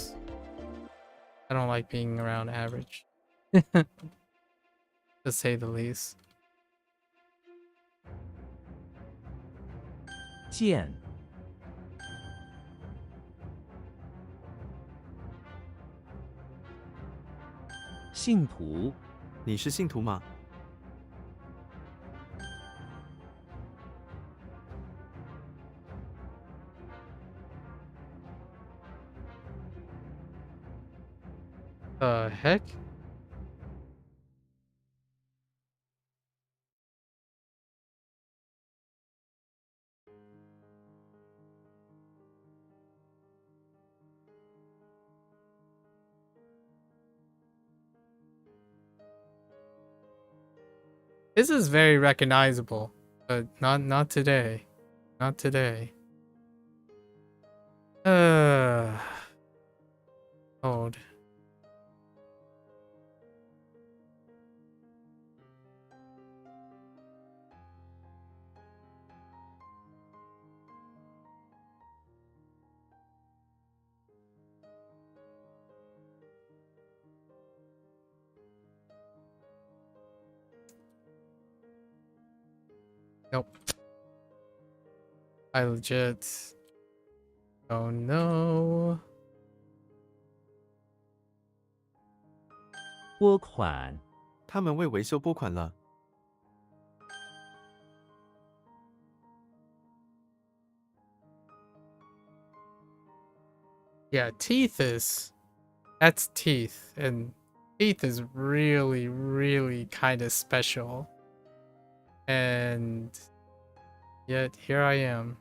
I don't like being around average, to say the least. 见. 信徒. 你是信徒吗？ The heck? This is very recognizable, but not today. Not today. Hold. Nope. I legit don't know. 拨款 他们为维修拨款了。 Yeah, teeth is... That's teeth. And teeth is really, really kind of special. And yet, here I am.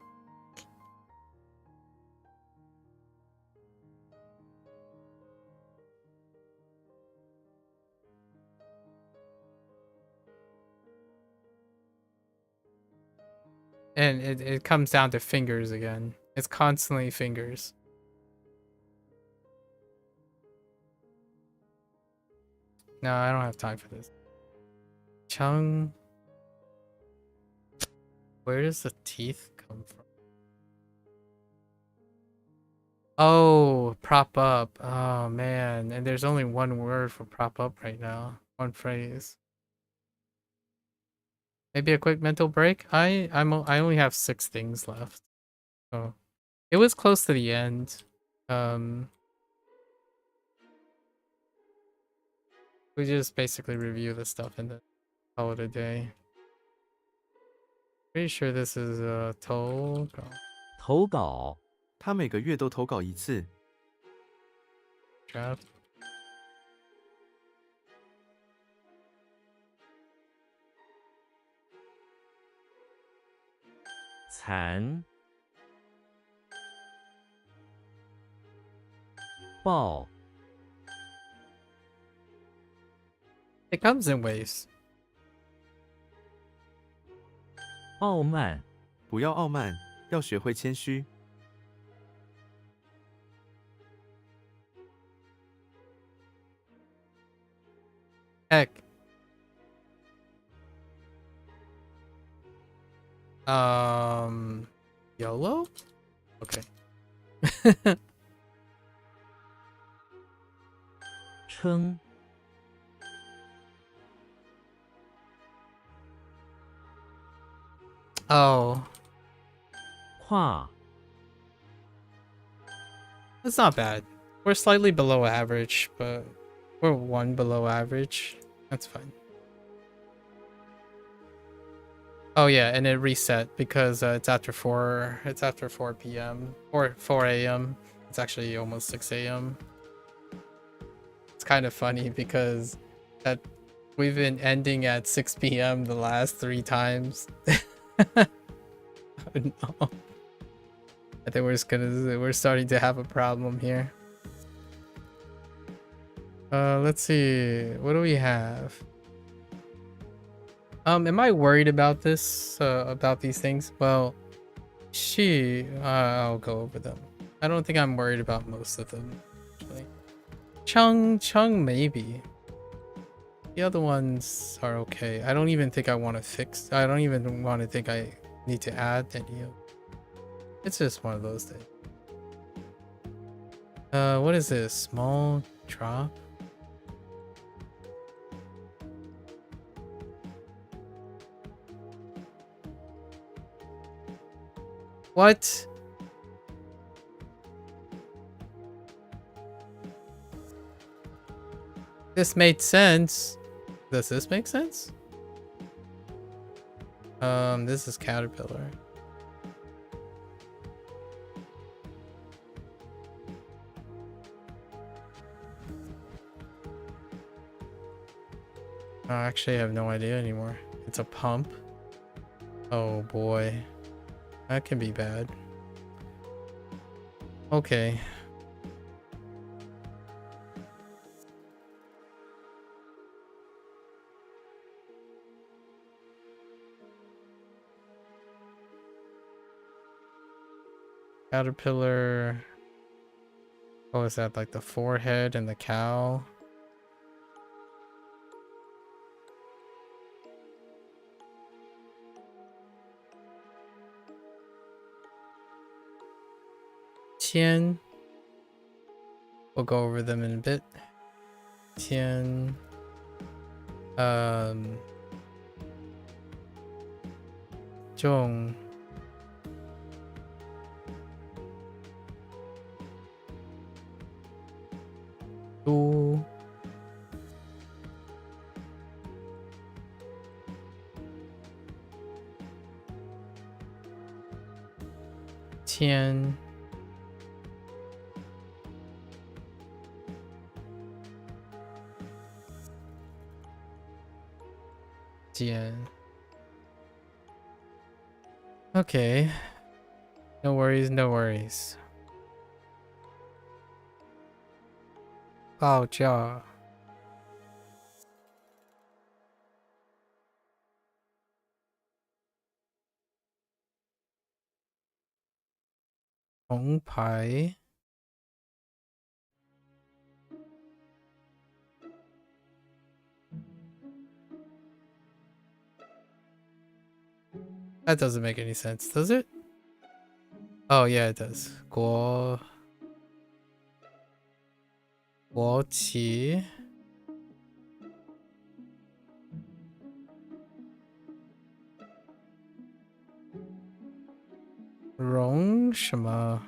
And it comes down to fingers again. It's constantly fingers. No, I don't have time for this. Chung. Where does the teeth come from? Oh, prop up. Oh, man. And there's only one word for prop up right now. One phrase. Maybe a quick mental break? I only have 6 things left. So it was close to the end. We just basically review the stuff and then call it a day. Pretty sure this is Togo. 投稿他每个月都投稿一次。 Draft. 残暴 It comes in waves. 傲慢 不要傲慢，要学会谦虚。 Heck. YOLO? Okay. 称 Oh, 跨 that's not bad. We're slightly below average, but we're 1 below average. That's fine. Oh yeah, and it reset because it's after 4 p.m. or 4 a.m. It's actually almost 6 a.m. It's kind of funny because that we've been ending at 6 p.m. the last 3 times. Oh, no. I think we're starting to have a problem here. Let's see. What do we have? Am I worried about this? About these things? Well, I'll go over them. I don't think I'm worried about most of them, actually. Chung, maybe. The other ones are okay. I don't even think I want to fix. I don't even want to think I need to add any of. It's just one of those things. What is this? Small drop? What? This made sense. Does this make sense? This is Caterpillar. I actually have no idea anymore. It's a pump. Oh boy. That can be bad. Okay. Caterpillar. What was that? Like the forehead and the cow? Tian. We'll go over them in a bit. Tian. Zhong. Du. Tian. Jian. Okay. No worries, no worries. Bao Jia. Hong Pai. That doesn't make any sense, does it? Oh yeah, it does. Guo Qi. Rong 什么?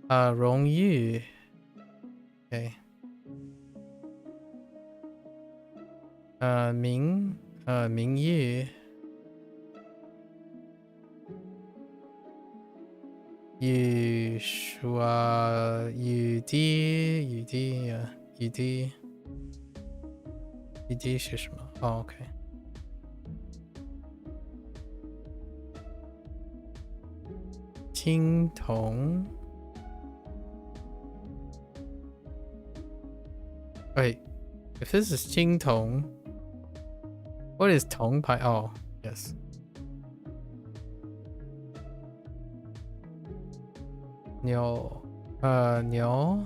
Rong Yu. Okay. Ming Yu. Yu Shua Yu Di Yu Di 是什么? Oh, okay. Qing Tong. Wait, if this is Qing Tong, what is Tong Pai? Oh, yes. Niu. Niu.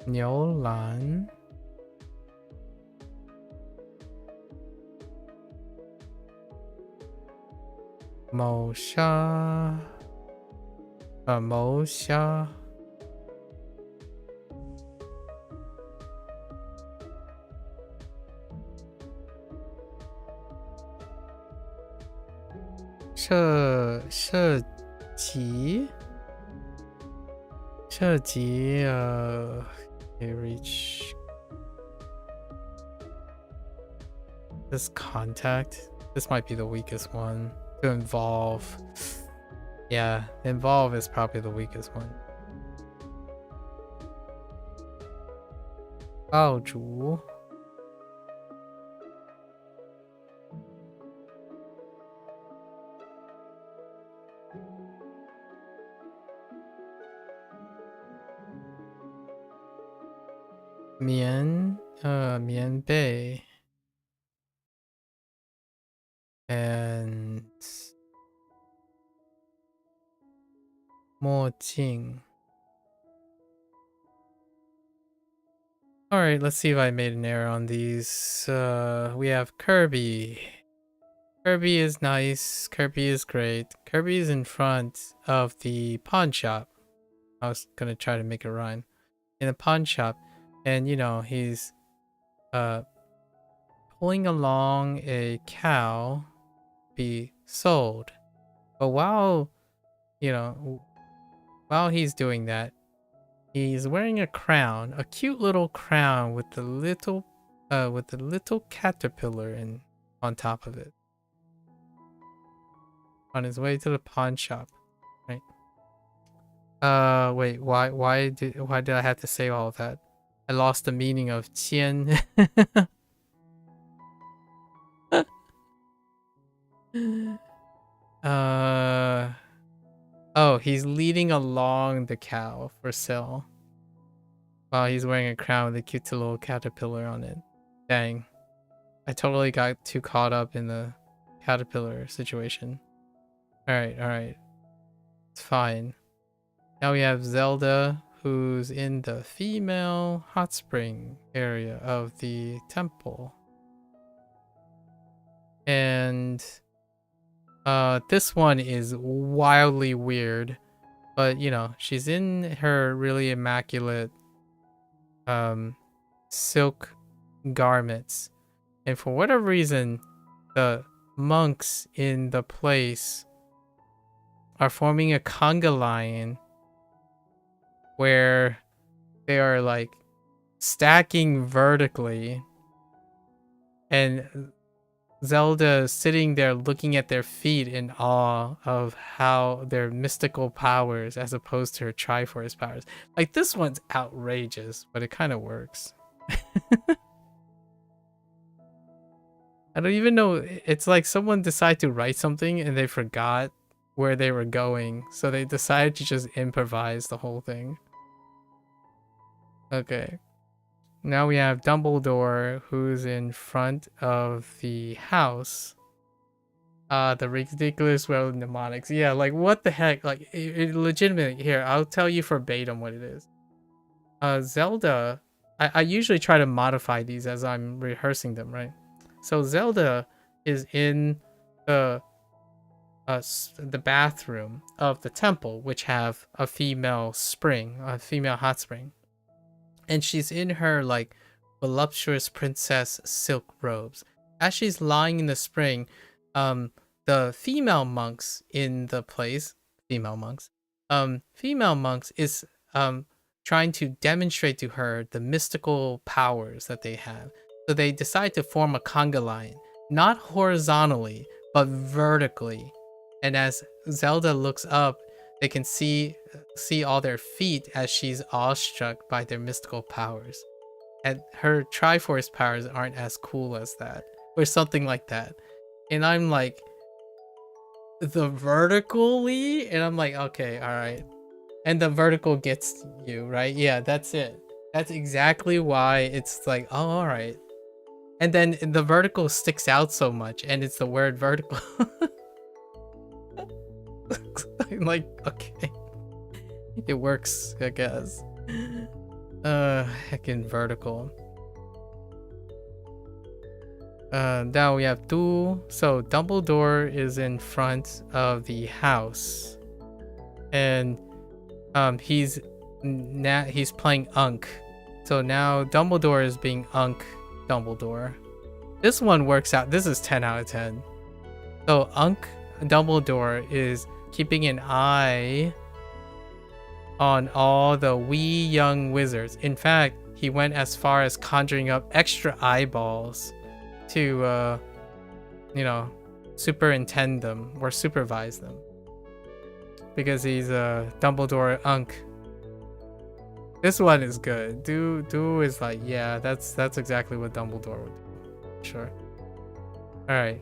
Niu Lan. Mo Xia. Mo Xia. She Ji. She Ji. Okay, reach. This contact. This might be the weakest one. To involve. Yeah, involve is probably the weakest one. Bao Zhu. Mian Bei. And Mo Jing. Alright, let's see if I made an error on these. We have Kirby. Kirby is nice. Kirby is great. Kirby is in front of the pawn shop. I was gonna try to make it rhyme. In the pawn shop. And you know, he's pulling along a cow to be sold. But while he's doing that, he's wearing a crown, a cute little crown with the little caterpillar on top of it. On his way to the pawn shop, right? Wait, why did I have to say all of that? I lost the meaning of qian. Oh, he's leading along the cow for sale. While he's wearing a crown with a cute little caterpillar on it. Dang. I totally got too caught up in the caterpillar situation. Alright. It's fine. Now we have Zelda, who's in the female hot spring area of the temple. And this one is wildly weird, but you know, she's in her really immaculate silk garments, and for whatever reason the monks in the place are forming a conga line where they are like stacking vertically, and Zelda is sitting there looking at their feet in awe of how their mystical powers as opposed to her Triforce powers. Like, this one's outrageous, but it kind of works. I don't even know. It's like someone decided to write something and they forgot where they were going, so they decided to just improvise the whole thing. Okay. Now we have Dumbledore, who's in front of the house. The ridiculous world mnemonics. Yeah, like, what the heck? Like, it legitimately, here, I'll tell you verbatim what it is. Zelda, I usually try to modify these as I'm rehearsing them, right? So Zelda is in the bathroom of the temple, which have a female spring, a female hot spring. And she's in her like voluptuous princess silk robes. As she's lying in the spring, the female monks in the place, female monks is trying to demonstrate to her the mystical powers that they have. So they decide to form a conga line, not horizontally, but vertically. And as Zelda looks up, they can see all their feet as she's awestruck by their mystical powers. And her Triforce powers aren't as cool as that, or something like that. And I'm like, the vertically? And I'm like, okay, alright. And the vertical gets you, right? Yeah, that's it. That's exactly why it's like, oh, alright. And then the vertical sticks out so much, and it's the word vertical. I'm like, okay. It works, I guess. Heckin' vertical. Now we have Du. So Dumbledore is in front of the house, and he's playing Unk. So now Dumbledore is being Unk Dumbledore. This one works out. This is 10 out of 10. So Unk Dumbledore is keeping an eye on all the wee young wizards. In fact, he went as far as conjuring up extra eyeballs to, you know, superintend them or supervise them. Because he's Dumbledore Unk. This one is good. Du is like, yeah, that's exactly what Dumbledore would do. Sure. Alright.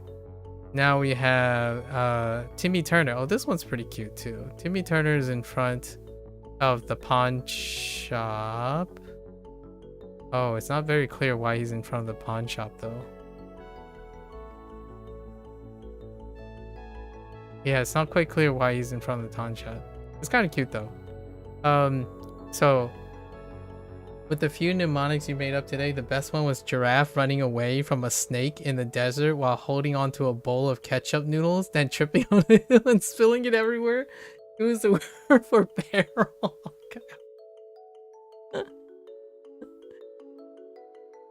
Now we have Timmy Turner. Oh, this one's pretty cute too. Timmy Turner is in front of the pawn shop. Oh, it's not very clear why he's in front of the pawn shop though. Yeah, it's not quite clear why he's in front of the pawn shop. It's kind of cute though. So with the few mnemonics you made up today, the best one was giraffe running away from a snake in the desert while holding onto a bowl of ketchup noodles, then tripping on it and spilling it everywhere. It was the word for barrel.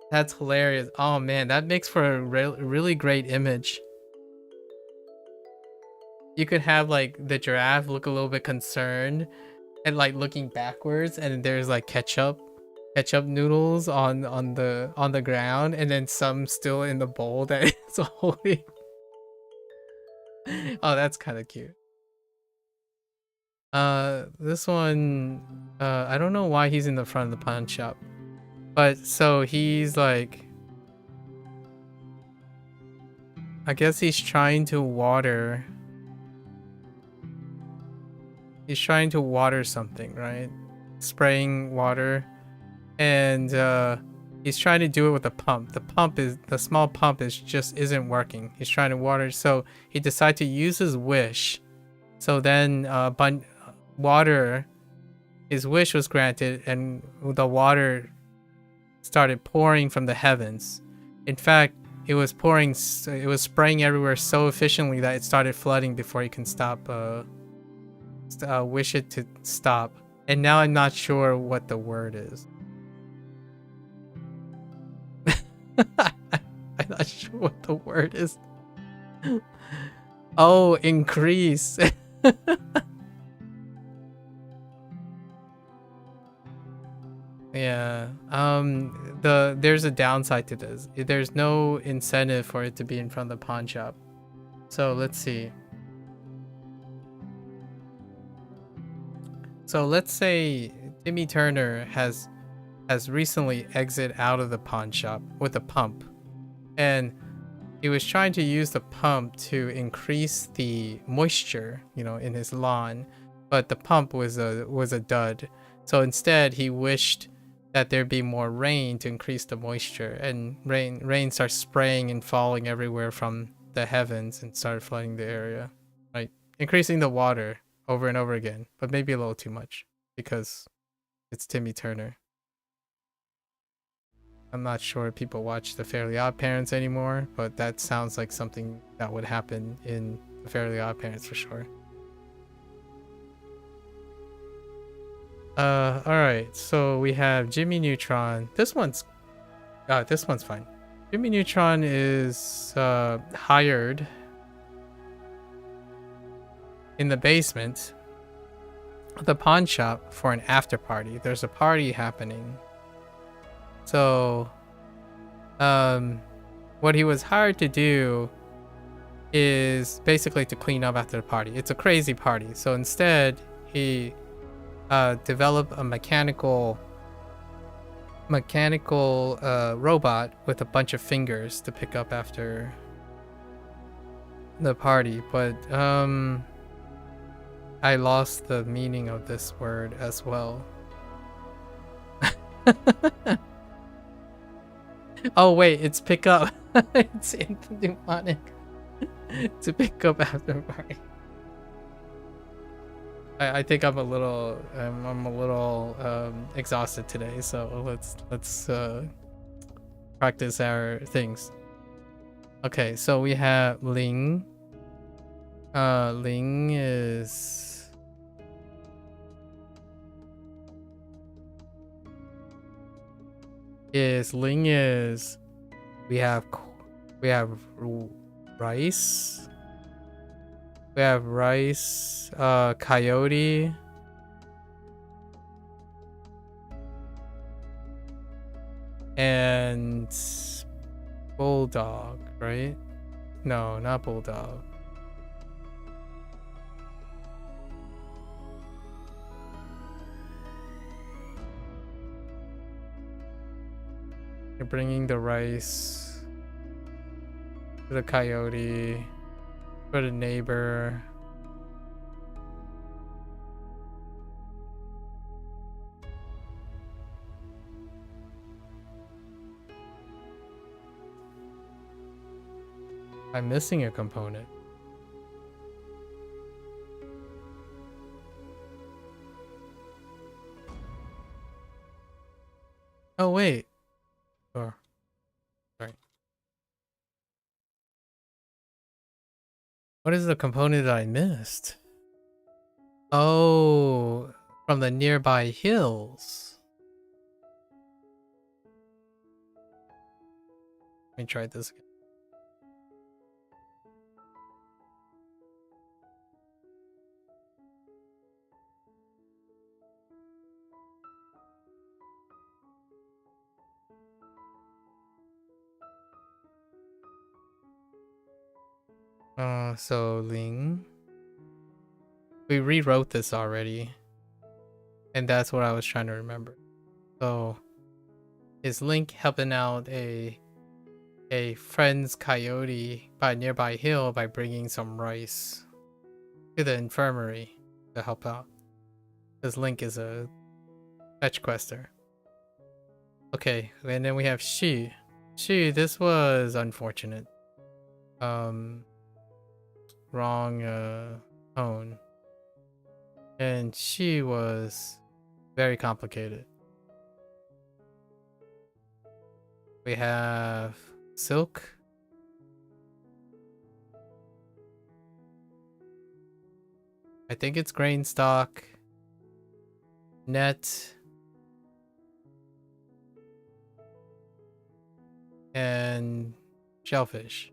That's hilarious. Oh man, that makes for a really great image. You could have like the giraffe look a little bit concerned and like looking backwards, and there's like ketchup noodles on the ground, and then some still in the bowl that is holding. Oh, that's kind of cute. This one, I don't know why he's in the front of the pawn shop, but so he's like, I guess he's trying to water. He's trying to water something, right? Spraying water. And He's trying to do it with a pump. The small pump isn't working. He's trying to water, so he decided to use his wish. So then his wish was granted, and the water started pouring from the heavens. In fact, it was spraying everywhere so efficiently that it started flooding before he can stop. Wish it to stop. And now I'm not sure what the word is. I'm not sure what the word is. Oh, increase. Yeah. There's a downside to this. There's no incentive for it to be in front of the pawn shop. So let's see. So let's say Timmy Turner has recently exited out of the pawn shop with a pump, and he was trying to use the pump to increase the moisture, in his lawn, but the pump was a dud. So instead, he wished that there'd be more rain to increase the moisture, and rain starts spraying and falling everywhere from the heavens and started flooding the area, right? Increasing the water over and over again, but maybe a little too much because it's Timmy Turner. I'm not sure if people watch The Fairly Odd Parents anymore, but that sounds like something that would happen in The Fairly Odd Parents for sure. Alright, so we have Jimmy Neutron. This one's fine. Jimmy Neutron is hired in the basement of the pawn shop for an after party. There's a party happening. So what he was hired to do is basically to clean up after the party. It's a crazy party. So instead, he developed a mechanical robot with a bunch of fingers to pick up after the party. But I lost the meaning of this word as well. Oh wait, it's pick up. It's in the mnemonic. To pick up after the party. I think I'm a little exhausted today, so let's practice our things. Okay, so we have Ling. Ling is we have rice. We have rice, coyote, and bulldog, right? No, not bulldog. You're bringing the rice to the coyote. For the neighbor. I'm missing a component. Oh wait. Oh, sorry. What is the component that I missed? Oh, from the nearby hills. Let me try this again. So Ling. We rewrote this already. And that's what I was trying to remember. So is Link helping out a friend's coyote by a nearby hill by bringing some rice to the infirmary to help out? Because Link is a fetch quester. Okay, and then we have Shi. Shi, this was unfortunate. Wrong tone. And she was very complicated. We have silk. I think it's grain stock. Net. And shellfish.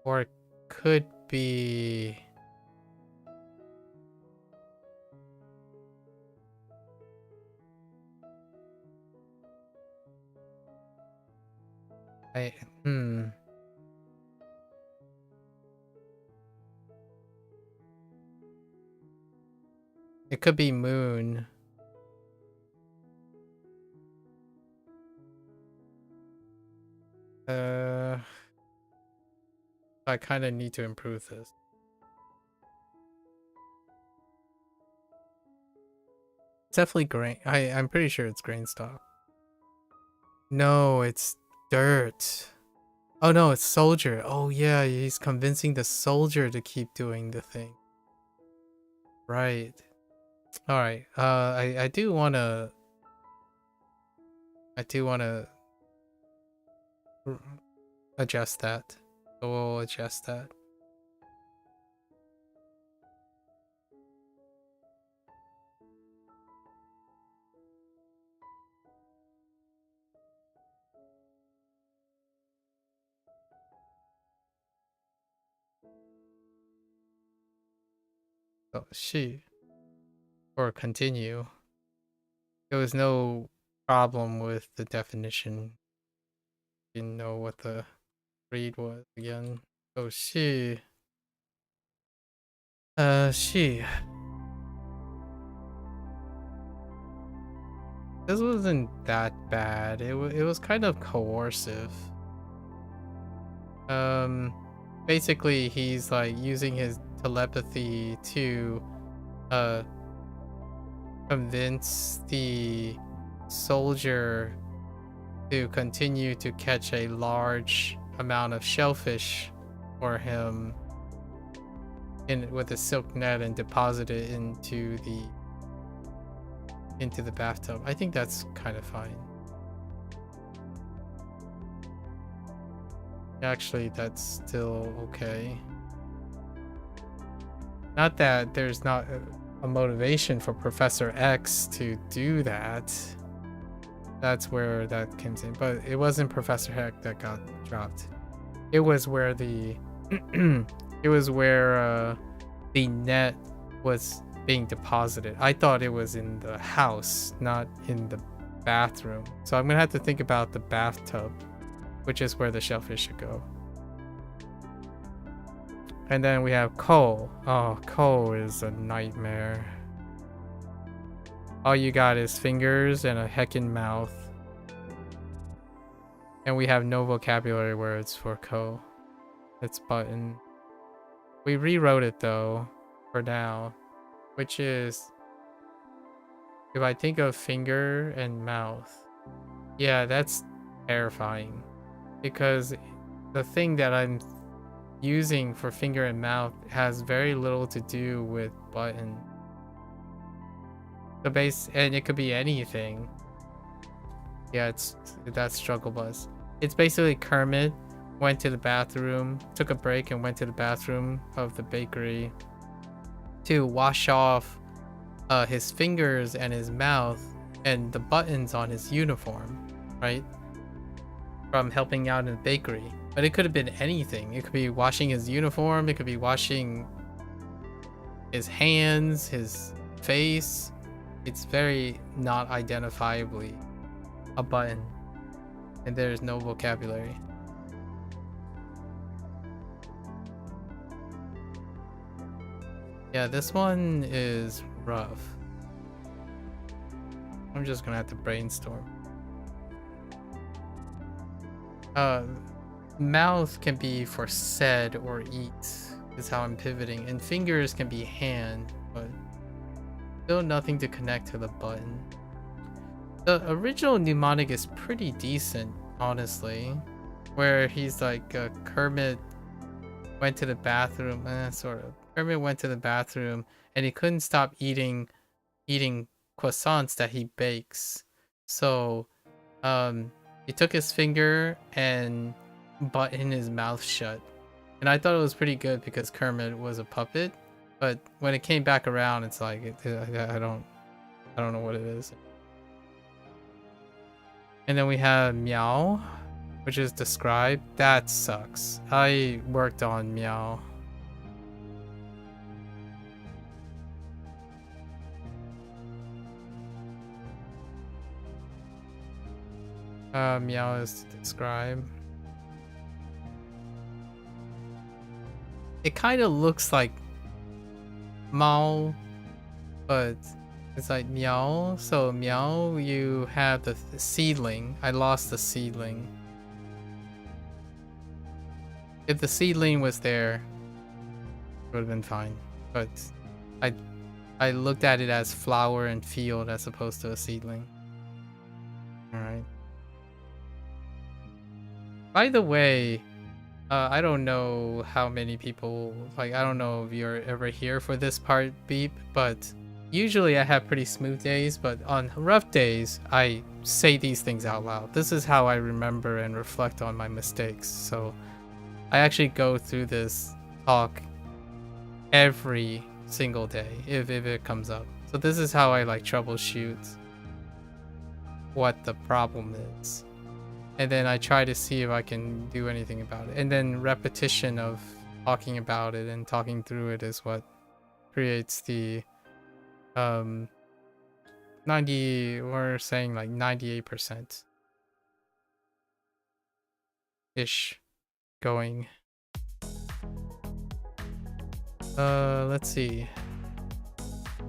Or it could be... It could be moon. I kind of need to improve this. It's definitely grain. I'm pretty sure it's grain stock. No, it's dirt. Oh no, it's soldier. Oh yeah, he's convincing the soldier to keep doing the thing. Right. All right. I do wanna adjust that. So we'll adjust that. So she or continue. There was no problem with the definition. Didn't know what the read was again. So she. This wasn't that bad. It was kind of coercive. Basically he's like using his telepathy to convince the soldier to continue to catch a large amount of shellfish for him with a silk net and deposit it into the bathtub. I think that's kind of fine. Actually, that's still okay. Not that there's not a motivation for Professor X to do that. That's where that comes in. But it wasn't Professor X that got dropped. It was where the the net was being deposited. I thought it was in the house, not in the bathroom. So I'm gonna have to think about the bathtub, which is where the shellfish should go. And then we have Ko. Oh, Ko is a nightmare. All you got is fingers and a heckin' mouth. And we have no vocabulary words for Ko. It's button. We rewrote it though, for now. Which is, if I think of finger and mouth, yeah, that's terrifying. Because the thing that I'm using for finger and mouth has very little to do with button. The base, and it could be anything. Yeah, that's struggle bus. It's basically Kermit went to the bathroom, took a break and went to the bathroom of the bakery to wash off his fingers and his mouth and the buttons on his uniform, right? From helping out in the bakery. But it could have been anything. It could be washing his uniform, it could be washing his hands, his face. It's very not identifiably a button. And there's no vocabulary. Yeah, this one is rough. I'm just gonna have to brainstorm. Mouth can be for said or eat, is how I'm pivoting. And fingers can be hand, but Still nothing to connect to the button. The original mnemonic is pretty decent, honestly. Where he's like, Kermit went to the bathroom, sort of. Kermit went to the bathroom and he couldn't stop eating croissants that he bakes. So, he took his finger and buttoned his mouth shut. And I thought it was pretty good because Kermit was a puppet. But when it came back around, it's like, I don't know what it is. And then we have Meow, which is described. That sucks. I worked on Meow. Meow is to describe. It kind of looks like Mao, but it's like Meow. So Meow, you have the seedling. I lost the seedling. If the seedling was there, it would have been fine. But I looked at it as flower and field as opposed to a seedling. Alright. By the way, I don't know how many people, like, I don't know if you're ever here for this part, Beep, but usually I have pretty smooth days, but on rough days, I say these things out loud. This is how I remember and reflect on my mistakes. So I actually go through this talk every single day if it comes up. So this is how I like troubleshoot what the problem is. And then I try to see if I can do anything about it. And then repetition of talking about it and talking through it is what creates the 90, we're saying like 98% ish going. Let's see.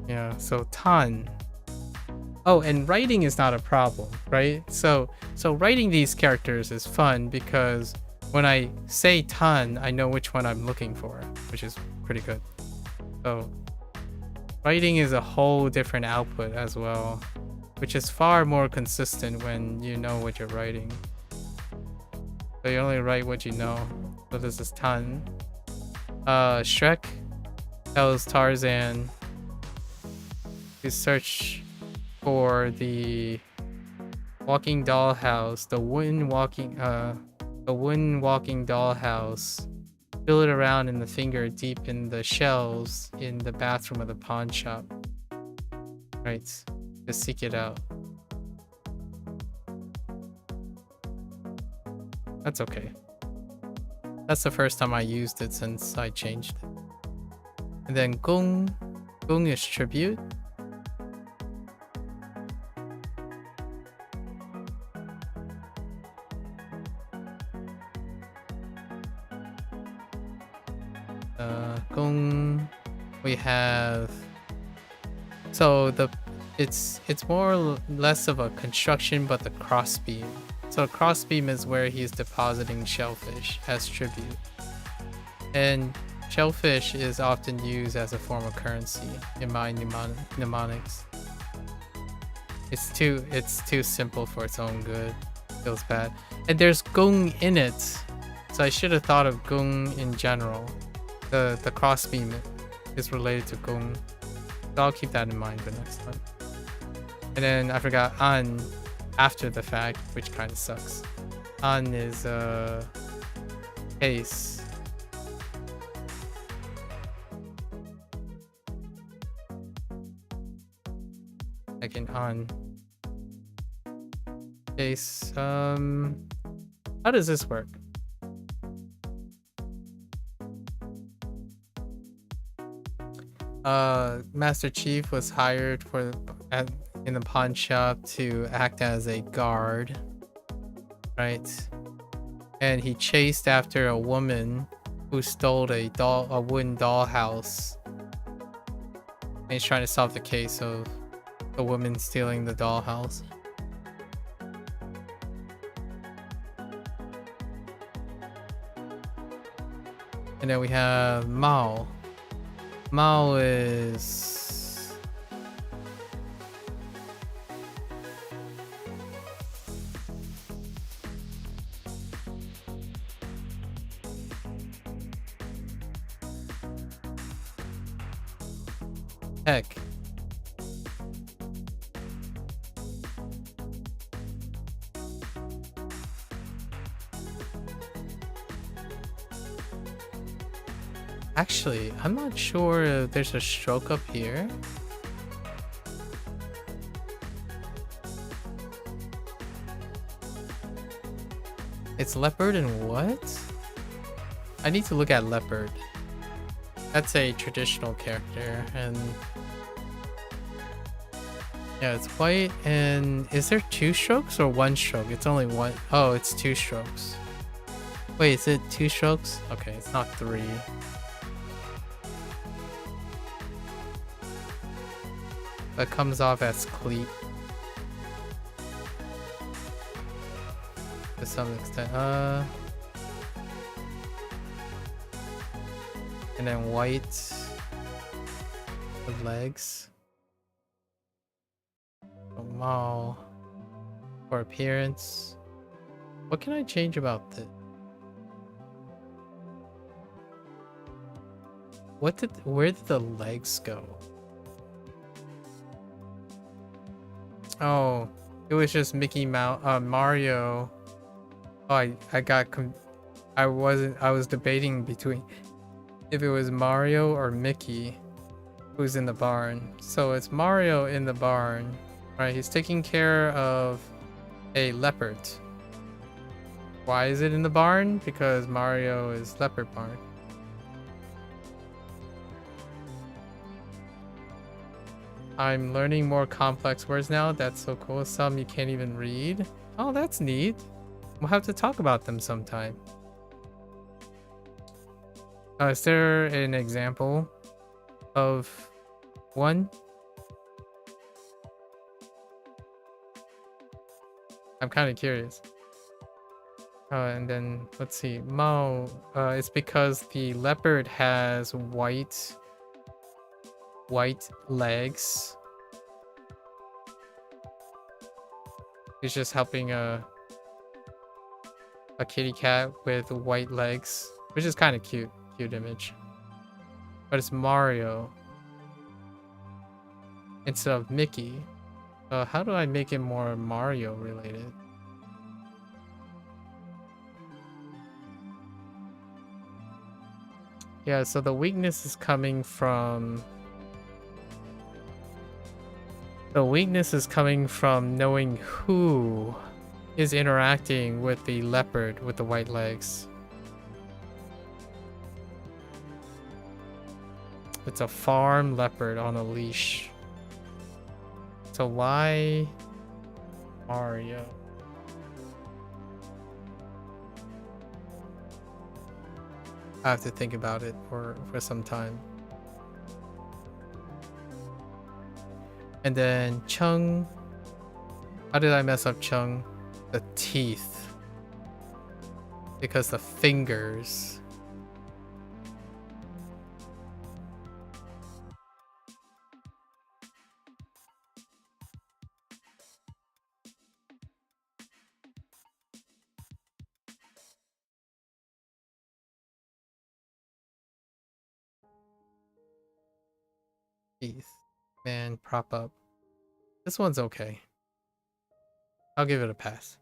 Yeah, so ton. Oh, and writing is not a problem, right? So writing these characters is fun because when I say ton, I know which one I'm looking for, which is pretty good. So writing is a whole different output as well, which is far more consistent when you know what you're writing. So you only write what you know. So this is ton. Shrek tells Tarzan to search for the walking dollhouse, the wooden walking dollhouse. Fill it around in the finger deep in the shelves in the bathroom of the pawn shop. Right, to seek it out. That's okay. That's the first time I used it since I changed it. And then Gung is tribute. Gung, we have, so it's more or less of a construction, but the crossbeam. So crossbeam is where he's depositing shellfish as tribute, and shellfish is often used as a form of currency in my mnemonics. It's too simple for its own good. Feels bad. And there's Gung in it, so I should have thought of Gung in general. The crossbeam is related to Gung. So I'll keep that in mind for next time. And then I forgot An after the fact, which kind of sucks. An is case. Like in An. Case. How does this work? Master Chief was hired in the pawn shop to act as a guard, right? And he chased after a woman who stole a wooden dollhouse. And he's trying to solve the case of the woman stealing the dollhouse. And then we have Mao. Mao is Heck. Actually, I'm not sure if there's a stroke up here. It's leopard and what? I need to look at leopard. That's a traditional character, and yeah, it's white. And is there 2 strokes or 1 stroke? It's only one. Oh, it's 2 strokes. Wait, is it 2 strokes? Okay, it's not 3. That comes off as cleat to some extent. And then white with legs. Oh, wow. For appearance. What can I change about this? Where did the legs go? Oh, it was just Mickey Mouse, Mario. Oh, I was debating between if it was Mario or Mickey who's in the barn. So it's Mario in the barn, right? He's taking care of a leopard. Why is it in the barn? Because Mario is leopard barn. I'm learning more complex words now. That's so cool. Some you can't even read. Oh, that's neat. We'll have to talk about them sometime. Is there an example of one? I'm kind of curious. And then let's see. Mao. It's because the leopard has white legs. He's just helping a kitty cat with white legs, which is kind of cute image. But it's Mario instead of Mickey. How do I make it more Mario related? Yeah, so the weakness is coming from knowing who is interacting with the leopard with the white legs. It's a farm leopard on a leash. So why Mario? I have to think about it for some time. And then Chung. How did I mess up Chung? The teeth. Because the fingers. Teeth. Man, prop up. This one's okay. I'll give it a pass.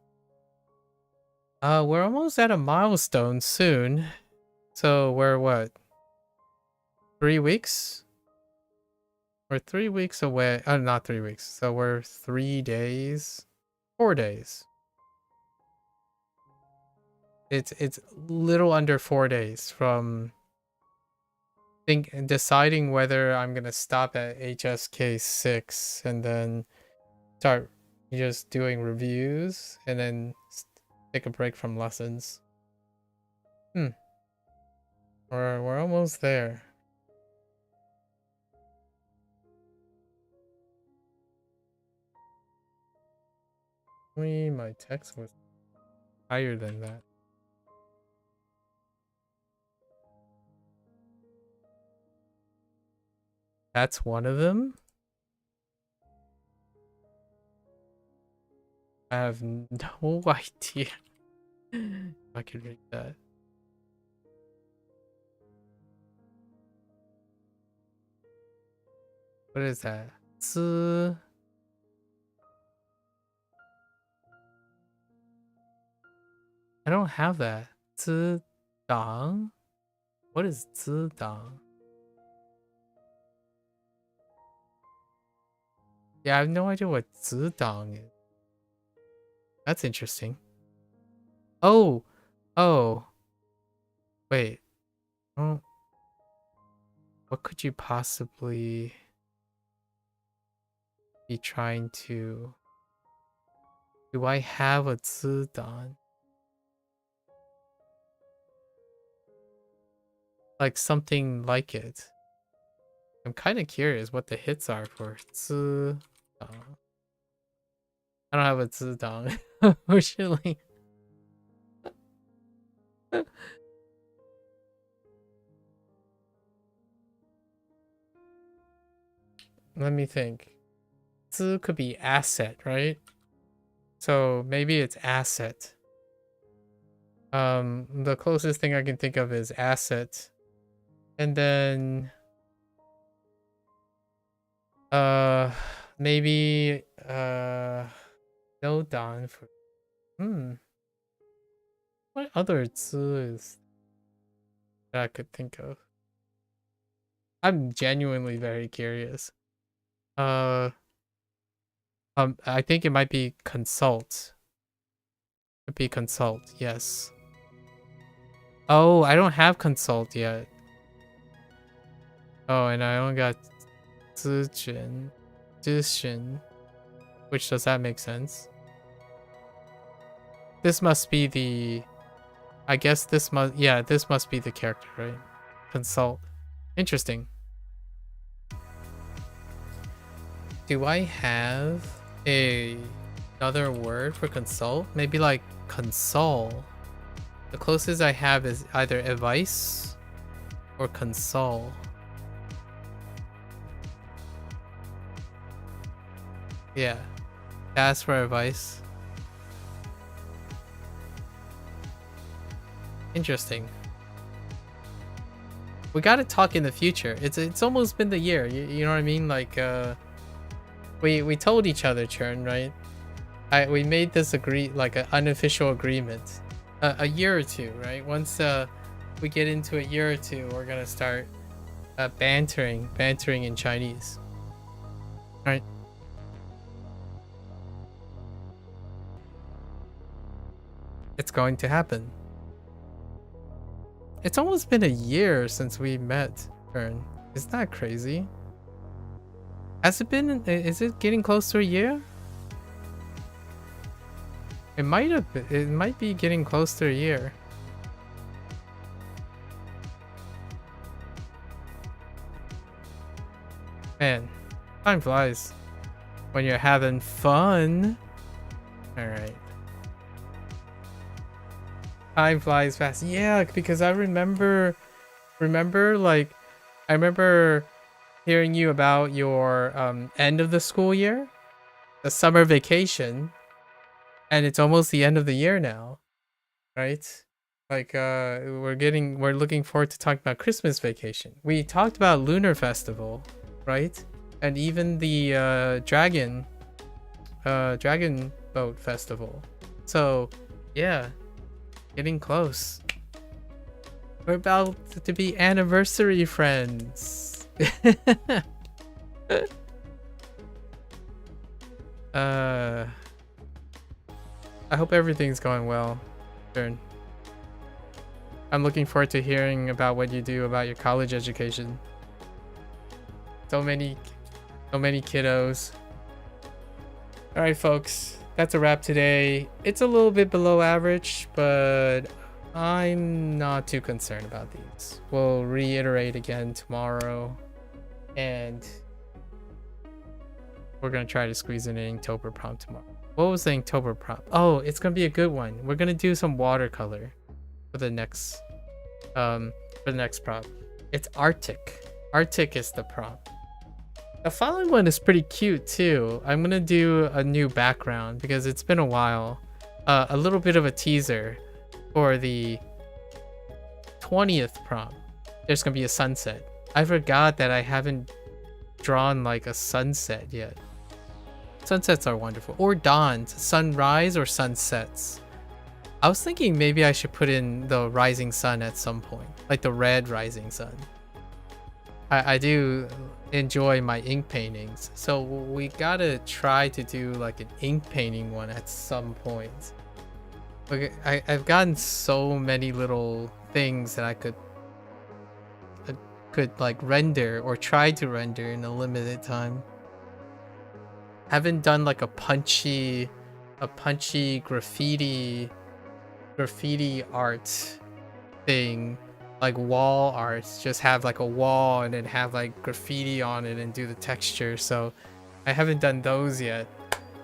We're almost at a milestone soon. So we're what? 3 weeks? We're 3 weeks away. Oh, not 3 weeks. So we're 3 days. 4 days. It's little under 4 days from deciding whether I'm gonna stop at HSK 6 and then start just doing reviews and then take a break from lessons. We're almost there. My text was higher than that. That's one of them? I have no idea. I can read that. What is that? 资 I don't have that. 资党? What is 资党? Yeah, I have no idea what 资党 is. That's interesting. Oh, wait. Oh, what could you possibly be trying to? Do I have a 资党? Like something like it. I'm kind of curious what the hits are for 资党. I don't have a 资党, unfortunately. Let me think. 资 could be asset, right? So maybe it's asset. The closest thing I can think of is asset. And then maybe no don for what other 资 is that I could think of? I'm genuinely very curious. I think it might be consult. Could be consult, yes. Oh, I don't have consult yet. Oh, and I only got 咨询, which does that make sense? This must be the, I guess this must, yeah, this must be the character, right? Consult. Interesting. Do I have another word for consult? Maybe like console. The closest I have is either advice or console. Yeah. Ask for advice. Interesting. We gotta talk in the future. It's almost been the year. You know what I mean? Like we told each other, Churn, right? We made this like an unofficial agreement. A year or two, right? Once we get into a year or two, we're gonna start bantering in Chinese. All right. It's going to happen. It's almost been a year since we met, Churn. Isn't that crazy? Has it been? Is it getting close to a year? It might have. It might be getting close to a year. Man, time flies when you're having fun. All right. Time flies fast. Yeah, because I remember hearing you about your end of the school year, the summer vacation. And it's almost the end of the year now, right? Like we're looking forward to talking about Christmas vacation. We talked about Lunar Festival, right? And even the Dragon Boat Festival. So yeah, getting close. We're about to be anniversary friends. I hope everything's going well, Churn. I'm looking forward to hearing about what you do about your college education. So many kiddos. All right, folks, that's a wrap today. It's a little bit below average, but I'm not too concerned about these. We'll reiterate again tomorrow, and we're gonna try to squeeze in an Inktober prompt tomorrow. What was the Inktober prompt? Oh, it's gonna be a good one. We're gonna do some watercolor for the next prompt. It's Arctic. Arctic is the prompt. The following one is pretty cute too. I'm gonna do a new background because it's been a while. A little bit of a teaser for the 20th prompt. There's gonna be a sunset. I forgot that I haven't drawn like a sunset yet. Sunsets are wonderful. Or dawns, sunrise or sunsets. I was thinking maybe I should put in the rising sun at some point, like the red rising sun. I do enjoy my ink paintings, so we gotta try to do like an ink painting one at some point. Like I've gotten so many little things that I could like render or try to render in a limited time. Haven't done like a punchy graffiti art thing, like wall art, just have like a wall and then have like graffiti on it and do the texture. So I haven't done those yet,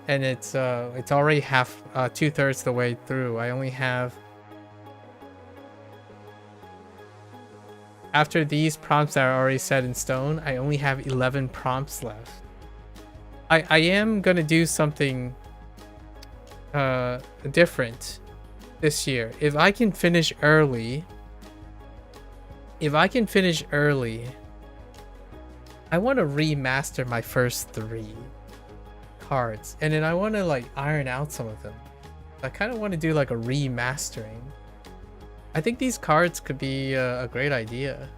and it's already half 2/3 the way through. I only have, after these prompts that are already set in stone, I only have 11 prompts left. I am gonna do something different this year. If I can finish early, I want to remaster my first 3 cards, and then I want to like iron out some of them. I kind of want to do like a remastering. I think these cards could be a great idea.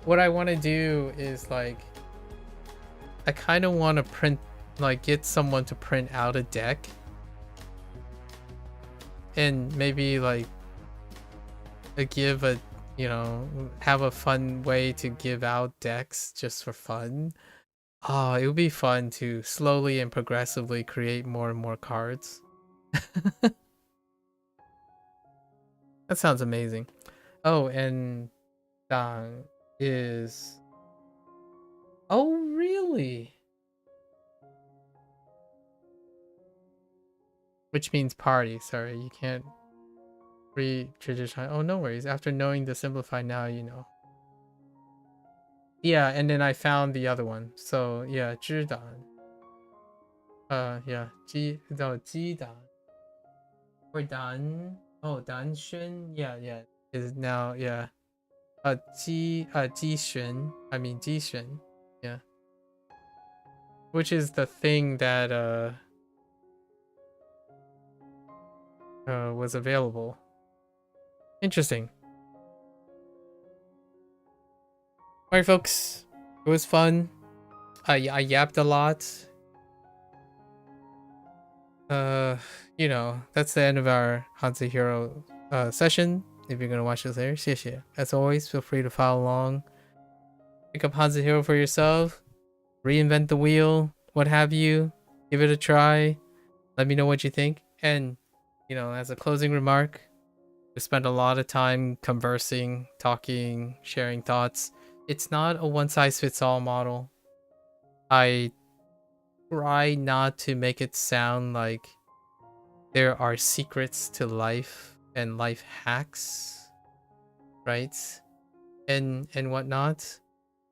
What I want to do is like, I kind of want to print, like get someone to print out a deck, and maybe like give a, you know, have a fun way to give out decks just for fun. Oh, it would be fun to slowly and progressively create more and more cards. That sounds amazing. Oh, and Dang is... Oh, really? Which means party. Sorry, you can't read traditional. Oh, no worries. After knowing the simplified, now you know. Yeah, and then I found the other one. So yeah, 知道. Yeah, 知道 or Dan. Oh, Dan Xun. Yeah, is now, yeah. 机玄. I mean 机玄. Yeah. Which is the thing that was available. Interesting. Alright, folks, it was fun. I yapped a lot. You know, that's the end of our HanziHero session. If you're gonna watch this later, 谢谢. As always, feel free to follow along. Pick up HanziHero for yourself. Reinvent the wheel, what have you. Give it a try. Let me know what you think. And, you know, as a closing remark, we spent a lot of time conversing, talking, sharing thoughts. It's not a one-size-fits-all model. I try not to make it sound like there are secrets to life and life hacks, right? And whatnot.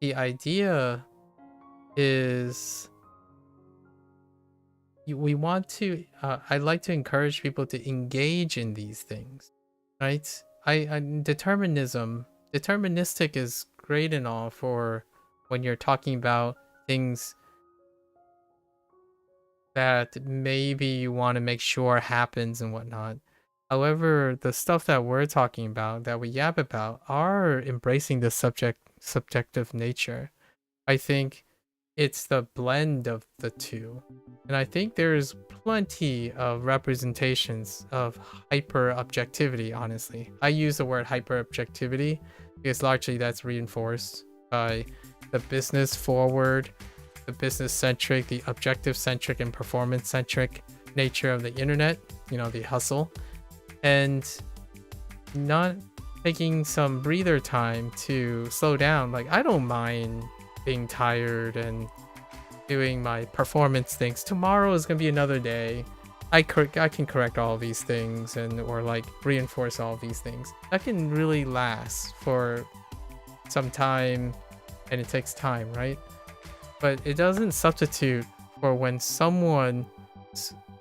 The idea is we want to, I like to encourage people to engage in these things, right? Deterministic is great and all for when you're talking about things that maybe you want to make sure happens and whatnot. However, the stuff that we're talking about, that we yap about, are embracing the subjective nature. I think it's the blend of the two. And I think there's plenty of representations of hyper-objectivity, honestly. I use the word hyper-objectivity because largely that's reinforced by the business forward, the business-centric, the objective-centric, and performance-centric nature of the internet, you know, the hustle. And not taking some breather time to slow down. Like, I don't mind being tired and doing my performance things. Tomorrow is gonna be another day. I can correct all these things or like reinforce all these things. That can really last for some time, and it takes time, right? But it doesn't substitute for when someone,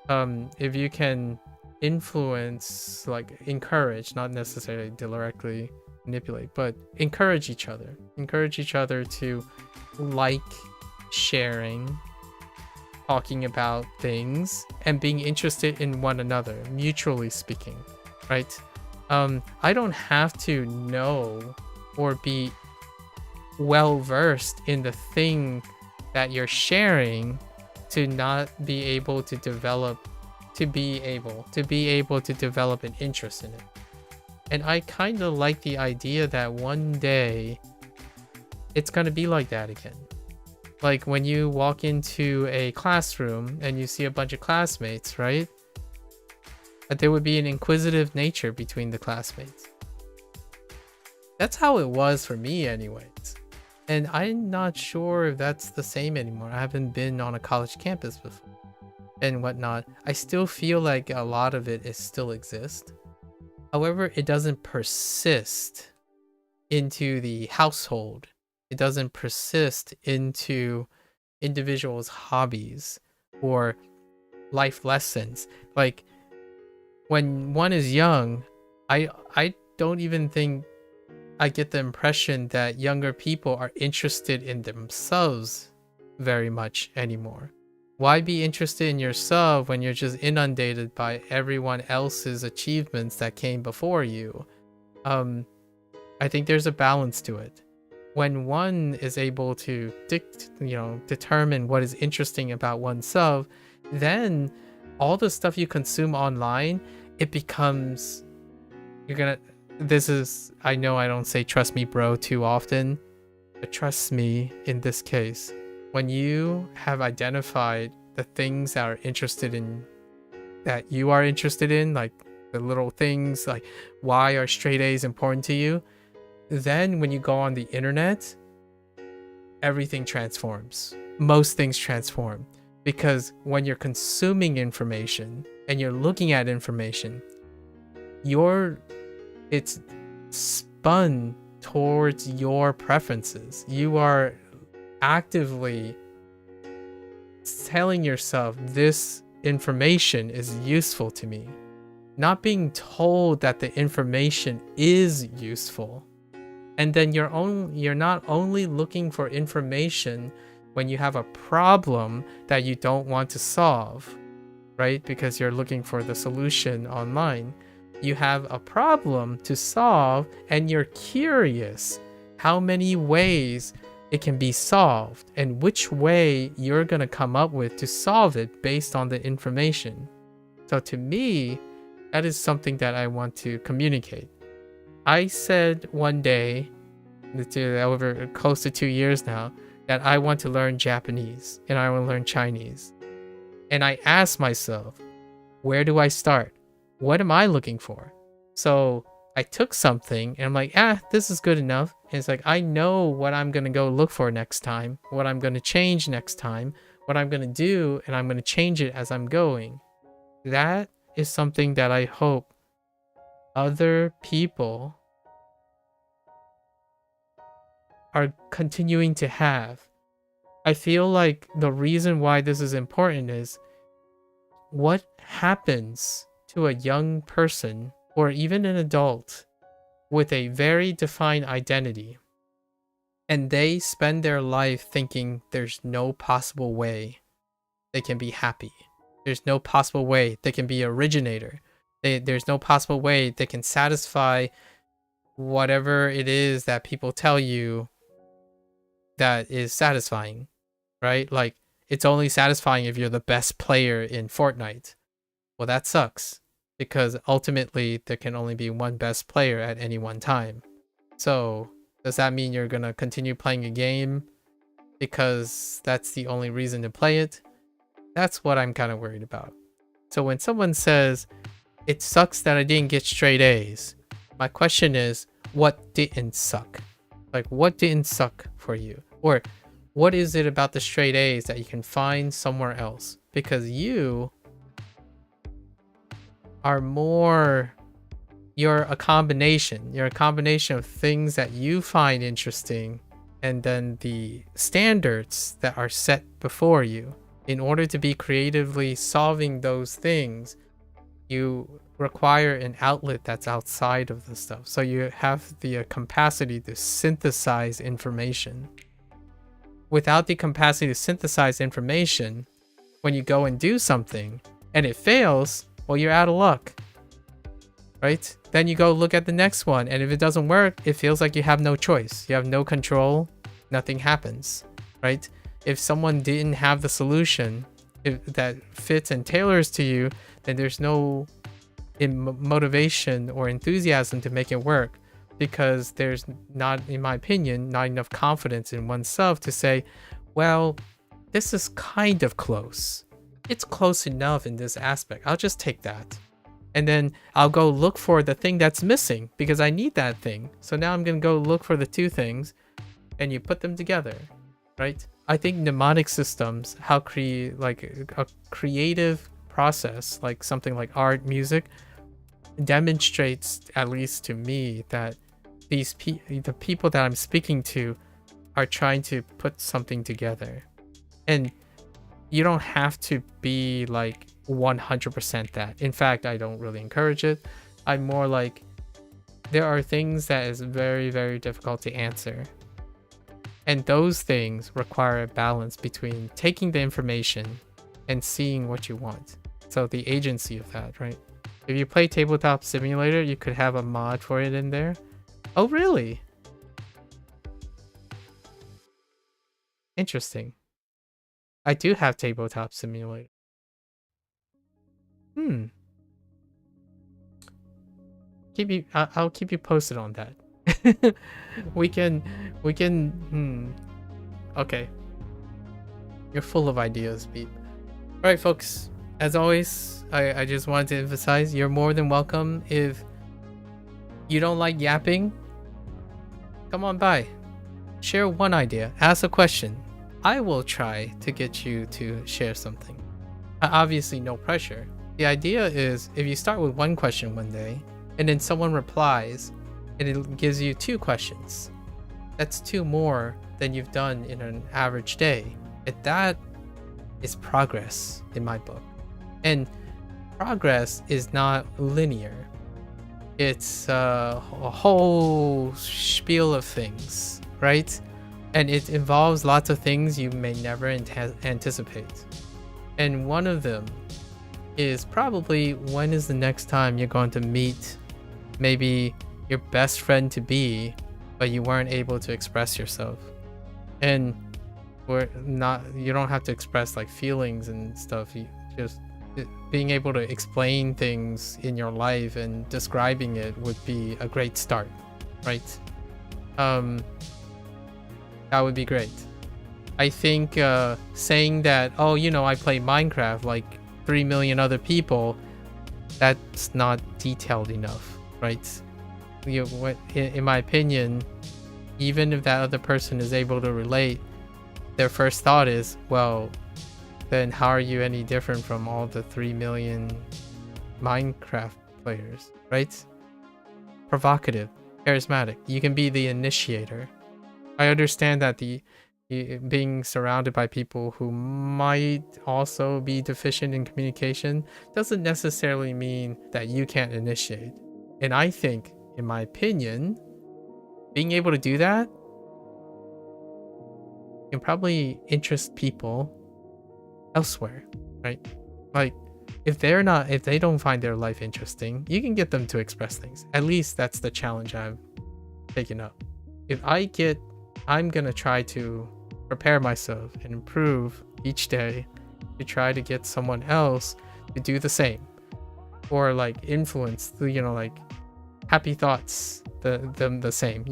if you can influence, like encourage, not necessarily directly manipulate, but encourage each other. Encourage each other to like sharing, talking about things, and being interested in one another, mutually speaking, right? I don't have to know or be well versed in the thing that you're sharing to not be able to develop to be able to develop an interest in it. And I kind of like the idea that one day it's going to be like that again. Like when you walk into a classroom and you see a bunch of classmates, right? That there would be an inquisitive nature between the classmates. That's how it was for me anyways. And I'm not sure if that's the same anymore. I haven't been on a college campus before and whatnot. I still feel like a lot of it is still exists. However, it doesn't persist into the household. It doesn't persist into individuals' hobbies or life lessons. Like when one is young, I don't even think I get the impression that younger people are interested in themselves very much anymore. Why be interested in yourself when you're just inundated by everyone else's achievements that came before you? I think there's a balance to it. When one is able to determine what is interesting about oneself, then all the stuff you consume online, it becomes, I know I don't say trust me bro too often, but trust me in this case. When you have identified the things that you are interested in, like the little things, like why are straight A's important to you, then when you go on the internet, everything transforms. Most things transform. Because when you're consuming information and you're looking at information, it's spun towards your preferences. You are actively telling yourself this information is useful to me, not being told that the information is useful. And then you're not only looking for information when you have a problem that you don't want to solve, right? Because you're looking for the solution online. You have a problem to solve and you're curious how many ways it can be solved and which way you're going to come up with to solve it based on the information. So to me, that is something that I want to communicate. I said one day, over close to 2 years now, that I want to learn Japanese and I want to learn Chinese. And I asked myself, where do I start? What am I looking for? So I took something and I'm like, this is good enough. And it's like, I know what I'm going to go look for next time, what I'm going to change next time, what I'm going to do, and I'm going to change it as I'm going. That is something that I hope other people are continuing to have. I feel like the reason why this is important is what happens to a young person or even an adult with a very defined identity and they spend their life thinking there's no possible way they can be happy. There's no possible way they can be an originator. There's no possible way they can satisfy whatever it is that people tell you that is satisfying, right? Like, it's only satisfying if you're the best player in Fortnite. Well, that sucks, because ultimately there can only be one best player at any one time. So does that mean you're gonna continue playing a game because that's the only reason to play it? That's what I'm kind of worried about. So when someone says, it sucks that I didn't get straight A's, my question is, what didn't suck? Like, what didn't suck for you? Or what is it about the straight A's that you can find somewhere else? Because you are more, you're a combination of things that you find interesting and then the standards that are set before you. In order to be creatively solving those things, you require an outlet that's outside of the stuff. So you have the capacity to synthesize information. Without the capacity to synthesize information, when you go and do something and it fails, well, you're out of luck, right? Then you go look at the next one, and if it doesn't work, it feels like you have no choice. You have no control. Nothing happens, right? If someone didn't have the solution that fits and tailors to you, then there's no motivation or enthusiasm to make it work, because there's not, in my opinion, not enough confidence in oneself to say, well, this is kind of close. It's close enough in this aspect. I'll just take that. And then I'll go look for the thing that's missing because I need that thing. So now I'm going to go look for the two things, and you put them together, right? I think mnemonic systems, how like a creative process, like something like art, music, demonstrates, at least to me, that the people that I'm speaking to are trying to put something together. And you don't have to be like 100% that. In fact, I don't really encourage it. I'm more like, there are things that is very, very difficult to answer. And those things require a balance between taking the information and seeing what you want. So the agency of that, right? If you play Tabletop Simulator, you could have a mod for it in there. Oh, really? Interesting. I do have Tabletop Simulator. I'll keep you posted on that. we can okay. You're full of ideas, Beep. Alright, folks. As always, I just wanted to emphasize, you're more than welcome. If you don't like yapping, come on by. Share one idea. Ask a question. I will try to get you to share something. Obviously, no pressure. The idea is, if you start with one question one day, and then someone replies, and it gives you two questions, that's two more than you've done in an average day. And that is progress in my book. And progress is not linear. It's a whole spiel of things, right? And it involves lots of things you may never anticipate. And one of them is probably, when is the next time you're going to meet maybe your best friend to be, but you weren't able to express yourself. And you don't have to express like feelings and stuff. You just being able to explain things in your life and describing it would be a great start, right? That would be great. I think saying that, oh, you know, I play Minecraft like 3 million other people, that's not detailed enough, right? In my opinion, even if that other person is able to relate, their first thought is, well, then how are you any different from all the 3 million Minecraft players, right? Provocative, charismatic. You can be the initiator. I understand that being surrounded by people who might also be deficient in communication doesn't necessarily mean that you can't initiate. And I think, in my opinion, being able to do that can probably interest people elsewhere, right? Like, if they don't find their life interesting, you can get them to express things. At least that's the challenge I've taken up. I'm gonna try to prepare myself and improve each day to try to get someone else to do the same, or like influence like happy thoughts the same,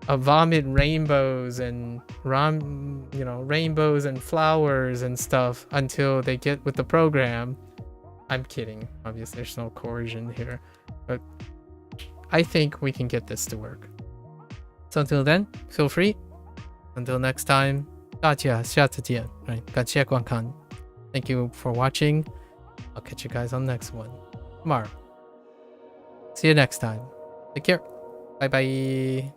vomit rainbows and rainbows and flowers and stuff until they get with the program. I'm kidding, obviously there's no coercion here, but I think we can get this to work. So until then, feel free. Until next time, 大家下次见. Right, 感谢观看. Thank you for watching. I'll catch you guys on the next one tomorrow. See you next time. Take care. Bye bye.